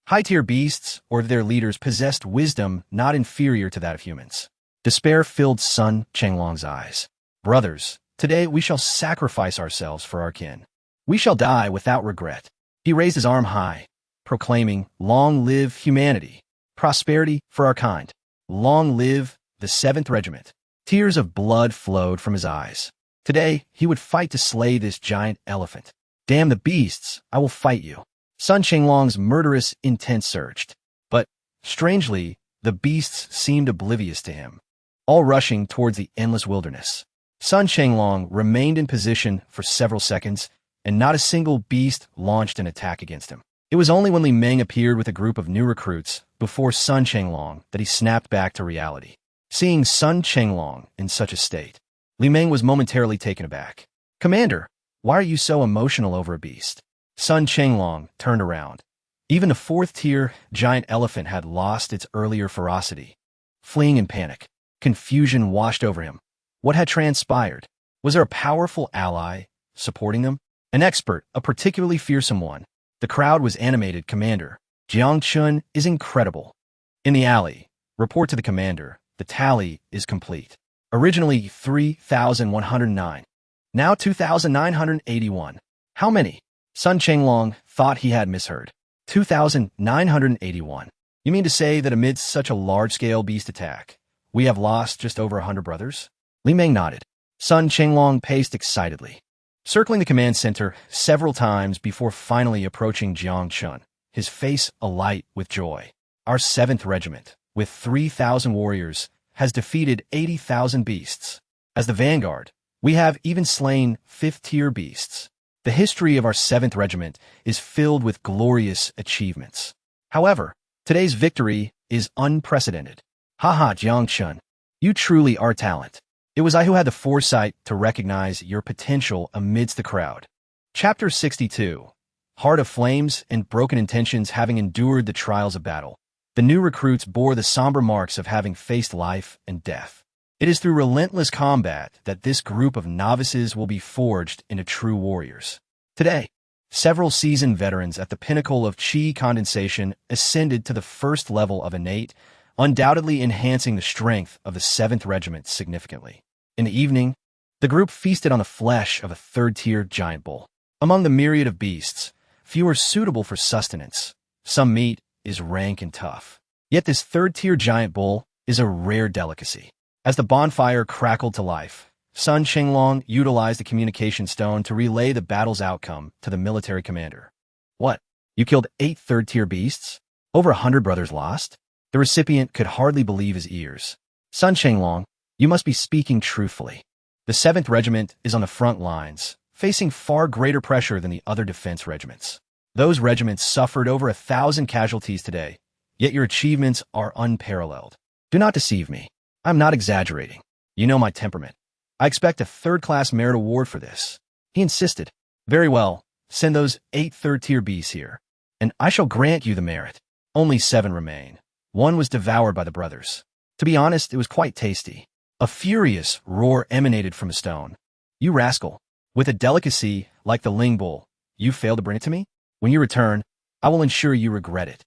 High-tier beasts or their leaders possessed wisdom not inferior to that of humans. Despair filled Sun Chenglong's eyes. Brothers, today we shall sacrifice ourselves for our kin. We shall die without regret. He raised his arm high, proclaiming, "Long live humanity! Prosperity for our kind! Long live the 7th Regiment!" Tears of blood flowed from his eyes. Today, he would fight to slay this giant elephant. Damn the beasts, I will fight you. Sun Chenglong's murderous intent surged. But, strangely, the beasts seemed oblivious to him, all rushing towards the endless wilderness. Sun Chenglong remained in position for several seconds, and not a single beast launched an attack against him. It was only when Li Meng appeared with a group of new recruits before Sun Chenglong that he snapped back to reality. Seeing Sun Chenglong in such a state, Li Meng was momentarily taken aback. "Commander, why are you so emotional over a beast?" Sun Chenglong turned around. Even the 4th-tier giant elephant had lost its earlier ferocity. Fleeing in panic, confusion washed over him. What had transpired? Was there a powerful ally supporting them? An expert, a particularly fearsome one. The crowd was animated. "Commander, Jiang Chen is incredible." In the alley, report to the commander. The tally is complete. Originally 3,109. Now 2,981. How many? Sun Chenglong thought he had misheard. 2,981. You mean to say that amidst such a large-scale beast attack, we have lost just over 100 brothers? Li Meng nodded. Sun Chenglong paced excitedly, circling the command center several times before finally approaching Jiang Chen, his face alight with joy. Our 7th Regiment, with 3,000 warriors, has defeated 80,000 beasts. As the vanguard, we have even slain 5th-tier beasts. The history of our 7th Regiment is filled with glorious achievements. However, today's victory is unprecedented. Haha, Jiang Chen, you truly are talent. It was I who had the foresight to recognize your potential amidst the crowd. Chapter 62. Heart of Flames and Broken Intentions. Having endured the trials of battle, the new recruits bore the somber marks of having faced life and death. It is through relentless combat that this group of novices will be forged into true warriors. Today, several seasoned veterans at the pinnacle of chi condensation ascended to the first level of innate, undoubtedly enhancing the strength of the 7th Regiment significantly. In the evening, the group feasted on the flesh of a 3rd-tier giant bull. Among the myriad of beasts, few are suitable for sustenance. Some meat is rank and tough. Yet this 3rd-tier giant bull is a rare delicacy. As the bonfire crackled to life, Sun Chenglong utilized the communication stone to relay the battle's outcome to the military commander. What? You killed 8 3rd-tier beasts? Over 100 brothers lost? The recipient could hardly believe his ears. Sun Chenglong, you must be speaking truthfully. The 7th Regiment is on the front lines, facing far greater pressure than the other defense regiments. Those regiments suffered over 1,000 casualties today, yet your achievements are unparalleled. Do not deceive me. I'm not exaggerating. You know my temperament. I expect a 3rd-class merit award for this. He insisted. Very well, send those 8 3rd-tier beasts here, and I shall grant you the merit. Only 7 remain. One was devoured by the brothers. To be honest, it was quite tasty. A furious roar emanated from a stone. You rascal! With a delicacy like the Ling Bull, you failed to bring it to me? When you return, I will ensure you regret it.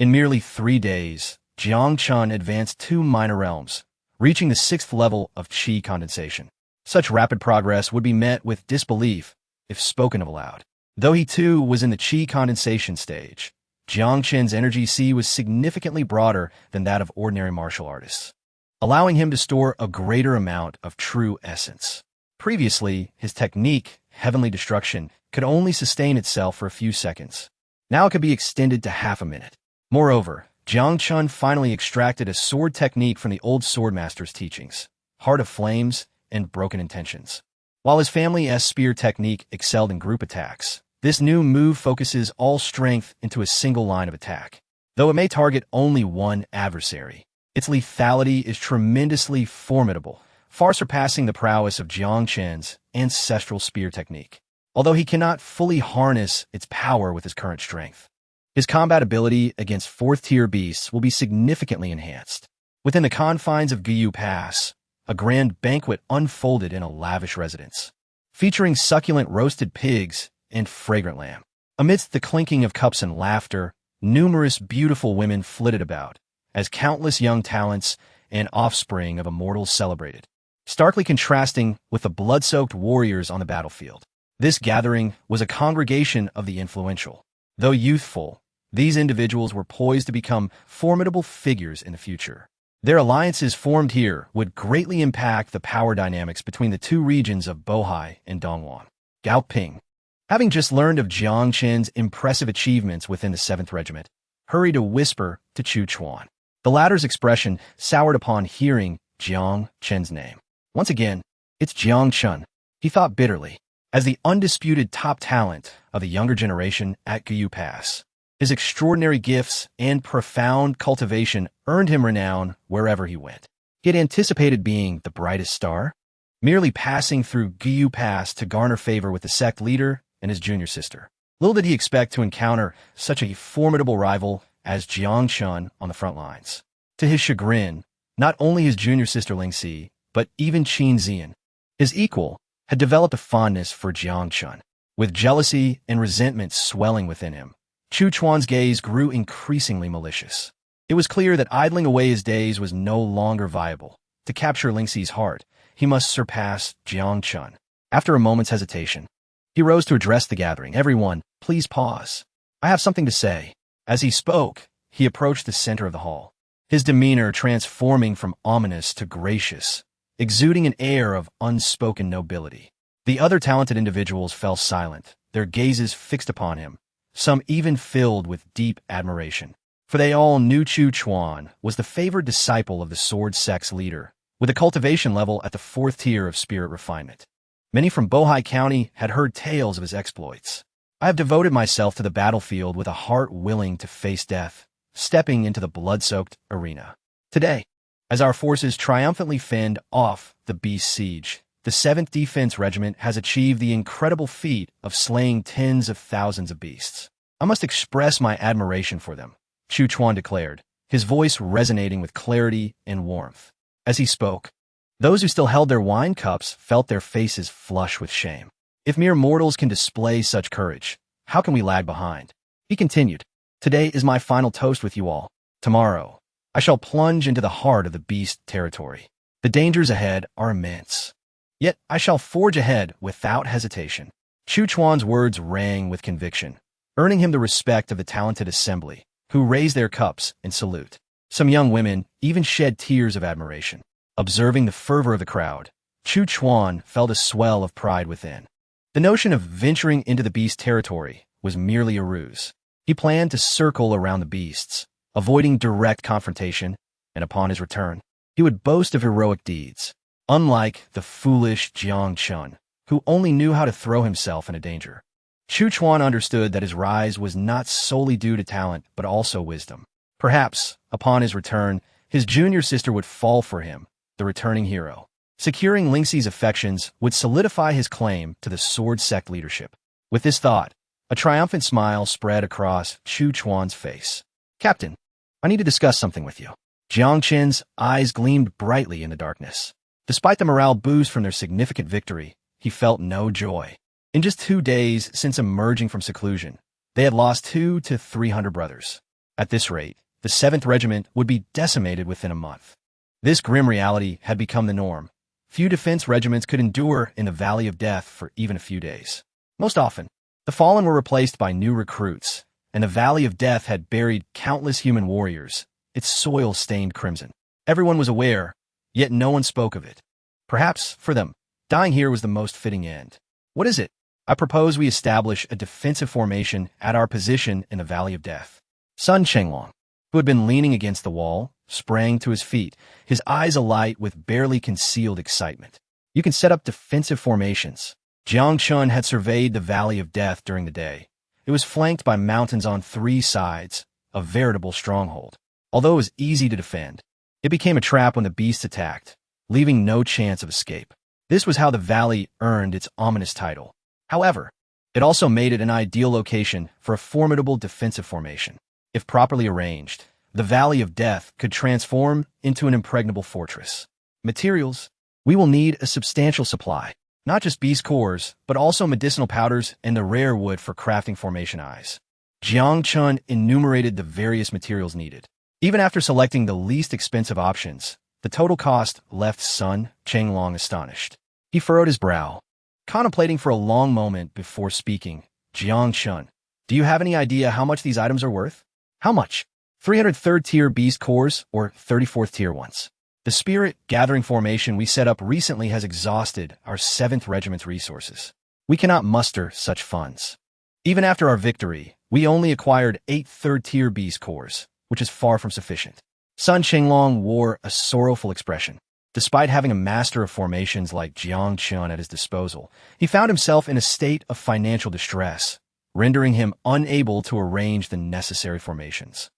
In merely 3 days, Jiang Chen advanced 2 minor realms, reaching the 6th level of chi condensation. Such rapid progress would be met with disbelief if spoken of aloud. Though he too was in the chi condensation stage, Jiang Chen's energy sea was significantly broader than that of ordinary martial artists, allowing him to store a greater amount of true essence. Previously, his technique, Heavenly Destruction, could only sustain itself for a few seconds. Now it could be extended to half a minute. Moreover, Jiang Chen finally extracted a sword technique from the old swordmaster's teachings, Heart of Flames and Broken Intentions. While his family's spear technique excelled in group attacks, this new move focuses all strength into a single line of attack. Though it may target only one adversary, its lethality is tremendously formidable, far surpassing the prowess of Jiang Chen's ancestral spear technique. Although he cannot fully harness its power with his current strength, his combat ability against 4th-tier beasts will be significantly enhanced. Within the confines of Guyu Pass, a grand banquet unfolded in a lavish residence, featuring succulent roasted pigs and fragrant lamb. Amidst the clinking of cups and laughter, numerous beautiful women flitted about, as countless young talents and offspring of immortals celebrated, starkly contrasting with the blood-soaked warriors on the battlefield. This gathering was a congregation of the influential. Though youthful, these individuals were poised to become formidable figures in the future. Their alliances formed here would greatly impact the power dynamics between the 2 regions of Bohai and Dongguan. Gao Ping, having just learned of Jiang Chen's impressive achievements within the 7th Regiment, hurried to whisper to Chu Chuan. The latter's expression soured upon hearing Jiang Chen's name. Once again, it's Jiang Chen, he thought bitterly, as the undisputed top talent of the younger generation at Guyu Pass. His extraordinary gifts and profound cultivation earned him renown wherever he went. He had anticipated being the brightest star, merely passing through Guyu Pass to garner favor with the sect leader and his junior sister. Little did he expect to encounter such a formidable rival as Jiang Chen on the front lines. To his chagrin, not only his junior sister Lingxi, but even Qin Zian, his equal, had developed a fondness for Jiang Chen. With jealousy and resentment swelling within him, Chu Chuan's gaze grew increasingly malicious. It was clear that idling away his days was no longer viable. To capture Lingxi's heart, he must surpass Jiang Chen. After a moment's hesitation, he rose to address the gathering. Everyone, please pause. I have something to say. As he spoke, he approached the center of the hall, his demeanor transforming from ominous to gracious, exuding an air of unspoken nobility. The other talented individuals fell silent, their gazes fixed upon him, some even filled with deep admiration. For they all knew Chu Chuan was the favored disciple of the sword sect's leader, with a cultivation level at the 4th tier of spirit refinement. Many from Bohai County had heard tales of his exploits. I have devoted myself to the battlefield with a heart willing to face death, stepping into the blood-soaked arena. Today, as our forces triumphantly fend off the beast siege, the 7th Defense Regiment has achieved the incredible feat of slaying tens of thousands of beasts. I must express my admiration for them, Chu Chuan declared, his voice resonating with clarity and warmth. As he spoke, those who still held their wine cups felt their faces flush with shame. If mere mortals can display such courage, how can we lag behind? He continued, today is my final toast with you all. Tomorrow, I shall plunge into the heart of the beast territory. The dangers ahead are immense. Yet I shall forge ahead without hesitation. Chu Chuan's words rang with conviction, earning him the respect of the talented assembly, who raised their cups in salute. Some young women even shed tears of admiration. Observing the fervor of the crowd, Chu Chuan felt a swell of pride within. The notion of venturing into the beast territory was merely a ruse. He planned to circle around the beasts, avoiding direct confrontation, and upon his return, he would boast of heroic deeds, unlike the foolish Jiang Chen, who only knew how to throw himself into danger. Chu Chuan understood that his rise was not solely due to talent, but also wisdom. Perhaps, upon his return, his junior sister would fall for him, the returning hero. Securing Lingxi's affections would solidify his claim to the sword sect leadership. With this thought, a triumphant smile spread across Chu Chuan's face. Captain, I need to discuss something with you. Jiang Chen's eyes gleamed brightly in the darkness. Despite the morale boost from their significant victory, he felt no joy. In just 2 days since emerging from seclusion, they had lost 200 to 300 brothers. At this rate, the 7th Regiment would be decimated within a month. This grim reality had become the norm. Few defense regiments could endure in the Valley of Death for even a few days. Most often, the fallen were replaced by new recruits, and the Valley of Death had buried countless human warriors, its soil stained crimson. Everyone was aware, yet no one spoke of it. Perhaps, for them, dying here was the most fitting end. What is it? I propose we establish a defensive formation at our position in the Valley of Death. Sun Chenglong, who had been leaning against the wall, sprang to his feet, his eyes alight with barely concealed excitement. You can set up defensive formations. Jiang Chen had surveyed the Valley of Death during the day. It was flanked by mountains on 3 sides, a veritable stronghold. Although it was easy to defend, it became a trap when the beasts attacked, leaving no chance of escape. This was how the valley earned its ominous title. However, it also made it an ideal location for a formidable defensive formation. If properly arranged, the Valley of Death could transform into an impregnable fortress. Materials. We will need a substantial supply, not just beast cores, but also medicinal powders and the rare wood for crafting formation eyes. Jiang Chen enumerated the various materials needed. Even after selecting the least expensive options, the total cost left Sun Chenglong astonished. He furrowed his brow, contemplating for a long moment before speaking. Jiang Chen, do you have any idea how much these items are worth? How much? 303rd tier beast cores or 34th tier ones. The spirit gathering formation we set up recently has exhausted our 7th Regiment's resources. We cannot muster such funds. Even after our victory, we only acquired 8 third-tier beast cores, which is far from sufficient. Sun Chenglong wore a sorrowful expression. Despite having a master of formations like Jiang Chen at his disposal, he found himself in a state of financial distress, rendering him unable to arrange the necessary formations.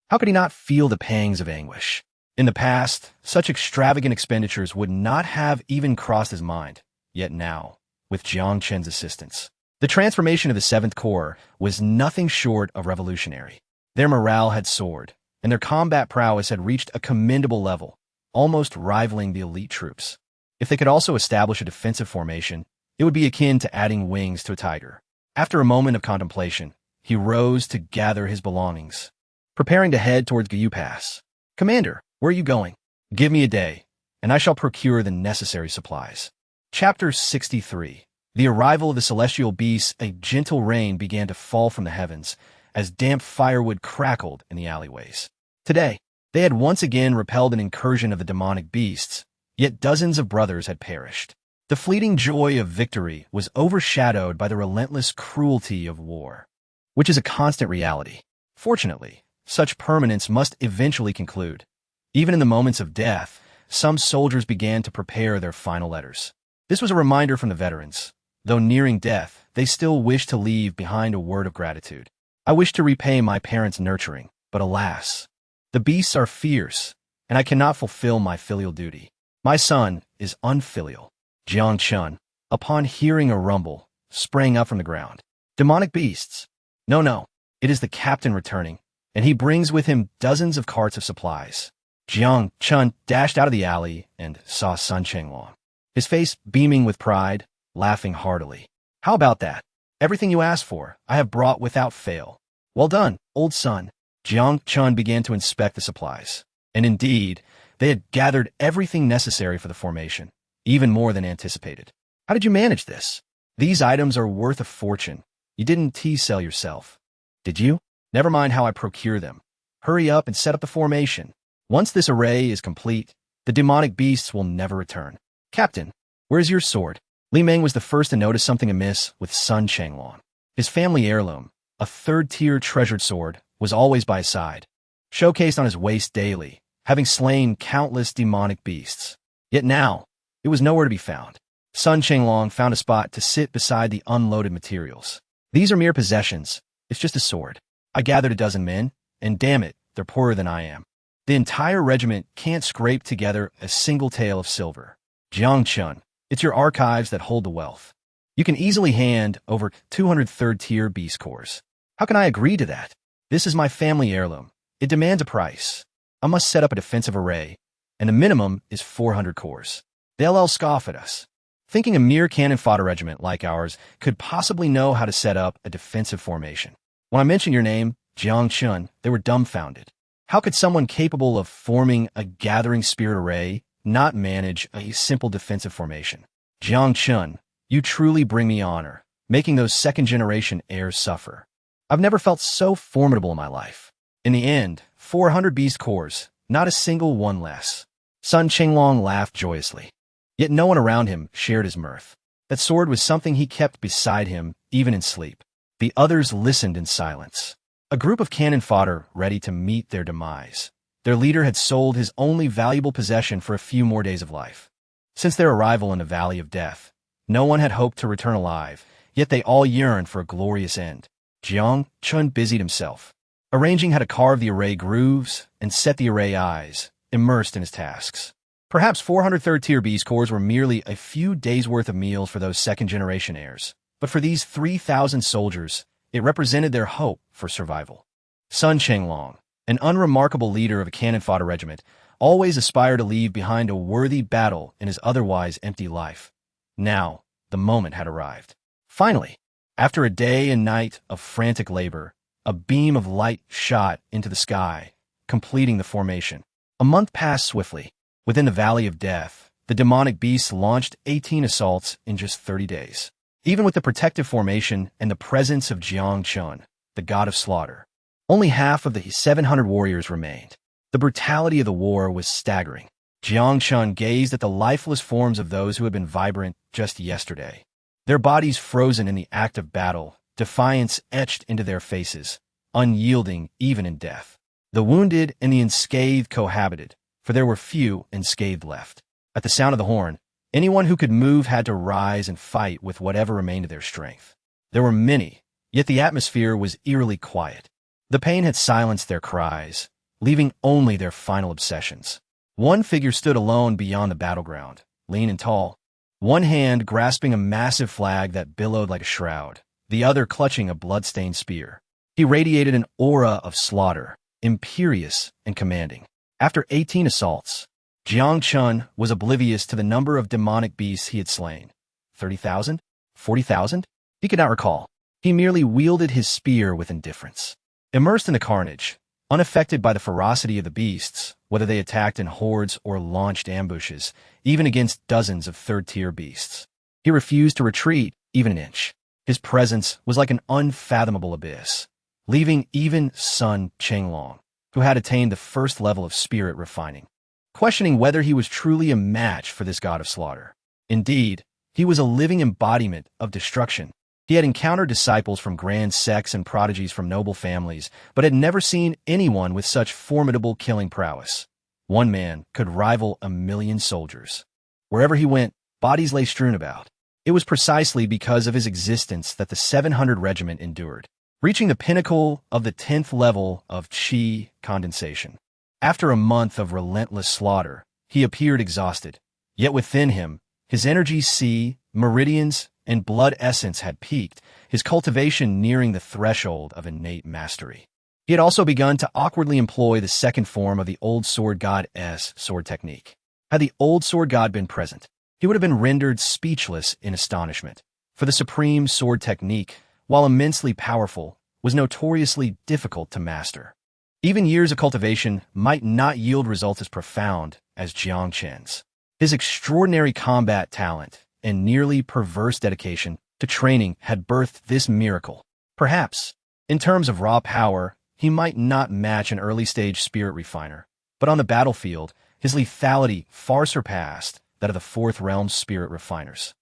How could he not feel the pangs of anguish? In the past, such extravagant expenditures would not have even crossed his mind. Yet now, with Jiang Chen's assistance, the transformation of the 7th Corps was nothing short of revolutionary. Their morale had soared, and their combat prowess had reached a commendable level, almost rivaling the elite troops. If they could also establish a defensive formation, it would be akin to adding wings to a tiger. After a moment of contemplation, he rose to gather his belongings, preparing to head towards Gayu Pass. Commander, where are you going? Give me a day, and I shall procure the necessary supplies. Chapter 63. The arrival of the celestial beasts. A gentle rain began to fall from the heavens, as damp firewood crackled in the alleyways. Today, they had once again repelled an incursion of the demonic beasts, yet dozens of brothers had perished. The fleeting joy of victory was overshadowed by the relentless cruelty of war, which is a constant reality. Fortunately, such permanence must eventually conclude. Even in the moments of death, some soldiers began to prepare their final letters. This was a reminder from the veterans. Though nearing death, they still wished to leave behind a word of gratitude. I wish to repay my parents' nurturing, but alas, the beasts are fierce, and I cannot fulfill my filial duty. My son is unfilial. Jiang Chen, upon hearing a rumble, sprang up from the ground. Demonic beasts. No, it is the captain returning, and he brings with him dozens of carts of supplies. Jiang Chen dashed out of the alley and saw Sun Chenglong, his face beaming with pride, laughing heartily. How about that? Everything you asked for, I have brought without fail. Well done, old son. Jiang Chen began to inspect the supplies. And indeed, they had gathered everything necessary for the formation, even more than anticipated. How did you manage this? These items are worth a fortune. You didn't T-cell yourself, did you? Never mind how I procure them. Hurry up and set up the formation. Once this array is complete, the demonic beasts will never return. Captain, where's your sword? Li Meng was the first to notice something amiss with Sun Chenglong. His family heirloom, a third-tier treasured sword, was always by his side, showcased on his waist daily, having slain countless demonic beasts. Yet now, it was nowhere to be found. Sun Chenglong found a spot to sit beside the unloaded materials. These are mere possessions. It's just a sword. I gathered a dozen men, and damn it, they're poorer than I am. The entire regiment can't scrape together a single tael of silver. Jiang Chen, it's your archives that hold the wealth. You can easily hand over 200 third-tier beast cores. How can I agree to that? This is my family heirloom. It demands a price. I must set up a defensive array, and the minimum is 400 cores. They'll all scoff at us, thinking a mere cannon fodder regiment like ours could possibly know how to set up a defensive formation. When I mentioned your name, Jiang Chen, they were dumbfounded. How could someone capable of forming a gathering spirit array not manage a simple defensive formation? Jiang Chen, you truly bring me honor, making those second-generation heirs suffer. I've never felt so formidable in my life. In the end, 400 beast cores, not a single one less. Sun Chenglong laughed joyously. Yet no one around him shared his mirth. That sword was something he kept beside him, even in sleep. The others listened in silence. A group of cannon fodder ready to meet their demise. Their leader had sold his only valuable possession for a few more days of life. Since their arrival in the Valley of Death, no one had hoped to return alive, yet they all yearned for a glorious end. Jiang Chen busied himself, arranging how to carve the array grooves and set the array eyes, immersed in his tasks. Perhaps 400 third-tier beast cores were merely a few days' worth of meals for those second-generation heirs, but for these 3,000 soldiers, it represented their hope for survival. Sun Chenglong, an unremarkable leader of a cannon fodder regiment, always aspired to leave behind a worthy battle in his otherwise empty life. Now, the moment had arrived. Finally, after a day and night of frantic labor, a beam of light shot into the sky, completing the formation. A month passed swiftly. Within the Valley of Death, the demonic beasts launched 18 assaults in just 30 days. Even with the protective formation and the presence of Jiang Chen, the god of slaughter, only half of the 700 warriors remained. The brutality of the war was staggering. Jiang Chen gazed at the lifeless forms of those who had been vibrant just yesterday. Their bodies frozen in the act of battle, defiance etched into their faces, unyielding even in death. The wounded and the unscathed cohabited, for there were few unscathed left. At the sound of the horn, anyone who could move had to rise and fight with whatever remained of their strength. There were many, yet the atmosphere was eerily quiet. The pain had silenced their cries, leaving only their final obsessions. One figure stood alone beyond the battleground, lean and tall, one hand grasping a massive flag that billowed like a shroud, the other clutching a blood-stained spear. He radiated an aura of slaughter, imperious and commanding. After 18 assaults, Jiang Chen was oblivious to the number of demonic beasts he had slain. 30,000? 40,000? He could not recall. He merely wielded his spear with indifference. Immersed in the carnage, unaffected by the ferocity of the beasts, whether they attacked in hordes or launched ambushes, even against dozens of third-tier beasts. He refused to retreat even an inch. His presence was like an unfathomable abyss, leaving even Sun Chenglong, who had attained the first level of spirit refining, questioning whether he was truly a match for this god of slaughter. Indeed, he was a living embodiment of destruction. He had encountered disciples from grand sects and prodigies from noble families, but had never seen anyone with such formidable killing prowess. One man could rival 1,000,000 soldiers. Wherever he went, bodies lay strewn about. It was precisely because of his existence that the 700 Regiment endured, reaching the pinnacle of the 10th level of Qi condensation. After a month of relentless slaughter, he appeared exhausted. Yet within him, his energy C, meridians, and blood essence had peaked, his cultivation nearing the threshold of innate mastery. He had also begun to awkwardly employ the second form of the old sword god's sword technique. Had the old sword god been present, he would have been rendered speechless in astonishment, for the supreme sword technique, while immensely powerful, was notoriously difficult to master. Even years of cultivation might not yield results as profound as Jiang Chen's. His extraordinary combat talent and nearly perverse dedication to training had birthed this miracle. Perhaps, in terms of raw power, he might not match an early-stage spirit refiner, but on the battlefield, his lethality far surpassed that of the Fourth Realm's spirit refiners.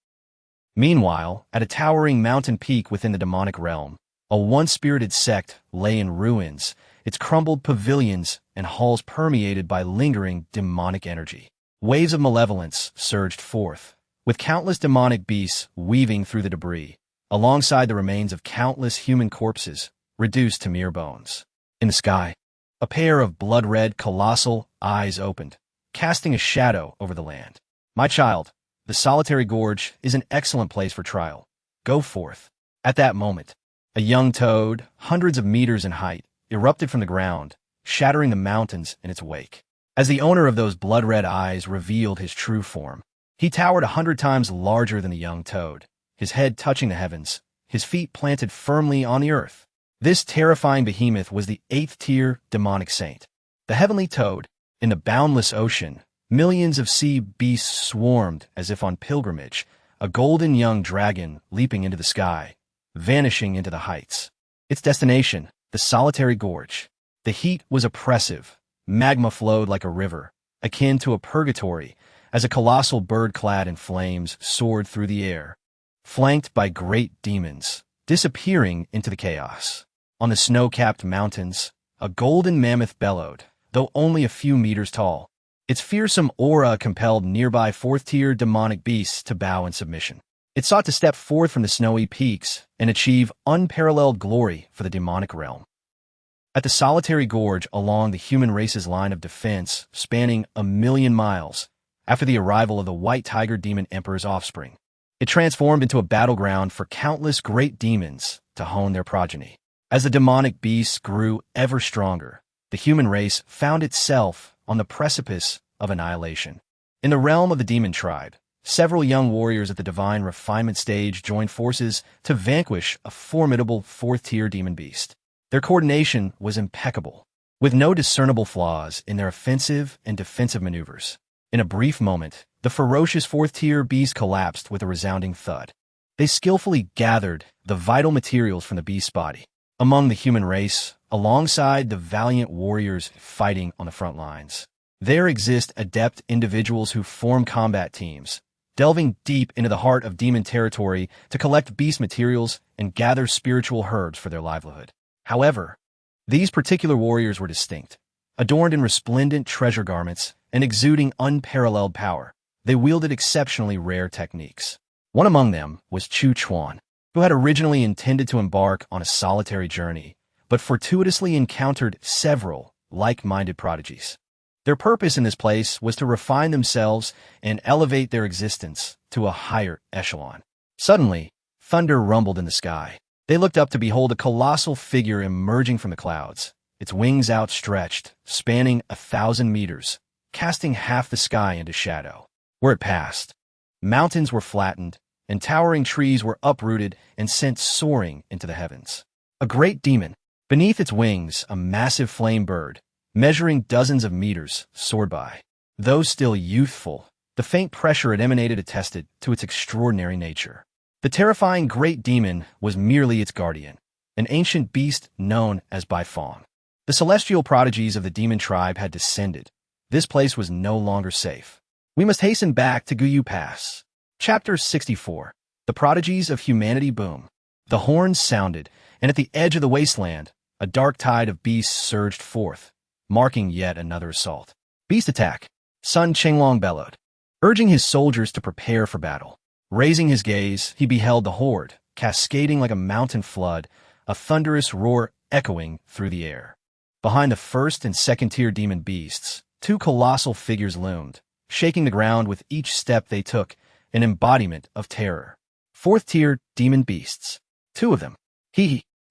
Meanwhile, at a towering mountain peak within the demonic realm, a once-spirited sect lay in ruins, its crumbled pavilions and halls permeated by lingering demonic energy. Waves of malevolence surged forth, with countless demonic beasts weaving through the debris, alongside the remains of countless human corpses reduced to mere bones. In the sky, a pair of blood-red colossal eyes opened, casting a shadow over the land. "My child, the solitary gorge is an excellent place for trial. Go forth." At that moment, a young toad, hundreds of meters in height, erupted from the ground, shattering the mountains in its wake. As the owner of those blood-red eyes revealed his true form, he towered 100 times larger than the young toad, his head touching the heavens, his feet planted firmly on the earth. This terrifying behemoth was the 8th-tier demonic saint, the heavenly toad. In the boundless ocean, millions of sea beasts swarmed as if on pilgrimage, a golden young dragon leaping into the sky, vanishing into the heights. Its destination, the solitary gorge. The heat was oppressive. Magma flowed like a river, akin to a purgatory, as a colossal bird clad in flames soared through the air, flanked by great demons, disappearing into the chaos. On the snow-capped mountains, a golden mammoth bellowed, though only a few meters tall. Its fearsome aura compelled nearby 4th-tier demonic beasts to bow in submission. It sought to step forth from the snowy peaks and achieve unparalleled glory for the demonic realm. At the solitary gorge along the human race's line of defense, spanning 1,000,000 miles, after the arrival of the White Tiger Demon Emperor's offspring, it transformed into a battleground for countless great demons to hone their progeny. As the demonic beasts grew ever stronger, the human race found itself on the precipice of annihilation. In the realm of the demon tribe, several young warriors at the divine refinement stage joined forces to vanquish a formidable 4th-tier demon beast. Their coordination was impeccable, with no discernible flaws in their offensive and defensive maneuvers. In a brief moment, the ferocious 4th-tier beast collapsed with a resounding thud. They skillfully gathered the vital materials from the beast's body. Among the human race, alongside the valiant warriors fighting on the front lines, there exist adept individuals who form combat teams, delving deep into the heart of demon territory to collect beast materials and gather spiritual herbs for their livelihood. However, these particular warriors were distinct, adorned in resplendent treasure garments and exuding unparalleled power. They wielded exceptionally rare techniques. One among them was Chu Chuan, who had originally intended to embark on a solitary journey, but fortuitously encountered several like-minded prodigies. Their purpose in this place was to refine themselves and elevate their existence to a higher echelon. Suddenly, thunder rumbled in the sky. They looked up to behold a colossal figure emerging from the clouds, its wings outstretched, spanning 1,000 meters, casting half the sky into shadow. Where it passed, mountains were flattened, and towering trees were uprooted and sent soaring into the heavens. A great demon, beneath its wings a massive flame bird, measuring dozens of meters, soared by. Though still youthful, the faint pressure it emanated attested to its extraordinary nature. The terrifying great demon was merely its guardian, an ancient beast known as Bifong. The celestial prodigies of the demon tribe had descended. This place was no longer safe. We must hasten back to Guyu Pass. Chapter 64. The Prodigies of Humanity Boom. The horns sounded, and at the edge of the wasteland, a dark tide of beasts surged forth, marking yet another assault. Beast attack, Sun Chenglong bellowed, urging his soldiers to prepare for battle. Raising his gaze, he beheld the horde, cascading like a mountain flood, a thunderous roar echoing through the air. Behind the first and second-tier demon beasts, two colossal figures loomed, shaking the ground with each step they took, an embodiment of terror. Fourth-tier demon beasts. Two of them.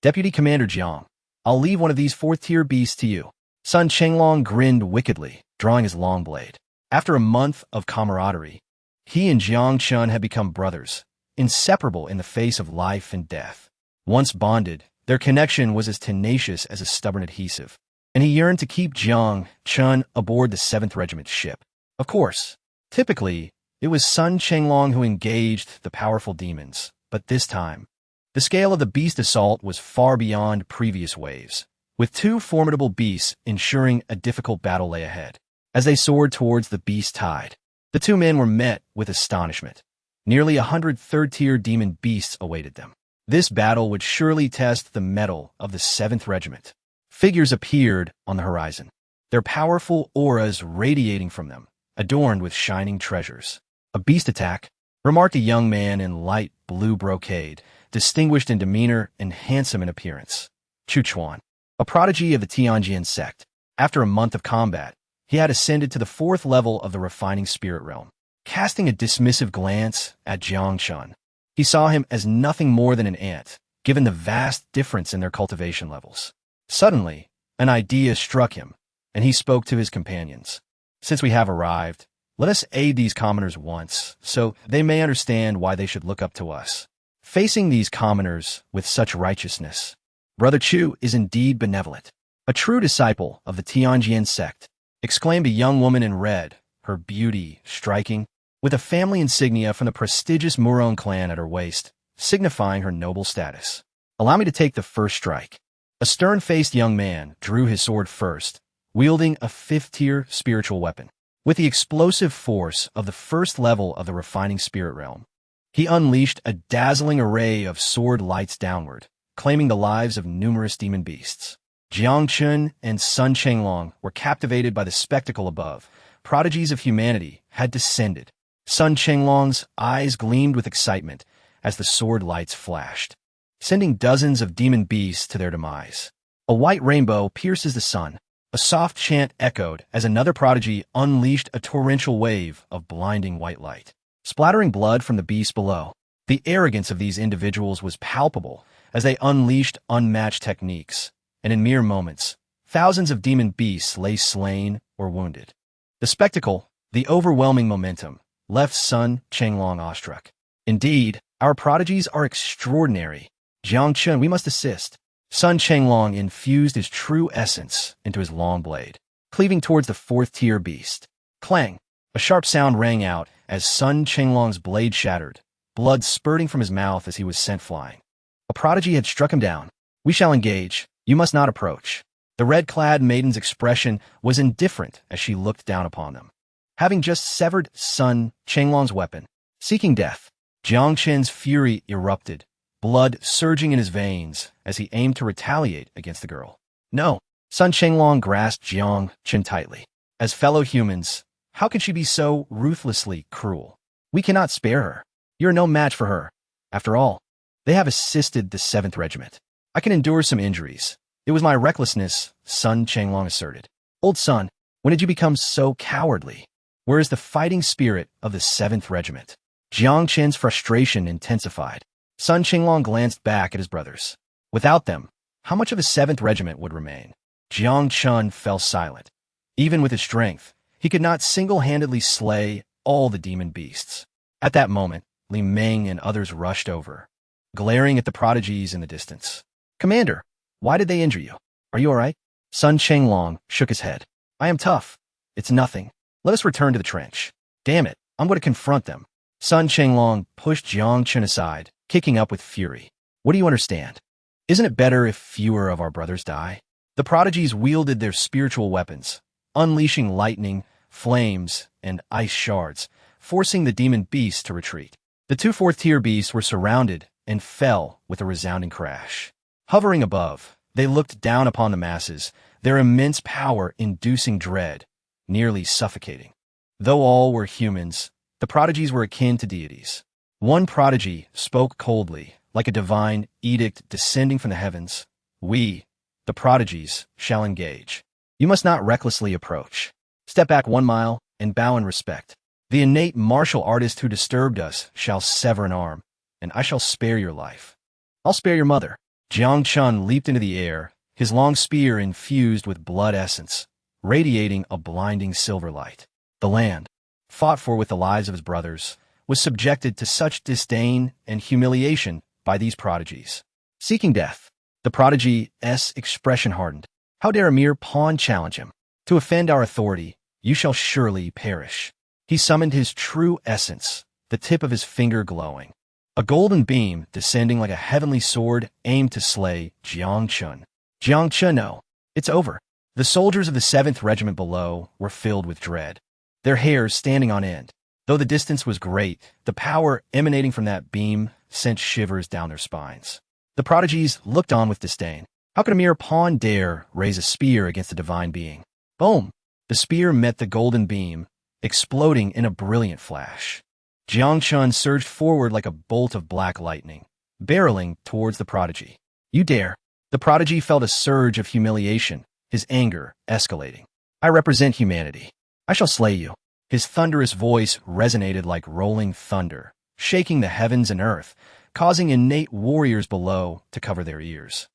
Deputy Commander Jiang. I'll leave one of these fourth-tier beasts to you. Sun Chenglong grinned wickedly, drawing his long blade. After a month of camaraderie, he and Jiang Chen had become brothers, inseparable in the face of life and death. Once bonded, their connection was as tenacious as a stubborn adhesive, and he yearned to keep Jiang Chen aboard the 7th Regiment ship. Of course, typically, it was Sun Chenglong who engaged the powerful demons, but this time, the scale of the beast assault was far beyond previous waves, with two formidable beasts ensuring a difficult battle lay ahead. As they soared towards the beast tide, the two men were met with astonishment. Nearly 100 third-tier demon beasts awaited them. This battle would surely test the mettle of the 7th Regiment. Figures appeared on the horizon, their powerful auras radiating from them, adorned with shining treasures. A beast attack, remarked a young man in light blue brocade, distinguished in demeanor and handsome in appearance. Chu Chuan, a prodigy of the Tianjin sect. After a month of combat, he had ascended to the 4th level of the refining spirit realm. Casting a dismissive glance at Jiang Chen, he saw him as nothing more than an ant, given the vast difference in their cultivation levels. Suddenly, an idea struck him, and he spoke to his companions. Since we have arrived, let us aid these commoners once, so they may understand why they should look up to us. Facing these commoners with such righteousness, Brother Chu is indeed benevolent. A true disciple of the Tianjin sect, exclaimed a young woman in red, her beauty striking, with a family insignia from the prestigious Murong clan at her waist, signifying her noble status. Allow me to take the first strike. A stern-faced young man drew his sword first, wielding a 5th-tier spiritual weapon. With the explosive force of the 1st level of the refining spirit realm, he unleashed a dazzling array of sword lights downward, claiming the lives of numerous demon beasts. Jiang Chen and Sun Chenglong were captivated by the spectacle above. Prodigies of humanity had descended. Sun Chenglong's eyes gleamed with excitement as the sword lights flashed, sending dozens of demon beasts to their demise. A white rainbow pierces the sun. A soft chant echoed as another prodigy unleashed a torrential wave of blinding white light, splattering blood from the beasts below. The arrogance of these individuals was palpable as they unleashed unmatched techniques, and in mere moments, thousands of demon beasts lay slain or wounded. The spectacle, the overwhelming momentum, left Sun Chenglong awestruck. Indeed, our prodigies are extraordinary. Jiang Chen, we must assist. Sun Chenglong infused his true essence into his long blade, cleaving towards the 4th-tier beast. Clang! A sharp sound rang out as Sun Chenglong's blade shattered, blood spurting from his mouth as he was sent flying. A prodigy had struck him down. We shall engage. You must not approach. The red-clad maiden's expression was indifferent as she looked down upon them. Having just severed Sun Chenglong's weapon, seeking death, Jiang Chen's fury erupted, blood surging in his veins as he aimed to retaliate against the girl. No! Sun Chenglong grasped Jiang Chen tightly. As fellow humans, how can she be so ruthlessly cruel? We cannot spare her. You're no match for her. After all, they have assisted the 7th Regiment. I can endure some injuries. It was my recklessness, Sun Chenglong asserted. Old Sun, when did you become so cowardly? Where is the fighting spirit of the 7th Regiment? Jiang Chen's frustration intensified. Sun Chenglong glanced back at his brothers. Without them, how much of the 7th Regiment would remain? Jiang Chen fell silent. Even with his strength, he could not single-handedly slay all the demon beasts. At that moment, Li Meng and others rushed over, glaring at the prodigies in the distance. Commander, why did they injure you? Are you all right? Sun Chenglong shook his head. I am tough. It's nothing. Let us return to the trench. Damn it, I'm going to confront them. Sun Chenglong pushed Jiang Chen aside, kicking up with fury. What do you understand? Isn't it better if fewer of our brothers die? The prodigies wielded their spiritual weapons, unleashing lightning, flames, and ice shards, forcing the demon beasts to retreat. The two fourth-tier beasts were surrounded and fell with a resounding crash. Hovering above, they looked down upon the masses, their immense power inducing dread, nearly suffocating. Though all were humans, the prodigies were akin to deities. One prodigy spoke coldly, like a divine edict descending from the heavens. We, the prodigies, shall engage. You must not recklessly approach. Step back 1 mile and bow in respect. The innate martial artist who disturbed us shall sever an arm, and I shall spare your life. I'll spare your mother. Jiang Chen leaped into the air, his long spear infused with blood essence, radiating a blinding silver light. The land, fought for with the lives of his brothers, was subjected to such disdain and humiliation by these prodigies. Seeking death, the prodigy's expression hardened. How dare a mere pawn challenge him? To offend our authority, you shall surely perish. He summoned his true essence, the tip of his finger glowing. A golden beam, descending like a heavenly sword, aimed to slay Jiang Chen. Jiang Chen, no, it's over. The soldiers of the 7th Regiment below were filled with dread, their hairs standing on end. Though the distance was great, the power emanating from that beam sent shivers down their spines. The prodigies looked on with disdain. How could a mere pawn dare raise a spear against a divine being? Boom! The spear met the golden beam, exploding in a brilliant flash. Jiang Chen surged forward like a bolt of black lightning, barreling towards the prodigy. You dare! The prodigy felt a surge of humiliation, his anger escalating. I represent humanity. I shall slay you. His thunderous voice resonated like rolling thunder, shaking the heavens and earth, causing innate warriors below to cover their ears.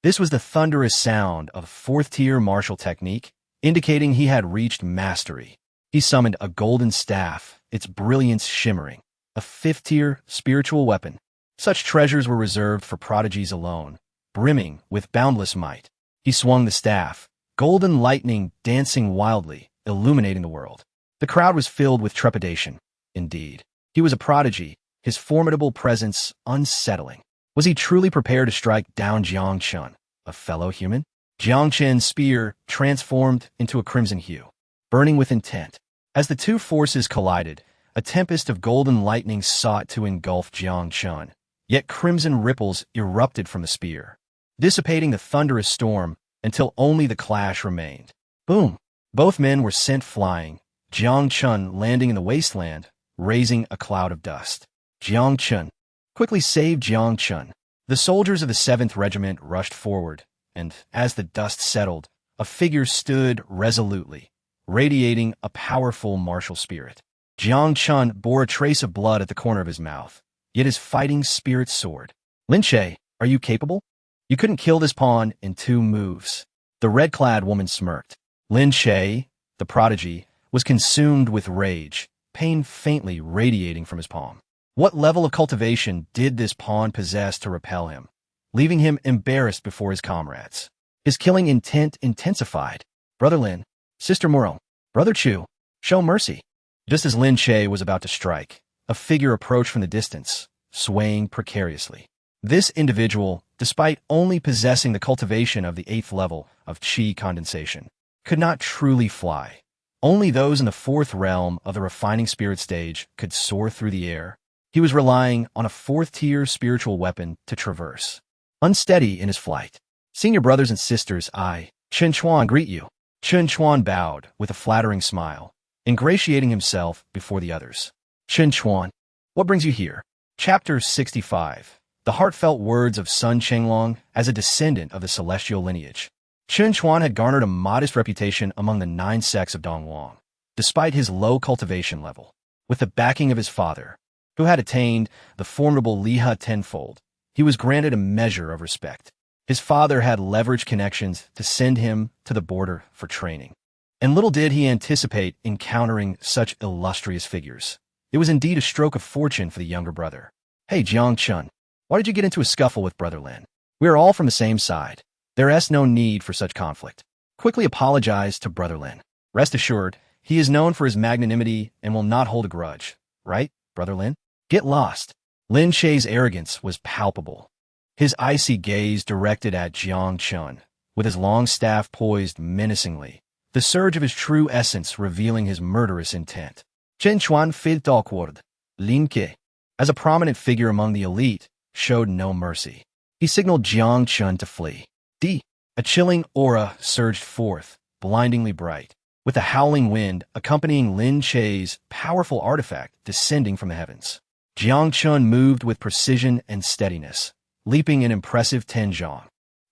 This was the thunderous sound of 4th-tier martial technique, indicating he had reached mastery. He summoned a golden staff, its brilliance shimmering, a 5th-tier spiritual weapon. Such treasures were reserved for prodigies alone, brimming with boundless might. He swung the staff, golden lightning dancing wildly, illuminating the world. The crowd was filled with trepidation. Indeed, he was a prodigy, his formidable presence unsettling. Was he truly prepared to strike down Jiang Chen, a fellow human? Jiang Chen's spear transformed into a crimson hue, burning with intent. As the two forces collided, a tempest of golden lightning sought to engulf Jiang Chen, yet crimson ripples erupted from the spear, dissipating the thunderous storm until only the clash remained. Boom! Both men were sent flying, Jiang Chen landing in the wasteland, raising a cloud of dust. Jiang Chen quickly saved Jiang Chen. The soldiers of the 7th Regiment rushed forward, and as the dust settled, a figure stood resolutely, radiating a powerful martial spirit. Jiang Chen bore a trace of blood at the corner of his mouth, yet his fighting spirit soared. Lin Che, are you capable? You couldn't kill this pawn in 2 moves. The red-clad woman smirked. Lin Che, the prodigy, was consumed with rage, pain faintly radiating from his palm. What level of cultivation did this pawn possess to repel him, leaving him embarrassed before his comrades? His killing intent intensified. Brother Lin, Sister Moro, Brother Chu, show mercy. Just as Lin Che was about to strike, a figure approached from the distance, swaying precariously. This individual, despite only possessing the cultivation of the 8th level of Qi condensation, could not truly fly. Only those in the 4th realm of the refining spirit stage could soar through the air. He was relying on a 4th-tier spiritual weapon to traverse. Unsteady in his flight. Senior brothers and sisters, I, Chen Chuan, greet you. Chen Chuan bowed with a flattering smile, ingratiating himself before the others. Chen Chuan, what brings you here? Chapter 65. The heartfelt words of Sun Chenglong as a descendant of the celestial lineage. Chen Chuan had garnered a modest reputation among the 9 sects of Dongwang, despite his low cultivation level. With the backing of his father, who had attained the formidable Liha tenfold, he was granted a measure of respect. His father had leveraged connections to send him to the border for training. And little did he anticipate encountering such illustrious figures. It was indeed a stroke of fortune for the younger brother. Hey, Jiang Chen, why did you get into a scuffle with Brother Lin? We are all from the same side. There is no need for such conflict. Quickly apologize to Brother Lin. Rest assured, he is known for his magnanimity and will not hold a grudge. Right, Brother Lin? Get lost. Lin Che's arrogance was palpable. his icy gaze directed at Jiang Chen, with his long staff poised menacingly, the surge of his true essence revealing his murderous intent. Chen Chuan felt awkward. Lin Ke, as a prominent figure among the elite, showed no mercy. He signaled Jiang Chen to flee. A chilling aura surged forth, blindingly bright, with a howling wind accompanying Lin Che's powerful artifact descending from the heavens. Jiang Chen moved with precision and steadiness, leaping in impressive tenjiang,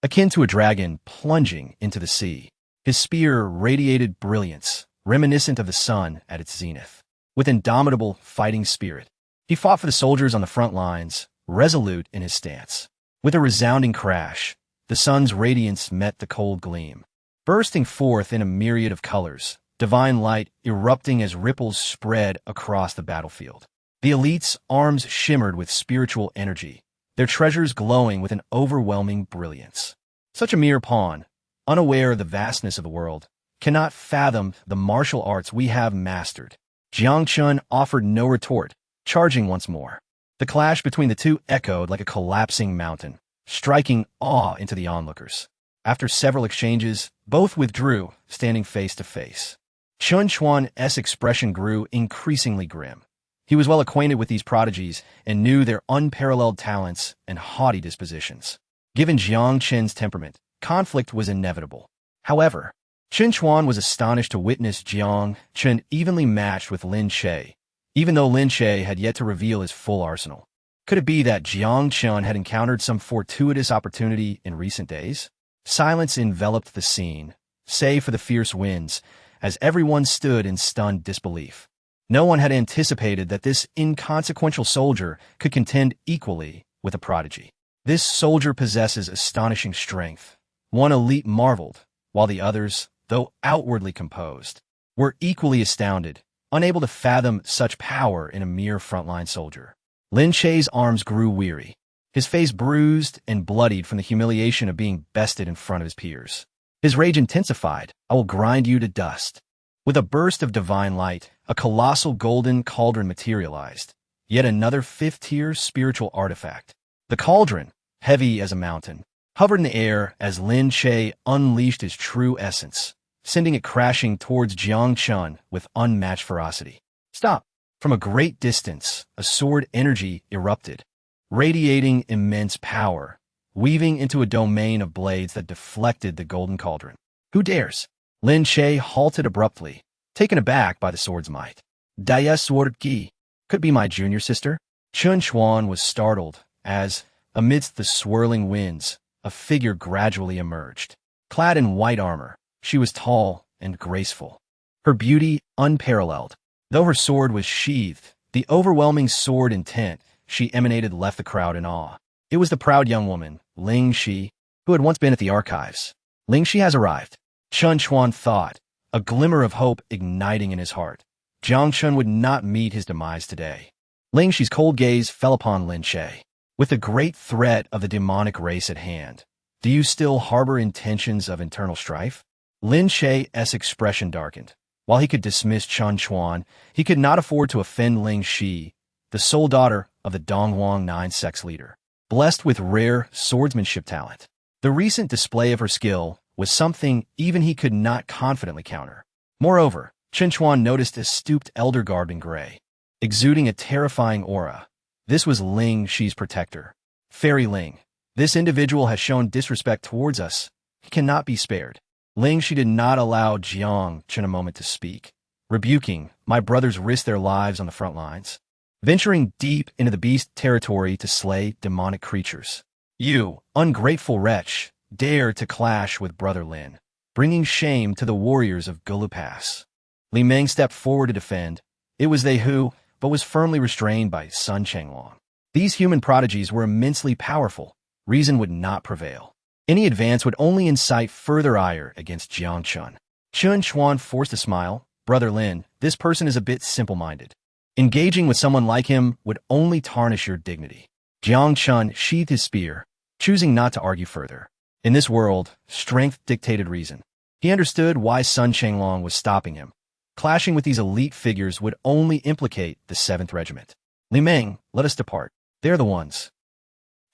akin to a dragon plunging into the sea. His spear radiated brilliance, reminiscent of the sun at its zenith. With indomitable fighting spirit, he fought for the soldiers on the front lines, resolute in his stance. With a resounding crash, the sun's radiance met the cold gleam, bursting forth in a myriad of colors, divine light erupting as ripples spread across the battlefield. The elite's arms shimmered with spiritual energy, their treasures glowing with an overwhelming brilliance. Such a mere pawn, unaware of the vastness of the world, cannot fathom the martial arts we have mastered. Jiang Chen offered no retort, charging once more. The clash between the two echoed like a collapsing mountain, striking awe into the onlookers. After several exchanges, both withdrew, standing face to face. Chen Chuan's expression grew increasingly grim. He was well acquainted with these prodigies and knew their unparalleled talents and haughty dispositions. Given Jiang Chen's temperament, conflict was inevitable. However, Chen Chuan was astonished to witness Jiang Chen evenly matched with Lin Che, even though Lin Che had yet to reveal his full arsenal. Could it be that Jiang Chen had encountered some fortuitous opportunity in recent days? Silence enveloped the scene, save for the fierce winds, as everyone stood in stunned disbelief. No one had anticipated that this inconsequential soldier could contend equally with a prodigy. This soldier possesses astonishing strength. One elite marveled, while the others, though outwardly composed, were equally astounded, unable to fathom such power in a mere frontline soldier. Lin Che's arms grew weary, his face bruised and bloodied from the humiliation of being bested in front of his peers. His rage intensified. "I will grind you to dust." With a burst of divine light, a colossal golden cauldron materialized, yet another fifth-tier spiritual artifact. The cauldron, heavy as a mountain, hovered in the air as Lin Che unleashed his true essence, sending it crashing towards Jiang Chen with unmatched ferocity. "Stop!" From a great distance, a sword energy erupted, radiating immense power, weaving into a domain of blades that deflected the golden cauldron. "Who dares?" Lin Che halted abruptly, taken aback by the sword's might. "Daya sword ki. Could be my junior sister?" Chen Chuan was startled as, amidst the swirling winds, a figure gradually emerged. Clad in white armor, she was tall and graceful, her beauty unparalleled. Though her sword was sheathed, the overwhelming sword intent she emanated left the crowd in awe. It was the proud young woman, Ling Shi, who had once been at the archives. Ling Shi has arrived, Chen Chuan thought, a glimmer of hope igniting in his heart. Jiang Chen would not meet his demise today. Ling Shi's cold gaze fell upon Lin Che. "With the great threat of the demonic race at hand, do you still harbor intentions of internal strife?" Lin Che's expression darkened. While he could dismiss Chen Chuan, he could not afford to offend Ling Shi, the sole daughter of the Donghuang Nine sex leader, blessed with rare swordsmanship talent. The recent display of her skill was something even he could not confidently counter. Moreover, Chen Chuan noticed a stooped elder garb in gray, exuding a terrifying aura. This was Ling Shi's protector. "Fairy Ling, this individual has shown disrespect towards us. He cannot be spared." Ling Shi did not allow Jiang Chen a moment to speak, rebuking, "My brothers risk their lives on the front lines, venturing deep into the beast territory to slay demonic creatures. You, ungrateful wretch, dare to clash with Brother Lin, bringing shame to the warriors of Gulu Pass." Li Meng stepped forward to defend. It was they who, but was firmly restrained by Sun Chenglong. These human prodigies were immensely powerful. Reason would not prevail. Any advance would only incite further ire against Jiang Chen. Chen Chuan forced a smile. "Brother Lin, this person is a bit simple-minded. Engaging with someone like him would only tarnish your dignity." Jiang Chen sheathed his spear, choosing not to argue further. In this world, strength dictated reason. He understood why Sun Chenglong was stopping him. Clashing with these elite figures would only implicate the 7th Regiment. "Li Meng, let us depart. They're the ones."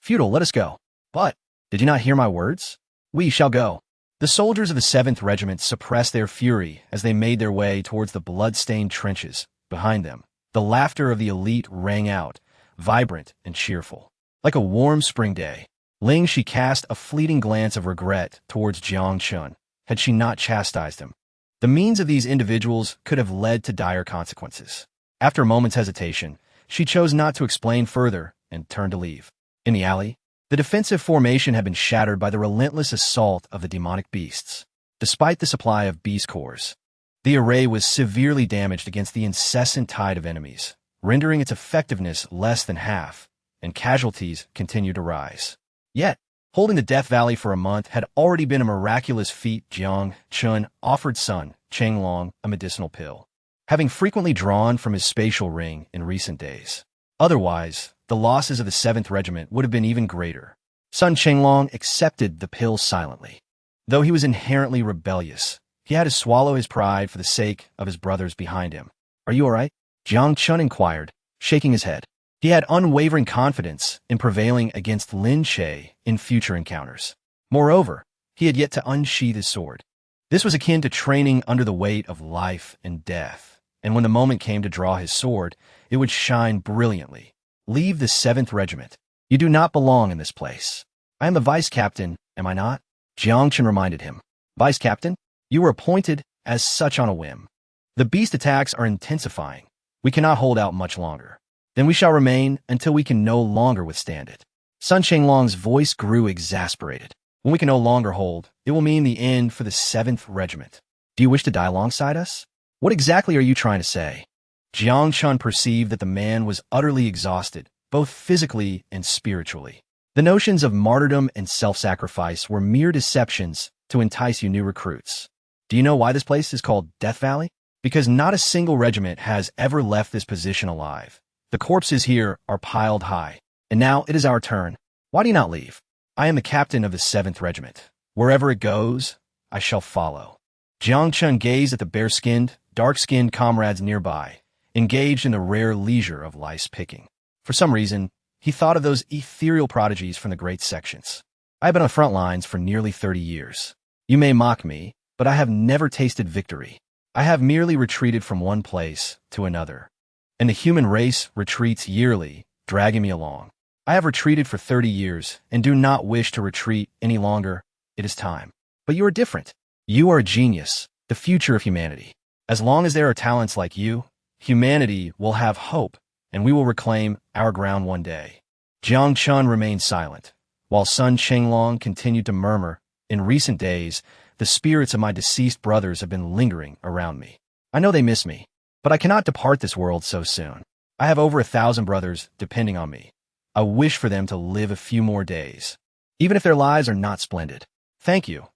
"Feudal, let us go." But, did you not hear my words? We shall go. The soldiers of the 7th Regiment suppressed their fury as they made their way towards the blood-stained trenches. Behind them, the laughter of the elite rang out, vibrant and cheerful. Like a warm spring day, Ling Shi cast a fleeting glance of regret towards Jiang Chen, had she not chastised him. The means of these individuals could have led to dire consequences. After a moment's hesitation, she chose not to explain further and turned to leave. In the alley, the defensive formation had been shattered by the relentless assault of the demonic beasts. Despite the supply of beast cores, the array was severely damaged against the incessant tide of enemies, rendering its effectiveness less than half, and casualties continued to rise. Yet, holding the Death Valley for a month had already been a miraculous feat. Jiang Chen offered Sun Chenglong a medicinal pill, having frequently drawn from his spatial ring in recent days. Otherwise, the losses of the 7th Regiment would have been even greater. Sun Chenglong accepted the pill silently. Though he was inherently rebellious, he had to swallow his pride for the sake of his brothers behind him. Are you all right? Jiang Chen inquired, shaking his head. He had unwavering confidence in prevailing against Lin Che in future encounters. Moreover, he had yet to unsheath his sword. This was akin to training under the weight of life and death, and when the moment came to draw his sword, it would shine brilliantly. Leave the 7th Regiment. You do not belong in this place. I am the vice captain, am I not? Jiang Chen reminded him. Vice captain? You were appointed as such on a whim. The beast attacks are intensifying. We cannot hold out much longer. Then we shall remain until we can no longer withstand it. Sun Chenglong's voice grew exasperated. When we can no longer hold, it will mean the end for the 7th Regiment. Do you wish to die alongside us? What exactly are you trying to say? Jiang Chen perceived that the man was utterly exhausted, both physically and spiritually. The notions of martyrdom and self-sacrifice were mere deceptions to entice you new recruits. Do you know why this place is called Death Valley? Because not a single regiment has ever left this position alive. The corpses here are piled high. And now it is our turn. Why do you not leave? I am the captain of the 7th Regiment. Wherever it goes, I shall follow. Jiang Chen gazed at the bare-skinned, dark-skinned comrades nearby, engaged in the rare leisure of lice picking. For some reason, he thought of those ethereal prodigies from the great sections. I have been on the front lines for nearly 30 years. You may mock me, but I have never tasted victory. I have merely retreated from one place to another. And the human race retreats yearly, dragging me along. I have retreated for 30 years and do not wish to retreat any longer. It is time. But you are different. You are a genius, the future of humanity. As long as there are talents like you, humanity will have hope, and we will reclaim our ground one day. Jiang Chen remained silent, while Sun Chenglong continued to murmur, in recent days, the spirits of my deceased brothers have been lingering around me. I know they miss me, but I cannot depart this world so soon. I have over 1,000 brothers depending on me. I wish for them to live a few more days, even if their lives are not splendid. Thank you.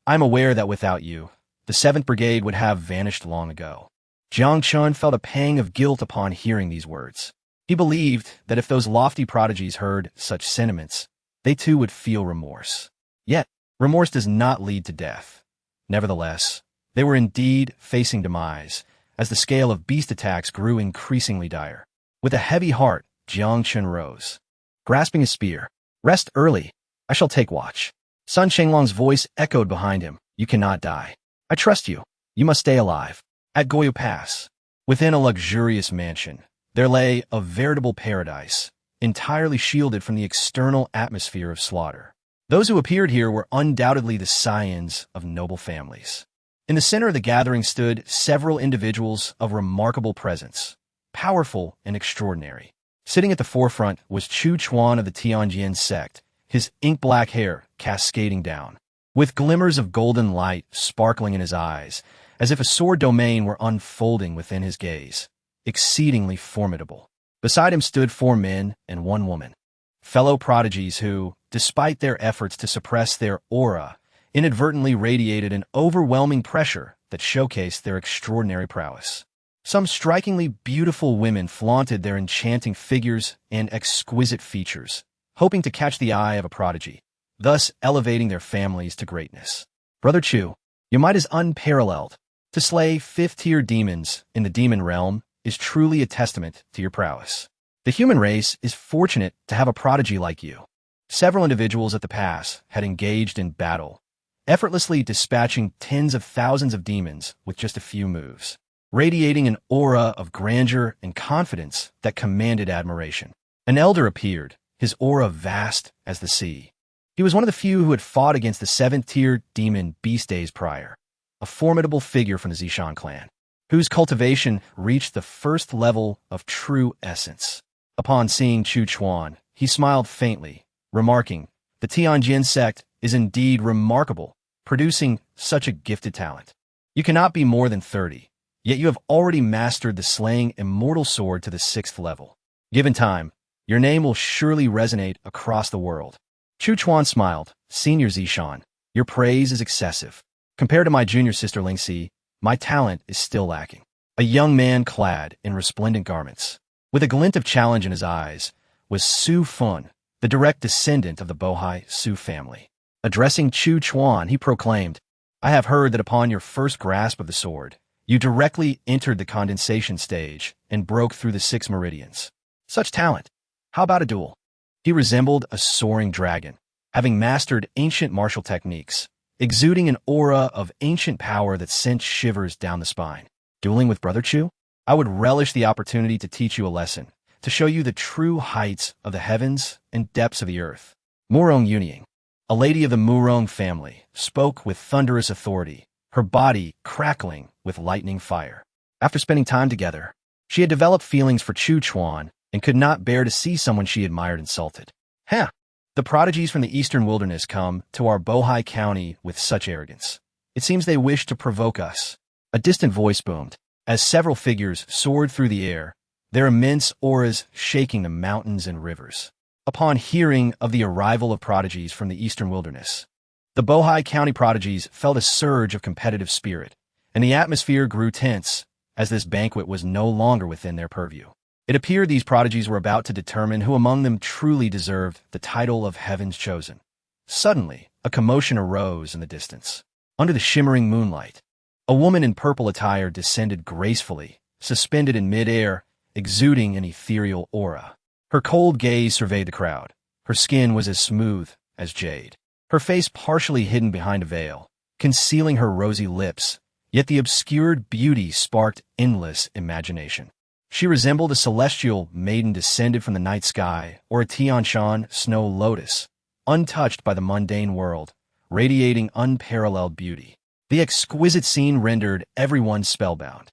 I am aware that without you, the 7th Brigade would have vanished long ago. Jiang Chen felt a pang of guilt upon hearing these words. He believed that if those lofty prodigies heard such sentiments, they too would feel remorse. Yet, remorse does not lead to death. Nevertheless, they were indeed facing demise, as the scale of beast attacks grew increasingly dire. With a heavy heart, Jiang Chen rose, grasping his spear. Rest early. I shall take watch. Sun Chenglong's voice echoed behind him. You cannot die. I trust you. You must stay alive. At Goyu Pass, within a luxurious mansion, there lay a veritable paradise, entirely shielded from the external atmosphere of slaughter. Those who appeared here were undoubtedly the scions of noble families. In the center of the gathering stood several individuals of remarkable presence, powerful and extraordinary. Sitting at the forefront was Chu Chuan of the Tianjin sect, his ink-black hair cascading down, with glimmers of golden light sparkling in his eyes, as if a sword domain were unfolding within his gaze, exceedingly formidable. Beside him stood 4 men and 1 woman, fellow prodigies who, despite their efforts to suppress their aura, inadvertently radiated an overwhelming pressure that showcased their extraordinary prowess. Some strikingly beautiful women flaunted their enchanting figures and exquisite features, hoping to catch the eye of a prodigy, thus elevating their families to greatness. Brother Chu, your might is unparalleled. To slay 5th-tier demons in the demon realm is truly a testament to your prowess. The human race is fortunate to have a prodigy like you. Several individuals at the pass had engaged in battle, effortlessly dispatching tens of thousands of demons with just a few moves, radiating an aura of grandeur and confidence that commanded admiration. An elder appeared, his aura vast as the sea. He was one of the few who had fought against the seventh-tier demon beast days prior, a formidable figure from the Zishan clan, whose cultivation reached the first level of true essence. Upon seeing Chu Chuan, he smiled faintly, remarking, "The Tianjin sect is indeed remarkable, producing such a gifted talent. You cannot be more than 30, yet you have already mastered the slaying immortal sword to the 6th level. Given time, your name will surely resonate across the world." Chu Chuan smiled. "Senior Zishan, your praise is excessive. Compared to my junior sister Lingxi, my talent is still lacking." A young man clad in resplendent garments, with a glint of challenge in his eyes, was Su Fun, the direct descendant of the Bohai Su family. Addressing Chu Chuan, he proclaimed, "I have heard that upon your first grasp of the sword, you directly entered the condensation stage and broke through the 6 meridians. Such talent! How about a duel?" He resembled a soaring dragon, having mastered ancient martial techniques, exuding an aura of ancient power that sent shivers down the spine. "Dueling with Brother Chu? I would relish the opportunity to teach you a lesson, to show you the true heights of the heavens and depths of the earth." Murong Yunying, a lady of the Murong family, spoke with thunderous authority, her body crackling with lightning fire. After spending time together, she had developed feelings for Chu Chuan and could not bear to see someone she admired insulted. "Huh! The prodigies from the eastern wilderness come to our Bohai County with such arrogance. It seems they wish to provoke us." A distant voice boomed, as several figures soared through the air, their immense auras shaking the mountains and rivers. Upon hearing of the arrival of prodigies from the eastern wilderness, the Bohai County prodigies felt a surge of competitive spirit, and the atmosphere grew tense, as this banquet was no longer within their purview. It appeared these prodigies were about to determine who among them truly deserved the title of Heaven's Chosen. Suddenly, a commotion arose in the distance. Under the shimmering moonlight, a woman in purple attire descended gracefully, suspended in mid-air, exuding an ethereal aura. Her cold gaze surveyed the crowd. Her skin was as smooth as jade, her face partially hidden behind a veil, concealing her rosy lips, yet the obscured beauty sparked endless imagination. She resembled a celestial maiden descended from the night sky, or a Tianshan snow lotus, untouched by the mundane world, radiating unparalleled beauty. The exquisite scene rendered everyone spellbound.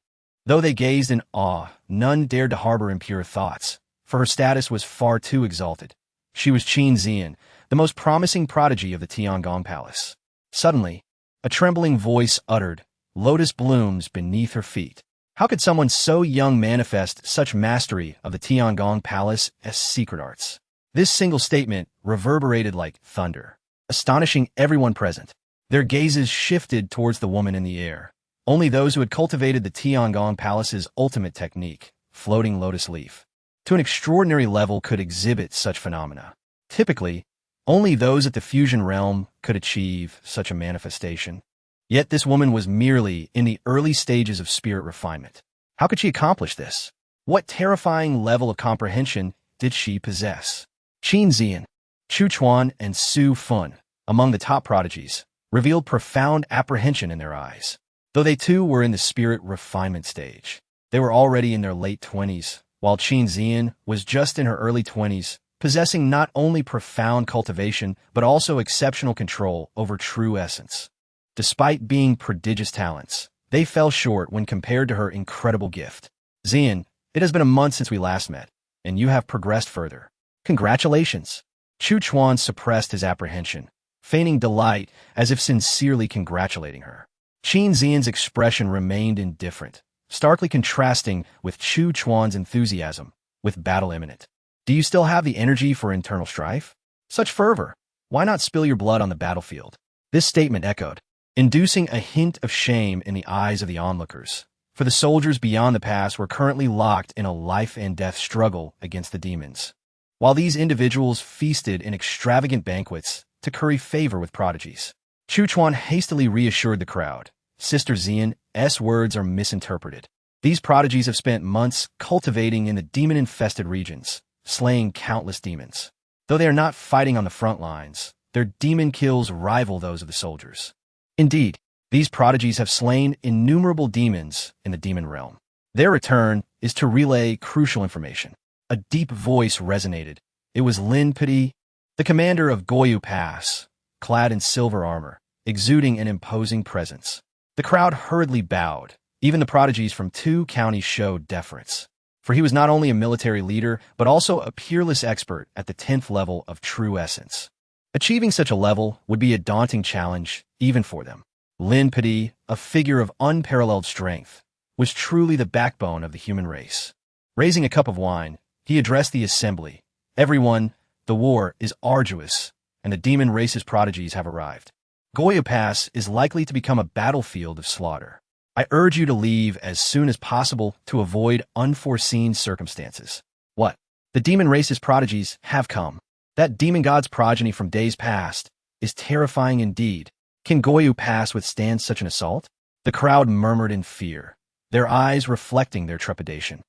Though they gazed in awe, none dared to harbor impure thoughts, for her status was far too exalted. She was Qin Zian, the most promising prodigy of the Tiangong Palace. Suddenly, a trembling voice uttered, "Lotus blooms beneath her feet." How could someone so young manifest such mastery of the Tiangong Palace's secret arts? This single statement reverberated like thunder, astonishing everyone present. Their gazes shifted towards the woman in the air. Only those who had cultivated the Tiangong Palace's ultimate technique, floating lotus leaf, to an extraordinary level could exhibit such phenomena. Typically, only those at the fusion realm could achieve such a manifestation. Yet this woman was merely in the early stages of spirit refinement. How could she accomplish this? What terrifying level of comprehension did she possess? Qin Zian, Chu Chuan, and Su Fun, among the top prodigies, revealed profound apprehension in their eyes. Though they too were in the spirit refinement stage, they were already in their late 20s, while Qin Zian was just in her early 20s, possessing not only profound cultivation but also exceptional control over true essence. Despite being prodigious talents, they fell short when compared to her incredible gift. "Zian, it has been a month since we last met, and you have progressed further. Congratulations." Chu Chuan suppressed his apprehension, feigning delight as if sincerely congratulating her. Qin Zian's expression remained indifferent, starkly contrasting with Chu Chuan's enthusiasm, with battle imminent. "Do you still have the energy for internal strife? Such fervor! Why not spill your blood on the battlefield?" This statement echoed, inducing a hint of shame in the eyes of the onlookers, for the soldiers beyond the pass were currently locked in a life-and-death struggle against the demons, while these individuals feasted in extravagant banquets to curry favor with prodigies. Chu Chuan hastily reassured the crowd. "Sister Zian's words are misinterpreted. These prodigies have spent months cultivating in the demon-infested regions, slaying countless demons. Though they are not fighting on the front lines, their demon kills rival those of the soldiers. Indeed, these prodigies have slain innumerable demons in the demon realm. Their return is to relay crucial information. A deep voice resonated. It was Lin-Pidi, the commander of Goyu Pass, clad in silver armor, exuding an imposing presence. The crowd hurriedly bowed. Even the prodigies from 2 counties showed deference. For he was not only a military leader, but also a peerless expert at the 10th level of true essence. Achieving such a level would be a daunting challenge, even for them. Lin-Pidi, a figure of unparalleled strength, was truly the backbone of the human race. Raising a cup of wine, he addressed the assembly. Everyone, the war is arduous, and the demon race's prodigies have arrived. Goyu Pass is likely to become a battlefield of slaughter. I urge you to leave as soon as possible to avoid unforeseen circumstances. What? The demon race's prodigies have come. That demon god's progeny from days past is terrifying indeed. Can Goyu Pass withstand such an assault? The crowd murmured in fear, their eyes reflecting their trepidation.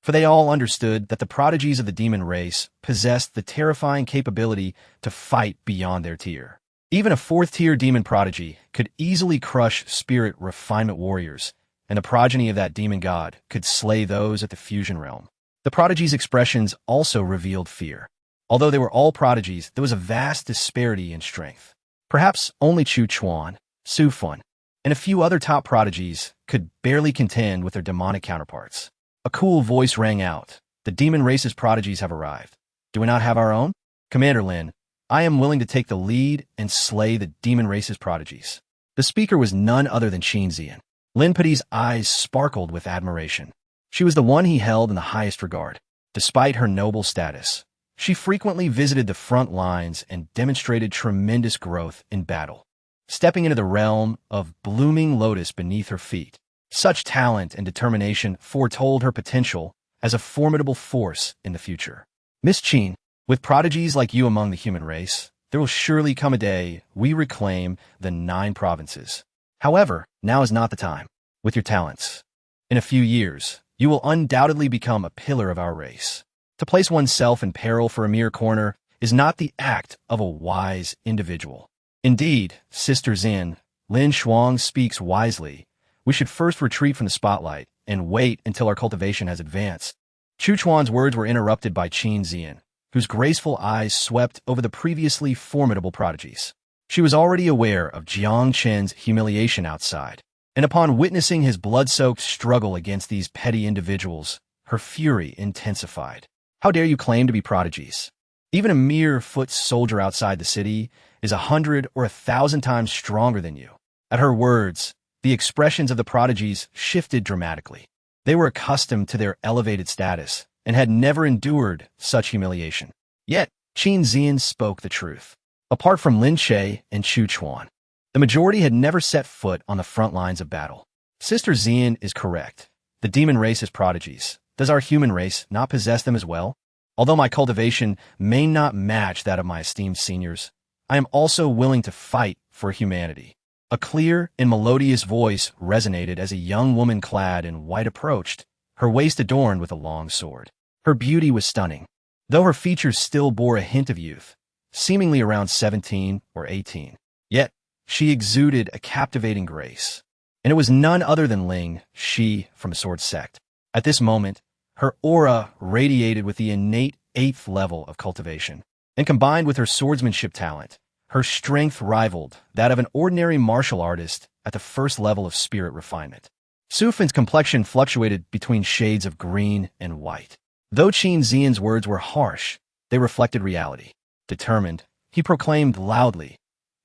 For they all understood that the prodigies of the demon race possessed the terrifying capability to fight beyond their tier. Even a 4th-tier demon prodigy could easily crush spirit refinement warriors, and the progeny of that demon god could slay those at the fusion realm. The prodigy's expressions also revealed fear. Although they were all prodigies, there was a vast disparity in strength. Perhaps only Chu Chuan, Su Fun, and a few other top prodigies could barely contend with their demonic counterparts. A cool voice rang out. The demon race's prodigies have arrived. Do we not have our own? Commander Lin, I am willing to take the lead and slay the demon race's prodigies. The speaker was none other than Qin Zian. Lin-Pidi's eyes sparkled with admiration. She was the one he held in the highest regard. Despite her noble status, she frequently visited the front lines and demonstrated tremendous growth in battle, stepping into the realm of blooming lotus beneath her feet. Such talent and determination foretold her potential as a formidable force in the future. Miss Qin, with prodigies like you among the human race, there will surely come a day we reclaim the 9 provinces. However, now is not the time. With your talents, in a few years, you will undoubtedly become a pillar of our race. To place oneself in peril for a mere corner is not the act of a wise individual. Indeed, Sister Zin, Lin Shuang speaks wisely. We should first retreat from the spotlight and wait until our cultivation has advanced. Chu Chuan's words were interrupted by Qin Zian, whose graceful eyes swept over the previously formidable prodigies. She was already aware of Jiang Chen's humiliation outside, and upon witnessing his blood-soaked struggle against these petty individuals, her fury intensified. How dare you claim to be prodigies? Even a mere foot soldier outside the city is 100 or 1,000 times stronger than you. At her words, the expressions of the prodigies shifted dramatically. They were accustomed to their elevated status and had never endured such humiliation. Yet, Qin Zian spoke the truth. Apart from Lin Che and Chu Chuan, the majority had never set foot on the front lines of battle. Sister Zian is correct. The demon race is prodigies. Does our human race not possess them as well? Although my cultivation may not match that of my esteemed seniors, I am also willing to fight for humanity. A clear and melodious voice resonated as a young woman clad in white approached, her waist adorned with a long sword. Her beauty was stunning, though her features still bore a hint of youth, seemingly around 17 or 18. Yet, she exuded a captivating grace, and it was none other than Ling Shi from the Sword Sect. At this moment, her aura radiated with the innate 8th level of cultivation, and combined with her swordsmanship talent, her strength rivaled that of an ordinary martial artist at the 1st level of spirit refinement. Su Fan's complexion fluctuated between shades of green and white. Though Qin Zian's words were harsh, they reflected reality. Determined, he proclaimed loudly,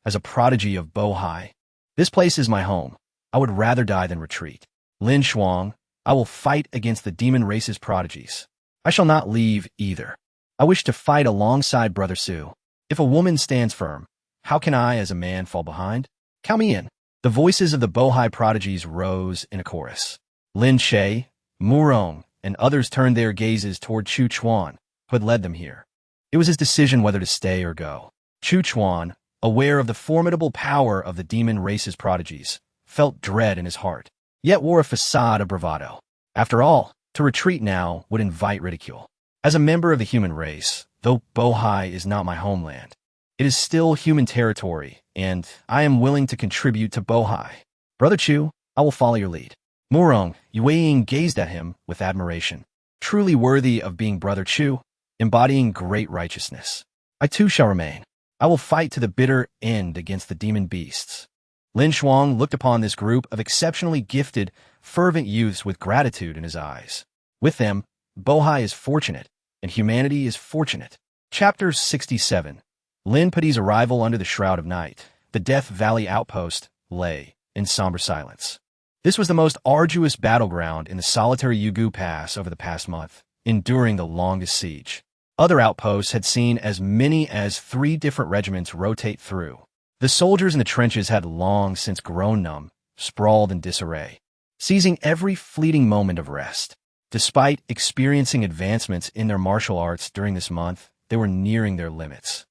as a prodigy of Bohai, "This place is my home. I would rather die than retreat. Lin Shuang, I will fight against the demon race's prodigies. I shall not leave either. I wish to fight alongside Brother Su. If a woman stands firm, how can I as a man fall behind? Count me in." The voices of the Bohai prodigies rose in a chorus. Lin Che, Murong, and others turned their gazes toward Chu Chuan, who had led them here. It was his decision whether to stay or go. Chu Chuan, aware of the formidable power of the demon race's prodigies, felt dread in his heart, yet wore a facade of bravado. After all, to retreat now would invite ridicule. As a member of the human race, though Bohai is not my homeland. It is still human territory, and I am willing to contribute to Bohai. Brother Chu, I will follow your lead. Murong, Yue gazed at him with admiration. Truly worthy of being Brother Chu, embodying great righteousness. I too shall remain. I will fight to the bitter end against the demon beasts. Lin Shuang looked upon this group of exceptionally gifted, fervent youths with gratitude in his eyes. With them, Bohai is fortunate, and humanity is fortunate. Chapter 67. Lin Padi's arrival under the shroud of night. The Death Valley outpost lay in somber silence. This was the most arduous battleground in the solitary Yugu Pass over the past month, enduring the longest siege. Other outposts had seen as many as 3 different regiments rotate through. The soldiers in the trenches had long since grown numb, sprawled in disarray, seizing every fleeting moment of rest. Despite experiencing advancements in their martial arts during this month, they were nearing their limits.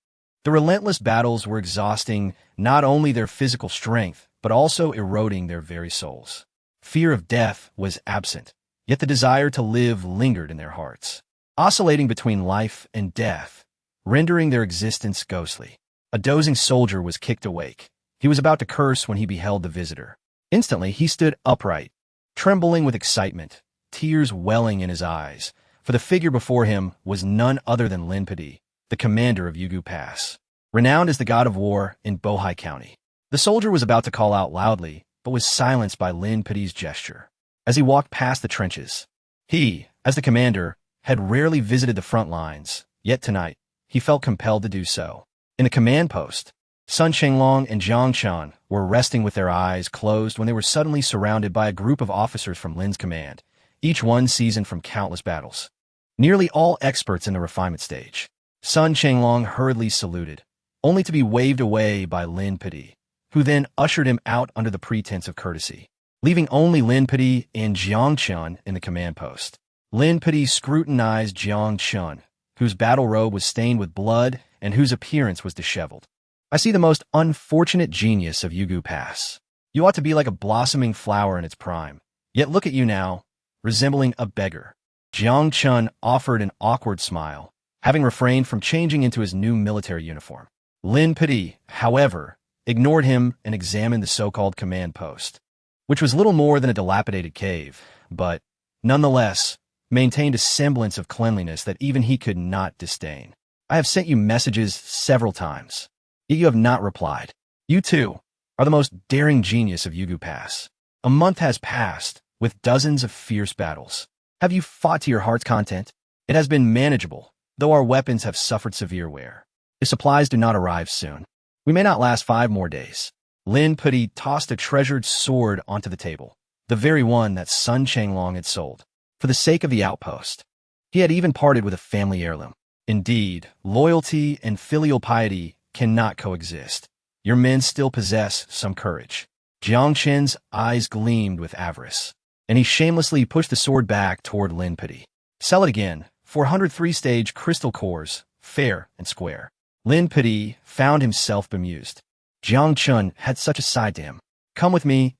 The relentless battles were exhausting not only their physical strength, but also eroding their very souls. Fear of death was absent, yet the desire to live lingered in their hearts, oscillating between life and death, rendering their existence ghostly. A dozing soldier was kicked awake. He was about to curse when he beheld the visitor. Instantly, he stood upright, trembling with excitement, tears welling in his eyes, for the figure before him was none other than Lin Padi, the commander of Yugu Pass, renowned as the god of war in Bohai County. The soldier was about to call out loudly, but was silenced by Lin Padi's gesture. As he walked past the trenches, he, as the commander, had rarely visited the front lines, yet tonight, he felt compelled to do so. In the command post, Sun Chenglong and Jiang Chen were resting with their eyes closed when they were suddenly surrounded by a group of officers from Lin's command, each one seasoned from countless battles. Nearly all experts in the refinement stage. Sun Chenglong hurriedly saluted, only to be waved away by Lin Padi, who then ushered him out under the pretense of courtesy, leaving only Lin Padi and Jiang Chen in the command post. Lin Padi scrutinized Jiang Chen, whose battle robe was stained with blood and whose appearance was disheveled. I see the most unfortunate genius of Yugu Pass. You ought to be like a blossoming flower in its prime. Yet look at you now, resembling a beggar. Jiang Chen offered an awkward smile, having refrained from changing into his new military uniform. Lin Padi, however, ignored him and examined the so-called command post, which was little more than a dilapidated cave, but, nonetheless, maintained a semblance of cleanliness that even he could not disdain. I have sent you messages several times, yet you have not replied. You, too, are the most daring genius of Yugu Pass. A month has passed, with dozens of fierce battles. Have you fought to your heart's content? It has been manageable, though our weapons have suffered severe wear. If supplies do not arrive soon, we may not last 5 more days. Lin Padi tossed a treasured sword onto the table, the very one that Sun Chenglong had sold. For the sake of the outpost, he had even parted with a family heirloom. Indeed, loyalty and filial piety cannot coexist. Your men still possess some courage. Jiang Chen's eyes gleamed with avarice, and he shamelessly pushed the sword back toward Lin Padi. Sell it again, 403-stage crystal cores, fair and square. Lin Padi found himself bemused. Jiang Chen had such a side to him. Come with me,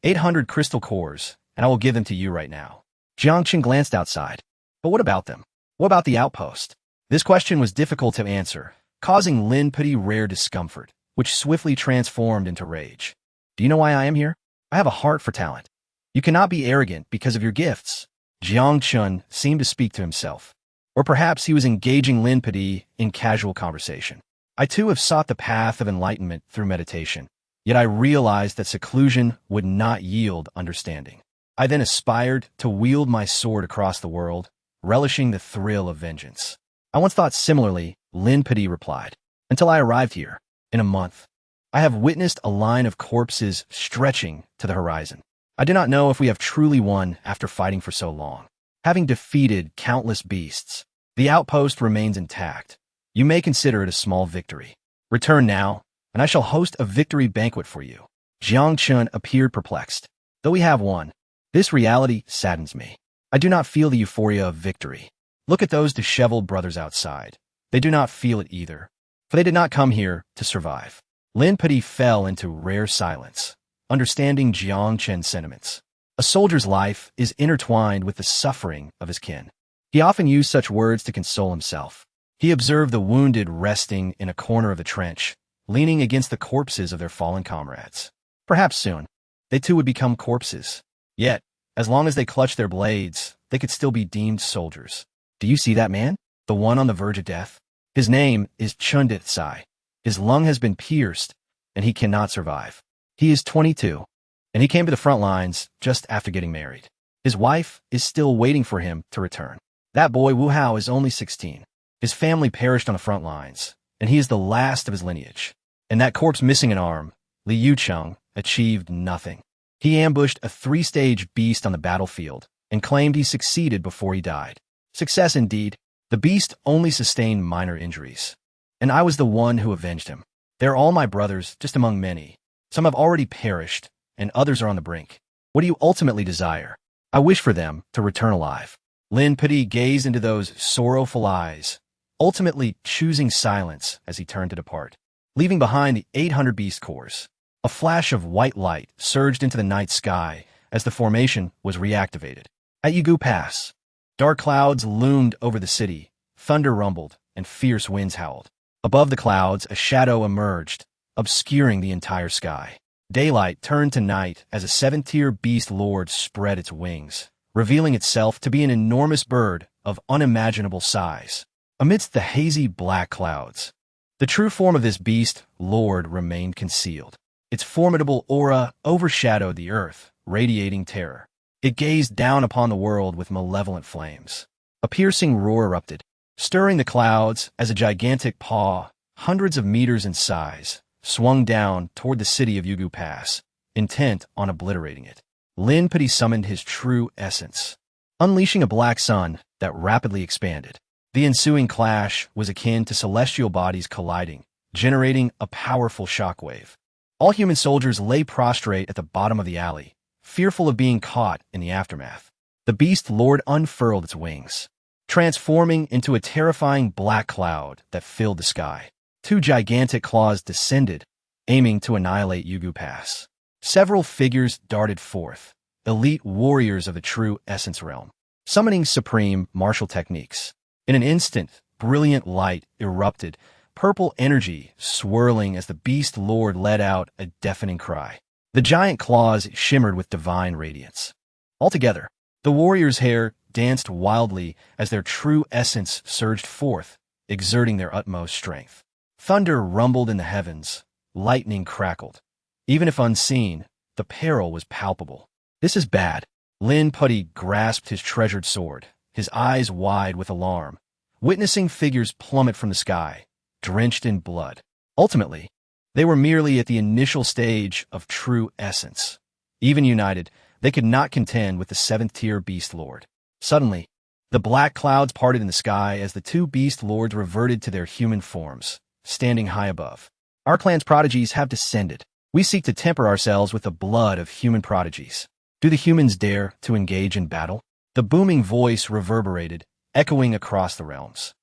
800 crystal cores, and I will give them to you right now. Jiang Chen glanced outside. But what about them? What about the outpost? This question was difficult to answer, causing Lin Padi rare discomfort, which swiftly transformed into rage. Do you know why I am here? I have a heart for talent. You cannot be arrogant because of your gifts. Jiang Chen seemed to speak to himself. Or perhaps he was engaging Lin Padi in casual conversation. I too have sought the path of enlightenment through meditation, yet I realized that seclusion would not yield understanding. I then aspired to wield my sword across the world, relishing the thrill of vengeance. I once thought similarly, Lin Padi replied, until I arrived here. In a month, I have witnessed a line of corpses stretching to the horizon. I do not know if we have truly won after fighting for so long. Having defeated countless beasts, the outpost remains intact. You may consider it a small victory. Return now, and I shall host a victory banquet for you. Jiang Chen appeared perplexed. Though we have won, this reality saddens me. I do not feel the euphoria of victory. Look at those disheveled brothers outside. They do not feel it either, for they did not come here to survive. Lin Padi fell into rare silence, understanding Jiang Chen's sentiments. A soldier's life is intertwined with the suffering of his kin. He often used such words to console himself. He observed the wounded resting in a corner of the trench, leaning against the corpses of their fallen comrades. Perhaps soon, they too would become corpses. Yet, as long as they clutched their blades, they could still be deemed soldiers. Do you see that man? The one on the verge of death? His name is Chundithsai. His lung has been pierced, and he cannot survive. He is 22, and he came to the front lines just after getting married. His wife is still waiting for him to return. That boy Wu Hao is only 16. His family perished on the front lines, and he is the last of his lineage. And that corpse missing an arm, Li Yucheng, achieved nothing. He ambushed a 3-stage beast on the battlefield and claimed he succeeded before he died. Success indeed. The beast only sustained minor injuries. And I was the one who avenged him. They're all my brothers, just among many. Some have already perished, and others are on the brink. What do you ultimately desire? I wish for them to return alive. Lin Pidi gazed into those sorrowful eyes, ultimately choosing silence as he turned to depart, leaving behind the 800 beast cores. A flash of white light surged into the night sky as the formation was reactivated. At Yugu Pass, dark clouds loomed over the city, thunder rumbled, and fierce winds howled. Above the clouds, a shadow emerged, obscuring the entire sky. Daylight turned to night as a 7th-tier beast lord spread its wings, revealing itself to be an enormous bird of unimaginable size. Amidst the hazy black clouds, the true form of this beast lord remained concealed. Its formidable aura overshadowed the earth, radiating terror. It gazed down upon the world with malevolent flames. A piercing roar erupted, stirring the clouds as a gigantic paw, hundreds of meters in size, swung down toward the city of Yugu Pass, intent on obliterating it. Lin Pidi summoned his true essence, unleashing a black sun that rapidly expanded. The ensuing clash was akin to celestial bodies colliding, generating a powerful shockwave. All human soldiers lay prostrate at the bottom of the alley, fearful of being caught in the aftermath. The beast lord unfurled its wings, transforming into a terrifying black cloud that filled the sky. 2 gigantic claws descended, aiming to annihilate Yugu Pass. Several figures darted forth, elite warriors of the true essence realm, summoning supreme martial techniques. In an instant, brilliant light erupted, purple energy swirling as the beast lord let out a deafening cry. The giant claws shimmered with divine radiance. Altogether, the warriors' hair danced wildly as their true essence surged forth, exerting their utmost strength. Thunder rumbled in the heavens, lightning crackled. Even if unseen, the peril was palpable. This is bad. Lin Pudi grasped his treasured sword, his eyes wide with alarm, witnessing figures plummet from the sky, drenched in blood. Ultimately, they were merely at the initial stage of true essence. Even united, they could not contend with the 7th-tier beast lord. Suddenly, the black clouds parted in the sky as the 2 beast lords reverted to their human forms, standing high above. Our clan's prodigies have descended. We seek to temper ourselves with the blood of human prodigies. Do the humans dare to engage in battle? The booming voice reverberated, echoing across the realms.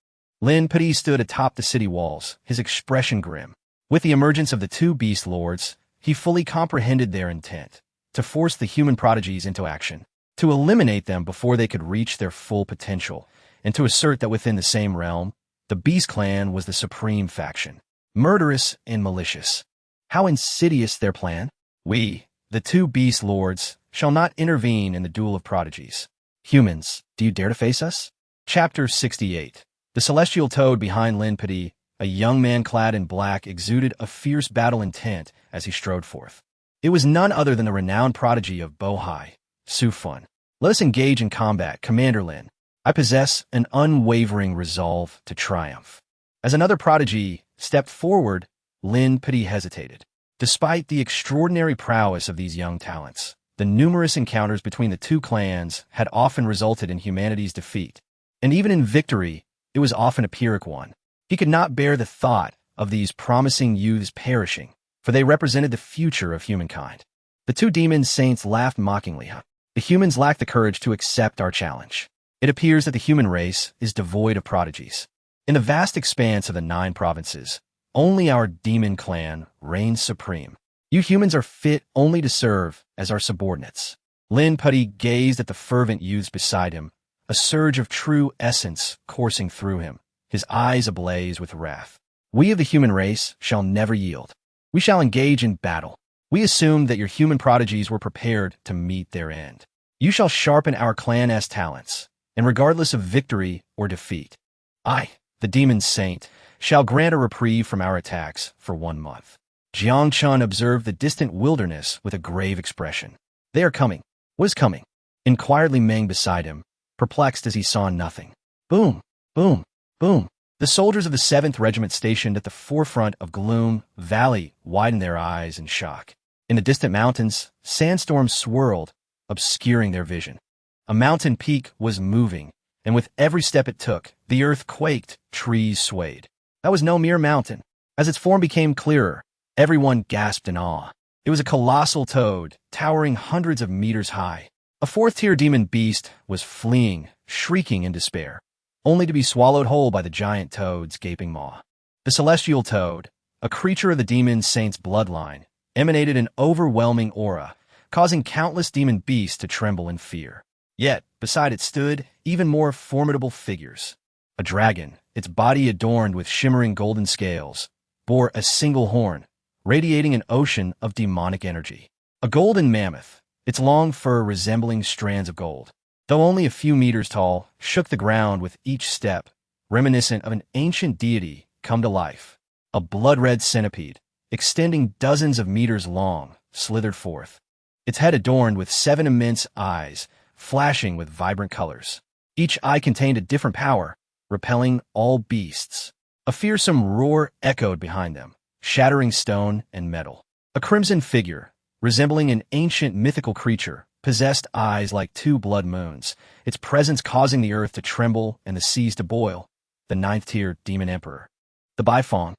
Lin Pidi stood atop the city walls, his expression grim. With the emergence of the 2 beast lords, he fully comprehended their intent, to force the human prodigies into action, to eliminate them before they could reach their full potential, and to assert that within the same realm, the Beast Clan was the supreme faction, murderous and malicious. How insidious their plan! We, the 2 beast lords, shall not intervene in the duel of prodigies. Humans, do you dare to face us? Chapter 68. The celestial toad behind Lin Pidi, a young man clad in black, exuded a fierce battle intent as he strode forth. It was none other than the renowned prodigy of Bohai, Su Fun. Let us engage in combat, Commander Lin. I possess an unwavering resolve to triumph. As another prodigy stepped forward, Lin Pidi hesitated. Despite the extraordinary prowess of these young talents, the numerous encounters between the 2 clans had often resulted in humanity's defeat. And even in victory, it was often a Pyrrhic one. He could not bear the thought of these promising youths perishing, for they represented the future of humankind. The 2 demon saints laughed mockingly. The humans lack the courage to accept our challenge. It appears that the human race is devoid of prodigies. In the vast expanse of the 9 provinces, only our demon clan reigns supreme. You humans are fit only to serve as our subordinates. Lin Pudi gazed at the fervent youths beside him, a surge of true essence coursing through him, his eyes ablaze with wrath. We of the human race shall never yield. We shall engage in battle. We assumed that your human prodigies were prepared to meet their end. You shall sharpen our clan's talents, and regardless of victory or defeat, I, the demon saint, shall grant a reprieve from our attacks for 1 month. Jiang Chen observed the distant wilderness with a grave expression. They are coming. What is coming? Inquired Li Meng beside him, perplexed as he saw nothing. Boom, boom, boom. The soldiers of the 7th Regiment stationed at the forefront of Gloom Valley widened their eyes in shock. In the distant mountains, sandstorms swirled, obscuring their vision. A mountain peak was moving, and with every step it took, the earth quaked, trees swayed. That was no mere mountain. As its form became clearer, everyone gasped in awe. It was a colossal toad, towering hundreds of meters high. A 4th-tier demon beast was fleeing, shrieking in despair, only to be swallowed whole by the giant toad's gaping maw. The celestial toad, a creature of the demon saint's bloodline, emanated an overwhelming aura, causing countless demon beasts to tremble in fear. Yet, beside it stood even more formidable figures. A dragon, its body adorned with shimmering golden scales, bore a single horn, radiating an ocean of demonic energy. A golden mammoth, its long fur resembling strands of gold, though only a few meters tall, shook the ground with each step, reminiscent of an ancient deity come to life. A blood-red centipede, extending dozens of meters long, slithered forth, its head adorned with 7 immense eyes, flashing with vibrant colors. Each eye contained a different power, repelling all beasts. A fearsome roar echoed behind them, shattering stone and metal. A crimson figure, resembling an ancient mythical creature, possessed eyes like 2 blood moons, its presence causing the earth to tremble and the seas to boil. The 9th-tier demon emperor, the Bifong.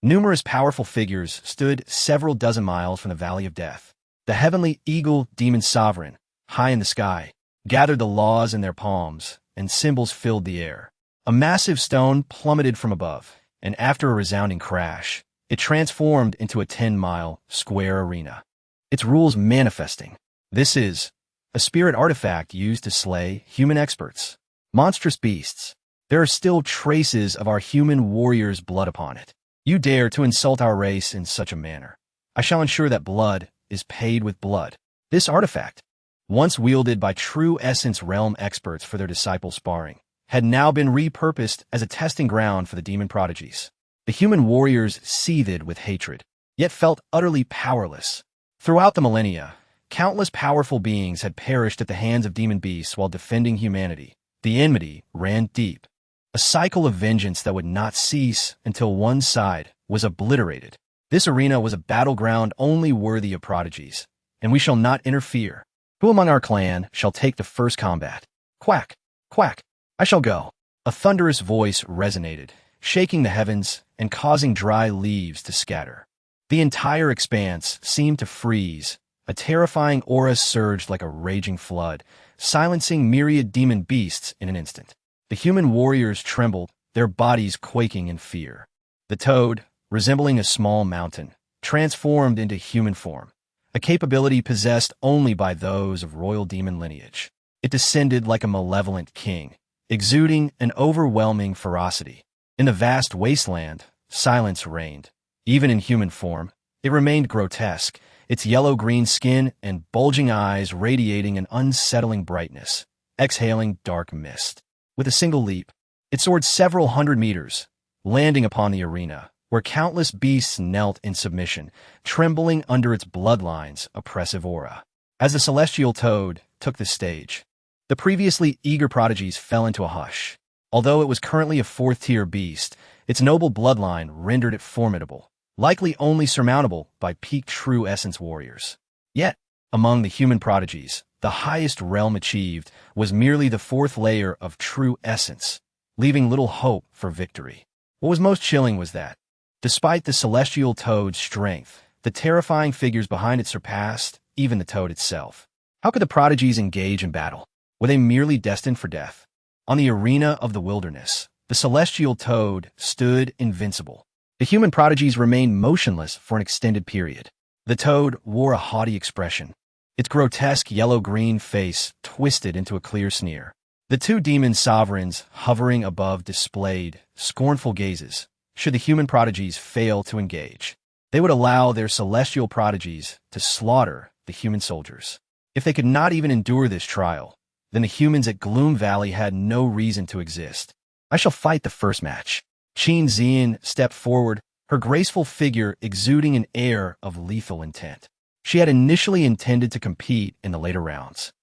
Numerous powerful figures stood several dozen miles from the Valley of Death. The heavenly eagle demon sovereign, high in the sky, gathered the laws in their palms, and symbols filled the air. A massive stone plummeted from above, and after a resounding crash, it transformed into a 10-mile square arena. Its rules manifesting. This is a spirit artifact used to slay human experts. Monstrous beasts. There are still traces of our human warrior's blood upon it. You dare to insult our race in such a manner. I shall ensure that blood is paid with blood. This artifact, once wielded by true essence realm experts for their disciple sparring, had now been repurposed as a testing ground for the demon prodigies. The human warriors seethed with hatred, yet felt utterly powerless. Throughout the millennia, countless powerful beings had perished at the hands of demon beasts while defending humanity. The enmity ran deep, a cycle of vengeance that would not cease until one side was obliterated. This arena was a battleground only worthy of prodigies, and we shall not interfere. Who among our clan shall take the first combat? Quack, quack, I shall go. A thunderous voice resonated, shaking the heavens and causing dry leaves to scatter. The entire expanse seemed to freeze. A terrifying aura surged like a raging flood, silencing myriad demon beasts in an instant. The human warriors trembled, their bodies quaking in fear. The toad, resembling a small mountain, transformed into human form, a capability possessed only by those of royal demon lineage. It descended like a malevolent king, exuding an overwhelming ferocity. In the vast wasteland, silence reigned. Even in human form, it remained grotesque, its yellow-green skin and bulging eyes radiating an unsettling brightness, exhaling dark mist. With a single leap, it soared several hundred meters, landing upon the arena, where countless beasts knelt in submission, trembling under its bloodline's oppressive aura. As the celestial toad took the stage, the previously eager prodigies fell into a hush. Although it was currently a 4th-tier beast, its noble bloodline rendered it formidable, likely only surmountable by peak true essence warriors. Yet, among the human prodigies, the highest realm achieved was merely the 4th layer of true essence, leaving little hope for victory. What was most chilling was that, despite the celestial toad's strength, the terrifying figures behind it surpassed even the toad itself. How could the prodigies engage in battle? Were they merely destined for death? On the arena of the wilderness, the celestial toad stood invincible. The human prodigies remained motionless for an extended period. The toad wore a haughty expression, its grotesque yellow-green face twisted into a clear sneer. The two demon sovereigns hovering above displayed scornful gazes should the human prodigies fail to engage. They would allow their celestial prodigies to slaughter the human soldiers. If they could not even endure this trial, then the humans at Gloom Valley had no reason to exist. I shall fight the first match. Qin Xian stepped forward, her graceful figure exuding an air of lethal intent. She had initially intended to compete in the later rounds,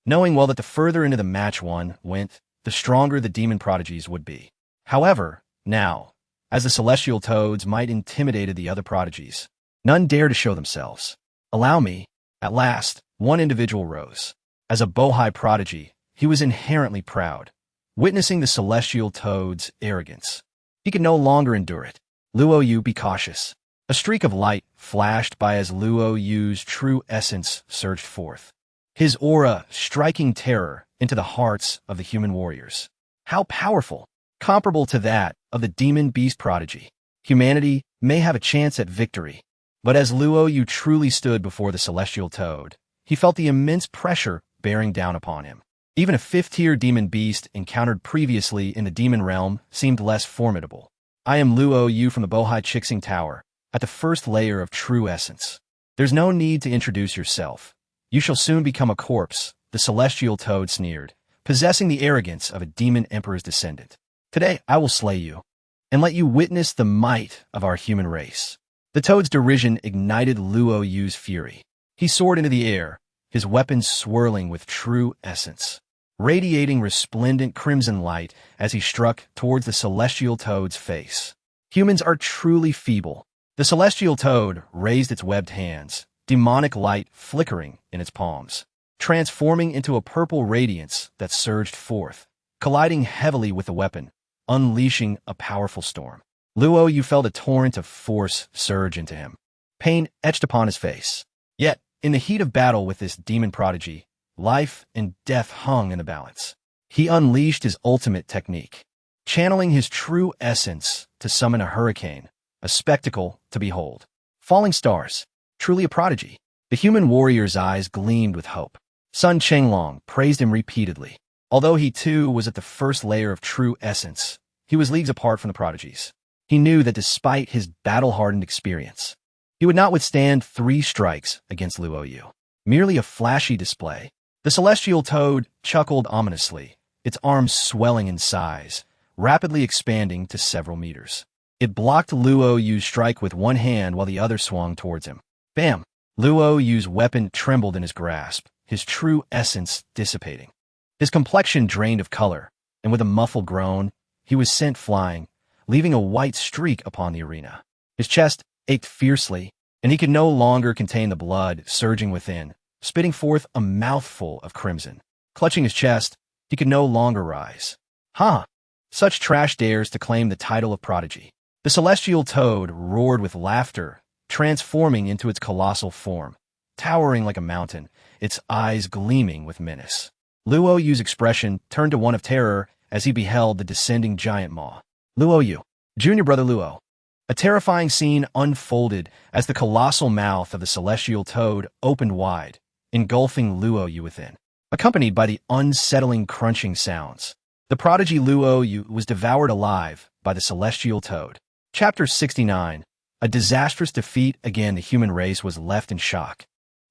knowing well that the further into the match one went, the stronger the demon prodigies would be. However, now, as the celestial toads might intimidated the other prodigies, none dared to show themselves. Allow me. At last, one individual rose. As a Bohai prodigy, he was inherently proud, witnessing the celestial toad's arrogance. He could no longer endure it. Luo Yu, be cautious. A streak of light flashed by as Luo Yu's true essence surged forth, his aura striking terror into the hearts of the human warriors. How powerful! Comparable to that of the demon beast prodigy. Humanity may have a chance at victory, but as Luo Yu truly stood before the celestial toad, he felt the immense pressure bearing down upon him. Even a fifth-tier demon beast encountered previously in the demon realm seemed less formidable. I am Luo Yu from the Bohai Chixing Tower, at the first layer of true essence. There's no need to introduce yourself. You shall soon become a corpse, the celestial toad sneered, possessing the arrogance of a demon emperor's descendant. Today I will slay you, and let you witness the might of our human race. The toad's derision ignited Luo Yu's fury. He soared into the air, his weapons swirling with true essence, radiating resplendent crimson light as he struck towards the celestial toad's face. Humans are truly feeble. The celestial toad raised its webbed hands, demonic light flickering in its palms, transforming into a purple radiance that surged forth, colliding heavily with the weapon, unleashing a powerful storm. Luo Yu felt a torrent of force surge into him. Pain etched upon his face. Yet, in the heat of battle with this demon prodigy, life and death hung in the balance. He unleashed his ultimate technique, channeling his true essence to summon a hurricane, a spectacle to behold. Falling stars, truly a prodigy. The human warrior's eyes gleamed with hope. Sun Chenglong praised him repeatedly. Although he too was at the first layer of true essence, he was leagues apart from the prodigies. He knew that despite his battle-hardened experience, he would not withstand 3 strikes against Luo Yu. Merely a flashy display. The celestial toad chuckled ominously, its arms swelling in size, rapidly expanding to several meters. It blocked Luo Yu's strike with one hand while the other swung towards him. Bam! Luo Yu's weapon trembled in his grasp, his true essence dissipating. His complexion drained of color, and with a muffled groan, he was sent flying, leaving a white streak upon the arena. His chest ached fiercely, and he could no longer contain the blood surging within, spitting forth a mouthful of crimson. Clutching his chest, he could no longer rise. Such trash dares to claim the title of prodigy. The celestial toad roared with laughter, transforming into its colossal form, towering like a mountain, its eyes gleaming with menace. Luo Yu's expression turned to one of terror as he beheld the descending giant maw. Luo Yu, junior brother Luo. A terrifying scene unfolded as the colossal mouth of the celestial toad opened wide, engulfing Luo Yu within. Accompanied by the unsettling crunching sounds, the prodigy Luo Yu was devoured alive by the celestial toad. Chapter 69. A disastrous defeat. Again, the human race was left in shock.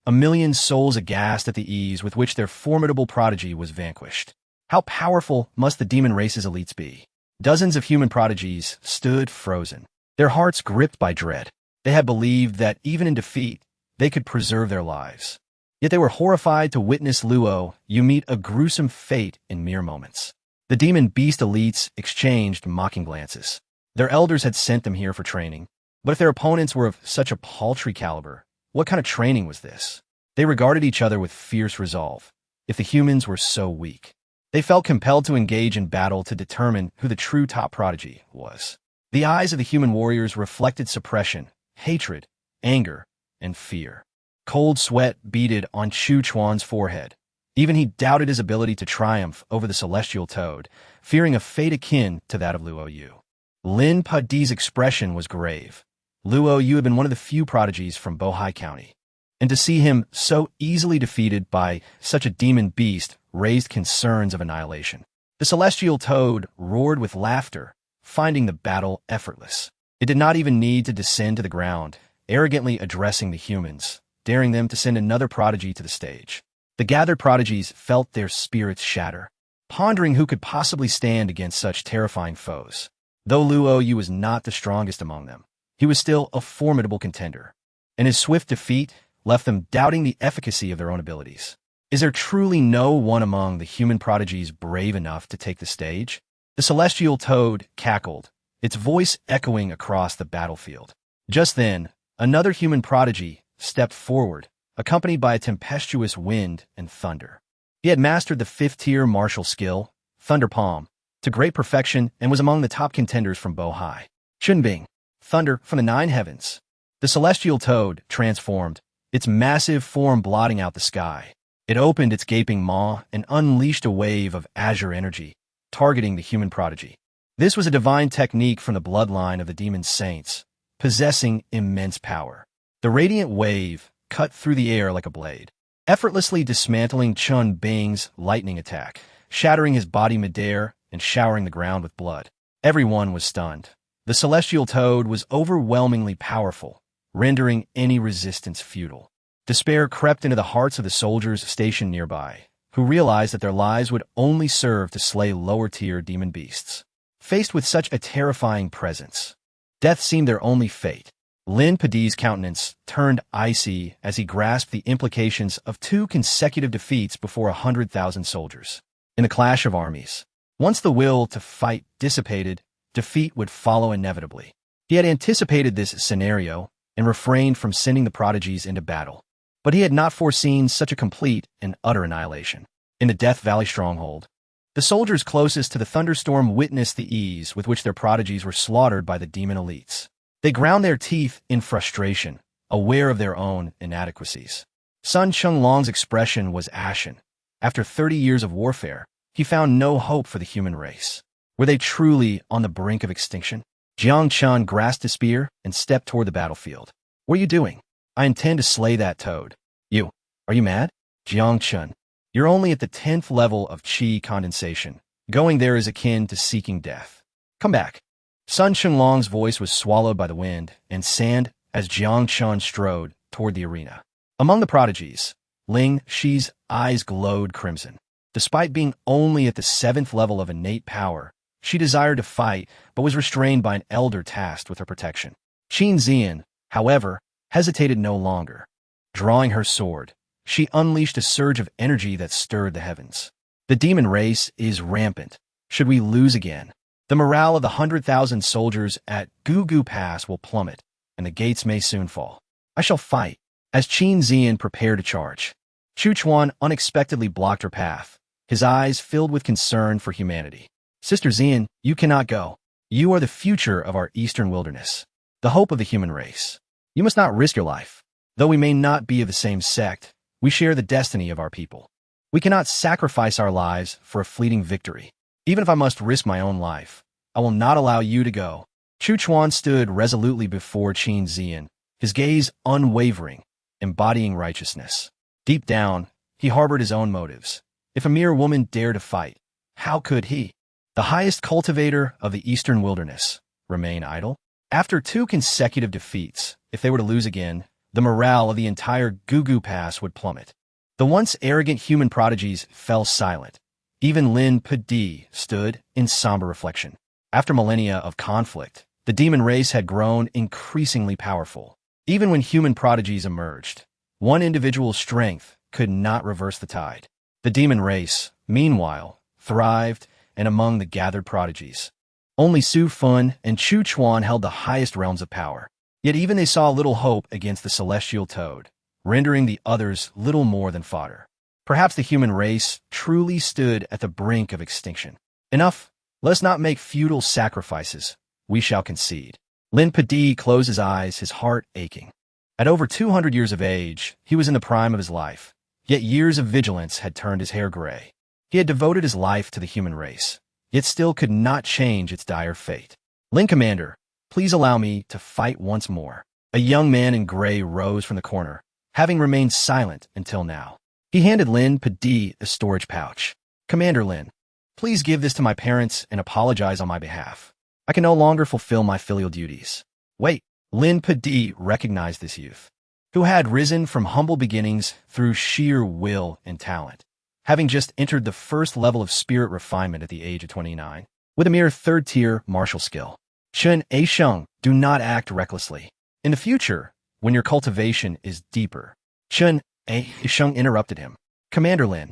A million souls aghast at the ease with which their formidable prodigy was vanquished. How powerful must the demon race's elites be? Dozens of human prodigies stood frozen, their hearts gripped by dread. They had believed that even in defeat, they could preserve their lives. Yet they were horrified to witness Luo Yu meet a gruesome fate in mere moments. The demon beast elites exchanged mocking glances. Their elders had sent them here for training, but if their opponents were of such a paltry caliber, what kind of training was this? They regarded each other with fierce resolve. If the humans were so weak, they felt compelled to engage in battle to determine who the true top prodigy was. The eyes of the human warriors reflected suppression, hatred, anger, and fear. Cold sweat beaded on Chu Chuan's forehead. Even he doubted his ability to triumph over the celestial toad, fearing a fate akin to that of Luo Yu. Lin Padi's expression was grave. Luo Yu had been one of the few prodigies from Bohai County, and to see him so easily defeated by such a demon beast raised concerns of annihilation. The celestial toad roared with laughter, finding the battle effortless. It did not even need to descend to the ground, arrogantly addressing the humans, daring them to send another prodigy to the stage. The gathered prodigies felt their spirits shatter, pondering who could possibly stand against such terrifying foes. Though Luo Yu was not the strongest among them, he was still a formidable contender, and his swift defeat left them doubting the efficacy of their own abilities. Is there truly no one among the human prodigies brave enough to take the stage? The celestial toad cackled, its voice echoing across the battlefield. Just then, another human prodigy stepped forward, accompanied by a tempestuous wind and thunder. He had mastered the 5th-tier martial skill, Thunder Palm, to great perfection and was among the top contenders from Bohai. Chunbing, thunder from the 9 heavens. The celestial toad transformed, its massive form blotting out the sky. It opened its gaping maw and unleashed a wave of azure energy, targeting the human prodigy. This was a divine technique from the bloodline of the demon saints, possessing immense power. The radiant wave cut through the air like a blade, effortlessly dismantling Chun Bing's lightning attack, shattering his body midair and showering the ground with blood. Everyone was stunned. The celestial toad was overwhelmingly powerful, rendering any resistance futile. Despair crept into the hearts of the soldiers stationed nearby, who realized that their lives would only serve to slay lower-tier demon beasts. Faced with such a terrifying presence, death seemed their only fate. Lin-Padi's countenance turned icy as he grasped the implications of 2 consecutive defeats before 100,000 soldiers. In the clash of armies, once the will to fight dissipated, defeat would follow inevitably. He had anticipated this scenario and refrained from sending the prodigies into battle. But he had not foreseen such a complete and utter annihilation. In the Death Valley stronghold, the soldiers closest to the thunderstorm witnessed the ease with which their prodigies were slaughtered by the demon elites. They ground their teeth in frustration, aware of their own inadequacies. Sun Chunglong's expression was ashen. After 30 years of warfare, he found no hope for the human race. Were they truly on the brink of extinction? Jiang Chen grasped a spear and stepped toward the battlefield. What are you doing? I intend to slay that toad. You. Are you mad? Jiang Chen. You're only at the 10th level of qi condensation. Going there is akin to seeking death. Come back. Sun Chunglong's voice was swallowed by the wind and sand as Jiang Chen strode toward the arena. Among the prodigies, Ling Shi's eyes glowed crimson. Despite being only at the 7th level of innate power, she desired to fight but was restrained by an elder tasked with her protection. Qin Zian, however, hesitated no longer. Drawing her sword, she unleashed a surge of energy that stirred the heavens. The demon race is rampant. Should we lose again, the morale of the 100,000 soldiers at Gugu Pass will plummet, and the gates may soon fall. I shall fight. As Qin Zian prepared to charge, Chu Chuan unexpectedly blocked her path, his eyes filled with concern for humanity. Sister Zian, you cannot go. You are the future of our eastern wilderness, the hope of the human race. You must not risk your life. Though we may not be of the same sect, we share the destiny of our people. We cannot sacrifice our lives for a fleeting victory. Even if I must risk my own life, I will not allow you to go. Chu Chuan stood resolutely before Qin Zian, his gaze unwavering, embodying righteousness. Deep down, he harbored his own motives. If a mere woman dared to fight, how could he, the highest cultivator of the eastern wilderness, remain idle? After 2 consecutive defeats, if they were to lose again, the morale of the entire Gugu Pass would plummet. The once arrogant human prodigies fell silent. Even Lin-Padi stood in somber reflection. After millennia of conflict, the demon race had grown increasingly powerful. Even when human prodigies emerged, one individual's strength could not reverse the tide. The demon race, meanwhile, thrived, and among the gathered prodigies, only Su Fun and Chu Chuan held the highest realms of power. Yet even they saw little hope against the celestial toad, rendering the others little more than fodder. Perhaps the human race truly stood at the brink of extinction. Enough. Let us not make futile sacrifices. We shall concede. Lin-Padi closed his eyes, his heart aching. At over 200 years of age, he was in the prime of his life, yet years of vigilance had turned his hair gray. He had devoted his life to the human race, yet still could not change its dire fate. Lin Commander, please allow me to fight once more. A young man in gray rose from the corner, having remained silent until now. He handed Lin-Padi a storage pouch. Commander Lin, Please give this to my parents and apologize on my behalf. I can no longer fulfill my filial duties. Wait, Lin-Pa-Di recognized this youth, who had risen from humble beginnings through sheer will and talent, having just entered the first level of spirit refinement at the age of 29, with a mere third-tier martial skill. Chen A-Sheng, do not act recklessly. In the future, when your cultivation is deeper. Chen A-Sheng interrupted him. Commander Lin,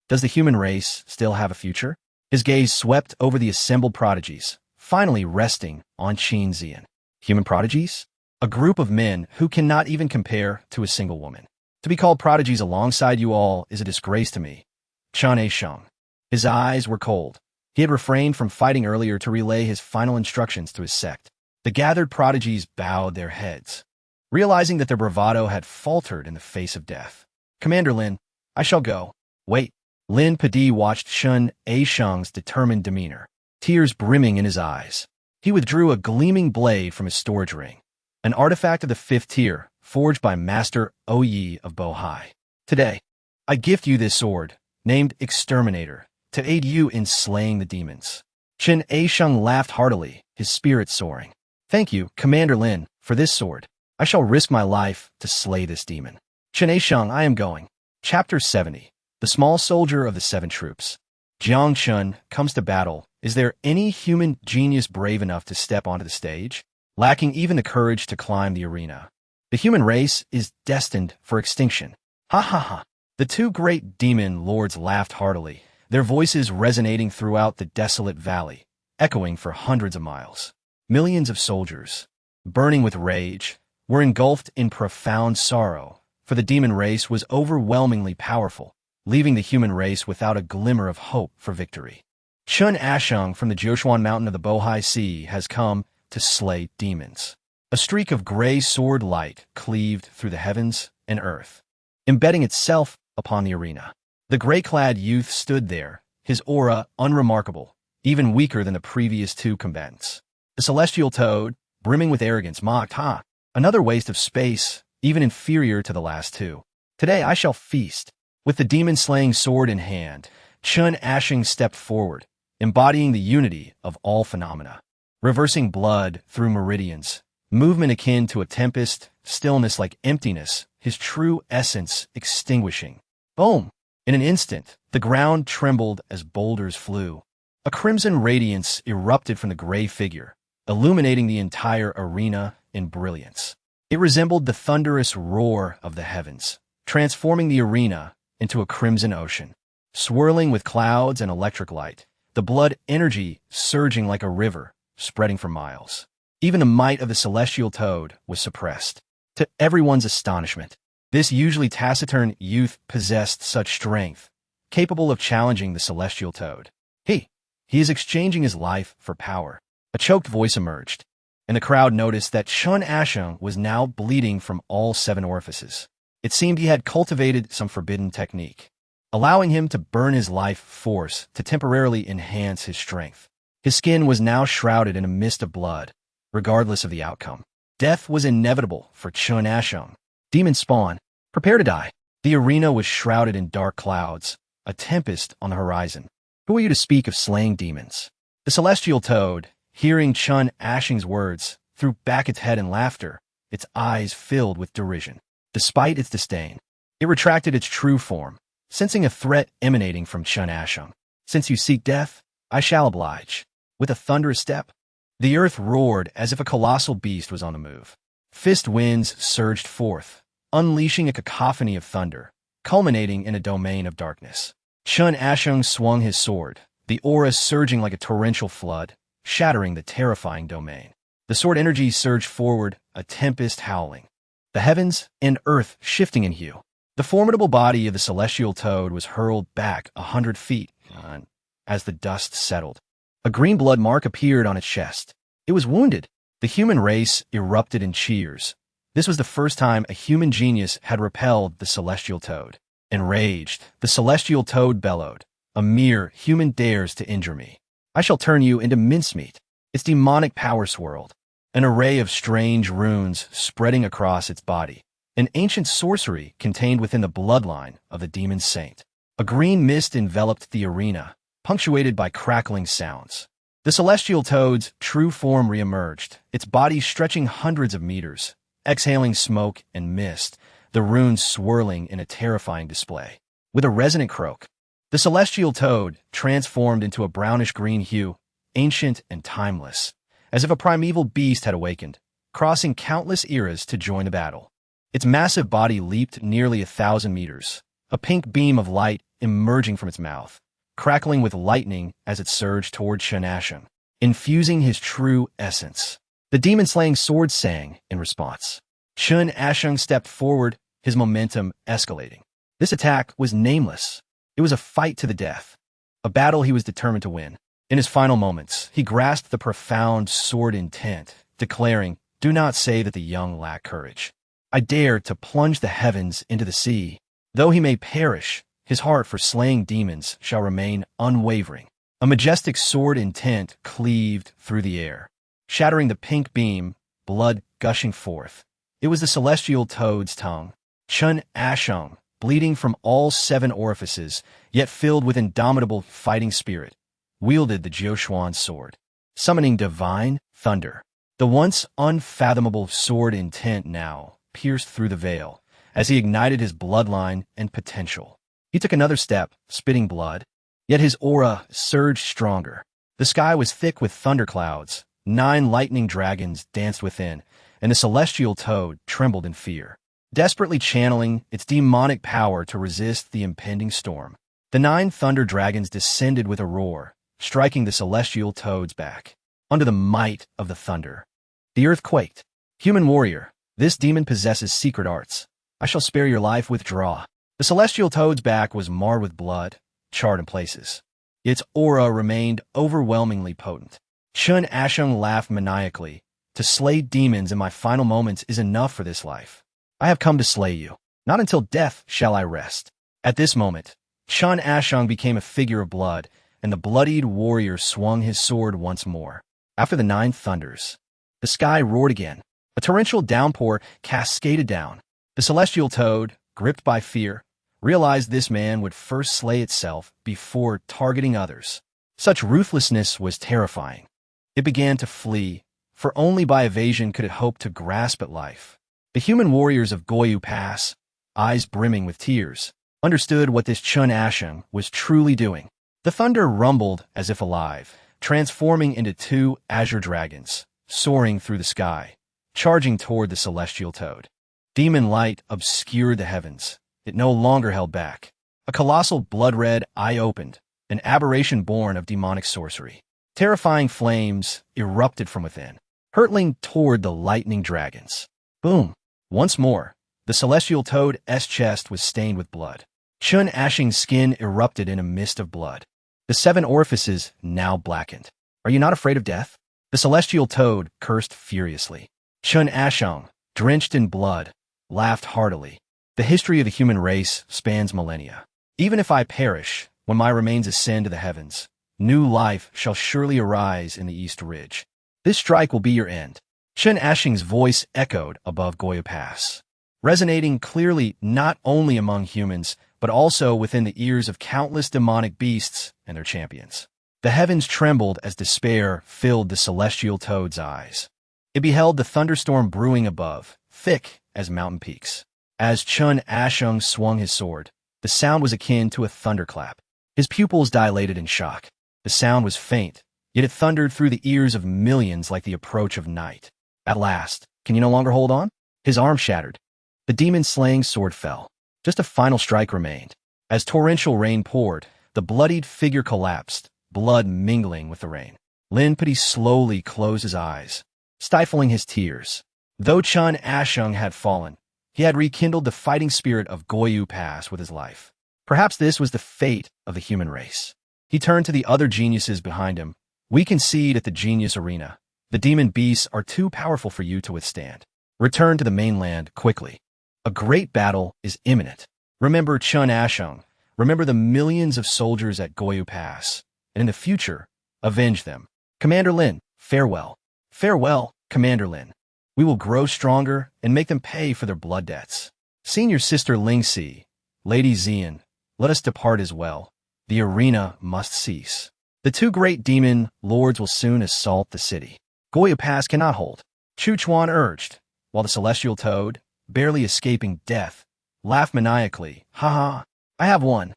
does the human race still have a future? His gaze swept over the assembled prodigies, finally resting on Qin Zian. Human prodigies? A group of men who cannot even compare to a single woman. To be called prodigies alongside you all is a disgrace to me. Chen A-Sheng. His eyes were cold. He had refrained from fighting earlier to relay his final instructions to his sect. The gathered prodigies bowed their heads, realizing that their bravado had faltered in the face of death. Commander Lin, I shall go. Wait. Lin-Pa-Di watched Chen A-Sheng's determined demeanor, tears brimming in his eyes. He withdrew a gleaming blade from his storage ring, an artifact of the 5th tier, forged by Master Oyi of Bohai. Today, I gift you this sword, named Exterminator, to aid you in slaying the demons. Chen A-Sheng laughed heartily, his spirit soaring. Thank you, Commander Lin, for this sword. I shall risk my life to slay this demon. Chen A-Sheng, I am going. Chapter 70. The Small Soldier of the 7 Troops. Jiang Chen comes to battle. Is there any human genius brave enough to step onto the stage, lacking even the courage to climb the arena? The human race is destined for extinction. Ha ha ha. The 2 great demon lords laughed heartily, their voices resonating throughout the desolate valley, echoing for hundreds of miles. Millions of soldiers, burning with rage, were engulfed in profound sorrow, for the demon race was overwhelmingly powerful, leaving the human race without a glimmer of hope for victory. Chen A-Sheng from the Jiushuan mountain of the Bohai Sea has come to slay demons. A streak of gray sword light cleaved through the heavens and earth, embedding itself upon the arena. The gray-clad youth stood there, his aura unremarkable, even weaker than the previous 2 combatants. The celestial toad, brimming with arrogance, mocked, another waste of space, even inferior to the last 2. Today I shall feast. With the demon-slaying sword in hand, Chen A-Sheng stepped forward, embodying the unity of all phenomena. Reversing blood through meridians, movement akin to a tempest, stillness like emptiness, his true essence extinguishing. Boom! In an instant, the ground trembled as boulders flew. A crimson radiance erupted from the gray figure, illuminating the entire arena in brilliance. It resembled the thunderous roar of the heavens, transforming the arena into a crimson ocean. Swirling with clouds and electric light, the blood energy surging like a river, spreading for miles. Even the might of the celestial toad was suppressed. To everyone's astonishment, this usually taciturn youth possessed such strength, capable of challenging the celestial toad. He is exchanging his life for power. A choked voice emerged, and the crowd noticed that Chen A-Sheng was now bleeding from all 7 orifices. It seemed he had cultivated some forbidden technique, allowing him to burn his life force to temporarily enhance his strength. His skin was now shrouded in a mist of blood, regardless of the outcome. Death was inevitable for Chen A-Sheng. Demon spawn, prepare to die. The arena was shrouded in dark clouds, a tempest on the horizon. Who are you to speak of slaying demons? The celestial toad, hearing Chen A-Sheng's words, threw back its head in laughter, its eyes filled with derision. Despite its disdain, it retracted its true form, sensing a threat emanating from Chen A-Sheng. Since you seek death, I shall oblige. With a thunderous step, the earth roared as if a colossal beast was on the move. Fist winds surged forth, unleashing a cacophony of thunder, culminating in a domain of darkness. Chen A-Sheng swung his sword, the aura surging like a torrential flood, shattering the terrifying domain. The sword energy surged forward, a tempest howling, the heavens and earth shifting in hue. The formidable body of the celestial toad was hurled back 100 feet as the dust settled. A green blood mark appeared on its chest. It was wounded. The human race erupted in cheers. This was the first time a human genius had repelled the celestial toad. Enraged, the celestial toad bellowed, "A mere human dares to injure me. I shall turn you into mincemeat." Its demonic power swirled, an array of strange runes spreading across its body, an ancient sorcery contained within the bloodline of the demon saint. A green mist enveloped the arena, punctuated by crackling sounds. The celestial toad's true form reemerged, its body stretching hundreds of meters, exhaling smoke and mist, the runes swirling in a terrifying display. With a resonant croak, the celestial toad transformed into a brownish-green hue, ancient and timeless, as if a primeval beast had awakened, crossing countless eras to join the battle. Its massive body leaped nearly 1,000 meters, a pink beam of light emerging from its mouth, crackling with lightning as it surged toward Chen, infusing his true essence. The demon-slaying sword sang in response. Chen stepped forward, his momentum escalating. This attack was nameless. It was a fight to the death, a battle he was determined to win. In his final moments, he grasped the profound sword intent, declaring, "Do not say that the young lack courage. I dare to plunge the heavens into the sea. Though he may perish, his heart for slaying demons shall remain unwavering." A majestic sword intent cleaved through the air, shattering the pink beam, blood gushing forth. It was the celestial toad's tongue. Chen, bleeding from all 7 orifices, yet filled with indomitable fighting spirit, wielded the Jiaoshuan sword, summoning divine thunder. The once unfathomable sword intent now pierced through the veil as he ignited his bloodline and potential. He took another step, spitting blood, yet his aura surged stronger. The sky was thick with thunderclouds, 9 lightning dragons danced within, and the celestial toad trembled in fear, desperately channeling its demonic power to resist the impending storm. The 9 thunder dragons descended with a roar, striking the celestial toad's back. Under the might of the thunder, the earth quaked. "Human warrior, this demon possesses secret arts. I shall spare your life. Withdraw." The celestial toad's back was marred with blood, charred in places. Its aura remained overwhelmingly potent. Chen laughed maniacally. "To slay demons in my final moments is enough for this life. I have come to slay you. Not until death shall I rest." At this moment, Chen became a figure of blood, and the bloodied warrior swung his sword once more. After the 9 thunders, the sky roared again. A torrential downpour cascaded down. The celestial toad, gripped by fear, realized this man would first slay itself before targeting others. Such ruthlessness was terrifying. It began to flee, for only by evasion could it hope to grasp at life. The human warriors of Goyu Pass, eyes brimming with tears, understood what this Chen was truly doing. The thunder rumbled as if alive, transforming into 2 azure dragons, soaring through the sky, charging toward the celestial toad. Demon light obscured the heavens. It no longer held back. A colossal blood-red eye opened, an aberration born of demonic sorcery. Terrifying flames erupted from within, hurtling toward the lightning dragons. Boom! Once more, the celestial toad's chest was stained with blood. Chen skin erupted in a mist of blood. The 7 orifices now blackened. "Are you not afraid of death?" The celestial toad cursed furiously. Chen, drenched in blood, laughed heartily. "The history of the human race spans millennia. Even if I perish, when my remains ascend to the heavens, new life shall surely arise in the East Ridge. This strike will be your end." Chen voice echoed above Goyu Pass, resonating clearly not only among humans, but also within the ears of countless demonic beasts and their champions. The heavens trembled as despair filled the celestial toad's eyes. It beheld the thunderstorm brewing above, thick as mountain peaks. As Chen swung his sword, the sound was akin to a thunderclap. His pupils dilated in shock. The sound was faint, yet it thundered through the ears of millions like the approach of night. At last, "Can you no longer hold on?" His arm shattered. The demon-slaying sword fell. Just a final strike remained. As torrential rain poured, the bloodied figure collapsed, blood mingling with the rain. Lin Pidi slowly closed his eyes, stifling his tears. Though Chen had fallen, he had rekindled the fighting spirit of Goyu Pass with his life. Perhaps this was the fate of the human race. He turned to the other geniuses behind him. "We concede at the genius arena. The demon beasts are too powerful for you to withstand. Return to the mainland quickly. A great battle is imminent. Remember Chen Remember the millions of soldiers at Goyu Pass, and in the future, avenge them. Commander Lin, farewell." "Farewell, Commander Lin. We will grow stronger and make them pay for their blood debts." "Senior Sister Lingxi, Lady Xian, let us depart as well. The arena must cease. The two great demon lords will soon assault the city. Goya Pass cannot hold. Chu Chuan urged, while the celestial toad, barely escaping death, laughed maniacally. Ha ha! I have won.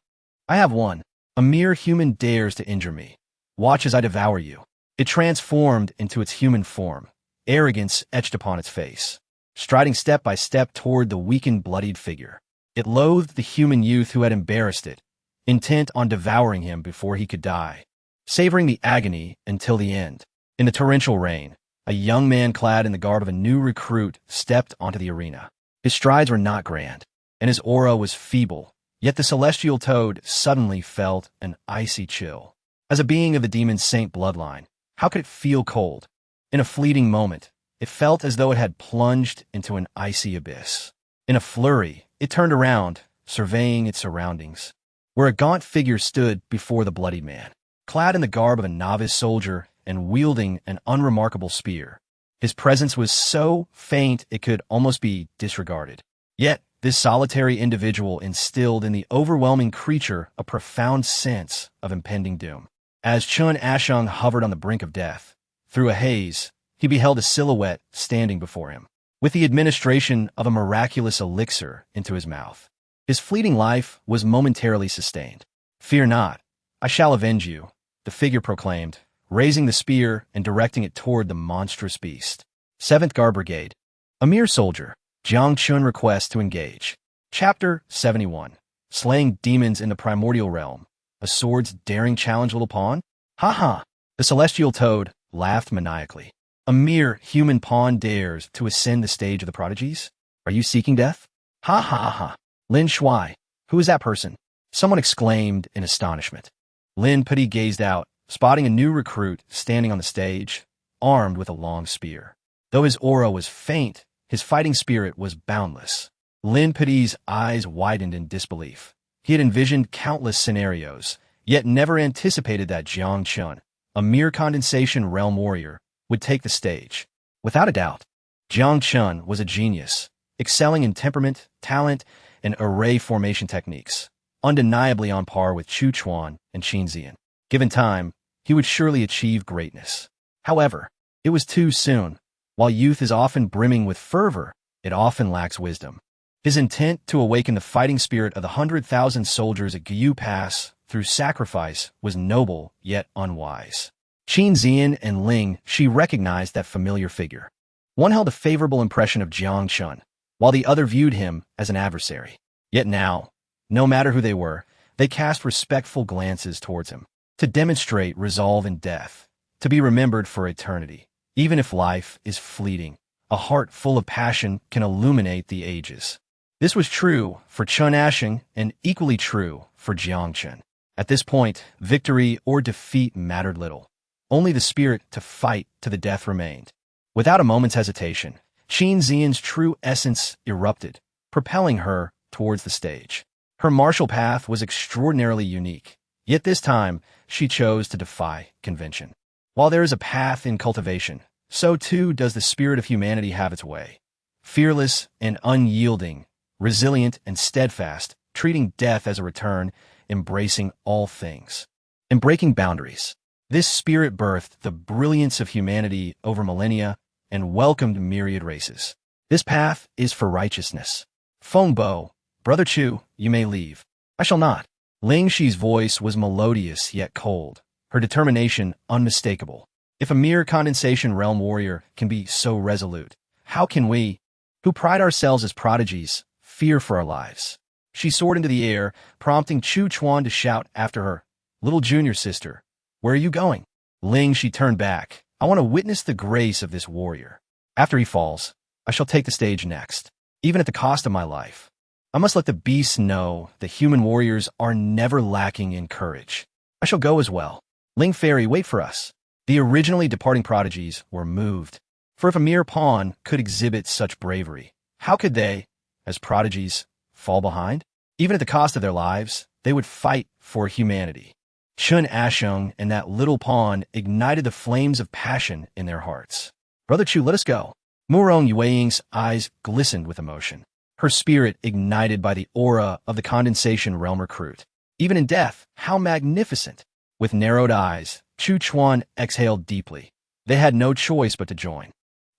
I have won. A mere human dares to injure me. Watch as I devour you. It transformed into its human form, arrogance etched upon its face, striding step by step toward the weakened, bloodied figure. It loathed the human youth who had embarrassed it, intent on devouring him before he could die, savoring the agony until the end. In the torrential rain, a young man clad in the garb of a new recruit stepped onto the arena. His strides were not grand, and his aura was feeble, yet the celestial toad suddenly felt an icy chill. As a being of the demon saint bloodline, how could it feel cold? In a fleeting moment, it felt as though it had plunged into an icy abyss. In a flurry, it turned around, surveying its surroundings, where a gaunt figure stood before the bloodied man, clad in the garb of a novice soldier and wielding an unremarkable spear. His presence was so faint it could almost be disregarded. Yet, this solitary individual instilled in the overwhelming creature a profound sense of impending doom. As Chun Ashung hovered on the brink of death, through a haze, he beheld a silhouette standing before him, with the administration of a miraculous elixir into his mouth. His fleeting life was momentarily sustained. "Fear not, I shall avenge you," the figure proclaimed, raising the spear and directing it toward the monstrous beast. 7th Guard Brigade. A mere soldier. Jiang Chen requests to engage. Chapter 71. Slaying demons in the primordial realm. A sword's daring challenge, little pawn? Ha ha! The celestial toad laughed maniacally. A mere human pawn dares to ascend the stage of the prodigies? Are you seeking death? Ha ha ha ha! Lin Shuai, who is that person? Someone exclaimed in astonishment. Lin Pudi gazed out, spotting a new recruit standing on the stage, armed with a long spear. Though his aura was faint, his fighting spirit was boundless. Lin Pudi's eyes widened in disbelief. He had envisioned countless scenarios, yet never anticipated that Jiang Chen, a mere condensation realm warrior, would take the stage. Without a doubt, Jiang Chen was a genius, excelling in temperament, talent, and array formation techniques, undeniably on par with Chu Chuan and Qin Zian. Given time, he would surely achieve greatness. However, it was too soon. While youth is often brimming with fervor, it often lacks wisdom. His intent to awaken the fighting spirit of the 100,000 soldiers at Guyu Pass through sacrifice was noble yet unwise. Qin Zian and Ling Shi recognized that familiar figure. One held a favorable impression of Jiang Chen, while the other viewed him as an adversary. Yet now, no matter who they were, they cast respectful glances towards him, to demonstrate resolve in death, to be remembered for eternity. Even if life is fleeting, a heart full of passion can illuminate the ages. This was true for Chun Ashing and equally true for Jiang Chen. At this point, victory or defeat mattered little. Only the spirit to fight to the death remained. Without a moment's hesitation, Qin Zian's true essence erupted, propelling her towards the stage. Her martial path was extraordinarily unique, yet this time she chose to defy convention. While there is a path in cultivation, so too does the spirit of humanity have its way. Fearless and unyielding, resilient and steadfast, treating death as a return, embracing all things, and breaking boundaries. This spirit birthed the brilliance of humanity over millennia and welcomed myriad races. This path is for righteousness. Feng Bo, Brother Chu, you may leave. I shall not. Ling Shi's voice was melodious yet cold, her determination unmistakable. If a mere condensation realm warrior can be so resolute, how can we, who pride ourselves as prodigies, fear for our lives? She soared into the air, prompting Chu Chuan to shout after her, "Little junior sister, where are you going?" Ling Shi turned back. "I want to witness the grace of this warrior. After he falls, I shall take the stage next, even at the cost of my life. I must let the beasts know that human warriors are never lacking in courage. I shall go as well. Ling Fairy, wait for us." The originally departing prodigies were moved. For if a mere pawn could exhibit such bravery, how could they, as prodigies, fall behind? Even at the cost of their lives, they would fight for humanity. Chun Ashung and that little pawn ignited the flames of passion in their hearts. "Brother Chu, let us go." Murong Yueying's eyes glistened with emotion, her spirit ignited by the aura of the condensation realm recruit. Even in death, how magnificent! With narrowed eyes, Chu Chuan exhaled deeply. They had no choice but to join.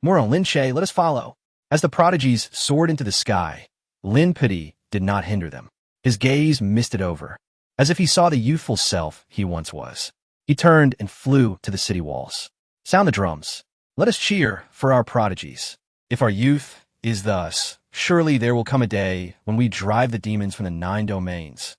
Moral Lin Che, let us follow. As the prodigies soared into the sky, Lin Pidi did not hinder them. His gaze misted over, as if he saw the youthful self he once was. He turned and flew to the city walls. Sound the drums. Let us cheer for our prodigies. If our youth is thus, surely there will come a day when we drive the demons from the 9 domains.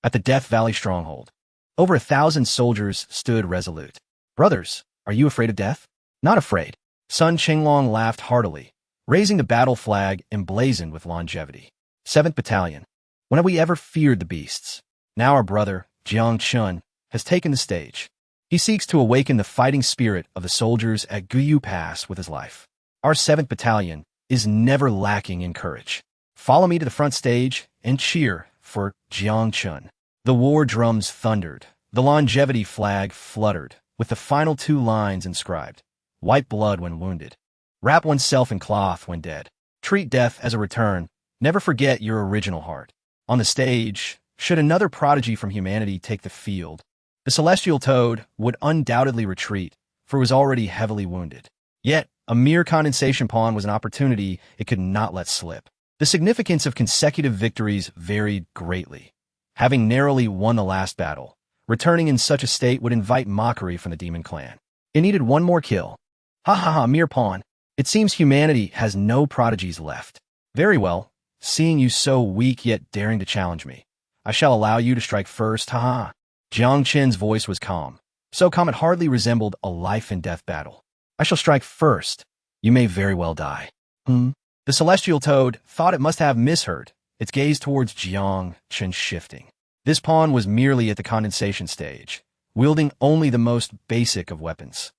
At the Death Valley stronghold, over 1,000 soldiers stood resolute. Brothers, are you afraid of death? Not afraid. Sun Qinglong laughed heartily, raising the battle flag emblazoned with longevity. 7th Battalion. When have we ever feared the beasts? Now our brother, Jiang Chen, has taken the stage. He seeks to awaken the fighting spirit of the soldiers at Guyu Pass with his life. Our 7th Battalion is never lacking in courage. Follow me to the front stage and cheer for Jiang Chen. The war drums thundered. The longevity flag fluttered, with the final 2 lines inscribed. Wipe blood when wounded. Wrap oneself in cloth when dead. Treat death as a return. Never forget your original heart. On the stage, should another prodigy from humanity take the field, the celestial toad would undoubtedly retreat, for it was already heavily wounded. Yet, a mere condensation pawn was an opportunity it could not let slip. The significance of consecutive victories varied greatly. Having narrowly won the last battle, returning in such a state would invite mockery from the demon clan. It needed one more kill. Ha ha ha, mere pawn. It seems humanity has no prodigies left. Very well, seeing you so weak yet daring to challenge me, I shall allow you to strike first, ha ha. Jiang Chen's voice was calm, so calm it hardly resembled a life-and-death battle. I shall strike first. You may very well die. The celestial toad thought it must have misheard, its gaze towards Jiang Chen shifting. This pawn was merely at the condensation stage, wielding only the most basic of weapons.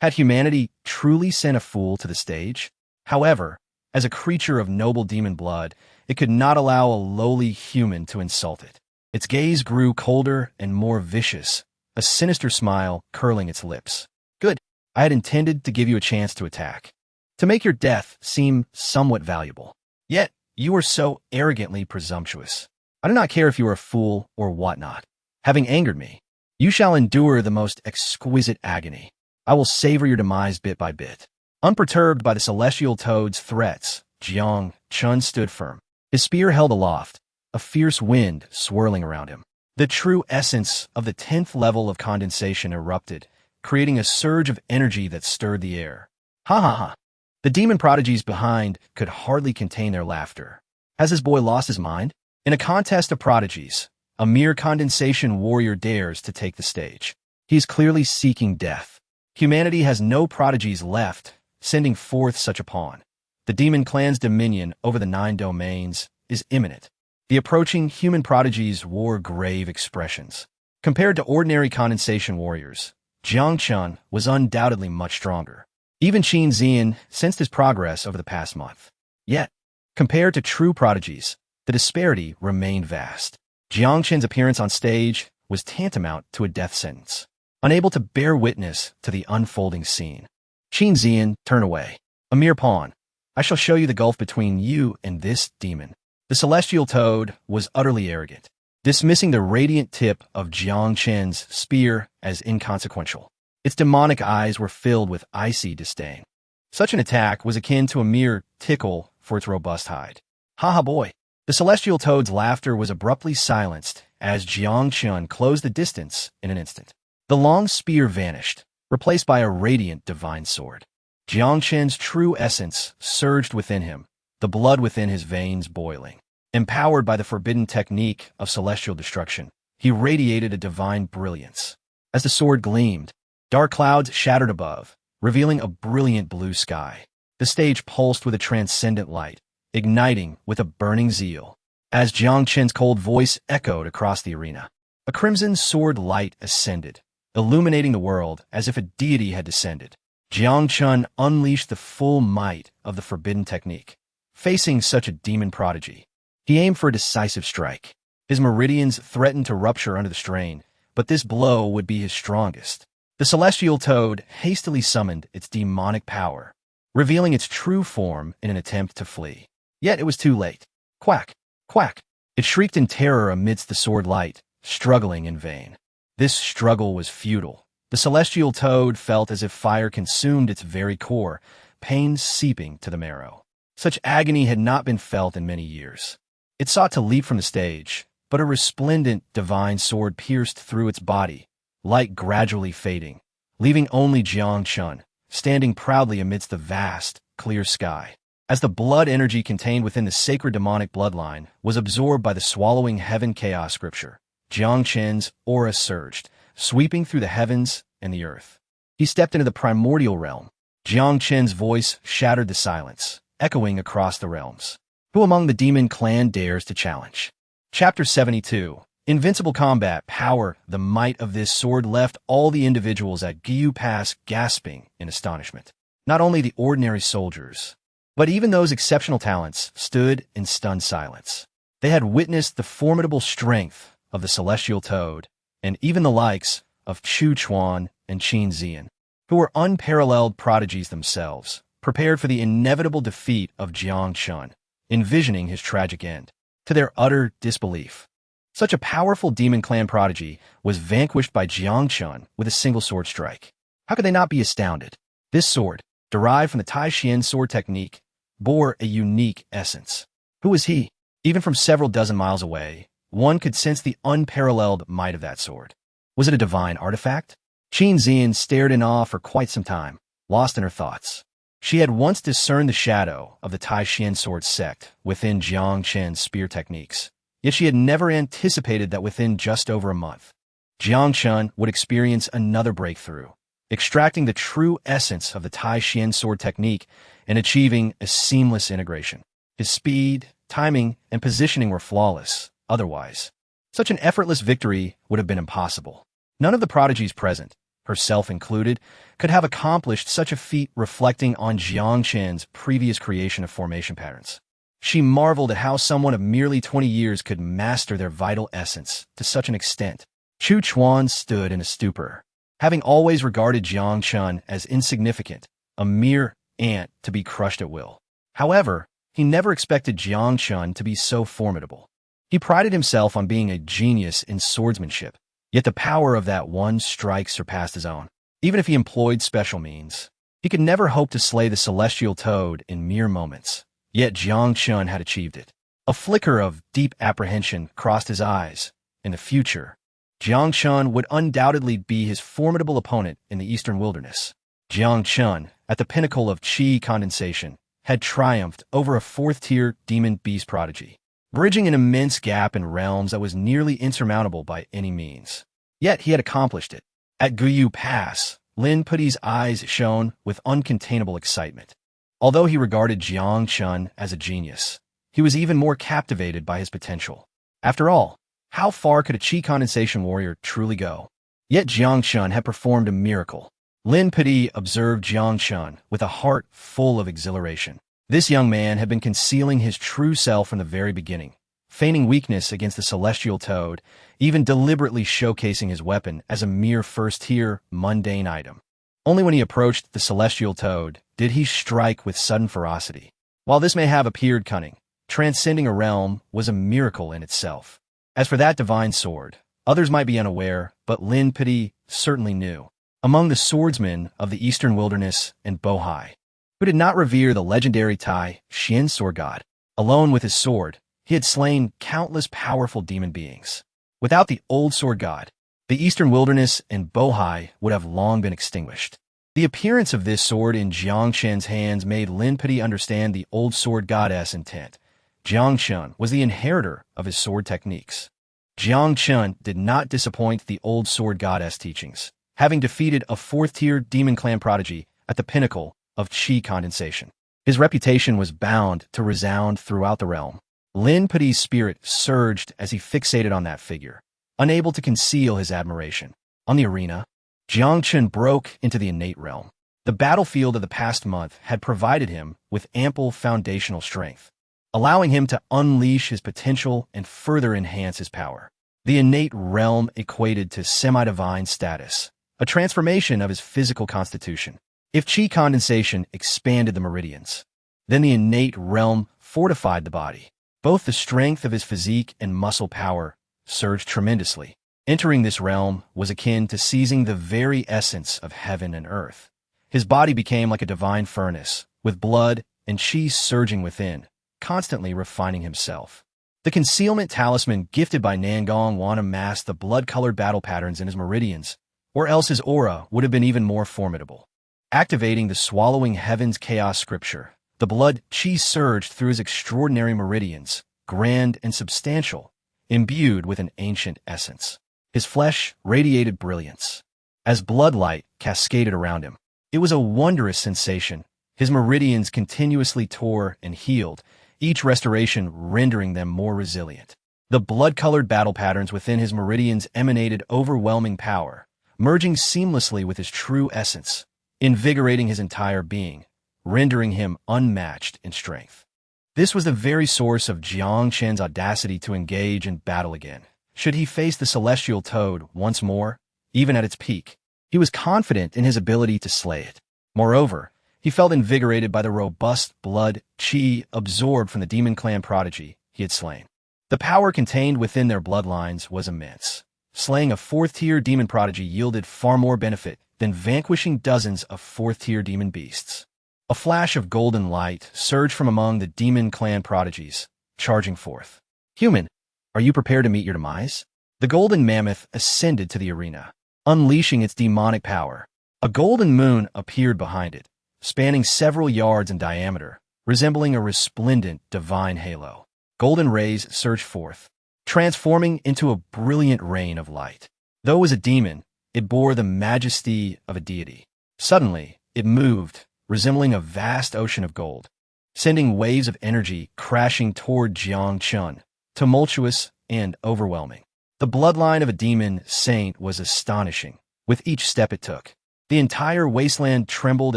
Had humanity truly sent a fool to the stage? However, as a creature of noble demon blood, it could not allow a lowly human to insult it. Its gaze grew colder and more vicious, a sinister smile curling its lips. Good. I had intended to give you a chance to attack, to make your death seem somewhat valuable. Yet, you are so arrogantly presumptuous. I do not care if you are a fool or whatnot. Having angered me, you shall endure the most exquisite agony. I will savor your demise bit by bit. Unperturbed by the celestial toad's threats, Jiang Chen stood firm, his spear held aloft, a fierce wind swirling around him. The true essence of the 10th level of condensation erupted, creating a surge of energy that stirred the air. Ha ha ha. The demon prodigies behind could hardly contain their laughter. Has this boy lost his mind? In a contest of prodigies, a mere condensation warrior dares to take the stage. He is clearly seeking death. Humanity has no prodigies left, sending forth such a pawn. The demon clan's dominion over the 9 domains is imminent. The approaching human prodigies wore grave expressions. Compared to ordinary condensation warriors, Jiang Chen was undoubtedly much stronger. Even Qin Zian sensed his progress over the past month. Yet, compared to true prodigies, the disparity remained vast. Jiang Chen's appearance on stage was tantamount to a death sentence. Unable to bear witness to the unfolding scene, Qin Zian turned away. A mere pawn. I shall show you the gulf between you and this demon. The celestial toad was utterly arrogant, dismissing the radiant tip of Jiang Chen's spear as inconsequential. Its demonic eyes were filled with icy disdain. Such an attack was akin to a mere tickle for its robust hide. Ha ha boy. The celestial toad's laughter was abruptly silenced as Jiang Chen closed the distance in an instant. The long spear vanished, replaced by a radiant divine sword. Jiang Chen's true essence surged within him, the blood within his veins boiling. Empowered by the forbidden technique of celestial destruction, he radiated a divine brilliance. As the sword gleamed, dark clouds shattered above, revealing a brilliant blue sky. The stage pulsed with a transcendent light, igniting with a burning zeal. As Jiang Chen's cold voice echoed across the arena, a crimson sword light ascended, illuminating the world as if a deity had descended. Jiang Chen unleashed the full might of the forbidden technique. Facing such a demon prodigy, he aimed for a decisive strike. His meridians threatened to rupture under the strain, but this blow would be his strongest. The celestial toad hastily summoned its demonic power, revealing its true form in an attempt to flee. Yet it was too late. Quack! Quack! It shrieked in terror amidst the sword light, struggling in vain. This struggle was futile. The celestial toad felt as if fire consumed its very core, pain seeping to the marrow. Such agony had not been felt in many years. It sought to leap from the stage, but a resplendent, divine sword pierced through its body, light gradually fading, leaving only Jiang Chen, standing proudly amidst the vast, clear sky. As the blood energy contained within the sacred demonic bloodline was absorbed by the swallowing heaven chaos scripture, Jiang Chen's aura surged, sweeping through the heavens and the earth. He stepped into the primordial realm. Jiang Chen's voice shattered the silence, echoing across the realms. Who among the demon clan dares to challenge? Chapter 72. Invincible combat power. The might of this sword left all the individuals at Guyu Pass gasping in astonishment. Not only the ordinary soldiers, but even those exceptional talents stood in stunned silence. They had witnessed the formidable strength of the celestial toad, and even the likes of Chu Chuan and Qin Zian, who were unparalleled prodigies themselves, prepared for the inevitable defeat of Jiang Chen, envisioning his tragic end. To their utter disbelief, such a powerful demon clan prodigy was vanquished by Jiang Chen with a single sword strike. How could they not be astounded? This sword, derived from the Tai Xian sword technique, bore a unique essence. Who was he? Even from several dozen miles away, one could sense the unparalleled might of that sword. Was it a divine artifact? Qin Zian stared in awe for quite some time, lost in her thoughts. She had once discerned the shadow of the Tai Xian sword sect within Jiang Chen's spear techniques, yet she had never anticipated that within just over a month, Jiang Chen would experience another breakthrough, extracting the true essence of the Tai Xian sword technique and achieving a seamless integration. His speed, timing, and positioning were flawless. Otherwise, such an effortless victory would have been impossible. None of the prodigies present, herself included, could have accomplished such a feat, reflecting on Jiang Chen's previous creation of formation patterns. She marveled at how someone of merely 20 years could master their vital essence to such an extent. Chu Chuan stood in a stupor, having always regarded Jiang Chen as insignificant, a mere ant to be crushed at will. However, he never expected Jiang Chen to be so formidable. He prided himself on being a genius in swordsmanship, yet the power of that one strike surpassed his own. Even if he employed special means, he could never hope to slay the celestial toad in mere moments. Yet Jiang Chen had achieved it. A flicker of deep apprehension crossed his eyes. In the future, Jiang Chen would undoubtedly be his formidable opponent in the eastern wilderness. Jiang Chen, at the pinnacle of qi condensation, had triumphed over a fourth-tier demon beast prodigy, bridging an immense gap in realms that was nearly insurmountable by any means. Yet he had accomplished it. At Guyu Pass, Lin Puti's eyes shone with uncontainable excitement. Although he regarded Jiang Chen as a genius, he was even more captivated by his potential. After all, how far could a qi condensation warrior truly go? Yet Jiang Chen had performed a miracle. Lin Puti observed Jiang Chen with a heart full of exhilaration. This young man had been concealing his true self from the very beginning, feigning weakness against the celestial toad, even deliberately showcasing his weapon as a mere first-tier, mundane item. Only when he approached the celestial toad did he strike with sudden ferocity. While this may have appeared cunning, transcending a realm was a miracle in itself. As for that divine sword, others might be unaware, but Lin Puti certainly knew. Among the swordsmen of the eastern wilderness and Bohai, who did not revere the legendary Tai Xian sword god, alone with his sword, he had slain countless powerful demon beings. Without the old sword god, the eastern wilderness and Bohai would have long been extinguished. The appearance of this sword in Jiang Chen's hands made Lin Puti understand the old sword goddess intent. Jiang Chen was the inheritor of his sword techniques. Jiang Chen did not disappoint the old sword goddess teachings, having defeated a fourth-tier demon clan prodigy at the pinnacle of qi condensation. His reputation was bound to resound throughout the realm. Lin Puti's spirit surged as he fixated on that figure, unable to conceal his admiration. On the arena, Jiang Chen broke into the innate realm. The battlefield of the past month had provided him with ample foundational strength, allowing him to unleash his potential and further enhance his power. The innate realm equated to semi-divine status, a transformation of his physical constitution. If qi condensation expanded the meridians, then the innate realm fortified the body. Both the strength of his physique and muscle power surged tremendously. Entering this realm was akin to seizing the very essence of heaven and earth. His body became like a divine furnace, with blood and chi surging within, constantly refining himself. The concealment talisman gifted by Nangong Wana masked the blood-colored battle patterns in his meridians, or else his aura would have been even more formidable. Activating the swallowing heavens chaos scripture, the blood chi surged through his extraordinary meridians, grand and substantial, imbued with an ancient essence. His flesh radiated brilliance. As blood light cascaded around him, it was a wondrous sensation. His meridians continuously tore and healed, each restoration rendering them more resilient. The blood-colored battle patterns within his meridians emanated overwhelming power, merging seamlessly with his true essence, invigorating his entire being, rendering him unmatched in strength. This was the very source of Jiang Chen's audacity to engage in battle again. Should he face the celestial toad once more, even at its peak, he was confident in his ability to slay it. Moreover, he felt invigorated by the robust blood chi absorbed from the demon clan prodigy he had slain. The power contained within their bloodlines was immense. Slaying a fourth-tier demon prodigy yielded far more benefit than vanquishing dozens of fourth-tier demon beasts. A flash of golden light surged from among the demon clan prodigies, charging forth. "Human, are you prepared to meet your demise?" The golden mammoth ascended to the arena, unleashing its demonic power. A golden moon appeared behind it, spanning several yards in diameter, resembling a resplendent divine halo. Golden rays surged forth, transforming into a brilliant rain of light. Though it was a demon, it bore the majesty of a deity. Suddenly, it moved, resembling a vast ocean of gold, sending waves of energy crashing toward Jiang Chen, tumultuous and overwhelming. The bloodline of a demon saint was astonishing. With each step it took, the entire wasteland trembled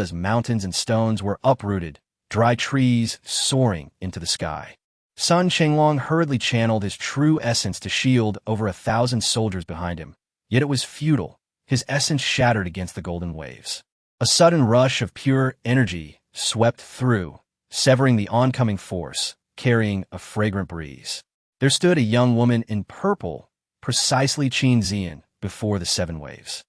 as mountains and stones were uprooted, dry trees soaring into the sky. Sun Chenglong hurriedly channeled his true essence to shield over 1,000 soldiers behind him. Yet it was futile. His essence shattered against the golden waves. A sudden rush of pure energy swept through, severing the oncoming force, carrying a fragrant breeze. There stood a young woman in purple, precisely Qin Zian, before the seven waves.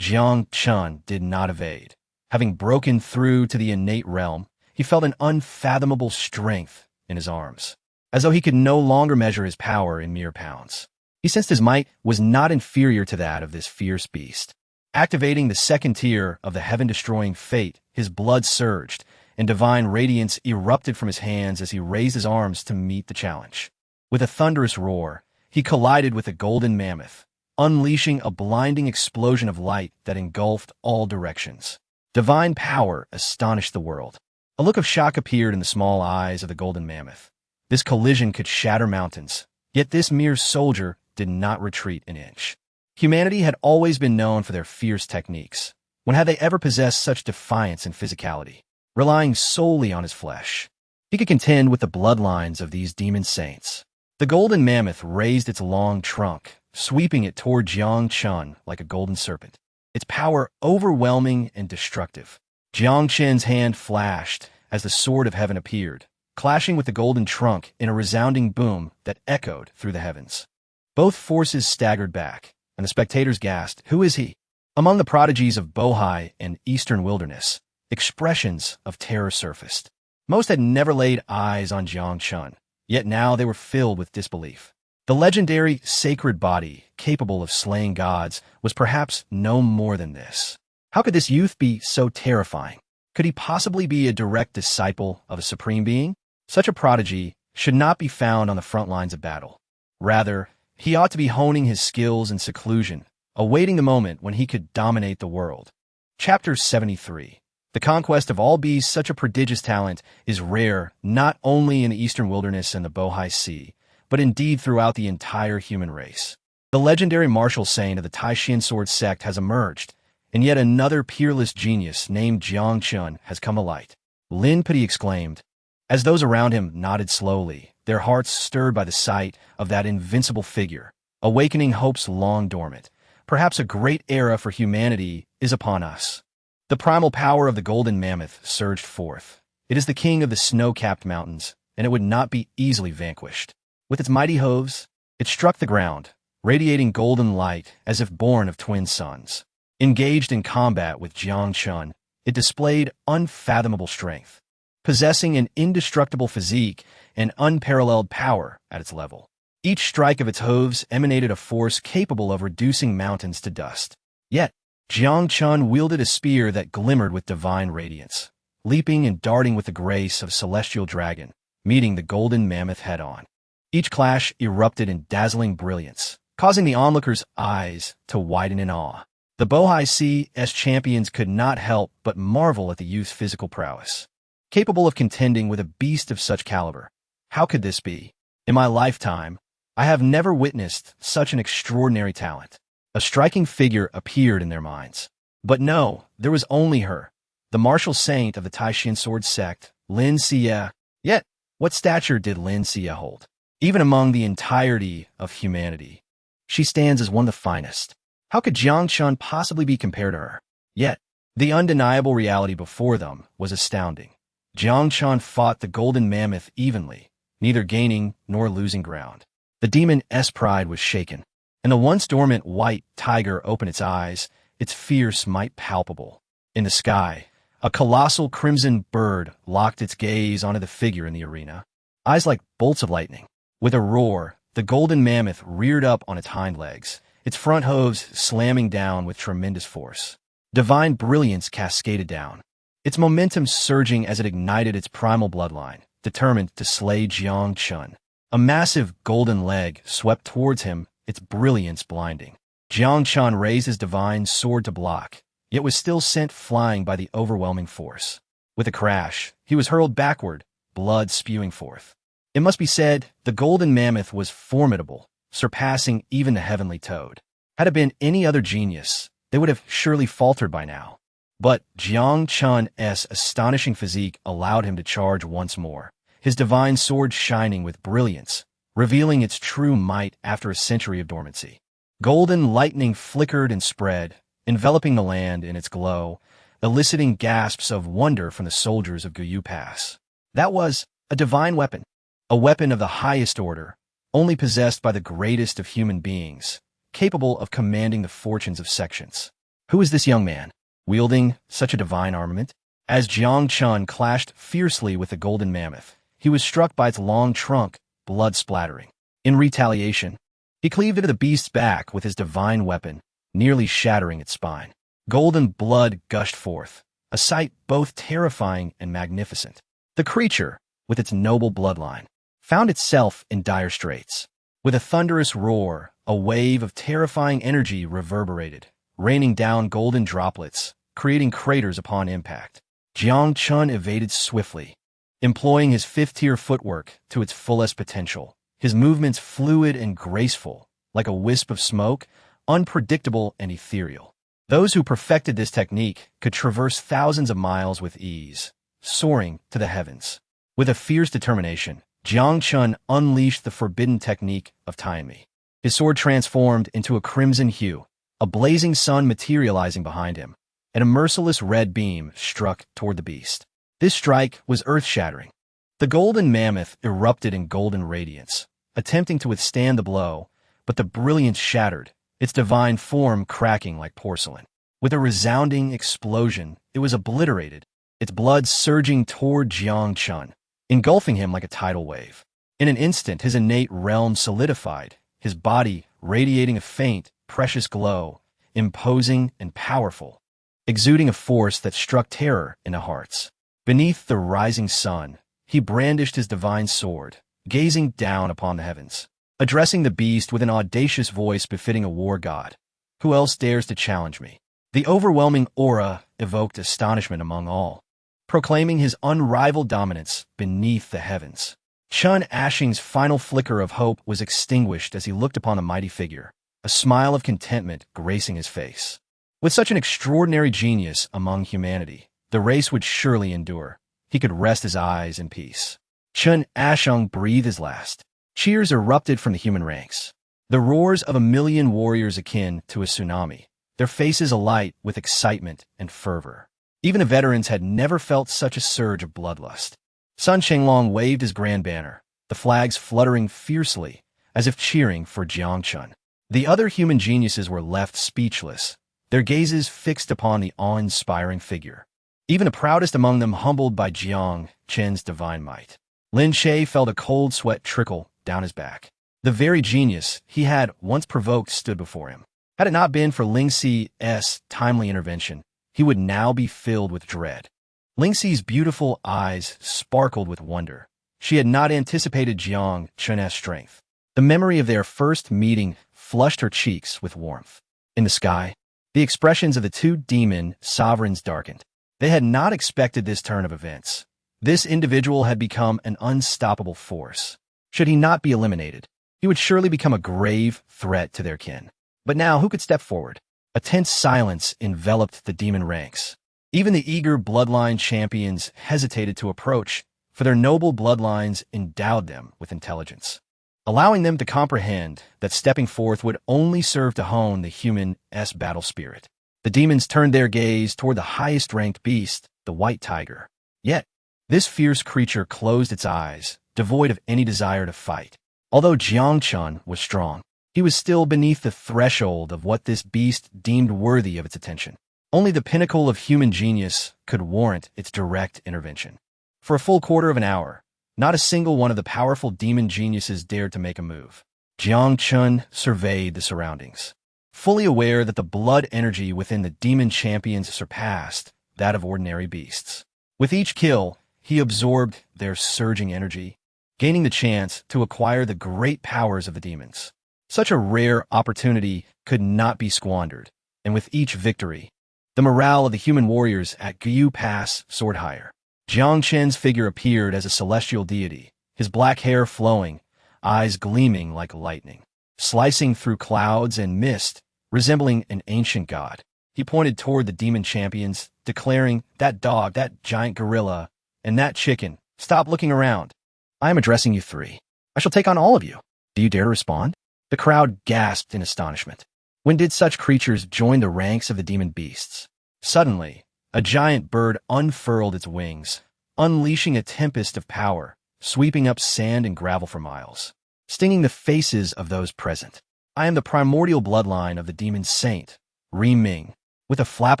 Jiang Chen did not evade. Having broken through to the innate realm, he felt an unfathomable strength in his arms, as though he could no longer measure his power in mere pounds. He sensed his might was not inferior to that of this fierce beast. Activating the second tier of the heaven-destroying fate, his blood surged, and divine radiance erupted from his hands as he raised his arms to meet the challenge. With a thunderous roar, he collided with the golden mammoth, unleashing a blinding explosion of light that engulfed all directions. Divine power astonished the world. A look of shock appeared in the small eyes of the golden mammoth. This collision could shatter mountains, yet this mere soldier did not retreat an inch. Humanity had always been known for their fierce techniques. When had they ever possessed such defiance and physicality? Relying solely on his flesh, he could contend with the bloodlines of these demon saints. The golden mammoth raised its long trunk, sweeping it toward Jiang Chen like a golden serpent, its power overwhelming and destructive. Jiang Chen's hand flashed as the sword of heaven appeared, clashing with the golden trunk in a resounding boom that echoed through the heavens. Both forces staggered back, and the spectators gasped, "Who is he?" Among the prodigies of Bohai and Eastern Wilderness, expressions of terror surfaced. Most had never laid eyes on Jiang Chen, yet now they were filled with disbelief. The legendary sacred body, capable of slaying gods, was perhaps no more than this. How could this youth be so terrifying? Could he possibly be a direct disciple of a supreme being? Such a prodigy should not be found on the front lines of battle. Rather, he ought to be honing his skills in seclusion, awaiting the moment when he could dominate the world. Chapter 73. The conquest of all beasts. Such a prodigious talent is rare not only in the Eastern Wilderness and the Bohai Sea, but indeed throughout the entire human race. The legendary martial saint of the Taishan sword sect has emerged, and yet another peerless genius named Jiang Chen has come alight. Lin Pidi exclaimed, as those around him nodded slowly, their hearts stirred by the sight of that invincible figure, awakening hopes long dormant. Perhaps a great era for humanity is upon us. The primal power of the golden mammoth surged forth. It is the king of the snow-capped mountains, and it would not be easily vanquished. With its mighty hooves, it struck the ground, radiating golden light as if born of twin suns. Engaged in combat with Jiang Chen, it displayed unfathomable strength, possessing an indestructible physique and unparalleled power at its level. Each strike of its hooves emanated a force capable of reducing mountains to dust. Yet, Jiang Chen wielded a spear that glimmered with divine radiance, leaping and darting with the grace of a celestial dragon, meeting the golden mammoth head-on. Each clash erupted in dazzling brilliance, causing the onlookers' eyes to widen in awe. The Bohai CS champions could not help but marvel at the youth's physical prowess. Capable of contending with a beast of such caliber. How could this be? In my lifetime, I have never witnessed such an extraordinary talent. A striking figure appeared in their minds. But no, there was only her, the martial saint of the Taishan sword sect, Lin Xie. Yet, what stature did Lin Xie hold? Even among the entirety of humanity, she stands as one of the finest. How could Jiang Chen possibly be compared to her? Yet, the undeniable reality before them was astounding. Jiang Chen fought the golden mammoth evenly, neither gaining nor losing ground. The demon's pride was shaken, and the once dormant white tiger opened its eyes, its fierce might palpable. In the sky, a colossal crimson bird locked its gaze onto the figure in the arena, eyes like bolts of lightning. With a roar, the golden mammoth reared up on its hind legs, its front hooves slamming down with tremendous force. Divine brilliance cascaded down, its momentum surging as it ignited its primal bloodline, determined to slay Jiang Chen. A massive golden leg swept towards him, its brilliance blinding. Jiang Chen raised his divine sword to block, yet was still sent flying by the overwhelming force. With a crash, he was hurled backward, blood spewing forth. It must be said, the golden mammoth was formidable, surpassing even the heavenly toad. Had it been any other genius, they would have surely faltered by now. But Jiang Chen's astonishing physique allowed him to charge once more, his divine sword shining with brilliance, revealing its true might after a century of dormancy. Golden lightning flickered and spread, enveloping the land in its glow, eliciting gasps of wonder from the soldiers of Guyu Pass. That was a divine weapon, a weapon of the highest order, only possessed by the greatest of human beings, capable of commanding the fortunes of sections. Who is this young man, wielding such a divine armament? As Jiang Chen clashed fiercely with the golden mammoth, he was struck by its long trunk, blood splattering. In retaliation, he cleaved into the beast's back with his divine weapon, nearly shattering its spine. Golden blood gushed forth, a sight both terrifying and magnificent. The creature, with its noble bloodline, found itself in dire straits. With a thunderous roar, a wave of terrifying energy reverberated, raining down golden droplets, creating craters upon impact. Jiang Chen evaded swiftly, employing his fifth-tier footwork to its fullest potential, his movements fluid and graceful, like a wisp of smoke, unpredictable and ethereal. Those who perfected this technique could traverse thousands of miles with ease, soaring to the heavens. With a fierce determination, Jiang Chen unleashed the forbidden technique of Tianmi. His sword transformed into a crimson hue, a blazing sun materializing behind him, and a merciless red beam struck toward the beast. This strike was earth-shattering. The golden mammoth erupted in golden radiance, attempting to withstand the blow, but the brilliance shattered, its divine form cracking like porcelain. With a resounding explosion, it was obliterated, its blood surging toward Jiang Chen, engulfing him like a tidal wave. In an instant, his innate realm solidified, his body radiating a faint, precious glow, imposing and powerful, exuding a force that struck terror into hearts. Beneath the rising sun, he brandished his divine sword, gazing down upon the heavens, addressing the beast with an audacious voice befitting a war god. Who else dares to challenge me? The overwhelming aura evoked astonishment among all, proclaiming his unrivaled dominance beneath the heavens. Chen Ashing's final flicker of hope was extinguished as he looked upon the mighty figure, a smile of contentment gracing his face. With such an extraordinary genius among humanity, the race would surely endure. He could rest his eyes in peace. Chen Ashing breathed his last. Cheers erupted from the human ranks, the roars of a million warriors akin to a tsunami, their faces alight with excitement and fervor. Even the veterans had never felt such a surge of bloodlust. Sun Chenglong waved his grand banner, the flags fluttering fiercely, as if cheering for Jiang Chen. The other human geniuses were left speechless, their gazes fixed upon the awe-inspiring figure. Even the proudest among them humbled by Jiang Chen's divine might. Lin Shay felt a cold sweat trickle down his back. The very genius he had once provoked stood before him. Had it not been for Ling Xi's timely intervention, he would now be filled with dread. Ling Xi's beautiful eyes sparkled with wonder. She had not anticipated Jiang Chen's strength. The memory of their first meeting flushed her cheeks with warmth. In the sky, the expressions of the two demon sovereigns darkened. They had not expected this turn of events. This individual had become an unstoppable force. Should he not be eliminated, he would surely become a grave threat to their kin. But now, who could step forward? A tense silence enveloped the demon ranks. Even the eager bloodline champions hesitated to approach, for their noble bloodlines endowed them with intelligence, allowing them to comprehend that stepping forth would only serve to hone the human's battle spirit. The demons turned their gaze toward the highest-ranked beast, the white tiger. Yet, this fierce creature closed its eyes, devoid of any desire to fight. Although Jiang Chen was strong, he was still beneath the threshold of what this beast deemed worthy of its attention. Only the pinnacle of human genius could warrant its direct intervention. For a full quarter of an hour, not a single one of the powerful demon geniuses dared to make a move. Jiang Chen surveyed the surroundings, fully aware that the blood energy within the demon champions surpassed that of ordinary beasts. With each kill, he absorbed their surging energy, gaining the chance to acquire the great powers of the demons. Such a rare opportunity could not be squandered, and with each victory, the morale of the human warriors at Gu Pass soared higher. Jiang Chen's figure appeared as a celestial deity, his black hair flowing, eyes gleaming like lightning. Slicing through clouds and mist, resembling an ancient god, he pointed toward the demon champions, declaring, "That dog, that giant gorilla, and that chicken, stop looking around. I am addressing you three. I shall take on all of you. Do you dare to respond?" The crowd gasped in astonishment. When did such creatures join the ranks of the demon beasts? Suddenly, a giant bird unfurled its wings, unleashing a tempest of power, sweeping up sand and gravel for miles, stinging the faces of those present. "I am the primordial bloodline of the demon saint, Ming. With a flap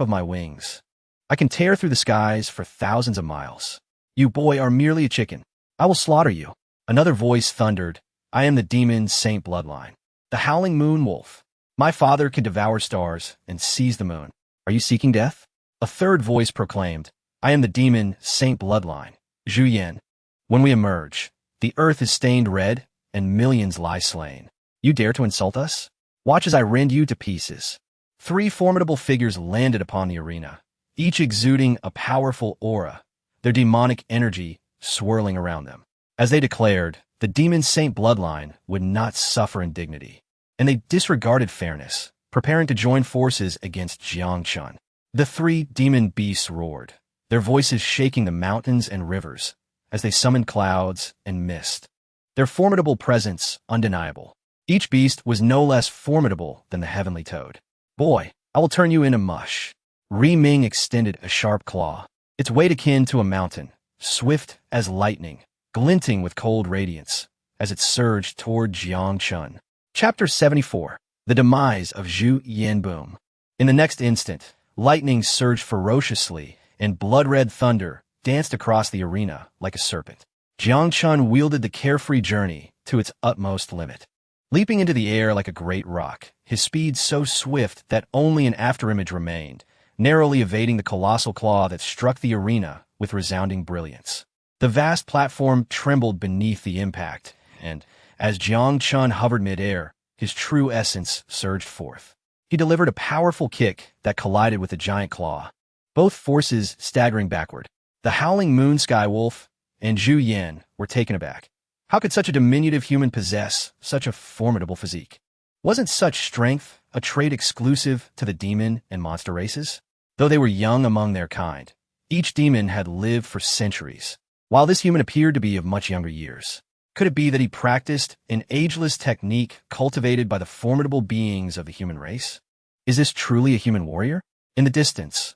of my wings, I can tear through the skies for thousands of miles. You boy are merely a chicken. I will slaughter you." Another voice thundered, "I am the demon saint bloodline, the howling moon wolf. My father can devour stars and seize the moon. Are you seeking death?" A third voice proclaimed, "I am the demon saint bloodline, Zhu Yan. When we emerge, the earth is stained red and millions lie slain. You dare to insult us? Watch as I rend you to pieces." Three formidable figures landed upon the arena, each exuding a powerful aura, their demonic energy swirling around them. As they declared, the demon saint bloodline would not suffer indignity, and they disregarded fairness, preparing to join forces against Jiang Chen. The three demon beasts roared, their voices shaking the mountains and rivers as they summoned clouds and mist, their formidable presence undeniable. Each beast was no less formidable than the heavenly toad. "Boy, I will turn you into mush." Ming extended a sharp claw, its weight akin to a mountain, swift as lightning, glinting with cold radiance as it surged toward Jiang Chen. Chapter 74. The Demise of Zhu Yanboom. In the next instant, lightning surged ferociously, and blood-red thunder danced across the arena like a serpent. Jiang Chen wielded the carefree journey to its utmost limit, leaping into the air like a great rock, his speed so swift that only an afterimage remained, narrowly evading the colossal claw that struck the arena with resounding brilliance. The vast platform trembled beneath the impact, and, as Jiang Chen hovered midair, his true essence surged forth. He delivered a powerful kick that collided with the giant claw, both forces staggering backward. The howling moon sky wolf and Zhu Yan were taken aback. How could such a diminutive human possess such a formidable physique? Wasn't such strength a trait exclusive to the demon and monster races? Though they were young among their kind, each demon had lived for centuries, while this human appeared to be of much younger years. Could it be that he practiced an ageless technique cultivated by the formidable beings of the human race? Is this truly a human warrior? In the distance,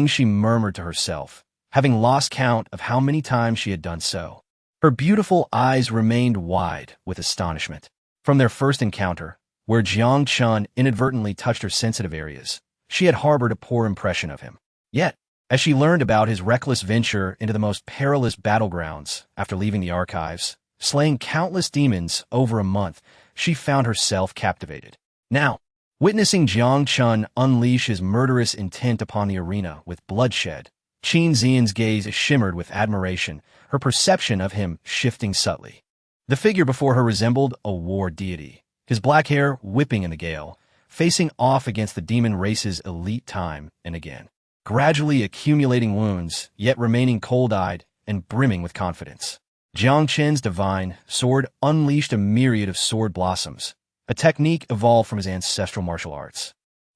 she murmured to herself, having lost count of how many times she had done so. Her beautiful eyes remained wide with astonishment. From their first encounter, where Jiang Chen inadvertently touched her sensitive areas, she had harbored a poor impression of him. Yet, as she learned about his reckless venture into the most perilous battlegrounds after leaving the archives, slaying countless demons over a month, she found herself captivated. Now, witnessing Jiang Chen unleash his murderous intent upon the arena with bloodshed, Qin Xian's gaze shimmered with admiration, her perception of him shifting subtly. The figure before her resembled a war deity, his black hair whipping in the gale, facing off against the demon race's elite time and again, gradually accumulating wounds, yet remaining cold-eyed and brimming with confidence. Jiang Chen's divine sword unleashed a myriad of sword blossoms, a technique evolved from his ancestral martial arts.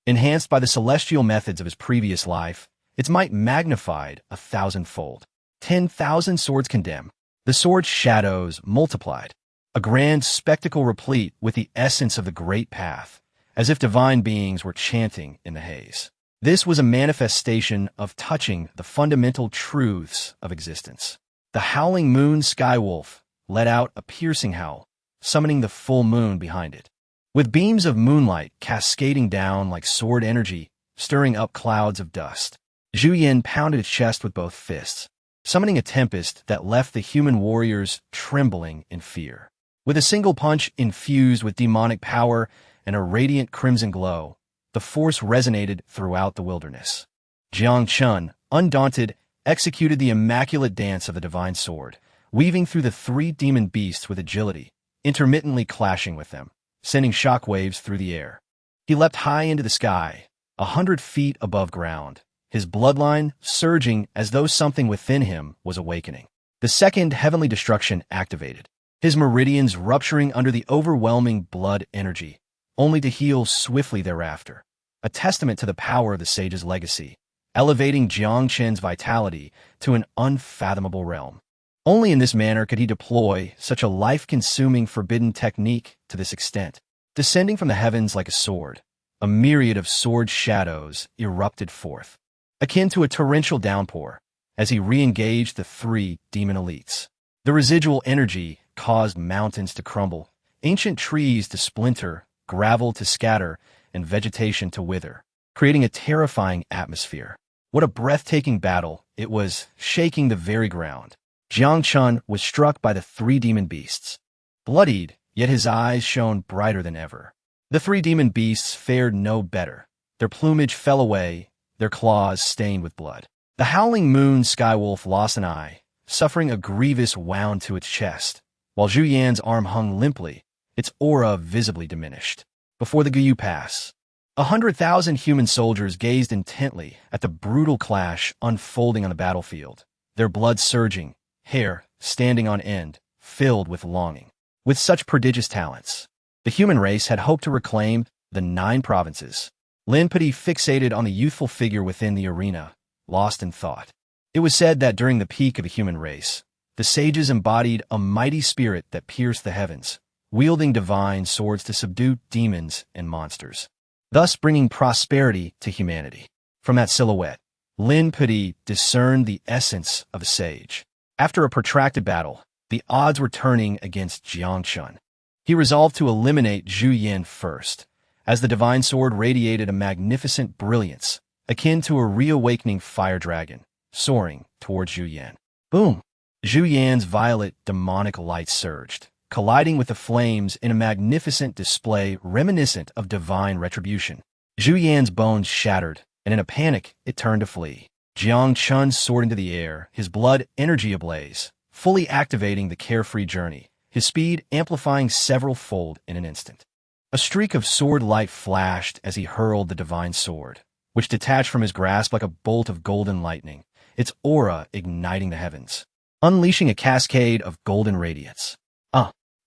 Enhanced by the celestial methods of his previous life, its might magnified 1,000-fold. 10,000 swords condemn. The sword's shadows multiplied, a grand spectacle replete with the essence of the great path, as if divine beings were chanting in the haze. This was a manifestation of touching the fundamental truths of existence. The howling moon skywolf let out a piercing howl, summoning the full moon behind it. With beams of moonlight cascading down like sword energy, stirring up clouds of dust, Zhu Yan pounded its chest with both fists, summoning a tempest that left the human warriors trembling in fear. With a single punch infused with demonic power and a radiant crimson glow, the force resonated throughout the wilderness. Jiang Chen, undaunted, executed the immaculate dance of the divine sword, weaving through the three demon beasts with agility, intermittently clashing with them, sending shockwaves through the air. He leapt high into the sky, 100 feet above ground, his bloodline surging as though something within him was awakening. The second heavenly destruction activated, his meridians rupturing under the overwhelming blood energy, only to heal swiftly thereafter, a testament to the power of the sage's legacy, elevating Jiang Chen's vitality to an unfathomable realm. Only in this manner could he deploy such a life-consuming forbidden technique to this extent. Descending from the heavens like a sword, a myriad of sword shadows erupted forth, akin to a torrential downpour, as he re-engaged the three demon elites. The residual energy caused mountains to crumble, ancient trees to splinter, gravel to scatter, and vegetation to wither, creating a terrifying atmosphere. What a breathtaking battle it was, shaking the very ground. Jiang Chen was struck by the three demon beasts. Bloodied, yet his eyes shone brighter than ever. The three demon beasts fared no better. Their plumage fell away, their claws stained with blood. The howling moon skywolf lost an eye, suffering a grievous wound to its chest, while Zhu Yan's arm hung limply, its aura visibly diminished. Before the Guyu Pass, 100,000 human soldiers gazed intently at the brutal clash unfolding on the battlefield, their blood surging, hair standing on end, filled with longing. With such prodigious talents, the human race had hoped to reclaim the 9 provinces. Lin Pidi fixated on the youthful figure within the arena, lost in thought. It was said that during the peak of the human race, the sages embodied a mighty spirit that pierced the heavens, wielding divine swords to subdue demons and monsters, thus bringing prosperity to humanity. From that silhouette, Lin Pidi discerned the essence of a sage. After a protracted battle, the odds were turning against Jiang Chen. He resolved to eliminate Zhu Yan first, as the divine sword radiated a magnificent brilliance, akin to a reawakening fire dragon, soaring towards Zhu Yan. Boom! Zhu Yan's violet demonic light surged, colliding with the flames in a magnificent display reminiscent of divine retribution. Zhu Yan's bones shattered, and in a panic, it turned to flee. Jiang Chen soared into the air, his blood energy ablaze, fully activating the carefree journey, his speed amplifying several-fold in an instant. A streak of sword light flashed as he hurled the divine sword, which detached from his grasp like a bolt of golden lightning, its aura igniting the heavens, unleashing a cascade of golden radiance.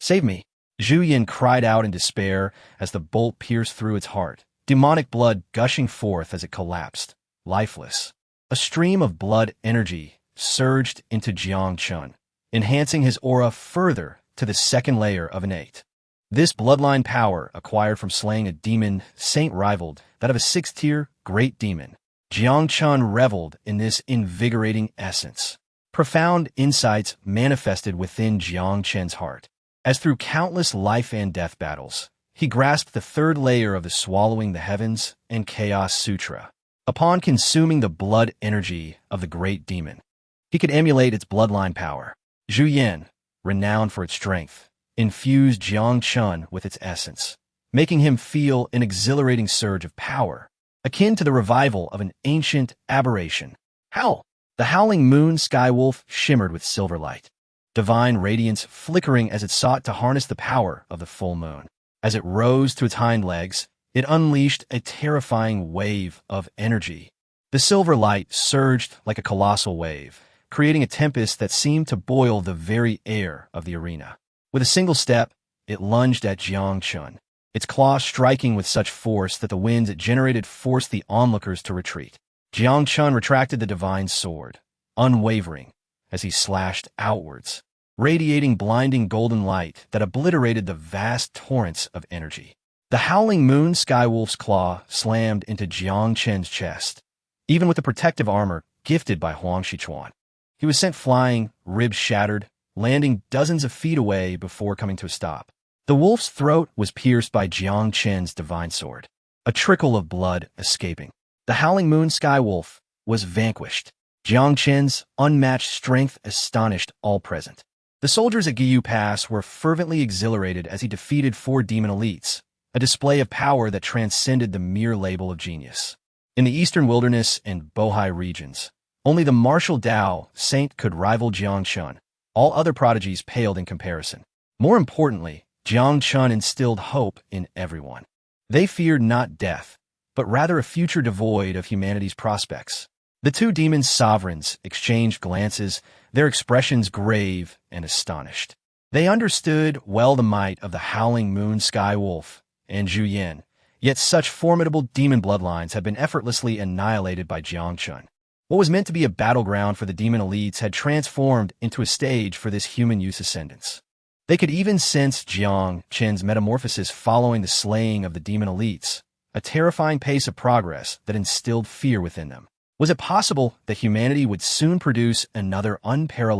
Save me! Zhu Yan cried out in despair as the bolt pierced through its heart, demonic blood gushing forth as it collapsed, lifeless. A stream of blood energy surged into Jiang Chen, enhancing his aura further to the second layer of innate. This bloodline power, acquired from slaying a demon saint, rivaled that of a 6th-tier great demon. Jiang Chen reveled in this invigorating essence. Profound insights manifested within Jiang Chen's heart, as through countless life and death battles, he grasped the third layer of the Swallowing the Heavens and Chaos Sutra. Upon consuming the blood energy of the great demon, he could emulate its bloodline power. Zhu Yan, renowned for its strength, infused Jiang Chen with its essence, making him feel an exhilarating surge of power, akin to the revival of an ancient aberration. Howl! The howling moon skywolf shimmered with silver light, divine radiance flickering as it sought to harness the power of the full moon. As it rose to its hind legs, it unleashed a terrifying wave of energy. The silver light surged like a colossal wave, creating a tempest that seemed to boil the very air of the arena. With a single step, it lunged at Jiang Chen, its claws striking with such force that the winds it generated forced the onlookers to retreat. Jiang Chen retracted the divine sword, unwavering, as he slashed outwards, radiating blinding golden light that obliterated the vast torrents of energy. The howling moon skywolf's claw slammed into Jiang Chen's chest, even with the protective armor gifted by Huang Shichuan. He was sent flying, ribs shattered, landing dozens of feet away before coming to a stop. The wolf's throat was pierced by Jiang Chen's divine sword, a trickle of blood escaping. The howling moon skywolf was vanquished. Jiang Chen's unmatched strength astonished all present. The soldiers at Giyu Pass were fervently exhilarated as he defeated 4 demon elites, a display of power that transcended the mere label of genius. In the eastern wilderness and Bohai regions, only the martial Dao saint could rival Jiang Chen. All other prodigies paled in comparison. More importantly, Jiang Chen instilled hope in everyone. They feared not death, but rather a future devoid of humanity's prospects. The 2 demon sovereigns exchanged glances, their expressions grave and astonished. They understood well the might of the howling moon skywolf and Zhu Yan, yet such formidable demon bloodlines had been effortlessly annihilated by Jiang Chen. What was meant to be a battleground for the demon elites had transformed into a stage for this human youth's ascendance. They could even sense Jiang Chen's metamorphosis following the slaying of the demon elites, a terrifying pace of progress that instilled fear within them. Was it possible that humanity would soon produce another unparalleled